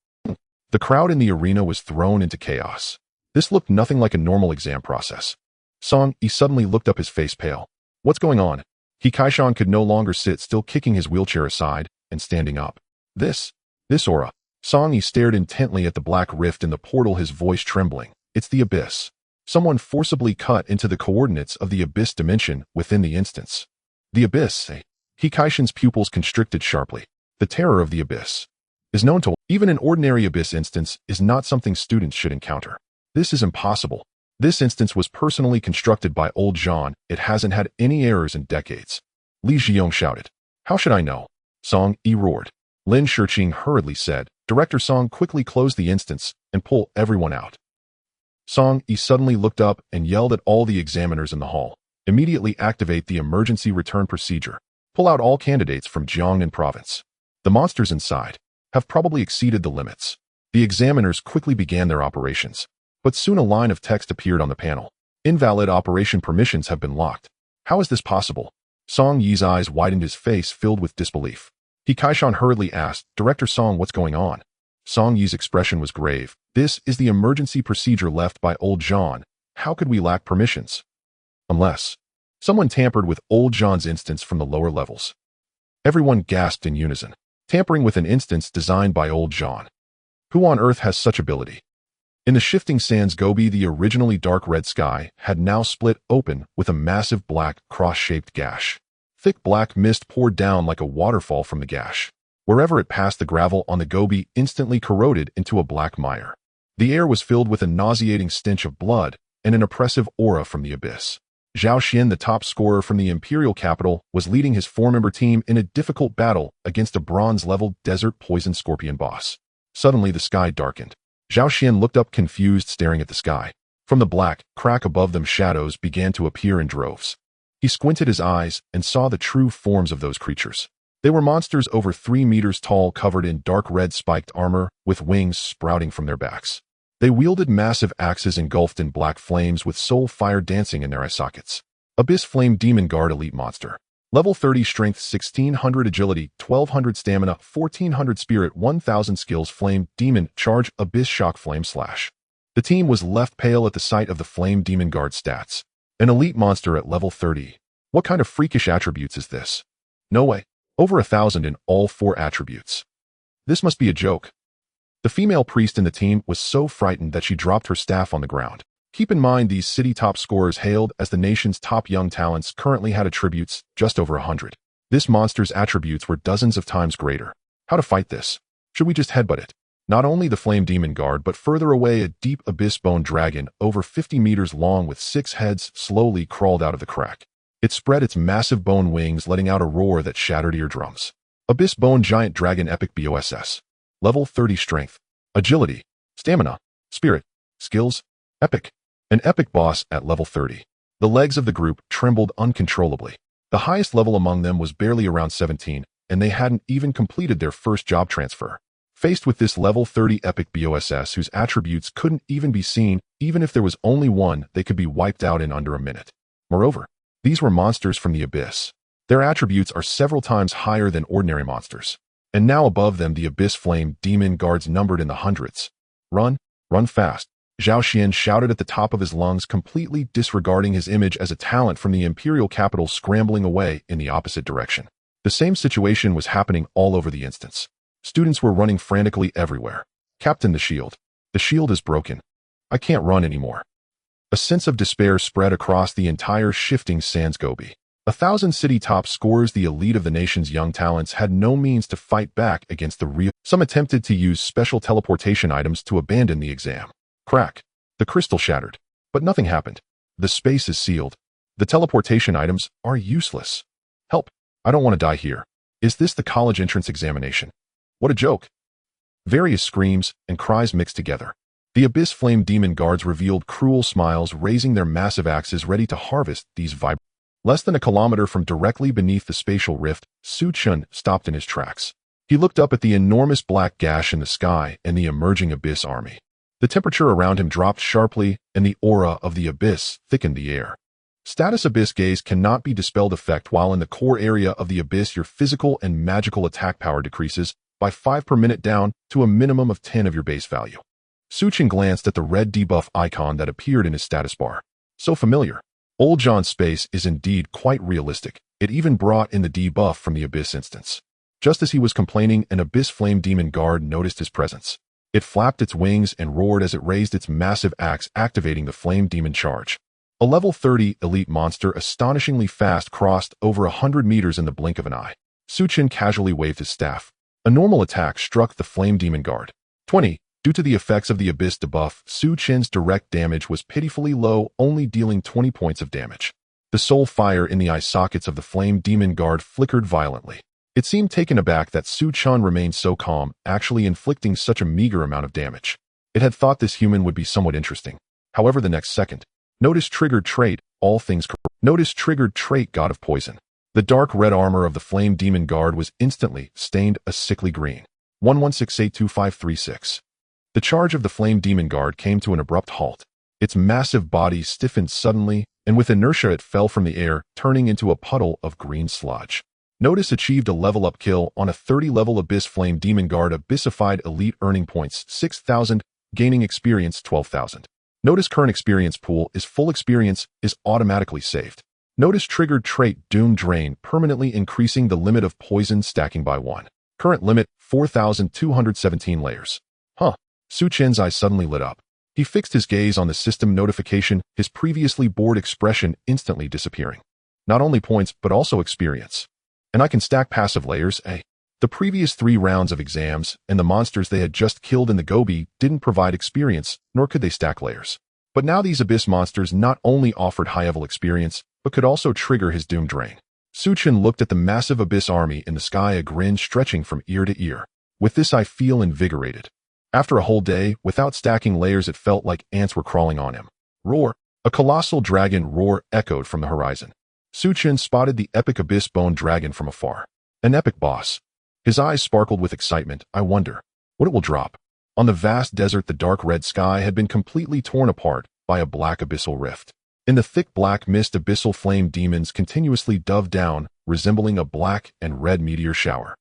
The crowd in the arena was thrown into chaos. This looked nothing like a normal exam process. He suddenly looked up, his face pale. What's going on? Kaishan could no longer sit still, kicking his wheelchair aside and standing up. This aura. He stared intently at the black rift in the portal, his voice trembling. It's the abyss. Someone forcibly cut into the coordinates of the abyss dimension within the instance. The abyss, Kaishan's pupils constricted sharply. The terror of the abyss is known to even an ordinary abyss instance is not something students should encounter. This is impossible. This instance was personally constructed by old Jean. It hasn't had any errors in decades. Li Xiong shouted. How should I know? He roared. Lin Shiqing hurriedly said. Director Song, quickly close the instance and pull everyone out. He suddenly looked up and yelled at all the examiners in the hall. Immediately activate the emergency return procedure. Pull out all candidates from Jiangnan province. The monsters inside have probably exceeded the limits. The examiners quickly began their operations. But soon a line of text appeared on the panel. Invalid operation permissions have been locked. How is this possible? Song Yi's eyes widened, his face filled with disbelief. Kaishan hurriedly asked, Director Song, what's going on? Song Yi's expression was grave. This is the emergency procedure left by old Jean. How could we lack permissions? Unless someone tampered with old Jean's instance from the lower levels. Everyone gasped in unison. Tampering with an instance designed by old Jean. Who on earth has such ability? In the shifting sands Gobi, the originally dark red sky had now split open with a massive black, cross-shaped gash. Thick black mist poured down like a waterfall from the gash. Wherever it passed, the gravel on the Gobi instantly corroded into a black mire. The air was filled with a nauseating stench of blood and an oppressive aura from the abyss. Zhao Xian, the top scorer from the imperial capital, was leading his four-member team in a difficult battle against a bronze-level desert poison scorpion boss. Suddenly, the sky darkened. Zhao Xian looked up confused, staring at the sky. From the black crack above them, shadows began to appear in droves. He squinted his eyes and saw the true forms of those creatures. They were monsters over 3 meters tall, covered in dark red spiked armor, with wings sprouting from their backs. They wielded massive axes engulfed in black flames, with soul fire dancing in their eye sockets. Abyss Flame Demon Guard Elite Monster. Level 30 Strength, 1600 Agility, 1200 Stamina, 1400 Spirit, 1000 Skills. Flame Demon Charge Abyss Shock Flame Slash. The team was left pale at the sight of the Flame Demon Guard stats. An elite monster at level 30. What kind of freakish attributes is this? No way. Over 1,000 in all 4 attributes. This must be a joke. The female priest in the team was so frightened that she dropped her staff on the ground. Keep in mind, these city top scorers, hailed as the nation's top young talents, currently had attributes just over 100. This monster's attributes were dozens of times greater. How to fight this? Should we just headbutt it? Not only the Flame Demon Guard, but further away, a deep abyss bone dragon, over 50 meters long with 6 heads, slowly crawled out of the crack. It spread its massive bone wings, letting out a roar that shattered eardrums. Abyss Bone Giant Dragon Epic BOSS. Level 30 Strength, Agility, Stamina, Spirit, Skills, Epic. An epic boss at level 30. The legs of the group trembled uncontrollably. The highest level among them was barely around 17, and they hadn't even completed their first job transfer. Faced with this level 30 epic BOSS whose attributes couldn't even be seen, even if there was only one, they could be wiped out in under a minute. Moreover, these were monsters from the abyss. Their attributes are several times higher than ordinary monsters. And now above them, the Abyss Flame Demon Guards numbered in the hundreds. Run, run fast. Zhao Xian shouted at the top of his lungs, completely disregarding his image as a talent from the imperial capital, scrambling away in the opposite direction. The same situation was happening all over the instance. Students were running frantically everywhere. Captain, the shield. The shield is broken. I can't run anymore. A sense of despair spread across the entire shifting sands Gobi. 1,000 city top scorers, the elite of the nation's young talents, had no means to fight back against the real. Some attempted to use special teleportation items to abandon the exam. Crack. The crystal shattered. But nothing happened. The space is sealed. The teleportation items are useless. Help. I don't want to die here. Is this the college entrance examination? What a joke. Various screams and cries mixed together. The Abyss Flame Demon Guards revealed cruel smiles, raising their massive axes ready to harvest these vibrant. Less than a kilometer from directly beneath the spatial rift, Chen stopped in his tracks. He looked up at the enormous black gash in the sky and the emerging Abyss army. The temperature around him dropped sharply, and the aura of the Abyss thickened the air. Status Abyss Gaze cannot be dispelled effect. While in the core area of the Abyss, your physical and magical attack power decreases by 5 per minute down to a minimum of 10 of your base value. Chen glanced at the red debuff icon that appeared in his status bar. So familiar. Old John's space is indeed quite realistic. It even brought in the debuff from the Abyss instance. Just as he was complaining, an Abyss Flame Demon Guard noticed his presence. It flapped its wings and roared as it raised its massive axe, activating the Flame Demon Charge. A level 30 elite monster, astonishingly fast, crossed over 100 meters in the blink of an eye. Chen casually waved his staff. A normal attack struck the Flame Demon Guard. 20. Due to the effects of the Abyss debuff, Chen's direct damage was pitifully low, only dealing 20 points of damage. The soul fire in the eye sockets of the Flame Demon Guard flickered violently. It seemed taken aback that Chen remained so calm, actually inflicting such a meager amount of damage. It had thought this human would be somewhat interesting. However, the next second, Notice triggered trait, all things correct. Notice triggered trait, God of Poison. The dark red armor of the Flame Demon Guard was instantly stained a sickly green. 11682536. The charge of the Flame Demon Guard came to an abrupt halt. Its massive body stiffened suddenly, and with inertia it fell from the air, turning into a puddle of green sludge. Notice achieved a level-up kill on a 30-level Abyss Flame Demon Guard Abyssified Elite, earning points 6,000, gaining experience 12,000. Notice current experience pool is full, experience is automatically saved. Notice triggered trait Doom Drain, permanently increasing the limit of poison stacking by 1. Current limit 4,217 layers. Chen's eyes suddenly lit up. He fixed his gaze on the system notification, his previously bored expression instantly disappearing. Not only points, but also experience. And I can stack passive layers, eh? The previous 3 rounds of exams and the monsters they had just killed in the Gobi didn't provide experience, nor could they stack layers. But now these Abyss monsters not only offered high-level experience, but could also trigger his Doom Drain. Chen looked at the massive Abyss army in the sky, a grin stretching from ear to ear. With this I feel invigorated. After a whole day, without stacking layers, it felt like ants were crawling on him. Roar! A colossal dragon roar echoed from the horizon. Chen spotted the epic Abyss Bone Dragon from afar. An epic boss. His eyes sparkled with excitement. I wonder what it will drop. On the vast desert, the dark red sky had been completely torn apart by a black abyssal rift. In the thick black mist, abyssal flame demons continuously dove down, resembling a black and red meteor shower.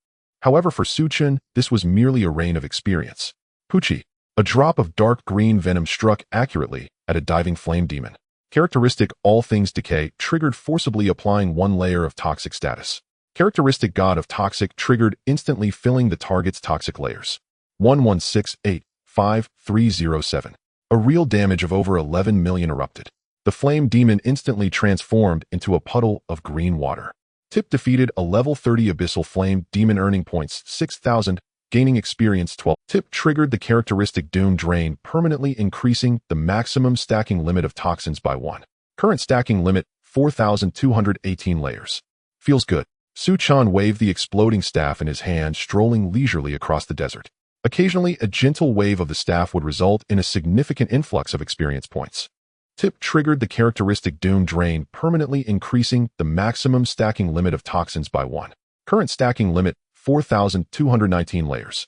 However, for Chen, this was merely a rain of experience. Poochie. A drop of dark green venom struck accurately at a diving flame demon. Characteristic All Things Decay triggered, forcibly applying 1 layer of toxic status. Characteristic God of Toxic triggered, instantly filling the target's toxic layers. 11685307. A real damage of over 11 million erupted. The flame demon instantly transformed into a puddle of green water. Tip defeated a level 30 abyssal flame demon, earning points 6,000, gaining experience 12. Tip triggered the characteristic Doom Drain, permanently increasing the maximum stacking limit of toxins by 1. Current stacking limit 4,218 layers. Feels good. Chen waved the exploding staff in his hand, strolling leisurely across the desert. Occasionally, a gentle wave of the staff would result in a significant influx of experience points. Tip triggered the characteristic Doom Drain, permanently increasing the maximum stacking limit of toxins by 1. Current stacking limit 4,219 layers.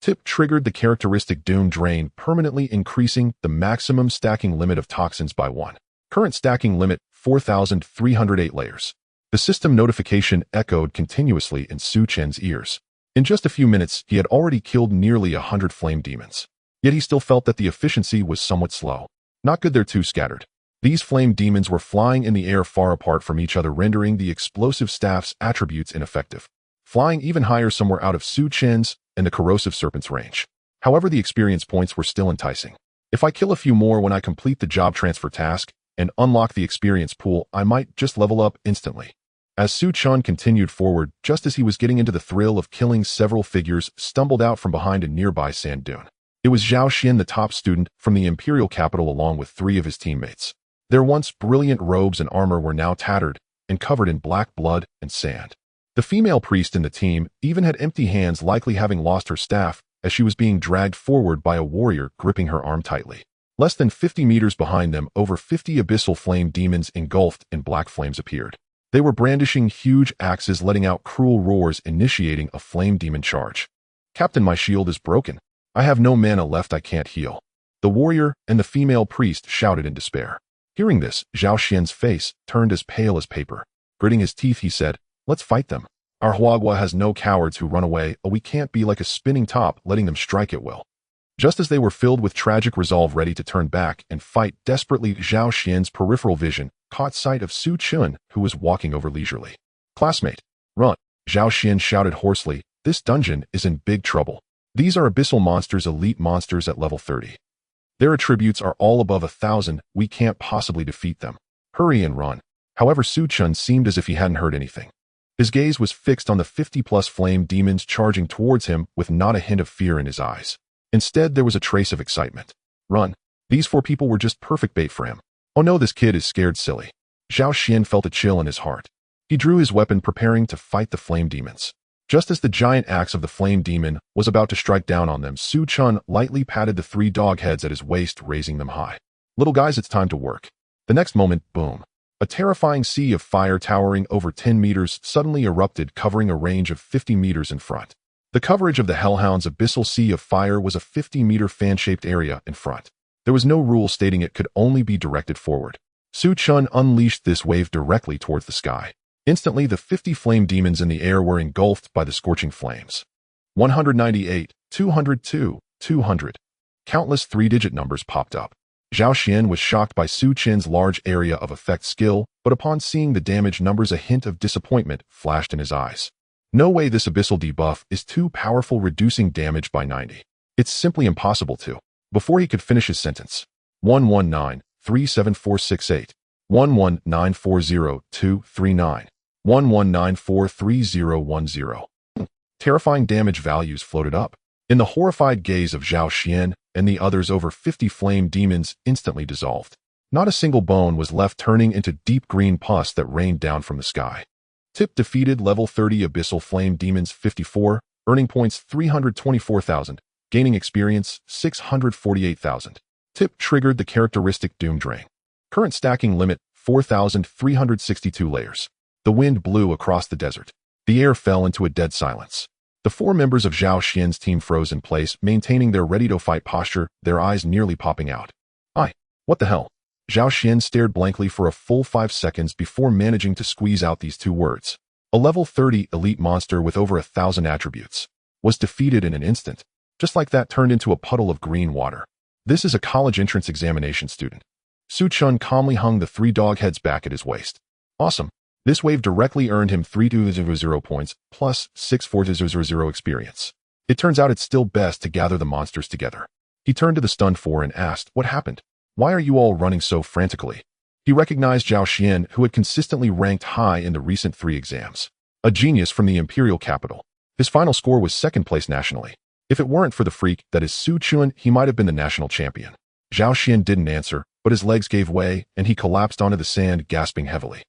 Tip triggered the characteristic Doom Drain, permanently increasing the maximum stacking limit of toxins by 1. Current stacking limit 4,308 layers. The system notification echoed continuously in Chen's ears. In just a few minutes, he had already killed nearly 100 flame demons. Yet he still felt that the efficiency was somewhat slow. Not good, they're too scattered. These flame demons were flying in the air far apart from each other, rendering the explosive staff's attributes ineffective. Flying even higher somewhere out of Chen's and the corrosive serpent's range. However, the experience points were still enticing. If I kill a few more when I complete the job transfer task and unlock the experience pool, I might just level up instantly. As Chen continued forward, just as he was getting into the thrill of killing, several figures stumbled out from behind a nearby sand dune. It was Zhao Xian, the top student from the imperial capital, along with 3 of his teammates. Their once brilliant robes and armor were now tattered and covered in black blood and sand. The female priest in the team even had empty hands, likely having lost her staff as she was being dragged forward by a warrior gripping her arm tightly. Less than 50 meters behind them, over 50 abyssal flame demons engulfed in black flames appeared. They were brandishing huge axes, letting out cruel roars, initiating a flame demon charge. "Captain, my shield is broken. I have no mana left, I can't heal." The warrior and the female priest shouted in despair. Hearing this, Zhao Xian's face turned as pale as paper. Gritting his teeth, he said, "Let's fight them. Our Huagua has no cowards who run away, or we can't be like a spinning top letting them strike at will." Just as they were filled with tragic resolve, ready to turn back and fight desperately, Zhao Xian's peripheral vision caught sight of Su Chen, who was walking over leisurely. "Classmate, run!" Zhao Xian shouted hoarsely. "This dungeon is in big trouble. These are abyssal monsters, elite monsters at level 30. Their attributes are all above 1,000. We can't possibly defeat them. Hurry and run." However, Su Chen seemed as if he hadn't heard anything. His gaze was fixed on the 50-plus flame demons charging towards him with not a hint of fear in his eyes. Instead, there was a trace of excitement. "Run. These 4 people were just perfect bait for him. Oh no, this kid is scared silly." Zhao Xian felt a chill in his heart. He drew his weapon, preparing to fight the flame demons. Just as the giant axe of the flame demon was about to strike down on them, Su Chen lightly patted the 3 dog heads at his waist, raising them high. "Little guys, it's time to work." The next moment, boom. A terrifying sea of fire towering over 10 meters suddenly erupted, covering a range of 50 meters in front. The coverage of the Hellhound's abyssal sea of fire was a 50-meter fan-shaped area in front. There was no rule stating it could only be directed forward. Su Chen unleashed this wave directly towards the sky. Instantly, the 50 flame demons in the air were engulfed by the scorching flames. 198, 202, 200. Countless 3-digit numbers popped up. Zhao Xian was shocked by Su Chen's large area of effect skill, but upon seeing the damage numbers, a hint of disappointment flashed in his eyes. No way, this abyssal debuff is too powerful, reducing damage by 90. It's simply impossible to. Before he could finish his sentence, 119-37468, 11940-239, 119431010. Terrifying damage values floated up. In the horrified gaze of Zhao Xian and the others, over 50 flame demons instantly dissolved. Not a single bone was left, turning into deep green pus that rained down from the sky. Tip defeated level 30 abyssal flame demons 54, earning points 324,000, gaining experience 648,000. Tip triggered the characteristic Doom Drain. Current stacking limit 4,362 layers. The wind blew across the desert. The air fell into a dead silence. The 4 members of Zhao Xian's team froze in place, maintaining their ready-to-fight posture, their eyes nearly popping out. What the hell?" Zhao Xian stared blankly for a full 5 seconds before managing to squeeze out these 2 words. A level 30 elite monster with over 1,000 attributes was defeated in an instant. Just like that, turned into a puddle of green water. "This is a college entrance examination student." Su Chen calmly hung the 3 dog heads back at his waist. "Awesome. This wave directly earned him 3,200 points, plus 6,400 experience. It turns out it's still best to gather the monsters together." He turned to the stunned 4 and asked, "What happened? Why are you all running so frantically?" He recognized Zhao Xian, who had consistently ranked high in the recent 3 exams. A genius from the imperial capital. His final score was 2nd place nationally. If it weren't for the freak that is Su Chen, he might have been the national champion. Zhao Xian didn't answer, but his legs gave way, and he collapsed onto the sand, gasping heavily.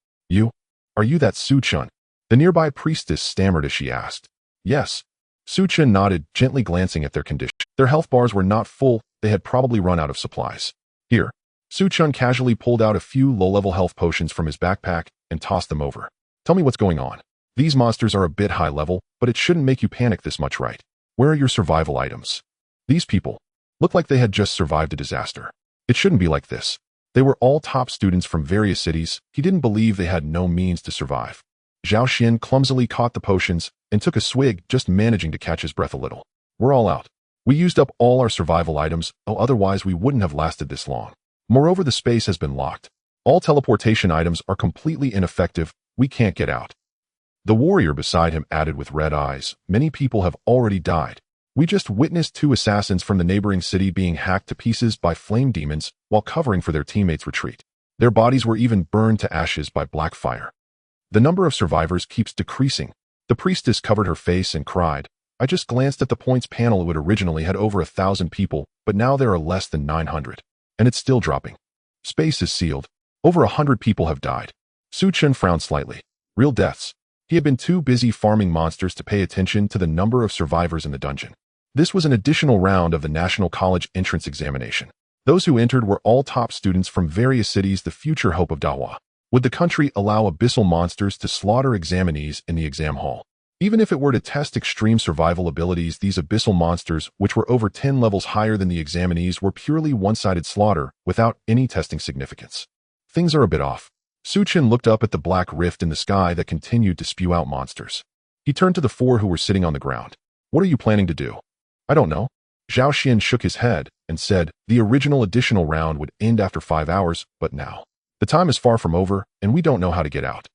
Are you that Su Chen?" The nearby priestess stammered as she asked. "Yes." Su Chen nodded, gently glancing at their condition. Their health bars were not full. They had probably run out of supplies. "Here." Su Chen casually pulled out a few low-level health potions from his backpack and tossed them over. "Tell me what's going on. These monsters are a bit high level, but it shouldn't make you panic this much, right? Where are your survival items?" These people looked like they had just survived a disaster. It shouldn't be like this. They were all top students from various cities. He didn't believe they had no means to survive. Zhao Xian clumsily caught the potions and took a swig, just managing to catch his breath a little. "We're all out. We used up all our survival items, otherwise we wouldn't have lasted this long. Moreover, the space has been locked. All teleportation items are completely ineffective. We can't get out." The warrior beside him added with red eyes, "Many people have already died. We just witnessed 2 assassins from the neighboring city being hacked to pieces by flame demons while covering for their teammates' retreat. Their bodies were even burned to ashes by black fire. The number of survivors keeps decreasing." The priestess covered her face and cried, "I just glanced at the points panel. It originally had over 1,000 people, but now there are less than 900. And it's still dropping. Space is sealed. Over 100 people have died." Su Chen frowned slightly. Real deaths. He had been too busy farming monsters to pay attention to the number of survivors in the dungeon. This was an additional round of the National College Entrance Examination. Those who entered were all top students from various cities, the future hope of Dawa. Would the country allow abyssal monsters to slaughter examinees in the exam hall? Even if it were to test extreme survival abilities, these abyssal monsters, which were over 10 levels higher than the examinees, were purely one-sided slaughter without any testing significance. Things are a bit off. Chen looked up at the black rift in the sky that continued to spew out monsters. He turned to the four who were sitting on the ground. What are you planning to do? I don't know. Zhao Xian shook his head and said, the original additional round would end after 5 hours, but now the time is far from over, and we don't know how to get out.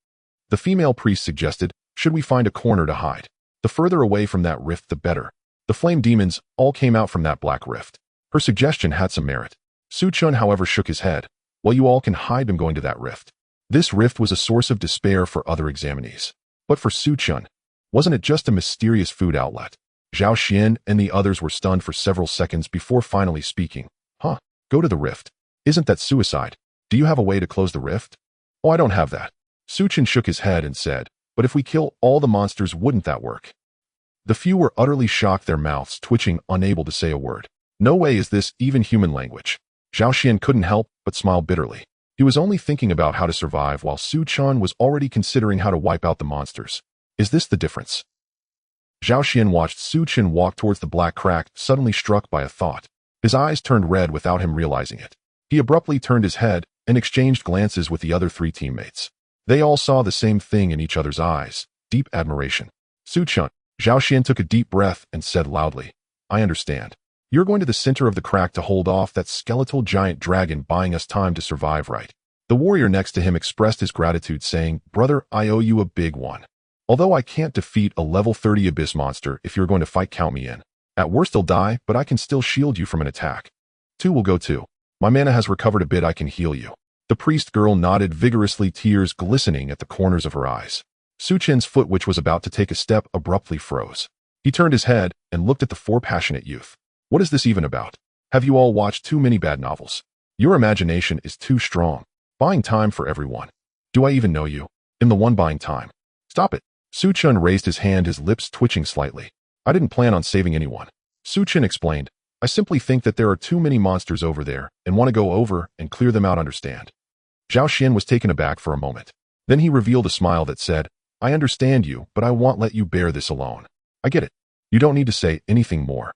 The female priest suggested, should we find a corner to hide? The further away from that rift, the better. The flame demons all came out from that black rift. Her suggestion had some merit. Chen, however, shook his head. Well, you all can hide them going to that rift. This rift was a source of despair for other examinees. But for Chen, wasn't it just a mysterious food outlet? Zhao Xian and the others were stunned for several seconds before finally speaking. Huh? Go to the rift. Isn't that suicide? Do you have a way to close the rift? Oh, I don't have that. Chen shook his head and said, but if we kill all the monsters, wouldn't that work? The few were utterly shocked, their mouths twitching, unable to say a word. No way is this even human language. Zhao Xian couldn't help but smile bitterly. He was only thinking about how to survive while Chen was already considering how to wipe out the monsters. Is this the difference? Zhao Xian watched Chen walk towards the black crack, suddenly struck by a thought. His eyes turned red without him realizing it. He abruptly turned his head and exchanged glances with the other 3 teammates. They all saw the same thing in each other's eyes, deep admiration. Chen. Zhao Xian took a deep breath and said loudly, I understand. You're going to the center of the crack to hold off that skeletal giant dragon, buying us time to survive, right? The warrior next to him expressed his gratitude, saying, Brother, I owe you a big one. Although I can't defeat a level 30 abyss monster, if you're going to fight, count me in. At worst I'll die, but I can still shield you from an attack. 2 will go too. My mana has recovered a bit, I can heal you. The priest girl nodded vigorously, tears glistening at the corners of her eyes. Chen's foot, which was about to take a step, abruptly froze. He turned his head and looked at the 4 passionate youth. What is this even about? Have you all watched too many bad novels? Your imagination is too strong. Buying time for everyone. Do I even know you? I'm the one buying time. Stop it. Chen raised his hand, his lips twitching slightly. I didn't plan on saving anyone. Chen explained. I simply think that there are too many monsters over there and want to go over and clear them out, understand? Zhao Xian was taken aback for a moment. Then he revealed a smile that said, I understand you, but I won't let you bear this alone. I get it. You don't need to say anything more.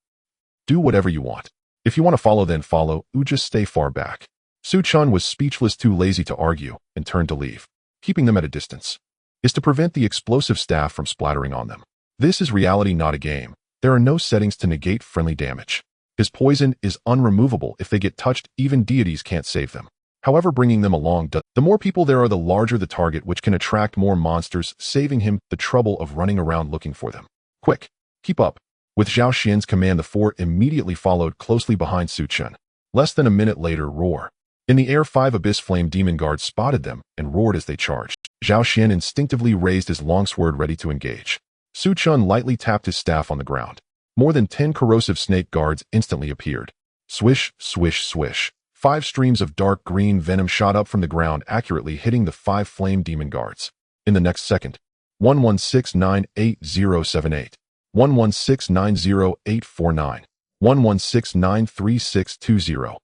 Do whatever you want. If you want to follow, then follow, or just stay far back. Chen was speechless, too lazy to argue, and turned to leave. Keeping them at a distance is to prevent the explosive staff from splattering on them. This is reality, not a game. There are no settings to negate friendly damage. His poison is unremovable. If they get touched, even deities can't save them. However, bringing them along does. The more people there are, the larger the target, which can attract more monsters, saving him the trouble of running around looking for them. Quick, keep up. With Zhao Xian's command, the 4 immediately followed closely behind Chen. Less than a minute later, roar. In the air, 5 abyss flame demon guards spotted them and roared as they charged. Zhao Xian instinctively raised his longsword, ready to engage. Chen lightly tapped his staff on the ground. More than 10 corrosive snake guards instantly appeared. Swish, swish, swish. 5 streams of dark green venom shot up from the ground, accurately hitting the 5 flame demon guards. In the next second, 11698078, 11690849, 11693620.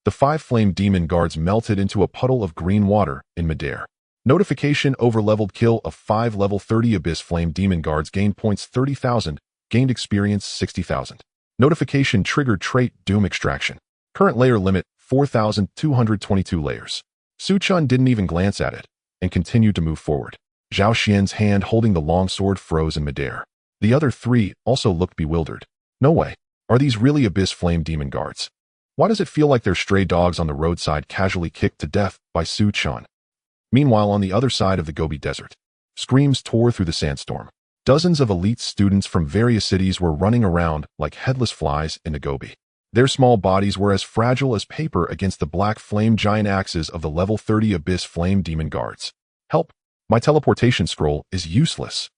The 5 flame demon guards melted into a puddle of green water in midair. Notification: overleveled. Kill of 5 level 30 abyss flame demon guards. Gained points 30,000. Gained experience 60,000. Notification: triggered trait Doom Extraction. Current layer limit 4,222 layers. Chen didn't even glance at it and continued to move forward. Zhao Xian's hand holding the longsword froze in midair. The other 3 also looked bewildered. No way. Are these really abyss flame demon guards? Why does it feel like they're stray dogs on the roadside casually kicked to death by Chen? Meanwhile, on the other side of the Gobi Desert, screams tore through the sandstorm. Dozens of elite students from various cities were running around like headless flies in the Gobi. Their small bodies were as fragile as paper against the black flame giant axes of the level 30 abyss flame demon guards. Help! My teleportation scroll is useless.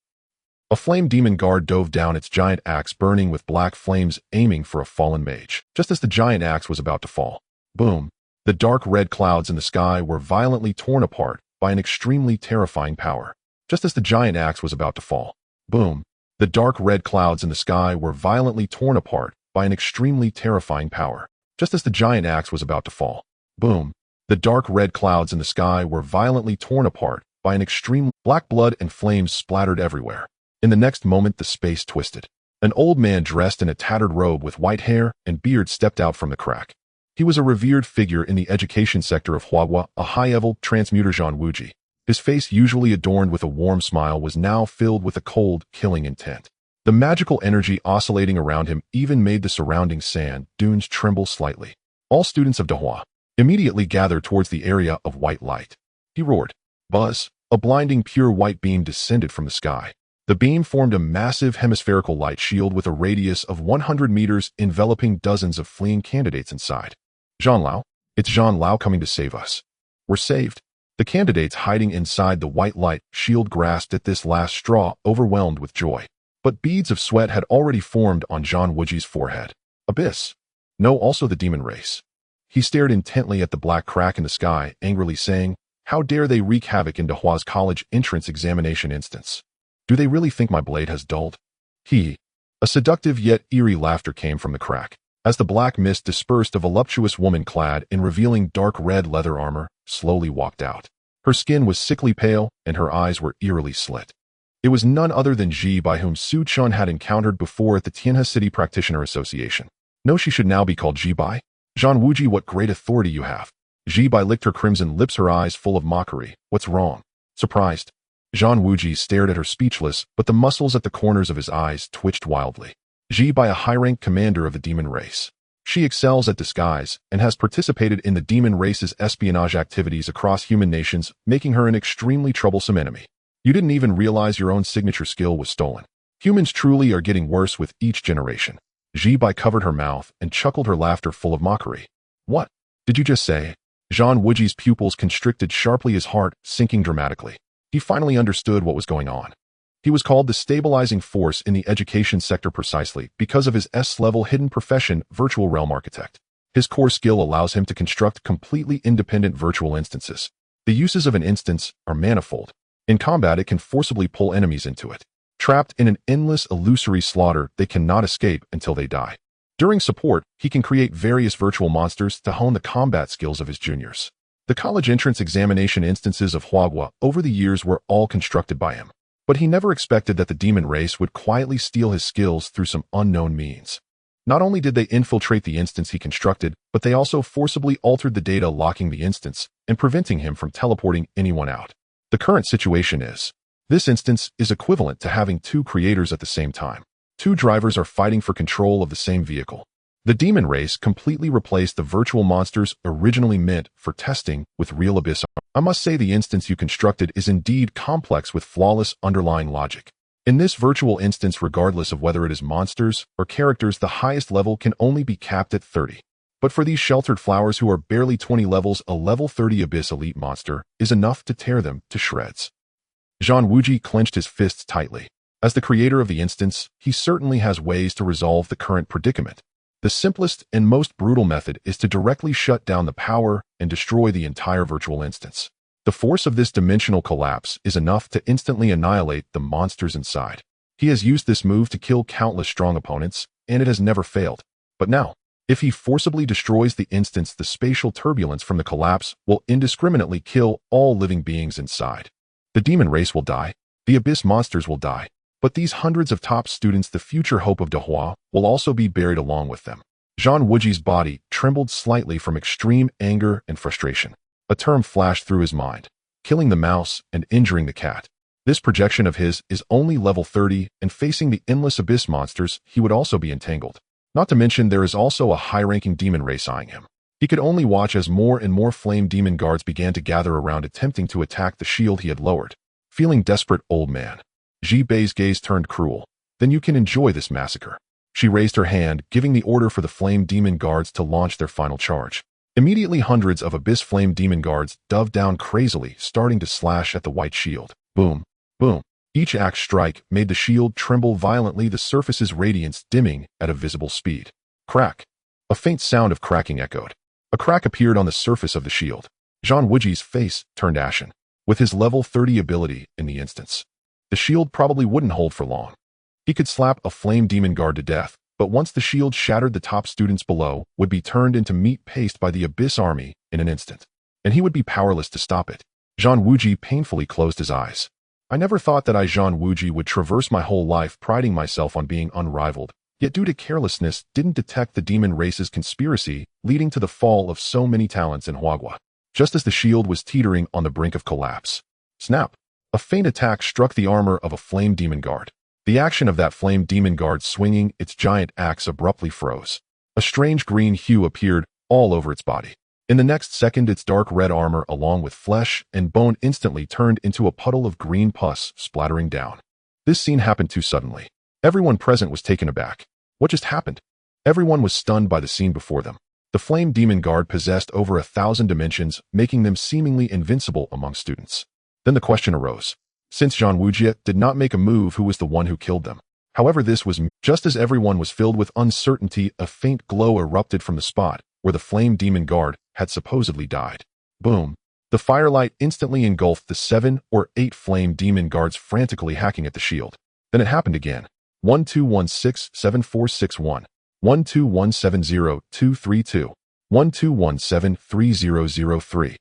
A flame demon guard dove down, its giant axe burning with black flames, aiming for a fallen mage. Just as the giant axe was about to fall, boom! The dark red clouds in the sky were violently torn apart by an extremely terrifying power. Just as the giant axe was about to fall, boom! The dark red clouds in the sky were violently torn apart by an extremely terrifying power. Just as the giant axe was about to fall. Boom. The dark red clouds in the sky were violently torn apart by an extreme black blood and flames splattered everywhere. In the next moment, the space twisted. An old man dressed in a tattered robe with white hair and beard stepped out from the crack. He was a revered figure in the education sector of Huagua, a high-level transmuter Zhan Wuji. His face, usually adorned with a warm smile, was now filled with a cold, killing intent. The magical energy oscillating around him even made the surrounding sand dunes tremble slightly. All students of Dahua immediately gathered towards the area of white light. He roared. Buzz! A blinding pure white beam descended from the sky. The beam formed a massive hemispherical light shield with a radius of 100 meters, enveloping dozens of fleeing candidates inside. Zhan Lao, it's Zhan Lao coming to save us. We're saved. The candidates hiding inside the white light shield grasped at this last straw, overwhelmed with joy. But beads of sweat had already formed on Zhan Wuji's forehead. Abyss. No, also the demon race. He stared intently at the black crack in the sky, angrily saying, how dare they wreak havoc in Dahua's college entrance examination instance? Do they really think my blade has dulled? A seductive yet eerie laughter came from the crack. As the black mist dispersed, a voluptuous woman clad in revealing dark red leather armor slowly walked out. Her skin was sickly pale, and her eyes were eerily slit. It was none other than Ji Bai, whom Su Chun had encountered before at the Tianhe City Practitioner Association. No, she should now be called Ji Bai. Zhan Wuji, what great authority you have. Ji Bai licked her crimson lips, her eyes full of mockery. What's wrong? Surprised. Zhan Wuji stared at her speechless, but the muscles at the corners of his eyes twitched wildly. Ji Bai, a high-rank commander of the demon race. She excels at disguise and has participated in the demon race's espionage activities across human nations, making her an extremely troublesome enemy. You didn't even realize your own signature skill was stolen. Humans truly are getting worse with each generation. Ji Bai covered her mouth and chuckled, her laughter full of mockery. What did you just say? Zhan Wuji's pupils constricted sharply, his heart sinking dramatically. He finally understood what was going on. He was called the stabilizing force in the education sector precisely because of his S-level hidden profession, virtual realm architect. His core skill allows him to construct completely independent virtual instances. The uses of an instance are manifold. In combat, it can forcibly pull enemies into it. Trapped in an endless, illusory slaughter, they cannot escape until they die. During support, he can create various virtual monsters to hone the combat skills of his juniors. The college entrance examination instances of Huagua over the years were all constructed by him. But he never expected that the demon race would quietly steal his skills through some unknown means. Not only did they infiltrate the instance he constructed, but they also forcibly altered the data, locking the instance and preventing him from teleporting anyone out. The current situation is, this instance is equivalent to having two creators at the same time. Two drivers are fighting for control of the same vehicle. The demon race completely replaced the virtual monsters originally meant for testing with real abyss. I must say the instance you constructed is indeed complex with flawless underlying logic. In this virtual instance, regardless of whether it is monsters or characters, the highest level can only be capped at 30. But for these sheltered flowers who are barely 20 levels, a level 30 Abyss Elite monster is enough to tear them to shreds. Zhan Wuji clenched his fists tightly. As the creator of the instance, he certainly has ways to resolve the current predicament. The simplest and most brutal method is to directly shut down the power and destroy the entire virtual instance. The force of this dimensional collapse is enough to instantly annihilate the monsters inside. He has used this move to kill countless strong opponents, and it has never failed. But now, if he forcibly destroys the instance, the spatial turbulence from the collapse will indiscriminately kill all living beings inside. The demon race will die, the abyss monsters will die, but these hundreds of top students, the future hope of Dahua, will also be buried along with them. Zhan Wuji's body trembled slightly from extreme anger and frustration. A term flashed through his mind: killing the mouse and injuring the cat. This projection of his is only level 30, and facing the endless abyss monsters, he would also be entangled. Not to mention, there is also a high-ranking demon race eyeing him. He could only watch as more and more flame demon guards began to gather around, attempting to attack the shield he had lowered. Feeling desperate, old man. Ji Bai's gaze turned cruel. Then you can enjoy this massacre. She raised her hand, giving the order for the flame demon guards to launch their final charge. Immediately, hundreds of abyss flame demon guards dove down crazily, starting to slash at the white shield. Boom, boom. Each axe strike made the shield tremble violently, the surface's radiance dimming at a visible speed. Crack. A faint sound of cracking echoed. A crack appeared on the surface of the shield. Zhan Wuji's face turned ashen. With his level 30 ability in the instance, the shield probably wouldn't hold for long. He could slap a flame demon guard to death, but once the shield shattered, the top students below would be turned into meat paste by the Abyss army in an instant, and he would be powerless to stop it. Zhang Wuji painfully closed his eyes. I never thought that I, Zhang Wuji, would traverse my whole life priding myself on being unrivaled, yet due to carelessness didn't detect the demon race's conspiracy, leading to the fall of so many talents in Huagua. Just as the shield was teetering on the brink of collapse. Snap! A faint attack struck the armor of a flame demon guard. The action of that flame demon guard swinging its giant axe abruptly froze. A strange green hue appeared all over its body. In the next second, its dark red armor along with flesh and bone instantly turned into a puddle of green pus splattering down. This scene happened too suddenly. Everyone present was taken aback. What just happened? Everyone was stunned by the scene before them. The flame demon guard possessed over 1,000 dimensions, making them seemingly invincible among students. Then the question arose. Since Zhang Wuji did not make a move, who was the one who killed them? However, this was just as everyone was filled with uncertainty, a faint glow erupted from the spot where the flame demon guard had supposedly died. Boom. The firelight instantly engulfed the 7 or 8 flame demon guards frantically hacking at the shield. Then it happened again. 12167461. 12170-232, 1217-3003.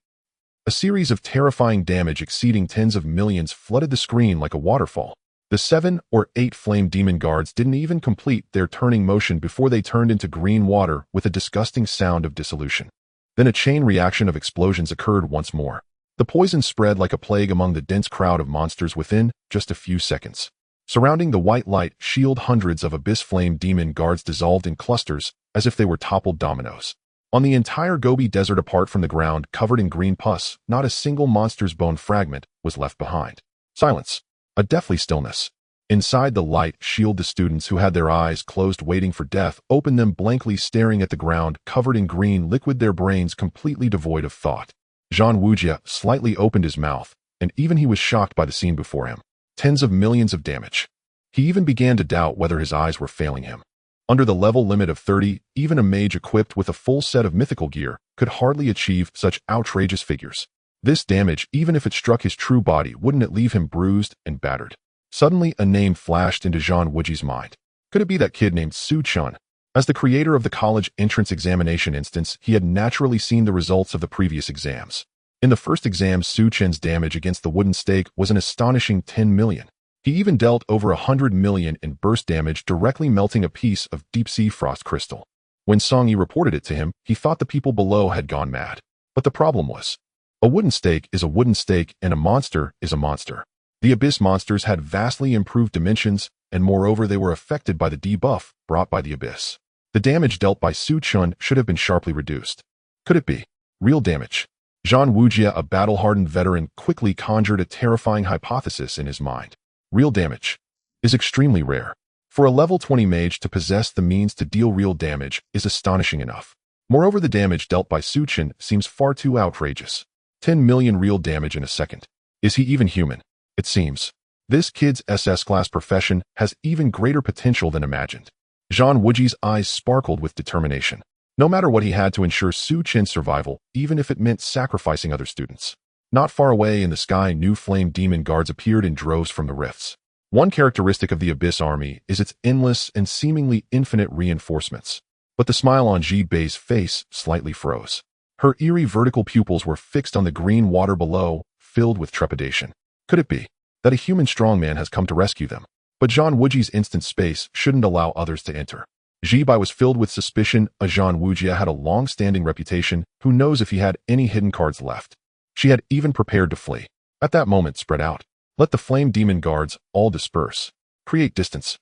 A series of terrifying damage exceeding tens of millions flooded the screen like a waterfall. The 7 or 8 flame demon guards didn't even complete their turning motion before they turned into green water with a disgusting sound of dissolution. Then a chain reaction of explosions occurred once more. The poison spread like a plague among the dense crowd of monsters within just a few seconds. Surrounding the white light shield, hundreds of abyss flame demon guards dissolved in clusters as if they were toppled dominoes. On the entire Gobi Desert, apart from the ground covered in green pus, not a single monster's bone fragment was left behind. Silence. A deathly stillness. Inside the light shield, the students who had their eyes closed waiting for death opened them, blankly staring at the ground covered in green liquid, their brains completely devoid of thought. Zhang Wuji slightly opened his mouth, and even he was shocked by the scene before him. Tens of millions of damage. He even began to doubt whether his eyes were failing him. Under the level limit of 30, even a mage equipped with a full set of mythical gear could hardly achieve such outrageous figures. This damage, even if it struck his true body, wouldn't it leave him bruised and battered? Suddenly, a name flashed into Zhang Wuji's mind. Could it be that kid named Chen? As the creator of the college entrance examination instance, he had naturally seen the results of the previous exams. In the first exam, Chen's damage against the wooden stake was an astonishing 10 million. He even dealt over 100 million in burst damage, directly melting a piece of deep-sea frost crystal. When Song Yi reported it to him, he thought the people below had gone mad. But the problem was, a wooden stake is a wooden stake and a monster is a monster. The Abyss monsters had vastly improved dimensions, and moreover they were affected by the debuff brought by the Abyss. The damage dealt by Chen should have been sharply reduced. Could it be real damage? Zhang Wuji, a battle-hardened veteran, quickly conjured a terrifying hypothesis in his mind. Real damage is extremely rare. For a level 20 mage to possess the means to deal real damage is astonishing enough. Moreover, the damage dealt by Chen seems far too outrageous. 10 million real damage in a second. Is he even human? It seems. This kid's SS class profession has even greater potential than imagined. Zhang Wuji's eyes sparkled with determination. No matter what, he had to ensure Chen's survival, even if it meant sacrificing other students. Not far away in the sky, new flame demon guards appeared in droves from the rifts. One characteristic of the Abyss army is its endless and seemingly infinite reinforcements. But the smile on Ji Bei's face slightly froze. Her eerie vertical pupils were fixed on the green water below, filled with trepidation. Could it be that a human strongman has come to rescue them? But Zhang Wuji's instant space shouldn't allow others to enter. Ji Bei was filled with suspicion. Zhang Wuji had a long-standing reputation. Who knows if he had any hidden cards left? She had even prepared to flee. At that moment, spread out. Let the flame demon guards all disperse. Create distance.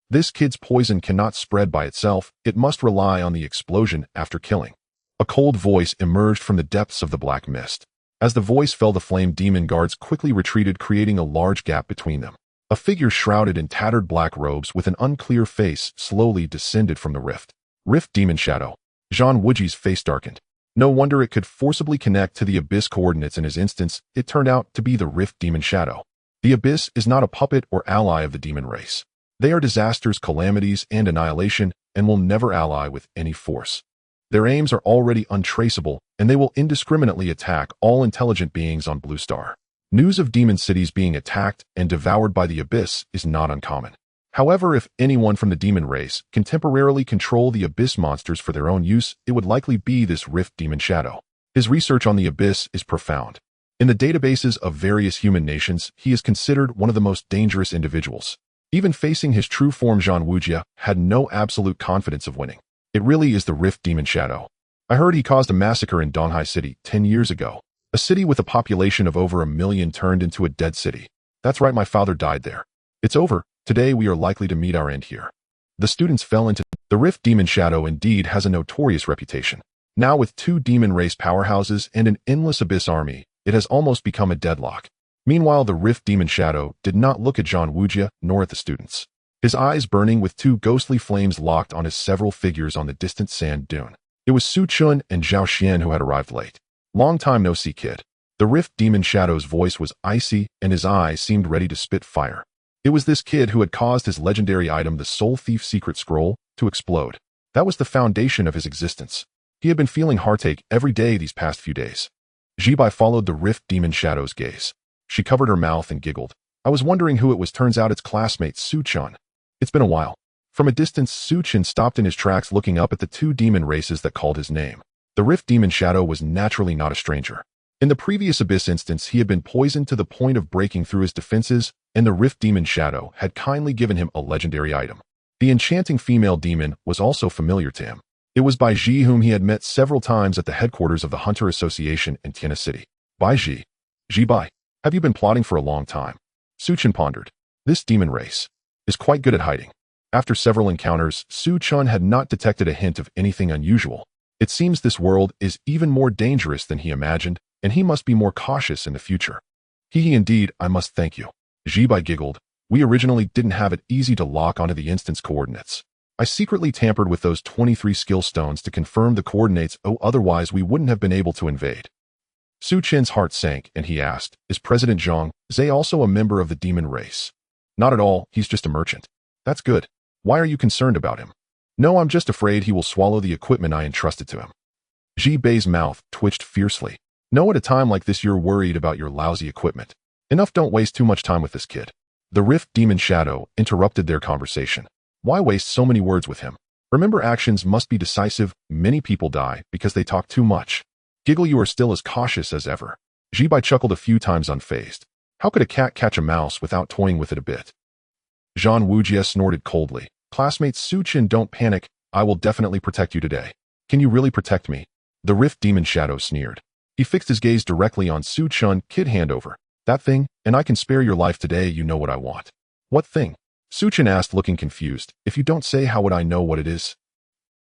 This kid's poison cannot spread by itself. It must rely on the explosion after killing. A cold voice emerged from the depths of the black mist. As the voice fell, the flame demon guards quickly retreated, creating a large gap between them. A figure shrouded in tattered black robes with an unclear face slowly descended from the rift. Rift Demon Shadow. Zhang Wuji's face darkened. No wonder it could forcibly connect to the Abyss coordinates. In his instance, it turned out to be the Rift Demon Shadow. The Abyss is not a puppet or ally of the demon race. They are disasters, calamities, and annihilation, and will never ally with any force. Their aims are already untraceable, and they will indiscriminately attack all intelligent beings on Blue Star. News of demon cities being attacked and devoured by the Abyss is not uncommon. However, if anyone from the demon race can temporarily control the abyss monsters for their own use, it would likely be this Rift Demon Shadow. His research on the abyss is profound. In the databases of various human nations, he is considered one of the most dangerous individuals. Even facing his true form, Zhang Wujia had no absolute confidence of winning. It really is the Rift Demon Shadow. I heard he caused a massacre in Donghai City 10 years ago. A city with a population of over 1 million turned into a dead city. That's right, my father died there. It's over. Today we are likely to meet our end here. The students fell into the Rift Demon Shadow indeed has a notorious reputation. Now with 2 demon race powerhouses and an endless abyss army, it has almost become a deadlock. Meanwhile, the Rift Demon Shadow did not look at Zhang Wujia nor at the students. His eyes burning with 2 ghostly flames locked on his several figures on the distant sand dune. It was Su Chun and Zhao Xian who had arrived late. Long time no see, kid. The Rift Demon Shadow's voice was icy and his eyes seemed ready to spit fire. It was this kid who had caused his legendary item, the Soul Thief Secret Scroll, to explode. That was the foundation of his existence. He had been feeling heartache every day these past few days. Zibai followed the Rift Demon Shadow's gaze. She covered her mouth and giggled. I was wondering who it was. Turns out it's classmate Su Chun. It's been a while. From a distance, Su Chun stopped in his tracks, looking up at the 2 demon races that called his name. The Rift Demon Shadow was naturally not a stranger. In the previous Abyss instance, he had been poisoned to the point of breaking through his defenses, and the Rift Demon Shadow had kindly given him a legendary item. The enchanting female demon was also familiar to him. It was Bai Ji, whom he had met several times at the headquarters of the Hunter Association in Tiana City. Bai Ji. Bai, have you been plotting for a long time? Su Chun pondered. This demon race is quite good at hiding. After several encounters, Su Chun had not detected a hint of anything unusual. It seems this world is even more dangerous than he imagined, and he must be more cautious in the future. Indeed, I must thank you. Zibai giggled. We originally didn't have it easy to lock onto the instance coordinates. I secretly tampered with those 23 skill stones to confirm the coordinates, otherwise we wouldn't have been able to invade. Su Chen's heart sank, and he asked, is President Zhang Zhe also a member of the demon race? Not at all, he's just a merchant. That's good. Why are you concerned about him? No, I'm just afraid he will swallow the equipment I entrusted to him. Bei's mouth twitched fiercely. No, at a time like this you're worried about your lousy equipment. Enough, don't waste too much time with this kid. The Rift Demon Shadow interrupted their conversation. Why waste so many words with him? Remember, actions must be decisive. Many people die because they talk too much. Giggle, you are still as cautious as ever. Bai chuckled a few times, unfazed. How could a cat catch a mouse without toying with it a bit? Zhang Wujia snorted coldly. Classmate Su Chen, don't panic. I will definitely protect you today. Can you really protect me? The Rift Demon Shadow sneered. He fixed his gaze directly on Su Chun. Kid, hand over that thing, and I can spare your life today. You know what I want. What thing? Su Chen asked, looking confused. If you don't say, how would I know what it is?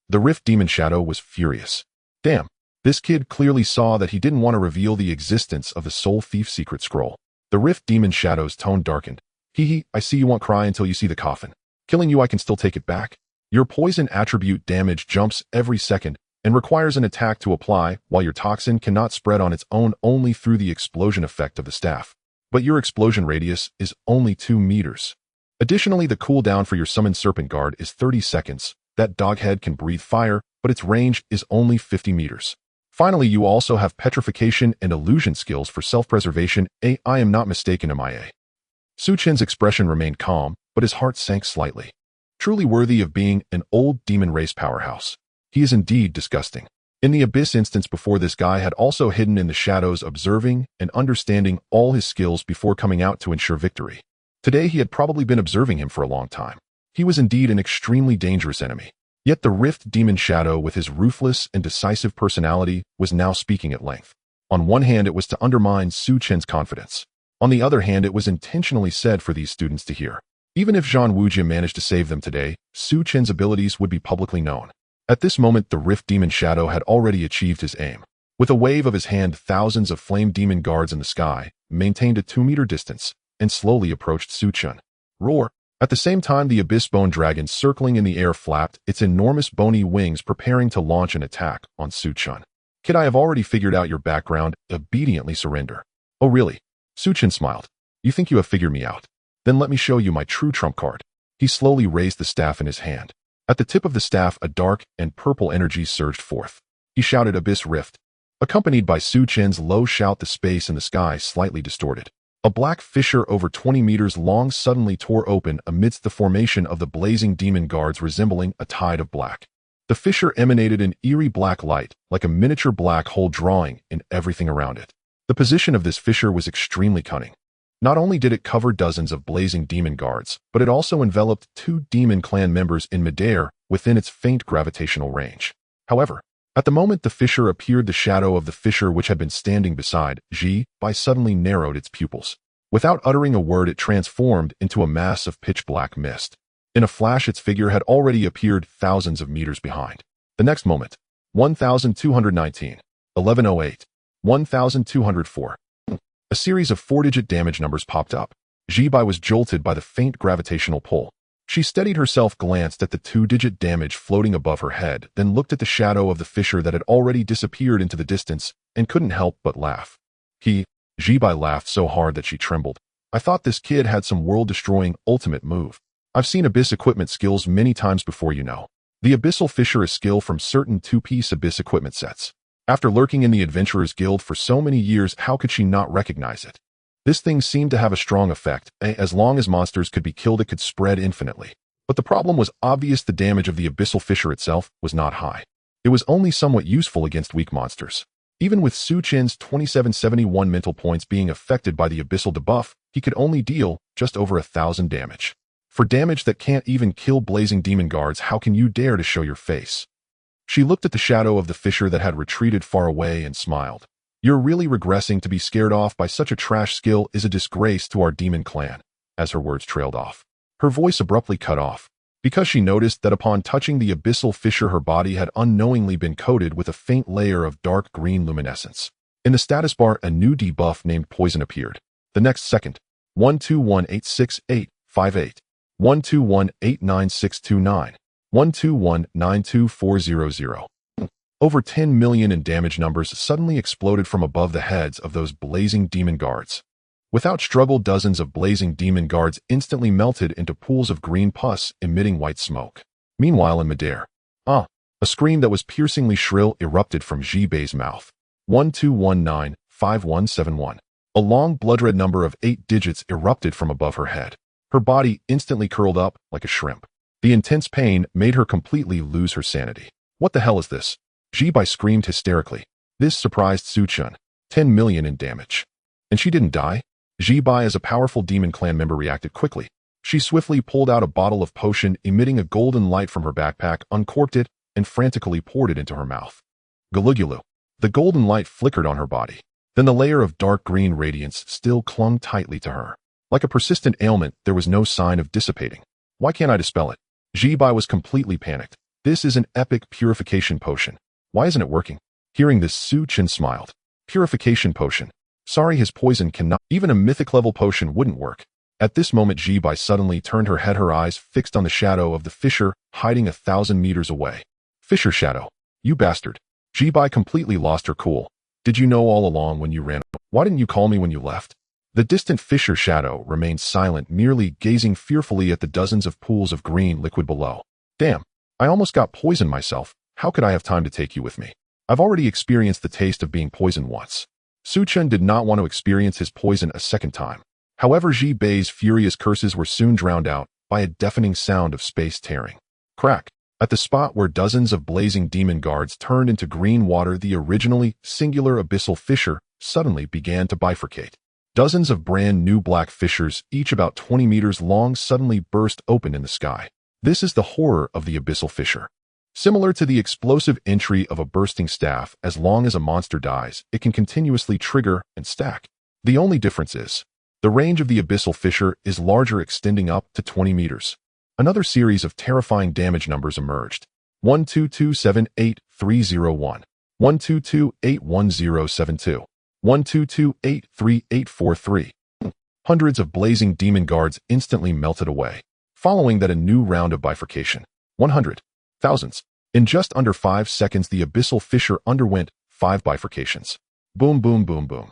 The Rift Demon Shadow was furious. Damn, this kid clearly saw that he didn't want to reveal the existence of the Soul Thief Secret Scroll. The Rift Demon Shadow's tone darkened. I see you won't cry until you see the coffin. Killing you, I can still take it back. Your poison attribute damage jumps every second and requires an attack to apply, while your toxin cannot spread on its own only through the explosion effect of the staff. But your explosion radius is only 2 meters. Additionally, the cooldown for your summoned Serpent Guard is 30 seconds. That doghead can breathe fire, but its range is only 50 meters. Finally, you also have petrification and illusion skills for self-preservation. I am not mistaken, am I? Su Chen's expression remained calm, but his heart sank slightly. Truly worthy of being an old demon race powerhouse. He is indeed disgusting. In the Abyss instance before, this guy had also hidden in the shadows, observing and understanding all his skills before coming out to ensure victory. Today he had probably been observing him for a long time. He was indeed an extremely dangerous enemy. Yet the Rift Demon Shadow, with his ruthless and decisive personality, was now speaking at length. On one hand, it was to undermine Su Chen's confidence. On the other hand, it was intentionally said for these students to hear. Even if Zhang Wujia managed to save them today, Su Chen's abilities would be publicly known. At this moment, the Rift Demon Shadow had already achieved his aim. With a wave of his hand, thousands of flame demon guards in the sky maintained a 2-meter distance and slowly approached Su Chen. Roar! At the same time, the Abyss Bone Dragon circling in the air flapped its enormous bony wings, preparing to launch an attack on Su Chen. Kid, I have already figured out your background. Obediently surrender. Oh really? Su Chen smiled. You think you have figured me out? Then let me show you my true trump card. He slowly raised the staff in his hand. At the tip of the staff, a dark and purple energy surged forth. He shouted, Abyss Rift. Accompanied by Su Chen's low shout, the space in the sky slightly distorted. A black fissure over 20 meters long suddenly tore open amidst the formation of the blazing demon guards resembling a tide of black. The fissure emanated an eerie black light, like a miniature black hole drawing in everything around it. The position of this fissure was extremely cunning. Not only did it cover dozens of blazing demon guards, but it also enveloped 2 demon clan members in midair within its faint gravitational range. However, at the moment the fissure appeared, the shadow of the fissure which had been standing beside Ji Bai suddenly narrowed its pupils. Without uttering a word, it transformed into a mass of pitch-black mist. In a flash, its figure had already appeared thousands of meters behind. The next moment, 1219, 1108, 1204. A series of 4-digit damage numbers popped up. Ji Bai was jolted by the faint gravitational pull. She steadied herself, glanced at the 2-digit damage floating above her head, then looked at the shadow of the fissure that had already disappeared into the distance, and couldn't help but laugh. Ji Bai laughed so hard that she trembled. I thought this kid had some world-destroying ultimate move. I've seen Abyss equipment skills many times before, you know. The Abyssal Fissure is skill from certain 2-piece Abyss equipment sets. After lurking in the Adventurers Guild for so many years, how could she not recognize it? This thing seemed to have a strong effect. As long as monsters could be killed, it could spread infinitely. But the problem was obvious. The damage of the Abyssal Fissure itself was not high. It was only somewhat useful against weak monsters. Even with Su Chen's 2771 mental points being affected by the Abyssal debuff, he could only deal just over 1,000 damage. For damage that can't even kill blazing demon guards, how can you dare to show your face? She looked at the shadow of the fissure that had retreated far away and smiled. You're really regressing. To be scared off by such a trash skill is a disgrace to our demon clan. As her words trailed off, her voice abruptly cut off, because she noticed that upon touching the abyssal fissure, her body had unknowingly been coated with a faint layer of dark green luminescence. In the status bar, a new debuff named Poison appeared. The next second, 121868858, 121896229, 121-92400. Over 10 million in damage numbers suddenly exploded from above the heads of those blazing demon guards. Without struggle, dozens of blazing demon guards instantly melted into pools of green pus emitting white smoke. Meanwhile, in midair, a scream that was piercingly shrill erupted from Ji Bai's mouth. 1219-5171. A long blood-red number of 8 digits erupted from above her head. Her body instantly curled up like a shrimp. The intense pain made her completely lose her sanity. What the hell is this? Ji Bai screamed hysterically. This surprised Su Chen. 10 million in damage. And she didn't die? Ji Bai, as a powerful demon clan member, reacted quickly. She swiftly pulled out a bottle of potion emitting a golden light from her backpack, uncorked it, and frantically poured it into her mouth. Galugulu. The golden light flickered on her body. Then the layer of dark green radiance still clung tightly to her. Like a persistent ailment, there was no sign of dissipating. Why can't I dispel it? Ji Bai was completely panicked. This is an epic purification potion. Why isn't it working? Hearing this, Su Chen smiled. Purification potion. Sorry, his poison cannot. Even a mythic level potion wouldn't work. At this moment, Ji Bai suddenly turned her head, her eyes fixed on the shadow of the fissure hiding 1,000 meters away. Fissure shadow. You bastard. Ji Bai completely lost her cool. Did you know all along when you ran? Why didn't you call me when you left? The distant fissure shadow remained silent, merely gazing fearfully at the dozens of pools of green liquid below. Damn, I almost got poisoned myself. How could I have time to take you with me? I've already experienced the taste of being poisoned once. Su Chen did not want to experience his poison a second time. However, Ji Bai's furious curses were soon drowned out by a deafening sound of space tearing. Crack. At the spot where dozens of blazing demon guards turned into green water, the originally singular abyssal fissure suddenly began to bifurcate. Dozens of brand new black fissures, each about 20 meters long, suddenly burst open in the sky. This is the horror of the abyssal fissure. Similar to the explosive entry of a bursting staff, as long as a monster dies, it can continuously trigger and stack. The only difference is, the range of the abyssal fissure is larger, extending up to 20 meters. Another series of terrifying damage numbers emerged. 12278-301, 122-81072, 122-83843. Hundreds of blazing demon guards instantly melted away. Following that, a new round of bifurcation. 100. Thousands. In just under 5 seconds, the abyssal fissure underwent 5 bifurcations. Boom, boom, boom, boom.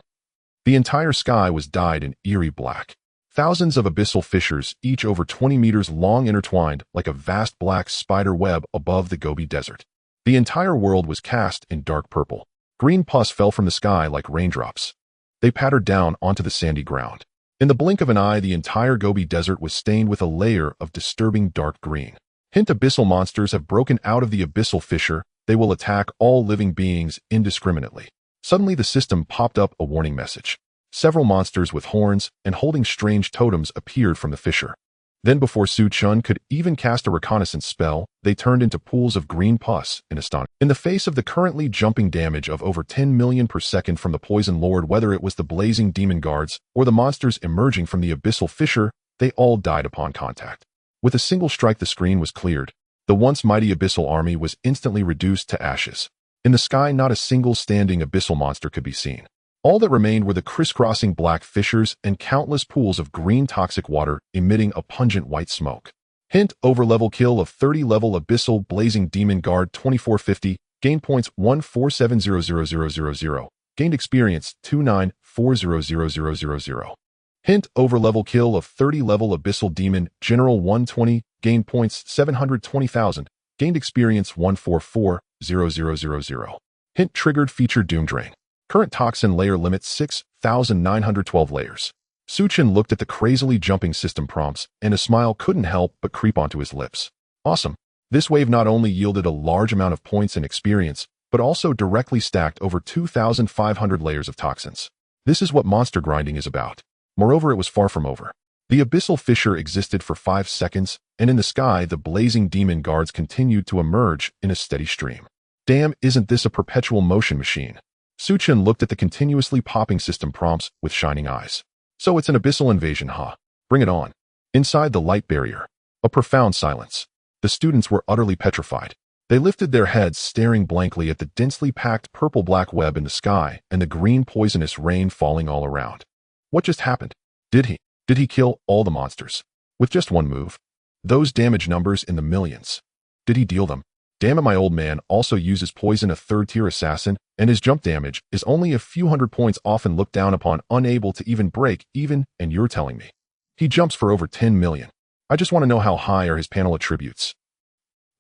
The entire sky was dyed in eerie black. Thousands of abyssal fissures, each over 20 meters long, intertwined like a vast black spider web above the Gobi Desert. The entire world was cast in dark purple. Green pus fell from the sky like raindrops. They pattered down onto the sandy ground. In the blink of an eye, the entire Gobi Desert was stained with a layer of disturbing dark green. Hint: abyssal monsters have broken out of the abyssal fissure. They will attack all living beings indiscriminately. Suddenly, the system popped up a warning message. Several monsters with horns and holding strange totems appeared from the fissure. Then, before Su Chen could even cast a reconnaissance spell, they turned into pools of green pus in astonishment. In the face of the currently jumping damage of over 10 million per second from the Poison Lord, whether it was the blazing demon guards or the monsters emerging from the abyssal fissure, they all died upon contact. With a single strike, the screen was cleared. The once mighty abyssal army was instantly reduced to ashes. In the sky, not a single standing abyssal monster could be seen. All that remained were the crisscrossing black fissures and countless pools of green toxic water emitting a pungent white smoke. Hint: overlevel kill of 30 level abyssal blazing demon guard 2450, gain points 1470000, gained experience 2940000. Hint: overlevel kill of 30 level abyssal demon general 120, gain points 720,000, gained experience 1440000. Hint: triggered feature Doom Drain. Current toxin layer limit 6,912 layers. Su Chen looked at the crazily jumping system prompts, and a smile couldn't help but creep onto his lips. Awesome. This wave not only yielded a large amount of points and experience, but also directly stacked over 2,500 layers of toxins. This is what monster grinding is about. Moreover, it was far from over. The abyssal fissure existed for 5 seconds, and in the sky, the blazing demon guards continued to emerge in a steady stream. Damn, isn't this a perpetual motion machine? Su Chen looked at the continuously popping system prompts with shining eyes. So it's an abyssal invasion, huh? Bring it on. Inside the light barrier, a profound silence. The students were utterly petrified. They lifted their heads, staring blankly at the densely packed purple-black web in the sky and the green poisonous rain falling all around. What just happened? Did he kill all the monsters? With just one move? Those damage numbers in the millions. Did he deal them? Damn it, my old man also uses poison, a third-tier assassin, and his jump damage is only a few hundred points, often looked down upon, unable to even break even, and you're telling me he jumps for over 10 million. I just want to know how high are his panel attributes.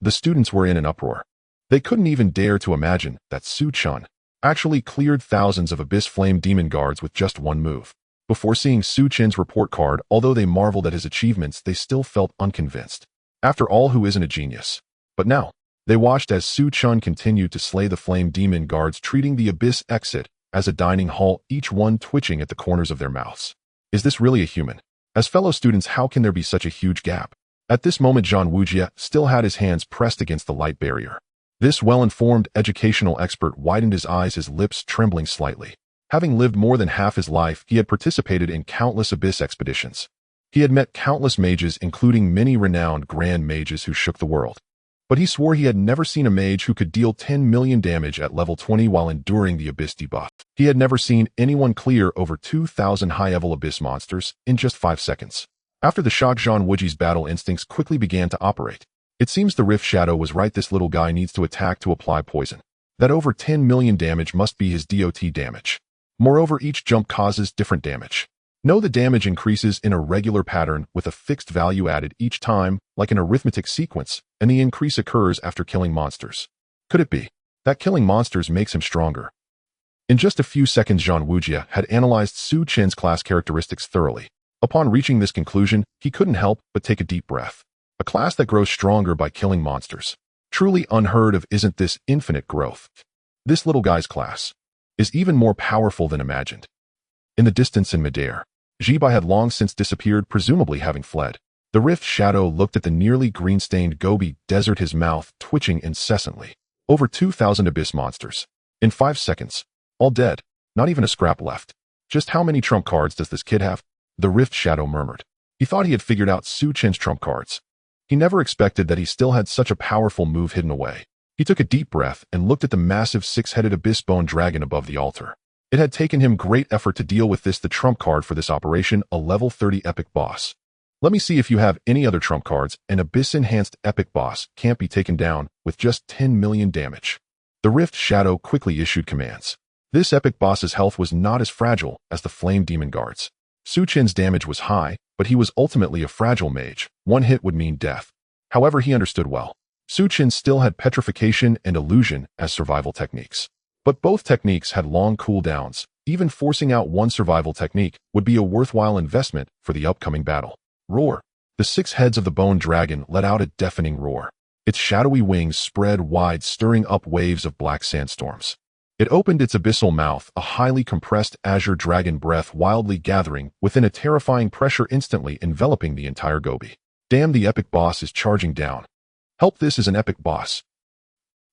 The students were in an uproar. They couldn't even dare to imagine that Su Chen actually cleared thousands of Abyss Flame Demon Guards with just one move. Before seeing Su Chen's report card, although they marveled at his achievements, they still felt unconvinced. After all, who isn't a genius? But now, they watched as Su Chen continued to slay the Flame Demon Guards, treating the Abyss exit as a dining hall, each one twitching at the corners of their mouths. Is this really a human? As fellow students, how can there be such a huge gap? At this moment, Zhang Wujie still had his hands pressed against the light barrier. This well-informed educational expert widened his eyes, his lips trembling slightly. Having lived more than half his life, he had participated in countless Abyss expeditions. He had met countless mages, including many renowned grand mages who shook the world. But he swore he had never seen a mage who could deal 10 million damage at level 20 while enduring the Abyss debuff. He had never seen anyone clear over 2,000 high-level Abyss monsters in just 5 seconds. After the shock, Zhang Wujie's battle instincts quickly began to operate. It seems the Rift Shadow was right. This little guy needs to attack to apply poison. That over 10 million damage must be his DOT damage. Moreover, each jump causes different damage. No, the damage increases in a regular pattern with a fixed value added each time, like an arithmetic sequence, and the increase occurs after killing monsters. Could it be that killing monsters makes him stronger? In just a few seconds, Zhang Wujie had analyzed Su Chen's class characteristics thoroughly. Upon reaching this conclusion, he couldn't help but take a deep breath. A class that grows stronger by killing monsters. Truly unheard of, isn't this infinite growth? This little guy's class is even more powerful than imagined. In the distance in midair, Jibai had long since disappeared, presumably having fled. The Rift Shadow looked at the nearly green-stained Gobi Desert, his mouth twitching incessantly. Over 2,000 Abyss monsters. In 5 seconds. All dead. Not even a scrap left. Just how many trump cards does this kid have? The Rift Shadow murmured. He thought he had figured out Su Chen's trump cards. He never expected that he still had such a powerful move hidden away. He took a deep breath and looked at the massive 6-headed Abyss Bone Dragon above the altar. It had taken him great effort to deal with this, the trump card for this operation, a level 30 epic boss. Let me see if you have any other trump cards. An Abyss-enhanced epic boss can't be taken down with just 10 million damage. The Rift Shadow quickly issued commands. This epic boss's health was not as fragile as the Flame Demon Guards. Su Chen's damage was high, but he was ultimately a fragile mage. One hit would mean death. However, he understood well. Su Chen still had petrification and illusion as survival techniques. But both techniques had long cooldowns, Even forcing out one survival technique would be a worthwhile investment for the upcoming battle. Roar. The 6 heads of the bone dragon let out a deafening roar. Its shadowy wings spread wide, stirring up waves of black sandstorms. It opened its abyssal mouth, a highly compressed azure dragon breath wildly gathering within a terrifying pressure instantly enveloping the entire Gobi. Damn, the epic boss is charging down. Help, this is an epic boss.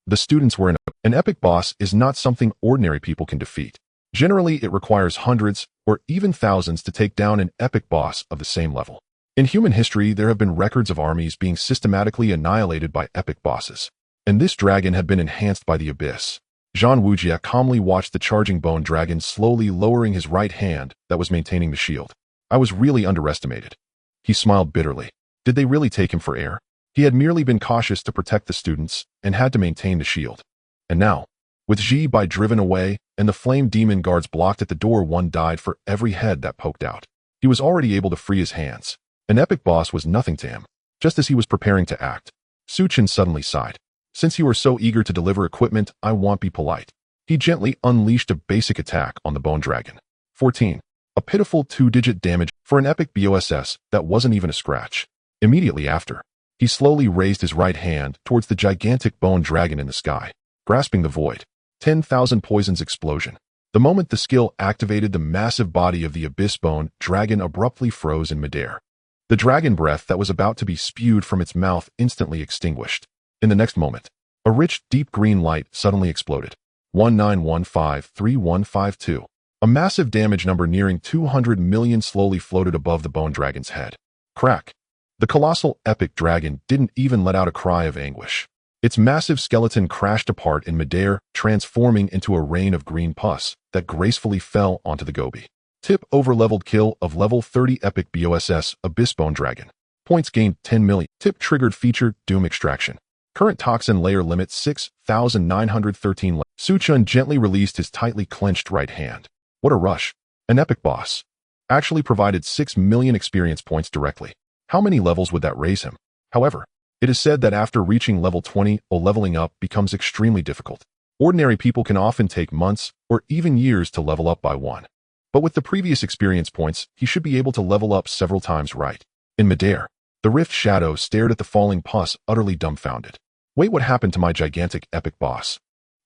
The students were an epic boss is not something ordinary people can defeat. Generally, it requires hundreds or even thousands to take down an epic boss of the same level. In human history, there have been records of armies being systematically annihilated by epic bosses. And this dragon had been enhanced by the abyss. Zhang Wujia calmly watched the charging bone dragon slowly lowering his right hand that was maintaining the shield. I was really underestimated. He smiled bitterly. Did they really take him for air? He had merely been cautious to protect the students and had to maintain the shield. And now, with Ji Bai driven away and the flame demon guards blocked at the door, one died for every head that poked out. He was already able to free his hands. An epic boss was nothing to him. Just as he was preparing to act, Su Chen suddenly sighed. Since you are so eager to deliver equipment, I won't be polite. He gently unleashed a basic attack on the bone dragon. 14. A pitiful 2-digit damage for an epic BOSS that wasn't even a scratch. Immediately after, he slowly raised his right hand towards the gigantic bone dragon in the sky, grasping the void. 10,000 poisons explosion. The moment the skill activated, the massive body of the abyss bone dragon abruptly froze in midair. The dragon breath that was about to be spewed from its mouth instantly extinguished. In the next moment, a rich, deep green light suddenly exploded. 19153152. A massive damage number nearing 200 million slowly floated above the bone dragon's head. Crack. The colossal epic dragon didn't even let out a cry of anguish. Its massive skeleton crashed apart in midair, transforming into a rain of green pus that gracefully fell onto the Gobi. Tip over-leveled kill of level 30 epic BOSS Abyss Bone Dragon. Points gained 10 million. Tip triggered feature Doom Extraction. Current toxin layer limit 6,913. Su Chen gently released his tightly clenched right hand. What a rush. An epic boss. Actually provided 6 million experience points directly. How many levels would that raise him? However, it is said that after reaching level 20, leveling up becomes extremely difficult. Ordinary people can often take months or even years to level up by one. But with the previous experience points, he should be able to level up several times right. In midair, the Rift Shadow stared at the falling pus, utterly dumbfounded. Wait, what happened to my gigantic epic boss?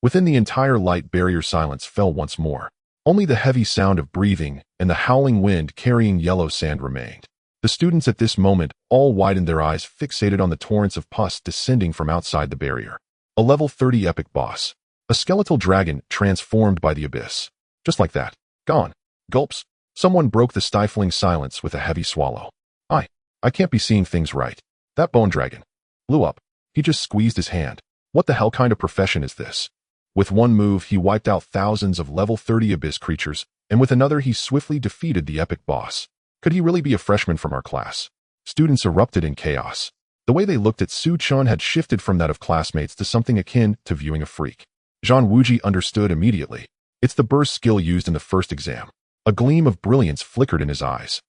Within the entire light barrier, silence fell once more. Only the heavy sound of breathing and the howling wind carrying yellow sand remained. The students at this moment all widened their eyes, fixated on the torrents of pus descending from outside the barrier. A level 30 epic boss. A skeletal dragon transformed by the abyss. Just like that. Gone. Gulps. Someone broke the stifling silence with a heavy swallow. I can't be seeing things right. That bone dragon blew up. He just squeezed his hand. What the hell kind of profession is this? With one move, he wiped out thousands of level 30 abyss creatures, and with another, he swiftly defeated the epic boss. Could he really be a freshman from our class? Students erupted in chaos. The way they looked at Su Chen had shifted from that of classmates to something akin to viewing a freak. Zhang Wuji understood immediately. It's the burst skill used in the first exam. A gleam of brilliance flickered in his eyes.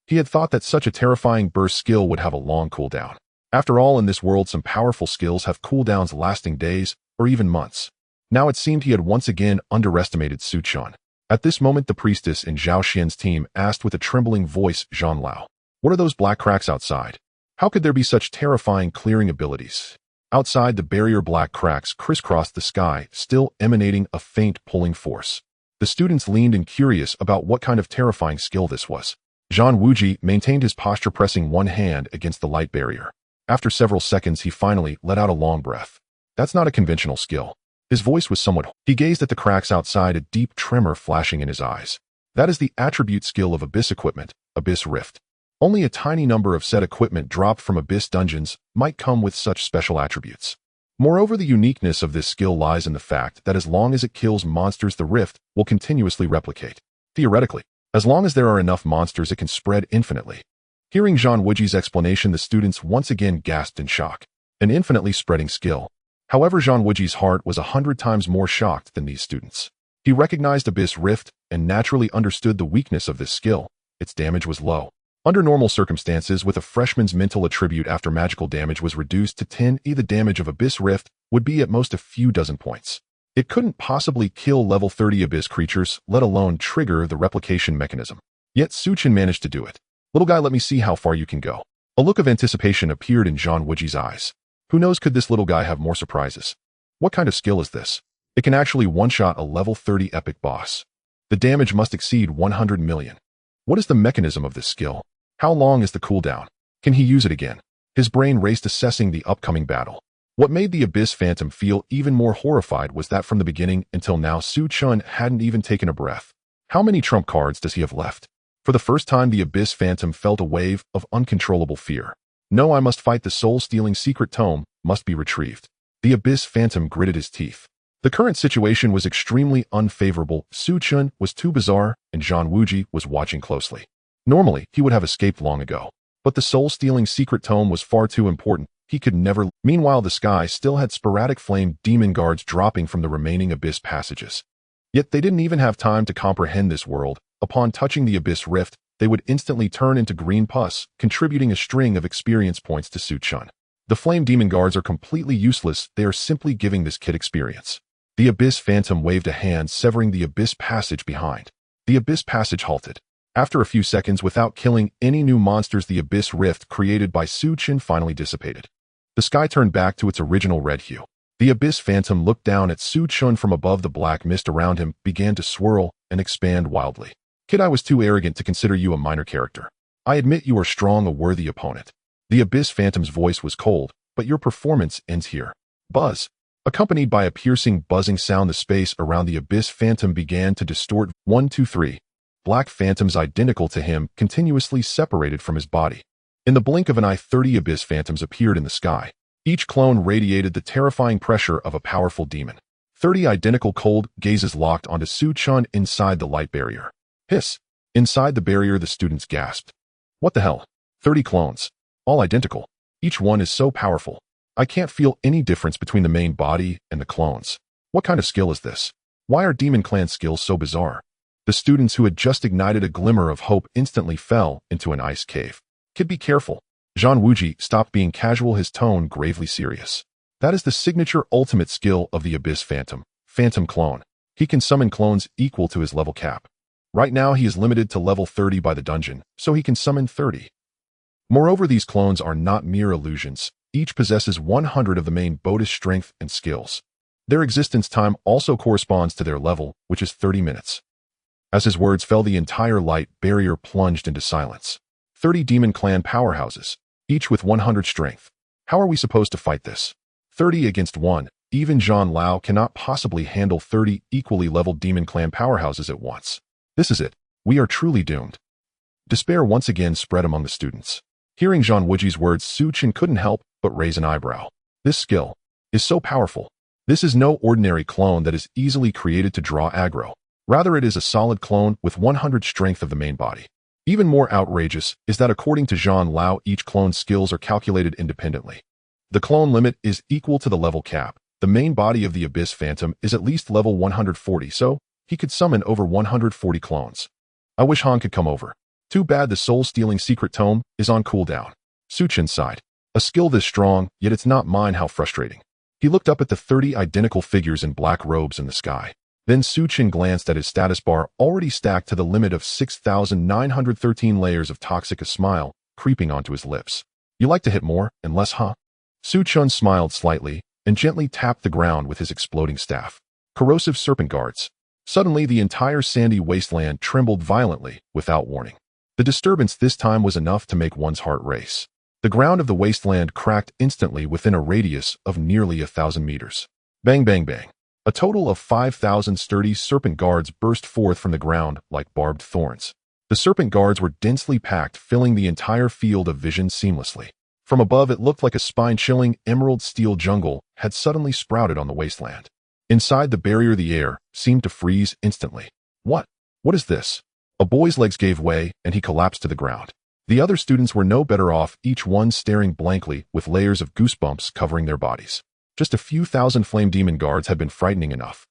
He had thought that such a terrifying burst skill would have a long cooldown. After all, in this world, some powerful skills have cooldowns lasting days or even months. Now it seemed he had once again underestimated Su Chen. At this moment, the priestess in Zhao Xian's team asked with a trembling voice, Zhang Lao, what are those black cracks outside? How could there be such terrifying clearing abilities? Outside the barrier, black cracks crisscrossed the sky, still emanating a faint pulling force. The students leaned in, curious about what kind of terrifying skill this was. Zhang Wuji maintained his posture, pressing one hand against the light barrier. After several seconds, he finally let out a long breath. That's not a conventional skill. His voice was somewhat. He gazed at the cracks outside, a deep tremor flashing in his eyes. That is the attribute skill of Abyss equipment, Abyss Rift. Only a tiny number of said equipment dropped from Abyss dungeons might come with such special attributes. Moreover, the uniqueness of this skill lies in the fact that as long as it kills monsters, the Rift will continuously replicate. Theoretically, as long as there are enough monsters, it can spread infinitely. Hearing Zhang Wuji's explanation, the students once again gasped in shock. An infinitely spreading skill. However, Zhang Wuji's heart was 100 times more shocked than these students. He recognized Abyss Rift and naturally understood the weakness of this skill. Its damage was low. Under normal circumstances, with a freshman's mental attribute after magical damage was reduced to 10, the damage of Abyss Rift would be at most a few dozen points. It couldn't possibly kill level 30 abyss creatures, let alone trigger the replication mechanism. Yet Chen managed to do it. Little guy, let me see how far you can go. A look of anticipation appeared in Zhang Wuji's eyes. Who knows, could this little guy have more surprises? What kind of skill is this? It can actually one-shot a level 30 epic boss. The damage must exceed 100 million. What is the mechanism of this skill? How long is the cooldown? Can he use it again? His brain raced assessing the upcoming battle. What made the Abyss Phantom feel even more horrified was that from the beginning until now Chen hadn't even taken a breath. How many trump cards does he have left? For the first time the Abyss Phantom felt a wave of uncontrollable fear. No, I must fight the soul-stealing secret tome, must be retrieved. The Abyss Phantom gritted his teeth. The current situation was extremely unfavorable. Chen was too bizarre, and Zhang Wuji was watching closely. Normally, he would have escaped long ago. But the soul-stealing secret tome was far too important. He could never. Meanwhile, the sky still had sporadic flame demon guards dropping from the remaining abyss passages. Yet they didn't even have time to comprehend this world. Upon touching the abyss rift, they would instantly turn into green pus, contributing a string of experience points to Chen. The flame demon guards are completely useless. They are simply giving this kid experience. The Abyss Phantom waved a hand, severing the abyss passage behind. The abyss passage halted. After a few seconds, without killing any new monsters, the abyss rift created by Chen finally dissipated. The sky turned back to its original red hue. The Abyss Phantom looked down at Chen from above. The black mist around him began to swirl and expand wildly. Kid, I was too arrogant to consider you a minor character. I admit you are strong, a worthy opponent. The Abyss Phantom's voice was cold, but your performance ends here. Buzz. Accompanied by a piercing buzzing sound, the space around the Abyss Phantom began to distort. 1, 2, 3. Black phantoms identical to him continuously separated from his body. In the blink of an eye, 30 Abyss Phantoms appeared in the sky. Each clone radiated the terrifying pressure of a powerful demon. 30 identical cold gazes locked onto Chen inside the light barrier. Hiss. Inside the barrier, the students gasped. What the hell? 30 clones. All identical. Each one is so powerful. I can't feel any difference between the main body and the clones. What kind of skill is this? Why are Demon Clan skills so bizarre? The students who had just ignited a glimmer of hope instantly fell into an ice cave. Kid, be careful. Zhang Wuji stopped being casual, his tone gravely serious. That is the signature ultimate skill of the Abyss Phantom, Phantom Clone. He can summon clones equal to his level cap. Right now he is limited to level 30 by the dungeon, so he can summon 30. Moreover, these clones are not mere illusions. Each possesses 100 of the main body's strength and skills. Their existence time also corresponds to their level, which is 30 minutes. As his words fell, the entire light barrier plunged into silence. 30 Demon Clan powerhouses, each with 100 strength. How are we supposed to fight this? 30 against 1. Even Zhang Lao cannot possibly handle 30 equally leveled Demon Clan powerhouses at once. This is it. We are truly doomed. Despair once again spread among the students. Hearing Zhang Wuji's words, Chen couldn't help but raise an eyebrow. This skill is so powerful. This is no ordinary clone that is easily created to draw aggro. Rather, it is a solid clone with 100 strength of the main body. Even more outrageous is that according to Zhang Lao, each clone's skills are calculated independently. The clone limit is equal to the level cap. The main body of the Abyss Phantom is at least level 140, so he could summon over 140 clones. I wish Han could come over. Too bad the soul-stealing secret tome is on cooldown. Chen sighed. A skill this strong, yet it's not mine, how frustrating. He looked up at the 30 identical figures in black robes in the sky. Then Chen glanced at his status bar, already stacked to the limit of 6,913 layers of toxic, a smile creeping onto his lips. You like to hit more and less, huh? Chen smiled slightly and gently tapped the ground with his exploding staff. Corrosive serpent guards. Suddenly, the entire sandy wasteland trembled violently without warning. The disturbance this time was enough to make one's heart race. The ground of the wasteland cracked instantly within a radius of nearly 1,000 meters. Bang, bang, bang. A total of 5,000 sturdy serpent guards burst forth from the ground like barbed thorns. The serpent guards were densely packed, filling the entire field of vision seamlessly. From above, it looked like a spine-chilling emerald steel jungle had suddenly sprouted on the wasteland. Inside the barrier, the air seemed to freeze instantly. What is this? A boy's legs gave way, and he collapsed to the ground. The other students were no better off, each one staring blankly with layers of goosebumps covering their bodies. Just a few thousand flame demon guards had been frightening enough.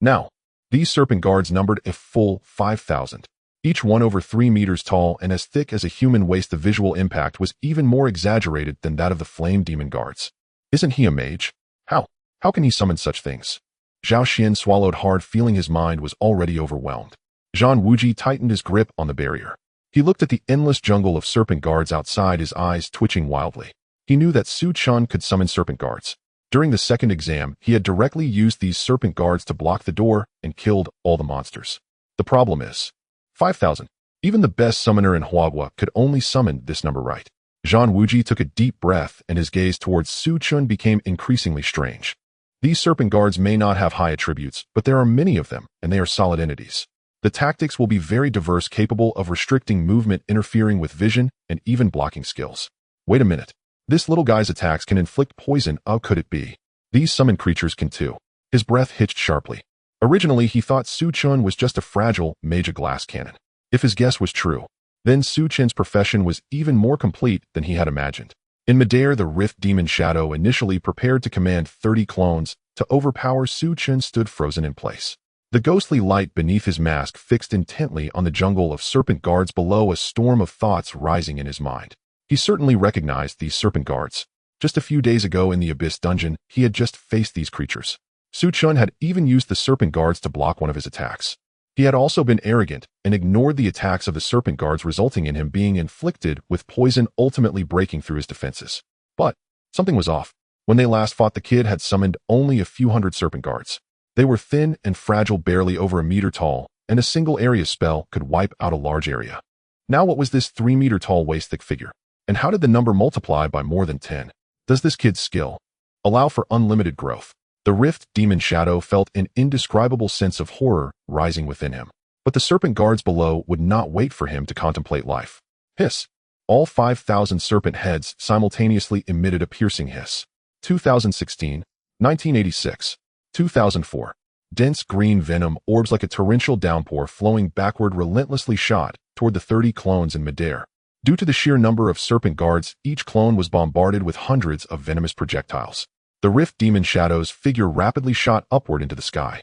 Now, these serpent guards numbered a full 5,000. Each one over 3 meters tall and as thick as a human waist. The visual impact was even more exaggerated than that of the flame demon guards. Isn't he a mage? How can he summon such things? Zhao Xian swallowed hard, feeling his mind was already overwhelmed. Zhang Wuji tightened his grip on the barrier. He looked at the endless jungle of serpent guards outside, his eyes twitching wildly. He knew that Su Chen could summon serpent guards. During the second exam, he had directly used these serpent guards to block the door and killed all the monsters. The problem is 5,000. Even the best summoner in Huagua could only summon this number right. Zhang Wuji took a deep breath and his gaze towards Su Chen became increasingly strange. These serpent guards may not have high attributes, but there are many of them, and they are solid entities. The tactics will be very diverse, capable of restricting movement, interfering with vision, and even blocking skills. Wait a minute. This little guy's attacks can inflict poison. How could it be? These summoned creatures can too. His breath hitched sharply. Originally, he thought Su Chen was just a fragile mage, a glass cannon. If his guess was true, then Su Chen's profession was even more complete than he had imagined. In midair, the Rift Demon Shadow, initially prepared to command 30 clones to overpower Su Chen, stood frozen in place. The ghostly light beneath his mask fixed intently on the jungle of serpent guards below, a storm of thoughts rising in his mind. He certainly recognized these serpent guards. Just a few days ago in the Abyss dungeon, he had just faced these creatures. Su Chen had even used the serpent guards to block one of his attacks. He had also been arrogant and ignored the attacks of the serpent guards, resulting in him being inflicted with poison, ultimately breaking through his defenses. But something was off. When they last fought, the kid had summoned only a few hundred serpent guards. They were thin and fragile, barely over a meter tall, and a single area spell could wipe out a large area. Now what was this 3-meter tall waist-thick figure? And how did the number multiply by more than 10? Does this kid's skill allow for unlimited growth? The Rift Demon Shadow felt an indescribable sense of horror rising within him. But the serpent guards below would not wait for him to contemplate life. Hiss. All 5,000 serpent heads simultaneously emitted a piercing hiss. 2016, 1986, 2004. Dense green venom orbs like a torrential downpour flowing backward relentlessly shot toward the 30 clones in midair. Due to the sheer number of serpent guards, each clone was bombarded with hundreds of venomous projectiles. The Rift Demon Shadow's figure rapidly shot upward into the sky.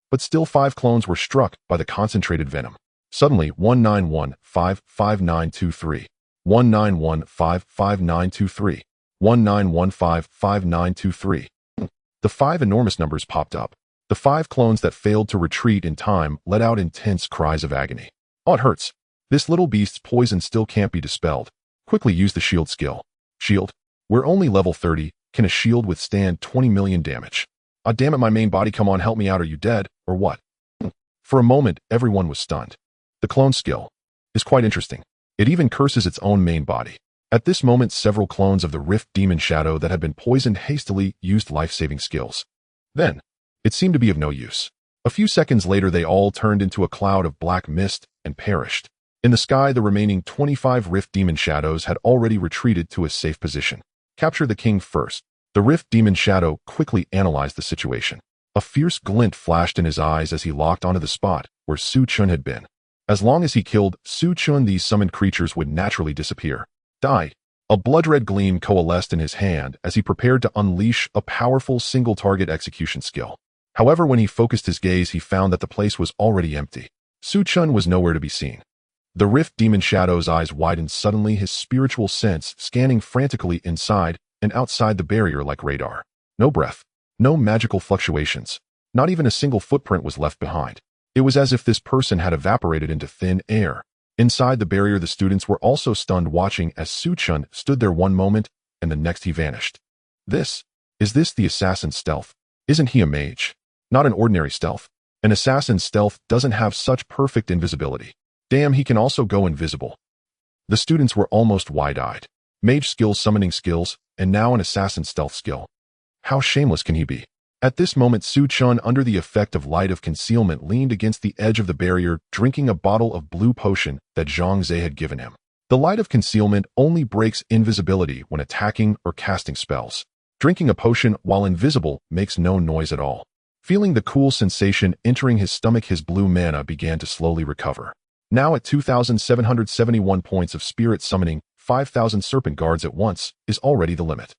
But still 5 clones were struck by the concentrated venom. Suddenly, 19155923, 19155923, 19155923. The 5 enormous numbers popped up. The 5 clones that failed to retreat in time let out intense cries of agony. Oh, it hurts. This little beast's poison still can't be dispelled. Quickly use the shield skill. Shield? We're only level 30. Can a shield withstand 20 million damage? Ah, damn it, my main body, come on, help me out. Are you dead, or what? For a moment, everyone was stunned. The clone skill is quite interesting. It even curses its own main body. At this moment, several clones of the Rift Demon Shadow that had been poisoned hastily used life-saving skills. Then, it seemed to be of no use. A few seconds later, they all turned into a cloud of black mist and perished. In the sky, the remaining 25 Rift Demon Shadows had already retreated to a safe position. Capture the king first. The Rift Demon Shadow quickly analyzed the situation. A fierce glint flashed in his eyes as he locked onto the spot where Su Chen had been. As long as he killed Su Chen, these summoned creatures would naturally disappear. Die. A blood-red gleam coalesced in his hand as he prepared to unleash a powerful single-target execution skill. However, when he focused his gaze, he found that the place was already empty. Su Chen was nowhere to be seen. The Rift Demon Shadow's eyes widened suddenly, his spiritual sense scanning frantically inside and outside the barrier like radar. No breath, no magical fluctuations, not even a single footprint was left behind. It was as if this person had evaporated into thin air. Inside the barrier, the students were also stunned, watching as Su Chen stood there one moment and the next he vanished. Is this the assassin's stealth? Isn't he a mage? Not an ordinary stealth. An assassin's stealth doesn't have such perfect invisibility. Damn, he can also go invisible. The students were almost wide-eyed. Mage skills, summoning skills, and now an assassin stealth skill. How shameless can he be? At this moment, Su Chen, under the effect of light of concealment, leaned against the edge of the barrier, drinking a bottle of blue potion that Zhang Zhe had given him. The light of concealment only breaks invisibility when attacking or casting spells. Drinking a potion while invisible makes no noise at all. Feeling the cool sensation entering his stomach, his blue mana began to slowly recover. Now at 2,771 points of spirit, summoning 5,000 serpent guards at once is already the limit.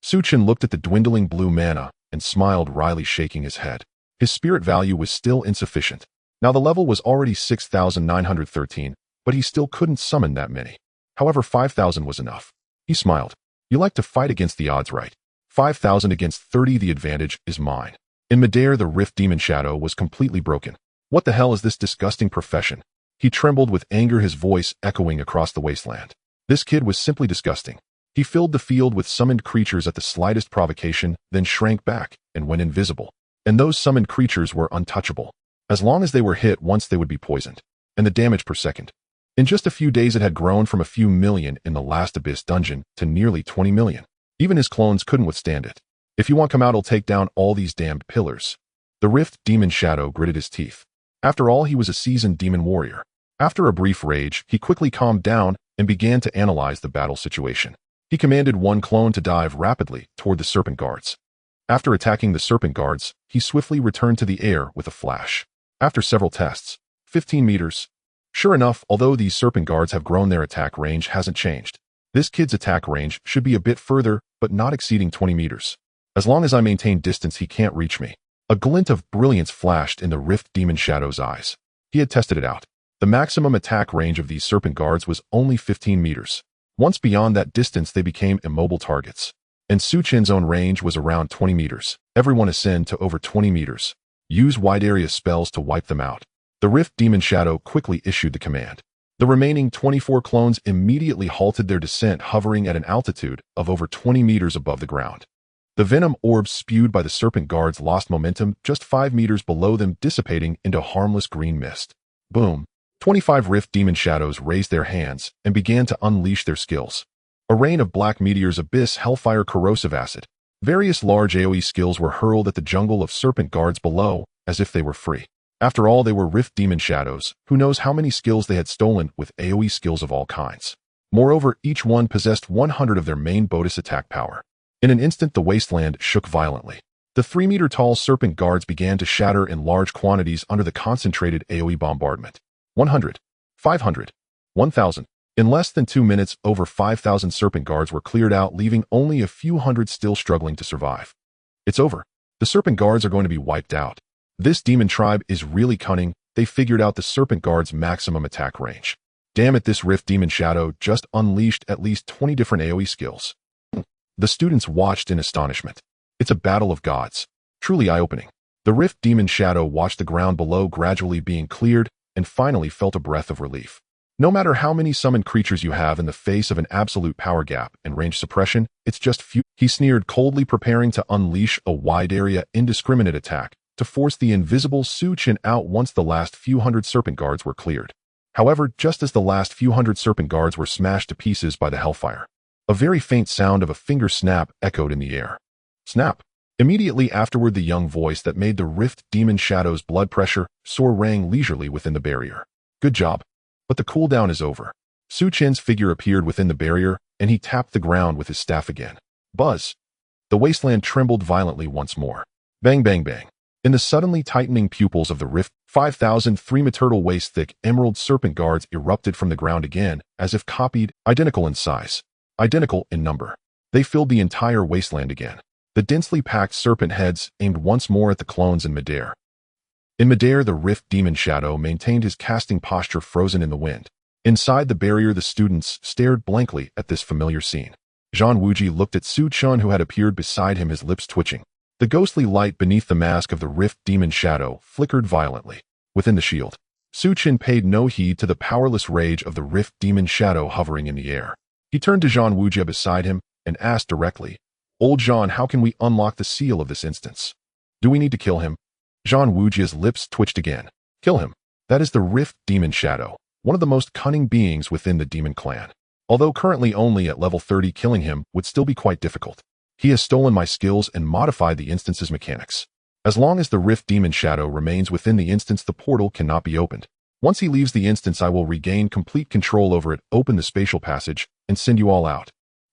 Su Chen looked at the dwindling blue mana and smiled wryly, shaking his head. His spirit value was still insufficient. Now the level was already 6,913, but he still couldn't summon that many. However, 5,000 was enough. He smiled. You like to fight against the odds, right? 5,000 against 30, the advantage is mine. In midair, the Rift Demon Shadow was completely broken. What the hell is this disgusting profession? He trembled with anger, his voice echoing across the wasteland. This kid was simply disgusting. He filled the field with summoned creatures at the slightest provocation, then shrank back and went invisible. And those summoned creatures were untouchable. As long as they were hit once, they would be poisoned. And the damage per second. In just a few days, it had grown from a few million in the last Abyss dungeon to nearly 20 million. Even his clones couldn't withstand it. If you want come out, I'll take down all these damned pillars. The Rift Demon Shadow gritted his teeth. After all, he was a seasoned demon warrior. After a brief rage, he quickly calmed down and began to analyze the battle situation. He commanded one clone to dive rapidly toward the serpent guards. After attacking the serpent guards, he swiftly returned to the air with a flash. After several tests, 15 meters. Sure enough, although these serpent guards have grown, their attack range hasn't changed. This kid's attack range should be a bit further, but not exceeding 20 meters. As long as I maintain distance, he can't reach me. A glint of brilliance flashed in the Rift Demon Shadow's eyes. He had tested it out. The maximum attack range of these serpent guards was only 15 meters. Once beyond that distance, they became immobile targets. And Su Chen's own range was around 20 meters. Everyone ascend to over 20 meters. Use wide area spells to wipe them out. The Rift Demon Shadow quickly issued the command. The remaining 24 clones immediately halted their descent, hovering at an altitude of over 20 meters above the ground. The venom orbs spewed by the serpent guards lost momentum just 5 meters below them, dissipating into harmless green mist. Boom. 25 Rift Demon Shadows raised their hands and began to unleash their skills. A rain of black meteors, abyss, hellfire, corrosive acid. Various large AoE skills were hurled at the jungle of serpent guards below, as if they were free. After all, they were Rift Demon Shadows. Who knows how many skills they had stolen with AoE skills of all kinds. Moreover, each one possessed 100 of their main bonus attack power. In an instant, the wasteland shook violently. The 3-meter-tall serpent guards began to shatter in large quantities under the concentrated AoE bombardment. 100, 500, 1,000. In less than 2 minutes, over 5,000 serpent guards were cleared out, leaving only a few hundred still struggling to survive. It's over. The serpent guards are going to be wiped out. This demon tribe is really cunning. They figured out the serpent guard's maximum attack range. Damn it, this Rift Demon Shadow just unleashed at least 20 different AoE skills. The students watched in astonishment. It's a battle of gods. Truly eye-opening. The Rift Demon Shadow watched the ground below gradually being cleared and finally felt a breath of relief. No matter how many summoned creatures you have in the face of an absolute power gap and range suppression, it's just few. He sneered coldly, preparing to unleash a wide-area, indiscriminate attack to force the invisible Su Chen out once the last few hundred serpent guards were cleared. However, just as the last few hundred serpent guards were smashed to pieces by the hellfire, a very faint sound of a finger snap echoed in the air. Snap. Immediately afterward, the young voice that made the Rift Demon Shadow's blood pressure soar rang leisurely within the barrier. Good job. But the cooldown is over. Su Chen's figure appeared within the barrier, and he tapped the ground with his staff again. Buzz. The wasteland trembled violently once more. Bang, bang, bang. In the suddenly tightening pupils of the rift, 5,000 3-meter waist-thick emerald serpent guards erupted from the ground again, as if copied, identical in size, identical in number. They filled the entire wasteland again. The densely packed serpent heads aimed once more at the clones in midair. In midair, the Rift Demon Shadow maintained his casting posture, frozen in the wind. Inside the barrier, the students stared blankly at this familiar scene. Zhang Wuji looked at Su Chen, who had appeared beside him, his lips twitching. The ghostly light beneath the mask of the Rift Demon Shadow flickered violently. Within the shield, Su Chen paid no heed to the powerless rage of the Rift Demon Shadow hovering in the air. He turned to Zhang Wuji beside him and asked directly, "Old Zhang, how can we unlock the seal of this instance? Do we need to kill him?" Zhang Wuji's lips twitched again. Kill him. That is the Rift Demon Shadow, one of the most cunning beings within the demon clan. Although currently only at level 30, killing him would still be quite difficult. He has stolen my skills and modified the instance's mechanics. As long as the Rift Demon Shadow remains within the instance, the portal cannot be opened. Once he leaves the instance, I will regain complete control over it, open the spatial passage, and send you all out.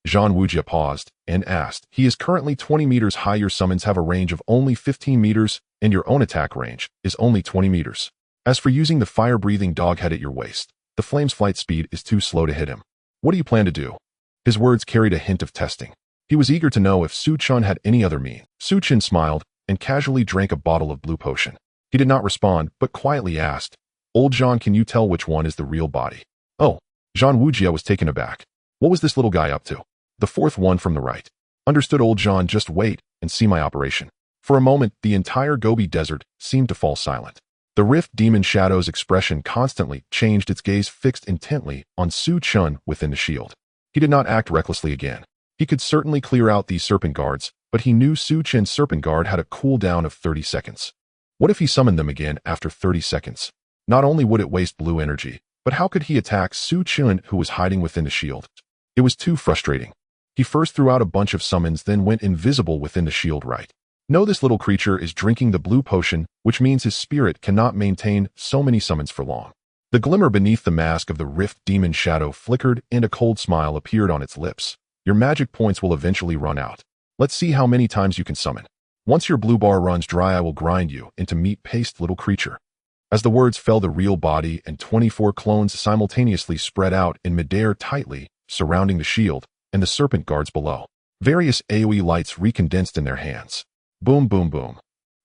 Zhang Wuji paused and asked, "He is currently 20 meters high. Your summons have a range of only 15 meters, and your own attack range is only 20 meters. As for using the fire-breathing dog head at your waist, the flame's flight speed is too slow to hit him. What do you plan to do?" His words carried a hint of testing. He was eager to know if Su Chen had any other mean. Su Chen smiled and casually drank a bottle of blue potion. He did not respond, but quietly asked, "Old Zhang, can you tell which one is the real body?" Oh, Zhang Wuji was taken aback. What was this little guy up to? The fourth one from the right. Understood, Old Zhang, just wait and see my operation. For a moment, the entire Gobi Desert seemed to fall silent. The Rift Demon Shadow's expression constantly changed, its gaze fixed intently on Su Chen within the shield. He did not act recklessly again. He could certainly clear out these serpent guards, but he knew Su Chen's serpent guard had a cooldown of 30 seconds. What if he summoned them again after 30 seconds? Not only would it waste blue energy, but how could he attack Su Chen, who was hiding within the shield? It was too frustrating. He first threw out a bunch of summons, then went invisible within the shield right. No, this little creature is drinking the blue potion, which means his spirit cannot maintain so many summons for long. The glimmer beneath the mask of the Rift Demon Shadow flickered, and a cold smile appeared on its lips. Your magic points will eventually run out. Let's see how many times you can summon. Once your blue bar runs dry, I will grind you into meat paste, little creature. As the words fell, the real body and 24 clones simultaneously spread out in midair, tightly surrounding the shield and the serpent guards below. Various AoE lights recondensed in their hands. Boom, boom, boom.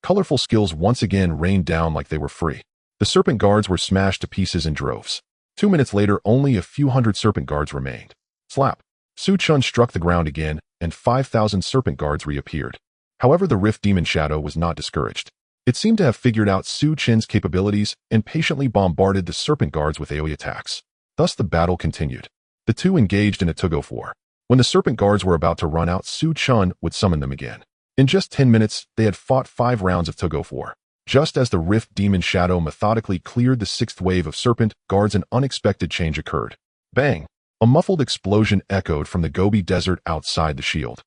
Colorful skills once again rained down like they were free. The serpent guards were smashed to pieces in droves. 2 minutes later, only a few hundred serpent guards remained. Slap. Su Chen struck the ground again, and 5,000 serpent guards reappeared. However, the Rift Demon Shadow was not discouraged. It seemed to have figured out Su Chen's capabilities and patiently bombarded the serpent guards with AoE attacks. Thus, the battle continued. The two engaged in a tug-of-war. When the serpent guards were about to run out, Su Chen would summon them again. In just 10 minutes, they had fought 5 rounds of tug-of-war. Just as the Rift Demon Shadow methodically cleared the 6th wave of serpent guards, an unexpected change occurred. Bang! A muffled explosion echoed from the Gobi Desert outside the shield.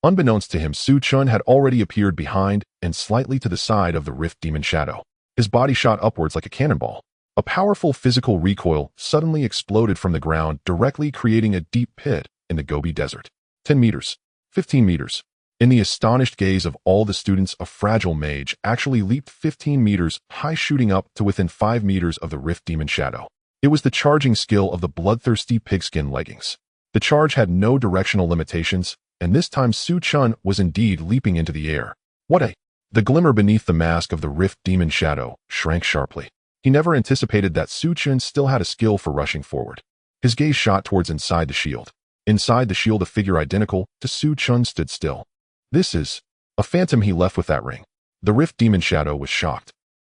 Unbeknownst to him, Su Chen had already appeared behind and slightly to the side of the Rift Demon Shadow. His body shot upwards like a cannonball. A powerful physical recoil suddenly exploded from the ground, directly creating a deep pit in the Gobi Desert. 10 meters. 15 meters. In the astonished gaze of all the students, a fragile mage actually leaped 15 meters high, shooting up to within 5 meters of the Rift Demon Shadow. It was the charging skill of the bloodthirsty pigskin leggings. The charge had no directional limitations, and this time Su Chen was indeed leaping into the air. The glimmer beneath the mask of the Rift Demon Shadow shrank sharply. He never anticipated that Su Chen still had a skill for rushing forward. His gaze shot towards inside the shield. Inside the shield, a figure identical to Su Chen stood still. This is a phantom he left with that ring. The Rift Demon Shadow was shocked.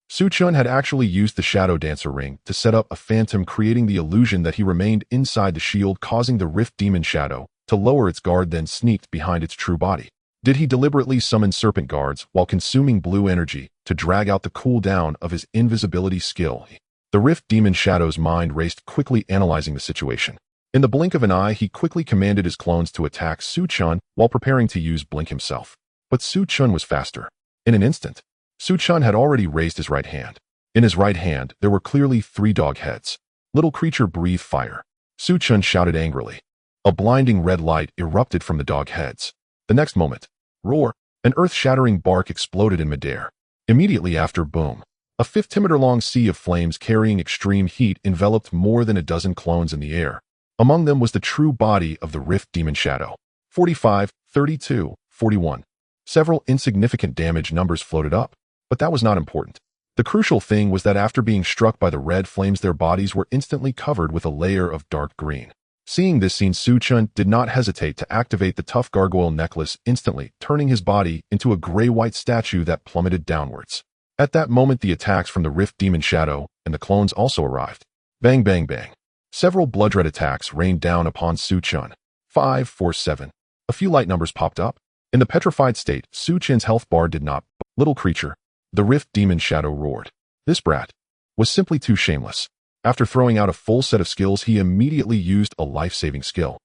Su Chen had actually used the Shadow Dancer ring to set up a phantom, creating the illusion that he remained inside the shield, causing the Rift Demon Shadow to lower its guard, then sneaked behind its true body. Did he deliberately summon serpent guards while consuming blue energy to drag out the cooldown of his invisibility skill? The Rift Demon Shadow's mind raced, quickly analyzing the situation. In the blink of an eye, he quickly commanded his clones to attack Su Chen while preparing to use Blink himself. But Su Chen was faster. In an instant, Su Chen had already raised his right hand. In his right hand, there were clearly 3 dog heads. Little creature, breathe fire. Su Chen shouted angrily. A blinding red light erupted from the dog heads. The next moment, roar, an earth-shattering bark exploded in midair. Immediately after, boom, a 50-meter-long sea of flames carrying extreme heat enveloped more than a dozen clones in the air. Among them was the true body of the Rift Demon Shadow. 45, 32, 41. Several insignificant damage numbers floated up, but that was not important. The crucial thing was that after being struck by the red flames, their bodies were instantly covered with a layer of dark green. Seeing this scene, Su Chen did not hesitate to activate the tough gargoyle necklace, instantly turning his body into a gray-white statue that plummeted downwards. At that moment, the attacks from the Rift Demon Shadow and the clones also arrived. Bang, bang, bang. Several blood-red attacks rained down upon Su Chen. 5, 4, 7. A few light numbers popped up. In the petrified state, Su Chen's health bar did not. Little creature. The Rift Demon Shadow roared. This brat was simply too shameless. After throwing out a full set of skills, he immediately used a life-saving skill.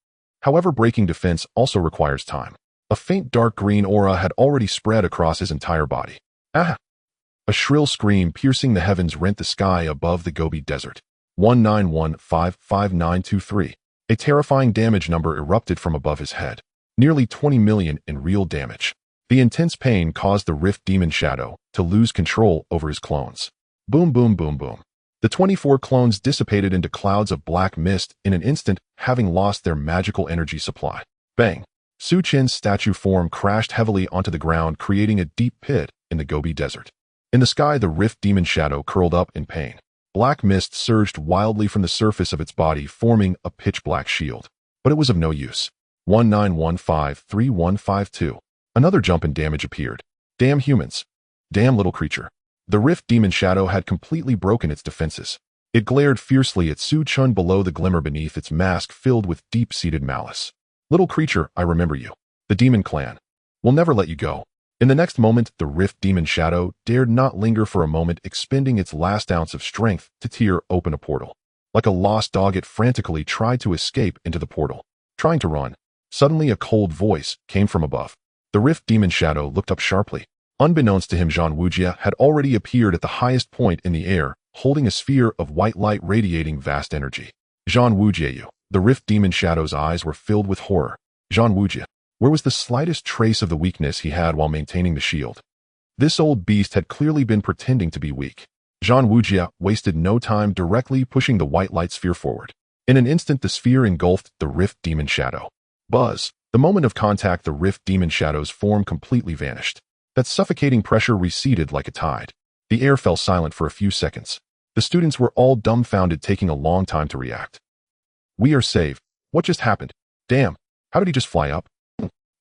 However, breaking defense also requires time. A faint dark green aura had already spread across his entire body. Ah! A shrill scream piercing the heavens rent the sky above the Gobi Desert. 19155923. A terrifying damage number erupted from above his head. Nearly 20 million in real damage. The intense pain caused the Rift Demon Shadow to lose control over his clones. Boom, boom, boom, boom. The 24 clones dissipated into clouds of black mist in an instant, having lost their magical energy supply. Bang! Su Chen's statue form crashed heavily onto the ground, creating a deep pit in the Gobi Desert. In the sky, the Rift Demon Shadow curled up in pain. Black mist surged wildly from the surface of its body, forming a pitch-black shield. But it was of no use. 19153152. Another jump in damage appeared. Damn humans. Damn little creature. The Rift Demon Shadow had completely broken its defenses. It glared fiercely at Su Chen below the glimmer beneath its mask filled with deep-seated malice. Little creature, I remember you. The Demon Clan. We'll never let you go. In the next moment, the Rift Demon Shadow dared not linger for a moment, expending its last ounce of strength to tear open a portal. Like a lost dog, it frantically tried to escape into the portal. Trying to run. Suddenly a cold voice came from above. The Rift Demon Shadow looked up sharply. Unbeknownst to him, Zhang Wujie had already appeared at the highest point in the air, holding a sphere of white light radiating vast energy. Zhang Wujie, the Rift Demon Shadow's eyes were filled with horror. Zhang Wujie, where was the slightest trace of the weakness he had while maintaining the shield? This old beast had clearly been pretending to be weak. Zhang Wujie wasted no time directly pushing the white light sphere forward. In an instant, the sphere engulfed the Rift Demon Shadow. Buzz. The moment of contact, the Rift Demon Shadow's form completely vanished. That suffocating pressure receded like a tide. The air fell silent for a few seconds. The students were all dumbfounded, taking a long time to react. We are saved. What just happened? Damn. How did he just fly up?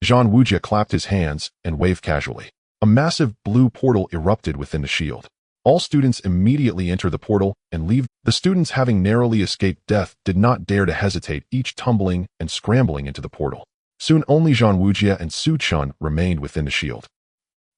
Zhang Wujie clapped his hands and waved casually. A massive blue portal erupted within the shield. All students immediately enter the portal and leave. The students, having narrowly escaped death, did not dare to hesitate, each tumbling and scrambling into the portal. Soon only Zhang Wujie and Su Chen remained within the shield.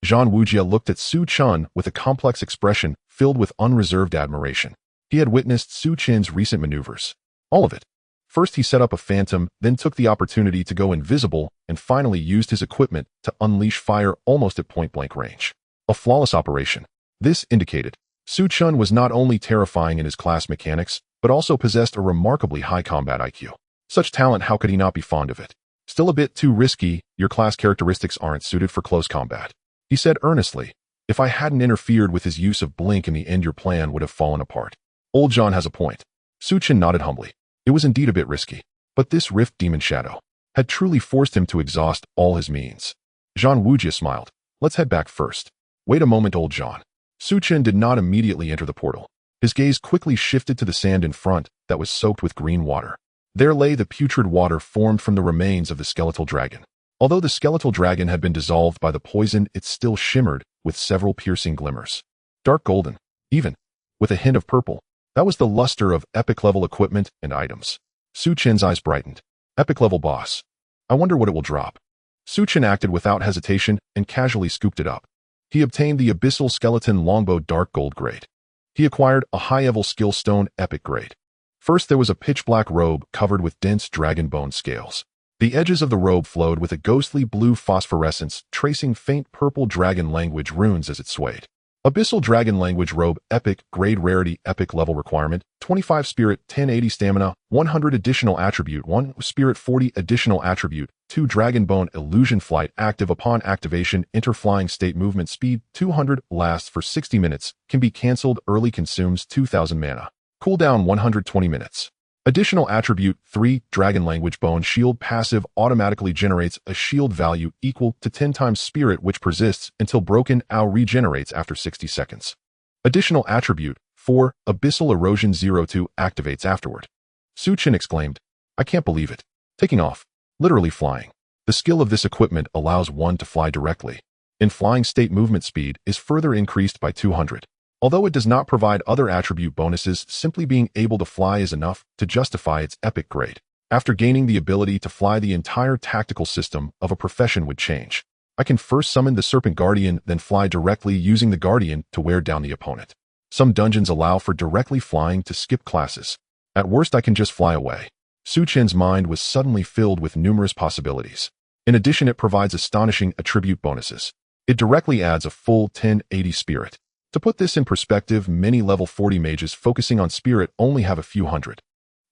Zhang Wujie looked at Su Chen with a complex expression filled with unreserved admiration. He had witnessed Su Chen's recent maneuvers. All of it. First he set up a phantom, then took the opportunity to go invisible, and finally used his equipment to unleash fire almost at point-blank range. A flawless operation. This indicated Su Chen was not only terrifying in his class mechanics, but also possessed a remarkably high combat IQ. Such talent, how could he not be fond of it? Still a bit too risky, your class characteristics aren't suited for close combat. He said earnestly, if I hadn't interfered with his use of blink in the end, your plan would have fallen apart. Old John has a point. Su Chen nodded humbly. It was indeed a bit risky, but this Rift Demon Shadow had truly forced him to exhaust all his means. Zhang Wujie smiled. Let's head back first. Wait a moment, old John. Su Chen did not immediately enter the portal. His gaze quickly shifted to the sand in front that was soaked with green water. There lay the putrid water formed from the remains of the skeletal dragon. Although the skeletal dragon had been dissolved by the poison, it still shimmered with several piercing glimmers. Dark golden, even, with a hint of purple. That was the luster of epic-level equipment and items. Su Chen's eyes brightened. Epic-level boss. I wonder what it will drop. Su Chen acted without hesitation and casually scooped it up. He obtained the Abyssal Skeleton Longbow Dark Gold grade. He acquired a high-level skill stone Epic grade. First, there was a pitch-black robe covered with dense dragon bone scales. The edges of the robe flowed with a ghostly blue phosphorescence, tracing faint purple dragon language runes as it swayed. Abyssal Dragon Language Robe Epic Grade Rarity Epic Level Requirement 25 Spirit 1080 Stamina 100 Additional Attribute 1 Spirit 40 Additional Attribute 2 Dragon Bone Illusion Flight Active upon activation Interflying State Movement Speed 200 Lasts for 60 minutes Can be cancelled early Consumes 2000 Mana Cooldown 120 minutes Additional Attribute 3 Dragon Language Bone Shield Passive automatically generates a shield value equal to 10 times Spirit which persists until broken OW regenerates after 60 seconds. Additional Attribute 4 Abyssal Erosion 02 activates afterward. Su Chen exclaimed, I can't believe it. Taking off. Literally flying. The skill of this equipment allows one to fly directly. In flying state movement speed is further increased by 200. Although it does not provide other attribute bonuses, simply being able to fly is enough to justify its epic grade. After gaining the ability to fly, the entire tactical system of a profession would change. I can first summon the Serpent Guardian, then fly directly using the Guardian to wear down the opponent. Some dungeons allow for directly flying to skip classes. At worst, I can just fly away. Su Chen's mind was suddenly filled with numerous possibilities. In addition, it provides astonishing attribute bonuses. It directly adds a full 1080 spirit. To put this in perspective, many level 40 mages focusing on spirit only have a few hundred.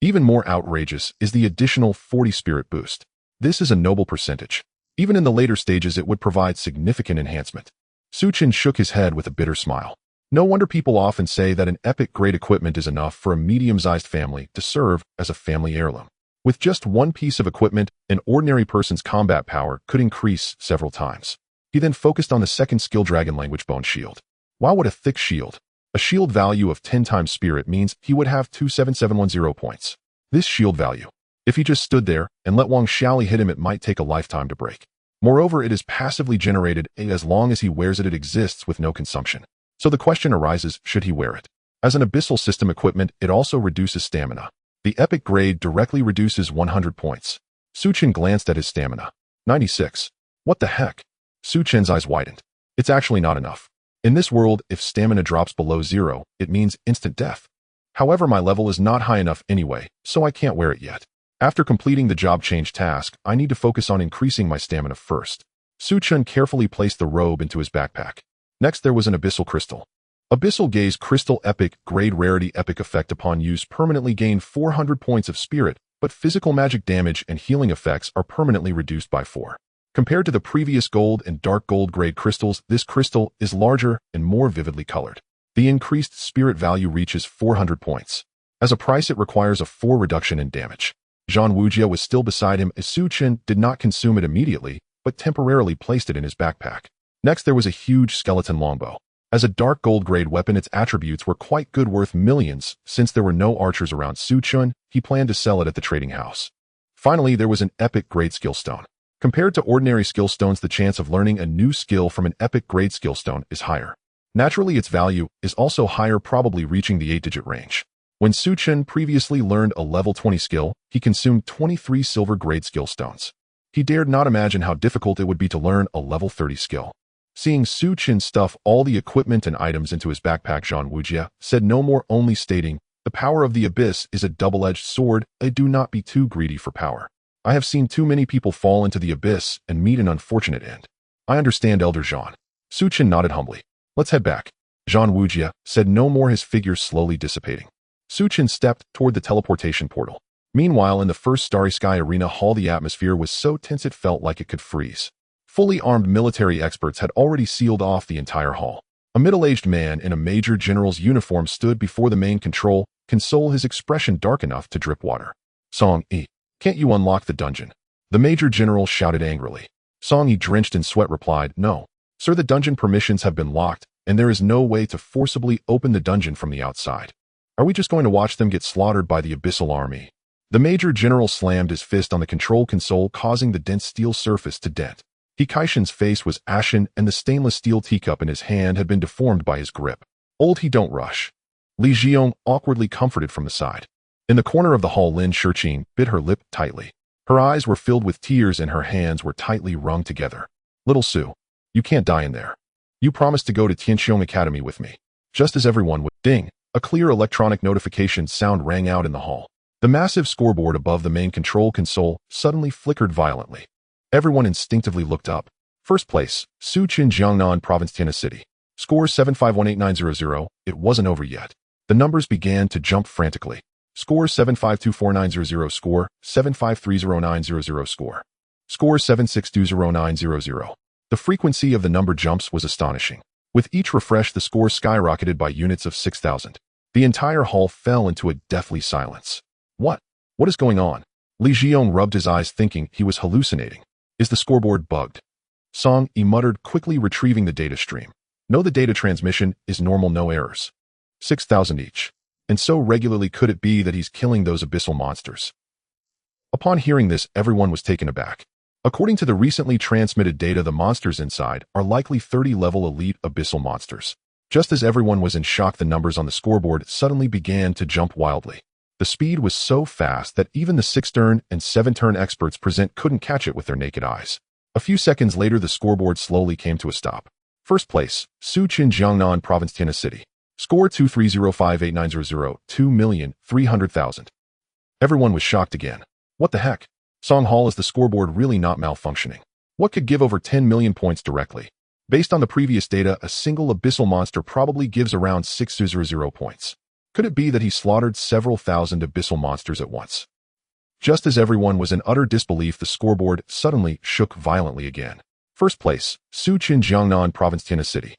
Even more outrageous is the additional 40 spirit boost. This is a noble percentage. Even in the later stages, it would provide significant enhancement. Su Chen shook his head with a bitter smile. No wonder people often say that an epic grade equipment is enough for a medium-sized family to serve as a family heirloom. With just one piece of equipment, an ordinary person's combat power could increase several times. He then focused on the second skill, Dragon Language Bone Shield. Wow, what a thick shield. A shield value of 10 times spirit means he would have 27710 points. This shield value. If he just stood there and let Wang Xiaoli hit him, it might take a lifetime to break. Moreover, it is passively generated as long as he wears it exists with no consumption. So the question arises, should he wear it? As an abyssal system equipment, it also reduces stamina. The epic grade directly reduces 100 points. Su Chen glanced at his stamina. 96. What the heck? Su Chen's eyes widened. It's actually not enough. In this world, if stamina drops below 0, it means instant death. However, my level is not high enough anyway, so I can't wear it yet. After completing the job change task, I need to focus on increasing my stamina first. Su Chen carefully placed the robe into his backpack. Next, there was an abyssal crystal. Abyssal Gaze Crystal Epic Grade Rarity Epic Effect upon use permanently gain 400 points of spirit, but physical magic damage and healing effects are permanently reduced by 4. Compared to the previous gold and dark gold grade crystals, this crystal is larger and more vividly colored. The increased spirit value reaches 400 points. As a price, it requires a 4 reduction in damage. Zhang Wujia was still beside him as Su Chen did not consume it immediately, but temporarily placed it in his backpack. Next, there was a huge skeleton longbow. As a dark gold grade weapon, its attributes were quite good, worth millions. Since there were no archers around Su Chen, he planned to sell it at the trading house. Finally, there was an epic grade skill stone. Compared to ordinary skill stones, the chance of learning a new skill from an epic grade skill stone is higher. Naturally, its value is also higher, probably reaching the 8-digit range. When Su Chen previously learned a level 20 skill, he consumed 23 silver grade skill stones. He dared not imagine how difficult it would be to learn a level 30 skill. Seeing Su Chen stuff all the equipment and items into his backpack, Zhang Wujia said no more, only stating, "The power of the abyss is a double-edged sword. Do not be too greedy for power. I have seen too many people fall into the abyss and meet an unfortunate end." "I understand, Elder Zhang." Su Chen nodded humbly. "Let's head back." Zhang Wujia said no more, his figure slowly dissipating. Su Chen stepped toward the teleportation portal. Meanwhile, in the first Starry Sky Arena hall, the atmosphere was so tense it felt like it could freeze. Fully armed military experts had already sealed off the entire hall. A middle-aged man in a major general's uniform stood before the main control console, his expression dark enough to drip water. "Song Yi, can't you unlock the dungeon?" The major general shouted angrily. Song Yi, drenched in sweat, replied, "No, sir, the dungeon permissions have been locked, and there is no way to forcibly open the dungeon from the outside. Are we just going to watch them get slaughtered by the abyssal army?" The major general slammed his fist on the control console, causing the dense steel surface to dent. He Kaishin's face was ashen, and the stainless steel teacup in his hand had been deformed by his grip. "Old He, don't rush." Li Jiong awkwardly comforted from the side. In the corner of the hall, Lin Shiqing bit her lip tightly. Her eyes were filled with tears and her hands were tightly wrung together. "Little Su, you can't die in there. You promised to go to Tianxiong Academy with me." Just as everyone would ding, a clear electronic notification sound rang out in the hall. The massive scoreboard above the main control console suddenly flickered violently. Everyone instinctively looked up. First place, Su Chen, Jiangnan Province, Tianha City. Score 7518900. It wasn't over yet. The numbers began to jump frantically. Score 7524900. Score 7530900. Score. Score 7620900. The frequency of the number jumps was astonishing. With each refresh, the score skyrocketed by units of 6,000. The entire hall fell into a deathly silence. What is going on? Li Jiong rubbed his eyes, thinking he was hallucinating. Is the scoreboard bugged? Song Yi muttered, quickly retrieving the data stream. No, the data transmission is normal, no errors. 6,000 each. And so regularly could it be that he's killing those abyssal monsters? Upon hearing this, everyone was taken aback. According to the recently transmitted data, the monsters inside are likely 30-level elite abyssal monsters. Just as everyone was in shock, the numbers on the scoreboard suddenly began to jump wildly. The speed was so fast that even the 6-turn and 7-turn experts present couldn't catch it with their naked eyes. A few seconds later, the scoreboard slowly came to a stop. First place, Su Chen, Jiangnan Province, Tianha City. Score 2305890. 2,300,000. Everyone was shocked again. What the heck? Song Hall, is the scoreboard really not malfunctioning? What could give over 10 million points directly? Based on the previous data, a single abyssal monster probably gives around 600 points. Could it be that he slaughtered several thousand abyssal monsters at once? Just as everyone was in utter disbelief, the scoreboard suddenly shook violently again. First place, Su Chen, Jiangnan Province, Tianha City.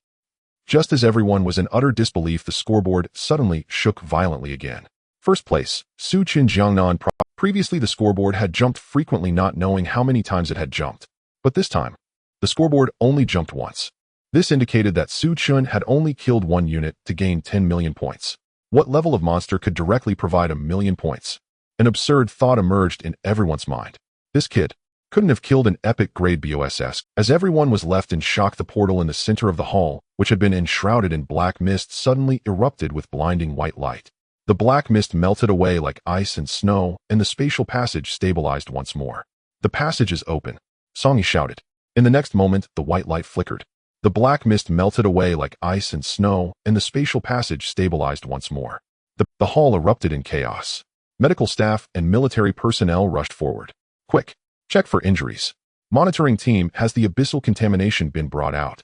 Just as everyone was in utter disbelief, the scoreboard suddenly shook violently again. First place, Su Chen, Jiangnan Province. Previously, the scoreboard had jumped frequently, not knowing how many times it had jumped. But this time, the scoreboard only jumped once. This indicated that Su Chen had only killed one unit to gain 10 million points. What level of monster could directly provide 1 million points? An absurd thought emerged in everyone's mind. This kid couldn't have killed an epic-grade BOSS. As everyone was left in shock, the portal in the center of the hall, which had been enshrouded in black mist, suddenly erupted with blinding white light. The black mist melted away like ice and snow, and the spatial passage stabilized once more. "The passage is open," Songy shouted. In the next moment, the white light flickered. The black mist melted away like ice and snow, and the spatial passage stabilized once more. The hall erupted in chaos. Medical staff and military personnel rushed forward. "Quick! Check for injuries. Monitoring team, has the abyssal contamination been brought out?"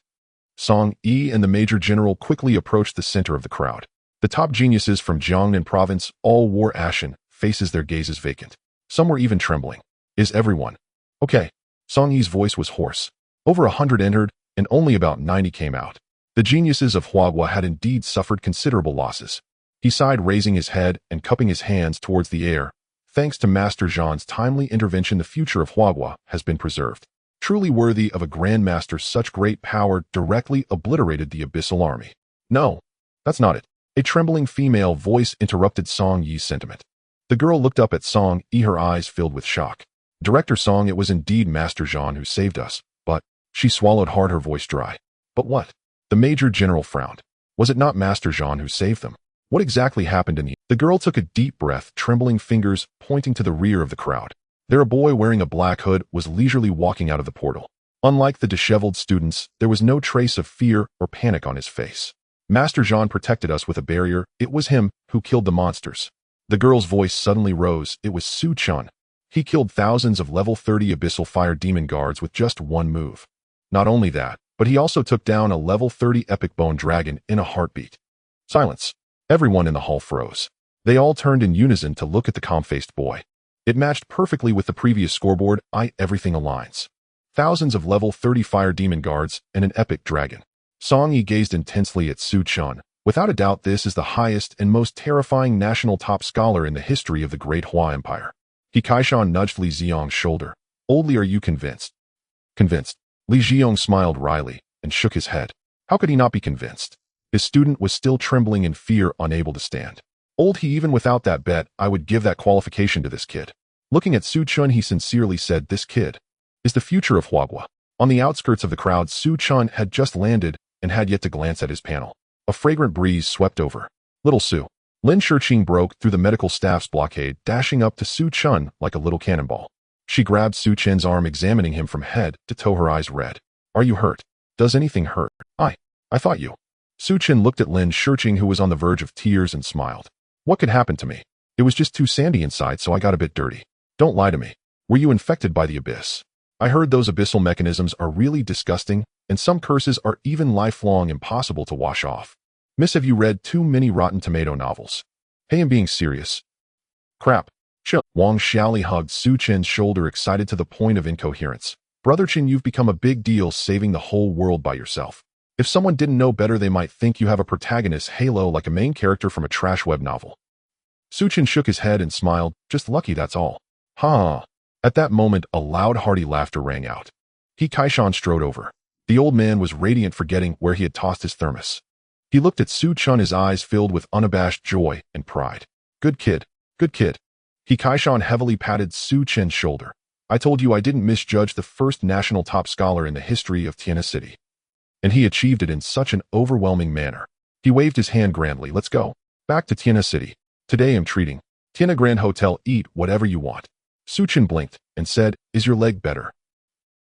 Song Yi and the Major General quickly approached the center of the crowd. The top geniuses from Jiangnan province all wore ashen faces, their gazes vacant. Some were even trembling. "Is everyone okay?" Song Yi's voice was hoarse. Over 100 entered, and only about 90 came out. The geniuses of Huagua had indeed suffered considerable losses. He sighed, raising his head and cupping his hands towards the air. "Thanks to Master Zhan's timely intervention, the future of Huagua has been preserved. Truly worthy of a grandmaster, such great power directly obliterated the abyssal army." "No, that's not it," a trembling female voice interrupted Song Yi's sentiment. The girl looked up at Song Yi, her eyes filled with shock. "Director Song, it was indeed Master Zhan who saved us, but—" She swallowed hard, her voice dry. "But what?" The Major General frowned. "Was it not Master Zhan who saved them? What exactly happened in the—" The girl took a deep breath, trembling fingers pointing to the rear of the crowd. There, a boy wearing a black hood was leisurely walking out of the portal. Unlike the disheveled students, there was no trace of fear or panic on his face. "Master Zhan protected us with a barrier. It was him who killed the monsters." The girl's voice suddenly rose. "It was Su Chen. He killed thousands of level 30 abyssal fire demon guards with just one move. Not only that, but he also took down a level 30 epic bone dragon in a heartbeat." Silence. Everyone in the hall froze. They all turned in unison to look at the calm-faced boy. It matched perfectly with the previous scoreboard. Everything aligns. Thousands of level 30 fire demon guards and an epic dragon. Song Yi gazed intensely at Su Chen. "Without a doubt, this is the highest and most terrifying national top scholar in the history of the Great Hua Empire." He Kaishan nudged Li Xiong's shoulder. "Oldly, are you convinced?" "Convinced." Li Xiong smiled wryly and shook his head. How could he not be convinced? His student was still trembling in fear, unable to stand. "Old, he even without that bet, I would give that qualification to this kid." Looking at Su Chen, he sincerely said, "This kid is the future of Huagua." On the outskirts of the crowd, Su Chen had just landed and had yet to glance at his panel. A fragrant breeze swept over. "Little Su." Lin Shiqing broke through the medical staff's blockade, dashing up to Su Chen like a little cannonball. She grabbed Su Chen's arm, examining him from head to toe, her eyes red. "Are you hurt? Does anything hurt?" I thought you." Su Chen looked at Lin Shiqing, who was on the verge of tears, and smiled. "What could happen to me? It was just too sandy inside, so I got a bit dirty. Don't lie to me. Were you infected by the abyss? I heard those abyssal mechanisms are really disgusting, and some curses are even lifelong, impossible to wash off. Miss, have you read too many Rotten Tomato novels?" "Hey, I'm being serious." "Crap. Chill." Wang Xiaoli hugged Su Chen's shoulder, excited to the point of incoherence. "Brother Chen, you've become a big deal, saving the whole world by yourself. If someone didn't know better, they might think you have a protagonist halo like a main character from a trash web novel." Su Chen shook his head and smiled. "Just lucky, that's all." "Ha!" At that moment, a loud, hearty laughter rang out. He Kaishan strode over. The old man was radiant, forgetting where he had tossed his thermos. He looked at Su Chen, his eyes filled with unabashed joy and pride. "Good kid, good kid." He Kaishan heavily patted Su Chen's shoulder. "I told you I didn't misjudge the first national top scholar in the history of Tianha City. And he achieved it in such an overwhelming manner." He waved his hand grandly. "Let's go. Back to Tianha City. Today I'm treating Tianha Grand Hotel. Eat whatever you want." Su Chen blinked and said, "Is your leg better?"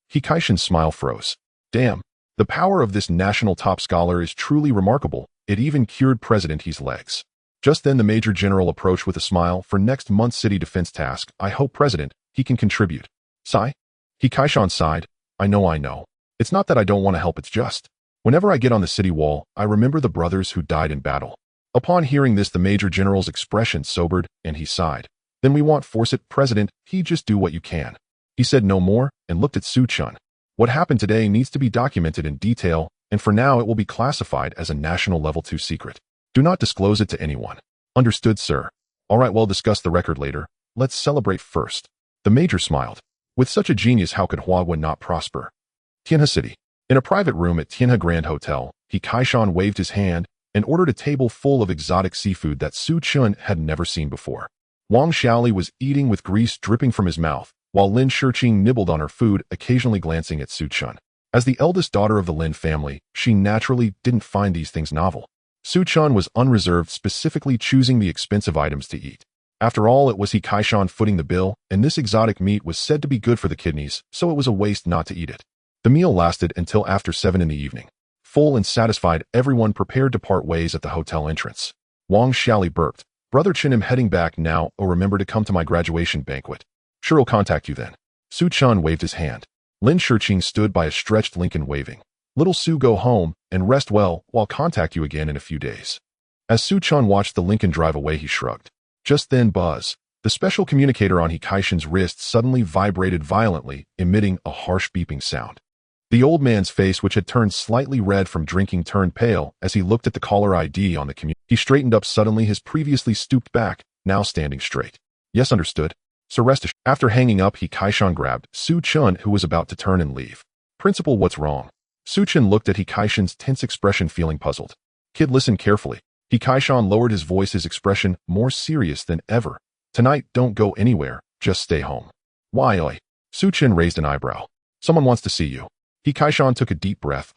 He Kaishan's smile froze. "Damn. The power of this national top scholar is truly remarkable. It even cured President He's legs." Just then the Major General approached with a smile. "For next month's city defense task, I hope President he can contribute." "Sigh?" He Kaishan sighed. I know. It's not that I don't want to help, it's just, whenever I get on the city wall, I remember the brothers who died in battle." Upon hearing this, the Major General's expression sobered, and he sighed. "Then we won't force it, President. He just do what you can." He said no more and looked at Su Chen. "What happened today needs to be documented in detail, and for now it will be classified as a national level 2 secret. Do not disclose it to anyone." "Understood, sir." "All right, we'll discuss the record later. Let's celebrate first." The Major smiled. With such a genius, how could Huagua not prosper? Tianha City. In a private room at Tianha Grand Hotel, He Kaishan waved his hand and ordered a table full of exotic seafood that Su Chen had never seen before. Wang Xiaoli was eating with grease dripping from his mouth, while Lin Shiqing nibbled on her food, occasionally glancing at Su Chen. As the eldest daughter of the Lin family, she naturally didn't find these things novel. Su Chen was unreserved, specifically choosing the expensive items to eat. After all, it was he Kaishan footing the bill, and this exotic meat was said to be good for the kidneys, so it was a waste not to eat it. The meal lasted until after 7 in the evening. Full and satisfied, everyone prepared to part ways at the hotel entrance. Wang Xiaoli burped. Brother Chen, am heading back now. Oh, remember to come to my graduation banquet. Sure, I'll contact you then. Su Chen waved his hand. Lin Shiqing stood by a stretched Lincoln waving. Little Su, go home and rest well. I'll contact you again in a few days. As Su Chen watched the Lincoln drive away, he shrugged. Just then, buzz. The special communicator on He Kaishan's wrist suddenly vibrated violently, emitting a harsh beeping sound. The old man's face, which had turned slightly red from drinking, turned pale as he looked at the caller ID on the communicator. He straightened up suddenly, his previously stooped back, now standing straight. Yes, understood. So rest assured. After hanging up, He Kaishan grabbed Su Chen, who was about to turn and leave. Principal, what's wrong? Su Chen looked at He Kaishan's tense expression, feeling puzzled. Kid, listen carefully. He Kaishan lowered his voice, his expression more serious than ever. Tonight, don't go anywhere, just stay home. Why, oi? Su Chen raised an eyebrow. Someone wants to see you. He Kaishan took a deep breath.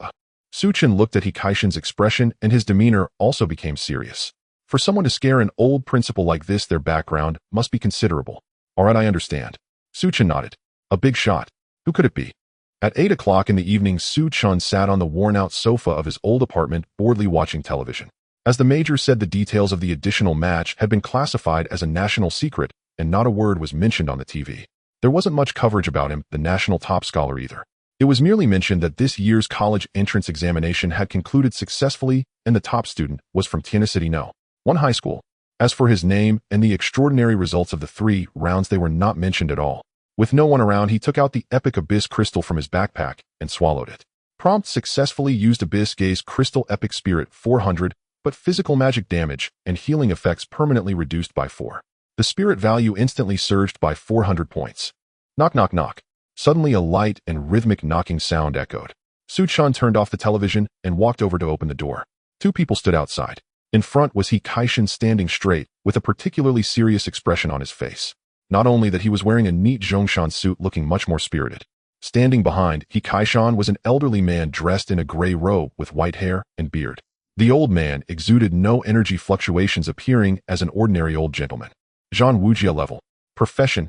Su Chen looked at He Kaishan's expression, and his demeanor also became serious. For someone to scare an old principal like this, their background must be considerable. All right, I understand. Su Chen nodded. A big shot. Who could it be? At 8 o'clock in the evening, Su Chen sat on the worn-out sofa of his old apartment, boredly watching television. As the major said, the details of the additional match had been classified as a national secret, and not a word was mentioned on the TV. There wasn't much coverage about him, the national top scholar, either. It was merely mentioned that this year's college entrance examination had concluded successfully, and the top student was from Tiana City No. 1 high school. As for his name and the extraordinary results of the 3 rounds, they were not mentioned at all. With no one around, he took out the Epic Abyss crystal from his backpack and swallowed it. Prompt, successfully used Abyss Gaze Crystal Epic Spirit 400, but physical magic damage and healing effects permanently reduced by 4. The spirit value instantly surged by 400 points. Knock, knock, knock. Suddenly a light and rhythmic knocking sound echoed. Su Chen turned off the television and walked over to open the door. 2 people stood outside. In front was He Kaishan, standing straight, with a particularly serious expression on his face. Not only that, he was wearing a neat Zhongshan suit, looking much more spirited. Standing behind He Kaishan was an elderly man dressed in a gray robe with white hair and beard. The old man exuded no energy fluctuations, appearing as an ordinary old gentleman. Zhan Wujia level. Profession.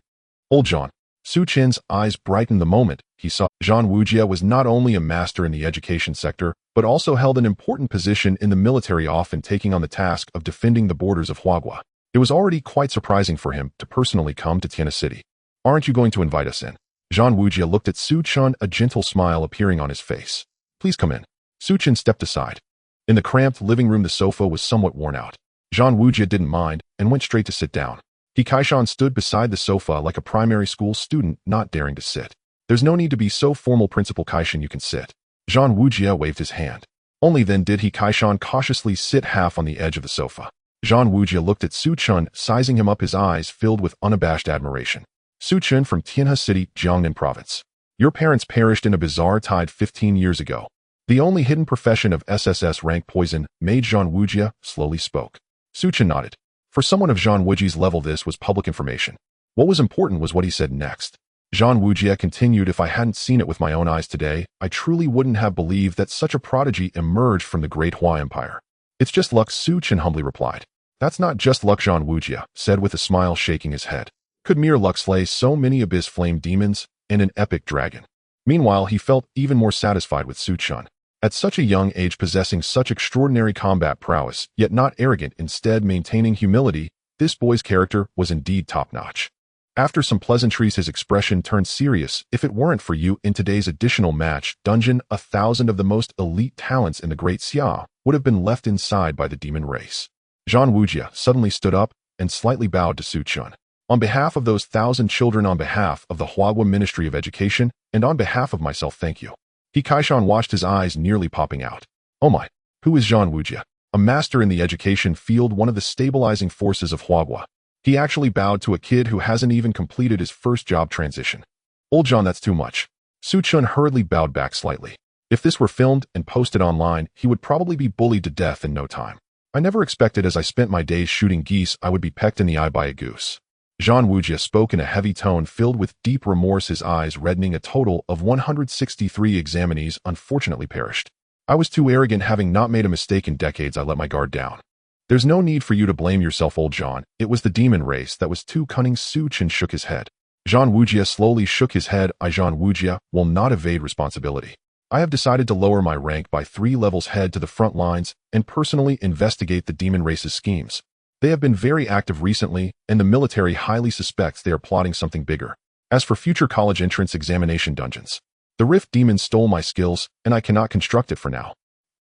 Old Zhan. Su Chen's eyes brightened the moment he saw Zhan Wujia was not only a master in the education sector, but also held an important position in the military, often taking on the task of defending the borders of Huagua. It was already quite surprising for him to personally come to Tiana City. Aren't you going to invite us in? Zhan Wujia looked at Su Chen, a gentle smile appearing on his face. Please come in. Su Chen stepped aside. In the cramped living room, the sofa was somewhat worn out. Zhan Wujia didn't mind and went straight to sit down. He Kaishan stood beside the sofa like a primary school student, not daring to sit. There's no need to be so formal, Principal Kaishan, you can sit. Zhan Wujia waved his hand. Only then did He Kaishan cautiously sit half on the edge of the sofa. Zhan Wujia looked at Su Chen, sizing him up, his eyes filled with unabashed admiration. Su Chen from Tianhe City, Jiangnan Province. Your parents perished in a bizarre tide 15 years ago. The only hidden profession of SSS rank poison, Mage Zhan Wujia slowly spoke. Su Chen nodded. For someone of Zhan Wujia's level, this was public information. What was important was what he said next. Zhan Wujia continued, if I hadn't seen it with my own eyes today, I truly wouldn't have believed that such a prodigy emerged from the Great Hua Empire. It's just luck, Su Chen humbly replied. That's not just luck, Zhan Wujia said with a smile, shaking his head. Could mere luck slay so many abyss flame demons and an epic dragon? Meanwhile, he felt even more satisfied with Su Chen. At such a young age, possessing such extraordinary combat prowess, yet not arrogant, instead maintaining humility, this boy's character was indeed top-notch. After some pleasantries, his expression turned serious. If it weren't for you, in today's additional match, dungeon, 1,000 of the most elite talents in the Great Xia would have been left inside by the demon race. Zhan Wujia suddenly stood up and slightly bowed to Su Chen. On behalf of those 1,000 children, on behalf of the Huagua Ministry of Education, and on behalf of myself, thank you. He Kaishan watched, his eyes nearly popping out. Oh my, who is Zhan Wujia? A master in the education field, one of the stabilizing forces of Huagua. He actually bowed to a kid who hasn't even completed his first job transition. Old Zhan, that's too much. Su Chen hurriedly bowed back slightly. If this were filmed and posted online, he would probably be bullied to death in no time. I never expected, as I spent my days shooting geese, I would be pecked in the eye by a goose. Zhang Wujie spoke in a heavy tone filled with deep remorse, his eyes reddening. A total of 163 examinees unfortunately perished. I was too arrogant, having not made a mistake in decades. I let my guard down. There's no need for you to blame yourself, old Zhang. It was the demon race that was too cunning. Su Chen shook his head. Zhang Wujie slowly shook his head. Zhang Wujie will not evade responsibility. I have decided to lower my rank by 3 levels, head to the front lines, and personally investigate the demon race's schemes. They have been very active recently, and the military highly suspects they are plotting something bigger. As for future college entrance examination dungeons, the Rift Demon stole my skills, and I cannot construct it for now.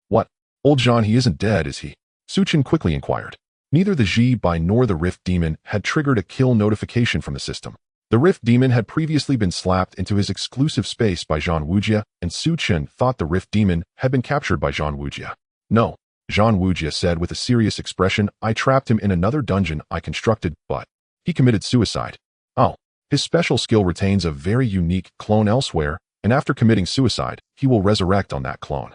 What? Old Zhang, he isn't dead, is he? Su Chen quickly inquired. Neither the Ji Bai nor the Rift Demon had triggered a kill notification from the system. The Rift Demon had previously been slapped into his exclusive space by Zhang Wujie, and Su Chen thought the Rift Demon had been captured by Zhang Wujie. No, Zhang Wujie said with a serious expression. I trapped him in another dungeon I constructed, but he committed suicide. Oh, his special skill retains a very unique clone elsewhere, and after committing suicide, he will resurrect on that clone.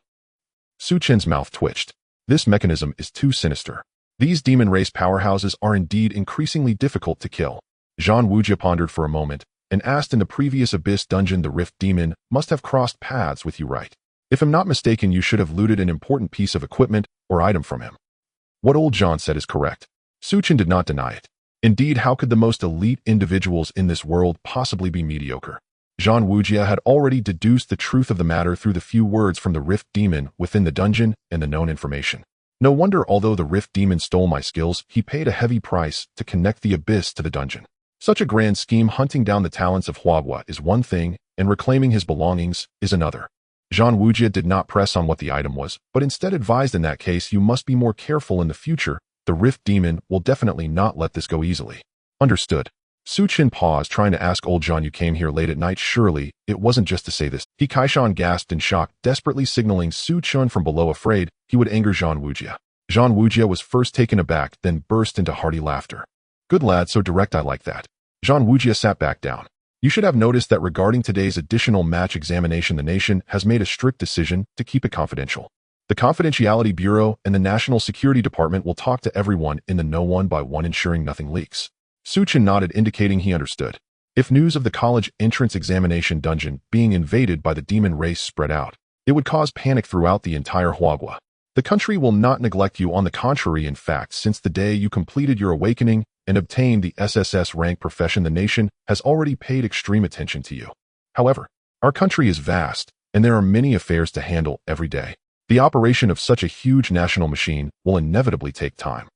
Su Chen's mouth twitched. This mechanism is too sinister. These demon race powerhouses are indeed increasingly difficult to kill. Zhang Wujie pondered for a moment and asked, in the previous Abyss dungeon, the Rift Demon must have crossed paths with you, right? If I'm not mistaken, you should have looted an important piece of equipment or item from him. What old Zhang said is correct. Su Chen did not deny it. Indeed, how could the most elite individuals in this world possibly be mediocre? Zhang Wujie had already deduced the truth of the matter through the few words from the Rift Demon within the dungeon and the known information. No wonder, although the Rift Demon stole my skills, he paid a heavy price to connect the Abyss to the dungeon. Such a grand scheme. Hunting down the talents of Huagua is one thing, and reclaiming his belongings is another. Zhang Wujie did not press on what the item was, but instead advised, in that case, you must be more careful in the future. The Rift Demon will definitely not let this go easily. Understood. Su Chen paused, trying to ask old Zhang, you came here late at night. Surely, it wasn't just to say this. He Kaishan gasped in shock, desperately signaling Su Chen from below, afraid he would anger Zhang Wujie. Zhang Wujie was first taken aback, then burst into hearty laughter. Good lad, so direct, I like that. Zhang Wujie sat back down. You should have noticed that regarding today's additional match examination, the nation has made a strict decision to keep it confidential. The Confidentiality Bureau and the National Security Department will talk to everyone in the know one by one, ensuring nothing leaks. Su Chen nodded, indicating he understood. If news of the college entrance examination dungeon being invaded by the demon race spread out, it would cause panic throughout the entire Huagua. The country will not neglect you. On the contrary, in fact, since the day you completed your awakening and obtained the SSS rank profession, the nation has already paid extreme attention to you. However, our country is vast, and there are many affairs to handle every day. The operation of such a huge national machine will inevitably take time.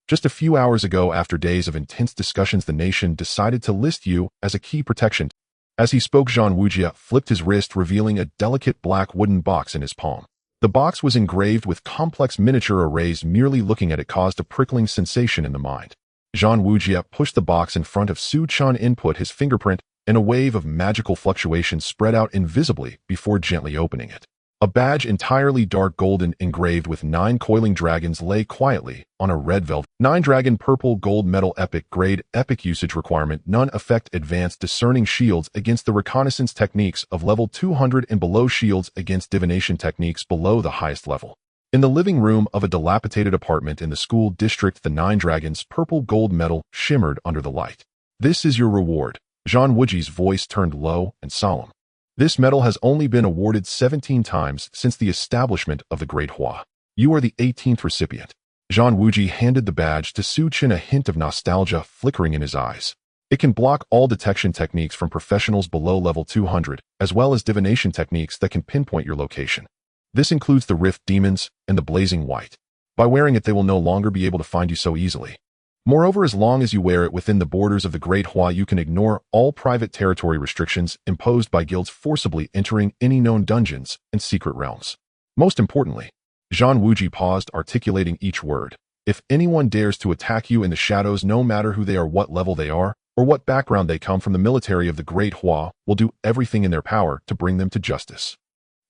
Just a few hours ago, after days of intense discussions, the nation decided to list you as a key protection. As he spoke, Zhang Wujie flipped his wrist, revealing a delicate black wooden box in his palm. The box was engraved with complex miniature arrays. Merely looking at it caused a prickling sensation in the mind. Zhang Wujie pushed the box in front of Su Chen, input his fingerprint, and a wave of magical fluctuations spread out invisibly before gently opening it. A badge entirely dark golden, engraved with 9 coiling dragons, lay quietly on a red velvet. 9 dragon purple gold metal, epic grade, epic usage requirement, none effect, advanced discerning shields against the reconnaissance techniques of level 200 and below, shields against divination techniques below the highest level. In the living room of a dilapidated apartment in the school district, the 9 dragons purple gold metal shimmered under the light. This is your reward. Zhang Wujie's voice turned low and solemn. This medal has only been awarded 17 times since the establishment of the Great Hua. You are the 18th recipient. Zhang Wujie handed the badge to Su Chen, a hint of nostalgia flickering in his eyes. It can block all detection techniques from professionals below level 200, as well as divination techniques that can pinpoint your location. This includes the Rift Demons and the Blazing White. By wearing it, they will no longer be able to find you so easily. Moreover, as long as you wear it within the borders of the Great Hua, you can ignore all private territory restrictions imposed by guilds forcibly entering any known dungeons and secret realms. Most importantly, Zhang Wujie paused, articulating each word. If anyone dares to attack you in the shadows, no matter who they are, what level they are, or what background they come from, the military of the Great Hua will do everything in their power to bring them to justice.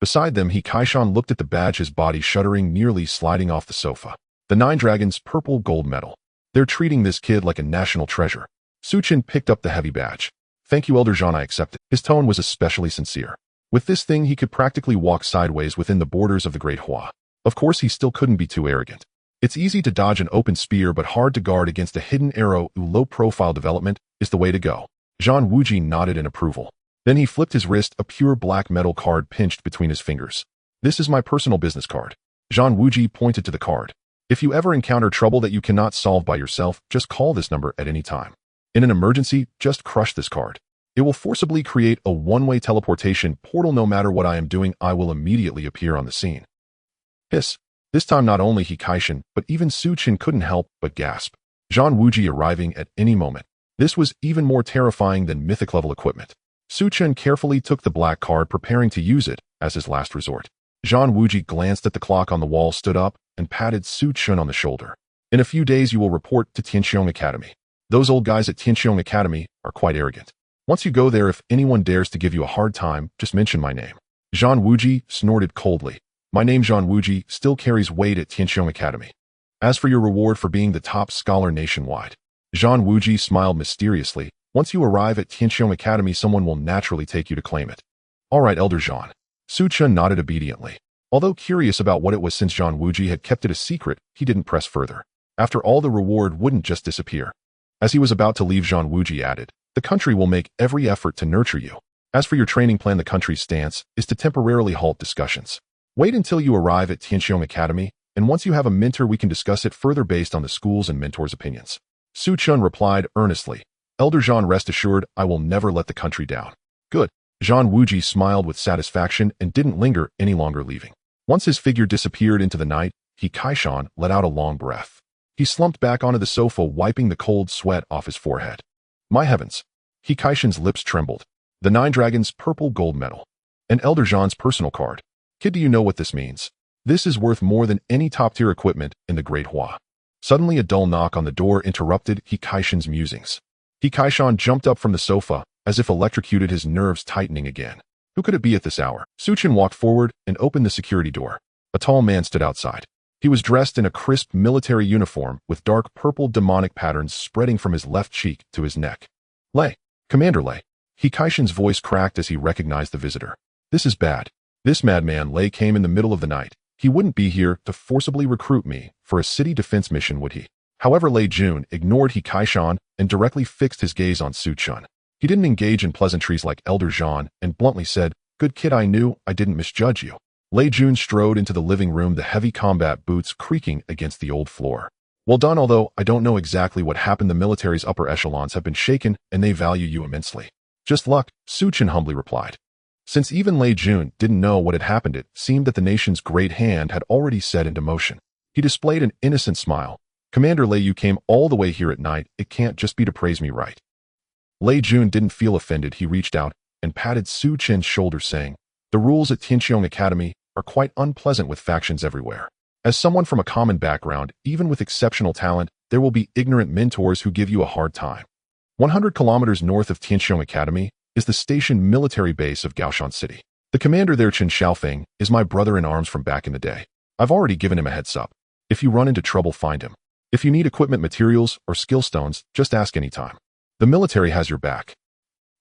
Beside them, he Kaishan looked at the badge, his body shuddering, nearly sliding off the sofa. The 9 dragons purple gold medal. They're treating this kid like a national treasure. Su Chen picked up the heavy badge. Thank you, Elder Zhang, I accept it. His tone was especially sincere. With this thing, he could practically walk sideways within the borders of the Great Hua. Of course, he still couldn't be too arrogant. It's easy to dodge an open spear but hard to guard against a hidden arrow. Low-profile development is the way to go. Zhang Wuji nodded in approval. Then he flipped his wrist, a pure black metal card pinched between his fingers. This is my personal business card. Zhang Wuji pointed to the card. If you ever encounter trouble that you cannot solve by yourself, just call this number at any time. In an emergency, just crush this card. It will forcibly create a one-way teleportation portal. No matter what I am doing, I will immediately appear on the scene. Hiss. This time not only he Kaishan, but even Su Chen couldn't help but gasp. Zhang Wuji arriving at any moment. This was even more terrifying than mythic-level equipment. Su Chen carefully took the black card, preparing to use it as his last resort. Zhang Wuji glanced at the clock on the wall, stood up, and patted Su Chen on the shoulder. In a few days you will report to Tianxiong Academy. Those old guys at Tianxiong Academy are quite arrogant. Once you go there, if anyone dares to give you a hard time, just mention my name. Zhang Wuji snorted coldly. My name Zhang Wuji still carries weight at Tianxiong Academy. As for your reward for being the top scholar nationwide. Zhang Wuji smiled mysteriously. Once you arrive at Tianxiong Academy, someone will naturally take you to claim it. All right, Elder Zhang. Su Chen nodded obediently. Although curious about what it was, since Zhang Wuji had kept it a secret, he didn't press further. After all, the reward wouldn't just disappear. As he was about to leave, Zhang Wuji added, the country will make every effort to nurture you. As for your training plan, the country's stance is to temporarily halt discussions. Wait until you arrive at Tianxiong Academy, and once you have a mentor, we can discuss it further based on the school's and mentor's opinions. Su Chen replied earnestly, Elder Zhang, rest assured, I will never let the country down. Good. Zhang Wuji smiled with satisfaction and didn't linger any longer, leaving. Once his figure disappeared into the night, he Kaishan let out a long breath. He slumped back onto the sofa, wiping the cold sweat off his forehead. My heavens. He Kaishan's lips trembled. The Nine Dragons purple gold medal. And Elder Zhang's personal card. Kid, do you know what this means? This is worth more than any top-tier equipment in the Great Hua. Suddenly a dull knock on the door interrupted He Kaishan's musings. He Kaishan jumped up from the sofa, as if electrocuted, his nerves tightening again. Who could it be at this hour? Su Chen walked forward and opened the security door. A tall man stood outside. He was dressed in a crisp military uniform with dark purple demonic patterns spreading from his left cheek to his neck. Lei. Commander Lei. He Kaishan's voice cracked as he recognized the visitor. This is bad. This madman Lei came in the middle of the night. He wouldn't be here to forcibly recruit me for a city defense mission, would he? However, Lei Jun ignored He Kaishan and directly fixed his gaze on Su Chen. He didn't engage in pleasantries like Elder Zhang and bluntly said, Good kid, I knew I didn't misjudge you. Lei Jun strode into the living room, the heavy combat boots creaking against the old floor. Well done, although I don't know exactly what happened. The military's upper echelons have been shaken and they value you immensely. Just luck, Su Chen humbly replied. Since even Lei Jun didn't know what had happened, it seemed that the nation's great hand had already set into motion. He displayed an innocent smile. Commander Lei, you came all the way here at night. It can't just be to praise me, right? Lei Jun didn't feel offended. He reached out and patted Su Chen's shoulder, saying, The rules at Tianxiong Academy are quite unpleasant with factions everywhere. As someone from a common background, even with exceptional talent, there will be ignorant mentors who give you a hard time. 100 kilometers north of Tianxiong Academy is the station military base of Gaoshan City. The commander there, Chen Xiaofeng, is my brother-in-arms from back in the day. I've already given him a heads up. If you run into trouble, find him. If you need equipment, materials, or skill stones, just ask anytime. The military has your back.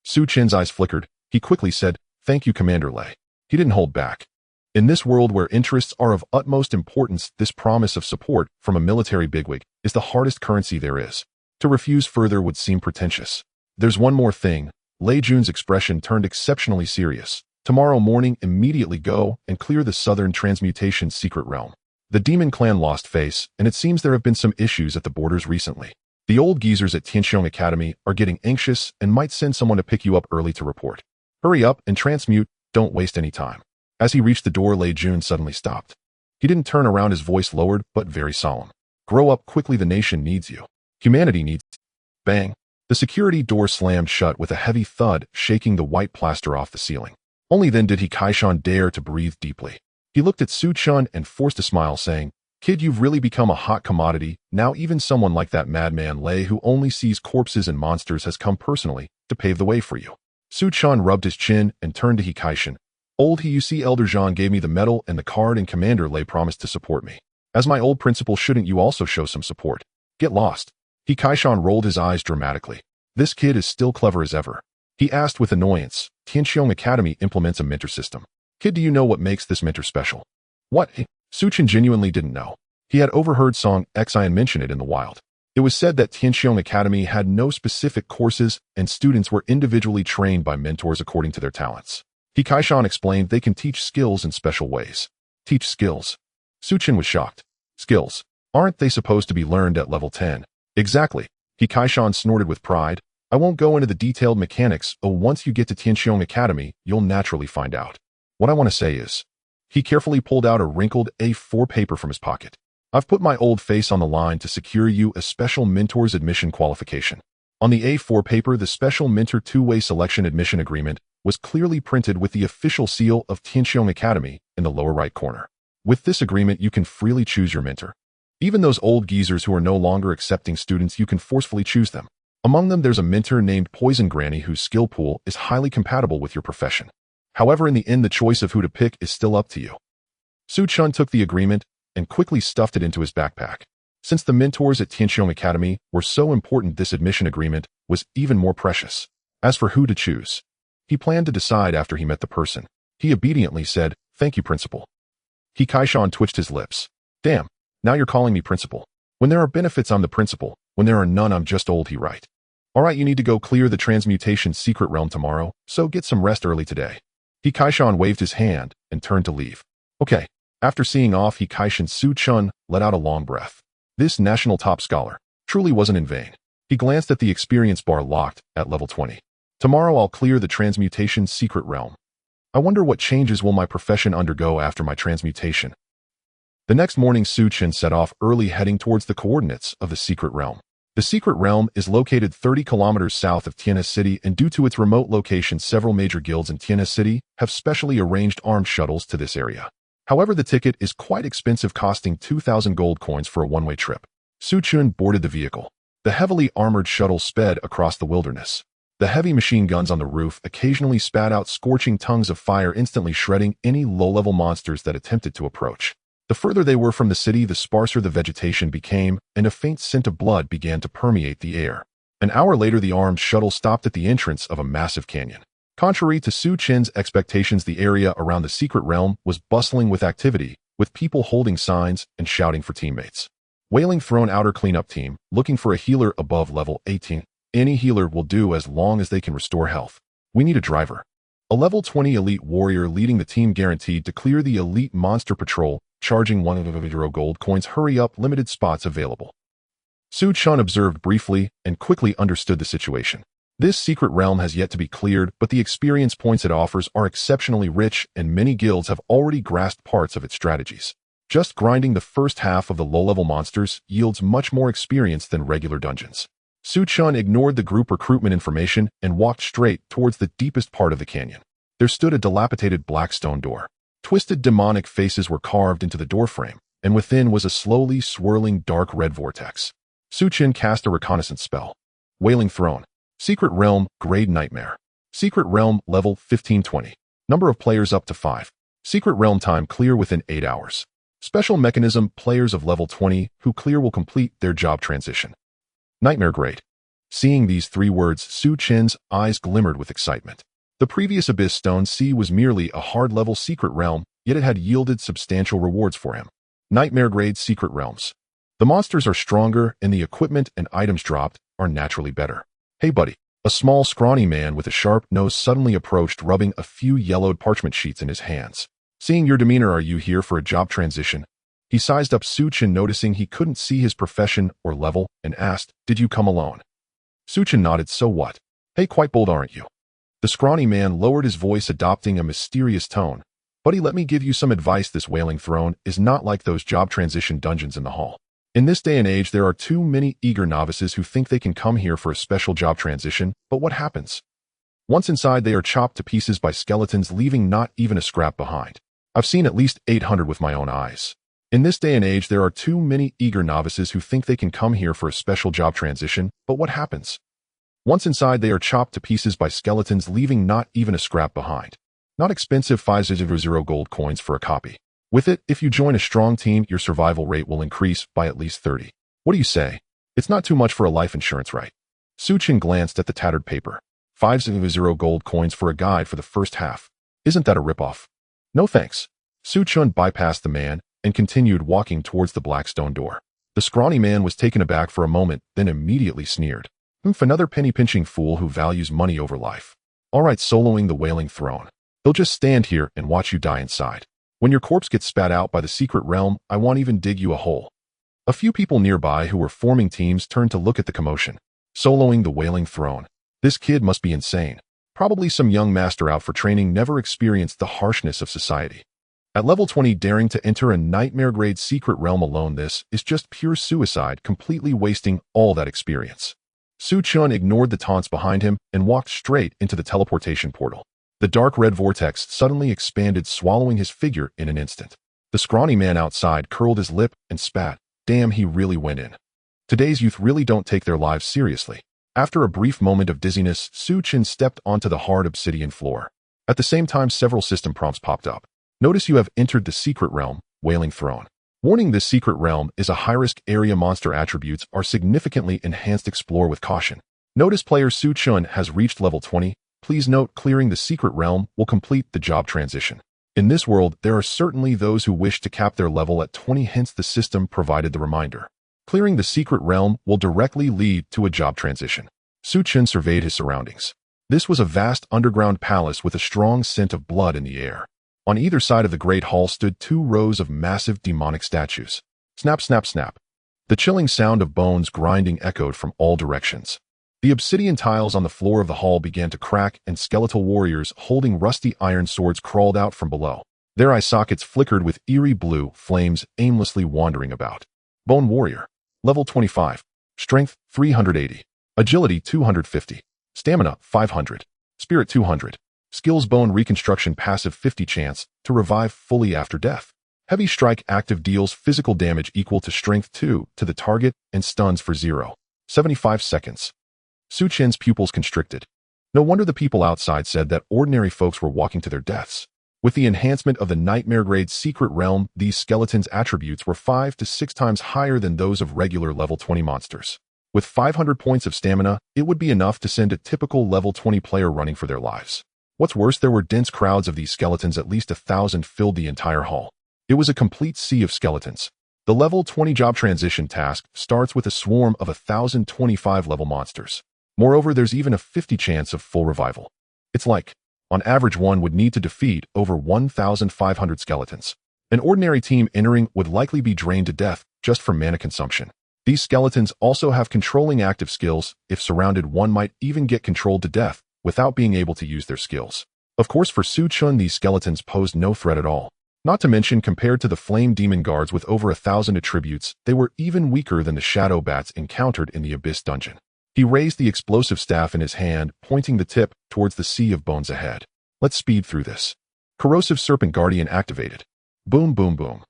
Su Chen's eyes flickered. He quickly said, Thank you, Commander Lei. He didn't hold back. In this world where interests are of utmost importance, this promise of support from a military bigwig is the hardest currency there is. To refuse further would seem pretentious. There's one more thing. Lei Jun's expression turned exceptionally serious. Tomorrow morning, immediately go and clear the southern transmutation secret realm. The demon clan lost face, and it seems there have been some issues at the borders recently. The old geezers at Tianxiong Academy are getting anxious and might send someone to pick you up early to report. Hurry up and transmute, don't waste any time. As he reached the door, Lei Jun suddenly stopped. He didn't turn around, his voice lowered but very solemn. Grow up quickly, the nation needs you. Humanity needs you. Bang. The security door slammed shut with a heavy thud, shaking the white plaster off the ceiling. Only then did He Kaishan dare to breathe deeply. He looked at Su Chen and forced a smile, saying, Kid, you've really become a hot commodity. Now even someone like that madman Lei, who only sees corpses and monsters, has come personally to pave the way for you. Su Chen rubbed his chin and turned to He Kaishan. Old He, you see, Elder Zhang gave me the medal and the card, and Commander Lei promised to support me. As my old principal, shouldn't you also show some support? Get lost. He Kaishan rolled his eyes dramatically. This kid is still clever as ever. He asked with annoyance. Tianxiong Academy implements a mentor system. Kid, do you know what makes this mentor special? What? Su Chen genuinely didn't know. He had overheard Song Xian mention it in the wild. It was said that Tianxiong Academy had no specific courses and students were individually trained by mentors according to their talents. He Kaishan explained they can teach skills in special ways. Teach skills? Su Chen was shocked. Skills? Aren't they supposed to be learned at level 10? Exactly. He Kaishan snorted with pride. I won't go into the detailed mechanics, but once you get to Tianxiong Academy, you'll naturally find out. What I want to say is, he carefully pulled out a wrinkled A4 paper from his pocket. I've put my old face on the line to secure you a special mentor's admission qualification. On the A4 paper, the special mentor two-way selection admission agreement was clearly printed with the official seal of Tianxiong Academy in the lower right corner. With this agreement, you can freely choose your mentor. Even those old geezers who are no longer accepting students, you can forcefully choose them. Among them, there's a mentor named Poison Granny whose skill pool is highly compatible with your profession. However, in the end, the choice of who to pick is still up to you. Su Chen took the agreement and quickly stuffed it into his backpack. Since the mentors at Tianxiong Academy were so important, this admission agreement was even more precious. As for who to choose, he planned to decide after he met the person. He obediently said, "Thank you, principal." He Kaishan twitched his lips. Damn, now you're calling me principal. When there are benefits, I'm the principal. When there are none, I'm just old, he right. Alright, you need to go clear the transmutation secret realm tomorrow, so get some rest early today. He Kaishan waved his hand and turned to leave. Okay. After seeing off, He Kaishan, Su Chen let out a long breath. This national top scholar truly wasn't in vain. He glanced at the experience bar locked at level 20. Tomorrow I'll clear the transmutation secret realm. I wonder what changes will my profession undergo after my transmutation. The next morning, Su Chen set off early, heading towards the coordinates of the secret realm. The secret realm is located 30 kilometers south of Tianhe City, and due to its remote location, several major guilds in Tianhe City have specially arranged armed shuttles to this area. However, the ticket is quite expensive, costing 2,000 gold coins for a one-way trip. Su Chen boarded the vehicle. The heavily armored shuttle sped across the wilderness. The heavy machine guns on the roof occasionally spat out scorching tongues of fire, instantly shredding any low-level monsters that attempted to approach. The further they were from the city, the sparser the vegetation became, and a faint scent of blood began to permeate the air. An hour later, the armed shuttle stopped at the entrance of a massive canyon. Contrary to Su Chen's expectations, the area around the secret realm was bustling with activity, with people holding signs and shouting for teammates. Wailing Throne Outer Cleanup Team, looking for a healer above level 18. Any healer will do as long as they can restore health. We need a driver. A level 20 elite warrior leading the team, guaranteed to clear the elite monster patrol, charging 100 gold coins. Hurry up, limited spots available. Su Chen observed briefly and quickly understood the situation. This secret realm has yet to be cleared, but the experience points it offers are exceptionally rich, and many guilds have already grasped parts of its strategies. Just grinding the first half of the low-level monsters yields much more experience than regular dungeons. Su Chen ignored the group recruitment information and walked straight towards the deepest part of the canyon. There stood a dilapidated black stone door. Twisted demonic faces were carved into the doorframe, and within was a slowly swirling dark red vortex. Su Chen cast a reconnaissance spell. Wailing Throne. Secret Realm, Grade Nightmare. Secret Realm, Level 1520. Number of players up to 5. Secret Realm time clear within 8 hours. Special mechanism, players of level 20 who clear will complete their job transition. Nightmare Grade. Seeing these 3 words, Su Chen's eyes glimmered with excitement. The previous Abyss Stone Sea was merely a hard-level secret realm, yet it had yielded substantial rewards for him. Nightmare Grade Secret Realms. The monsters are stronger, and the equipment and items dropped are naturally better. Hey buddy. A small scrawny man with a sharp nose suddenly approached, rubbing a few yellowed parchment sheets in his hands. Seeing your demeanor, are you here for a job transition? He sized up Su Chen, noticing he couldn't see his profession or level, and asked, Did you come alone? Su Chen nodded. So what? Hey, quite bold, aren't you? The scrawny man lowered his voice, adopting a mysterious tone. Buddy, let me give you some advice. This Wailing Throne is not like those job transition dungeons in the hall. In this day and age, there are too many eager novices who think they can come here for a special job transition, but what happens? Once inside, they are chopped to pieces by skeletons, leaving not even a scrap behind. I've seen at least 800 with my own eyes. In this day and age, there are too many eager novices who think they can come here for a special job transition, but what happens? Once inside, they are chopped to pieces by skeletons, leaving not even a scrap behind. Not expensive, 500 gold coins for a copy. With it, if you join a strong team, your survival rate will increase by at least 30. What do you say? It's not too much for a life insurance, right? Su Chen glanced at the tattered paper. 500 gold coins for a guide for the first half. Isn't that a ripoff? No thanks. Su Chen bypassed the man and continued walking towards the black stone door. The scrawny man was taken aback for a moment, then immediately sneered. "Oomph, another penny-pinching fool who values money over life. All right, soloing the Wailing Throne. They'll just stand here and watch you die inside. When your corpse gets spat out by the secret realm, I won't even dig you a hole." A few people nearby who were forming teams turned to look at the commotion. Soloing the Wailing Throne. This kid must be insane. Probably some young master out for training never experienced the harshness of society. At level 20, daring to enter a nightmare-grade secret realm alone, this is just pure suicide, completely wasting all that experience. Chen ignored the taunts behind him and walked straight into the teleportation portal. The dark red vortex suddenly expanded, swallowing his figure in an instant. The scrawny man outside curled his lip and spat. Damn, he really went in. Today's youth really don't take their lives seriously. After a brief moment of dizziness, Chen stepped onto the hard obsidian floor. At the same time, several system prompts popped up. Notice you have entered the secret realm, Wailing Throne. Warning, this secret realm is a high-risk area. Monster attributes are significantly enhanced. Explore with caution. Notice player Chen has reached level 20. Please note, clearing the secret realm will complete the job transition. In this world, there are certainly those who wish to cap their level at 20, hence the system provided the reminder. Clearing the secret realm will directly lead to a job transition. Chen surveyed his surroundings. This was a vast underground palace with a strong scent of blood in the air. On either side of the great hall stood 2 rows of massive demonic statues. Snap, snap, snap. The chilling sound of bones grinding echoed from all directions. The obsidian tiles on the floor of the hall began to crack, and skeletal warriors holding rusty iron swords crawled out from below. Their eye sockets flickered with eerie blue flames, aimlessly wandering about. Bone warrior. Level 25. Strength 380. Agility 250. Stamina 500. Spirit 200. Skills: bone reconstruction passive 50 chance to revive fully after death. Heavy strike active deals physical damage equal to strength 2 to the target and stuns for 0.75 seconds. Chen's pupils constricted. No wonder the people outside said that ordinary folks were walking to their deaths. With the enhancement of the nightmare-grade secret realm, these skeletons' attributes were 5 to 6 times higher than those of regular level 20 monsters. With 500 points of stamina, it would be enough to send a typical level 20 player running for their lives. What's worse, there were dense crowds of these skeletons. At least 1,000 filled the entire hall. It was a complete sea of skeletons. The level 20 job transition task starts with a swarm of 1,025 level monsters. Moreover, there's even a 50 chance of full revival. It's like, on average, one would need to defeat over 1,500 skeletons. An ordinary team entering would likely be drained to death just from mana consumption. These skeletons also have controlling active skills. If surrounded, one might even get controlled to death without being able to use their skills. Of course, for Chen, these skeletons posed no threat at all. Not to mention, compared to the flame demon guards with over 1,000 attributes, they were even weaker than the shadow bats encountered in the Abyss dungeon. He raised the explosive staff in his hand, pointing the tip towards the sea of bones ahead. Let's speed through this. Corrosive Serpent Guardian activated. Boom, boom, boom.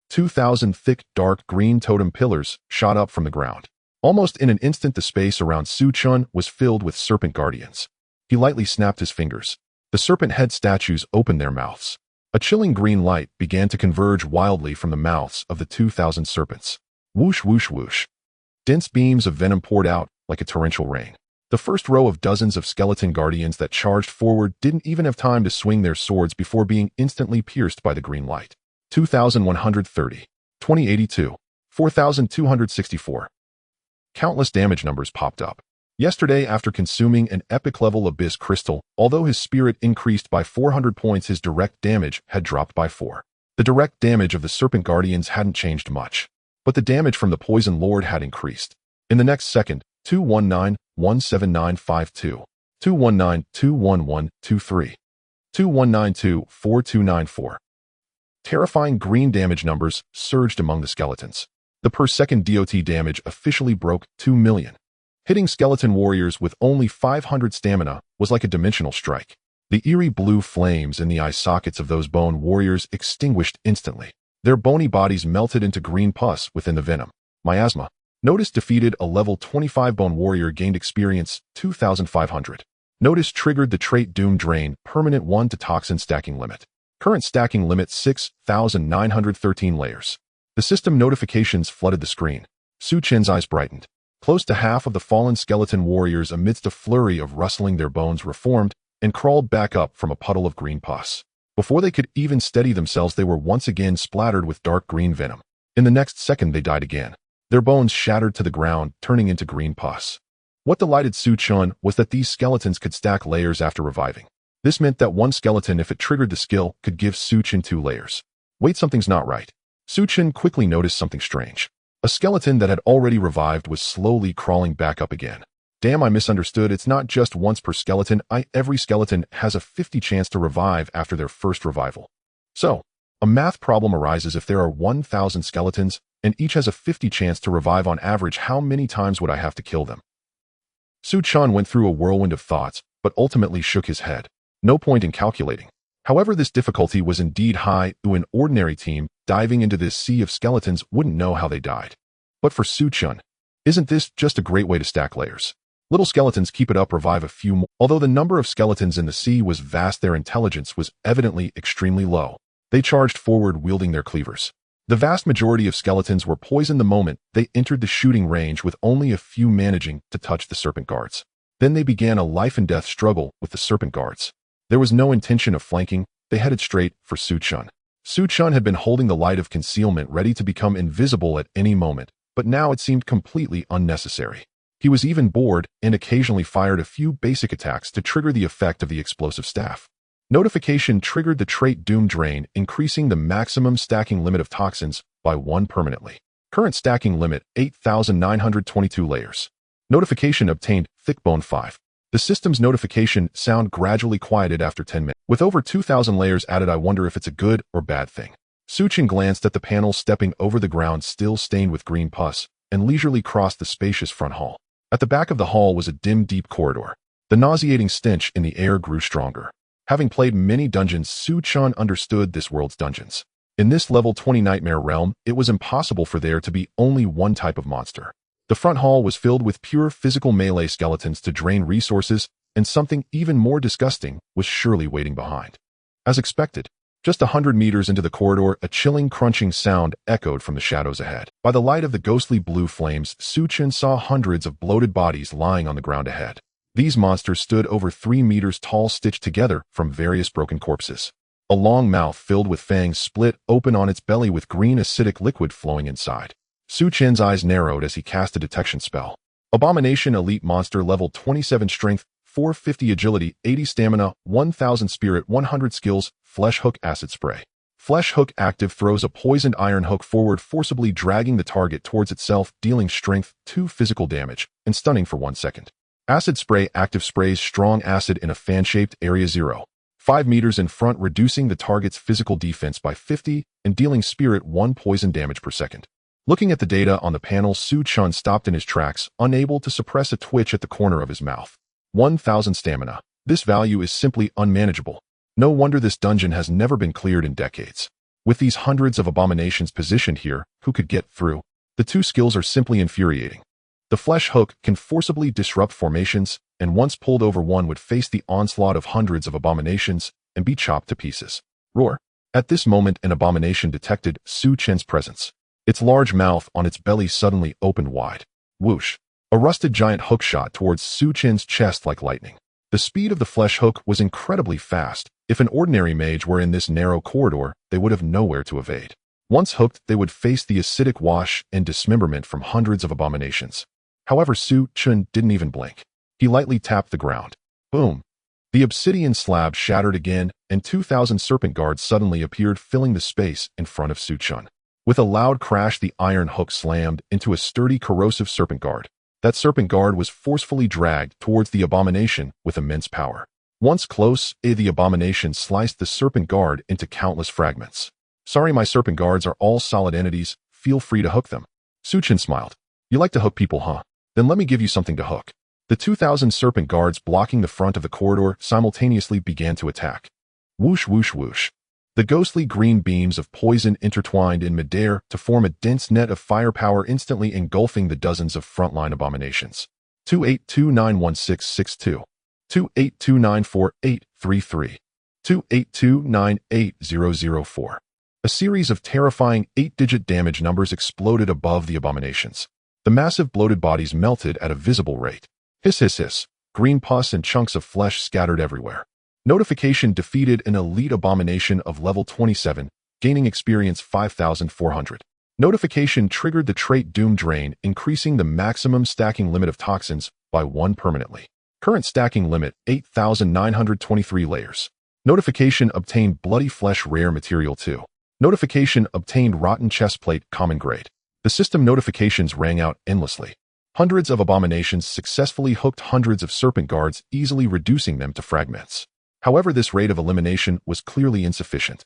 2,000 thick, dark green totem pillars shot up from the ground. Almost in an instant, the space around Chen was filled with serpent guardians. He lightly snapped his fingers. The serpent head statues opened their mouths. A chilling green light began to converge wildly from the mouths of the 2,000 serpents. Whoosh, whoosh, whoosh. Dense beams of venom poured out like a torrential rain. The first row of dozens of skeleton guardians that charged forward didn't even have time to swing their swords before being instantly pierced by the green light. 2,130. 2082. 4,264. Countless damage numbers popped up. Yesterday, after consuming an epic-level Abyss Crystal, although his spirit increased by 400 points, his direct damage had dropped by 4. The direct damage of the Serpent Guardians hadn't changed much, but the damage from the Poison Lord had increased. In the next second, 219-17952, 219-21123, 2192-4294. Terrifying green damage numbers surged among the skeletons. The per-second DOT damage officially broke 2 million. Hitting skeleton warriors with only 500 stamina was like a dimensional strike. The eerie blue flames in the eye sockets of those bone warriors extinguished instantly. Their bony bodies melted into green pus within the venom. Miasma. Notice defeated a level 25 bone warrior, gained experience 2,500. Notice triggered the trait Doom Drain, permanent 1 to toxin stacking limit. Current stacking limit 6,913 layers. The system notifications flooded the screen. Chen's eyes brightened. Close to half of the fallen skeleton warriors, amidst a flurry of rustling, their bones reformed and crawled back up from a puddle of green pus. Before they could even steady themselves, they were once again splattered with dark green venom. In the next second, they died again. Their bones shattered to the ground, turning into green pus. What delighted Chen was that these skeletons could stack layers after reviving. This meant that one skeleton, if it triggered the skill, could give Chen 2 layers. Wait, something's not right. Chen quickly noticed something strange. A skeleton that had already revived was slowly crawling back up again. Damn, I misunderstood. It's not just once per skeleton. Every skeleton has a 50 chance to revive after their first revival. So, a math problem arises. If there are 1,000 skeletons, and each has a 50 chance to revive on average, how many times would I have to kill them? Chen went through a whirlwind of thoughts, but ultimately shook his head. No point in calculating. However, this difficulty was indeed high. An ordinary team diving into this sea of skeletons wouldn't know how they died. But for Chen, isn't this just a great way to stack layers? Little skeletons, keep it up, revive a few more. Although the number of skeletons in the sea was vast, their intelligence was evidently extremely low. They charged forward, wielding their cleavers. The vast majority of skeletons were poisoned the moment they entered the shooting range, with only a few managing to touch the serpent guards. Then they began a life-and-death struggle with the serpent guards. There was no intention of flanking. They headed straight for Chen. Chen had been holding the light of concealment, ready to become invisible at any moment, but now it seemed completely unnecessary. He was even bored and occasionally fired a few basic attacks to trigger the effect of the explosive staff. Notification triggered the trait Doom Drain, increasing the maximum stacking limit of toxins by 1 permanently. Current stacking limit, 8,922 layers. Notification obtained, Thick Bone 5. The system's notification sound gradually quieted after 10 minutes. With over 2,000 layers added, I wonder if it's a good or bad thing. Chen glanced at the panel stepping over the ground still stained with green pus, and leisurely crossed the spacious front hall. At the back of the hall was a dim, deep corridor. The nauseating stench in the air grew stronger. Having played many dungeons, Chen understood this world's dungeons. In this level 20 nightmare realm, it was impossible for there to be only one type of monster. The front hall was filled with pure physical melee skeletons to drain resources, and something even more disgusting was surely waiting behind. As expected, just 100 meters into the corridor, a chilling, crunching sound echoed from the shadows ahead. By the light of the ghostly blue flames, Chen saw hundreds of bloated bodies lying on the ground ahead. These monsters stood over 3 meters tall, stitched together from various broken corpses. A long mouth filled with fangs split open on its belly, with green acidic liquid flowing inside. Chen's eyes narrowed as he cast a detection spell. Abomination elite monster, level 27 strength, 450 agility, 80 stamina, 1000 spirit, 100 skills, flesh hook acid spray. Flesh hook active, throws a poisoned iron hook forward, forcibly dragging the target towards itself, dealing strength 2 physical damage and stunning for 1 second. Acid spray active, sprays strong acid in a fan-shaped area 0.5 meters in front, reducing the target's physical defense by 50 and dealing spirit 1 poison damage per second. Looking at the data on the panel, Chen stopped in his tracks, unable to suppress a twitch at the corner of his mouth. 1000 stamina. This value is simply unmanageable. No wonder this dungeon has never been cleared in decades. With these hundreds of abominations positioned here, who could get through? The 2 skills are simply infuriating. The flesh hook can forcibly disrupt formations, and once pulled over, one would face the onslaught of hundreds of abominations and be chopped to pieces. Roar. At this moment, an abomination detected Chen's presence. Its large mouth on its belly suddenly opened wide. Whoosh. A rusted giant hook shot towards Chen's chest like lightning. The speed of the flesh hook was incredibly fast. If an ordinary mage were in this narrow corridor, they would have nowhere to evade. Once hooked, they would face the acidic wash and dismemberment from hundreds of abominations. However, Chen didn't even blink. He lightly tapped the ground. Boom. The obsidian slab shattered again, and 2,000 serpent guards suddenly appeared, filling the space in front of Chen. With a loud crash, the iron hook slammed into a sturdy, corrosive serpent guard. That serpent guard was forcefully dragged towards the abomination with immense power. Once close, the abomination sliced the serpent guard into countless fragments. Sorry, my serpent guards are all solid entities. Feel free to hook them. Chen smiled. You like to hook people, huh? Then let me give you something to hook. The 2,000 serpent guards blocking the front of the corridor simultaneously began to attack. Whoosh, whoosh, whoosh. The ghostly green beams of poison intertwined in midair to form a dense net of firepower, instantly engulfing the dozens of frontline abominations. 282916662. 282948833. 282988004. A series of terrifying 8-digit damage numbers exploded above the abominations. The massive bloated bodies melted at a visible rate. Hiss, hiss, hiss. Green pus and chunks of flesh scattered everywhere. Notification defeated an elite abomination of level 27, gaining experience 5,400. Notification triggered the trait Doom Drain, increasing the maximum stacking limit of toxins by 1 permanently. Current stacking limit, 8,923 layers. Notification obtained Bloody Flesh Rare Material 2. Notification obtained Rotten Chestplate Common Grade. The system notifications rang out endlessly. Hundreds of abominations successfully hooked hundreds of serpent guards, easily reducing them to fragments. However, this rate of elimination was clearly insufficient.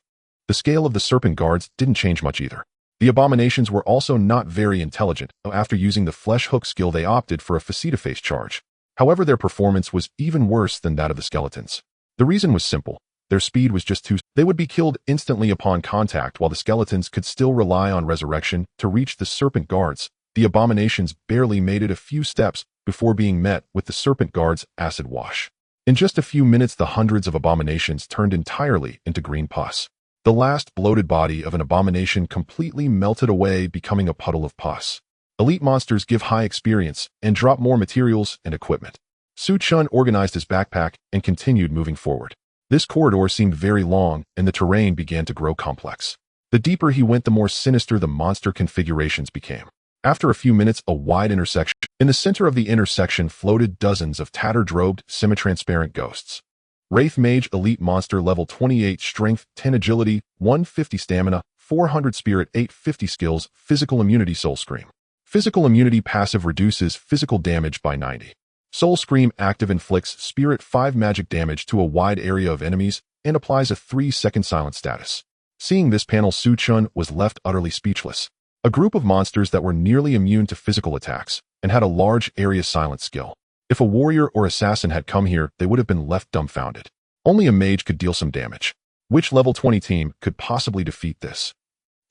The scale of the serpent guards didn't change much either. The abominations were also not very intelligent. After using the flesh hook skill, they opted for a face-to-face charge. However, their performance was even worse than that of the skeletons. The reason was simple. Their speed was just too slow. They would be killed instantly upon contact, while the skeletons could still rely on resurrection to reach the serpent guards. The abominations barely made it a few steps before being met with the serpent guards' acid wash. In just a few minutes, the hundreds of abominations turned entirely into green pus. The last bloated body of an abomination completely melted away, becoming a puddle of pus. Elite monsters give high experience and drop more materials and equipment. Chen organized his backpack and continued moving forward. This corridor seemed very long, and the terrain began to grow complex. The deeper he went, the more sinister the monster configurations became. After a few minutes, a wide intersection. In the center of the intersection floated dozens of tattered-robed, semi-transparent ghosts. Wraith Mage Elite Monster Level 28 Strength, 10 Agility, 150 Stamina, 400 Spirit, 850 Skills, Physical Immunity Soul Scream. Physical Immunity passive reduces physical damage by 90. Soul Scream active inflicts Spirit 5 magic damage to a wide area of enemies and applies a 3-second silent status. Seeing this panel, Chen was left utterly speechless. A group of monsters that were nearly immune to physical attacks and had a large area silent skill. If a warrior or assassin had come here, they would have been left dumbfounded. Only a mage could deal some damage. Which level 20 team could possibly defeat this?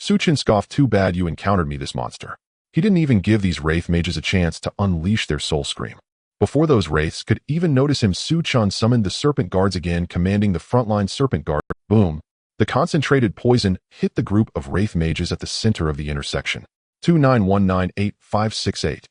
Chen scoffed. Too bad you encountered me, this monster. He didn't even give these Wraith Mages a chance to unleash their Soul Scream. Before those Wraiths could even notice him, Chen summoned the Serpent Guards again, commanding the frontline Serpent Guard. Boom! The concentrated poison hit the group of Wraith Mages at the center of the intersection. 29198568.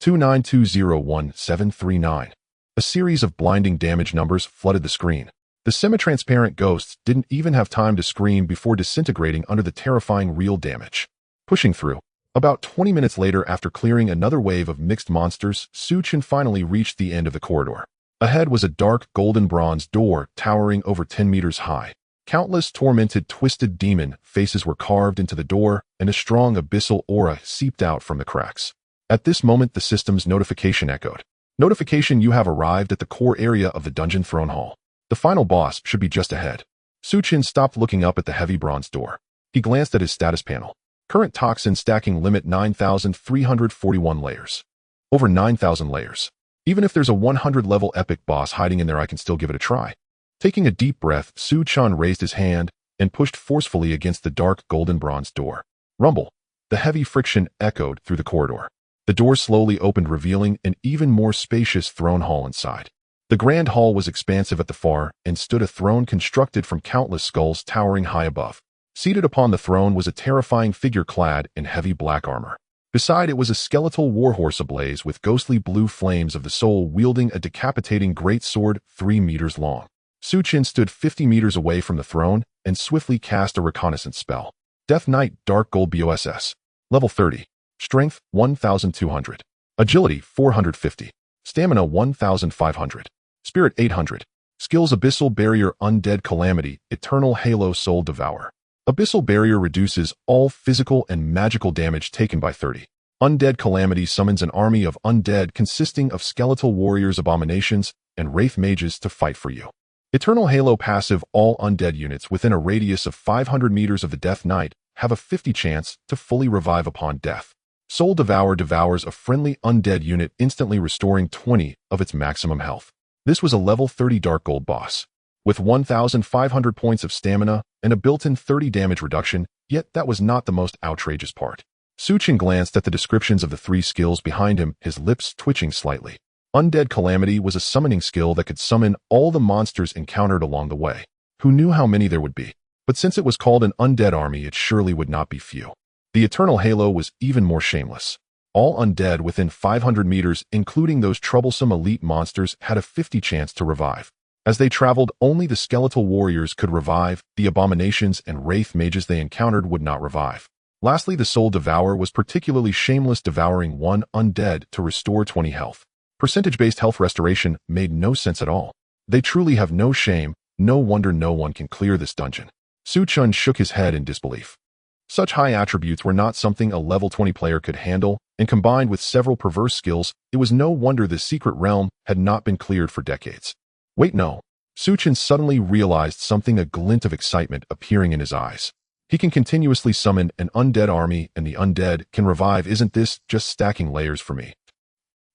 29201739. A series of blinding damage numbers flooded the screen. The semi-transparent ghosts didn't even have time to scream before disintegrating under the terrifying real damage. Pushing through. About 20 minutes later, after clearing another wave of mixed monsters, Chen finally reached the end of the corridor. Ahead was a dark golden bronze door towering over 10 meters high. Countless tormented, twisted demon faces were carved into the door, and a strong abyssal aura seeped out from the cracks. At this moment, the system's notification echoed. Notification: you have arrived at the core area of the dungeon throne hall. The final boss should be just ahead. Chen stopped looking up at the heavy bronze door. He glanced at his status panel. Current toxin stacking limit 9,341 layers. Over 9,000 layers. Even if there's a 100-level epic boss hiding in there, I can still give it a try. Taking a deep breath, Chen raised his hand and pushed forcefully against the dark golden bronze door. Rumble. The heavy friction echoed through the corridor. The door slowly opened, revealing an even more spacious throne hall inside. The grand hall was expansive at the far end, stood a throne constructed from countless skulls towering high above. Seated upon the throne was a terrifying figure clad in heavy black armor. Beside it was a skeletal warhorse ablaze with ghostly blue flames of the soul, wielding a decapitating great sword 3 meters long. Chen stood 50 meters away from the throne and swiftly cast a reconnaissance spell. Death Knight Dark Gold BOSS. Level 30. Strength 1,200. Agility 450. Stamina 1,500. Spirit 800. Skills: Abyssal Barrier, Undead Calamity, Eternal Halo, Soul Devour. Abyssal Barrier reduces all physical and magical damage taken by 30. Undead Calamity summons an army of undead consisting of skeletal warriors, abominations, and wraith mages to fight for you. Eternal Halo passive: all undead units within a radius of 500 meters of the Death Knight have a 50 chance to fully revive upon death. Soul Devour devours a friendly undead unit, instantly restoring 20 of its maximum health. This was a level 30 Dark Gold boss, with 1,500 points of stamina and a built-in 30 damage reduction, yet that was not the most outrageous part. Chen glanced at the descriptions of the 3 skills behind him, his lips twitching slightly. Undead Calamity was a summoning skill that could summon all the monsters encountered along the way. Who knew how many there would be? But since it was called an undead army, it surely would not be few. The Eternal Halo was even more shameless. All undead within 500 meters, including those troublesome elite monsters, had a 50 chance to revive. As they traveled, only the skeletal warriors could revive, the abominations and wraith mages they encountered would not revive. Lastly, the soul devourer was particularly shameless, devouring one undead to restore 20 health. Percentage-based health restoration made no sense at all. They truly have no shame, no wonder no one can clear this dungeon. Chen shook his head in disbelief. Such high attributes were not something a level 20 player could handle, and combined with several perverse skills, it was no wonder the secret realm had not been cleared for decades. Wait, no. Chen suddenly realized something, a glint of excitement appearing in his eyes. He can continuously summon an undead army, and the undead can revive. Isn't this just stacking layers for me?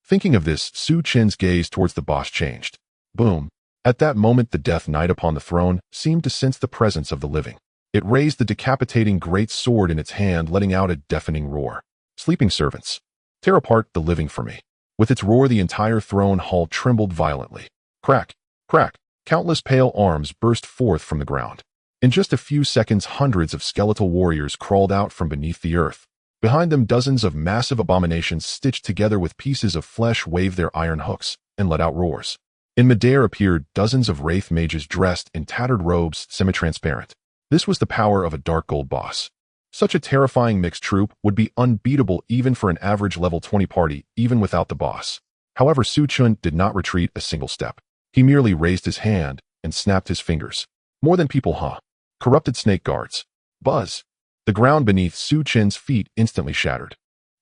Thinking of this, Chen's gaze towards the boss changed. Boom. At that moment, the Death Knight upon the throne seemed to sense the presence of the living. It raised the decapitating great sword in its hand, letting out a deafening roar. Sleeping servants, tear apart the living for me. With its roar, the entire throne hall trembled violently. Crack, crack, countless pale arms burst forth from the ground. In just a few seconds, hundreds of skeletal warriors crawled out from beneath the earth. Behind them, dozens of massive abominations stitched together with pieces of flesh waved their iron hooks and let out roars. In midair appeared dozens of wraith mages dressed in tattered robes, semi-transparent. This was the power of a dark gold boss. Such a terrifying mixed troop would be unbeatable even for an average level 20 party, even without the boss. However, Chen did not retreat a single step. He merely raised his hand and snapped his fingers. More than people, huh? Corrupted snake guards. Buzz. The ground beneath Chen's feet instantly shattered.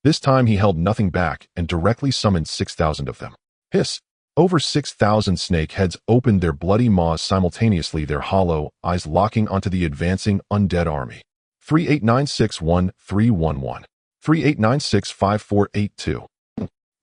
This time he held nothing back and directly summoned 6,000 of them. Hiss. Over 6,000 snake heads opened their bloody maws simultaneously, their hollow eyes locking onto the advancing undead army. 38961311. 38965482.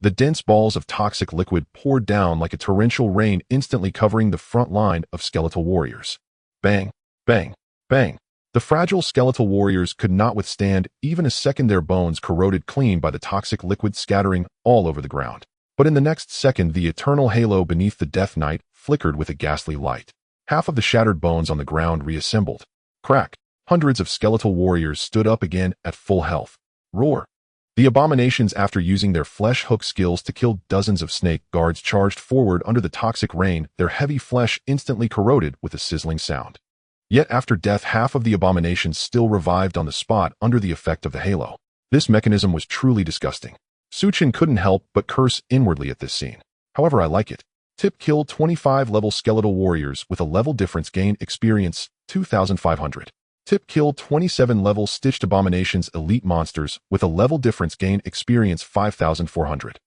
The dense balls of toxic liquid poured down like a torrential rain, instantly covering the front line of skeletal warriors. Bang, bang, bang. The fragile skeletal warriors could not withstand even a second, their bones corroded clean by the toxic liquid scattering all over the ground. But in the next second, the eternal halo beneath the Death Knight flickered with a ghastly light. Half of the shattered bones on the ground reassembled. Crack. Hundreds of skeletal warriors stood up again at full health. Roar. The abominations, after using their flesh hook skills to kill dozens of snake guards, charged forward under the toxic rain, their heavy flesh instantly corroded with a sizzling sound. Yet after death, half of the abominations still revived on the spot under the effect of the halo. This mechanism was truly disgusting. Chen couldn't help but curse inwardly at this scene. However, I like it. Tip: kill 25 level skeletal warriors with a level difference, gain experience 2,500. Tip: kill 27 level stitched abominations elite monsters with a level difference, gain experience 5,400.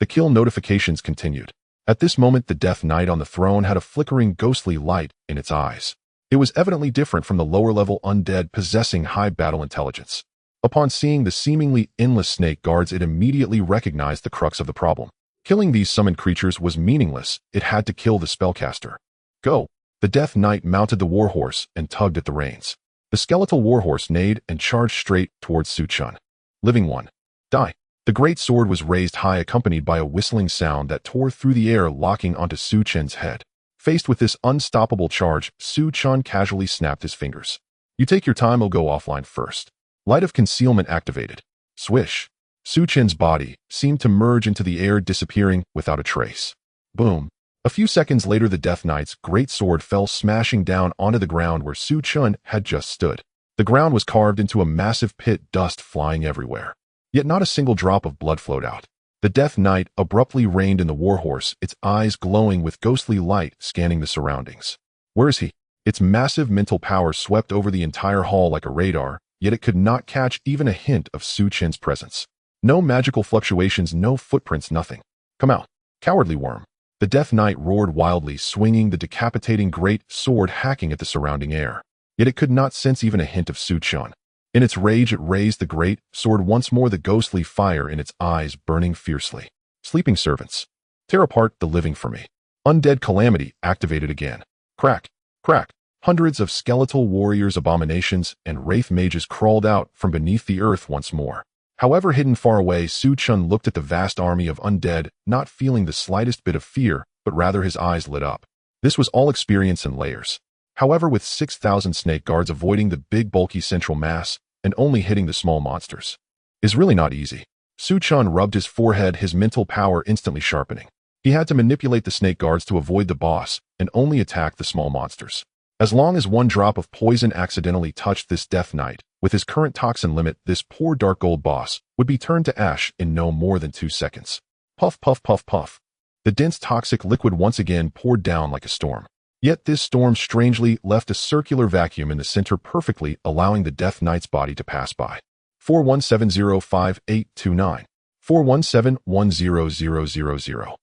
The kill notifications continued. At this moment, the Death Knight on the throne had a flickering ghostly light in its eyes. It was evidently different from the lower level undead, possessing high battle intelligence. Upon seeing the seemingly endless snake guards, it immediately recognized the crux of the problem. Killing these summoned creatures was meaningless. It had to kill the spellcaster. Go! The Death Knight mounted the warhorse and tugged at the reins. The skeletal warhorse neighed and charged straight towards Chen. Living one. Die. The great sword was raised high, accompanied by a whistling sound that tore through the air, locking onto Chen's head. Faced with this unstoppable charge, Chen casually snapped his fingers. You take your time, I'll go offline first. Light of concealment activated. Swish. Chen's body seemed to merge into the air, disappearing without a trace. Boom. A few seconds later, the Death Knight's great sword fell smashing down onto the ground where Chen had just stood. The ground was carved into a massive pit, dust flying everywhere. Yet not a single drop of blood flowed out. The Death Knight abruptly reined in the warhorse, its eyes glowing with ghostly light, scanning the surroundings. Where is he? Its massive mental power swept over the entire hall like a radar, yet it could not catch even a hint of Chen's presence. No magical fluctuations, no footprints, nothing. Come out, cowardly worm. The Death Knight roared wildly, swinging the decapitating great sword, hacking at the surrounding air. Yet it could not sense even a hint of Chen. In its rage, it raised the great sword once more, the ghostly fire in its eyes burning fiercely. Sleeping servants, tear apart the living for me. Undead calamity activated again. Crack, crack. Hundreds of skeletal warriors, abominations, and wraith mages crawled out from beneath the earth once more. However, hidden far away, Chen looked at the vast army of undead, not feeling the slightest bit of fear, but rather his eyes lit up. This was all experience in layers. However, with 6,000 snake guards avoiding the big bulky central mass and only hitting the small monsters is really not easy. Chen rubbed his forehead, his mental power instantly sharpening. He had to manipulate the snake guards to avoid the boss, and only attacked the small monsters. As long as one drop of poison accidentally touched this Death Knight, with his current toxin limit, this poor Dark Gold boss would be turned to ash in no more than 2 seconds. Puff, puff, puff, puff. The dense toxic liquid once again poured down like a storm. Yet this storm strangely left a circular vacuum in the center, perfectly allowing the Death Knight's body to pass by. 41705829. 41710000.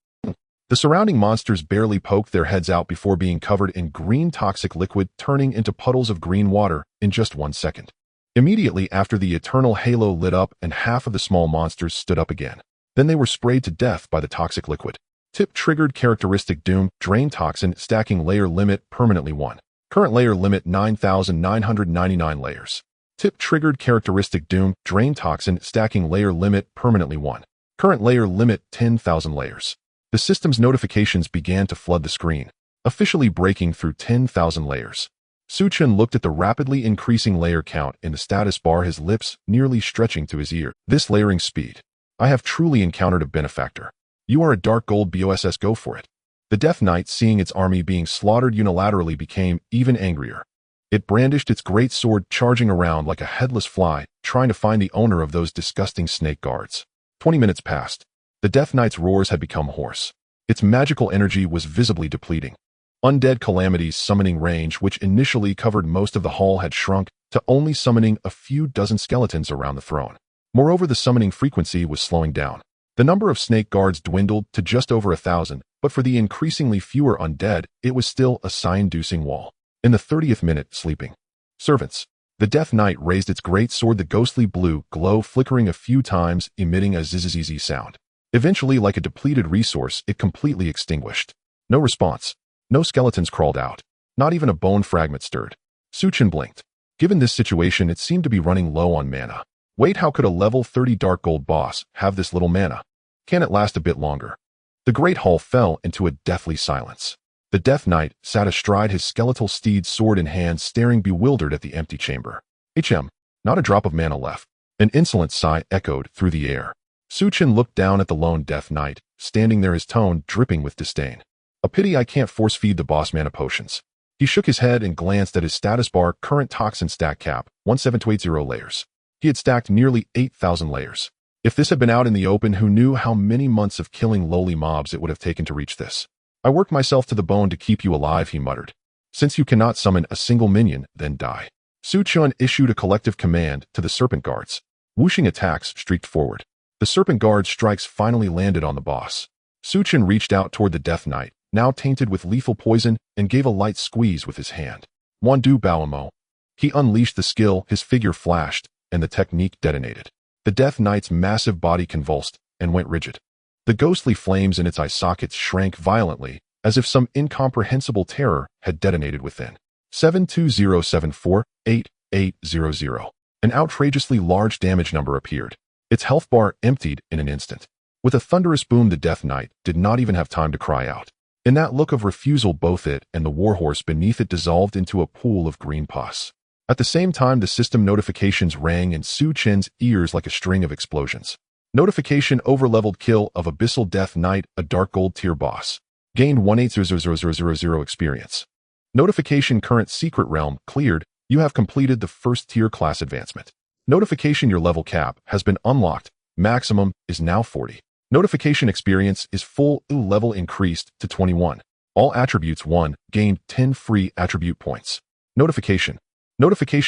The surrounding monsters barely poked their heads out before being covered in green toxic liquid, turning into puddles of green water in just 1 second. Immediately after, the eternal halo lit up and half of the small monsters stood up again. Then they were sprayed to death by the toxic liquid. Tip triggered characteristic Doom, Drain Toxin, stacking layer limit permanently 1. Current layer limit 9,999 layers. Tip triggered characteristic Doom, Drain Toxin, stacking layer limit permanently 1. Current layer limit 10,000 layers. The system's notifications began to flood the screen, officially breaking through 10,000 layers. Chen looked at the rapidly increasing layer count in the status bar, his lips nearly stretching to his ear. This layering speed. I have truly encountered a benefactor. You are a Dark Gold BOSS, go for it. The Death Knight, seeing its army being slaughtered unilaterally, became even angrier. It brandished its great sword, charging around like a headless fly, trying to find the owner of those disgusting snake guards. 20 minutes passed. The Death Knight's roars had become hoarse. Its magical energy was visibly depleting. Undead Calamity's summoning range, which initially covered most of the hall, had shrunk to only summoning a few dozen skeletons around the throne. Moreover, the summoning frequency was slowing down. The number of snake guards dwindled to just over 1,000, but for the increasingly fewer undead, it was still a sigh-inducing wall. In the 30th minute, sleeping. Servants. The Death Knight raised its great sword, the ghostly blue glow flickering a few times, emitting a zzz sound. Eventually, like a depleted resource, it completely extinguished. No response. No skeletons crawled out. Not even a bone fragment stirred. Chen blinked. Given this situation, it seemed to be running low on mana. Wait, how could a level 30 Dark Gold boss have this little mana? Can it last a bit longer? The great hall fell into a deathly silence. The Death Knight sat astride his skeletal steed, sword in hand, staring bewildered at the empty chamber. Not a drop of mana left. An insolent sigh echoed through the air. Chen looked down at the lone Death Knight, standing there, his tone dripping with disdain. A pity I can't force-feed the boss mana potions. He shook his head and glanced at his status bar, current toxin stack cap, 17280 layers. He had stacked nearly 8,000 layers. If this had been out in the open, who knew how many months of killing lowly mobs it would have taken to reach this? I worked myself to the bone to keep you alive, he muttered. Since you cannot summon a single minion, then die. Chen issued a collective command to the Serpent Guards. Whooshing attacks streaked forward. The Serpent Guard's strikes finally landed on the boss. Chen reached out toward the Death Knight, now tainted with lethal poison, and gave a light squeeze with his hand. Wandu Baomo. He unleashed the skill, his figure flashed, and the technique detonated. The Death Knight's massive body convulsed and went rigid. The ghostly flames in its eye sockets shrank violently, as if some incomprehensible terror had detonated within. 720748800. An outrageously large damage number appeared. Its health bar emptied in an instant. With a thunderous boom, the Death Knight did not even have time to cry out. In that look of refusal, both it and the warhorse beneath it dissolved into a pool of green pus. At the same time, the system notifications rang in Chen's ears like a string of explosions. Notification: overleveled kill of Abyssal Death Knight, a Dark Gold tier boss. Gained 180000 experience. Notification: current secret realm cleared. You have completed the first tier class advancement. Notification: your level cap has been unlocked. Maximum is now 40. Notification: experience is full. Level increased to 21. All attributes 1. Gained 10 free attribute points. Notification: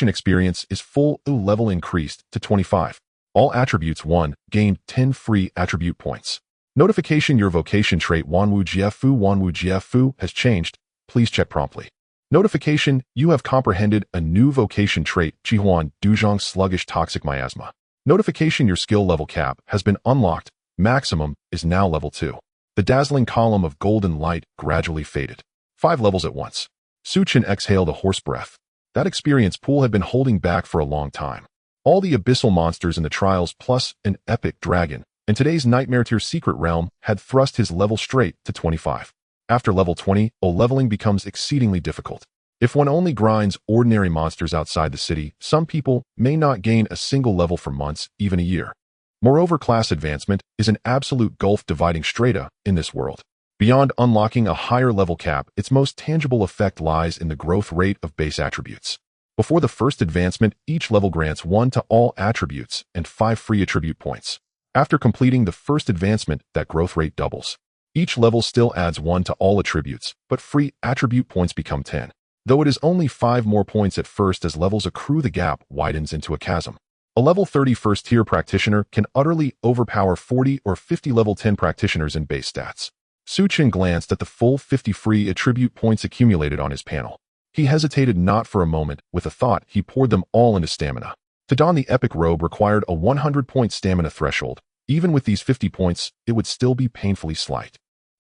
experience is full. Level increased to 25. All attributes 1. Gained 10 free attribute points. Notification: your vocation trait Wanwu Jiafu has changed. Please check promptly. Notification: you have comprehended a new vocation trait, Jihuan Duzhong Sluggish Toxic Miasma. Notification: your skill level cap has been unlocked. Maximum is now level 2. The dazzling column of golden light gradually faded. 5 levels at once. Chen exhaled a hoarse breath. That experience pool had been holding back for a long time. All the abyssal monsters in the trials plus an epic dragon, and today's nightmare tier secret realm had thrust his level straight to 25. After level 20, leveling becomes exceedingly difficult. If one only grinds ordinary monsters outside the city, some people may not gain a single level for months, even a year. Moreover, class advancement is an absolute gulf dividing strata in this world. Beyond unlocking a higher level cap, its most tangible effect lies in the growth rate of base attributes. Before the first advancement, each level grants 1 to all attributes and 5 free attribute points. After completing the first advancement, that growth rate doubles. Each level still adds 1 to all attributes, but free attribute points become 10. Though it is only 5 more points at first, as levels accrue, the gap widens into a chasm. A level 30 first-tier practitioner can utterly overpower 40 or 50 level 10 practitioners in base stats. Chen glanced at the full 50 free attribute points accumulated on his panel. He hesitated not for a moment. With a thought, he poured them all into stamina. To don the epic robe required a 100-point stamina threshold. Even with these 50 points, it would still be painfully slight.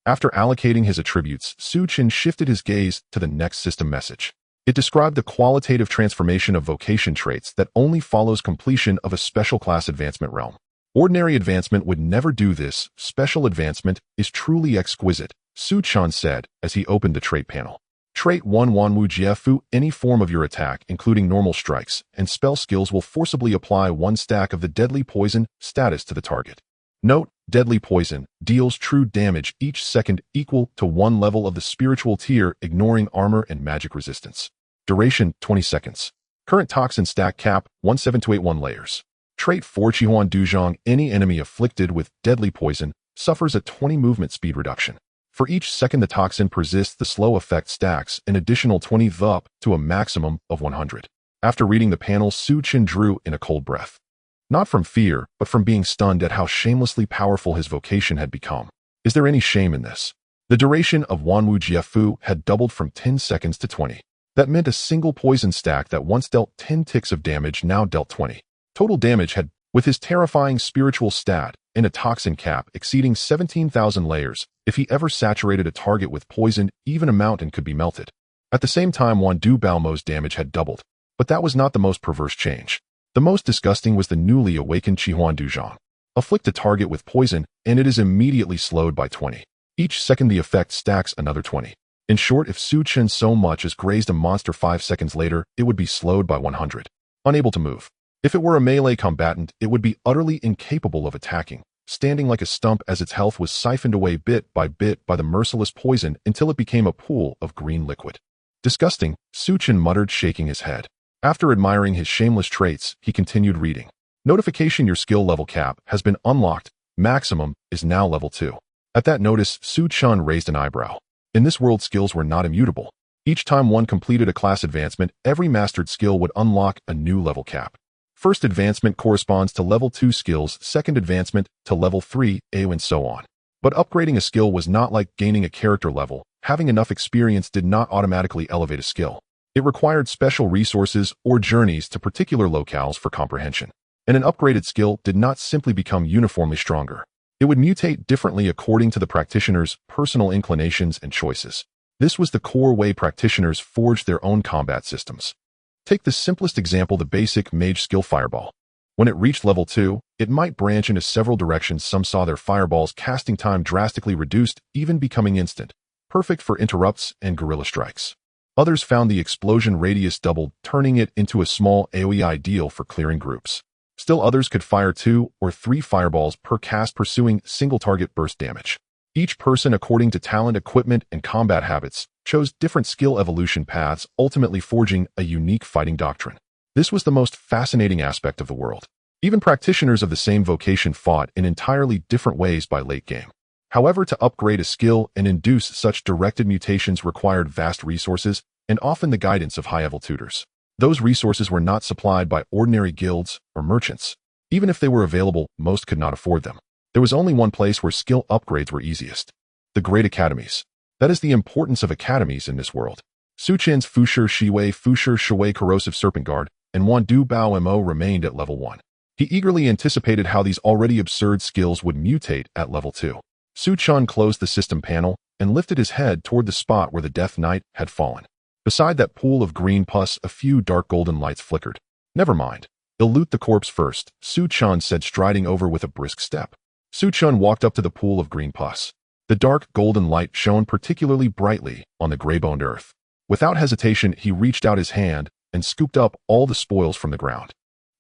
After allocating his attributes, Chen shifted his gaze to the next system message. It described the qualitative transformation of vocation traits that only follows completion of a special class advancement realm. Ordinary advancement would never do this. Special advancement is truly exquisite, Chen said as he opened the trait panel. Trait 1 Wanwu Jiefu, any form of your attack, including normal strikes and spell skills, will forcibly apply 1 stack of the deadly poison status to the target. Note, deadly poison deals true damage each second equal to 1 level of the spiritual tier, ignoring armor and magic resistance. Duration, 20 seconds. Current toxin stack cap, 17281 layers. Trait 4 Qihuan Duzhong, any enemy afflicted with deadly poison suffers a 20 movement speed reduction. For each second the toxin persists, the slow effect stacks an additional 20 up to a maximum of 100. After reading the panel, Chen drew in a cold breath. Not from fear, but from being stunned at how shamelessly powerful his vocation had become. Is there any shame in this? The duration of Wanwu Jiefu had doubled from 10 seconds to 20. That meant a single poison stack that once dealt 10 ticks of damage now dealt 20. Total damage had, with his terrifying spiritual stat and a toxin cap exceeding 17,000 layers, if he ever saturated a target with poison, even a mountain could be melted. At the same time, Wandu Baomo's damage had doubled. But that was not the most perverse change. The most disgusting was the newly awakened Qihuan Duzhong. Afflict a target with poison, and it is immediately slowed by 20. Each second the effect stacks another 20. In short, if Chen so much as grazed a monster 5 seconds later, it would be slowed by 100. Unable to move. If it were a melee combatant, it would be utterly incapable of attacking, standing like a stump as its health was siphoned away bit by the merciless poison until it became a pool of green liquid. Disgusting, Chen muttered, shaking his head. After admiring his shameless traits, he continued reading. Notification: your skill level cap has been unlocked. Maximum is now level 2. At that notice, Chen raised an eyebrow. In this world, skills were not immutable. Each time one completed a class advancement, every mastered skill would unlock a new level cap. First advancement corresponds to level 2 skills, second advancement to level 3, and so on. But upgrading a skill was not like gaining a character level. Having enough experience did not automatically elevate a skill. It required special resources or journeys to particular locales for comprehension. And an upgraded skill did not simply become uniformly stronger. It would mutate differently according to the practitioner's personal inclinations and choices. This was the core way practitioners forged their own combat systems. Take the simplest example, the basic mage skill Fireball. When it reached level 2, it might branch into several directions. Some saw their fireballs casting time drastically reduced, even becoming instant, perfect for interrupts and guerrilla strikes. Others found the explosion radius doubled, turning it into a small AoE ideal for clearing groups. Still others could fire 2 or 3 fireballs per cast, pursuing single target burst damage. Each person, according to talent, equipment, and combat habits, chose different skill evolution paths, ultimately forging a unique fighting doctrine. This was the most fascinating aspect of the world. Even practitioners of the same vocation fought in entirely different ways by late game. However, to upgrade a skill and induce such directed mutations required vast resources and often the guidance of high-level tutors. Those resources were not supplied by ordinary guilds or merchants. Even if they were available, most could not afford them. There was only one place where skill upgrades were easiest: the great academies. That is the importance of academies in this world. Chen's Fusher Shui Corrosive Serpent Guard, and Wandu Bao Mo remained at level 1. He eagerly anticipated how these already absurd skills would mutate at level 2. Chen closed the system panel and lifted his head toward the spot where the Death Knight had fallen. Beside that pool of green pus, a few dark golden lights flickered. Never mind. I'll loot the corpse first, Chen said, striding over with a brisk step. Chen walked up to the pool of green pus. The dark golden light shone particularly brightly on the gray-boned earth. Without hesitation, he reached out his hand and scooped up all the spoils from the ground.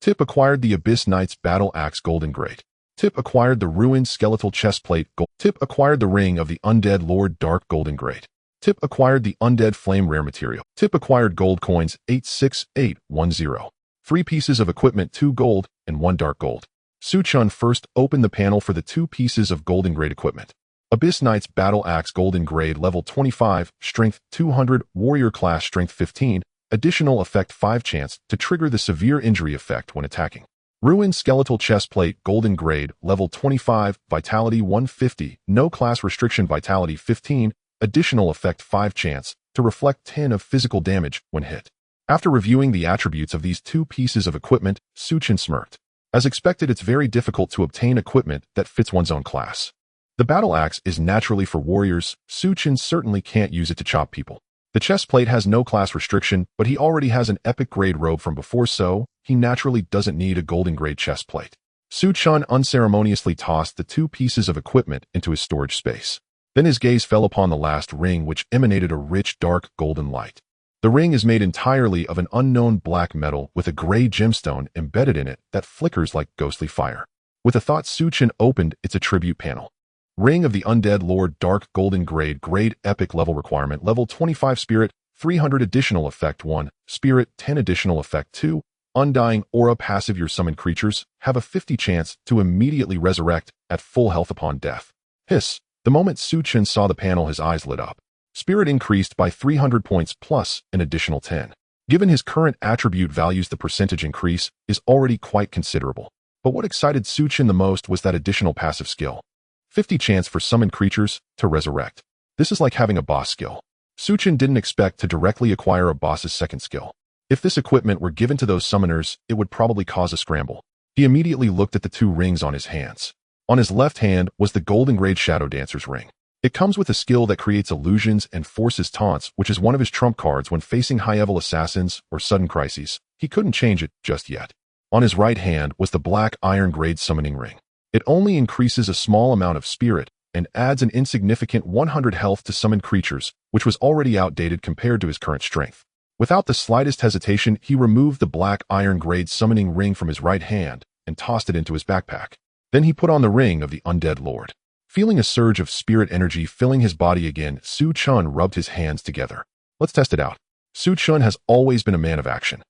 Tip acquired the Abyss Knight's battle axe Golden Great. Tip acquired the ruined skeletal chestplate. Tip acquired the ring of the undead lord dark golden grade. Tip acquired the undead flame rare material. Tip acquired gold coins 86810. 3 pieces of equipment, 2 gold and 1 dark gold. Chen first opened the panel for the 2 pieces of golden grade equipment. Abyss Knight's Battle Axe Golden Grade level 25, strength 200, warrior class strength 15, additional effect 5 chance to trigger the severe injury effect when attacking. Ruined Skeletal Chestplate Golden Grade level 25, vitality 150, no class restriction, vitality 15, additional effect 5 chance to reflect 10 of physical damage when hit. After reviewing the attributes of these 2 pieces of equipment, Chen smirked. As expected, it's very difficult to obtain equipment that fits one's own class. The battle axe is naturally for warriors. Chen certainly can't use it to chop people. The chest plate has no class restriction, but he already has an epic grade robe from before, so he naturally doesn't need a golden grade chest plate. Chen unceremoniously tossed the 2 pieces of equipment into his storage space. Then his gaze fell upon the last ring, which emanated a rich dark golden light. The ring is made entirely of an unknown black metal with a gray gemstone embedded in it that flickers like ghostly fire. With a thought, Chen opened its attribute panel. Ring of the Undead Lord Dark Golden Grade Epic Level Requirement Level 25 Spirit 300 Additional Effect 1 Spirit 10 Additional Effect 2 Undying Aura Passive. Your summoned creatures have a 50 chance to immediately resurrect at full health upon death. Hiss. The moment Chen saw the panel, his eyes lit up. Spirit increased by 300 points plus an additional 10. Given his current attribute values, the percentage increase is already quite considerable. But what excited Chen the most was that additional passive skill. 50 chance for summoned creatures to resurrect. This is like having a boss skill. Chen didn't expect to directly acquire a boss's second skill. If this equipment were given to those summoners, it would probably cause a scramble. He immediately looked at the 2 rings on his hands. On his left hand was the Golden Grade Shadow Dancer's ring. It comes with a skill that creates illusions and forces taunts, which is one of his trump cards when facing high-level assassins or sudden crises. He couldn't change it just yet. On his right hand was the Black Iron Grade Summoning Ring. It only increases a small amount of spirit and adds an insignificant 100 health to summoned creatures, which was already outdated compared to his current strength. Without the slightest hesitation, he removed the Black Iron Grade Summoning Ring from his right hand and tossed it into his backpack. Then he put on the Ring of the Undead Lord. Feeling a surge of spirit energy filling his body again, Chen rubbed his hands together. Let's test it out. Chen has always been a man of action.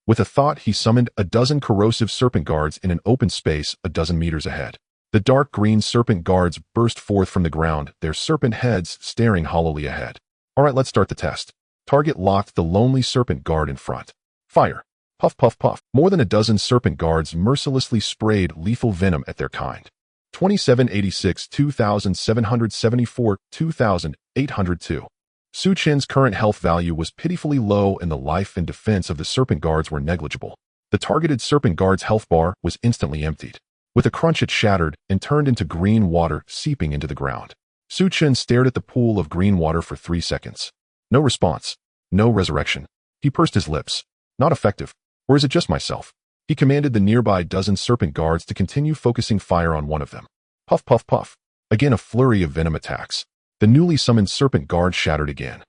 With a thought, he summoned a dozen corrosive serpent guards in an open space a dozen meters ahead. The dark green serpent guards burst forth from the ground, their serpent heads staring hollowly ahead. Alright, let's start the test. Target locked, the lonely serpent guard in front. Fire. Puff, puff, puff. More than a dozen serpent guards mercilessly sprayed lethal venom at their kind. 2786, 2774, 2802. Chen's current health value was pitifully low and the life and defense of the serpent guards were negligible. The targeted serpent guard's health bar was instantly emptied. With a crunch, it shattered and turned into green water seeping into the ground. Chen stared at the pool of green water for 3 seconds. No response. No resurrection. He pursed his lips. Not effective. Or is it just myself? He commanded the nearby dozen serpent guards to continue focusing fire on one of them. Puff, puff, puff. Again, a flurry of venom attacks. The newly summoned serpent guard shattered again.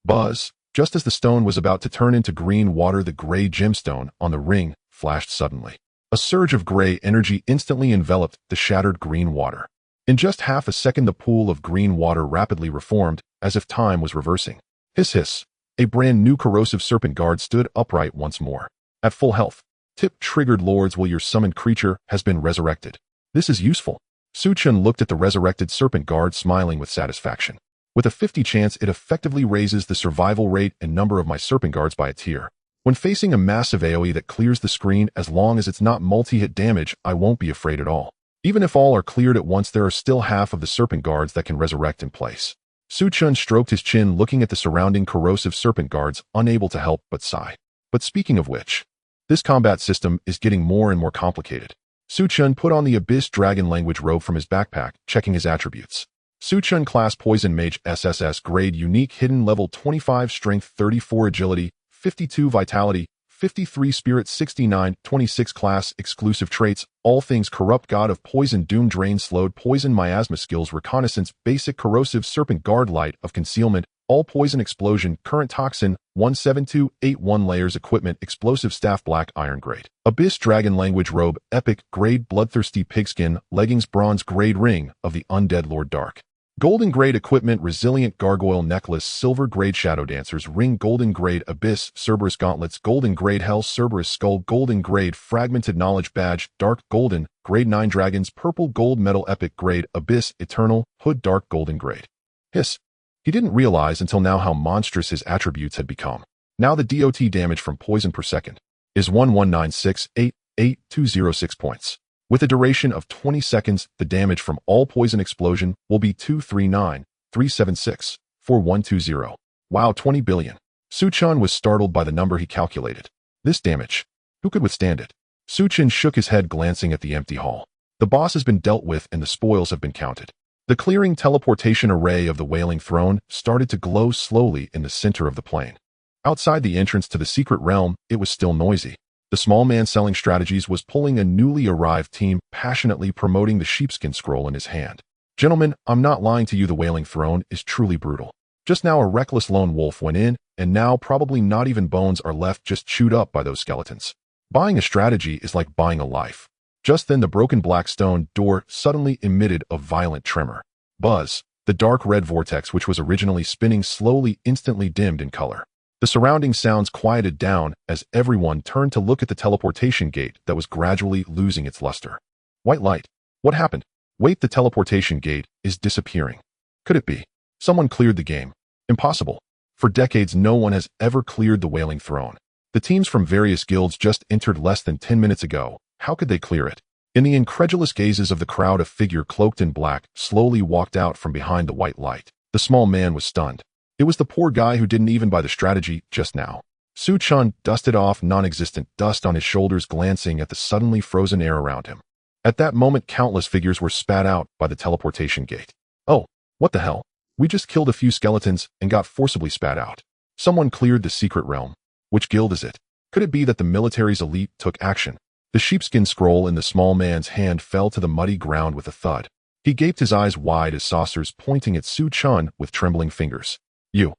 Buzz. Just as the stone was about to turn into green water, the gray gemstone on the ring flashed suddenly. A surge of gray energy instantly enveloped the shattered green water. In just half a second, the pool of green water rapidly reformed, as if time was reversing. Hiss, hiss. A brand new corrosive serpent guard stood upright once more. At full health. Tip triggered. Lords, will your summoned creature has been resurrected. This is useful. Chen looked at the resurrected serpent guard, smiling with satisfaction. With a 50 chance, it effectively raises the survival rate and number of my serpent guards by a tier. When facing a massive AoE that clears the screen, as long as it's not multi-hit damage, I won't be afraid at all. Even if all are cleared at once, there are still half of the serpent guards that can resurrect in place. Chen stroked his chin, looking at the surrounding corrosive serpent guards, unable to help but sigh. But speaking of which, this combat system is getting more and more complicated. Chen put on the Abyss Dragon language robe from his backpack, checking his attributes. Chen class Poison Mage SSS grade unique hidden level 25 strength 34 agility 52 vitality 53 spirit 69 26 class exclusive traits all things corrupt god of poison doom drain slowed poison miasma skills reconnaissance basic corrosive serpent guard light of concealment all poison explosion, current toxin, 17281 layers equipment, explosive staff, black iron grade. Abyss dragon language robe, epic grade, bloodthirsty pigskin, leggings, bronze grade ring of the undead lord dark. Golden grade equipment, resilient gargoyle necklace, silver grade shadow dancers ring, golden grade abyss, Cerberus gauntlets, golden grade hell, Cerberus skull, golden grade fragmented knowledge badge, dark golden, grade 9 dragons, purple gold metal, epic grade abyss, eternal, hood, dark golden grade. Hiss. He didn't realize until now how monstrous his attributes had become. Now the DOT damage from poison per second is 1196888206 points. With a duration of 20 seconds, the damage from all poison explosion will be 23937641120. Wow, 20 billion. Su-chan was startled by the number he calculated. This damage. Who could withstand it? Su-chan shook his head, glancing at the empty hall. The boss has been dealt with and the spoils have been counted. The clearing teleportation array of the Wailing Throne started to glow slowly in the center of the plane. Outside the entrance to the secret realm, it was still noisy. The small man selling strategies was pulling a newly arrived team, passionately promoting the sheepskin scroll in his hand. Gentlemen, I'm not lying to you, the Wailing Throne is truly brutal. Just now a reckless lone wolf went in, and now probably not even bones are left, just chewed up by those skeletons. Buying a strategy is like buying a life. Just then the broken black stone door suddenly emitted a violent tremor. Buzz. The dark red vortex which was originally spinning slowly instantly dimmed in color. The surrounding sounds quieted down as everyone turned to look at the teleportation gate that was gradually losing its luster. White light. What happened? Wait, the teleportation gate is disappearing. Could it be? Someone cleared the game. Impossible. For decades no one has ever cleared the Wailing Throne. The teams from various guilds just entered less than 10 minutes ago. How could they clear it? In the incredulous gazes of the crowd, a figure cloaked in black slowly walked out from behind the white light. The small man was stunned. It was the poor guy who didn't even buy the strategy just now. Su-chan dusted off non-existent dust on his shoulders, glancing at the suddenly frozen air around him. At that moment, countless figures were spat out by the teleportation gate. Oh, what the hell? We just killed a few skeletons and got forcibly spat out. Someone cleared the secret realm. Which guild is it? Could it be that the military's elite took action? The sheepskin scroll in the small man's hand fell to the muddy ground with a thud. He gaped, his eyes wide as saucers, pointing at Su-chan with trembling fingers. You.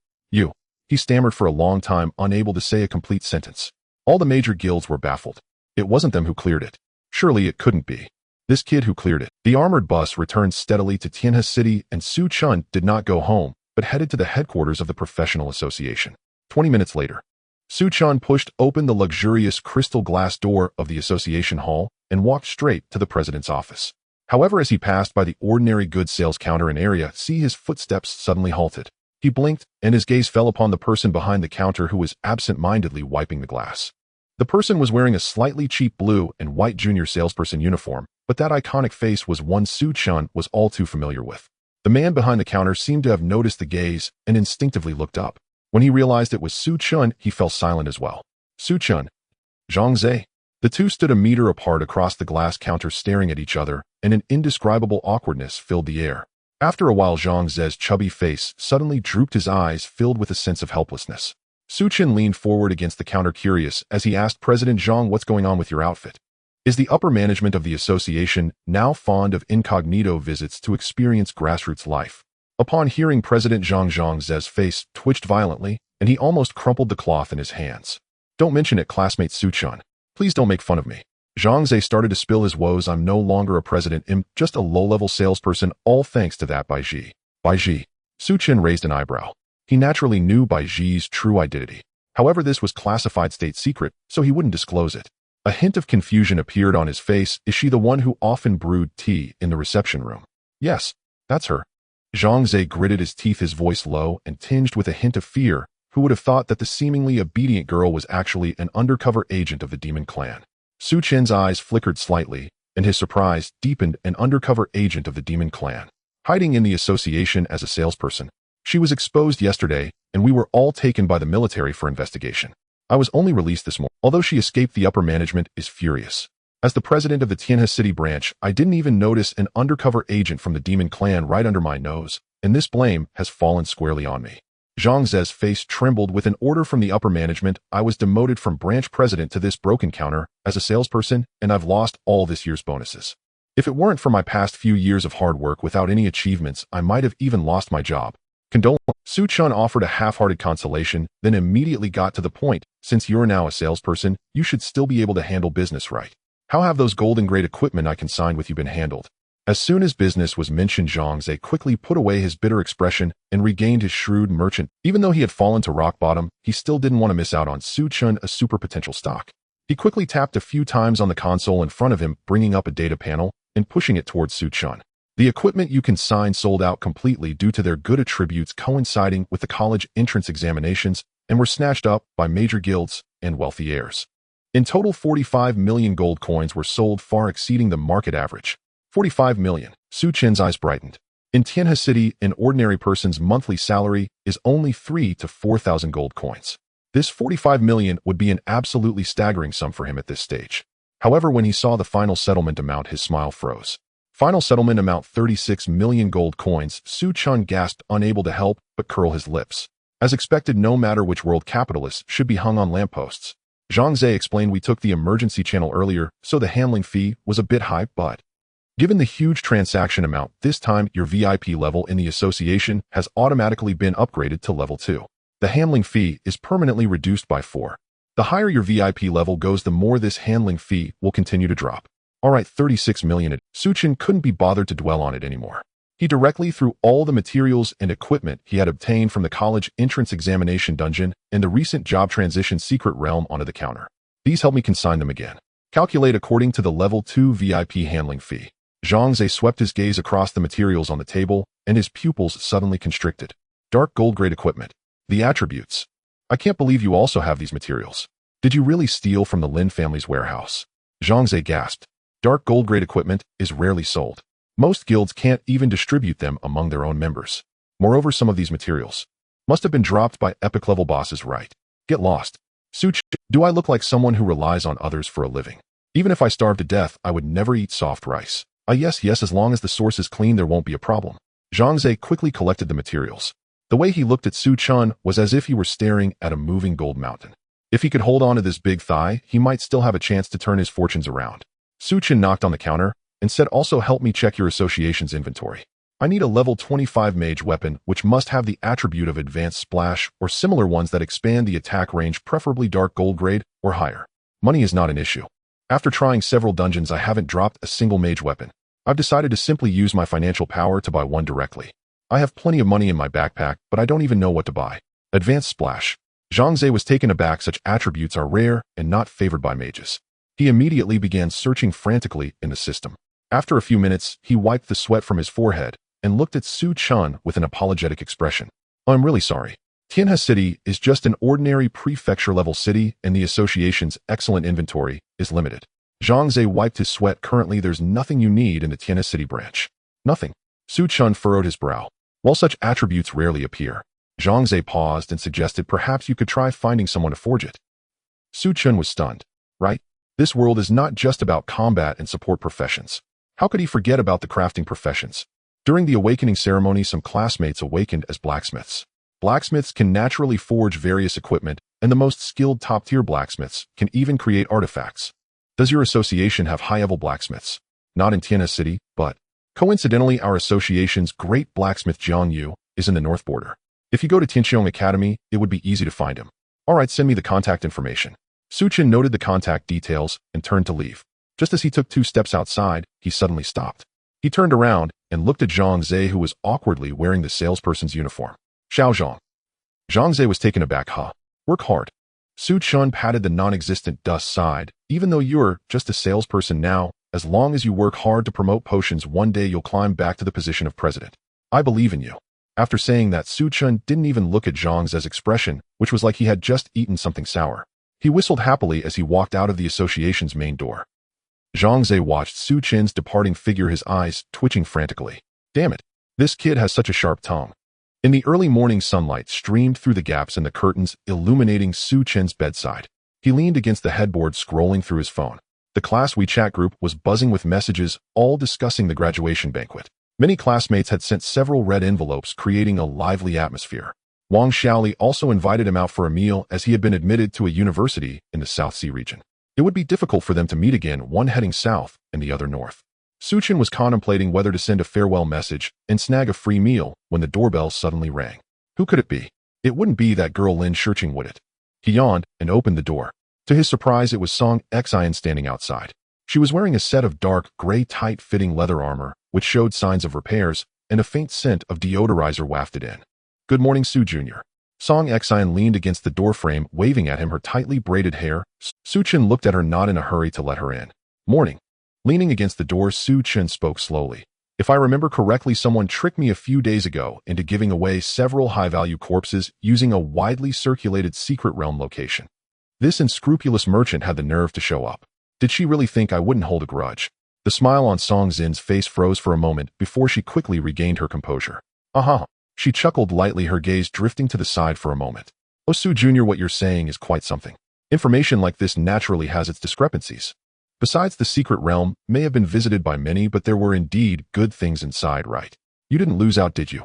He stammered for a long time, unable to say a complete sentence. All the major guilds were baffled. It wasn't them who cleared it. Surely it couldn't be. This kid who cleared it. The armored bus returned steadily to Tianhe City, and Su-chan did not go home, but headed to the headquarters of the professional association. 20 minutes later, Su-chan pushed open the luxurious crystal glass door of the association hall and walked straight to the president's office. However, as he passed by the ordinary goods sales counter in area, his footsteps suddenly halted. He blinked, and his gaze fell upon the person behind the counter who was absent-mindedly wiping the glass. The person was wearing a slightly cheap blue and white junior salesperson uniform, but that iconic face was one Su-chan was all too familiar with. The man behind the counter seemed to have noticed the gaze and instinctively looked up. When he realized it was Su-chan, he fell silent as well. Su-chan. Zhang Zhe. The two stood a meter apart across the glass counter, staring at each other, and an indescribable awkwardness filled the air. After a while, Zhang Zhe's chubby face suddenly drooped, his eyes filled with a sense of helplessness. Su-chan leaned forward against the counter, curious, as he asked President Zhang, "What's going on with your outfit?" Is the upper management of the association now fond of incognito visits to experience grassroots life? Upon hearing President Zhang Zhe's face twitched violently, and he almost crumpled the cloth in his hands. "Don't mention it, classmate Su-chan. Please don't make fun of me." Zhang Zhe started to spill his woes. "I'm no longer a president, I'm just a low-level salesperson, all thanks to that Bai Ji." Bai Ji. Su-chan raised an eyebrow. He naturally knew Bai Ji's true identity. However, this was classified state secret, so he wouldn't disclose it. A hint of confusion appeared on his face. "Is she the one who often brewed tea in the reception room?" "Yes, that's her." Zhang Zhe gritted his teeth, his voice low and tinged with a hint of fear. Who would have thought that the seemingly obedient girl was actually an undercover agent of the demon clan? Su-chan's eyes flickered slightly, and his surprise deepened. An undercover agent of the demon clan, hiding in the association as a salesperson. She was exposed yesterday, and we were all taken by the military for investigation. I was only released this morning. Although she escaped, the upper management is furious. As the president of the Tianhe City branch, I didn't even notice an undercover agent from the demon clan right under my nose, and this blame has fallen squarely on me. Zhang Zhe's face trembled. With an order from the upper management, I was demoted from branch president to this broken counter as a salesperson, and I've lost all this year's bonuses. If it weren't for my past few years of hard work without any achievements, I might have even lost my job. Condolence. Su Chen offered a half-hearted consolation, then immediately got to the point. Since you're now a salesperson, you should still be able to handle business right. How have those golden-grade equipment I consigned with you been handled? As soon as business was mentioned, Zhang Ze quickly put away his bitter expression and regained his shrewd merchant. Even though he had fallen to rock bottom, he still didn't want to miss out on Su Chen, a super potential stock. He quickly tapped a few times on the console in front of him, bringing up a data panel and pushing it towards Su Chen. The equipment you consigned sold out completely due to their good attributes coinciding with the college entrance examinations and were snatched up by major guilds and wealthy heirs. In total, 45 million gold coins were sold, far exceeding the market average. 45 million. Su Chen's eyes brightened. In Tianhe City, an ordinary person's monthly salary is only 3,000 to 4,000 gold coins. This 45 million would be an absolutely staggering sum for him at this stage. However, when he saw the final settlement amount, his smile froze. Final settlement amount 36 million gold coins. Su Chen gasped, unable to help but curl his lips. As expected, no matter which world, capitalists should be hung on lampposts. Zhang Ze explained, we took the emergency channel earlier, so the handling fee was a bit high, but given the huge transaction amount, this time your VIP level in the association has automatically been upgraded to level 2. The handling fee is permanently reduced by 4. The higher your VIP level goes, the more this handling fee will continue to drop. Alright, 36 million. Su Chen couldn't be bothered to dwell on it anymore. He directly threw all the materials and equipment he had obtained from the college entrance examination dungeon and the recent job transition secret realm onto the counter. These help me consign them again. Calculate according to the level 2 VIP handling fee. Zhang Ze swept his gaze across the materials on the table, and his pupils suddenly constricted. Dark gold-grade equipment. The attributes. I can't believe you also have these materials. Did you really steal from the Lin family's warehouse? Zhang Ze gasped. Dark gold-grade equipment is rarely sold. Most guilds can't even distribute them among their own members. Moreover, some of these materials must have been dropped by epic-level bosses, right? Get lost. Su Chen, do I look like someone who relies on others for a living? Even if I starve to death, I would never eat soft rice. Yes, as long as the source is clean, there won't be a problem. Zhang Ze quickly collected the materials. The way he looked at Su Chen was as if he were staring at a moving gold mountain. If he could hold on to this big thigh, he might still have a chance to turn his fortunes around. Su Chen knocked on the counter and said, also help me check your association's inventory. I need a level 25 mage weapon, which must have the attribute of advanced splash or similar ones that expand the attack range, preferably dark gold grade or higher. Money is not an issue. After trying several dungeons, I haven't dropped a single mage weapon. I've decided to simply use my financial power to buy one directly. I have plenty of money in my backpack, but I don't even know what to buy. Advanced splash. Zhang Ze was taken aback. Such attributes are rare and not favored by mages. He immediately began searching frantically in the system. After a few minutes, he wiped the sweat from his forehead and looked at Su Chen with an apologetic expression. I'm really sorry. Tianhe City is just an ordinary prefecture-level city, and the association's excellent inventory is limited. Zhang Ze wiped his sweat. Currently, there's nothing you need in the Tianhe City branch. Nothing. Su Chen furrowed his brow. While such attributes rarely appear, Zhang Ze paused and suggested perhaps you could try finding someone to forge it. Su Chen was stunned. Right? This world is not just about combat and support professions. How could he forget about the crafting professions? During the awakening ceremony, some classmates awakened as blacksmiths. Blacksmiths can naturally forge various equipment, and the most skilled top-tier blacksmiths can even create artifacts. Does your association have high-level blacksmiths? Not in Tianhe City, but coincidentally, our association's great blacksmith Jiang Yu is in the north border. If you go to Tianxiong Academy, it would be easy to find him. Alright, send me the contact information. Su Chen noted the contact details and turned to leave. Just as he took 2 steps outside, he suddenly stopped. He turned around and looked at Zhang Ze, who was awkwardly wearing the salesperson's uniform. Xiao Zhang. Zhang Ze was taken aback. Work hard. Su Chen patted the non-existent dust side. Even though you're just a salesperson now, as long as you work hard to promote potions, one day you'll climb back to the position of president. I believe in you. After saying that, Su Chen didn't even look at Zhang Ze's expression, which was like he had just eaten something sour. He whistled happily as he walked out of the association's main door. Zhang Ze watched Su Chen's departing figure, his eyes twitching frantically. Damn it. This kid has such a sharp tongue. In the early morning, sunlight streamed through the gaps in the curtains, illuminating Su Chen's bedside. He leaned against the headboard, scrolling through his phone. The class WeChat group was buzzing with messages, all discussing the graduation banquet. Many classmates had sent several red envelopes, creating a lively atmosphere. Wang Xiaoli also invited him out for a meal, as he had been admitted to a university in the South Sea region. It would be difficult for them to meet again, one heading south and the other north. Su Chen was contemplating whether to send a farewell message and snag a free meal when the doorbell suddenly rang. Who could it be? It wouldn't be that girl Lin Shirching, would it? He yawned and opened the door. To his surprise, it was Song Xian standing outside. She was wearing a set of dark, gray, tight-fitting leather armor, which showed signs of repairs, and a faint scent of deodorizer wafted in. "Good morning, Su Jr." Song Xian leaned against the doorframe, waving at him her tightly braided hair. Su Chen looked at her, not in a hurry to let her in. "Morning." Leaning against the door, Su Chen spoke slowly. "If I remember correctly, someone tricked me a few days ago into giving away several high-value corpses using a widely circulated secret realm location. This unscrupulous merchant had the nerve to show up. Did she really think I wouldn't hold a grudge?" The smile on Song Zin's face froze for a moment before she quickly regained her composure. "Uh-huh." She chuckled lightly, her gaze drifting to the side for a moment. "Oh, Su Jr., what you're saying is quite something. Information like this naturally has its discrepancies. Besides, the secret realm may have been visited by many, but there were indeed good things inside, right? You didn't lose out, did you?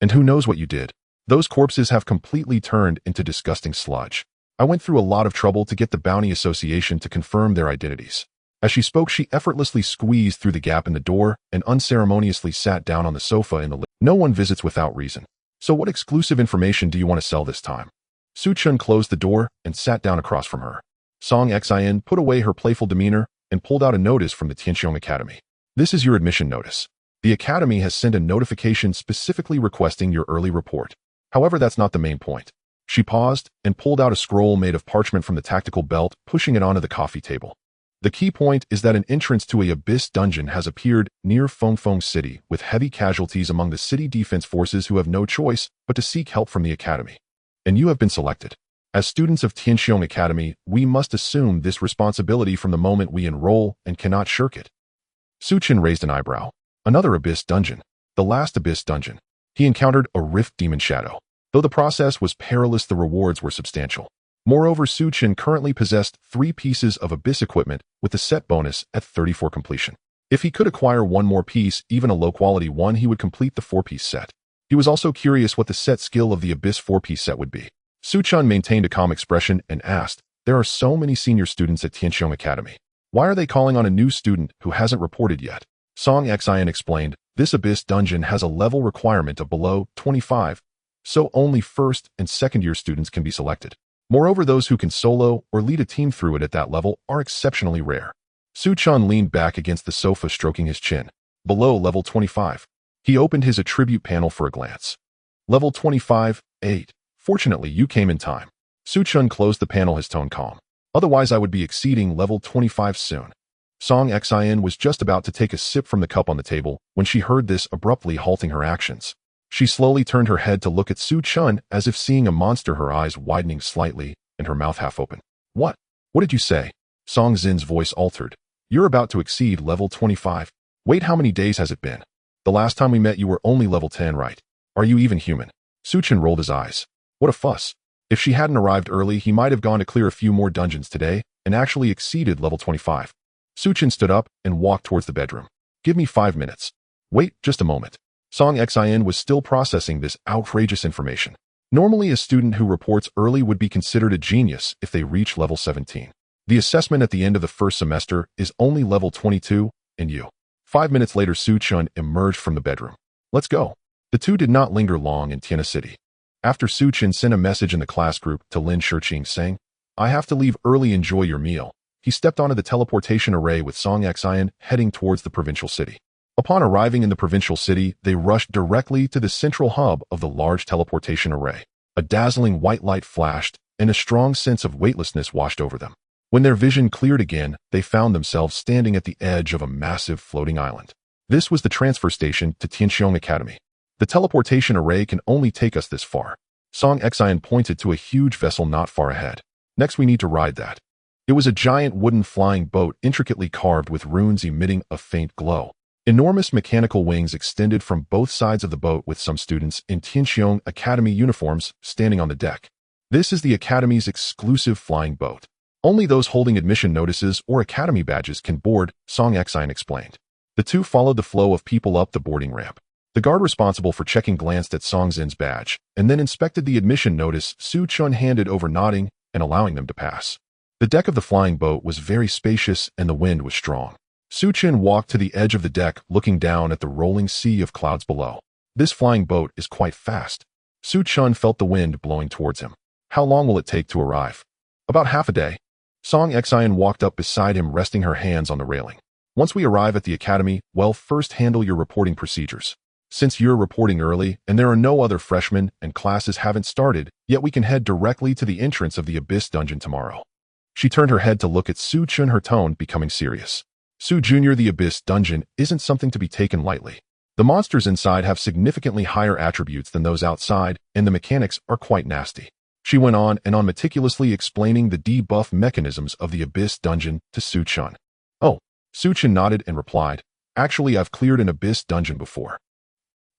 And who knows what you did? Those corpses have completely turned into disgusting sludge. I went through a lot of trouble to get the Bounty Association to confirm their identities." As she spoke, she effortlessly squeezed through the gap in the door and unceremoniously sat down on the sofa in the living room. "No one visits without reason. So what exclusive information do you want to sell this time?" Su Chen closed the door and sat down across from her. Song Xian put away her playful demeanor and pulled out a notice from the Tianxiong Academy. "This is your admission notice. The Academy has sent a notification specifically requesting your early report. However, that's not the main point." She paused and pulled out a scroll made of parchment from the tactical belt, pushing it onto the coffee table. "The key point is that an entrance to a abyss dungeon has appeared near Fengfeng City, with heavy casualties among the city defense forces who have no choice but to seek help from the Academy. And you have been selected. As students of Tianxiong Academy, we must assume this responsibility from the moment we enroll and cannot shirk it." Su Chen raised an eyebrow. "Another abyss dungeon. The last abyss dungeon. He encountered a rift demon shadow. Though the process was perilous, the rewards were substantial. Moreover, Su Chen currently possessed 3 pieces of abyss equipment with the set bonus at 34 completion. If he could acquire one more piece, even a low-quality one, he would complete the 4-piece set. He was also curious what the set skill of the abyss 4-piece set would be. Su Chen maintained a calm expression and asked, "There are so many senior students at Tianxiong Academy. Why are they calling on a new student who hasn't reported yet?" Song Xian explained, "This abyss dungeon has a level requirement of below 25, so only first and second-year students can be selected. Moreover, those who can solo or lead a team through it at that level are exceptionally rare." Su Chen leaned back against the sofa, stroking his chin. "Below level 25. He opened his attribute panel for a glance. "Level 25, 8. Fortunately, you came in time." Su Chen closed the panel, his tone calm. "Otherwise, I would be exceeding level 25 soon." Song Xian was just about to take a sip from the cup on the table when she heard this, abruptly halting her actions. She slowly turned her head to look at Su Chen as if seeing a monster, her eyes widening slightly and her mouth half open. "What? What did you say?" Song Zin's voice altered. "You're about to exceed level 25. Wait, how many days has it been? The last time we met you were only level 10, right? Are you even human?" Su Chen rolled his eyes. What a fuss. If she hadn't arrived early, he might have gone to clear a few more dungeons today and actually exceeded level 25. Su Chen stood up and walked towards the bedroom. "Give me 5 minutes." "Wait, just a moment." Song Xian was still processing this outrageous information. Normally, a student who reports early would be considered a genius if they reach level 17. The assessment at the end of the first semester is only level 22, and you. 5 minutes later, Su Chen emerged from the bedroom. "Let's go." The two did not linger long in Tianha City. After Su Chen sent a message in the class group to Lin Shirching saying, "I have to leave early, enjoy your meal," he stepped onto the teleportation array with Song Xian heading towards the provincial city. Upon arriving in the provincial city, they rushed directly to the central hub of the large teleportation array. A dazzling white light flashed, and a strong sense of weightlessness washed over them. When their vision cleared again, they found themselves standing at the edge of a massive floating island. This was the transfer station to Tianxiong Academy. "The teleportation array can only take us this far." Song Xian pointed to a huge vessel not far ahead. "Next, we need to ride that." It was a giant wooden flying boat intricately carved with runes emitting a faint glow. Enormous mechanical wings extended from both sides of the boat, with some students in Tianxiong Academy uniforms standing on the deck. "This is the Academy's exclusive flying boat. Only those holding admission notices or Academy badges can board," Song Xian explained. The two followed the flow of people up the boarding ramp. The guard responsible for checking glanced at Song Zin's badge and then inspected the admission notice Su Chen handed over, nodding and allowing them to pass. The deck of the flying boat was very spacious and the wind was strong. Su Chen walked to the edge of the deck, looking down at the rolling sea of clouds below. "This flying boat is quite fast." Su Chun felt the wind blowing towards him. How long will it take to arrive? About half a day. Song Xian walked up beside him, resting her hands on the railing. Once we arrive at the academy, well, first handle your reporting procedures. Since you're reporting early and there are no other freshmen and classes haven't started, yet we can head directly to the entrance of the Abyss Dungeon tomorrow. She turned her head to look at Su Chun, her tone becoming serious. Su Jr., the Abyss Dungeon isn't something to be taken lightly. The monsters inside have significantly higher attributes than those outside, and the mechanics are quite nasty. She went on and on, meticulously explaining the debuff mechanisms of the Abyss Dungeon to Su Chun. Oh, Su Chun nodded and replied, actually, I've cleared an Abyss Dungeon before.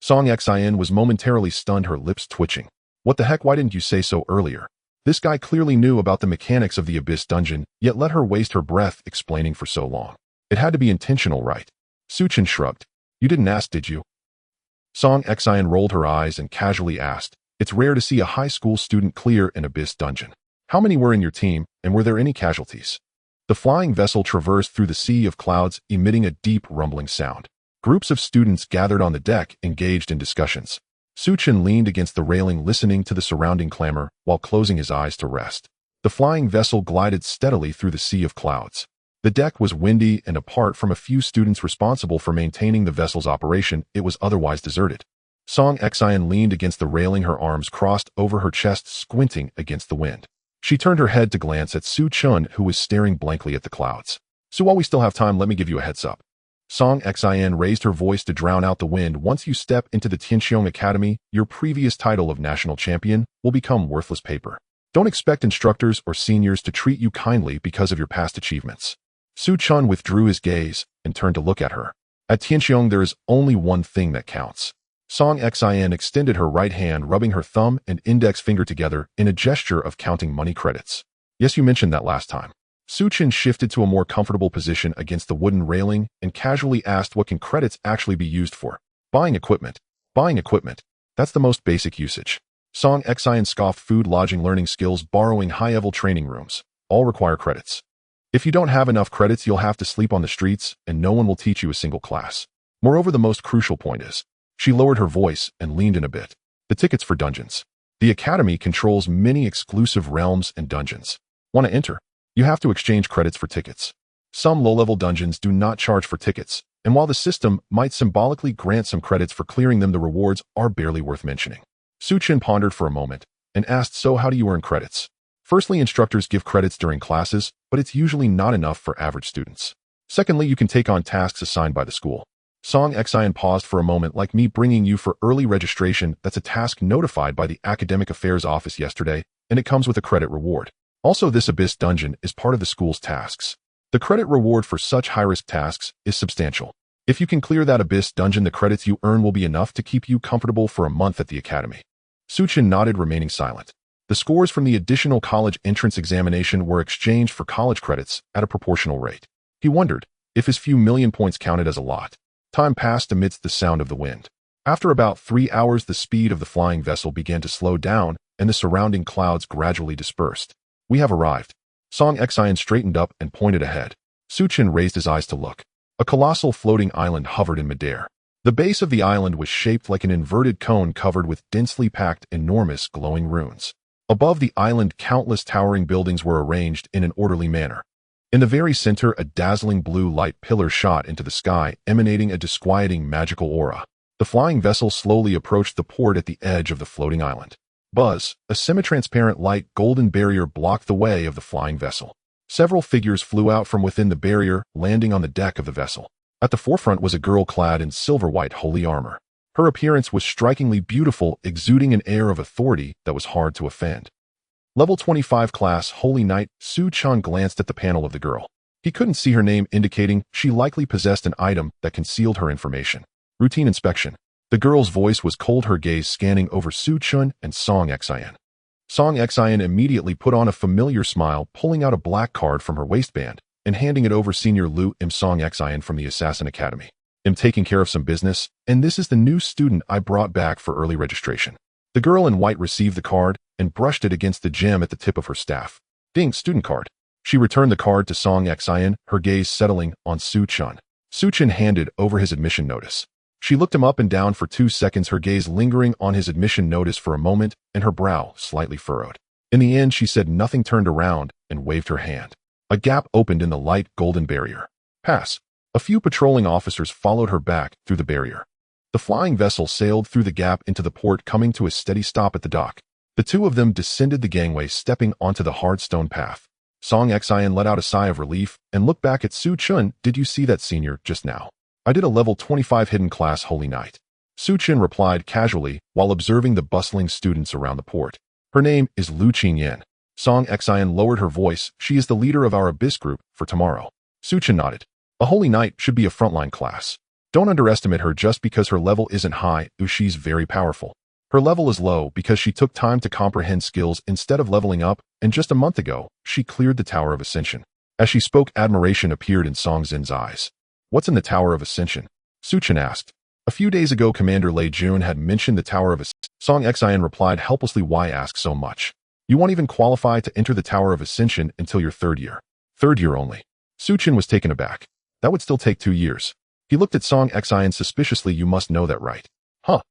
Song Xian was momentarily stunned, her lips twitching. What the heck, why didn't you say so earlier? This guy clearly knew about the mechanics of the Abyss Dungeon, yet let her waste her breath explaining for so long. It had to be intentional, right? Su Chun shrugged. You didn't ask, did you? Song Xian rolled her eyes and casually asked, it's rare to see a high school student clear an Abyss Dungeon. How many were in your team, and were there any casualties? The flying vessel traversed through the sea of clouds, emitting a deep rumbling sound. Groups of students gathered on the deck, engaged in discussions. Su Chun leaned against the railing, listening to the surrounding clamor while closing his eyes to rest. The flying vessel glided steadily through the sea of clouds. The deck was windy, and apart from a few students responsible for maintaining the vessel's operation, it was otherwise deserted. Song Xian leaned against the railing, her arms crossed over her chest, squinting against the wind. She turned her head to glance at Su Chun, who was staring blankly at the clouds. So while we still have time, let me give you a heads up. Song Xian raised her voice to drown out the wind. Once you step into the Tianqiong Academy, your previous title of national champion will become worthless paper. Don't expect instructors or seniors to treat you kindly because of your past achievements. Su Chun withdrew his gaze and turned to look at her. At Tianqiong, there is only one thing that counts. Song Xian extended her right hand, rubbing her thumb and index finger together in a gesture of counting money credits. Yes, you mentioned that last time. Su Chun shifted to a more comfortable position against the wooden railing and casually asked, what can credits actually be used for? Buying equipment. Buying equipment. That's the most basic usage. Song Xian scoffed. Food, lodging, learning skills, borrowing high-level training rooms. All require credits. If you don't have enough credits, you'll have to sleep on the streets, and no one will teach you a single class. Moreover, the most crucial point is, she lowered her voice and leaned in a bit, the tickets for dungeons. The Academy controls many exclusive realms and dungeons. Want to enter? You have to exchange credits for tickets. Some low-level dungeons do not charge for tickets, and while the system might symbolically grant some credits for clearing them, the rewards are barely worth mentioning. Su Chun pondered for a moment and asked, so how do you earn credits? Firstly, instructors give credits during classes, but it's usually not enough for average students. Secondly, you can take on tasks assigned by the school. Song Xian paused for a moment. Like me bringing you for early registration, that's a task notified by the Academic Affairs Office yesterday, and it comes with a credit reward. Also, this Abyss Dungeon is part of the school's tasks. The credit reward for such high-risk tasks is substantial. If you can clear that Abyss Dungeon, the credits you earn will be enough to keep you comfortable for a month at the academy. Su Chun nodded, remaining silent. The scores from the additional college entrance examination were exchanged for college credits at a proportional rate. He wondered if his few million points counted as a lot. Time passed amidst the sound of the wind. After about 3 hours, the speed of the flying vessel began to slow down, and the surrounding clouds gradually dispersed. We have arrived. Song Xian straightened up and pointed ahead. Su Chun raised his eyes to look. A colossal floating island hovered in midair. The base of the island was shaped like an inverted cone covered with densely packed, enormous, glowing runes. Above the island, countless towering buildings were arranged in an orderly manner. In the very center, a dazzling blue light pillar shot into the sky, emanating a disquieting magical aura. The flying vessel slowly approached the port at the edge of the floating island. Buzz, a semi-transparent light golden barrier blocked the way of the flying vessel. Several figures flew out from within the barrier, landing on the deck of the vessel. At the forefront was a girl clad in silver-white holy armor. Her appearance was strikingly beautiful, exuding an air of authority that was hard to offend. Level 25 class Holy Knight. Su Chun glanced at the panel of the girl. He couldn't see her name, indicating she likely possessed an item that concealed her information. Routine inspection. The girl's voice was cold, her gaze scanning over Su Chun and Song Xian. Song Xian immediately put on a familiar smile, pulling out a black card from her waistband and handing it over. Senior Lu Im, Song Xian from the Assassin Academy. I'm taking care of some business, and this is the new student I brought back for early registration. The girl in white received the card and brushed it against the gem at the tip of her staff. Ding, student card. She returned the card to Song Xian, her gaze settling on Su Chun. Su Chun handed over his admission notice. She looked him up and down for 2 seconds, her gaze lingering on his admission notice for a moment, and her brow slightly furrowed. In the end, she said nothing, turned around, and waved her hand. A gap opened in the light golden barrier. Pass. A few patrolling officers followed her back through the barrier. The flying vessel sailed through the gap into the port, coming to a steady stop at the dock. The two of them descended the gangway, stepping onto the hard stone path. Song Xian let out a sigh of relief and looked back at Su Chen. Did you see that senior just now? I did a level 25 hidden class Holy Knight. Su Chen replied casually while observing the bustling students around the port. Her name is Lu Qingyan. Song Xian lowered her voice. She is the leader of our Abyss group for tomorrow. Su Chen nodded. A Holy Knight should be a frontline class. Don't underestimate her just because her level isn't high. She's very powerful. Her level is low because she took time to comprehend skills instead of leveling up, and just a month ago, she cleared the Tower of Ascension. As she spoke, admiration appeared in Song Zin's eyes. What's in the Tower of Ascension? Su Chen asked. A few days ago, Commander Lei Jun had mentioned the Tower of Ascension. Song Xian replied helplessly, why ask so much? You won't even qualify to enter the Tower of Ascension until your 3rd year. 3rd year only. Su Chen was taken aback. That would still take 2 years. He looked at Song Xian suspiciously. You must know that, right? Huh.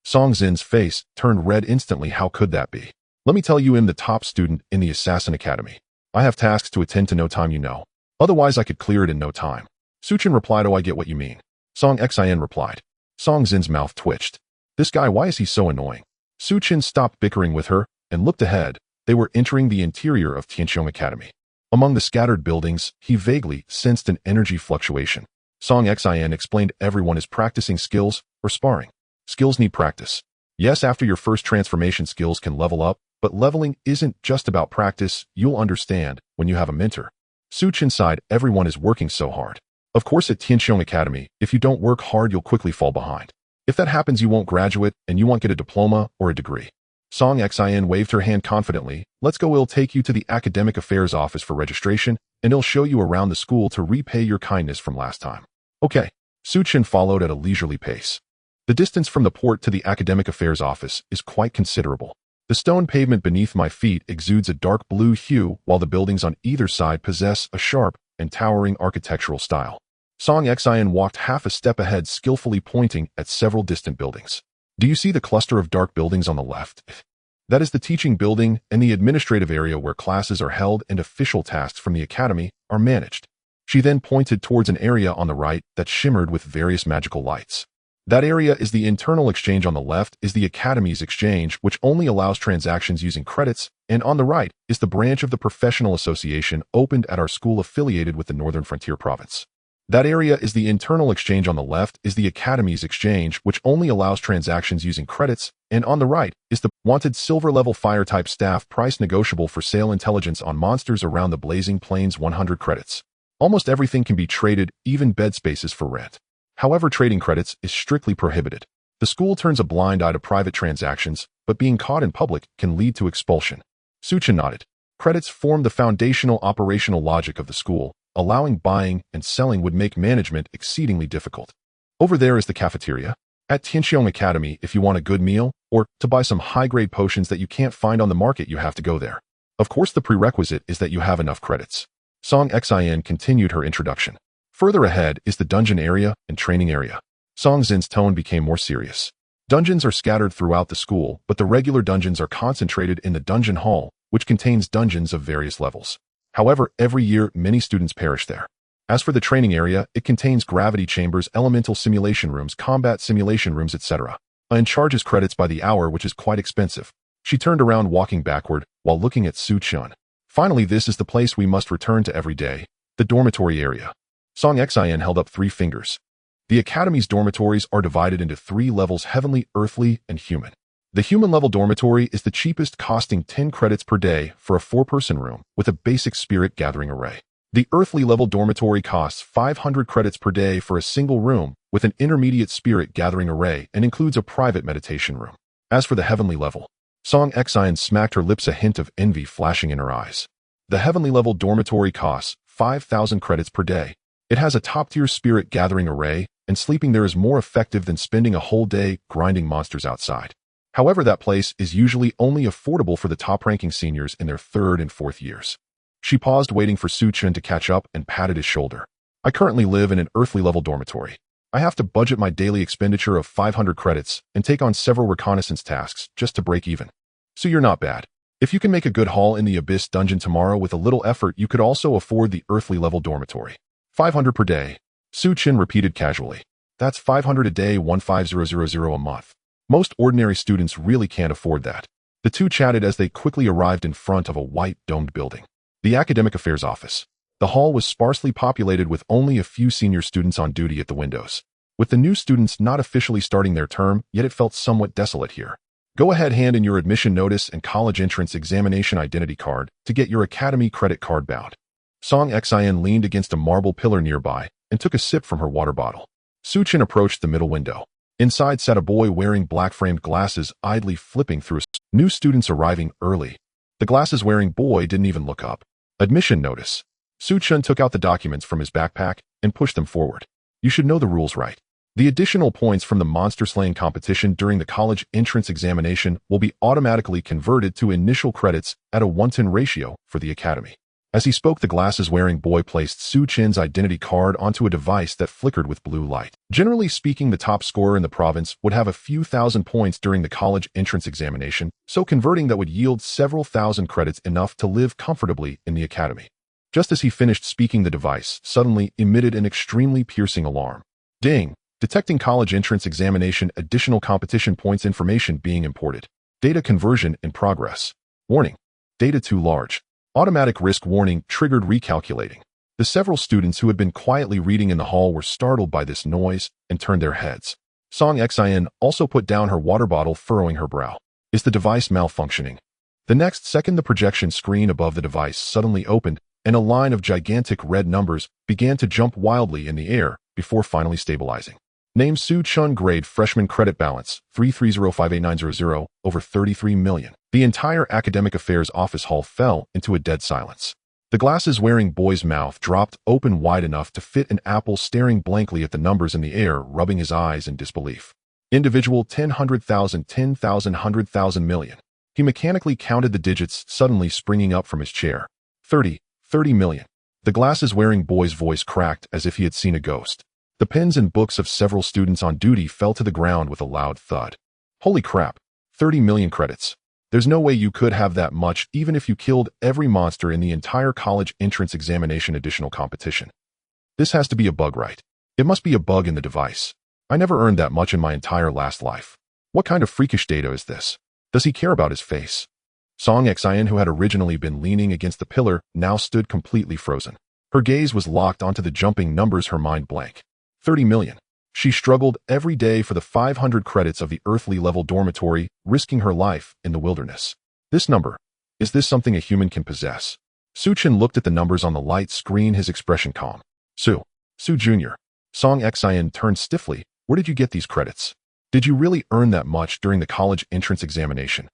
Song Zin's face turned red instantly. How could that be? Let me tell you, I'm the top student in the Assassin Academy. I have tasks to attend to. No time, you know. Otherwise, I could clear it in no time. Su Chen replied, oh, I get what you mean. Song Xian replied. Song Zin's mouth twitched. This guy, why is he so annoying? Su Chen stopped bickering with her and looked ahead. They were entering the interior of Tianqiong Academy. Among the scattered buildings, he vaguely sensed an energy fluctuation. Song Xian explained everyone is practicing skills or sparring. Skills need practice. Yes, after your first transformation, skills can level up, but leveling isn't just about practice. You'll understand when you have a mentor. Su Chen sighed. Everyone is working so hard. Of course, at Tianqiong Academy, if you don't work hard, you'll quickly fall behind. If that happens, you won't graduate and you won't get a diploma or a degree. Song Xian waved her hand confidently. Let's go. It'll take you to the Academic Affairs office for registration, and it'll show you around the school to repay your kindness from last time. Okay. Su Chen followed at a leisurely pace. The distance from the port to the Academic Affairs office is quite considerable. The stone pavement beneath my feet exudes a dark blue hue, while the buildings on either side possess a sharp and towering architectural style. Song Xian walked half a step ahead, skillfully pointing at several distant buildings. Do you see the cluster of dark buildings on the left? That is the teaching building and the administrative area where classes are held and official tasks from the academy are managed. She then pointed towards an area on the right that shimmered with various magical lights. That area is the internal exchange. On the left is the academy's exchange, which only allows transactions using credits, and on the right is the branch of the professional association opened at our school affiliated with the Northern Frontier Province. That area is the internal exchange. On the left is the academy's exchange, which only allows transactions using credits, and on the right is the wanted silver level fire type staff, price negotiable for sale, intelligence on monsters around the blazing plains, 100 credits. Almost everything can be traded, even bed spaces for rent. However, trading credits is strictly prohibited. The school turns a blind eye to private transactions, but being caught in public can lead to expulsion. Su Chen nodded. Credits form the foundational operational logic of the school. Allowing buying and selling would make management exceedingly difficult. Over there is the cafeteria. At Tianqiong Academy, if you want a good meal, or to buy some high-grade potions that you can't find on the market, you have to go there. Of course, the prerequisite is that you have enough credits. Song Xian continued her introduction. Further ahead is the dungeon area and training area. Song Zin's tone became more serious. Dungeons are scattered throughout the school, but the regular dungeons are concentrated in the dungeon hall, which contains dungeons of various levels. However, every year, many students perish there. As for the training area, it contains gravity chambers, elemental simulation rooms, combat simulation rooms, etc. And charges credits by the hour, which is quite expensive. She turned around, walking backward, while looking at Su Chen. Finally, this is the place we must return to every day, the dormitory area. Song Xian held up 3 fingers. The academy's dormitories are divided into 3 levels: heavenly, earthly, and human. The human-level dormitory is the cheapest, costing 10 credits per day for a 4-person room with a basic spirit gathering array. The earthly-level dormitory costs 500 credits per day for a single room with an intermediate spirit gathering array and includes a private meditation room. As for the heavenly level, Song Xian smacked her lips, a hint of envy flashing in her eyes. The heavenly-level dormitory costs 5,000 credits per day. It has a top-tier spirit gathering array, and sleeping there is more effective than spending a whole day grinding monsters outside. However, that place is usually only affordable for the top-ranking seniors in their 3rd and 4th years. She paused, waiting for Su Chen to catch up, and patted his shoulder. I currently live in an earthly-level dormitory. I have to budget my daily expenditure of 500 credits and take on several reconnaissance tasks just to break even. So you're not bad. If you can make a good haul in the Abyss dungeon tomorrow with a little effort, you could also afford the earthly level dormitory. 500 per day. Chen repeated casually. That's 500 a day, 15000 a month. Most ordinary students really can't afford that. The two chatted as they quickly arrived in front of a white domed building. The Academic Affairs Office. The hall was sparsely populated with only a few senior students on duty at the windows. With the new students not officially starting their term, yet it felt somewhat desolate here. Go ahead, hand in your admission notice and college entrance examination identity card to get your academy credit card bound. Song Xin leaned against a marble pillar nearby and took a sip from her water bottle. Chen approached the middle window. Inside sat a boy wearing black-framed glasses, idly flipping through new students arriving early. The glasses-wearing boy didn't even look up. Admission notice. Chen took out the documents from his backpack and pushed them forward. You should know the rules, right? The additional points from the monster slaying competition during the college entrance examination will be automatically converted to initial credits at a 1-to-1 ratio for the academy. As he spoke, the glasses-wearing boy placed Chen's identity card onto a device that flickered with blue light. Generally speaking, the top scorer in the province would have a few thousand points during the college entrance examination, so converting that would yield several thousand credits, enough to live comfortably in the academy. Just as he finished speaking, the device suddenly emitted an extremely piercing alarm. Ding! Detecting college entrance examination additional competition points information being imported. Data conversion in progress. Warning. Data too large. Automatic risk warning triggered recalculating. The several students who had been quietly reading in the hall were startled by this noise and turned their heads. Song Xin also put down her water bottle, furrowing her brow. Is the device malfunctioning? The next second, the projection screen above the device suddenly opened, and a line of gigantic red numbers began to jump wildly in the air before finally stabilizing. Name: Chen, grade freshman, credit balance 3305890 over 33 million. The entire Academic Affairs Office hall fell into a dead silence. The glasses-wearing boy's mouth dropped open wide enough to fit an apple, staring blankly at the numbers in the air, rubbing his eyes in disbelief. Individual 10, 100,000, 10,000, 100,000, million. He mechanically counted the digits, suddenly springing up from his chair. 30 million. The glasses-wearing boy's voice cracked as if he had seen a ghost. The pens and books of several students on duty fell to the ground with a loud thud. Holy crap! 30 million credits. There's no way you could have that much even if you killed every monster in the entire college entrance examination additional competition. This has to be a bug, right? It must be a bug in the device. I never earned that much in my entire last life. What kind of freakish data is this? Does he care about his face? Song Xin, who had originally been leaning against the pillar, now stood completely frozen. Her gaze was locked onto the jumping numbers, her mind blank. 30 million. She struggled every day for the 500 credits of the earthly level dormitory, risking her life in the wilderness. This number, is this something a human can possess? Chen looked at the numbers on the light screen, his expression calm. Su Jr. Song Xin turned stiffly. Where did you get these credits? Did you really earn that much during the college entrance examination?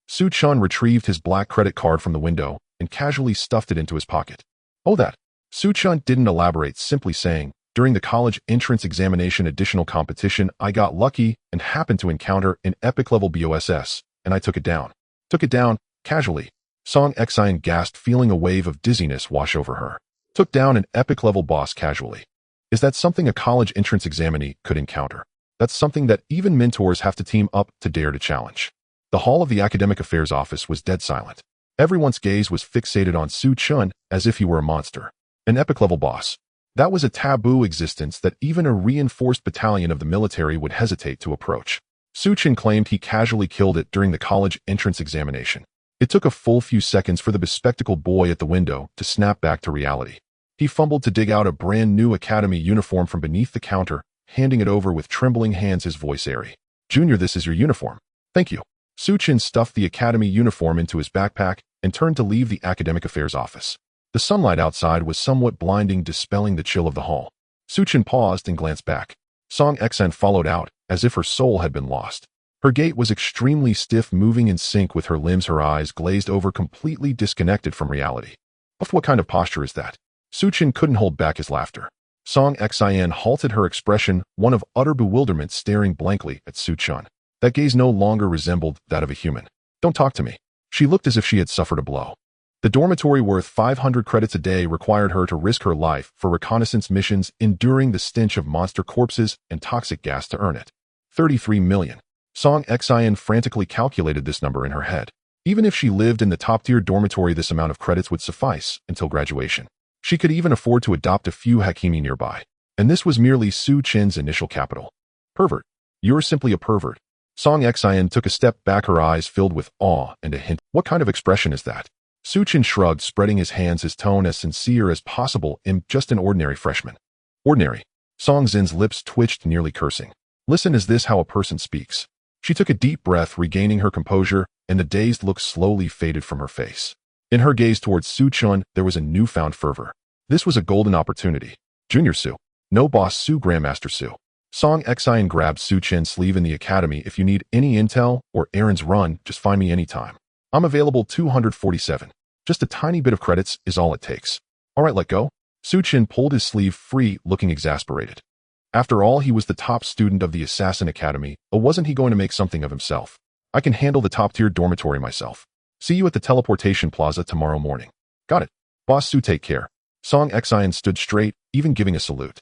Chen retrieved his black credit card from the window and casually stuffed it into his pocket. Oh, that. Chen didn't elaborate, simply saying, during the college entrance examination additional competition, I got lucky and happened to encounter an epic level BOSS, and I took it down. Took it down, casually. Song Xin gasped, feeling a wave of dizziness wash over her. Took down an epic level boss casually. Is that something a college entrance examinee could encounter? That's something that even mentors have to team up to dare to challenge. The hall of the Academic Affairs Office was dead silent. Everyone's gaze was fixated on Chen as if he were a monster. An epic level boss. That was a taboo existence that even a reinforced battalion of the military would hesitate to approach. Chen claimed he casually killed it during the college entrance examination. It took a full few seconds for the bespectacled boy at the window to snap back to reality. He fumbled to dig out a brand new academy uniform from beneath the counter, handing it over with trembling hands, his voice airy. Junior, this is your uniform. Thank you. Chen stuffed the academy uniform into his backpack and turned to leave the Academic Affairs Office. The sunlight outside was somewhat blinding, dispelling the chill of the hall. Chen paused and glanced back. Song Xin followed out, as if her soul had been lost. Her gait was extremely stiff, moving in sync with her limbs, her eyes glazed over, completely disconnected from reality. What kind of posture is that? Chen couldn't hold back his laughter. Song Xin halted, her expression one of utter bewilderment, staring blankly at Chen. That gaze no longer resembled that of a human. Don't talk to me. She looked as if she had suffered a blow. The dormitory worth 500 credits a day required her to risk her life for reconnaissance missions, enduring the stench of monster corpses and toxic gas to earn it. 33 million. Song Xian frantically calculated this number in her head. Even if she lived in the top-tier dormitory, this amount of credits would suffice until graduation. She could even afford to adopt a few Hakimi nearby. And this was merely Su Chen's initial capital. Pervert. You're simply a pervert. Song Xian took a step back, her eyes filled with awe and a hint. What kind of expression is that? Su Chen shrugged, spreading his hands, his tone as sincere as possible. I'm just an ordinary freshman. Ordinary. Song Xin's lips twitched, nearly cursing. Listen, is this how a person speaks? She took a deep breath, regaining her composure, and the dazed look slowly faded from her face. In her gaze towards Su Chen, there was a newfound fervor. This was a golden opportunity. Junior Su. No, Boss Su, Grandmaster Su. Song Xian grabbed Su Chen's sleeve. In the academy, if you need any intel or errands run, just find me anytime. I'm available. 247. Just a tiny bit of credits is all it takes. All right, let go. Su Chen pulled his sleeve free, looking exasperated. After all, he was the top student of the Assassin Academy, or wasn't he going to make something of himself? I can handle the top-tier dormitory myself. See you at the teleportation plaza tomorrow morning. Got it. Boss Su, take care. Song Xian stood straight, even giving a salute.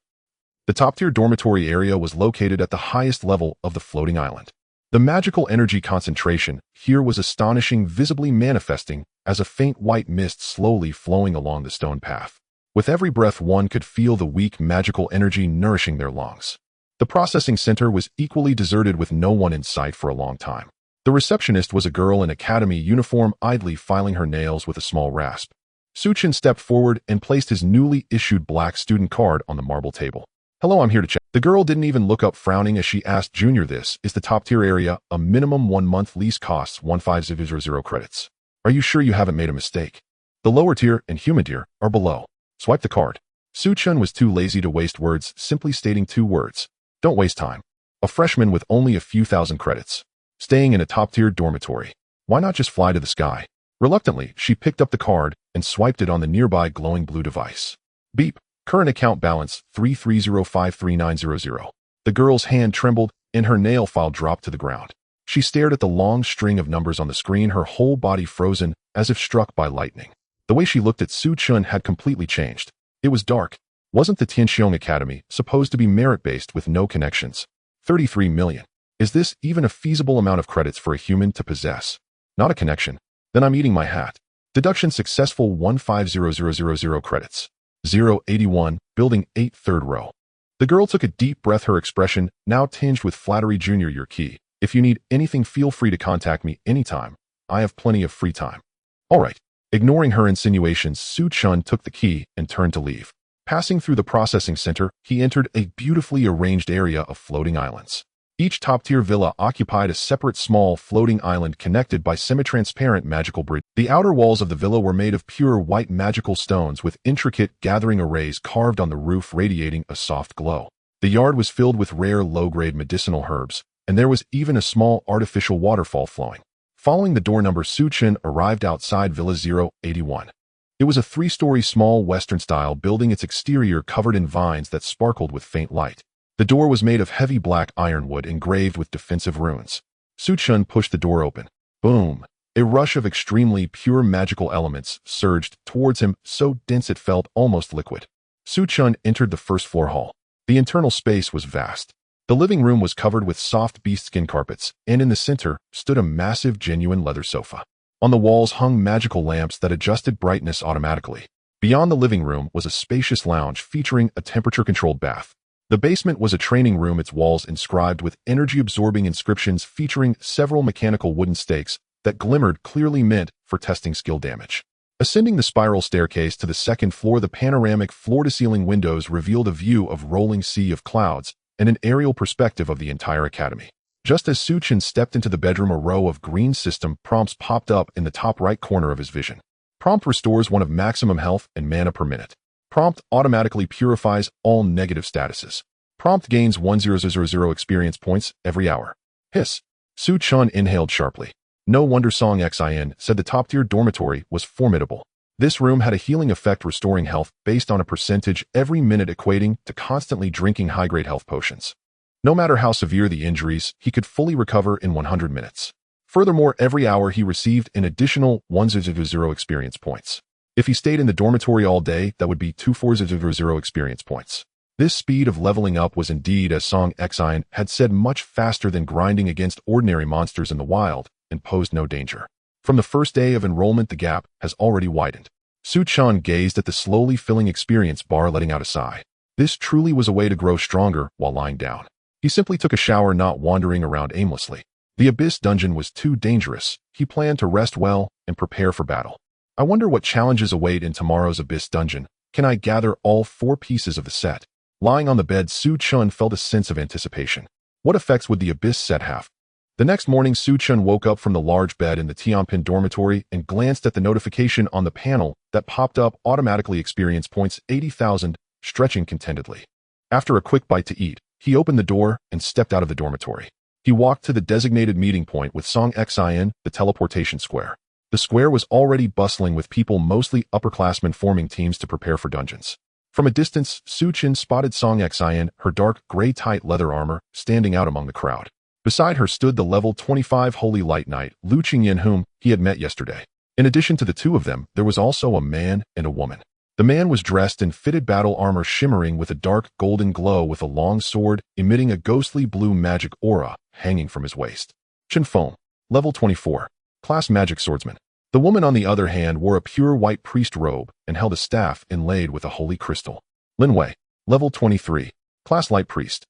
The top-tier dormitory area was located at the highest level of the floating island. The magical energy concentration here was astonishing, visibly manifesting as a faint white mist slowly flowing along the stone path. With every breath, one could feel the weak magical energy nourishing their lungs. The processing center was equally deserted, with no one in sight for a long time. The receptionist was a girl in academy uniform, idly filing her nails with a small rasp. Su Chen stepped forward and placed his newly issued black student card on the marble table. Hello, I'm here to check. The girl didn't even look up, frowning as she asked, Junior, this is the top-tier area. A minimum 1-month lease costs 1500 credits. Are you sure you haven't made a mistake? The lower tier and human tier are below. Swipe the card. Su Chen was too lazy to waste words, simply stating 2 words. Don't waste time. A freshman with only a few thousand credits. Staying in a top-tier dormitory. Why not just fly to the sky? Reluctantly, she picked up the card and swiped it on the nearby glowing blue device. Beep. Current account balance 330539000. The girl's hand trembled and her nail file dropped to the ground. She stared at the long string of numbers on the screen, her whole body frozen as if struck by lightning. The way she looked at Su Chen had completely changed. It was dark. Wasn't the Tianxiong Academy supposed to be merit-based with no connections? 33 million. Is this even a feasible amount of credits for a human to possess? Not a connection. Then I'm eating my hat. Deduction successful. 150000 credits. 081, Building 8, 3rd row. The girl took a deep breath, her expression now tinged with flattery. Junior, your key. If you need anything, feel free to contact me anytime. I have plenty of free time. All right. Ignoring her insinuations, Su Chen took the key and turned to leave. Passing through the processing center, he entered a beautifully arranged area of floating islands. Each top-tier villa occupied a separate small floating island connected by semi-transparent magical bridge. The outer walls of the villa were made of pure white magical stones with intricate gathering arrays carved on the roof, radiating a soft glow. The yard was filled with rare low-grade medicinal herbs, and there was even a small artificial waterfall flowing. Following the door number, Su Chen arrived outside Villa 081. It was a 3-story small Western-style building, its exterior covered in vines that sparkled with faint light. The door was made of heavy black ironwood engraved with defensive runes. Su Chen pushed the door open. Boom! A rush of extremely pure magical elements surged towards him, so dense it felt almost liquid. Su Chen entered the first-floor hall. The internal space was vast. The living room was covered with soft beast-skin carpets, and in the center stood a massive genuine leather sofa. On the walls hung magical lamps that adjusted brightness automatically. Beyond the living room was a spacious lounge featuring a temperature-controlled bath. The basement was a training room, its walls inscribed with energy-absorbing inscriptions featuring several mechanical wooden stakes that glimmered, clearly meant for testing skill damage. Ascending the spiral staircase to the second floor, the panoramic floor-to-ceiling windows revealed a view of rolling sea of clouds and an aerial perspective of the entire academy. Just as Su Chen stepped into the bedroom, a row of green system prompts popped up in the top right corner of his vision. Prompt restores 1 of maximum health and mana per minute. Prompt automatically purifies all negative statuses. Prompt gains 1000 experience points every hour. Hiss. Su Chen inhaled sharply. No wonder Song Xian said the top-tier dormitory was formidable. This room had a healing effect, restoring health based on a percentage every minute, equating to constantly drinking high-grade health potions. No matter how severe the injuries, he could fully recover in 100 minutes. Furthermore, every hour he received an additional 100 experience points. If he stayed in the dormitory all day, that would be 2400 experience points. This speed of leveling up was indeed, as Song Xian had said, much faster than grinding against ordinary monsters in the wild, and posed no danger. From the first day of enrollment, the gap has already widened. Su Chen gazed at the slowly filling experience bar, letting out a sigh. This truly was a way to grow stronger while lying down. He simply took a shower, not wandering around aimlessly. The Abyss Dungeon was too dangerous. He planned to rest well and prepare for battle. I wonder what challenges await in tomorrow's Abyss Dungeon. Can I gather all 4 pieces of the set? Lying on the bed, Su Chen felt a sense of anticipation. What effects would the Abyss set have? The next morning, Su Chen woke up from the large bed in the Tianpin dormitory and glanced at the notification on the panel that popped up: automatically experience points 80,000, stretching contentedly. After a quick bite to eat, he opened the door and stepped out of the dormitory. He walked to the designated meeting point with Song Xian, the teleportation square. The square was already bustling with people, mostly upperclassmen, forming teams to prepare for dungeons. From a distance, Su Chen spotted Song Xian, her dark gray tight leather armor, standing out among the crowd. Beside her stood the level 25 Holy Light Knight, Lu Qingyan, whom he had met yesterday. In addition to the two of them, there was also a man and a woman. The man was dressed in fitted battle armor, shimmering with a dark golden glow, with a long sword emitting a ghostly blue magic aura hanging from his waist. Chen Feng, level 24, class magic swordsman. The woman, on the other hand, wore a pure white priest robe and held a staff inlaid with a holy crystal. Lin Wei, level 23, class light priest.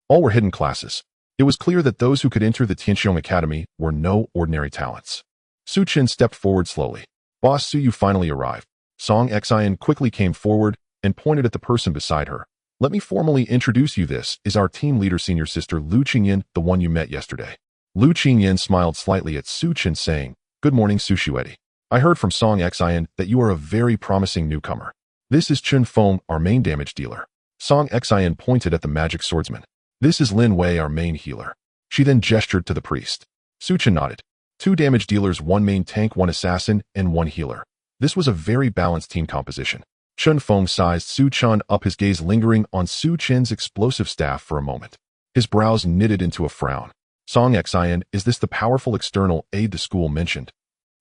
All were hidden classes. It was clear that those who could enter the Tianxiong Academy were no ordinary talents. Su Chen stepped forward slowly. Boss Su, you finally arrived. Song Xian quickly came forward and pointed at the person beside her. Let me formally introduce you. This is our team leader, senior sister Lu Qingyan, the one you met yesterday. Lu Qingyan smiled slightly at Su Chen, saying, "Good morning, Su Xueti. I heard from Song Xian that you are a very promising newcomer. This is Chen Feng, our main damage dealer." Song Xian pointed at the magic swordsman. "This is Lin Wei, our main healer." She then gestured to the priest. Su Chen nodded. 2 damage dealers, 1 main tank, 1 assassin, and 1 healer. This was a very balanced team composition. Chen Feng sized Su Chen up, his gaze lingering on Su Chen's explosive staff for a moment. His brows knitted into a frown. Song Xian, is this the powerful external aide the school mentioned?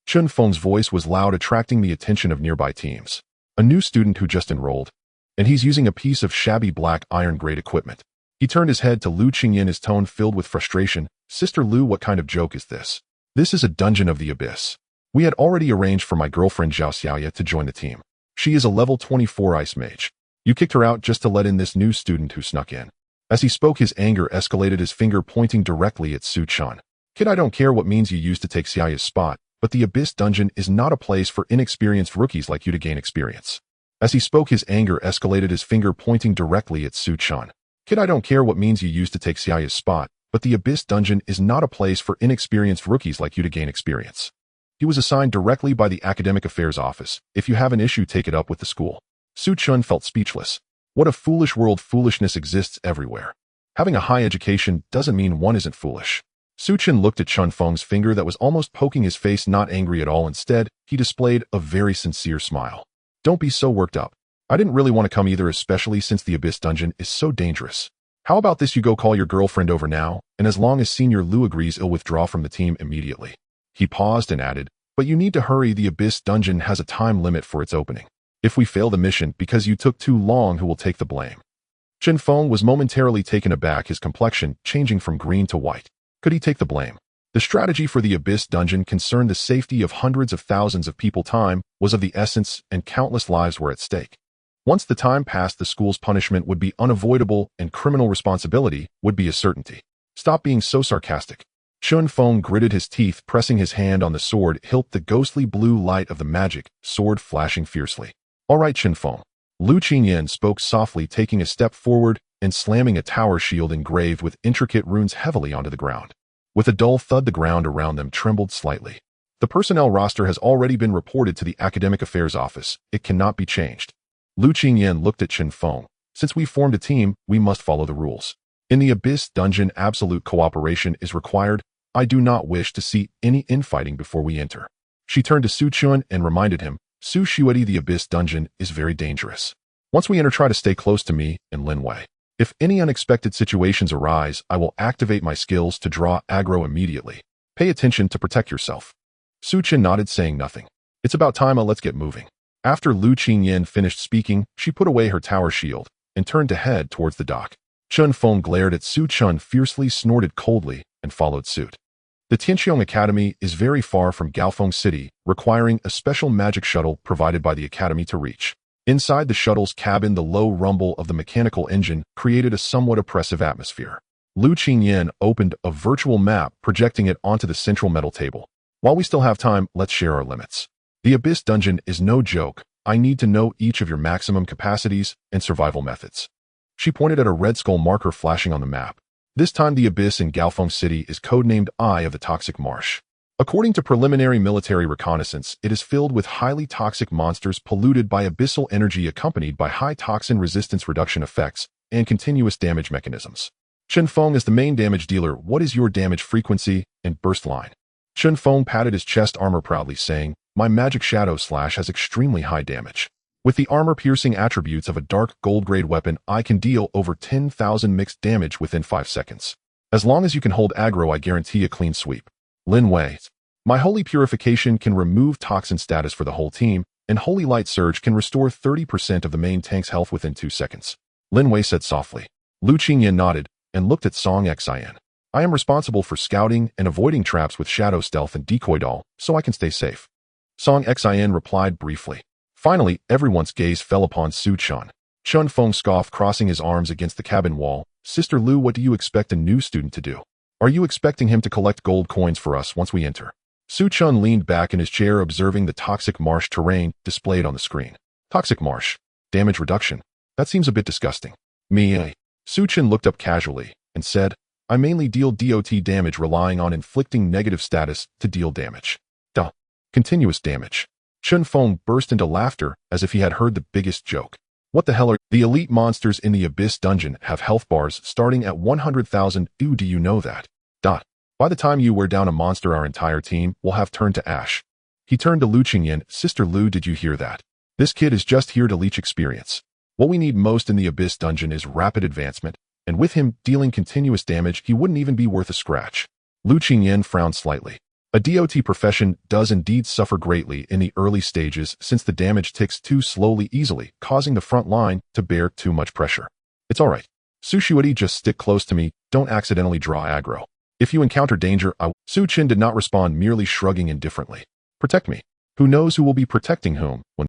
Chen Feng's voice was loud, attracting the attention of nearby teams. A new student who just enrolled, and he's using a piece of shabby black iron-grade equipment. He turned his head to Lu Qingyan, his tone filled with frustration. "Sister Lu, what kind of joke is this? This is a dungeon of the abyss. We had already arranged for my girlfriend Zhao Xiaoya to join the team. She is a level 24 ice mage. You kicked her out just to let in this new student who snuck in." As he spoke, his anger escalated, his finger pointing directly at Su Chen. "Kid, I don't care what means you used to take Xiaoya's spot, but the Abyss Dungeon is not a place for inexperienced rookies like you to gain experience." As he spoke, his anger escalated, his finger pointing directly at Su Chen. "Kid, I don't care what means you used to take Xiaoya's spot, but the Abyss Dungeon is not a place for inexperienced rookies like you to gain experience. He was assigned directly by the Academic Affairs Office. If you have an issue, take it up with the school." Su Chen felt speechless. What a foolish world. Foolishness exists everywhere. Having a high education doesn't mean one isn't foolish. Su Chen looked at Chen Feng's finger that was almost poking his face, not angry at all. Instead, he displayed a very sincere smile. "Don't be so worked up. I didn't really want to come either, especially since the Abyss Dungeon is so dangerous. How about this? You go call your girlfriend over now, and as long as Senior Lu agrees, he'll withdraw from the team immediately." He paused and added, "But you need to hurry. The Abyss Dungeon has a time limit for its opening. If we fail the mission because you took too long, who will take the blame?" Chen Feng was momentarily taken aback, his complexion changing from green to white. Could he take the blame? The strategy for the Abyss Dungeon concerned the safety of hundreds of thousands of people. Time was of the essence, and countless lives were at stake. Once the time passed, the school's punishment would be unavoidable and criminal responsibility would be a certainty. "Stop being so sarcastic." Chen Feng gritted his teeth, pressing his hand on the sword hilt, the ghostly blue light of the magic sword flashing fiercely. "All right, Chen Feng." Lu Qingyan spoke softly, taking a step forward and slamming a tower shield engraved with intricate runes heavily onto the ground. With a dull thud, the ground around them trembled slightly. "The personnel roster has already been reported to the Academic Affairs Office. It cannot be changed." Lu Qingyan looked at Chen Feng. "Since we formed a team, we must follow the rules. In the Abyss Dungeon, absolute cooperation is required. I do not wish to see any infighting before we enter." She turned to Su Chen and reminded him, "Su Xueti, the Abyss Dungeon is very dangerous. Once we enter, try to stay close to me and Lin Wei. If any unexpected situations arise, I will activate my skills to draw aggro immediately. Pay attention to protect yourself. Su Chen nodded, saying nothing. It's about time, let's get moving. After Lu Qingyan finished speaking, she put away her tower shield and turned to head towards the dock. Chen Feng glared at Su Chen, fiercely snorted coldly, and followed suit. The Tianqiong Academy is very far from Gaofeng City, requiring a special magic shuttle provided by the academy to reach. Inside the shuttle's cabin, the low rumble of the mechanical engine created a somewhat oppressive atmosphere. Lu Qingyan opened a virtual map, projecting it onto the central metal table. While we still have time, let's share our limits. The Abyss Dungeon is no joke. I need to know each of your maximum capacities and survival methods. She pointed at a red skull marker flashing on the map. This time the Abyss in Gaofeng City is codenamed Eye of the Toxic Marsh. According to preliminary military reconnaissance, it is filled with highly toxic monsters polluted by abyssal energy accompanied by high toxin resistance reduction effects and continuous damage mechanisms. Chen Feng is the main damage dealer. What is your damage frequency and burst line? Chen Feng patted his chest armor proudly, saying, my magic shadow slash has extremely high damage. With the armor-piercing attributes of a dark gold-grade weapon, I can deal over 10,000 mixed damage within 5 seconds. As long as you can hold aggro, I guarantee a clean sweep. Lin Wei. My Holy Purification can remove toxin status for the whole team, and Holy Light Surge can restore 30% of the main tank's health within 2 seconds. Lin Wei said softly. Lu Qingyan nodded and looked at Song Xian. I am responsible for scouting and avoiding traps with Shadow Stealth and Decoy Doll, so I can stay safe. Song Xian replied briefly. Finally, everyone's gaze fell upon Su Chen. Chen Feng scoffed, crossing his arms against the cabin wall. Sister Lu, what do you expect a new student to do? Are you expecting him to collect gold coins for us once we enter? Su Chen leaned back in his chair, observing the toxic marsh terrain displayed on the screen. Toxic marsh. Damage reduction. That seems a bit disgusting. Me. Su Chen looked up casually and said, I mainly deal DOT damage, relying on inflicting negative status to deal damage. Duh. Continuous damage. Chen Feng burst into laughter as if he had heard the biggest joke. What the hell are the elite monsters in the Abyss Dungeon have health bars starting at 100,000. Do you know that? Dot. By the time you wear down a monster, our entire team will have turned to ash. He turned to Lu Qingyan. Sister Lu, did you hear that? This kid is just here to leech experience. What we need most in the Abyss Dungeon is rapid advancement, and with him dealing continuous damage, he wouldn't even be worth a scratch. Lu Qingyan frowned slightly. A DOT profession does indeed suffer greatly in the early stages since the damage ticks too slowly, easily causing the front line to bear too much pressure. It's alright. Sushuati, just stick close to me, don't accidentally draw aggro. If you encounter danger, Su Chen did not respond, merely shrugging indifferently. Protect me. Who knows who will be protecting whom when